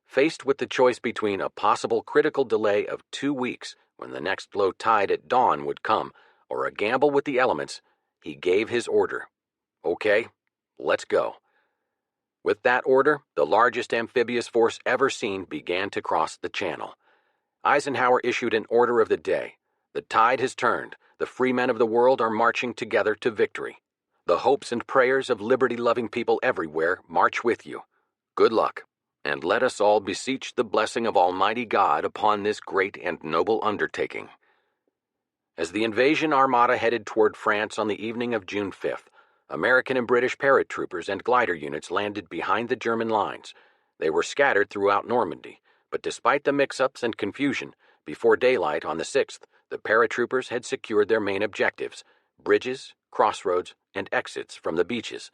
Faced with the choice between a possible critical delay of 2 weeks when the next low tide at dawn would come, or a gamble with the elements, he gave his order. "Okay, let's go." With that order, the largest amphibious force ever seen began to cross the channel. Eisenhower issued an order of the day. "The tide has turned. The free men of the world are marching together to victory. The hopes and prayers of liberty-loving people everywhere march with you. Good luck, and let us all beseech the blessing of Almighty God upon this great and noble undertaking." As the invasion armada headed toward France on the evening of June 5th, American and British paratroopers and glider units landed behind the German lines. They were scattered throughout Normandy, but despite the mix-ups and confusion, before daylight on the 6th, the paratroopers had secured their main objectives: bridges, crossroads, and exits from the beaches.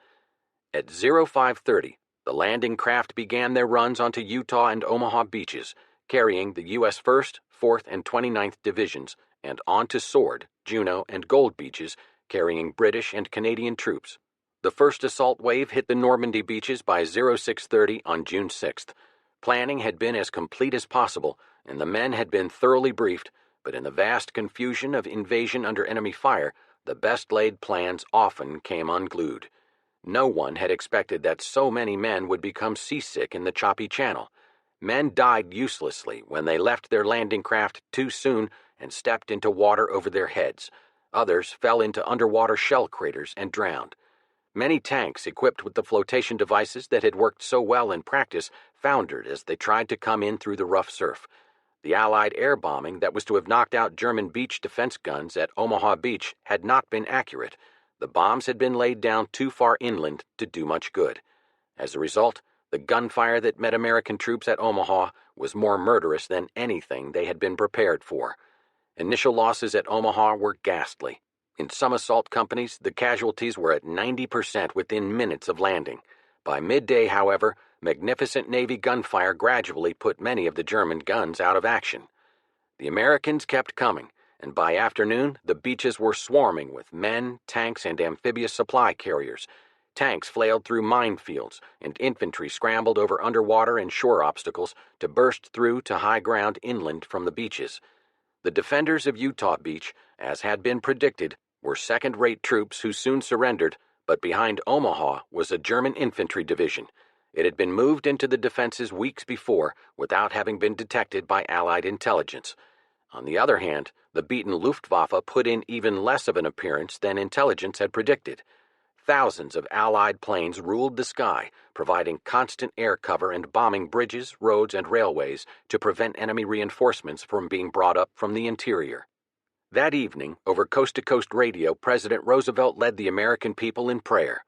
At 0530, the landing craft began their runs onto Utah and Omaha beaches, carrying the U.S. 1st, 4th, and 29th Divisions, and onto Sword, Juno, and Gold beaches, carrying British and Canadian troops. The first assault wave hit the Normandy beaches by 0630 on June 6th. Planning had been as complete as possible, and the men had been thoroughly briefed, but in the vast confusion of invasion under enemy fire, the best-laid plans often came unglued. No one had expected that so many men would become seasick in the choppy channel. Men died uselessly when they left their landing craft too soon and stepped into water over their heads. Others fell into underwater shell craters and drowned. Many tanks equipped with the flotation devices that had worked so well in practice foundered as they tried to come in through the rough surf. The Allied air bombing that was to have knocked out German beach defense guns at Omaha Beach had not been accurate. The bombs had been laid down too far inland to do much good. As a result, the gunfire that met American troops at Omaha was more murderous than anything they had been prepared for. Initial losses at Omaha were ghastly. In some assault companies, the casualties were at 90% within minutes of landing. By midday, however, magnificent Navy gunfire gradually put many of the German guns out of action. The Americans kept coming, and by afternoon, the beaches were swarming with men, tanks, and amphibious supply carriers. Tanks flailed through minefields, and infantry scrambled over underwater and shore obstacles to burst through to high ground inland from the beaches. The defenders of Utah Beach, as had been predicted, were second-rate troops who soon surrendered, but behind Omaha was a German infantry division. It had been moved into the defenses weeks before without having been detected by Allied intelligence. On the other hand, the beaten Luftwaffe put in even less of an appearance than intelligence had predicted. Thousands of Allied planes ruled the sky, providing constant air cover and bombing bridges, roads, and railways to prevent enemy reinforcements from being brought up from the interior. That evening, over coast-to-coast radio, President Roosevelt led the American people in prayer.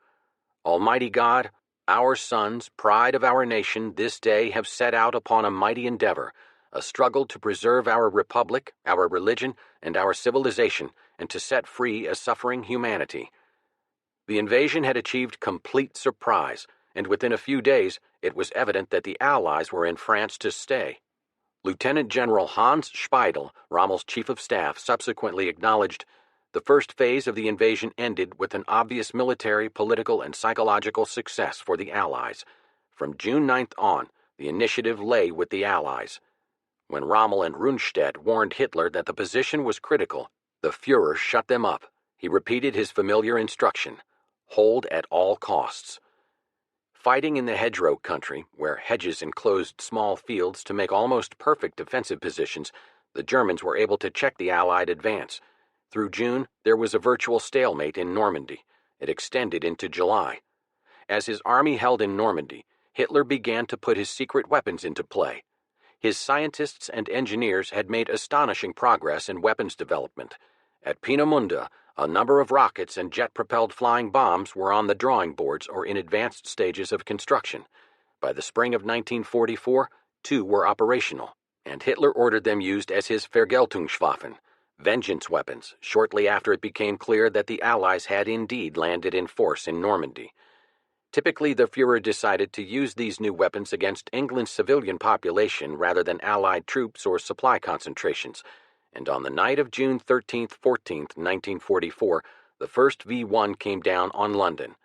Almighty God, our sons, pride of our nation, this day have set out upon a mighty endeavor, a struggle to preserve our republic, our religion, and our civilization, and to set free a suffering humanity. The invasion had achieved complete surprise, and within a few days it was evident that the Allies were in France to stay. Lieutenant General Hans Speidel, Rommel's chief of staff, subsequently acknowledged, "The first phase of the invasion ended with an obvious military, political, and psychological success for the Allies. From June 9th on, the initiative lay with the Allies." When Rommel and Rundstedt warned Hitler that the position was critical, the Führer shut them up. He repeated his familiar instruction: hold at all costs. Fighting in the hedgerow country, where hedges enclosed small fields to make almost perfect defensive positions, the Germans were able to check the Allied advance. Through June, there was a virtual stalemate in Normandy. It extended into July. As his army held in Normandy, Hitler began to put his secret weapons into play. His scientists and engineers had made astonishing progress in weapons development. At Peenemünde, a number of rockets and jet-propelled flying bombs were on the drawing boards or in advanced stages of construction. By the spring of 1944, 2 were operational, and Hitler ordered them used as his Vergeltungswaffen, vengeance weapons, shortly after it became clear that the Allies had indeed landed in force in Normandy. Typically, the Führer decided to use these new weapons against England's civilian population rather than Allied troops or supply concentrations, and on the night of June 13th-14th, 1944, the first V-1 came down on London.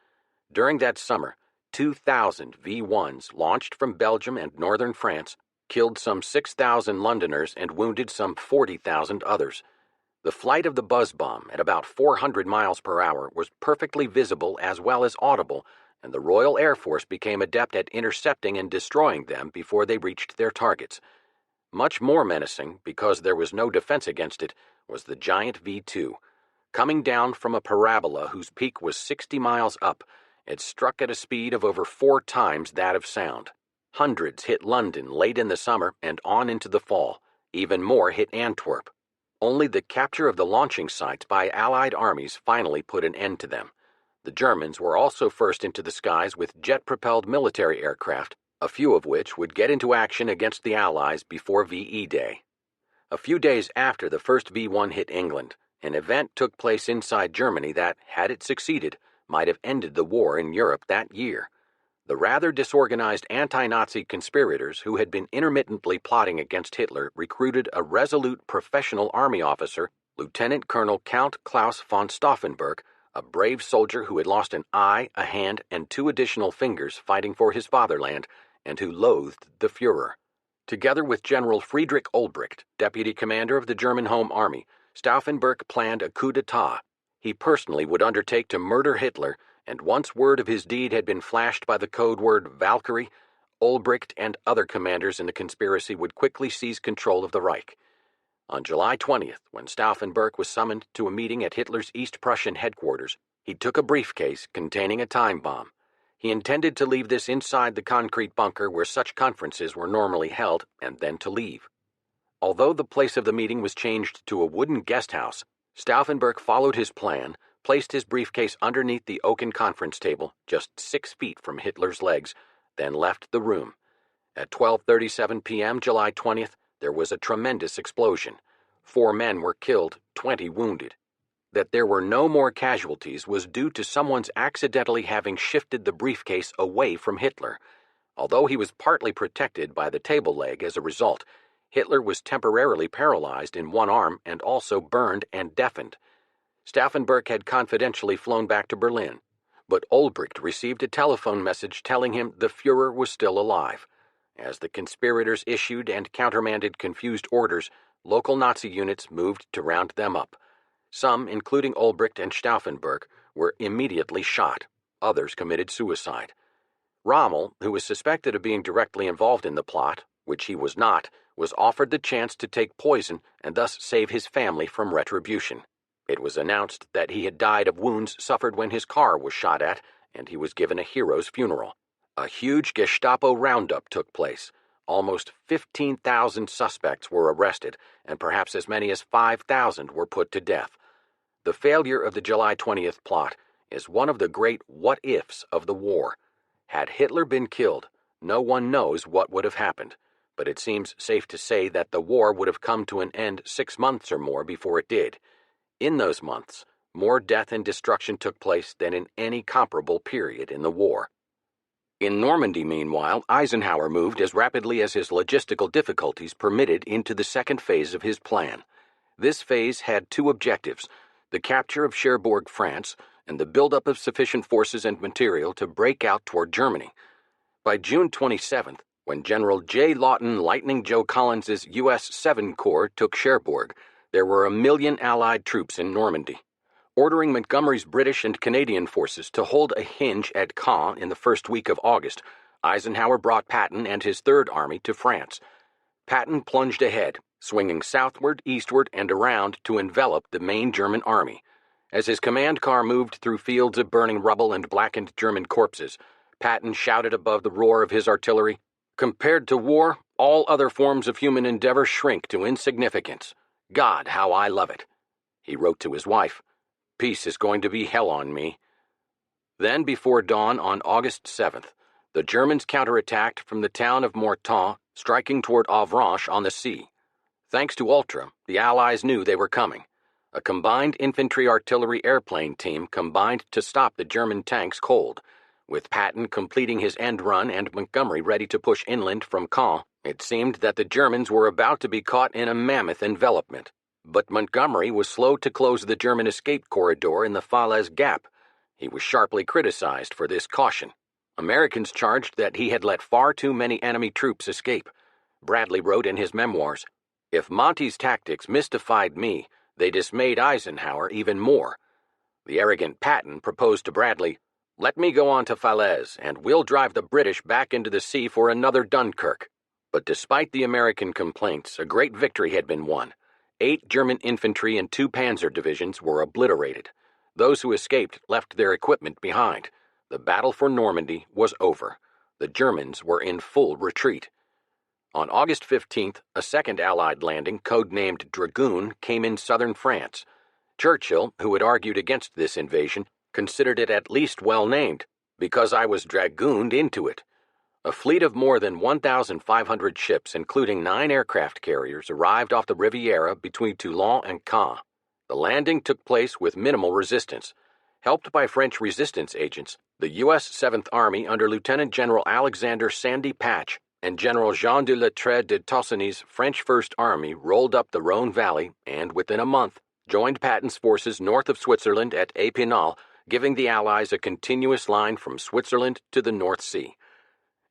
During that summer, 2,000 V-1s launched from Belgium and northern France killed some 6,000 Londoners and wounded some 40,000 others. The flight of the buzz bomb at about 400 miles per hour was perfectly visible as well as audible, and the Royal Air Force became adept at intercepting and destroying them before they reached their targets. Much more menacing, because there was no defense against it, was the giant V-2. Coming down from a parabola whose peak was 60 miles up, it struck at a speed of over 4 times that of sound. Hundreds hit London late in the summer and on into the fall. Even more hit Antwerp. Only the capture of the launching sites by Allied armies finally put an end to them. The Germans were also first into the skies with jet-propelled military aircraft, a few of which would get into action against the Allies before VE Day. A few days after the first V-1 hit England, an event took place inside Germany that, had it succeeded, might have ended the war in Europe that year. The rather disorganized anti-Nazi conspirators who had been intermittently plotting against Hitler recruited a resolute professional army officer, Lieutenant Colonel Count Klaus von Stauffenberg, a brave soldier who had lost an eye, a hand, and 2 additional fingers fighting for his fatherland, and who loathed the Führer. Together with General Friedrich Olbricht, deputy commander of the German Home Army, Stauffenberg planned a coup d'etat. He personally would undertake to murder Hitler, and once word of his deed had been flashed by the code word Valkyrie, Olbricht and other commanders in the conspiracy would quickly seize control of the Reich. On July 20th, when Stauffenberg was summoned to a meeting at Hitler's East Prussian headquarters, he took a briefcase containing a time bomb. He intended to leave this inside the concrete bunker where such conferences were normally held, and then to leave. Although the place of the meeting was changed to a wooden guest house, Stauffenberg followed his plan, placed his briefcase underneath the oaken conference table, just 6 feet from Hitler's legs, then left the room. At 12:37 p.m. July 20th, there was a tremendous explosion. 4 men were killed, 20 wounded. That there were no more casualties was due to someone's accidentally having shifted the briefcase away from Hitler. Although he was partly protected by the table leg as a result, Hitler was temporarily paralyzed in one arm and also burned and deafened. Stauffenberg had confidentially flown back to Berlin, but Olbricht received a telephone message telling him the Führer was still alive. As the conspirators issued and countermanded confused orders, local Nazi units moved to round them up. Some, including Olbricht and Stauffenberg, were immediately shot. Others committed suicide. Rommel, who was suspected of being directly involved in the plot, which he was not, was offered the chance to take poison and thus save his family from retribution. It was announced that he had died of wounds suffered when his car was shot at, and he was given a hero's funeral. A huge Gestapo roundup took place. Almost 15,000 suspects were arrested, and perhaps as many as 5,000 were put to death. The failure of the July 20th plot is one of the great what-ifs of the war. Had Hitler been killed, no one knows what would have happened, but it seems safe to say that the war would have come to an end 6 months or more before it did. In those months, more death and destruction took place than in any comparable period in the war. In Normandy, meanwhile, Eisenhower moved as rapidly as his logistical difficulties permitted into the second phase of his plan. This phase had 2 objectives: the capture of Cherbourg, France, and the buildup of sufficient forces and material to break out toward Germany. By June 27th, when General J. Lawton Lightning Joe Collins's U.S. 7 Corps took Cherbourg, there were 1 million Allied troops in Normandy. Ordering Montgomery's British and Canadian forces to hold a hinge at Caen in the first week of August, Eisenhower brought Patton and his Third Army to France. Patton plunged ahead, swinging southward, eastward, and around to envelop the main German army. As his command car moved through fields of burning rubble and blackened German corpses, Patton shouted above the roar of his artillery, "Compared to war, all other forms of human endeavor shrink to insignificance. God, how I love it." He wrote to his wife, "Peace is going to be hell on me." Then, before dawn on August 7th, the Germans counterattacked from the town of Mortain, striking toward Avranches on the sea. Thanks to Ultra, the Allies knew they were coming. A combined infantry-artillery airplane team combined to stop the German tanks cold. With Patton completing his end run and Montgomery ready to push inland from Caen, it seemed that the Germans were about to be caught in a mammoth envelopment. But Montgomery was slow to close the German escape corridor in the Falaise Gap. He was sharply criticized for this caution. Americans charged that he had let far too many enemy troops escape. Bradley wrote in his memoirs, "If Monty's tactics mystified me, they dismayed Eisenhower even more." The arrogant Patton proposed to Bradley, "Let me go on to Falaise, and we'll drive the British back into the sea for another Dunkirk." But despite the American complaints, a great victory had been won. 8 German infantry and 2 panzer divisions were obliterated. Those who escaped left their equipment behind. The battle for Normandy was over. The Germans were in full retreat. On August 15th, a second Allied landing, codenamed Dragoon, came in southern France. Churchill, who had argued against this invasion, considered it at least well named, "because I was dragooned into it." A fleet of more than 1,500 ships, including 9 aircraft carriers, arrived off the Riviera between Toulon and Caen. The landing took place with minimal resistance. Helped by French resistance agents, the U.S. 7th Army under Lieutenant General Alexander Sandy Patch and General Jean de Latreille de Tossigny's French First Army rolled up the Rhone Valley and, within a month, joined Patton's forces north of Switzerland at Epinal, giving the Allies a continuous line from Switzerland to the North Sea.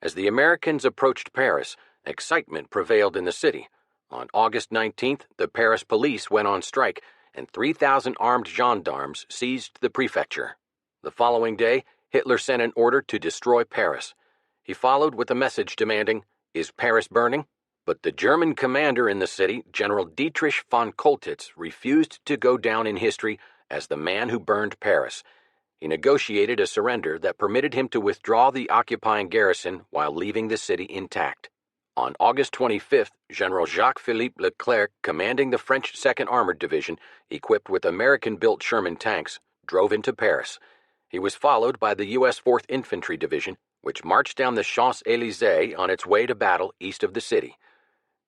As the Americans approached Paris, excitement prevailed in the city. On August 19th, the Paris police went on strike, and 3,000 armed gendarmes seized the prefecture. The following day, Hitler sent an order to destroy Paris. He followed with a message demanding, "Is Paris burning?" But the German commander in the city, General Dietrich von Koltitz, refused to go down in history as the man who burned Paris. He negotiated a surrender that permitted him to withdraw the occupying garrison while leaving the city intact. On August 25th, General Jacques-Philippe Leclerc, commanding the French 2nd Armored Division, equipped with American-built Sherman tanks, drove into Paris. He was followed by the U.S. 4th Infantry Division, which marched down the Champs-Élysées on its way to battle east of the city.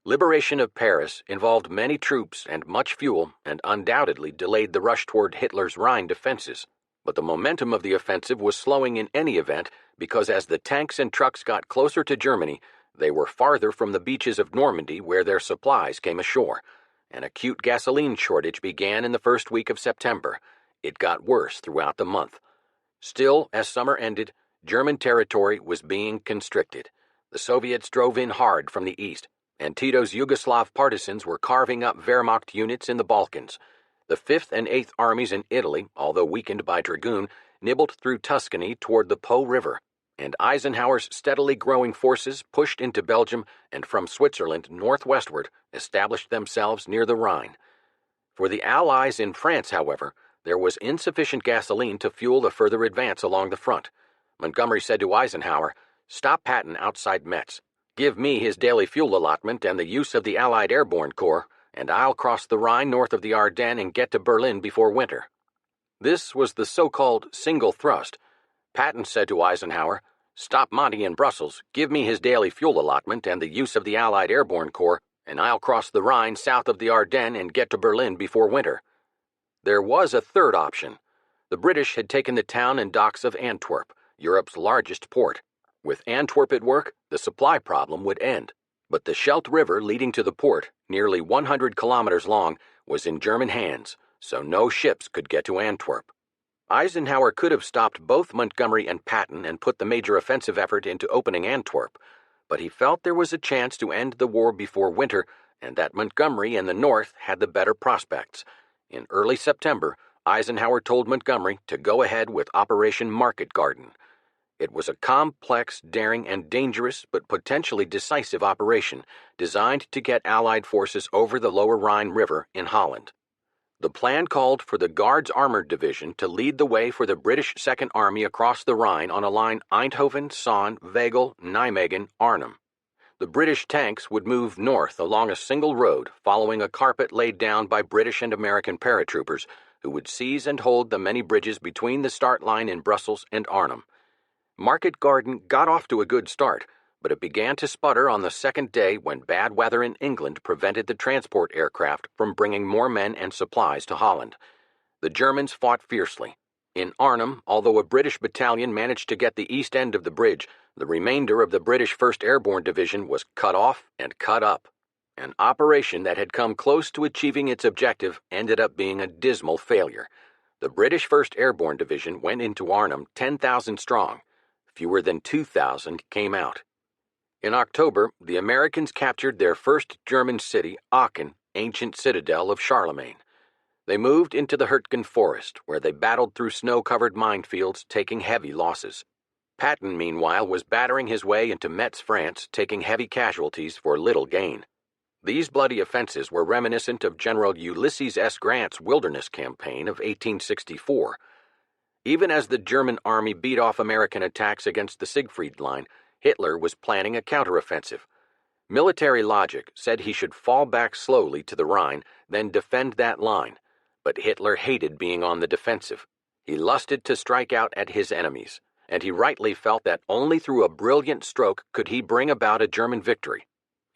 Liberation of Paris involved many troops and much fuel and undoubtedly delayed the rush toward Hitler's Rhine defenses. But the momentum of the offensive was slowing in any event because as the tanks and trucks got closer to Germany, they were farther from the beaches of Normandy where their supplies came ashore. An acute gasoline shortage began in the first week of September. It got worse throughout the month. Still, as summer ended, German territory was being constricted. The Soviets drove in hard from the east, and Tito's Yugoslav partisans were carving up Wehrmacht units in the Balkans. The 5th and 8th Armies in Italy, although weakened by Dragoon, nibbled through Tuscany toward the Po River, and Eisenhower's steadily growing forces pushed into Belgium and from Switzerland northwestward established themselves near the Rhine. For the Allies in France, however, there was insufficient gasoline to fuel the further advance along the front. Montgomery said to Eisenhower, "Stop Patton outside Metz. Give me his daily fuel allotment and the use of the Allied Airborne Corps, and I'll cross the Rhine north of the Ardennes and get to Berlin before winter." This was the so-called single thrust. Patton said to Eisenhower, "Stop Monty in Brussels, give me his daily fuel allotment and the use of the Allied Airborne Corps, and I'll cross the Rhine south of the Ardennes and get to Berlin before winter." There was a third option. The British had taken the town and docks of Antwerp, Europe's largest port. With Antwerp at work, the supply problem would end. But the Scheldt River leading to the port, nearly 100 kilometers long, was in German hands, so no ships could get to Antwerp. Eisenhower could have stopped both Montgomery and Patton and put the major offensive effort into opening Antwerp, but he felt there was a chance to end the war before winter and that Montgomery and the North had the better prospects. In early September, Eisenhower told Montgomery to go ahead with Operation Market Garden. It was a complex, daring, and dangerous but potentially decisive operation designed to get Allied forces over the lower Rhine River in Holland. The plan called for the Guards Armored Division to lead the way for the British Second Army across the Rhine on a line Eindhoven, Sonn, Wegel, Nijmegen, Arnhem. The British tanks would move north along a single road following a carpet laid down by British and American paratroopers who would seize and hold the many bridges between the start line in Brussels and Arnhem. Market Garden got off to a good start, but it began to sputter on the second day when bad weather in England prevented the transport aircraft from bringing more men and supplies to Holland. The Germans fought fiercely. In Arnhem, although a British battalion managed to get the east end of the bridge, the remainder of the British 1st Airborne Division was cut off and cut up. An operation that had come close to achieving its objective ended up being a dismal failure. The British 1st Airborne Division went into Arnhem 10,000 strong. Fewer than 2,000 came out. In October, the Americans captured their first German city, Aachen, ancient citadel of Charlemagne. They moved into the Hürtgen forest, where they battled through snow-covered minefields, taking heavy losses. Patton, meanwhile, was battering his way into Metz, France, taking heavy casualties for little gain. These bloody offenses were reminiscent of General Ulysses S. Grant's Wilderness Campaign of 1864. Even as the German army beat off American attacks against the Siegfried Line, Hitler was planning a counteroffensive. Military logic said he should fall back slowly to the Rhine, then defend that line. But Hitler hated being on the defensive. He lusted to strike out at his enemies, and he rightly felt that only through a brilliant stroke could he bring about a German victory.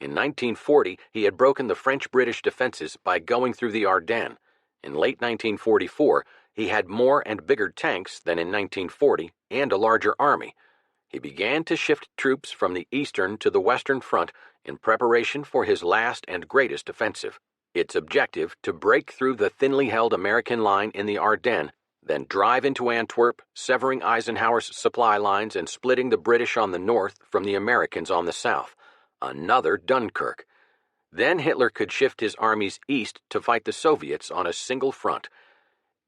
In 1940, he had broken the French-British defenses by going through the Ardennes. In late 1944, he had more and bigger tanks than in 1940 and a larger army. He began to shift troops from the eastern to the western front in preparation for his last and greatest offensive. Its objective to break through the thinly held American line in the Ardennes, then drive into Antwerp, severing Eisenhower's supply lines and splitting the British on the north from the Americans on the south. Another Dunkirk. Then Hitler could shift his armies east to fight the Soviets on a single front.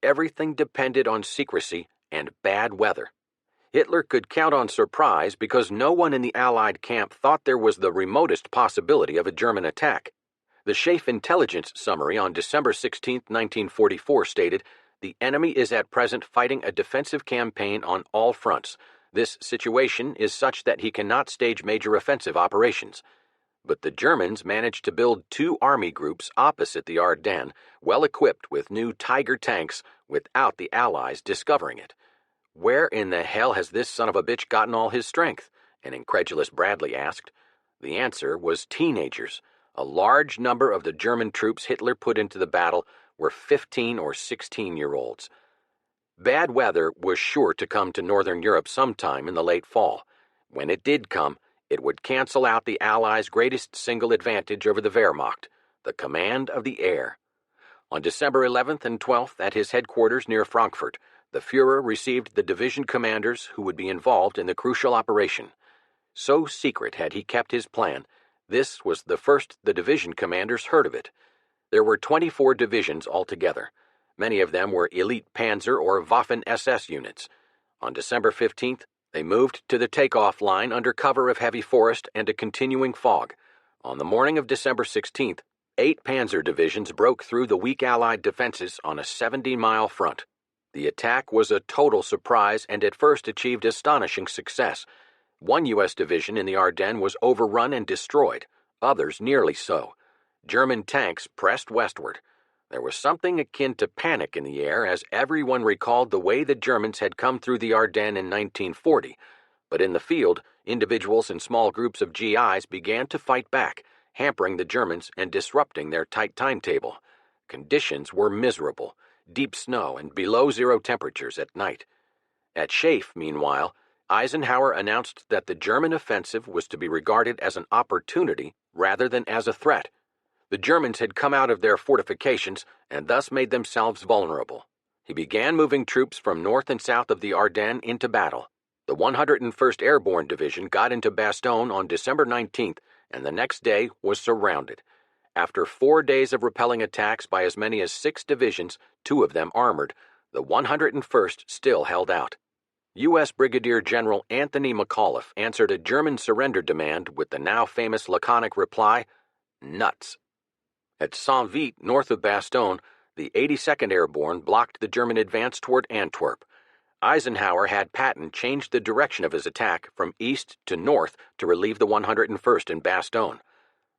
Everything depended on secrecy and bad weather. Hitler could count on surprise because no one in the Allied camp thought there was the remotest possibility of a German attack. The Schaeff intelligence summary on December 16, 1944 stated, "The enemy is at present fighting a defensive campaign on all fronts. This situation is such that he cannot stage major offensive operations." But the Germans managed to build two army groups opposite the Ardennes, well equipped with new Tiger tanks, without the Allies discovering it. "Where in the hell has this son of a bitch gotten all his strength?" an incredulous Bradley asked. The answer was teenagers. A large number of the German troops Hitler put into the battle were 15 or 16-year-olds. Bad weather was sure to come to Northern Europe sometime in the late fall. When it did come, it would cancel out the Allies' greatest single advantage over the Wehrmacht, the command of the air. On December 11th and 12th, at his headquarters near Frankfurt, the Führer received the division commanders who would be involved in the crucial operation. So secret had he kept his plan, this was the first the division commanders heard of it. There were 24 divisions altogether. Many of them were elite Panzer or Waffen-SS units. On December 15th, they moved to the takeoff line under cover of heavy forest and a continuing fog. On the morning of December 16th, 8 Panzer divisions broke through the weak Allied defenses on a 70-mile front. The attack was a total surprise and at first achieved astonishing success. One U.S. division in the Ardennes was overrun and destroyed, others nearly so. German tanks pressed westward. There was something akin to panic in the air as everyone recalled the way the Germans had come through the Ardennes in 1940. But in the field, individuals and small groups of GIs began to fight back, hampering the Germans and disrupting their tight timetable. Conditions were miserable, deep snow and below-zero temperatures at night. At Schaef, meanwhile, Eisenhower announced that the German offensive was to be regarded as an opportunity rather than as a threat. The Germans had come out of their fortifications and thus made themselves vulnerable. He began moving troops from north and south of the Ardennes into battle. The 101st Airborne Division got into Bastogne on December 19th, and the next day was surrounded. After 4 days of repelling attacks by as many as 6 divisions, 2 of them armored, the 101st still held out. U.S. Brigadier General Anthony McAuliffe answered a German surrender demand with the now famous laconic reply, "Nuts." At Saint-Vite, north of Bastogne, the 82nd Airborne blocked the German advance toward Antwerp. Eisenhower had Patton change the direction of his attack from east to north to relieve the 101st in Bastogne.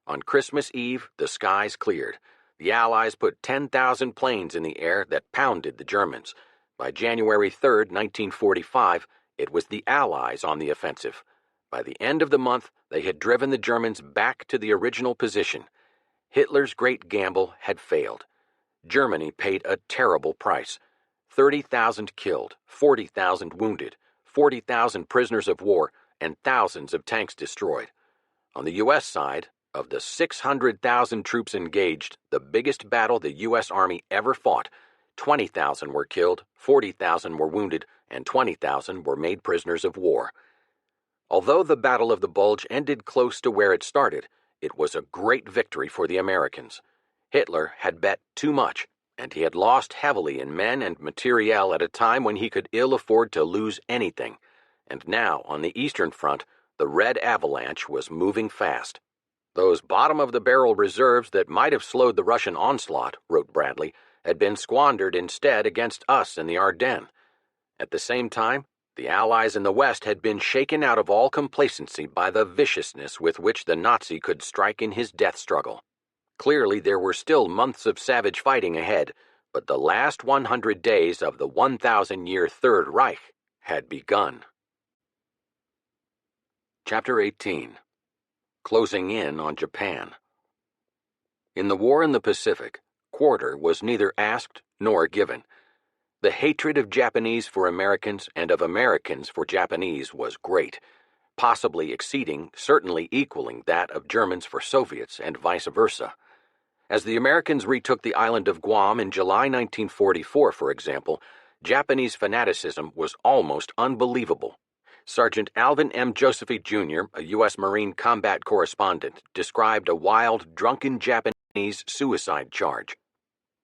On Christmas Eve, the skies cleared. The Allies put 10,000 planes in the air that pounded the Germans. By January 3, 1945, it was the Allies on the offensive. By the end of the month, they had driven the Germans back to the original position. Hitler's great gamble had failed. Germany paid a terrible price. 30,000 killed, 40,000 wounded, 40,000 prisoners of war, and thousands of tanks destroyed. On the U.S. side, of the 600,000 troops engaged, the biggest battle the U.S. Army ever fought, 20,000 were killed, 40,000 were wounded, and 20,000 were made prisoners of war. Although the Battle of the Bulge ended close to where it started, it was a great victory for the Americans. Hitler had bet too much, and he had lost heavily in men and materiel at a time when he could ill afford to lose anything. And now, on the Eastern Front, the Red Avalanche was moving fast. "Those bottom-of-the-barrel reserves that might have slowed the Russian onslaught," wrote Bradley, had been squandered instead against us in the Ardennes. At the same time, the Allies in the West had been shaken out of all complacency by the viciousness with which the Nazi could strike in his death struggle. Clearly, there were still months of savage fighting ahead, but the last 100 days of the 1,000-year Third Reich had begun. Chapter 18. Closing in on Japan. In the war in the Pacific, quarter was neither asked nor given. The hatred of Japanese for Americans and of Americans for Japanese was great, possibly exceeding, certainly equaling that of Germans for Soviets and vice versa. As the Americans retook the island of Guam in July 1944, for example, Japanese fanaticism was almost unbelievable. Sergeant Alvin M. Josephy Jr., a U.S. Marine combat correspondent, described a wild, drunken Japanese suicide charge.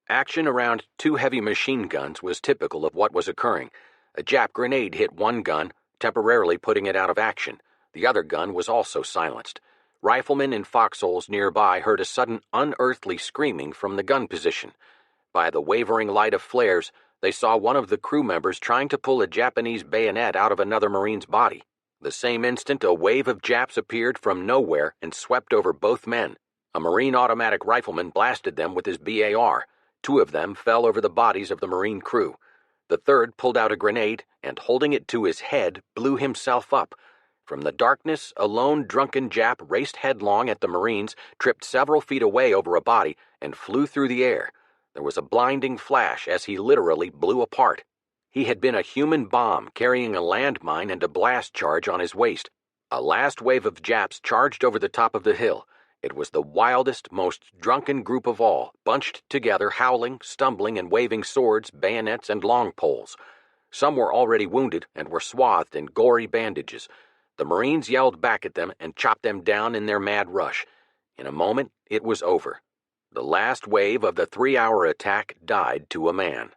Action around 2 heavy machine guns was typical of what was occurring. A Jap grenade hit one gun, temporarily putting it out of action. The other gun was also silenced. Riflemen in foxholes nearby heard a sudden unearthly screaming from the gun position. By the wavering light of flares, they saw one of the crew members trying to pull a Japanese bayonet out of another Marine's body. The same instant, a wave of Japs appeared from nowhere and swept over both men. A Marine automatic rifleman blasted them with his BAR. Two of them fell over the bodies of the Marine crew. The third pulled out a grenade and, holding it to his head, blew himself up. From the darkness, a lone drunken Jap raced headlong at the Marines, tripped several feet away over a body, and flew through the air. There was a blinding flash as he literally blew apart. He had been a human bomb carrying a landmine and a blast charge on his waist. A last wave of Japs charged over the top of the hill. It was the wildest, most drunken group of all, bunched together, howling, stumbling, and waving swords, bayonets, and long poles. Some were already wounded and were swathed in gory bandages. The Marines yelled back at them and chopped them down in their mad rush. In a moment, it was over. The last wave of the 3-hour attack died to a man.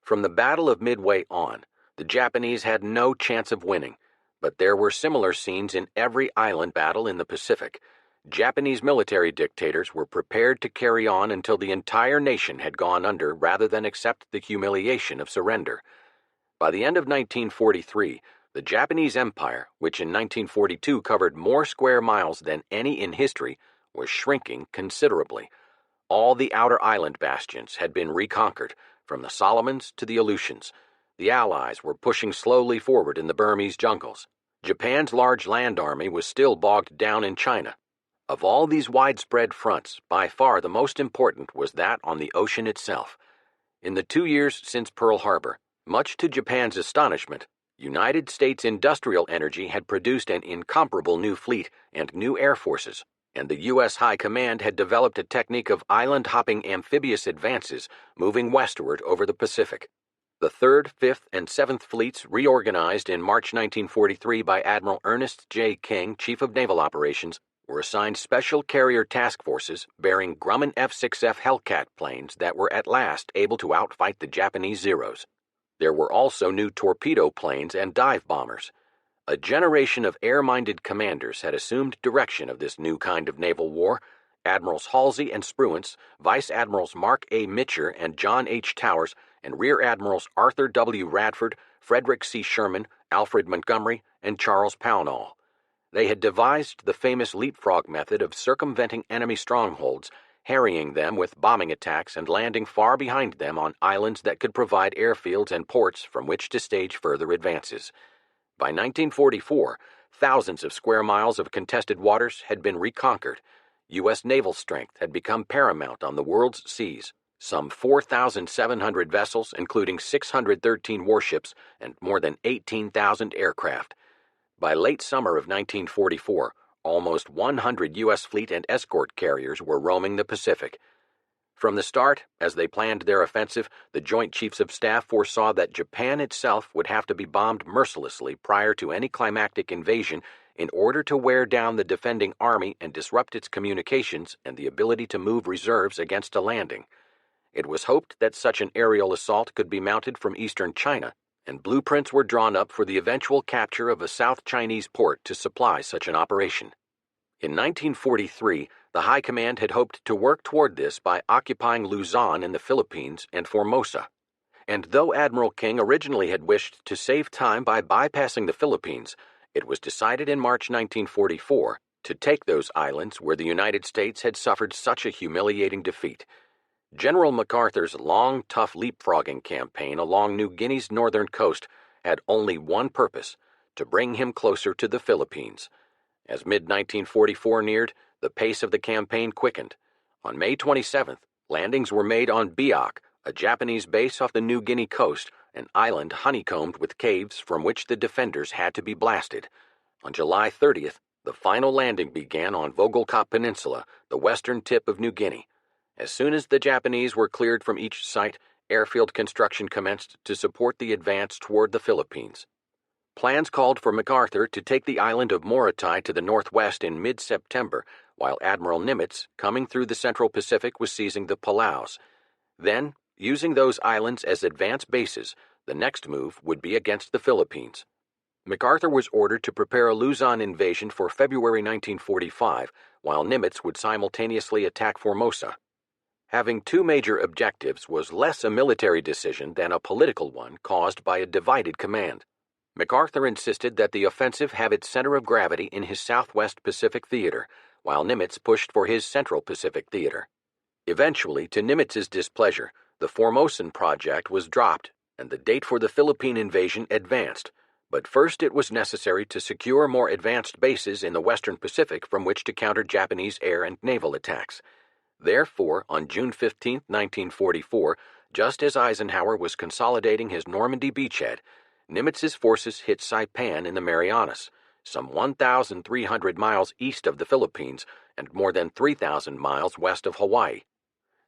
From the Battle of Midway on, the Japanese had no chance of winning, but there were similar scenes in every island battle in the Pacific. Japanese military dictators were prepared to carry on until the entire nation had gone under rather than accept the humiliation of surrender. By the end of 1943, the Japanese Empire, which in 1942 covered more square miles than any in history, was shrinking considerably. All the outer island bastions had been reconquered, from the Solomons to the Aleutians. The Allies were pushing slowly forward in the Burmese jungles. Japan's large land army was still bogged down in China. Of all these widespread fronts, by far the most important was that on the ocean itself. In the 2 years since Pearl Harbor, much to Japan's astonishment, United States industrial energy had produced an incomparable new fleet and new air forces, and the U.S. High Command had developed a technique of island-hopping amphibious advances moving westward over the Pacific. The 3rd, 5th, and 7th Fleets, reorganized in March 1943 by Admiral Ernest J. King, Chief of Naval Operations, were assigned special carrier task forces bearing Grumman F-6F Hellcat planes that were at last able to outfight the Japanese Zeros. There were also new torpedo planes and dive bombers. A generation of air-minded commanders had assumed direction of this new kind of naval war. Admirals Halsey and Spruance, Vice Admirals Mark A. Mitcher and John H. Towers, and Rear Admirals Arthur W. Radford, Frederick C. Sherman, Alfred Montgomery, and Charles Pownall. They had devised the famous leapfrog method of circumventing enemy strongholds, harrying them with bombing attacks and landing far behind them on islands that could provide airfields and ports from which to stage further advances. By 1944, thousands of square miles of contested waters had been reconquered. U.S. naval strength had become paramount on the world's seas. Some 4,700 vessels, including 613 warships and more than 18,000 aircraft. By late summer of 1944, almost 100 U.S. fleet and escort carriers were roaming the Pacific. From the start, as they planned their offensive, the Joint Chiefs of Staff foresaw that Japan itself would have to be bombed mercilessly prior to any climactic invasion in order to wear down the defending army and disrupt its communications and the ability to move reserves against a landing. It was hoped that such an aerial assault could be mounted from eastern China, and blueprints were drawn up for the eventual capture of a South Chinese port to supply such an operation. In 1943, the High Command had hoped to work toward this by occupying Luzon in the Philippines and Formosa. And though Admiral King originally had wished to save time by bypassing the Philippines, it was decided in March 1944 to take those islands where the United States had suffered such a humiliating defeat. General MacArthur's long, tough leapfrogging campaign along New Guinea's northern coast had only one purpose: to bring him closer to the Philippines. As mid-1944 neared, the pace of the campaign quickened. On May 27th, landings were made on Biak, a Japanese base off the New Guinea coast, an island honeycombed with caves from which the defenders had to be blasted. On July 30th, the final landing began on Vogelkop Peninsula, the western tip of New Guinea. As soon as the Japanese were cleared from each site, airfield construction commenced to support the advance toward the Philippines. Plans called for MacArthur to take the island of Morotai to the northwest in mid-September, while Admiral Nimitz, coming through the Central Pacific, was seizing the Palaus. Then, using those islands as advance bases, the next move would be against the Philippines. MacArthur was ordered to prepare a Luzon invasion for February 1945, while Nimitz would simultaneously attack Formosa. Having two major objectives was less a military decision than a political one caused by a divided command. MacArthur insisted that the offensive have its center of gravity in his Southwest Pacific Theater, while Nimitz pushed for his Central Pacific Theater. Eventually, to Nimitz's displeasure, the Formosan project was dropped and the date for the Philippine invasion advanced, but first it was necessary to secure more advanced bases in the Western Pacific from which to counter Japanese air and naval attacks. Therefore, on June 15, 1944, just as Eisenhower was consolidating his Normandy beachhead, Nimitz's forces hit Saipan in the Marianas, some 1,300 miles east of the Philippines and more than 3,000 miles west of Hawaii.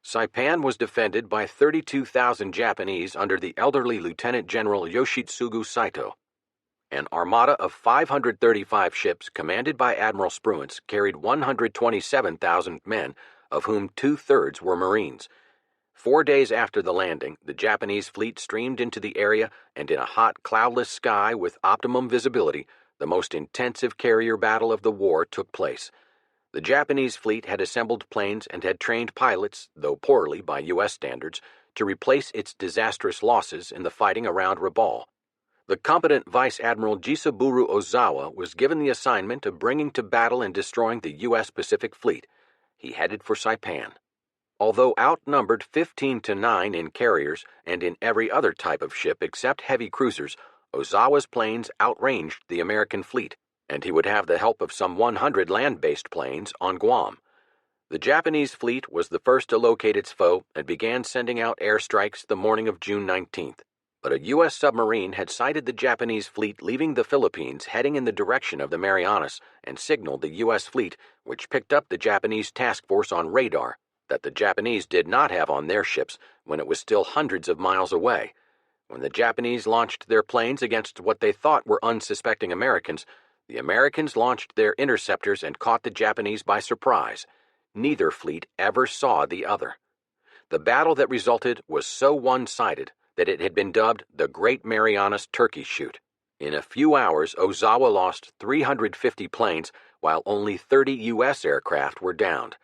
Saipan was defended by 32,000 Japanese under the elderly Lieutenant General Yoshitsugu Saito. An armada of 535 ships commanded by Admiral Spruance carried 127,000 men, of whom two-thirds were Marines. 4 days after the landing, the Japanese fleet streamed into the area, and in a hot, cloudless sky with optimum visibility, the most intensive carrier battle of the war took place. The Japanese fleet had assembled planes and had trained pilots, though poorly by U.S. standards, to replace its disastrous losses in the fighting around Rabaul. The competent Vice Admiral Jisaburo Ozawa was given the assignment of bringing to battle and destroying the U.S. Pacific Fleet. He headed for Saipan. Although outnumbered 15-9 in carriers and in every other type of ship except heavy cruisers, Ozawa's planes outranged the American fleet, and he would have the help of some 100 land-based planes on Guam. The Japanese fleet was the first to locate its foe and began sending out airstrikes the morning of June 19th. But a U.S. submarine had sighted the Japanese fleet leaving the Philippines heading in the direction of the Marianas and signaled the U.S. fleet, which picked up the Japanese task force on radar, that the Japanese did not have on their ships when it was still hundreds of miles away. When the Japanese launched their planes against what they thought were unsuspecting Americans, the Americans launched their interceptors and caught the Japanese by surprise. Neither fleet ever saw the other. The battle that resulted was so one-sided that it had been dubbed the Great Marianas Turkey Shoot. In a few hours, Ozawa lost 350 planes, while only 30 U.S. aircraft were downed.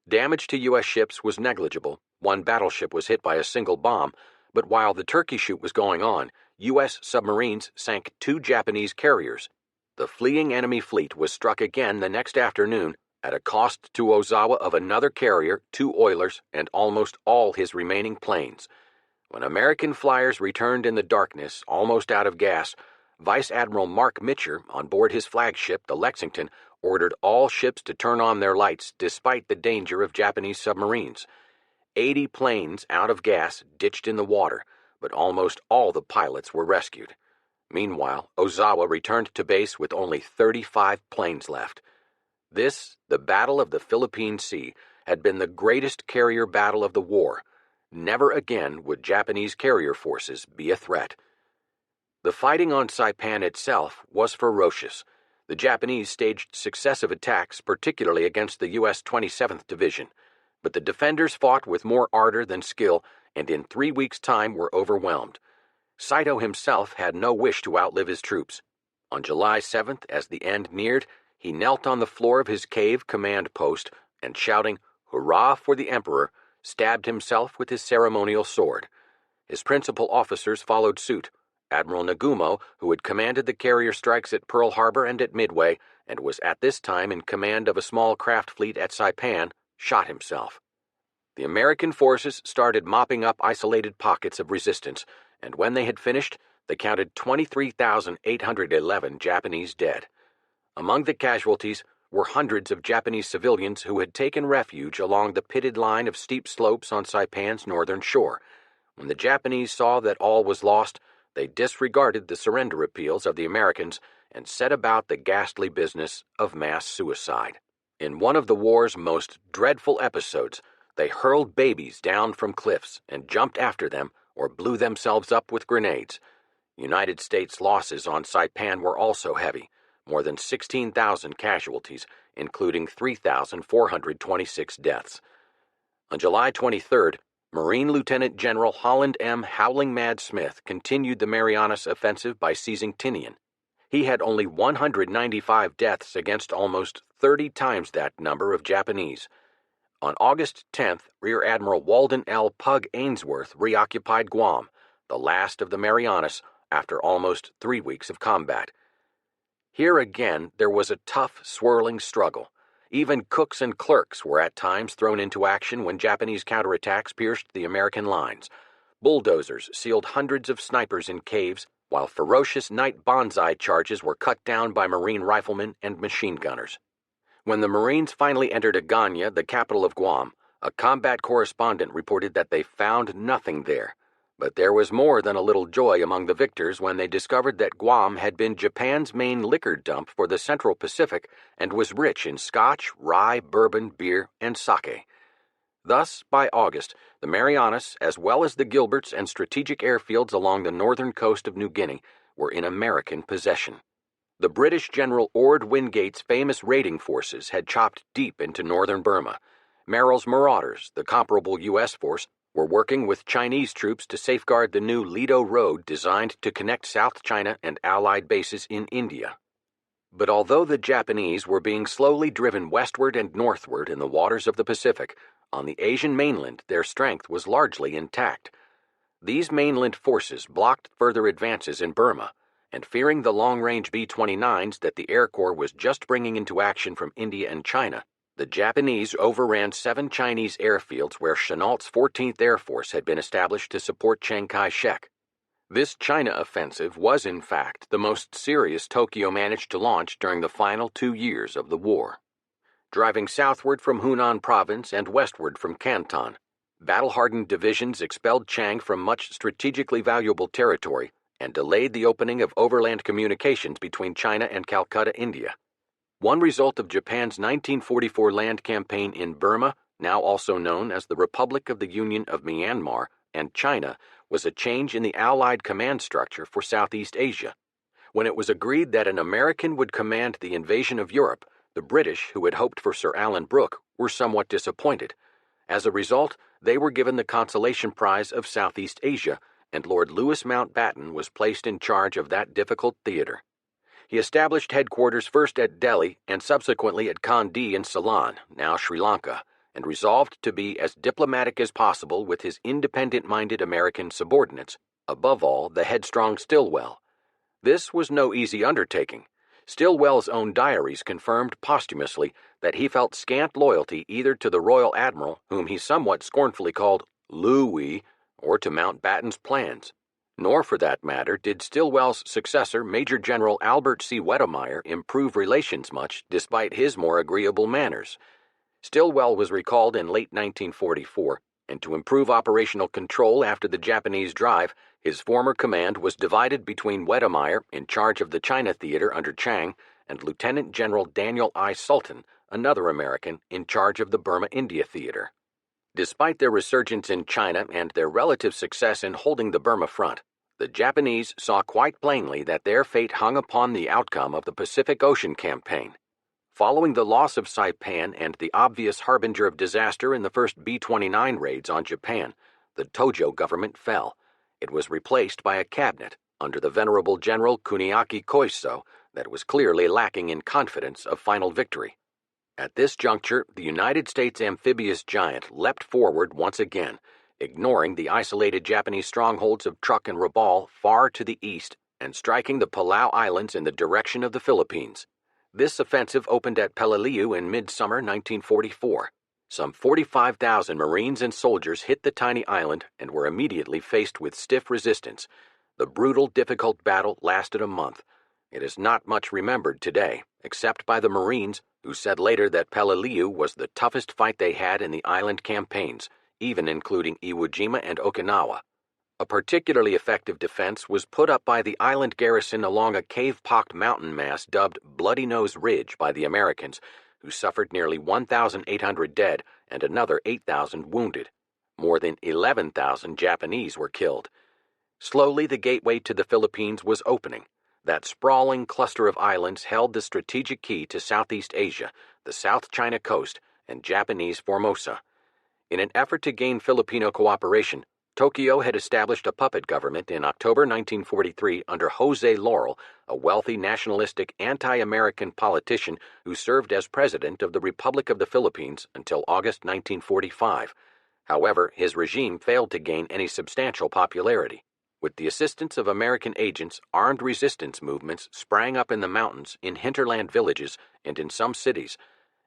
Damage to U.S. ships was negligible. One battleship was hit by a single bomb, but while the Turkey Shoot was going on, U.S. submarines sank 2 Japanese carriers. The fleeing enemy fleet was struck again the next afternoon at a cost to Ozawa of another carrier, 2 oilers, and almost all his remaining planes. When American flyers returned in the darkness, almost out of gas, Vice Admiral Mark Mitcher, on board his flagship, the Lexington, ordered all ships to turn on their lights despite the danger of Japanese submarines. 80 planes out of gas ditched in the water, but almost all the pilots were rescued. Meanwhile, Ozawa returned to base with only 35 planes left. This, the Battle of the Philippine Sea, had been the greatest carrier battle of the war. Never again would Japanese carrier forces be a threat. The fighting on Saipan itself was ferocious. The Japanese staged successive attacks, particularly against the U.S. 27th Division, but the defenders fought with more ardor than skill, and in 3 weeks' time were overwhelmed. Saito himself had no wish to outlive his troops. On July 7th, as the end neared, he knelt on the floor of his cave command post and, shouting, "Hurrah for the Emperor," stabbed himself with his ceremonial sword. His principal officers followed suit. Admiral Nagumo, who had commanded the carrier strikes at Pearl Harbor and at Midway, and was at this time in command of a small craft fleet at Saipan, shot himself. The American forces started mopping up isolated pockets of resistance, and when they had finished, they counted 23,811 Japanese dead. Among the casualties were hundreds of Japanese civilians who had taken refuge along the pitted line of steep slopes on Saipan's northern shore. When the Japanese saw that all was lost, they disregarded the surrender appeals of the Americans and set about the ghastly business of mass suicide. In one of the war's most dreadful episodes, they hurled babies down from cliffs and jumped after them or blew themselves up with grenades. United States losses on Saipan were also heavy, more than 16,000 casualties, including 3,426 deaths. On July 23rd, Marine Lieutenant General Holland M. Howling Mad Smith continued the Marianas offensive by seizing Tinian. He had only 195 deaths against almost 30 times that number of Japanese. On August 10th, Rear Admiral Walden L. Pug Ainsworth reoccupied Guam, the last of the Marianas, after almost 3 weeks of combat. Here again there was a tough, swirling struggle. Even cooks and clerks were at times thrown into action when Japanese counterattacks pierced the American lines. Bulldozers sealed hundreds of snipers in caves, while ferocious night banzai charges were cut down by Marine riflemen and machine gunners. When the Marines finally entered Agana, the capital of Guam, a combat correspondent reported that they found nothing there. But there was more than a little joy among the victors when they discovered that Guam had been Japan's main liquor dump for the Central Pacific and was rich in scotch, rye, bourbon, beer, and sake. Thus, by August, the Marianas, as well as the Gilberts and strategic airfields along the northern coast of New Guinea, were in American possession. The British General Ord Wingate's famous raiding forces had chopped deep into northern Burma. Merrill's Marauders, the comparable U.S. force, were working with Chinese troops to safeguard the new Lido Road designed to connect South China and Allied bases in India. But although the Japanese were being slowly driven westward and northward in the waters of the Pacific, on the Asian mainland their strength was largely intact. These mainland forces blocked further advances in Burma, and fearing the long-range B-29s that the Air Corps was just bringing into action from India and China, the Japanese overran 7 Chinese airfields where Chennault's 14th Air Force had been established to support Chiang Kai-shek. This China offensive was, in fact, the most serious Tokyo managed to launch during the final 2 years of the war. Driving southward from Hunan Province and westward from Canton, battle-hardened divisions expelled Chiang from much strategically valuable territory and delayed the opening of overland communications between China and Calcutta, India. One result of Japan's 1944 land campaign in Burma, now also known as the Republic of the Union of Myanmar, and China, was a change in the Allied command structure for Southeast Asia. When it was agreed that an American would command the invasion of Europe, the British, who had hoped for Sir Alan Brooke, were somewhat disappointed. As a result, they were given the consolation prize of Southeast Asia, and Lord Louis Mountbatten was placed in charge of that difficult theater. He established headquarters first at Delhi and subsequently at Kandy in Ceylon, now Sri Lanka, and resolved to be as diplomatic as possible with his independent-minded American subordinates, above all the headstrong Stilwell. This was no easy undertaking. Stilwell's own diaries confirmed posthumously that he felt scant loyalty either to the Royal Admiral, whom he somewhat scornfully called Louis, or to Mountbatten's plans. Nor, for that matter, did Stilwell's successor, Major General Albert C. Wedemeyer, improve relations much, despite his more agreeable manners. Stilwell was recalled in late 1944, and to improve operational control after the Japanese drive, his former command was divided between Wedemeyer, in charge of the China theater under Chiang, and Lieutenant General Daniel I. Sultan, another American, in charge of the Burma-India theater. Despite their resurgence in China and their relative success in holding the Burma front, the Japanese saw quite plainly that their fate hung upon the outcome of the Pacific Ocean campaign. Following the loss of Saipan and the obvious harbinger of disaster in the first B-29 raids on Japan, the Tojo government fell. It was replaced by a cabinet, under the venerable General Kuniaki Koiso, that was clearly lacking in confidence of final victory. At this juncture, the United States amphibious giant leapt forward once again, ignoring the isolated Japanese strongholds of Truk and Rabaul far to the east and striking the Palau Islands in the direction of the Philippines. This offensive opened at Peleliu in midsummer 1944. Some 45,000 Marines and soldiers hit the tiny island and were immediately faced with stiff resistance. The brutal, difficult battle lasted a month. It is not much remembered today, except by the Marines, who said later that Peleliu was the toughest fight they had in the island campaigns, even including Iwo Jima and Okinawa. A particularly effective defense was put up by the island garrison along a cave-pocked mountain mass dubbed Bloody Nose Ridge by the Americans, who suffered nearly 1,800 dead and another 8,000 wounded. More than 11,000 Japanese were killed. Slowly, the gateway to the Philippines was opening. That sprawling cluster of islands held the strategic key to Southeast Asia, the South China coast, and Japanese Formosa. In an effort to gain Filipino cooperation, Tokyo had established a puppet government in October 1943 under Jose Laurel, a wealthy nationalistic anti-American politician who served as president of the Republic of the Philippines until August 1945. However, his regime failed to gain any substantial popularity. With the assistance of American agents, armed resistance movements sprang up in the mountains, in hinterland villages, and in some cities.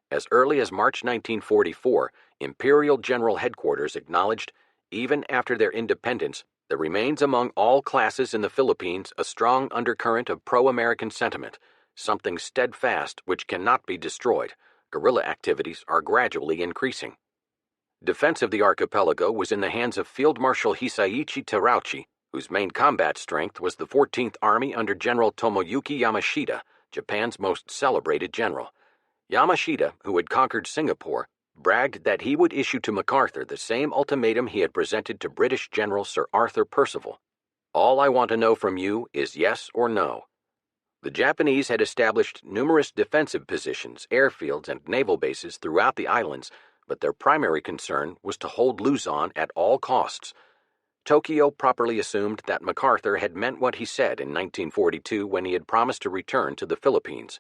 As early as March 1944, Imperial General Headquarters acknowledged, even after their independence, there remains among all classes in the Philippines a strong undercurrent of pro-American sentiment, something steadfast which cannot be destroyed. Guerrilla activities are gradually increasing. Defense of the archipelago was in the hands of Field Marshal Hisaichi Terauchi, whose main combat strength was the 14th Army under General Tomoyuki Yamashita, Japan's most celebrated general. Yamashita, who had conquered Singapore, bragged that he would issue to MacArthur the same ultimatum he had presented to British General Sir Arthur Percival. "All I want to know from you is yes or no." The Japanese had established numerous defensive positions, airfields, and naval bases throughout the islands, but their primary concern was to hold Luzon at all costs. Tokyo properly assumed that MacArthur had meant what he said in 1942 when he had promised to return to the Philippines.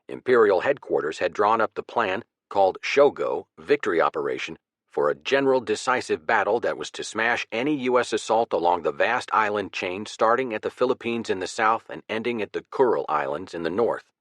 Imperial headquarters had drawn up the plan, called Shogo, Victory Operation, for a general decisive battle that was to smash any U.S. assault along the vast island chain starting at the Philippines in the south and ending at the Kuril Islands in the north.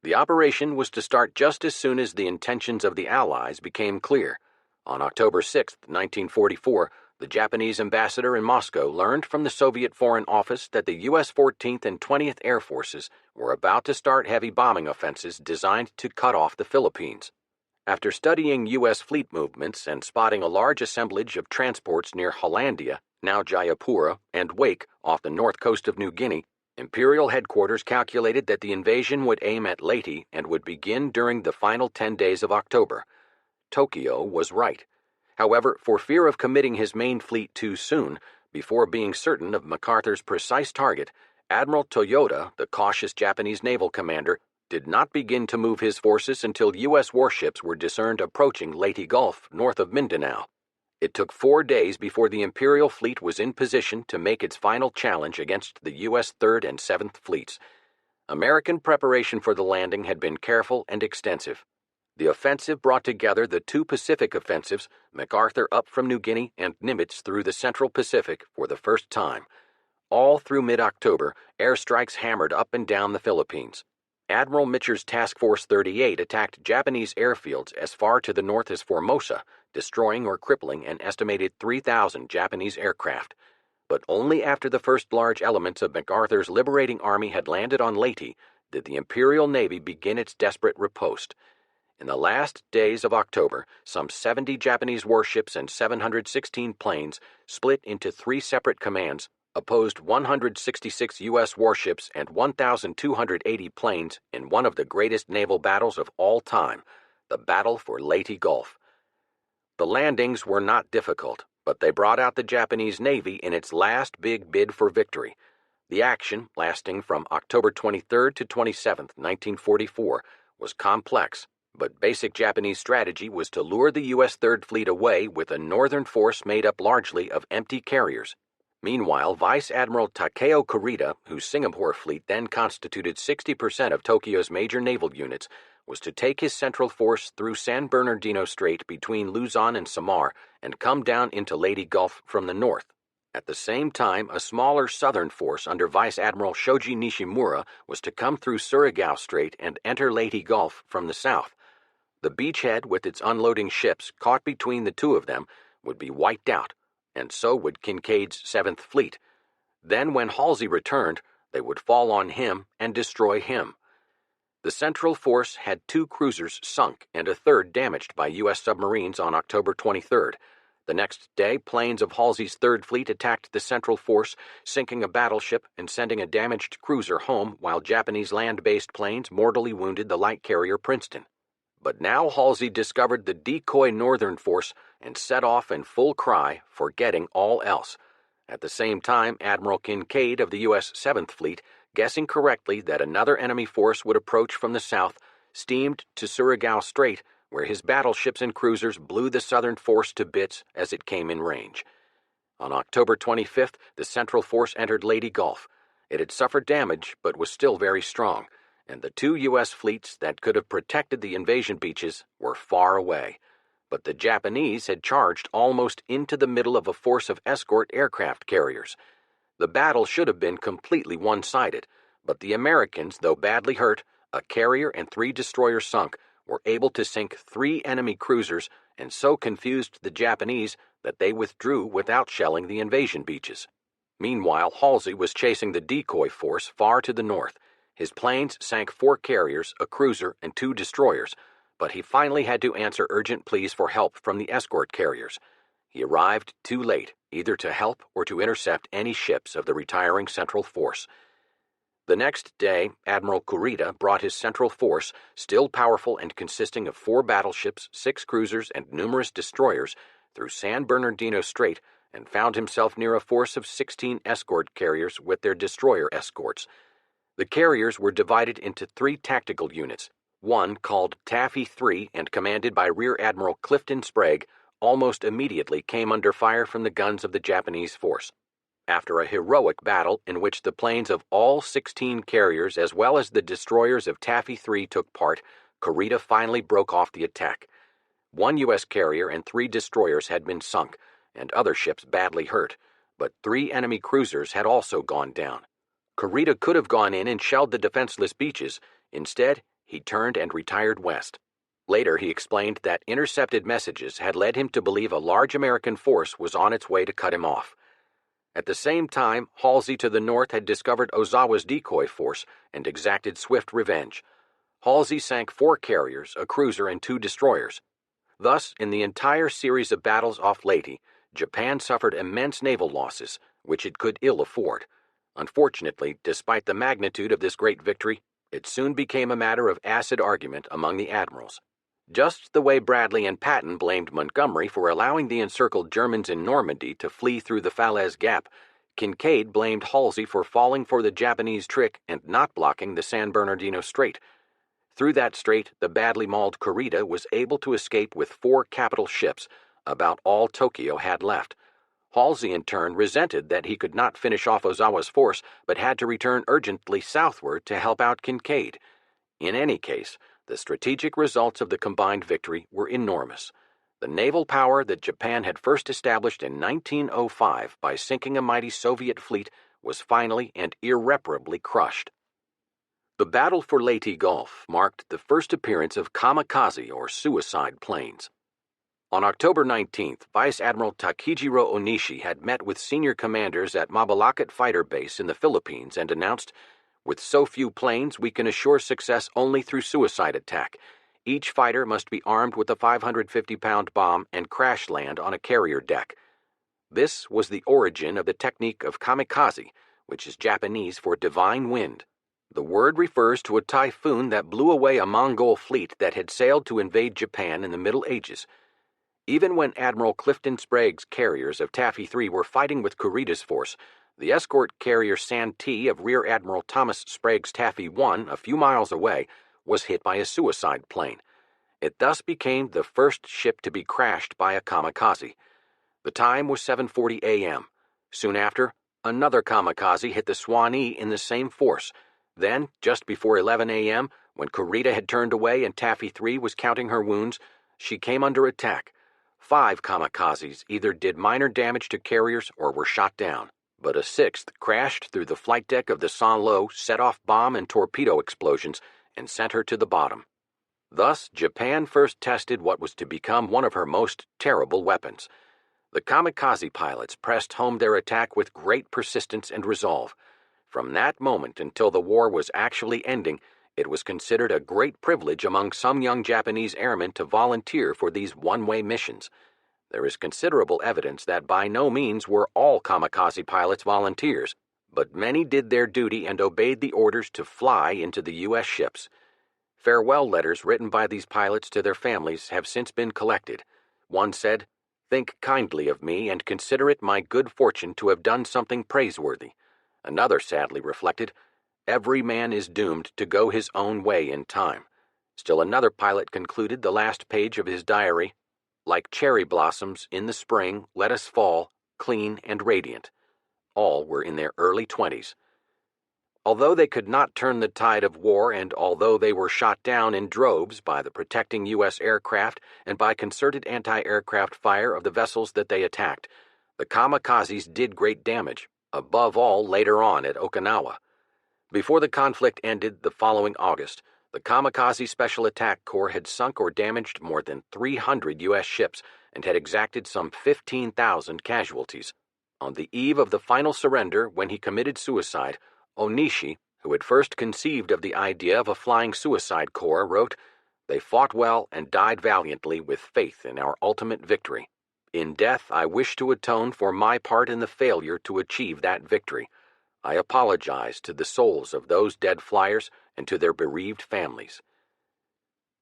The operation was to start just as soon as the intentions of the Allies became clear. On October 6, 1944, the Japanese ambassador in Moscow learned from the Soviet Foreign Office that the U.S. 14th and 20th Air Forces were about to start heavy bombing offensives designed to cut off the Philippines. After studying U.S. fleet movements and spotting a large assemblage of transports near Hollandia, now Jayapura, and Wake off the north coast of New Guinea, Imperial headquarters calculated that the invasion would aim at Leyte and would begin during the final 10 days of October. Tokyo was right. However, for fear of committing his main fleet too soon, before being certain of MacArthur's precise target, Admiral Toyoda, the cautious Japanese naval commander, did not begin to move his forces until U.S. warships were discerned approaching Leyte Gulf north of Mindanao. It took 4 days before the Imperial fleet was in position to make its final challenge against the U.S. 3rd and 7th Fleets. American preparation for the landing had been careful and extensive. The offensive brought together the two Pacific offensives, MacArthur up from New Guinea and Nimitz through the Central Pacific, for the first time. All through mid-October, airstrikes hammered up and down the Philippines. Admiral Mitcher's Task Force 38 attacked Japanese airfields as far to the north as Formosa, destroying or crippling an estimated 3,000 Japanese aircraft. But only after the first large elements of MacArthur's liberating army had landed on Leyte did the Imperial Navy begin its desperate riposte. In the last days of October, some 70 Japanese warships and 716 planes, split into 3 separate commands, opposed 166 U.S. warships and 1,280 planes in one of the greatest naval battles of all time, the Battle for Leyte Gulf. The landings were not difficult, but they brought out the Japanese Navy in its last big bid for victory. The action, lasting from October 23 to 27, 1944, was complex, but basic Japanese strategy was to lure the U.S. Third Fleet away with a northern force made up largely of empty carriers. Meanwhile, Vice Admiral Takeo Kurita, whose Singapore fleet then constituted 60% of Tokyo's major naval units, was to take his central force through San Bernardino Strait between Luzon and Samar and come down into Leyte Gulf from the north. At the same time, a smaller southern force under Vice Admiral Shoji Nishimura was to come through Surigao Strait and enter Leyte Gulf from the south. The beachhead, with its unloading ships caught between the two of them, would be wiped out, and so would Kinkaid's 7th Fleet. Then, when Halsey returned, they would fall on him and destroy him. The Central Force had 2 cruisers sunk and a third damaged by U.S. submarines on October 23rd. The next day, planes of Halsey's 3rd Fleet attacked the Central Force, sinking a battleship and sending a damaged cruiser home, while Japanese land-based planes mortally wounded the light carrier Princeton. But now Halsey discovered the decoy Northern Force and set off in full cry, forgetting all else. At the same time, Admiral Kinkaid of the U.S. 7th Fleet, guessing correctly that another enemy force would approach from the south, steamed to Surigao Strait, where his battleships and cruisers blew the Southern Force to bits as it came in range. On October 25th, the Central Force entered Leyte Gulf. It had suffered damage, but was still very strong, and the 2 U.S. fleets that could have protected the invasion beaches were far away. But the Japanese had charged almost into the middle of a force of escort aircraft carriers. The battle should have been completely one-sided, but the Americans, though badly hurt, a carrier and 3 destroyers sunk, were able to sink 3 enemy cruisers and so confused the Japanese that they withdrew without shelling the invasion beaches. Meanwhile, Halsey was chasing the decoy force far to the north. His planes sank 4 carriers, a cruiser, and 2 destroyers, but he finally had to answer urgent pleas for help from the escort carriers. He arrived too late, either to help or to intercept any ships of the retiring Central Force. The next day, Admiral Kurita brought his Central Force, still powerful and consisting of 4 battleships, 6 cruisers, and numerous destroyers, through San Bernardino Strait and found himself near a force of 16 escort carriers with their destroyer escorts. The carriers were divided into 3 tactical units. One, called Taffy 3 and commanded by Rear Admiral Clifton Sprague, almost immediately came under fire from the guns of the Japanese force. After a heroic battle in which the planes of all 16 carriers as well as the destroyers of Taffy 3 took part, Kurita finally broke off the attack. 1 U.S. carrier and 3 destroyers had been sunk, and other ships badly hurt, but 3 enemy cruisers had also gone down. Kurita could have gone in and shelled the defenseless beaches. Instead, he turned and retired west. Later, he explained that intercepted messages had led him to believe a large American force was on its way to cut him off. At the same time, Halsey to the north had discovered Ozawa's decoy force and exacted swift revenge. Halsey sank 4 carriers, a cruiser, and 2 destroyers. Thus, in the entire series of battles off Leyte, Japan suffered immense naval losses, which it could ill afford. Unfortunately, despite the magnitude of this great victory, it soon became a matter of acid argument among the admirals. Just the way Bradley and Patton blamed Montgomery for allowing the encircled Germans in Normandy to flee through the Falaise Gap, Kinkaid blamed Halsey for falling for the Japanese trick and not blocking the San Bernardino Strait. Through that strait, the badly mauled Kurita was able to escape with 4 capital ships, about all Tokyo had left. Halsey, in turn, resented that he could not finish off Ozawa's force, but had to return urgently southward to help out Kinkaid. In any case, the strategic results of the combined victory were enormous. The naval power that Japan had first established in 1905 by sinking a mighty Soviet fleet was finally and irreparably crushed. The battle for Leyte Gulf marked the first appearance of kamikaze or suicide planes. On October 19th, Vice Admiral Takejiro Onishi had met with senior commanders at Mabalacat Fighter Base in the Philippines and announced, "With so few planes, we can assure success only through suicide attack. Each fighter must be armed with a 550-pound bomb and crash land on a carrier deck." This was the origin of the technique of kamikaze, which is Japanese for divine wind. The word refers to a typhoon that blew away a Mongol fleet that had sailed to invade Japan in the Middle Ages. Even when Admiral Clifton Sprague's carriers of Taffy 3 were fighting with Kurita's force, the escort carrier Santee of Rear Admiral Thomas Sprague's Taffy 1, a few miles away, was hit by a suicide plane. It thus became the first ship to be crashed by a kamikaze. The time was 7:40 a.m. Soon after, another kamikaze hit the Swanee in the same force. Then, just before 11 a.m., when Kurita had turned away and Taffy 3 was counting her wounds, she came under attack. 5 kamikazes either did minor damage to carriers or were shot down, but a 6th crashed through the flight deck of the Saint-Lô, set off bomb and torpedo explosions, and sent her to the bottom. Thus, Japan first tested what was to become one of her most terrible weapons. The kamikaze pilots pressed home their attack with great persistence and resolve. From that moment until the war was actually ending, it was considered a great privilege among some young Japanese airmen to volunteer for these one-way missions. There is considerable evidence that by no means were all kamikaze pilots volunteers, but many did their duty and obeyed the orders to fly into the U.S. ships. Farewell letters written by these pilots to their families have since been collected. One said, "Think kindly of me and consider it my good fortune to have done something praiseworthy." Another sadly reflected, "Every man is doomed to go his own way in time." Still another pilot concluded the last page of his diary, "Like cherry blossoms in the spring, let us fall, clean and radiant." All were in their early 20s. Although they could not turn the tide of war and although they were shot down in droves by the protecting U.S. aircraft and by concerted anti-aircraft fire of the vessels that they attacked, the kamikazes did great damage. above all later on at Okinawa. Before the conflict ended the following August, the Kamikaze Special Attack Corps had sunk or damaged more than 300 U.S. ships and had exacted some 15,000 casualties. On the eve of the final surrender, when he committed suicide, Onishi, who had first conceived of the idea of a flying suicide corps, wrote, "They fought well and died valiantly with faith in our ultimate victory. In death, I wish to atone for my part in the failure to achieve that victory. I apologize to the souls of those dead flyers and to their bereaved families."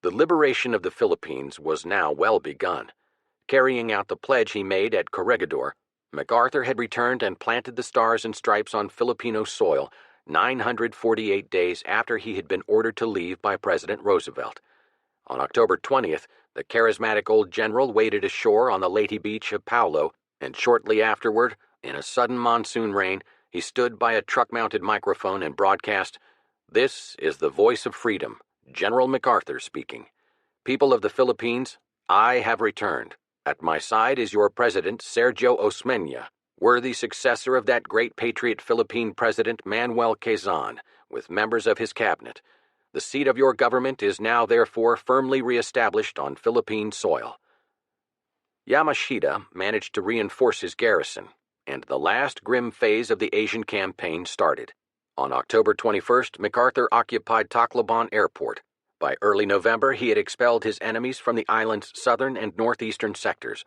The liberation of the Philippines was now well begun. Carrying out the pledge he made at Corregidor, MacArthur had returned and planted the Stars and Stripes on Filipino soil 948 days after he had been ordered to leave by President Roosevelt. On October 20th, the charismatic old general waded ashore on the Leyte beach of Paulo, and shortly afterward, in a sudden monsoon rain, he stood by a truck-mounted microphone and broadcast, "This is the voice of freedom, General MacArthur speaking. People of the Philippines, I have returned. At my side is your president, Sergio Osmeña, worthy successor of that great patriot Philippine President Manuel Quezon, with members of his cabinet. The seat of your government is now therefore firmly re-established on Philippine soil." Yamashita managed to reinforce his garrison, and the last grim phase of the Asian campaign started. On October 21st, MacArthur occupied Tacloban Airport. By early November, he had expelled his enemies from the island's southern and northeastern sectors.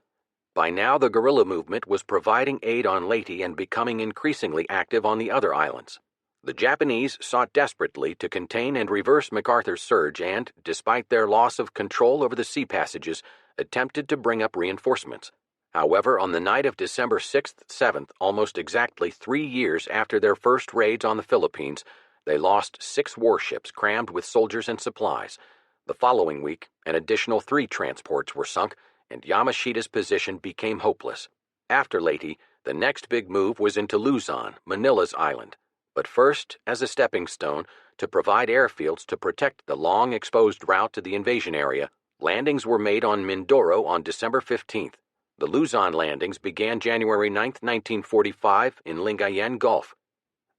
By now, the guerrilla movement was providing aid on Leyte and becoming increasingly active on the other islands. The Japanese sought desperately to contain and reverse MacArthur's surge and, despite their loss of control over the sea passages, attempted to bring up reinforcements. However, on the night of December 6th-7th, almost exactly 3 years after their first raids on the Philippines, they lost 6 warships crammed with soldiers and supplies. The following week, an additional 3 transports were sunk, and Yamashita's position became hopeless. After Leyte, the next big move was into Luzon, Manila's island. But first, as a stepping stone, to provide airfields to protect the long exposed route to the invasion area, landings were made on Mindoro on December 15th. The Luzon landings began January 9, 1945, in Lingayen Gulf.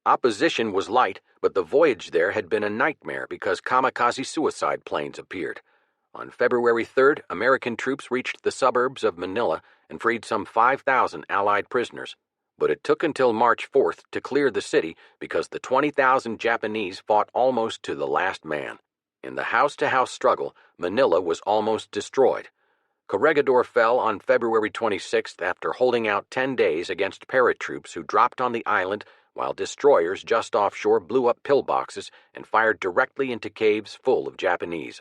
Opposition was light, but the voyage there had been a nightmare because kamikaze suicide planes appeared. On February 3rd, American troops reached the suburbs of Manila and freed some 5,000 Allied prisoners. But it took until March 4th to clear the city because the 20,000 Japanese fought almost to the last man. In the house-to-house struggle, Manila was almost destroyed. Corregidor fell on February 26th after holding out 10 days against paratroops who dropped on the island while destroyers just offshore blew up pillboxes and fired directly into caves full of Japanese.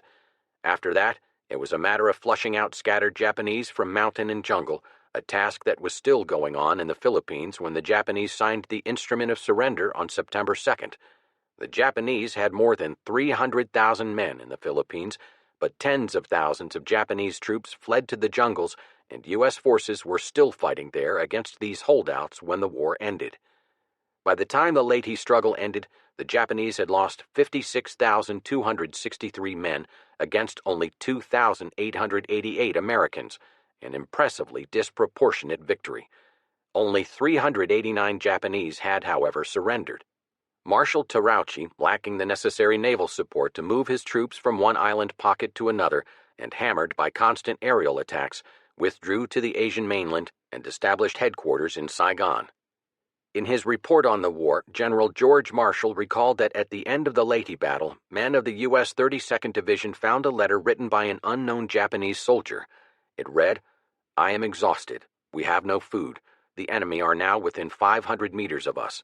After that, it was a matter of flushing out scattered Japanese from mountain and jungle, a task that was still going on in the Philippines when the Japanese signed the Instrument of Surrender on September 2nd. The Japanese had more than 300,000 men in the Philippines, but tens of thousands of Japanese troops fled to the jungles, and U.S. forces were still fighting there against these holdouts when the war ended. By the time the Leyte struggle ended, the Japanese had lost 56,263 men against only 2,888 Americans, an impressively disproportionate victory. Only 389 Japanese had, however, surrendered. Marshal Terauchi, lacking the necessary naval support to move his troops from one island pocket to another, and hammered by constant aerial attacks, withdrew to the Asian mainland and established headquarters in Saigon. In his report on the war, General George Marshall recalled that at the end of the Leyte battle, men of the U.S. 32nd Division found a letter written by an unknown Japanese soldier. It read, "I am exhausted. We have no food. The enemy are now within 500 meters of us.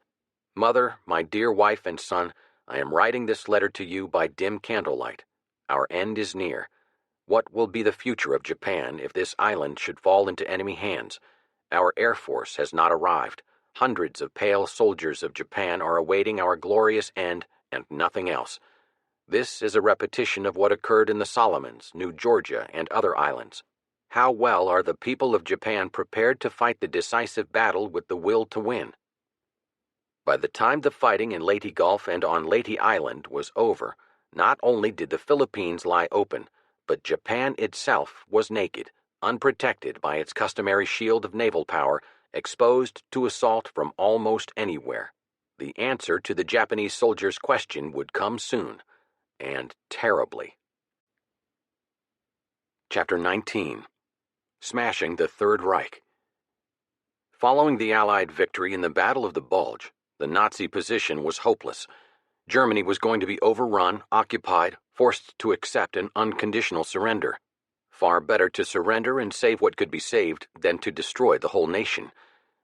Mother, my dear wife and son, I am writing this letter to you by dim candlelight. Our end is near. What will be the future of Japan if this island should fall into enemy hands? Our Air Force has not arrived. Hundreds of pale soldiers of Japan are awaiting our glorious end and nothing else. This is a repetition of what occurred in the Solomons, New Georgia, and other islands. How well are the people of Japan prepared to fight the decisive battle with the will to win?" By the time the fighting in Leyte Gulf and on Leyte Island was over, not only did the Philippines lie open, but Japan itself was naked, unprotected by its customary shield of naval power, exposed to assault from almost anywhere. The answer to the Japanese soldiers' question would come soon, and terribly. Chapter 19. Smashing the Third Reich. Following the Allied victory in the Battle of the Bulge, the Nazi position was hopeless. Germany was going to be overrun, occupied, forced to accept an unconditional surrender. Far better to surrender and save what could be saved than to destroy the whole nation.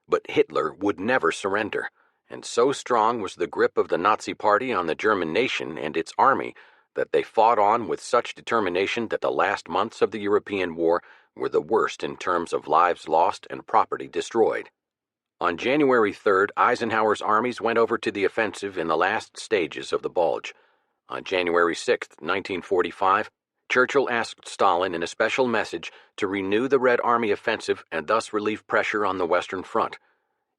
But Hitler would never surrender, and so strong was the grip of the Nazi Party on the German nation and its army that they fought on with such determination that the last months of the European war were the worst in terms of lives lost and property destroyed. On January 3rd, Eisenhower's armies went over to the offensive in the last stages of the Bulge. On January 6, 1945, Churchill asked Stalin in a special message to renew the Red Army offensive and thus relieve pressure on the Western Front.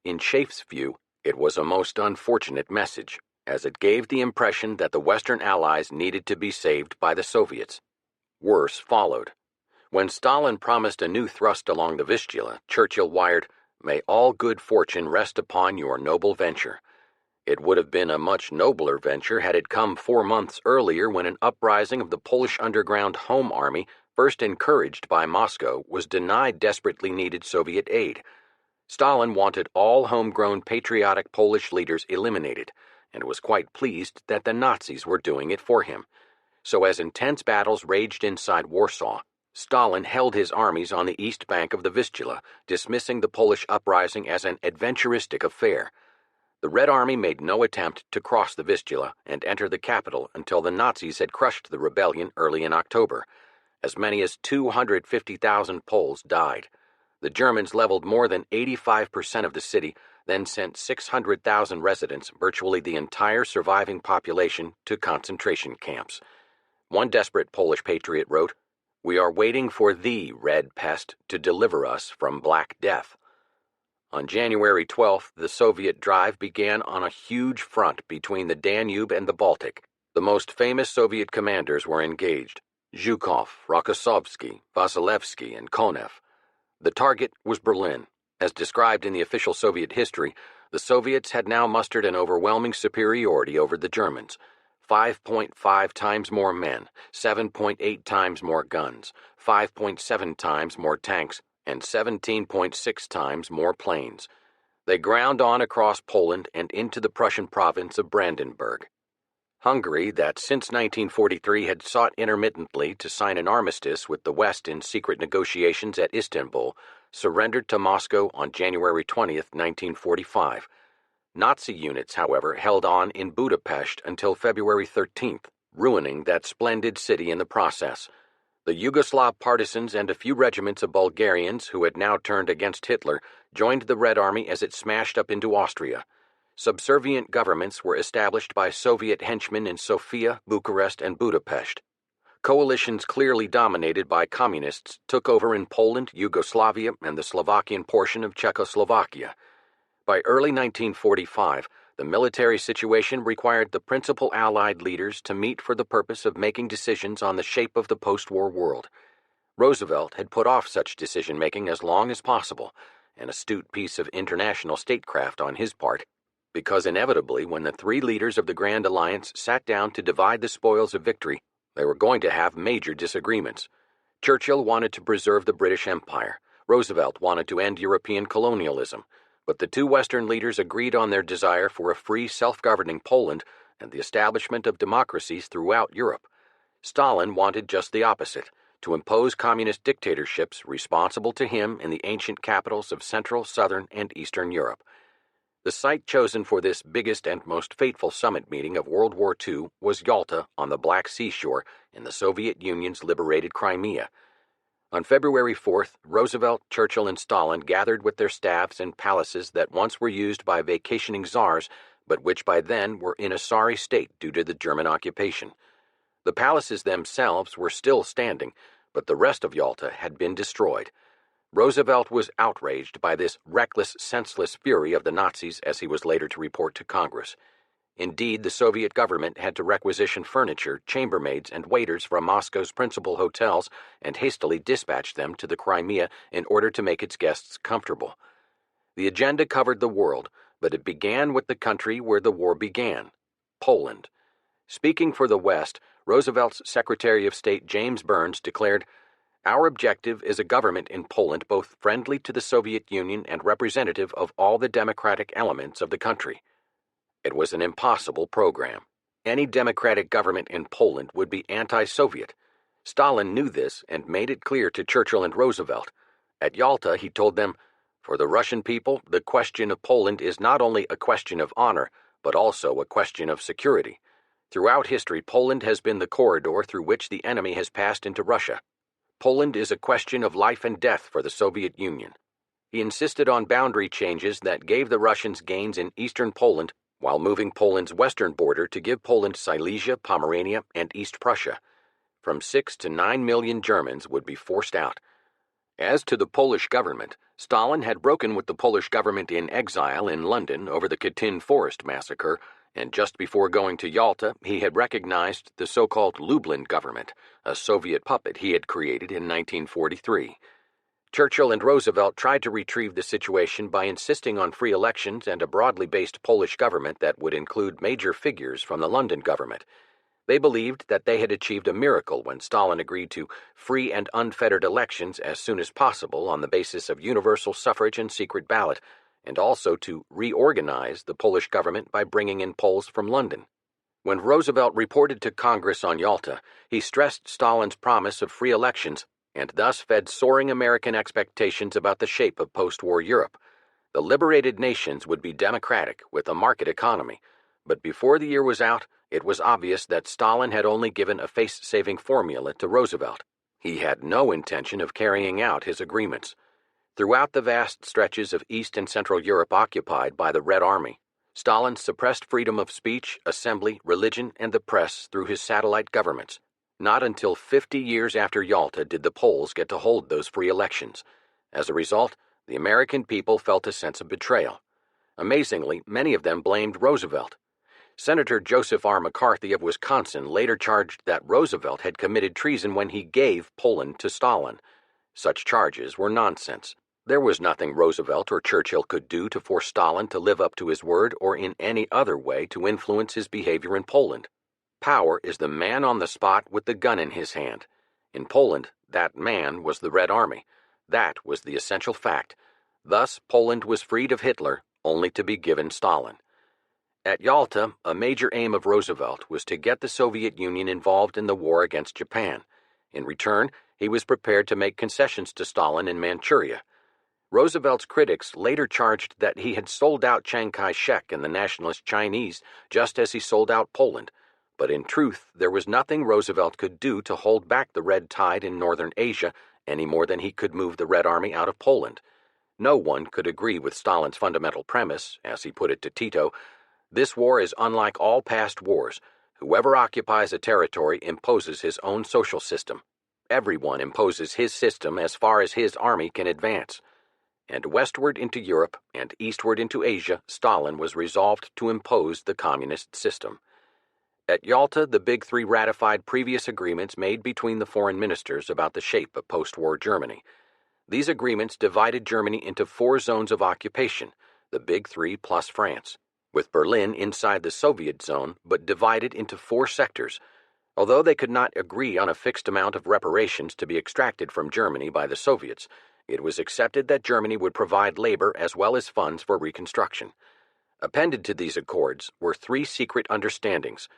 In Schaeff's view, it was a most unfortunate message, as it gave the impression that the Western Allies needed to be saved by the Soviets. Worse followed. When Stalin promised a new thrust along the Vistula, Churchill wired, "May all good fortune rest upon your noble venture." It would have been a much nobler venture had it come 4 months earlier when an uprising of the Polish underground Home Army, first encouraged by Moscow, was denied desperately needed Soviet aid. Stalin wanted all homegrown patriotic Polish leaders eliminated, and was quite pleased that the Nazis were doing it for him. So as intense battles raged inside Warsaw, Stalin held his armies on the east bank of the Vistula, dismissing the Polish uprising as an adventuristic affair. The Red Army made no attempt to cross the Vistula and enter the capital until the Nazis had crushed the rebellion early in October. As many as 250,000 Poles died. The Germans leveled more than 85% of the city, then sent 600,000 residents, virtually the entire surviving population, to concentration camps. One desperate Polish patriot wrote, "We are waiting for thee, Red Pest, to deliver us from Black Death." On January 12th, the Soviet drive began on a huge front between the Danube and the Baltic. The most famous Soviet commanders were engaged: Zhukov, Rokossovsky, Vasilevsky, and Konev. The target was Berlin. As described in the official Soviet history, the Soviets had now mustered an overwhelming superiority over the Germans. 5.5 times more men, 7.8 times more guns, 5.7 times more tanks, and 17.6 times more planes. They ground on across Poland and into the Prussian province of Brandenburg. Hungary, that since 1943 had sought intermittently to sign an armistice with the West in secret negotiations at Istanbul, surrendered to Moscow on January 20th, 1945. Nazi units, however, held on in Budapest until February 13th, ruining that splendid city in the process. The Yugoslav partisans and a few regiments of Bulgarians who had now turned against Hitler joined the Red Army as it smashed up into Austria. Subservient governments were established by Soviet henchmen in Sofia, Bucharest, and Budapest. Coalitions clearly dominated by communists took over in Poland, Yugoslavia, and the Slovakian portion of Czechoslovakia. By early 1945, the military situation required the principal Allied leaders to meet for the purpose of making decisions on the shape of the post-war world. Roosevelt had put off such decision-making as long as possible, an astute piece of international statecraft on his part, because inevitably when the three leaders of the Grand Alliance sat down to divide the spoils of victory, they were going to have major disagreements. Churchill wanted to preserve the British Empire. Roosevelt wanted to end European colonialism. But the two Western leaders agreed on their desire for a free, self-governing Poland and the establishment of democracies throughout Europe. Stalin wanted just the opposite, to impose communist dictatorships responsible to him in the ancient capitals of Central, Southern, and Eastern Europe. The site chosen for this biggest and most fateful summit meeting of World War II was Yalta on the Black Sea shore in the Soviet Union's liberated Crimea. On February 4th, Roosevelt, Churchill, and Stalin gathered with their staffs in palaces that once were used by vacationing czars, but which by then were in a sorry state due to the German occupation. The palaces themselves were still standing, but the rest of Yalta had been destroyed. Roosevelt was outraged by this reckless, senseless fury of the Nazis, as he was later to report to Congress. Indeed, the Soviet government had to requisition furniture, chambermaids, and waiters from Moscow's principal hotels and hastily dispatch them to the Crimea in order to make its guests comfortable. The agenda covered the world, but it began with the country where the war began, Poland. Speaking for the West, Roosevelt's Secretary of State James Burns declared, "Our objective is a government in Poland both friendly to the Soviet Union and representative of all the democratic elements of the country." It was an impossible program. Any democratic government in Poland would be anti-Soviet. Stalin knew this and made it clear to Churchill and Roosevelt. At Yalta, he told them, "For the Russian people, the question of Poland is not only a question of honor, but also a question of security. Throughout history, Poland has been the corridor through which the enemy has passed into Russia. Poland is a question of life and death for the Soviet Union." He insisted on boundary changes that gave the Russians gains in eastern Poland, while moving Poland's western border to give Poland Silesia, Pomerania, and East Prussia. From 6 to 9 million Germans would be forced out. As to the Polish government, Stalin had broken with the Polish government in exile in London over the Katyn Forest massacre, and just before going to Yalta, he had recognized the so-called Lublin government, a Soviet puppet he had created in 1943. Churchill and Roosevelt tried to retrieve the situation by insisting on free elections and a broadly based Polish government that would include major figures from the London government. They believed that they had achieved a miracle when Stalin agreed to free and unfettered elections as soon as possible on the basis of universal suffrage and secret ballot, and also to reorganize the Polish government by bringing in Poles from London. When Roosevelt reported to Congress on Yalta, he stressed Stalin's promise of free elections and thus fed soaring American expectations about the shape of post-war Europe. The liberated nations would be democratic with a market economy, but before the year was out, it was obvious that Stalin had only given a face-saving formula to Roosevelt. He had no intention of carrying out his agreements. Throughout the vast stretches of East and Central Europe occupied by the Red Army, Stalin suppressed freedom of speech, assembly, religion, and the press through his satellite governments. Not until 50 years after Yalta did the Poles get to hold those free elections. As a result, the American people felt a sense of betrayal. Amazingly, many of them blamed Roosevelt. Senator Joseph R. McCarthy of Wisconsin later charged that Roosevelt had committed treason when he gave Poland to Stalin. Such charges were nonsense. There was nothing Roosevelt or Churchill could do to force Stalin to live up to his word or in any other way to influence his behavior in Poland. Power is the man on the spot with the gun in his hand. In Poland, that man was the Red Army. That was the essential fact. Thus, Poland was freed of Hitler, only to be given Stalin. At Yalta, a major aim of Roosevelt was to get the Soviet Union involved in the war against Japan. In return, he was prepared to make concessions to Stalin in Manchuria. Roosevelt's critics later charged that he had sold out Chiang Kai-shek and the nationalist Chinese just as he sold out Poland. But in truth, there was nothing Roosevelt could do to hold back the red tide in northern Asia any more than he could move the Red Army out of Poland. No one could agree with Stalin's fundamental premise, as he put it to Tito, "This war is unlike all past wars. Whoever occupies a territory imposes his own social system. Everyone imposes his system as far as his army can advance." And westward into Europe and eastward into Asia, Stalin was resolved to impose the communist system. At Yalta, the Big Three ratified previous agreements made between the foreign ministers about the shape of post-war Germany. These agreements divided Germany into 4 zones of occupation, the Big Three plus France, with Berlin inside the Soviet zone but divided into 4 sectors. Although they could not agree on a fixed amount of reparations to be extracted from Germany by the Soviets, it was accepted that Germany would provide labor as well as funds for reconstruction. Appended to these accords were 3 secret understandings.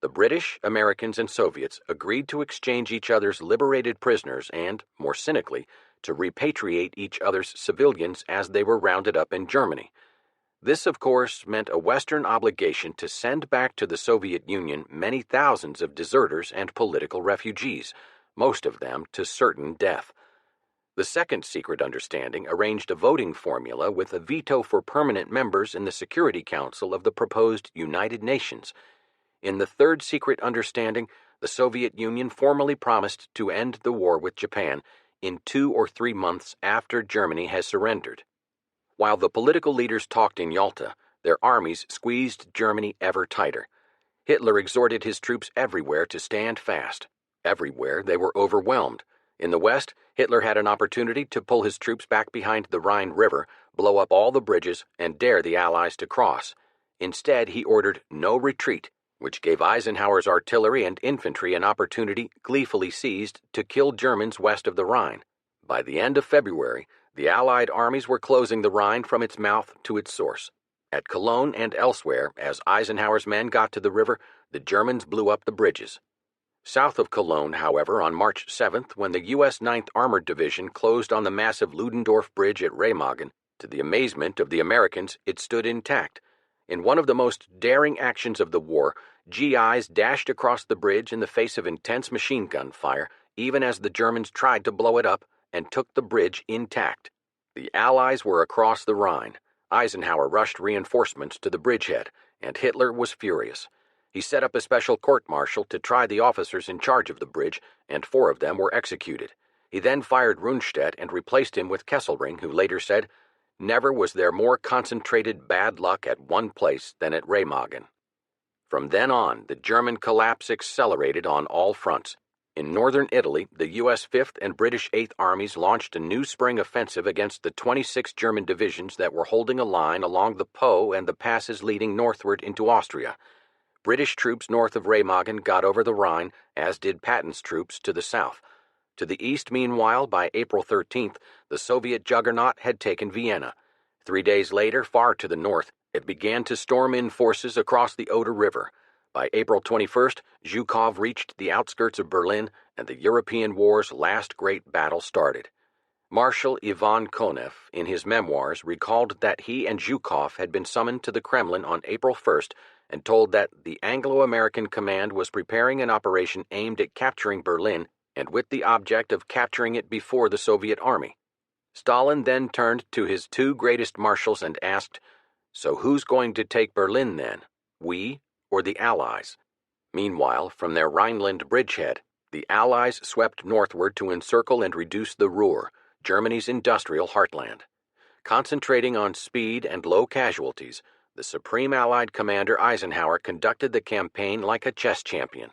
The British, Americans, and Soviets agreed to exchange each other's liberated prisoners and, more cynically, to repatriate each other's civilians as they were rounded up in Germany. This, of course, meant a Western obligation to send back to the Soviet Union many thousands of deserters and political refugees, most of them to certain death. The second secret understanding arranged a voting formula with a veto for permanent members in the Security Council of the proposed United Nations. In the third secret understanding, the Soviet Union formally promised to end the war with Japan in 2 or 3 months after Germany has surrendered. While the political leaders talked in Yalta, their armies squeezed Germany ever tighter. Hitler exhorted his troops everywhere to stand fast. Everywhere they were overwhelmed. In the West, Hitler had an opportunity to pull his troops back behind the Rhine River, blow up all the bridges, and dare the Allies to cross. Instead, he ordered no retreat, which gave Eisenhower's artillery and infantry an opportunity, gleefully seized, to kill Germans west of the Rhine. By the end of February, the Allied armies were closing the Rhine from its mouth to its source. At Cologne and elsewhere, as Eisenhower's men got to the river, the Germans blew up the bridges. South of Cologne, however, on March 7th, when the U.S. 9th Armored Division closed on the massive Ludendorff Bridge at Remagen, to the amazement of the Americans, it stood intact. In one of the most daring actions of the war, GIs dashed across the bridge in the face of intense machine gun fire, even as the Germans tried to blow it up, and took the bridge intact. The Allies were across the Rhine. Eisenhower rushed reinforcements to the bridgehead, and Hitler was furious. He set up a special court-martial to try the officers in charge of the bridge, and 4 of them were executed. He then fired Rundstedt and replaced him with Kesselring, who later said, "Never was there more concentrated bad luck at one place than at Remagen." From then on, the German collapse accelerated on all fronts. In northern Italy, the U.S. 5th and British 8th Armies launched a new spring offensive against the 26 German divisions that were holding a line along the Po and the passes leading northward into Austria. British troops north of Remagen got over the Rhine, as did Patton's troops to the south. To the east, meanwhile, by April 13th, the Soviet juggernaut had taken Vienna. 3 days later, far to the north, it began to storm in forces across the Oder River. By April 21st, Zhukov reached the outskirts of Berlin, and the European war's last great battle started. Marshal Ivan Konev, in his memoirs, recalled that he and Zhukov had been summoned to the Kremlin on April 1st and told that the Anglo-American command was preparing an operation aimed at capturing Berlin and with the object of capturing it before the Soviet army. Stalin then turned to his 2 greatest marshals and asked, "So who's going to take Berlin then? We or the Allies?" Meanwhile, from their Rhineland bridgehead, the Allies swept northward to encircle and reduce the Ruhr, Germany's industrial heartland. Concentrating on speed and low casualties, the Supreme Allied Commander Eisenhower conducted the campaign like a chess champion.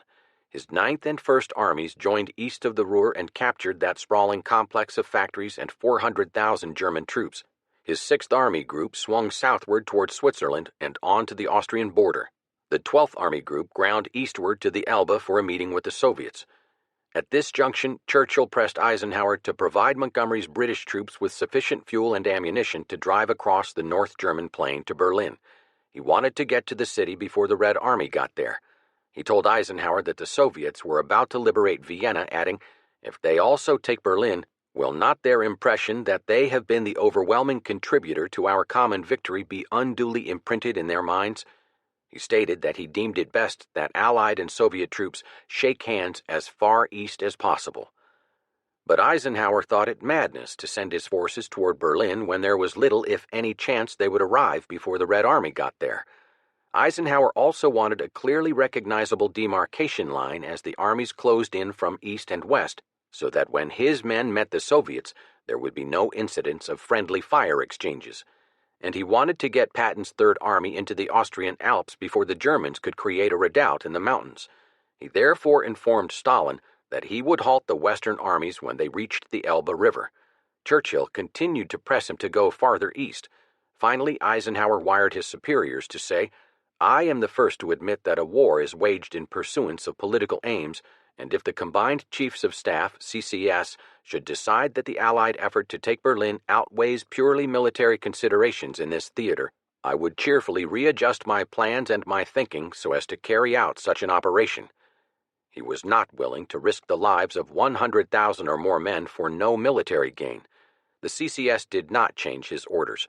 His 9th and 1st Armies joined east of the Ruhr and captured that sprawling complex of factories and 400,000 German troops. His 6th Army Group swung southward toward Switzerland and on to the Austrian border. The 12th Army Group ground eastward to the Elbe for a meeting with the Soviets. At this junction, Churchill pressed Eisenhower to provide Montgomery's British troops with sufficient fuel and ammunition to drive across the North German plain to Berlin. He wanted to get to the city before the Red Army got there. He told Eisenhower that the Soviets were about to liberate Vienna, adding, "If they also take Berlin, will not their impression that they have been the overwhelming contributor to our common victory be unduly imprinted in their minds?" He stated that he deemed it best that Allied and Soviet troops shake hands as far east as possible. But Eisenhower thought it madness to send his forces toward Berlin when there was little, if any, chance they would arrive before the Red Army got there. Eisenhower also wanted a clearly recognizable demarcation line as the armies closed in from east and west, so that when his men met the Soviets, there would be no incidents of friendly fire exchanges. And he wanted to get Patton's Third Army into the Austrian Alps before the Germans could create a redoubt in the mountains. He therefore informed Stalin that he would halt the Western armies when they reached the Elbe River. Churchill continued to press him to go farther east. Finally, Eisenhower wired his superiors to say, "I am the first to admit that a war is waged in pursuance of political aims, and if the Combined Chiefs of Staff, CCS, should decide that the Allied effort to take Berlin outweighs purely military considerations in this theater, I would cheerfully readjust my plans and my thinking so as to carry out such an operation." He was not willing to risk the lives of 100,000 or more men for no military gain. The CCS did not change his orders.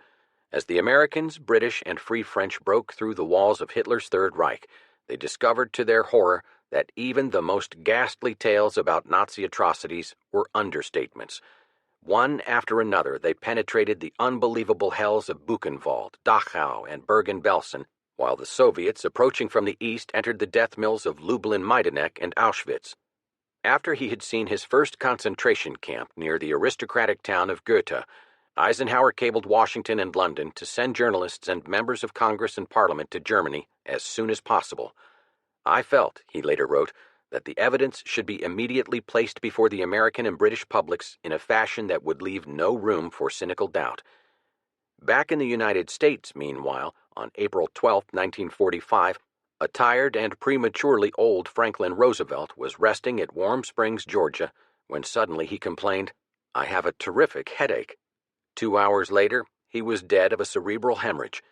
As the Americans, British, and Free French broke through the walls of Hitler's Third Reich, they discovered to their horror that even the most ghastly tales about Nazi atrocities were understatements. One after another, they penetrated the unbelievable hells of Buchenwald, Dachau, and Bergen-Belsen, while the Soviets, approaching from the east, entered the death mills of Lublin-Majdanek and Auschwitz. After he had seen his first concentration camp near the aristocratic town of Goethe, Eisenhower cabled Washington and London to send journalists and members of Congress and Parliament to Germany as soon as possible. "I felt," he later wrote, "that the evidence should be immediately placed before the American and British publics in a fashion that would leave no room for cynical doubt." Back in the United States, meanwhile, on April 12, 1945, a tired and prematurely old Franklin Roosevelt was resting at Warm Springs, Georgia, when suddenly he complained, "I have a terrific headache." 2 hours later, he was dead of a cerebral hemorrhage.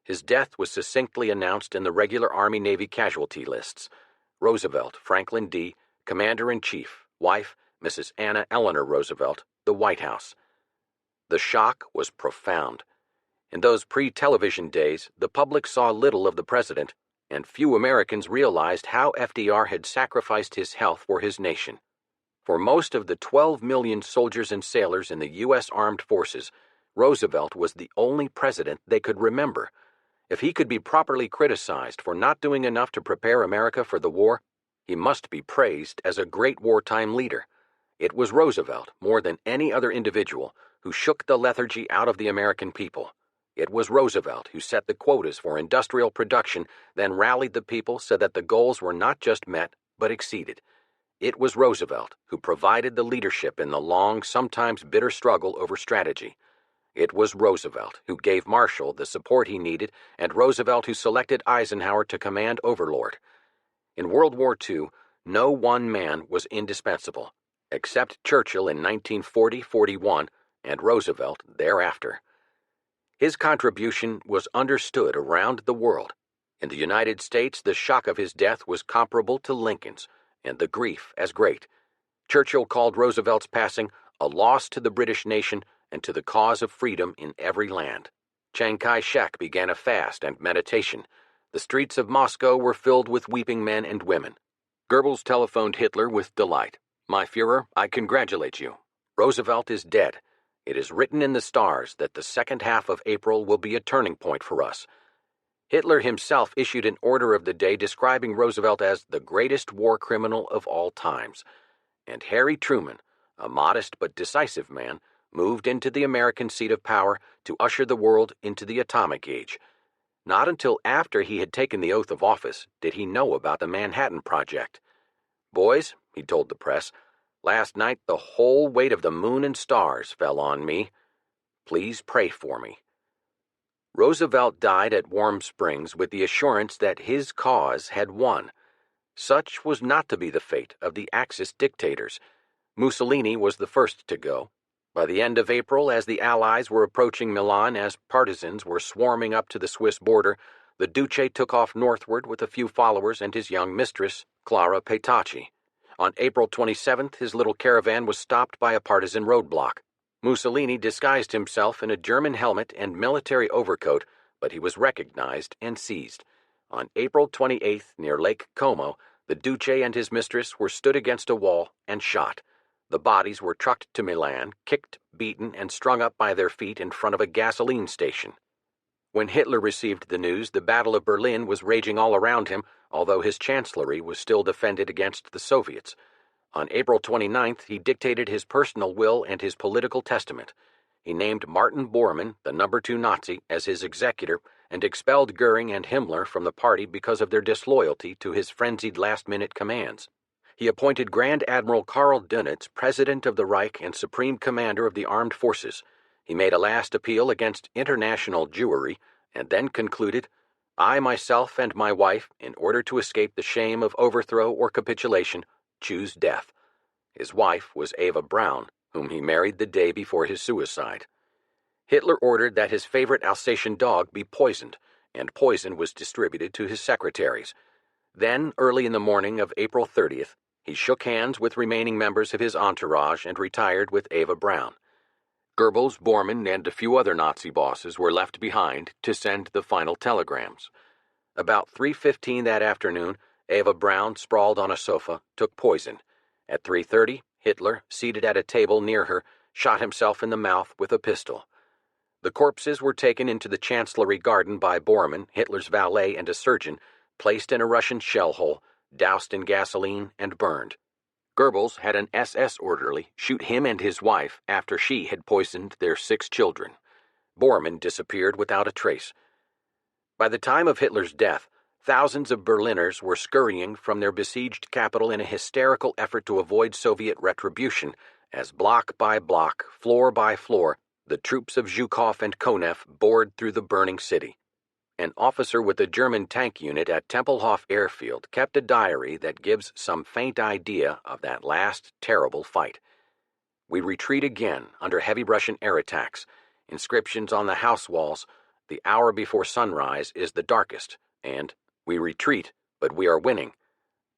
His death was succinctly announced in the regular Army-Navy casualty lists. Roosevelt, Franklin D., Commander-in-Chief, wife, Mrs. Anna Eleanor Roosevelt, the White House. The shock was profound. In those pre-television days, the public saw little of the president, and few Americans realized how FDR had sacrificed his health for his nation. For most of the 12 million soldiers and sailors in the U.S. Armed Forces, Roosevelt was the only president they could remember. If he could be properly criticized for not doing enough to prepare America for the war, he must be praised as a great wartime leader. It was Roosevelt, more than any other individual, who shook the lethargy out of the American people. It was Roosevelt who set the quotas for industrial production, then rallied the people so that the goals were not just met, but exceeded. It was Roosevelt who provided the leadership in the long, sometimes bitter struggle over strategy. It was Roosevelt who gave Marshall the support he needed, and Roosevelt who selected Eisenhower to command Overlord. In World War II, no one man was indispensable, except Churchill in 1940-41 and Roosevelt thereafter. His contribution was understood around the world. In the United States, the shock of his death was comparable to Lincoln's, and the grief as great. Churchill called Roosevelt's passing a loss to the British nation and to the cause of freedom in every land. Chiang Kai-shek began a fast and meditation. The streets of Moscow were filled with weeping men and women. Goebbels telephoned Hitler with delight. "My Führer, I congratulate you. Roosevelt is dead. It is written in the stars that the second half of April will be a turning point for us." Hitler himself issued an order of the day describing Roosevelt as the greatest war criminal of all times. And Harry Truman, a modest but decisive man, moved into the American seat of power to usher the world into the atomic age. Not until after he had taken the oath of office did he know about the Manhattan Project. "Boys," he told the press, "last night the whole weight of the moon and stars fell on me. Please pray for me." Roosevelt died at Warm Springs with the assurance that his cause had won. Such was not to be the fate of the Axis dictators. Mussolini was the first to go. By the end of April, as the Allies were approaching Milan as partisans were swarming up to the Swiss border, the Duce took off northward with a few followers and his young mistress, Clara Petacci. On April 27th, his little caravan was stopped by a partisan roadblock. Mussolini disguised himself in a German helmet and military overcoat, but he was recognized and seized. On April 28th, near Lake Como, the Duce and his mistress were stood against a wall and shot. The bodies were trucked to Milan, kicked, beaten, and strung up by their feet in front of a gasoline station. When Hitler received the news, the Battle of Berlin was raging all around him, although his chancellery was still defended against the Soviets. On April 29th, he dictated his personal will and his political testament. He named Martin Bormann, the number 2 Nazi, as his executor and expelled Goering and Himmler from the party because of their disloyalty to his frenzied last-minute commands. He appointed Grand Admiral Karl Dönitz President of the Reich and Supreme Commander of the Armed Forces. He made a last appeal against international Jewry and then concluded, "I myself and my wife, in order to escape the shame of overthrow or capitulation, choose death." His wife was Eva Braun, whom he married the day before his suicide. Hitler ordered that his favorite Alsatian dog be poisoned, and poison was distributed to his secretaries. Then, early in the morning of April 30th, he shook hands with remaining members of his entourage and retired with Eva Braun. Goebbels, Bormann, and a few other Nazi bosses were left behind to send the final telegrams. About 3:15 that afternoon, Eva Braun, sprawled on a sofa, took poison. At 3:30, Hitler, seated at a table near her, shot himself in the mouth with a pistol. The corpses were taken into the Chancellery garden by Bormann, Hitler's valet and a surgeon, placed in a Russian shell hole, doused in gasoline, and burned. Goebbels had an SS orderly shoot him and his wife after she had poisoned their 6 children. Bormann disappeared without a trace. By the time of Hitler's death, thousands of Berliners were scurrying from their besieged capital in a hysterical effort to avoid Soviet retribution, as block by block, floor by floor, the troops of Zhukov and Konev bored through the burning city. An officer with the German tank unit at Tempelhof Airfield kept a diary that gives some faint idea of that last terrible fight. We retreat again under heavy Russian air attacks. Inscriptions on the house walls, "The hour before sunrise is the darkest," and "We retreat, but we are winning."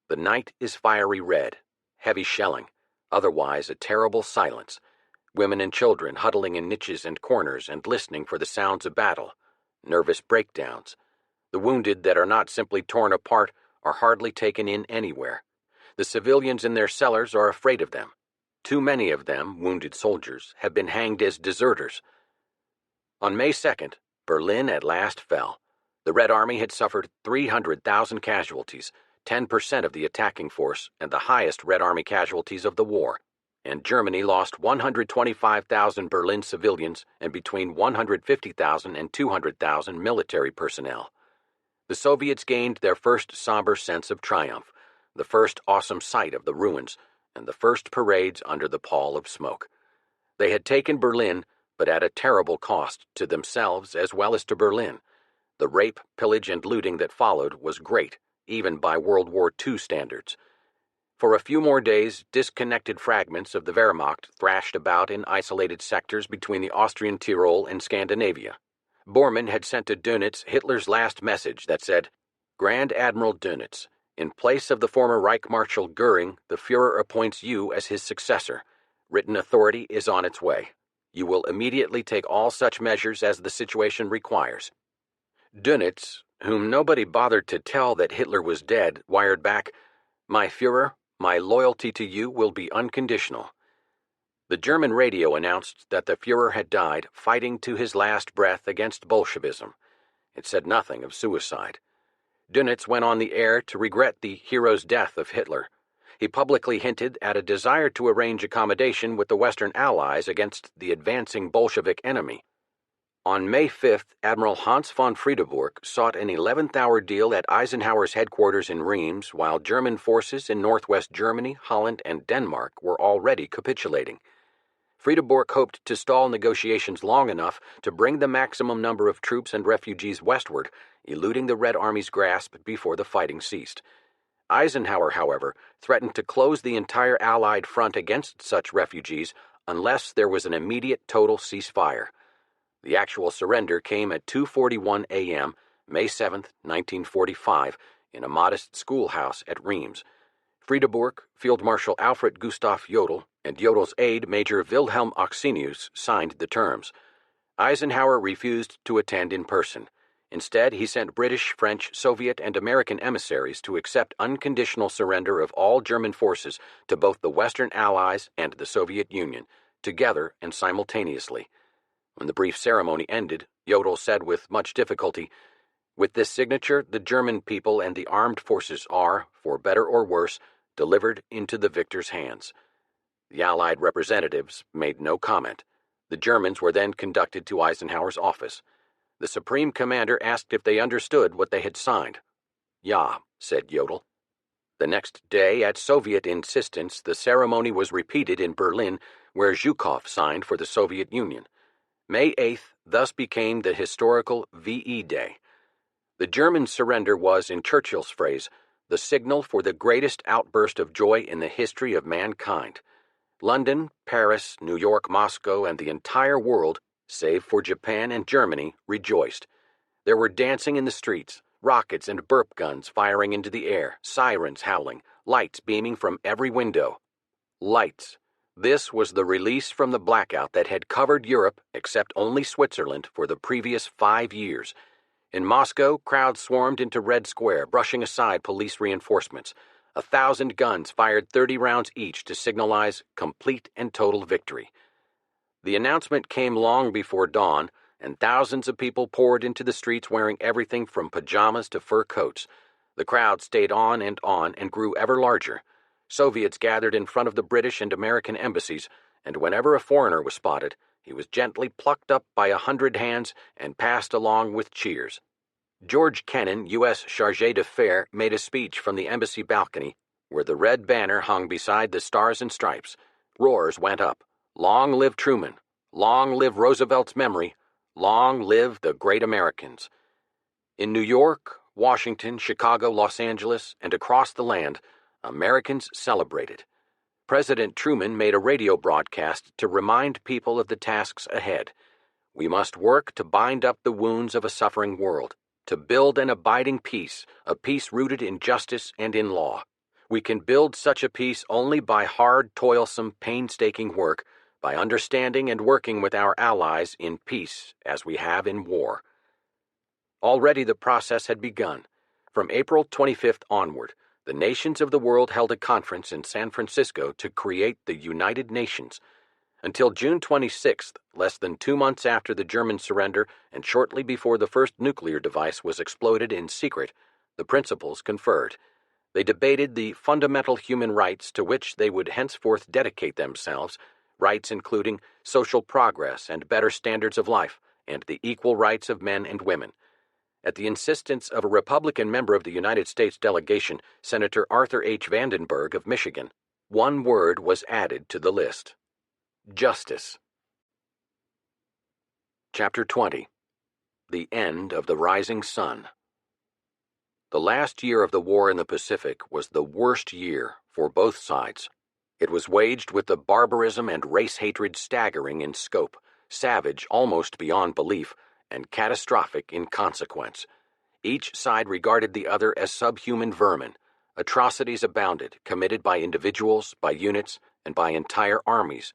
The night is fiery red, heavy shelling, otherwise a terrible silence. Women and children huddling in niches and corners and listening for the sounds of battle. Nervous breakdowns. The wounded that are not simply torn apart are hardly taken in anywhere. The civilians in their cellars are afraid of them. Too many of them, wounded soldiers, have been hanged as deserters. On May 2nd, Berlin at last fell. The Red Army had suffered 300,000 casualties, 10% of the attacking force and the highest Red Army casualties of the war, and Germany lost 125,000 Berlin civilians and between 150,000 and 200,000 military personnel. The Soviets gained their first somber sense of triumph, the first awesome sight of the ruins, and the first parades under the pall of smoke. They had taken Berlin, but at a terrible cost to themselves as well as to Berlin. The rape, pillage, and looting that followed was great, even by World War II standards. For a few more days, disconnected fragments of the Wehrmacht thrashed about in isolated sectors between the Austrian Tyrol and Scandinavia. Bormann had sent to Dönitz Hitler's last message that said, "Grand Admiral Dönitz, in place of the former Reich Marshal Göring, the Führer appoints you as his successor. Written authority is on its way. You will immediately take all such measures as the situation requires." Dönitz, whom nobody bothered to tell that Hitler was dead, wired back, "My Führer, my loyalty to you will be unconditional." The German radio announced that the Führer had died fighting to his last breath against Bolshevism. It said nothing of suicide. Dönitz went on the air to regret the hero's death of Hitler. He publicly hinted at a desire to arrange accommodation with the Western Allies against the advancing Bolshevik enemy. On May 5th, Admiral Hans von Friedeburg sought an 11th-hour deal at Eisenhower's headquarters in Reims, while German forces in northwest Germany, Holland, and Denmark were already capitulating. Friedeburg hoped to stall negotiations long enough to bring the maximum number of troops and refugees westward, eluding the Red Army's grasp before the fighting ceased. Eisenhower, however, threatened to close the entire Allied front against such refugees unless there was an immediate total ceasefire. The actual surrender came at 2:41 a.m., May 7, 1945, in a modest schoolhouse at Reims. Friedeburg, Field Marshal Alfred Gustav Jodl, and Jodl's aide Major Wilhelm Oxenius signed the terms. Eisenhower refused to attend in person. Instead, he sent British, French, Soviet, and American emissaries to accept unconditional surrender of all German forces to both the Western Allies and the Soviet Union, together and simultaneously. When the brief ceremony ended, Jodl said with much difficulty, "With this signature, the German people and the armed forces are, for better or worse, delivered into the victor's hands." The Allied representatives made no comment. The Germans were then conducted to Eisenhower's office. The Supreme Commander asked if they understood what they had signed. "Ja," said Jodl. The next day, at Soviet insistence, the ceremony was repeated in Berlin, where Zhukov signed for the Soviet Union. May 8th thus became the historical VE Day. The German surrender was, in Churchill's phrase, the signal for the greatest outburst of joy in the history of mankind. London, Paris, New York, Moscow, and the entire world, save for Japan and Germany, rejoiced. There were dancing in the streets, rockets and burp guns firing into the air, sirens howling, lights beaming from every window. Lights. This was the release from the blackout that had covered Europe, except only Switzerland, for the previous 5 years. In Moscow, crowds swarmed into Red Square, brushing aside police reinforcements. 1,000 guns fired 30 rounds each to signalize complete and total victory. The announcement came long before dawn, and thousands of people poured into the streets wearing everything from pajamas to fur coats. The crowd stayed on and grew ever larger. Soviets gathered in front of the British and American embassies, and whenever a foreigner was spotted, he was gently plucked up by 100 hands and passed along with cheers. George Kennan, U.S. Chargé d'Affaires, made a speech from the embassy balcony, where the red banner hung beside the Stars and Stripes. Roars went up. "Long live Truman! Long live Roosevelt's memory. Long live the great Americans. In New York, Washington, Chicago, Los Angeles, and across the land, Americans celebrated. President Truman made a radio broadcast to remind people of the tasks ahead. We must work to bind up the wounds of a suffering world, to build an abiding peace, a peace rooted in justice and in law. We can build such a peace only by hard, toilsome, painstaking work, by understanding and working with our allies in peace as we have in war. Already the process had begun. From April 25th onward, the nations of the world held a conference in San Francisco to create the United Nations. Until June 26th, less than 2 months after the German surrender and shortly before the first nuclear device was exploded in secret, the principals conferred. They debated the fundamental human rights to which they would henceforth dedicate themselves, rights including social progress and better standards of life, and the equal rights of men and women. At the insistence of a Republican member of the United States delegation, Senator Arthur H. Vandenberg of Michigan, one word was added to the list: justice. Chapter 20. The End of the Rising Sun. The last year of the war in the Pacific was the worst year for both sides. It was waged with the barbarism and race hatred staggering in scope, savage almost beyond belief, and catastrophic in consequence. Each side regarded the other as subhuman vermin. Atrocities abounded, committed by individuals, by units, and by entire armies.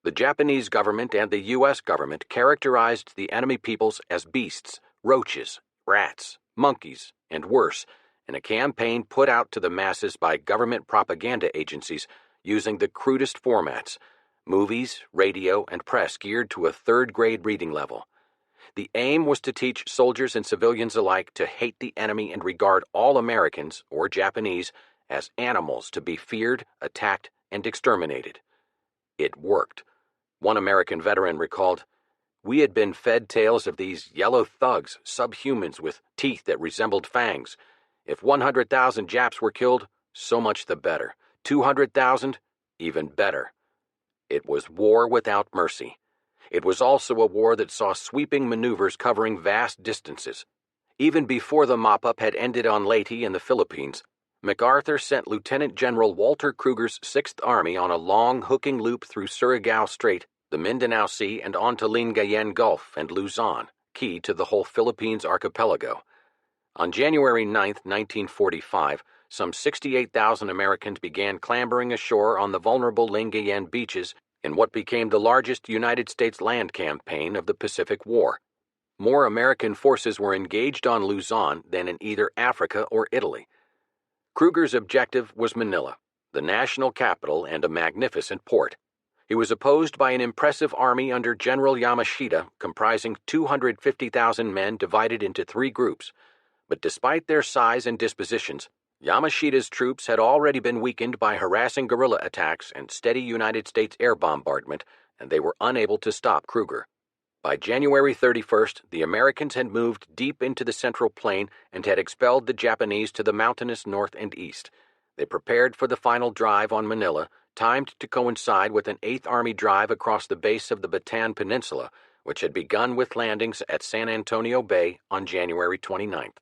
The Japanese government and the U.S. government characterized the enemy peoples as beasts, roaches, rats, monkeys, and worse, in a campaign put out to the masses by government propaganda agencies using the crudest formats: movies, radio, and press geared to a third-grade reading level. The aim was to teach soldiers and civilians alike to hate the enemy and regard all Americans, or Japanese, as animals to be feared, attacked, and exterminated. It worked. One American veteran recalled, "We had been fed tales of these yellow thugs, subhumans with teeth that resembled fangs. If 100,000 Japs were killed, so much the better. 200,000, even better." It was war without mercy. It was also a war that saw sweeping maneuvers covering vast distances. Even before the mop-up had ended on Leyte in the Philippines, MacArthur sent Lieutenant General Walter Kruger's Sixth Army on a long hooking loop through Surigao Strait, the Mindanao Sea, and on to Lingayen Gulf and Luzon, key to the whole Philippines archipelago. On January 9, 1945, some 68,000 Americans began clambering ashore on the vulnerable Lingayen beaches in what became the largest United States land campaign of the Pacific War. More American forces were engaged on Luzon than in either Africa or Italy. Kruger's objective was Manila, the national capital and a magnificent port. He was opposed by an impressive army under General Yamashita, comprising 250,000 men divided into 3 groups. But despite their size and dispositions, Yamashita's troops had already been weakened by harassing guerrilla attacks and steady United States air bombardment, and they were unable to stop Kruger. By January 31st, the Americans had moved deep into the Central Plain and had expelled the Japanese to the mountainous north and east. They prepared for the final drive on Manila, timed to coincide with an 8th Army drive across the base of the Bataan Peninsula, which had begun with landings at San Antonio Bay on January 29th.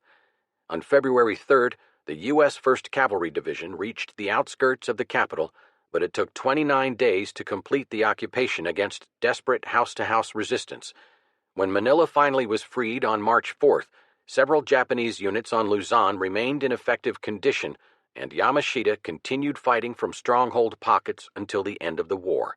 On February 3rd, the U.S. 1st Cavalry Division reached the outskirts of the capital, but it took 29 days to complete the occupation against desperate house-to-house resistance. When Manila finally was freed on March 4th, several Japanese units on Luzon remained in effective condition, and Yamashita continued fighting from stronghold pockets until the end of the war.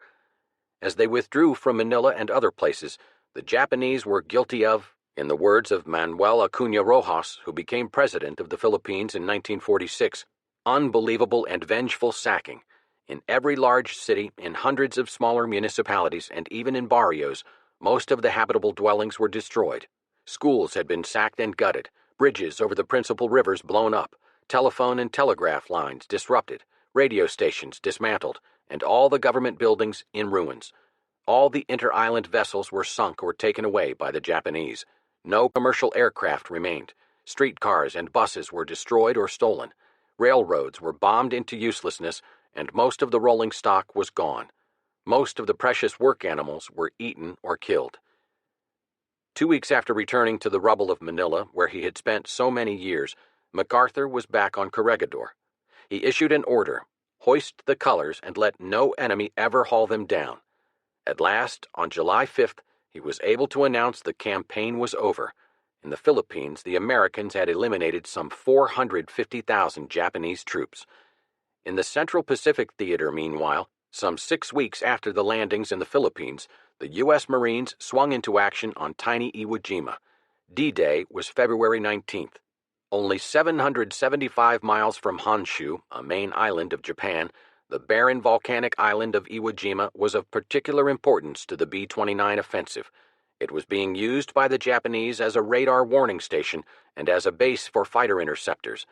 As they withdrew from Manila and other places, the Japanese were guilty of, in the words of Manuel Acuña Rojas, who became president of the Philippines in 1946, unbelievable and vengeful sacking. In every large city, in hundreds of smaller municipalities, and even in barrios, most of the habitable dwellings were destroyed. Schools had been sacked and gutted, bridges over the principal rivers blown up, telephone and telegraph lines disrupted, radio stations dismantled, and all the government buildings in ruins. All the inter-island vessels were sunk or taken away by the Japanese. No commercial aircraft remained. Streetcars and buses were destroyed or stolen. Railroads were bombed into uselessness, and most of the rolling stock was gone. Most of the precious work animals were eaten or killed. 2 weeks after returning to the rubble of Manila, where he had spent so many years, MacArthur was back on Corregidor. He issued an order: hoist the colors and let no enemy ever haul them down. At last, on July 5th, he was able to announce the campaign was over. In the Philippines, the Americans had eliminated some 450,000 Japanese troops. In the Central Pacific Theater, meanwhile, some 6 weeks after the landings in the Philippines, the U.S. Marines swung into action on tiny Iwo Jima. D-Day was February 19th. Only 775 miles from Honshu, a main island of Japan, the barren volcanic island of Iwo Jima was of particular importance to the B-29 offensive. It was being used by the Japanese as a radar warning station and as a base for fighter interceptors.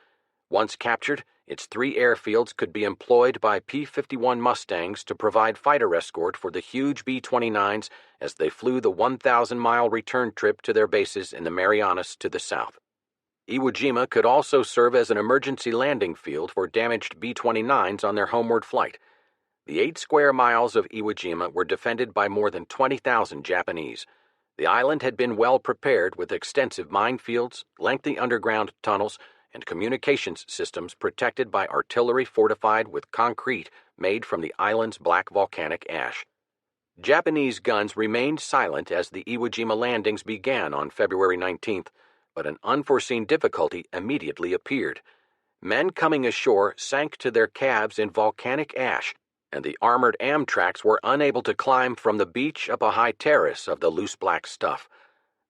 Once captured, its 3 airfields could be employed by P-51 Mustangs to provide fighter escort for the huge B-29s as they flew the 1,000-mile return trip to their bases in the Marianas to the south. Iwo Jima could also serve as an emergency landing field for damaged B-29s on their homeward flight. The 8 square miles of Iwo Jima were defended by more than 20,000 Japanese. The island had been well prepared with extensive minefields, lengthy underground tunnels, and communications systems protected by artillery fortified with concrete made from the island's black volcanic ash. Japanese guns remained silent as the Iwo Jima landings began on February 19th, but an unforeseen difficulty immediately appeared. Men coming ashore sank to their calves in volcanic ash, and the armored Amtraks were unable to climb from the beach up a high terrace of the loose black stuff.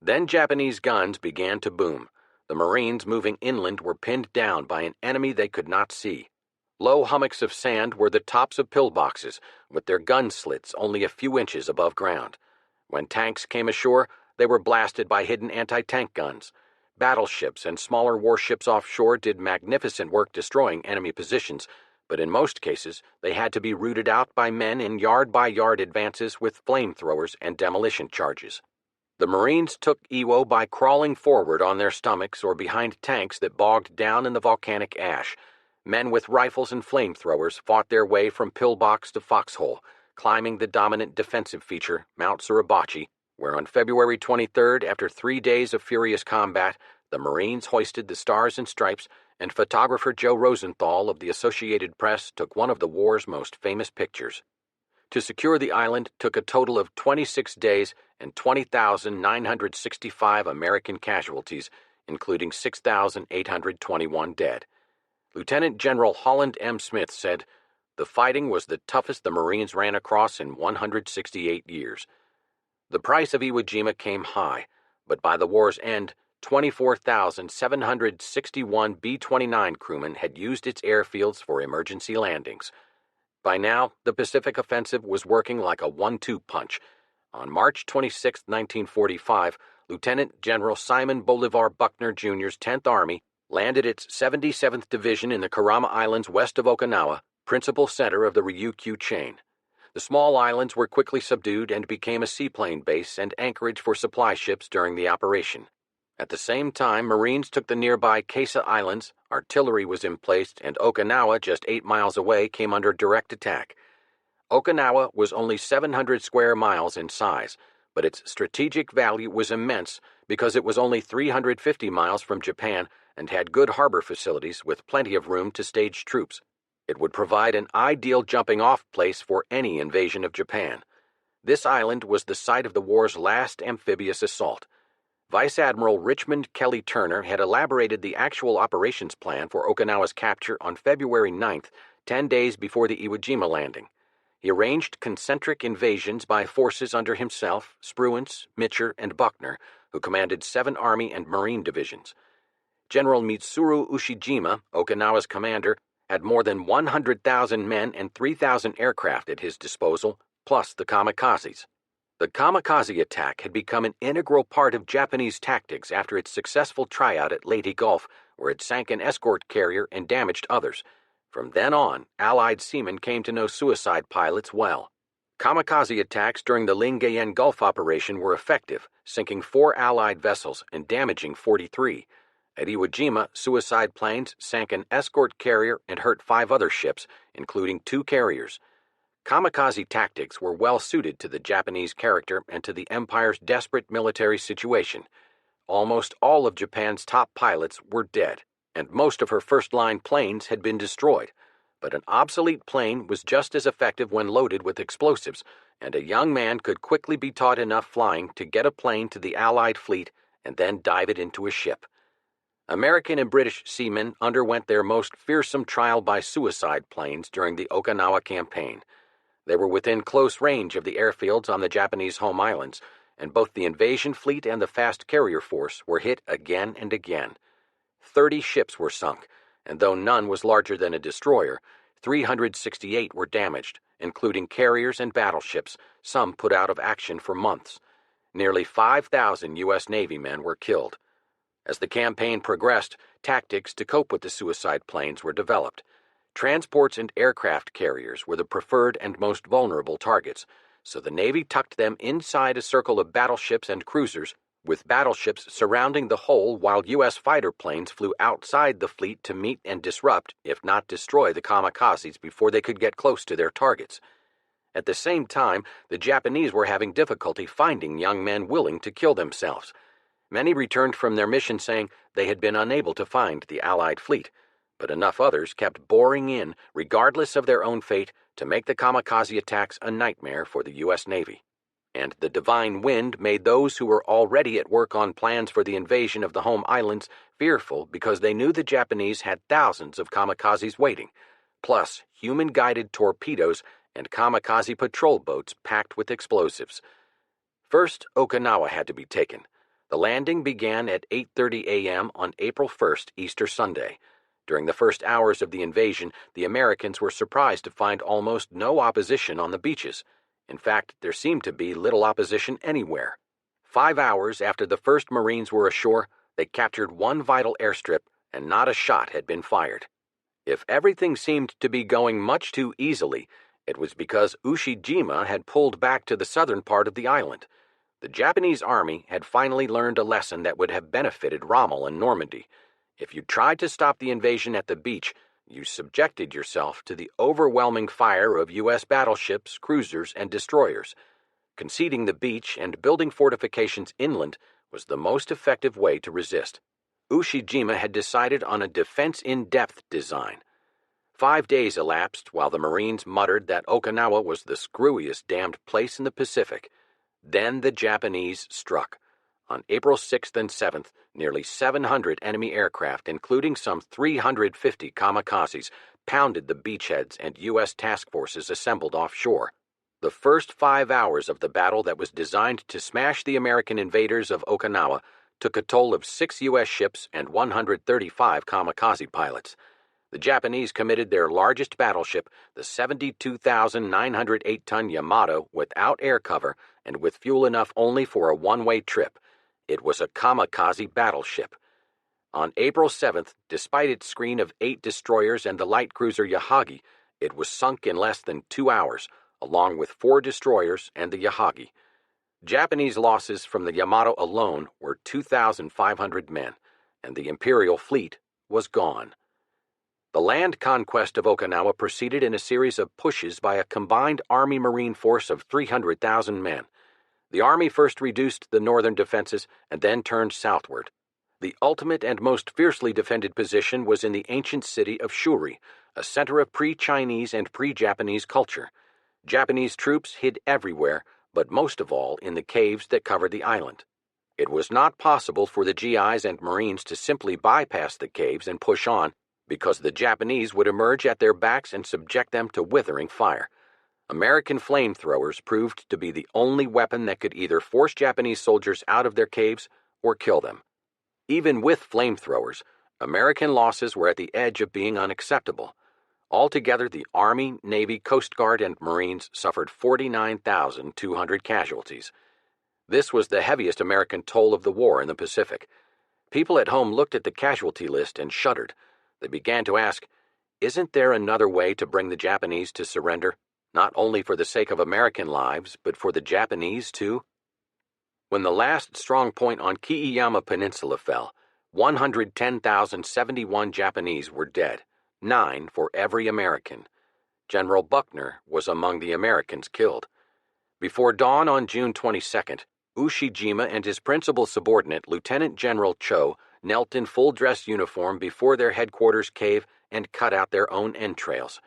Then Japanese guns began to boom. The Marines moving inland were pinned down by an enemy they could not see. Low hummocks of sand were the tops of pillboxes, with their gun slits only a few inches above ground. When tanks came ashore, they were blasted by hidden anti-tank guns. Battleships and smaller warships offshore did magnificent work destroying enemy positions, but in most cases they had to be rooted out by men in yard-by-yard advances with flamethrowers and demolition charges. The Marines took Iwo by crawling forward on their stomachs or behind tanks that bogged down in the volcanic ash. Men with rifles and flamethrowers fought their way from pillbox to foxhole, climbing the dominant defensive feature, Mount Suribachi, where on February 23rd, after 3 days of furious combat, the Marines hoisted the Stars and Stripes, and photographer Joe Rosenthal of the Associated Press took one of the war's most famous pictures. To secure the island took a total of 26 days and 20,965 American casualties, including 6,821 dead. Lieutenant General Holland M. Smith said, "The fighting was the toughest the Marines ran across in 168 years. The price of Iwo Jima came high, but by the war's end, 24,761 B-29 crewmen had used its airfields for emergency landings. By now, the Pacific Offensive was working like a 1-2 punch. On March 26, 1945, Lieutenant General Simon Bolivar Buckner Jr.'s 10th Army landed its 77th Division in the Kerama Islands west of Okinawa, principal center of the Ryukyu chain. The small islands were quickly subdued and became a seaplane base and anchorage for supply ships during the operation. At the same time, Marines took the nearby Kesa Islands, artillery was in place, and Okinawa, just 8 miles away, came under direct attack. Okinawa was only 700 square miles in size, but its strategic value was immense because it was only 350 miles from Japan and had good harbor facilities with plenty of room to stage troops. It would provide an ideal jumping-off place for any invasion of Japan. This island was the site of the war's last amphibious assault. Vice Admiral Richmond Kelly Turner had elaborated the actual operations plan for Okinawa's capture on February 9th, 10 days before the Iwo Jima landing. He arranged concentric invasions by forces under himself, Spruance, Mitcher, and Buckner, who commanded 7 Army and Marine divisions. General Mitsuru Ushijima, Okinawa's commander, had more than 100,000 men and 3,000 aircraft at his disposal, plus the kamikazes. The kamikaze attack had become an integral part of Japanese tactics after its successful tryout at Leyte Gulf, where it sank an escort carrier and damaged others. From then on, Allied seamen came to know suicide pilots well. Kamikaze attacks during the Lingayen Gulf operation were effective, sinking 4 Allied vessels and damaging 43. At Iwo Jima, suicide planes sank an escort carrier and hurt 5 other ships, including 2 carriers. Kamikaze tactics were well suited to the Japanese character and to the Empire's desperate military situation. Almost all of Japan's top pilots were dead, and most of her first-line planes had been destroyed. But an obsolete plane was just as effective when loaded with explosives, and a young man could quickly be taught enough flying to get a plane to the Allied fleet and then dive it into a ship. American and British seamen underwent their most fearsome trial by suicide planes during the Okinawa campaign. They were within close range of the airfields on the Japanese home islands, and both the invasion fleet and the fast carrier force were hit again and again. 30 ships were sunk, and though none was larger than a destroyer, 368 were damaged, including carriers and battleships, some put out of action for months. Nearly 5,000 U.S. Navy men were killed. As the campaign progressed, tactics to cope with the suicide planes were developed. Transports and aircraft carriers were the preferred and most vulnerable targets, so the Navy tucked them inside a circle of battleships and cruisers, with battleships surrounding the whole while U.S. fighter planes flew outside the fleet to meet and disrupt, if not destroy, the kamikazes before they could get close to their targets. At the same time, the Japanese were having difficulty finding young men willing to kill themselves. Many returned from their mission saying they had been unable to find the Allied fleet, but enough others kept boring in, regardless of their own fate, to make the kamikaze attacks a nightmare for the U.S. Navy. And the divine wind made those who were already at work on plans for the invasion of the home islands fearful because they knew the Japanese had thousands of kamikazes waiting, plus human-guided torpedoes and kamikaze patrol boats packed with explosives. First, Okinawa had to be taken. The landing began at 8:30 a.m. on April 1st, Easter Sunday. During the first hours of the invasion, the Americans were surprised to find almost no opposition on the beaches. In fact, there seemed to be little opposition anywhere. 5 hours after the first Marines were ashore, they captured one vital airstrip, and not a shot had been fired. If everything seemed to be going much too easily, it was because Ushijima had pulled back to the southern part of the island. The Japanese army had finally learned a lesson that would have benefited Rommel and Normandy. If you tried to stop the invasion at the beach, you subjected yourself to the overwhelming fire of U.S. battleships, cruisers, and destroyers. Conceding the beach and building fortifications inland was the most effective way to resist. Ushijima had decided on a defense-in-depth design. 5 days elapsed while the Marines muttered that Okinawa was the screwiest damned place in the Pacific. Then the Japanese struck. On April 6th and 7th, nearly 700 enemy aircraft, including some 350 kamikazes, pounded the beachheads and U.S. task forces assembled offshore. The first 5 hours of the battle that was designed to smash the American invaders of Okinawa took a toll of 6 U.S. ships and 135 kamikaze pilots. The Japanese committed their largest battleship, the 72,908-ton Yamato, without air cover and with fuel enough only for a one-way trip. It was a kamikaze battleship. On April 7th, despite its screen of 8 destroyers and the light cruiser Yahagi, it was sunk in less than 2 hours, along with 4 destroyers and the Yahagi. Japanese losses from the Yamato alone were 2,500 men, and the Imperial fleet was gone. The land conquest of Okinawa proceeded in a series of pushes by a combined Army-Marine force of 300,000 men. The Army first reduced the northern defenses and then turned southward. The ultimate and most fiercely defended position was in the ancient city of Shuri, a center of pre-Chinese and pre-Japanese culture. Japanese troops hid everywhere, but most of all in the caves that covered the island. It was not possible for the GIs and Marines to simply bypass the caves and push on, because the Japanese would emerge at their backs and subject them to withering fire. American flamethrowers proved to be the only weapon that could either force Japanese soldiers out of their caves or kill them. Even with flamethrowers, American losses were at the edge of being unacceptable. Altogether, the Army, Navy, Coast Guard, and Marines suffered 49,200 casualties. This was the heaviest American toll of the war in the Pacific. People at home looked at the casualty list and shuddered. They began to ask, isn't there another way to bring the Japanese to surrender, not only for the sake of American lives, but for the Japanese too? When the last strong point on Kiiyama Peninsula fell, 110,071 Japanese were dead, 9 for every American. General Buckner was among the Americans killed. Before dawn on June 22nd, Ushijima and his principal subordinate, Lieutenant General Cho, knelt in full-dress uniform before their headquarters cave and cut out their own entrails.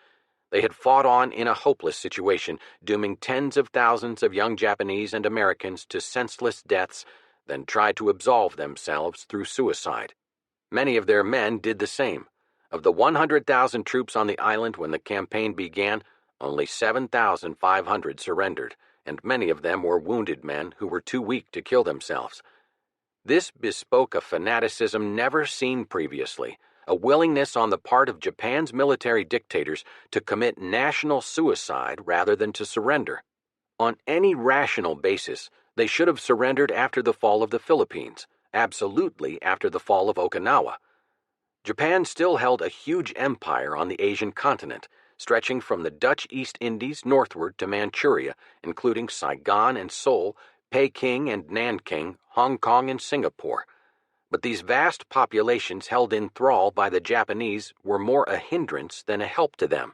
They had fought on in a hopeless situation, dooming tens of thousands of young Japanese and Americans to senseless deaths, then tried to absolve themselves through suicide. Many of their men did the same. Of the 100,000 troops on the island when the campaign began, only 7,500 surrendered, and many of them were wounded men who were too weak to kill themselves. This bespoke a fanaticism never seen previously, a willingness on the part of Japan's military dictators to commit national suicide rather than to surrender. On any rational basis, they should have surrendered after the fall of the Philippines, absolutely after the fall of Okinawa. Japan still held a huge empire on the Asian continent, stretching from the Dutch East Indies northward to Manchuria, including Saigon and Seoul, Peking and Nanking, Hong Kong and Singapore. But these vast populations held in thrall by the Japanese were more a hindrance than a help to them.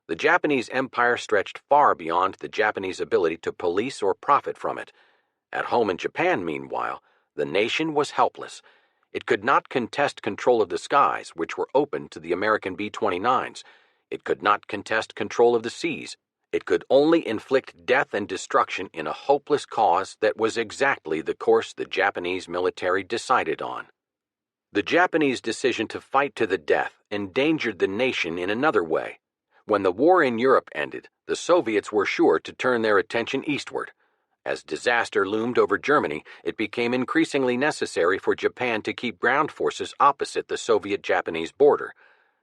The Japanese empire stretched far beyond the Japanese ability to police or profit from it. At home in Japan, meanwhile, the nation was helpless. It could not contest control of the skies, which were open to the American B-29s. It could not contest control of the seas. It could only inflict death and destruction in a hopeless cause that was exactly the course the Japanese military decided on. The Japanese decision to fight to the death endangered the nation in another way. When the war in Europe ended, the Soviets were sure to turn their attention eastward. As disaster loomed over Germany, it became increasingly necessary for Japan to keep ground forces opposite the Soviet-Japanese border.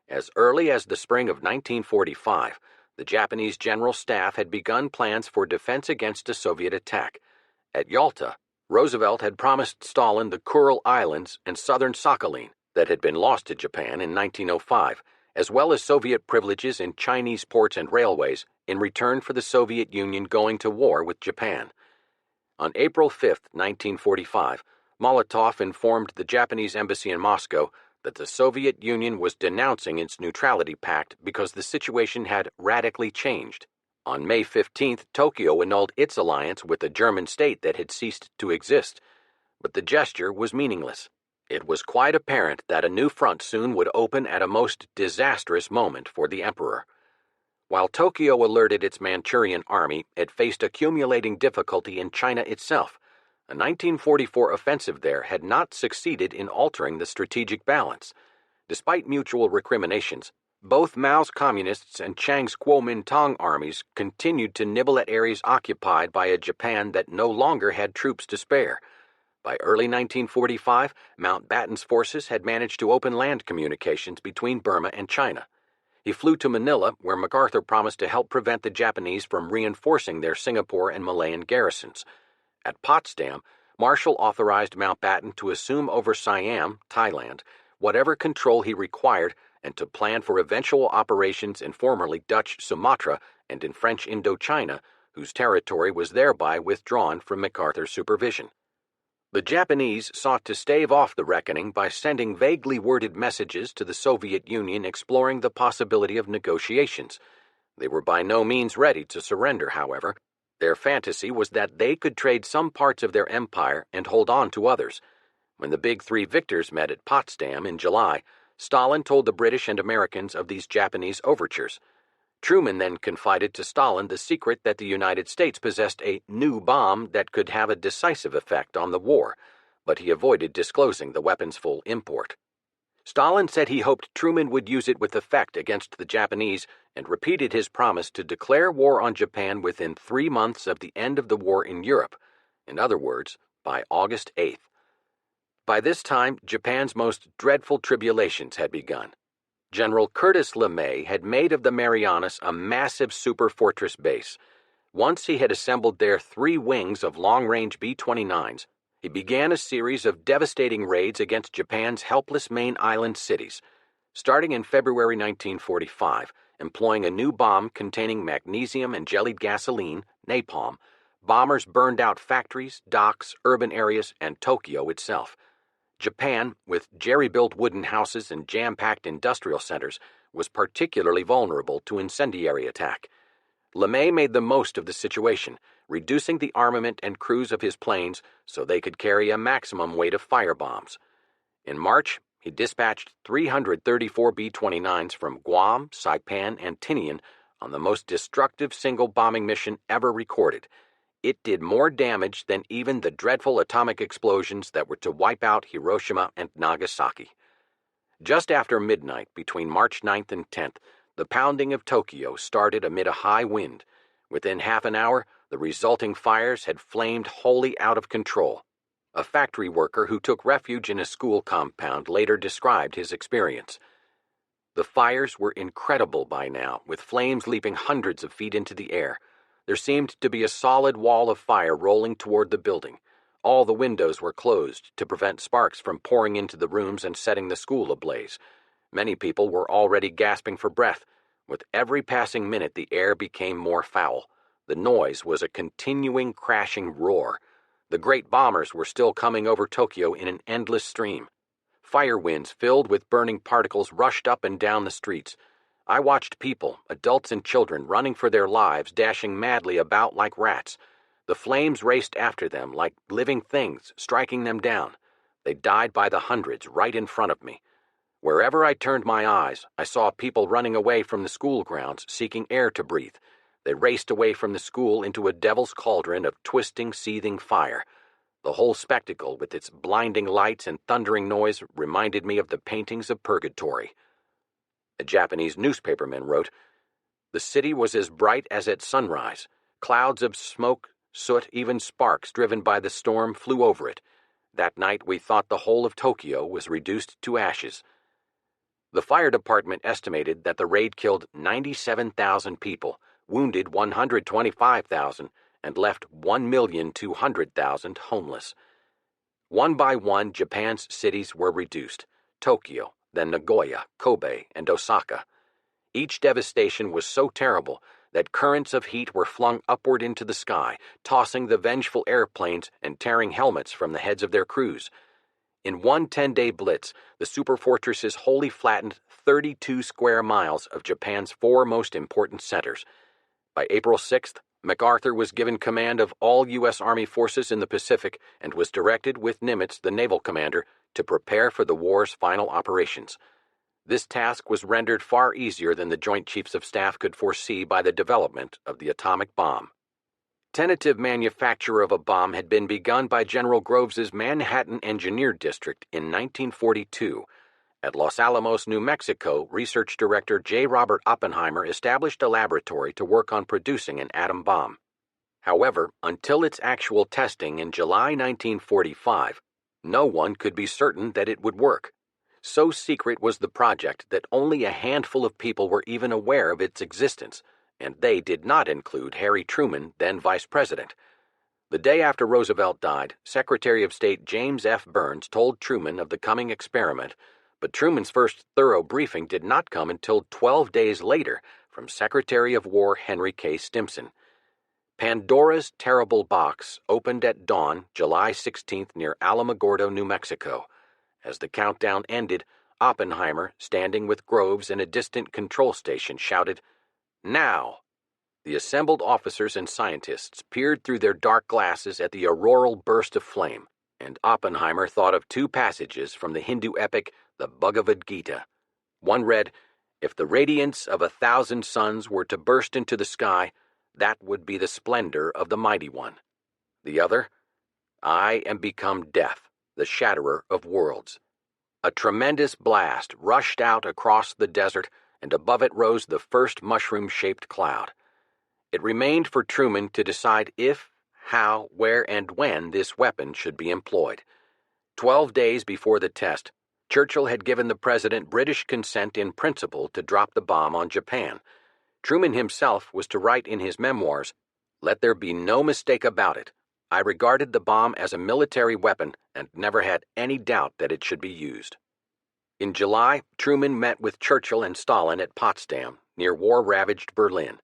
As early as the spring of 1945, the Japanese General Staff had begun plans for defense against a Soviet attack. At Yalta, Roosevelt had promised Stalin the Kuril Islands and southern Sakhalin that had been lost to Japan in 1905, as well as Soviet privileges in Chinese ports and railways in return for the Soviet Union going to war with Japan. On April 5, 1945, Molotov informed the Japanese embassy in Moscow that the Soviet Union was denouncing its neutrality pact because the situation had radically changed. On May 15th, Tokyo annulled its alliance with a German state that had ceased to exist. But the gesture was meaningless. It was quite apparent that a new front soon would open at a most disastrous moment for the emperor. While Tokyo alerted its Manchurian army, it faced accumulating difficulty in China itself. A 1944 offensive there had not succeeded in altering the strategic balance. Despite mutual recriminations, both Mao's Communists and Chiang's Kuomintang armies continued to nibble at areas occupied by a Japan that no longer had troops to spare. By early 1945, Mountbatten's forces had managed to open land communications between Burma and China. He flew to Manila, where MacArthur promised to help prevent the Japanese from reinforcing their Singapore and Malayan garrisons. At Potsdam, Marshall authorized Mountbatten to assume over Siam, Thailand, whatever control he required and to plan for eventual operations in formerly Dutch Sumatra and in French Indochina, whose territory was thereby withdrawn from MacArthur's supervision. The Japanese sought to stave off the reckoning by sending vaguely worded messages to the Soviet Union exploring the possibility of negotiations. They were by no means ready to surrender, however. Their fantasy was that they could trade some parts of their empire and hold on to others. When the big three victors met at Potsdam in July, Stalin told the British and Americans of these Japanese overtures. Truman then confided to Stalin the secret that the United States possessed a new bomb that could have a decisive effect on the war, but he avoided disclosing the weapon's full import. Stalin said he hoped Truman would use it with effect against the Japanese and repeated his promise to declare war on Japan within 3 months of the end of the war in Europe, in other words, by August 8th. By this time, Japan's most dreadful tribulations had begun. General Curtis LeMay had made of the Marianas a massive super-fortress base. Once he had assembled there 3 wings of long-range B-29s, he began a series of devastating raids against Japan's helpless main island cities. Starting in February 1945, employing a new bomb containing magnesium and jellied gasoline, napalm, bombers burned out factories, docks, urban areas, and Tokyo itself. Japan, with jerry-built wooden houses and jam-packed industrial centers, was particularly vulnerable to incendiary attack. LeMay made the most of the situation, reducing the armament and crews of his planes so they could carry a maximum weight of firebombs. In March, he dispatched 334 B-29s from Guam, Saipan, and Tinian on the most destructive single bombing mission ever recorded. It did more damage than even the dreadful atomic explosions that were to wipe out Hiroshima and Nagasaki. Just after midnight, between March 9th and 10th, the pounding of Tokyo started amid a high wind. Within half an hour, the resulting fires had flamed wholly out of control. A factory worker who took refuge in a school compound later described his experience. The fires were incredible by now, with flames leaping hundreds of feet into the air. There seemed to be a solid wall of fire rolling toward the building. All the windows were closed to prevent sparks from pouring into the rooms and setting the school ablaze. Many people were already gasping for breath. With every passing minute, the air became more foul. The noise was a continuing crashing roar. The great bombers were still coming over Tokyo in an endless stream. Fire winds filled with burning particles rushed up and down the streets. I watched people, adults and children, running for their lives, dashing madly about like rats. The flames raced after them like living things, striking them down. They died by the hundreds right in front of me. Wherever I turned my eyes, I saw people running away from the school grounds, seeking air to breathe. They raced away from the school into a devil's cauldron of twisting, seething fire. The whole spectacle, with its blinding lights and thundering noise, reminded me of the paintings of purgatory. A Japanese newspaperman wrote, "The city was as bright as at sunrise. Clouds of smoke, soot, even sparks driven by the storm flew over it. That night we thought the whole of Tokyo was reduced to ashes." The fire department estimated that the raid killed 97,000 people, wounded 125,000, and left 1,200,000 homeless. One by one, Japan's cities were reduced: Tokyo, then Nagoya, Kobe, and Osaka. Each devastation was so terrible that currents of heat were flung upward into the sky, tossing the vengeful airplanes and tearing helmets from the heads of their crews. In one 10-day blitz, the superfortresses wholly flattened 32 square miles of Japan's four most important centers. By April 6th, MacArthur was given command of all U.S. Army forces in the Pacific and was directed, with Nimitz, the naval commander, to prepare for the war's final operations. This task was rendered far easier than the Joint Chiefs of Staff could foresee by the development of the atomic bomb. Tentative manufacture of a bomb had been begun by General Groves's Manhattan Engineer District in 1942. At Los Alamos, New Mexico, Research Director J. Robert Oppenheimer established a laboratory to work on producing an atom bomb. However, until its actual testing in July 1945, no one could be certain that it would work. So secret was the project that only a handful of people were even aware of its existence, and they did not include Harry Truman, then Vice President. The day after Roosevelt died, Secretary of State James F. Burns told Truman of the coming experiment, but Truman's first thorough briefing did not come until 12 days later from Secretary of War Henry K. Stimson. Pandora's terrible box opened at dawn, July 16th, near Alamogordo, New Mexico. As the countdown ended, Oppenheimer, standing with Groves in a distant control station, shouted, "Now!" The assembled officers and scientists peered through their dark glasses at the auroral burst of flame, and Oppenheimer thought of two passages from the Hindu epic, the Bhagavad Gita. One read, "If the radiance of 1,000 suns were to burst into the sky, that would be the splendor of the Mighty One." The other, "I am become death, the shatterer of worlds." A tremendous blast rushed out across the desert, and above it rose the first mushroom-shaped cloud. It remained for Truman to decide if, how, where, and when this weapon should be employed. 12 days before the test, Churchill had given the president British consent in principle to drop the bomb on Japan. Truman himself was to write in his memoirs, "Let there be no mistake about it. I regarded the bomb as a military weapon and never had any doubt that it should be used." In July, Truman met with Churchill and Stalin at Potsdam, near war-ravaged Berlin.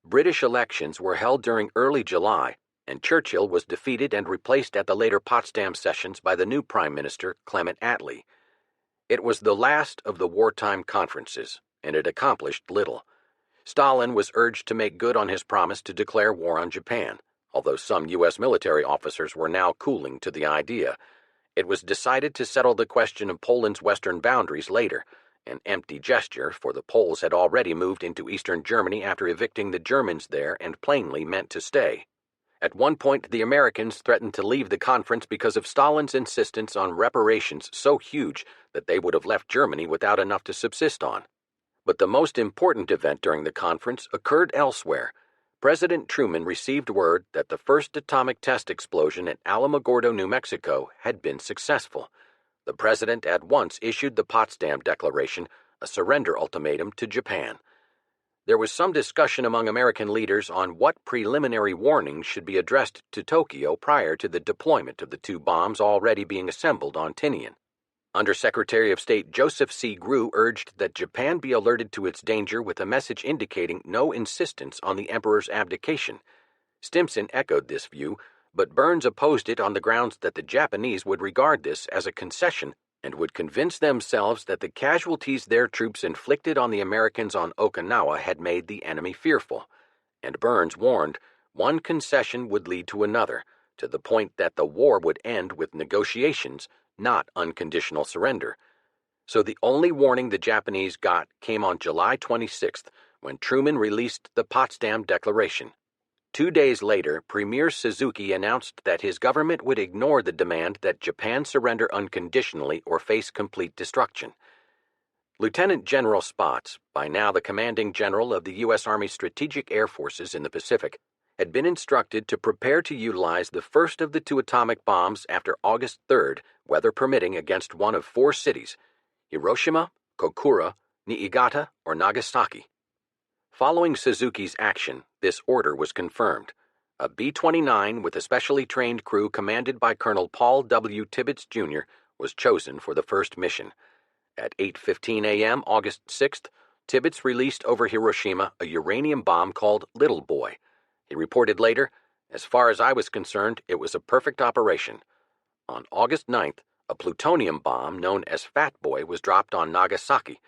British elections were held during early July, and Churchill was defeated and replaced at the later Potsdam sessions by the new Prime Minister, Clement Attlee. It was the last of the wartime conferences, and it accomplished little. Stalin was urged to make good on his promise to declare war on Japan, although some U.S. military officers were now cooling to the idea. It was decided to settle the question of Poland's western boundaries later, an empty gesture, for the Poles had already moved into eastern Germany after evicting the Germans there and plainly meant to stay. At one point, the Americans threatened to leave the conference because of Stalin's insistence on reparations so huge that they would have left Germany without enough to subsist on. But the most important event during the conference occurred elsewhere. President Truman received word that the first atomic test explosion at Alamogordo, New Mexico, had been successful. The president at once issued the Potsdam Declaration, a surrender ultimatum to Japan. There was some discussion among American leaders on what preliminary warnings should be addressed to Tokyo prior to the deployment of the two bombs already being assembled on Tinian. Undersecretary of State Joseph C. Grew urged that Japan be alerted to its danger with a message indicating no insistence on the emperor's abdication. Stimson echoed this view, but Burns opposed it on the grounds that the Japanese would regard this as a concession and would convince themselves that the casualties their troops inflicted on the Americans on Okinawa had made the enemy fearful. And Burns warned one concession would lead to another, to the point that the war would end with negotiations, not unconditional surrender. So the only warning the Japanese got came on July 26th, when Truman released the Potsdam Declaration. 2 days later, Premier Suzuki announced that his government would ignore the demand that Japan surrender unconditionally or face complete destruction. Lieutenant General Spaatz, by now the commanding general of the U.S. Army Strategic Air Forces in the Pacific, had been instructed to prepare to utilize the first of the two atomic bombs after August 3rd, weather permitting, against one of 4 cities: Hiroshima, Kokura, Niigata, or Nagasaki. Following Suzuki's action, this order was confirmed. A B-29 with a specially trained crew commanded by Colonel Paul W. Tibbets, Jr. was chosen for the first mission. At 8:15 a.m. August 6th, Tibbets released over Hiroshima a uranium bomb called Little Boy. He reported later, "As far as I was concerned, it was a perfect operation." On August 9th, a plutonium bomb known as Fat Boy was dropped on Nagasaki.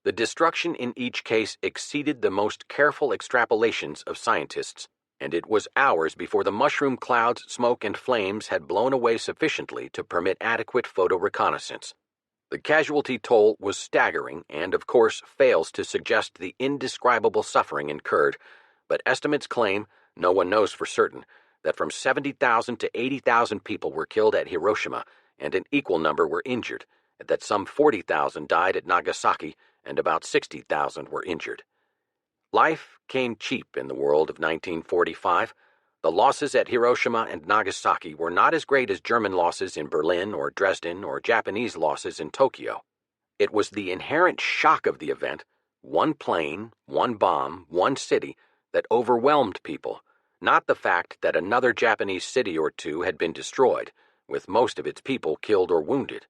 The destruction in each case exceeded the most careful extrapolations of scientists, and it was hours before the mushroom clouds, smoke, and flames had blown away sufficiently to permit adequate photo reconnaissance. The casualty toll was staggering and, of course, fails to suggest the indescribable suffering incurred, but estimates claim, no one knows for certain, that from 70,000 to 80,000 people were killed at Hiroshima, and an equal number were injured, and that some 40,000 died at Nagasaki, and about 60,000 were injured. Life came cheap in the world of 1945. The losses at Hiroshima and Nagasaki were not as great as German losses in Berlin or Dresden or Japanese losses in Tokyo. It was the inherent shock of the event, one plane, one bomb, one city, that overwhelmed people, not the fact that another Japanese city or two had been destroyed, with most of its people killed or wounded.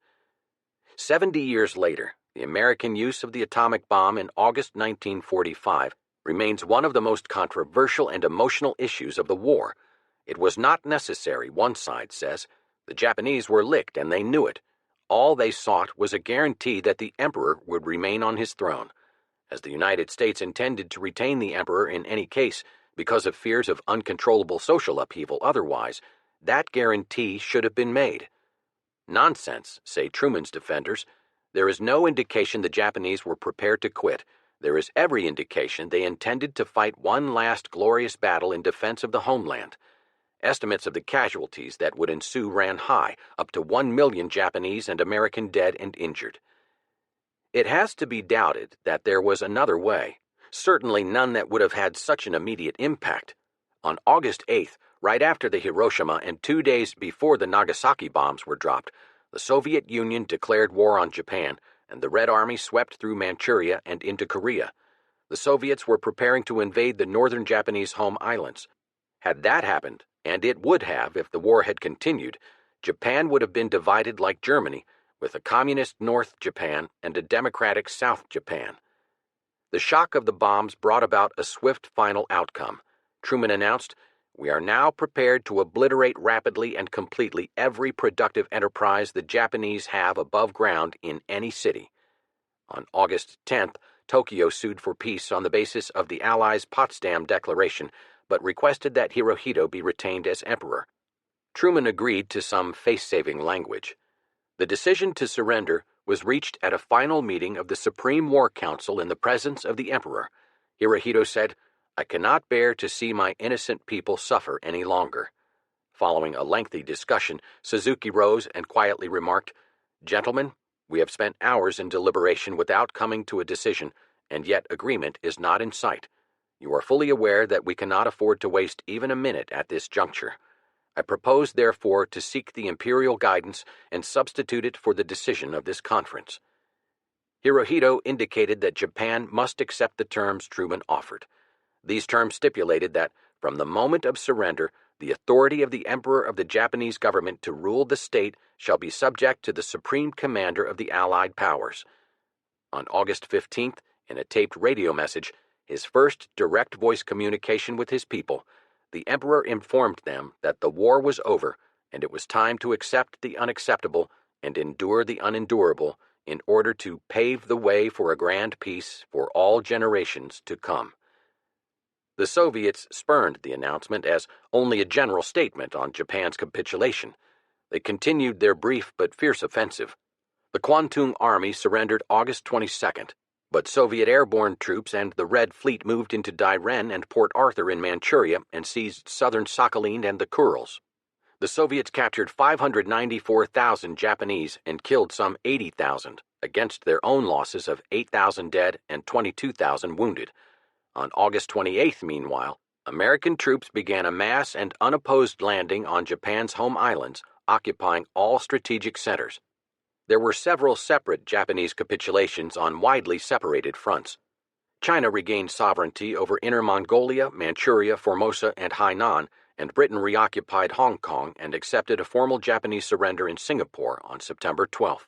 70 years later, the American use of the atomic bomb in August 1945 remains one of the most controversial and emotional issues of the war. It was not necessary, one side says. The Japanese were licked and they knew it. All they sought was a guarantee that the emperor would remain on his throne. As the United States intended to retain the emperor in any case because of fears of uncontrollable social upheaval otherwise, that guarantee should have been made. Nonsense, say Truman's defenders. There is no indication the Japanese were prepared to quit. There is every indication they intended to fight one last glorious battle in defense of the homeland. Estimates of the casualties that would ensue ran high, up to 1 million Japanese and American dead and injured. It has to be doubted that there was another way, certainly none that would have had such an immediate impact. On August 8th, right after the Hiroshima and 2 days before the Nagasaki bombs were dropped, the Soviet Union declared war on Japan, and the Red Army swept through Manchuria and into Korea. The Soviets were preparing to invade the northern Japanese home islands. Had that happened, and it would have if the war had continued, Japan would have been divided like Germany, with a communist North Japan and a democratic South Japan. The shock of the bombs brought about a swift final outcome. Truman announced, "We are now prepared to obliterate rapidly and completely every productive enterprise the Japanese have above ground in any city." On August 10th, Tokyo sued for peace on the basis of the Allies' Potsdam Declaration, but requested that Hirohito be retained as emperor. Truman agreed to some face-saving language. The decision to surrender was reached at a final meeting of the Supreme War Council in the presence of the emperor. Hirohito said, "I cannot bear to see my innocent people suffer any longer." Following a lengthy discussion, Suzuki rose and quietly remarked, "Gentlemen, we have spent hours in deliberation without coming to a decision, and yet agreement is not in sight. You are fully aware that we cannot afford to waste even a minute at this juncture. I propose, therefore, to seek the imperial guidance and substitute it for the decision of this conference." Hirohito indicated that Japan must accept the terms Truman offered. These terms stipulated that, from the moment of surrender, the authority of the Emperor of the Japanese government to rule the state shall be subject to the Supreme Commander of the Allied Powers. On August 15th, in a taped radio message, his first direct voice communication with his people, the Emperor informed them that the war was over and it was time to accept the unacceptable and endure the unendurable in order to pave the way for a grand peace for all generations to come. The Soviets spurned the announcement as only a general statement on Japan's capitulation. They continued their brief but fierce offensive. The Kwantung Army surrendered August 22nd, but Soviet airborne troops and the Red Fleet moved into Dairen and Port Arthur in Manchuria and seized southern Sakhalin and the Kurils. The Soviets captured 594,000 Japanese and killed some 80,000, against their own losses of 8,000 dead and 22,000 wounded. On August 28th, meanwhile, American troops began a mass and unopposed landing on Japan's home islands, occupying all strategic centers. There were several separate Japanese capitulations on widely separated fronts. China regained sovereignty over Inner Mongolia, Manchuria, Formosa, and Hainan, and Britain reoccupied Hong Kong and accepted a formal Japanese surrender in Singapore on September 12th.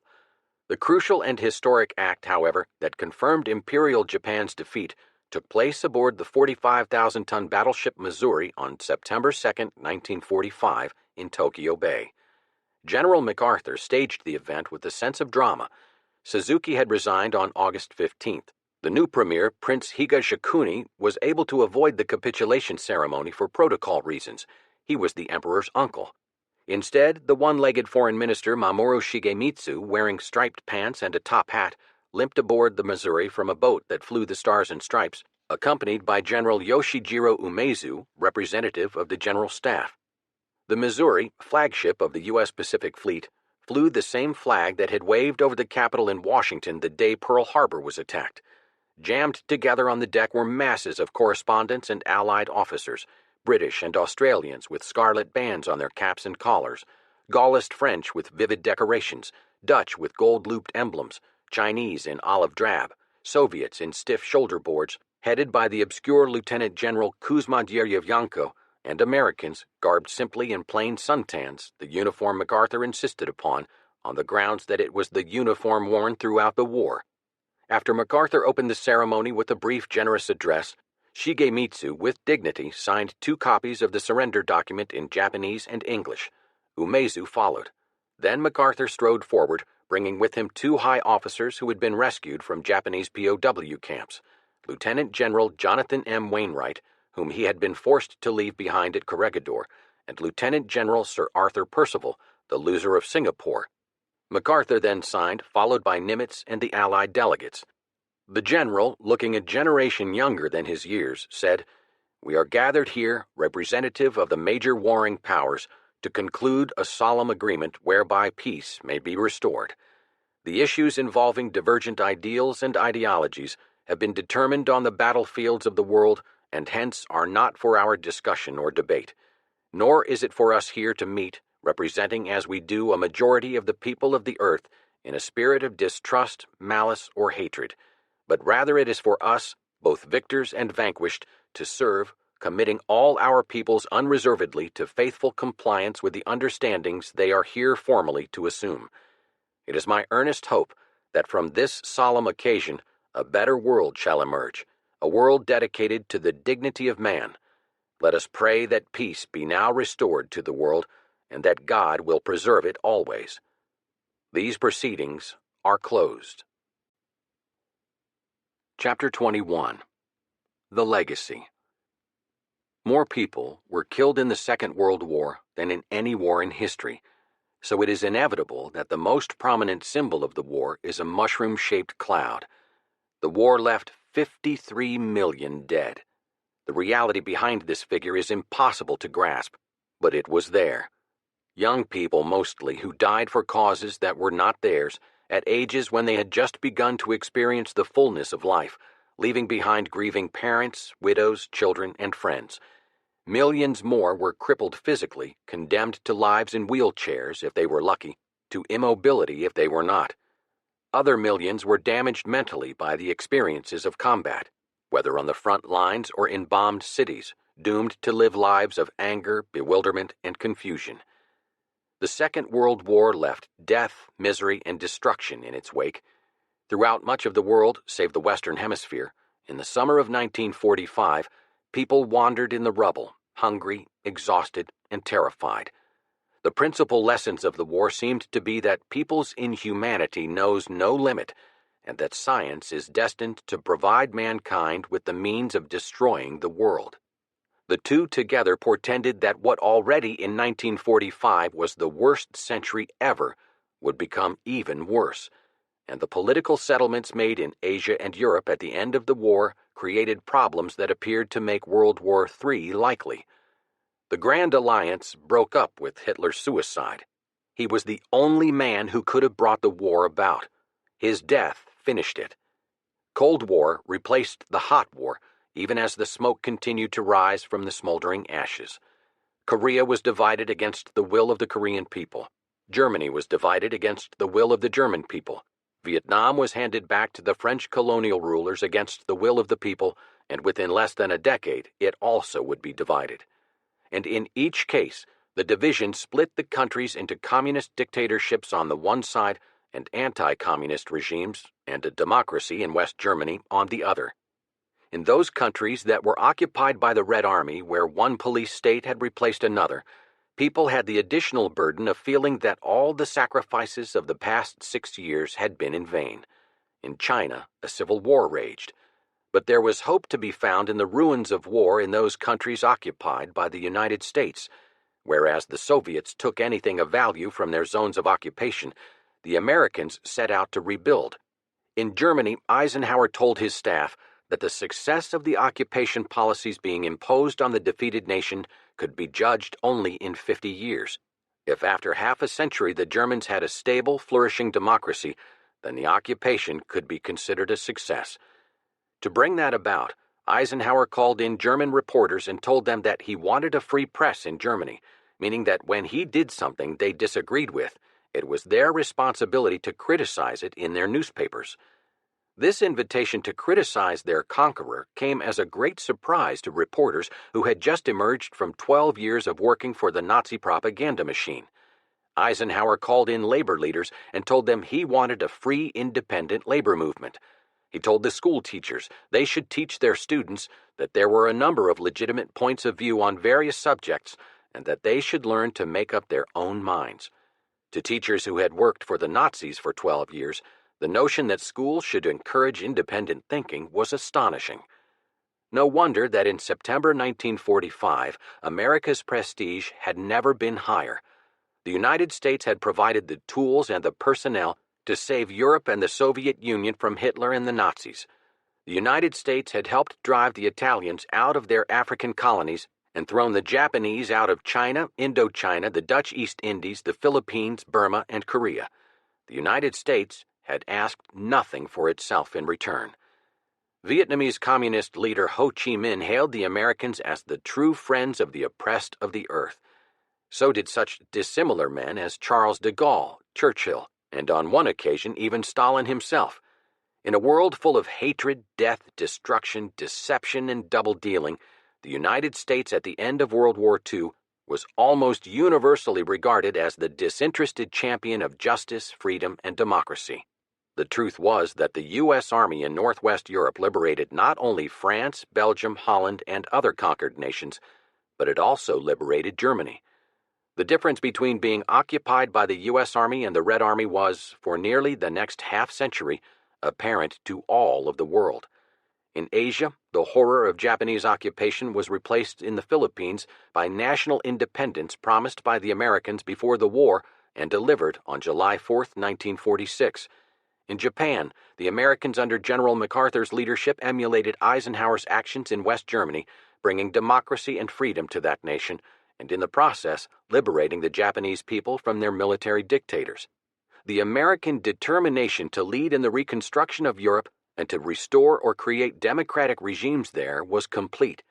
The crucial and historic act, however, that confirmed Imperial Japan's defeat took place aboard the 45,000-ton battleship Missouri on September 2, 1945, in Tokyo Bay. General MacArthur staged the event with a sense of drama. Suzuki had resigned on August 15th. The new premier, Prince Higashikuni, was able to avoid the capitulation ceremony for protocol reasons. He was the emperor's uncle. Instead, the one-legged foreign minister Mamoru Shigemitsu, wearing striped pants and a top hat, limped aboard the Missouri from a boat that flew the Stars and Stripes, accompanied by General Yoshijiro Umezu, representative of the General Staff. The Missouri, flagship of the U.S. Pacific Fleet, flew the same flag that had waved over the Capitol in Washington the day Pearl Harbor was attacked. Jammed together on the deck were masses of correspondents and Allied officers, British and Australians with scarlet bands on their caps and collars, Gaullist French with vivid decorations, Dutch with gold-looped emblems, Chinese in olive drab, Soviets in stiff shoulder boards, headed by the obscure Lieutenant General Kuzma Dyeryevyanko, and Americans garbed simply in plain suntans, the uniform MacArthur insisted upon, on the grounds that it was the uniform worn throughout the war. After MacArthur opened the ceremony with a brief, generous address, Shigemitsu, with dignity, signed 2 copies of the surrender document in Japanese and English. Umezu followed. Then MacArthur strode forward, bringing with him 2 high officers who had been rescued from Japanese POW camps, Lieutenant General Jonathan M. Wainwright, whom he had been forced to leave behind at Corregidor, and Lieutenant General Sir Arthur Percival, the loser of Singapore. MacArthur then signed, followed by Nimitz and the Allied delegates. The general, looking a generation younger than his years, said, "We are gathered here, representative of the major warring powers, to conclude a solemn agreement whereby peace may be restored. The issues involving divergent ideals and ideologies have been determined on the battlefields of the world and hence are not for our discussion or debate. Nor is it for us here to meet, representing as we do a majority of the people of the earth, in a spirit of distrust, malice, or hatred, but rather it is for us, both victors and vanquished, to serve, committing all our peoples unreservedly to faithful compliance with the understandings they are here formally to assume. It is my earnest hope that from this solemn occasion a better world shall emerge, a world dedicated to the dignity of man. Let us pray that peace be now restored to the world, and that God will preserve it always. These proceedings are closed." Chapter 21. The Legacy. More people were killed in the Second World War than in any war in history, so it is inevitable that the most prominent symbol of the war is a mushroom-shaped cloud. The war left 53 million dead. The reality behind this figure is impossible to grasp, but it was there. Young people mostly who died for causes that were not theirs, at ages when they had just begun to experience the fullness of life, leaving behind grieving parents, widows, children, and friends. Millions more were crippled physically, condemned to lives in wheelchairs if they were lucky, to immobility if they were not. Other millions were damaged mentally by the experiences of combat, whether on the front lines or in bombed cities, doomed to live lives of anger, bewilderment, and confusion. The Second World War left death, misery, and destruction in its wake. Throughout much of the world, save the Western Hemisphere, in the summer of 1945, people wandered in the rubble, hungry, exhausted, and terrified. The principal lessons of the war seemed to be that people's inhumanity knows no limit, and that science is destined to provide mankind with the means of destroying the world. The two together portended that what already in 1945 was the worst century ever would become even worse, and the political settlements made in Asia and Europe at the end of the war created problems that appeared to make World War III likely. The Grand Alliance broke up with Hitler's suicide. He was the only man who could have brought the war about. His death finished it. Cold War replaced the Hot War, even as the smoke continued to rise from the smoldering ashes. Korea was divided against the will of the Korean people. Germany was divided against the will of the German people. Vietnam was handed back to the French colonial rulers against the will of the people, and within less than a decade, it also would be divided. And in each case, the division split the countries into communist dictatorships on the one side and anti-communist regimes and a democracy in West Germany on the other. In those countries that were occupied by the Red Army, where one police state had replaced another, people had the additional burden of feeling that all the sacrifices of the past 6 years had been in vain. In China, a civil war raged. But there was hope to be found in the ruins of war in those countries occupied by the United States. Whereas the Soviets took anything of value from their zones of occupation, the Americans set out to rebuild. In Germany, Eisenhower told his staff that the success of the occupation policies being imposed on the defeated nation could be judged only in 50 years. If after half a century the Germans had a stable, flourishing democracy, then the occupation could be considered a success. To bring that about, Eisenhower called in German reporters and told them that he wanted a free press in Germany, meaning that when he did something they disagreed with, it was their responsibility to criticize it in their newspapers. This invitation to criticize their conqueror came as a great surprise to reporters who had just emerged from 12 years of working for the Nazi propaganda machine. Eisenhower called in labor leaders and told them he wanted a free, independent labor movement. He told the school teachers they should teach their students that there were a number of legitimate points of view on various subjects and that they should learn to make up their own minds. To teachers who had worked for the Nazis for 12 years, the notion that schools should encourage independent thinking was astonishing. No wonder that in September 1945, America's prestige had never been higher. The United States had provided the tools and the personnel to save Europe and the Soviet Union from Hitler and the Nazis. The United States had helped drive the Italians out of their African colonies and thrown the Japanese out of China, Indochina, the Dutch East Indies, the Philippines, Burma, and Korea. The United States had asked nothing for itself in return. Vietnamese communist leader Ho Chi Minh hailed the Americans as the true friends of the oppressed of the earth. So did such dissimilar men as Charles de Gaulle, Churchill, and on one occasion even Stalin himself. In a world full of hatred, death, destruction, deception, and double-dealing, the United States at the end of World War II was almost universally regarded as the disinterested champion of justice, freedom, and democracy. The truth was that the U.S. Army in Northwest Europe liberated not only France, Belgium, Holland, and other conquered nations, but it also liberated Germany. The difference between being occupied by the U.S. Army and the Red Army was, for nearly the next half-century, apparent to all of the world. In Asia, the horror of Japanese occupation was replaced in the Philippines by national independence promised by the Americans before the war and delivered on July 4, 1946. In Japan, the Americans under General MacArthur's leadership emulated Eisenhower's actions in West Germany, bringing democracy and freedom to that nation, and in the process, liberating the Japanese people from their military dictators. The American determination to lead in the reconstruction of Europe and to restore or create democratic regimes there was complete.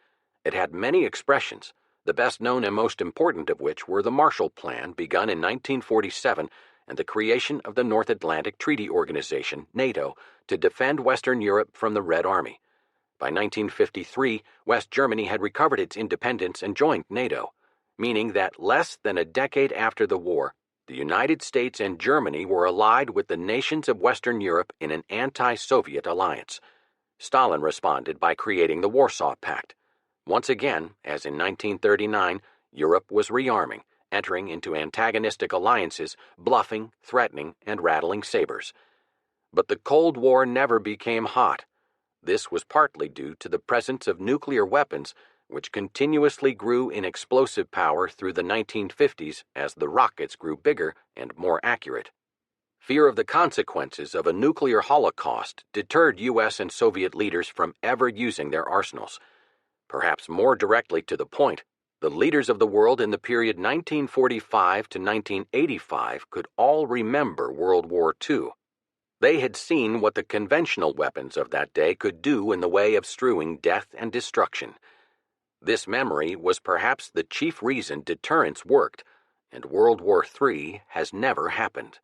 It had many expressions, the best known and most important of which were the Marshall Plan, begun in 1947, and the creation of the North Atlantic Treaty Organization, NATO, to defend Western Europe from the Red Army. By 1953, West Germany had recovered its independence and joined NATO, meaning that less than a decade after the war, the United States and Germany were allied with the nations of Western Europe in an anti-Soviet alliance. Stalin responded by creating the Warsaw Pact. Once again, as in 1939, Europe was rearming, entering into antagonistic alliances, bluffing, threatening, and rattling sabers. But the Cold War never became hot. This was partly due to the presence of nuclear weapons, which continuously grew in explosive power through the 1950s as the rockets grew bigger and more accurate. Fear of the consequences of a nuclear holocaust deterred U.S. and Soviet leaders from ever using their arsenals. Perhaps more directly to the point, the leaders of the world in the period 1945 to 1985 could all remember World War II. They had seen what the conventional weapons of that day could do in the way of strewing death and destruction. This memory was perhaps the chief reason deterrence worked, and World War III has never happened.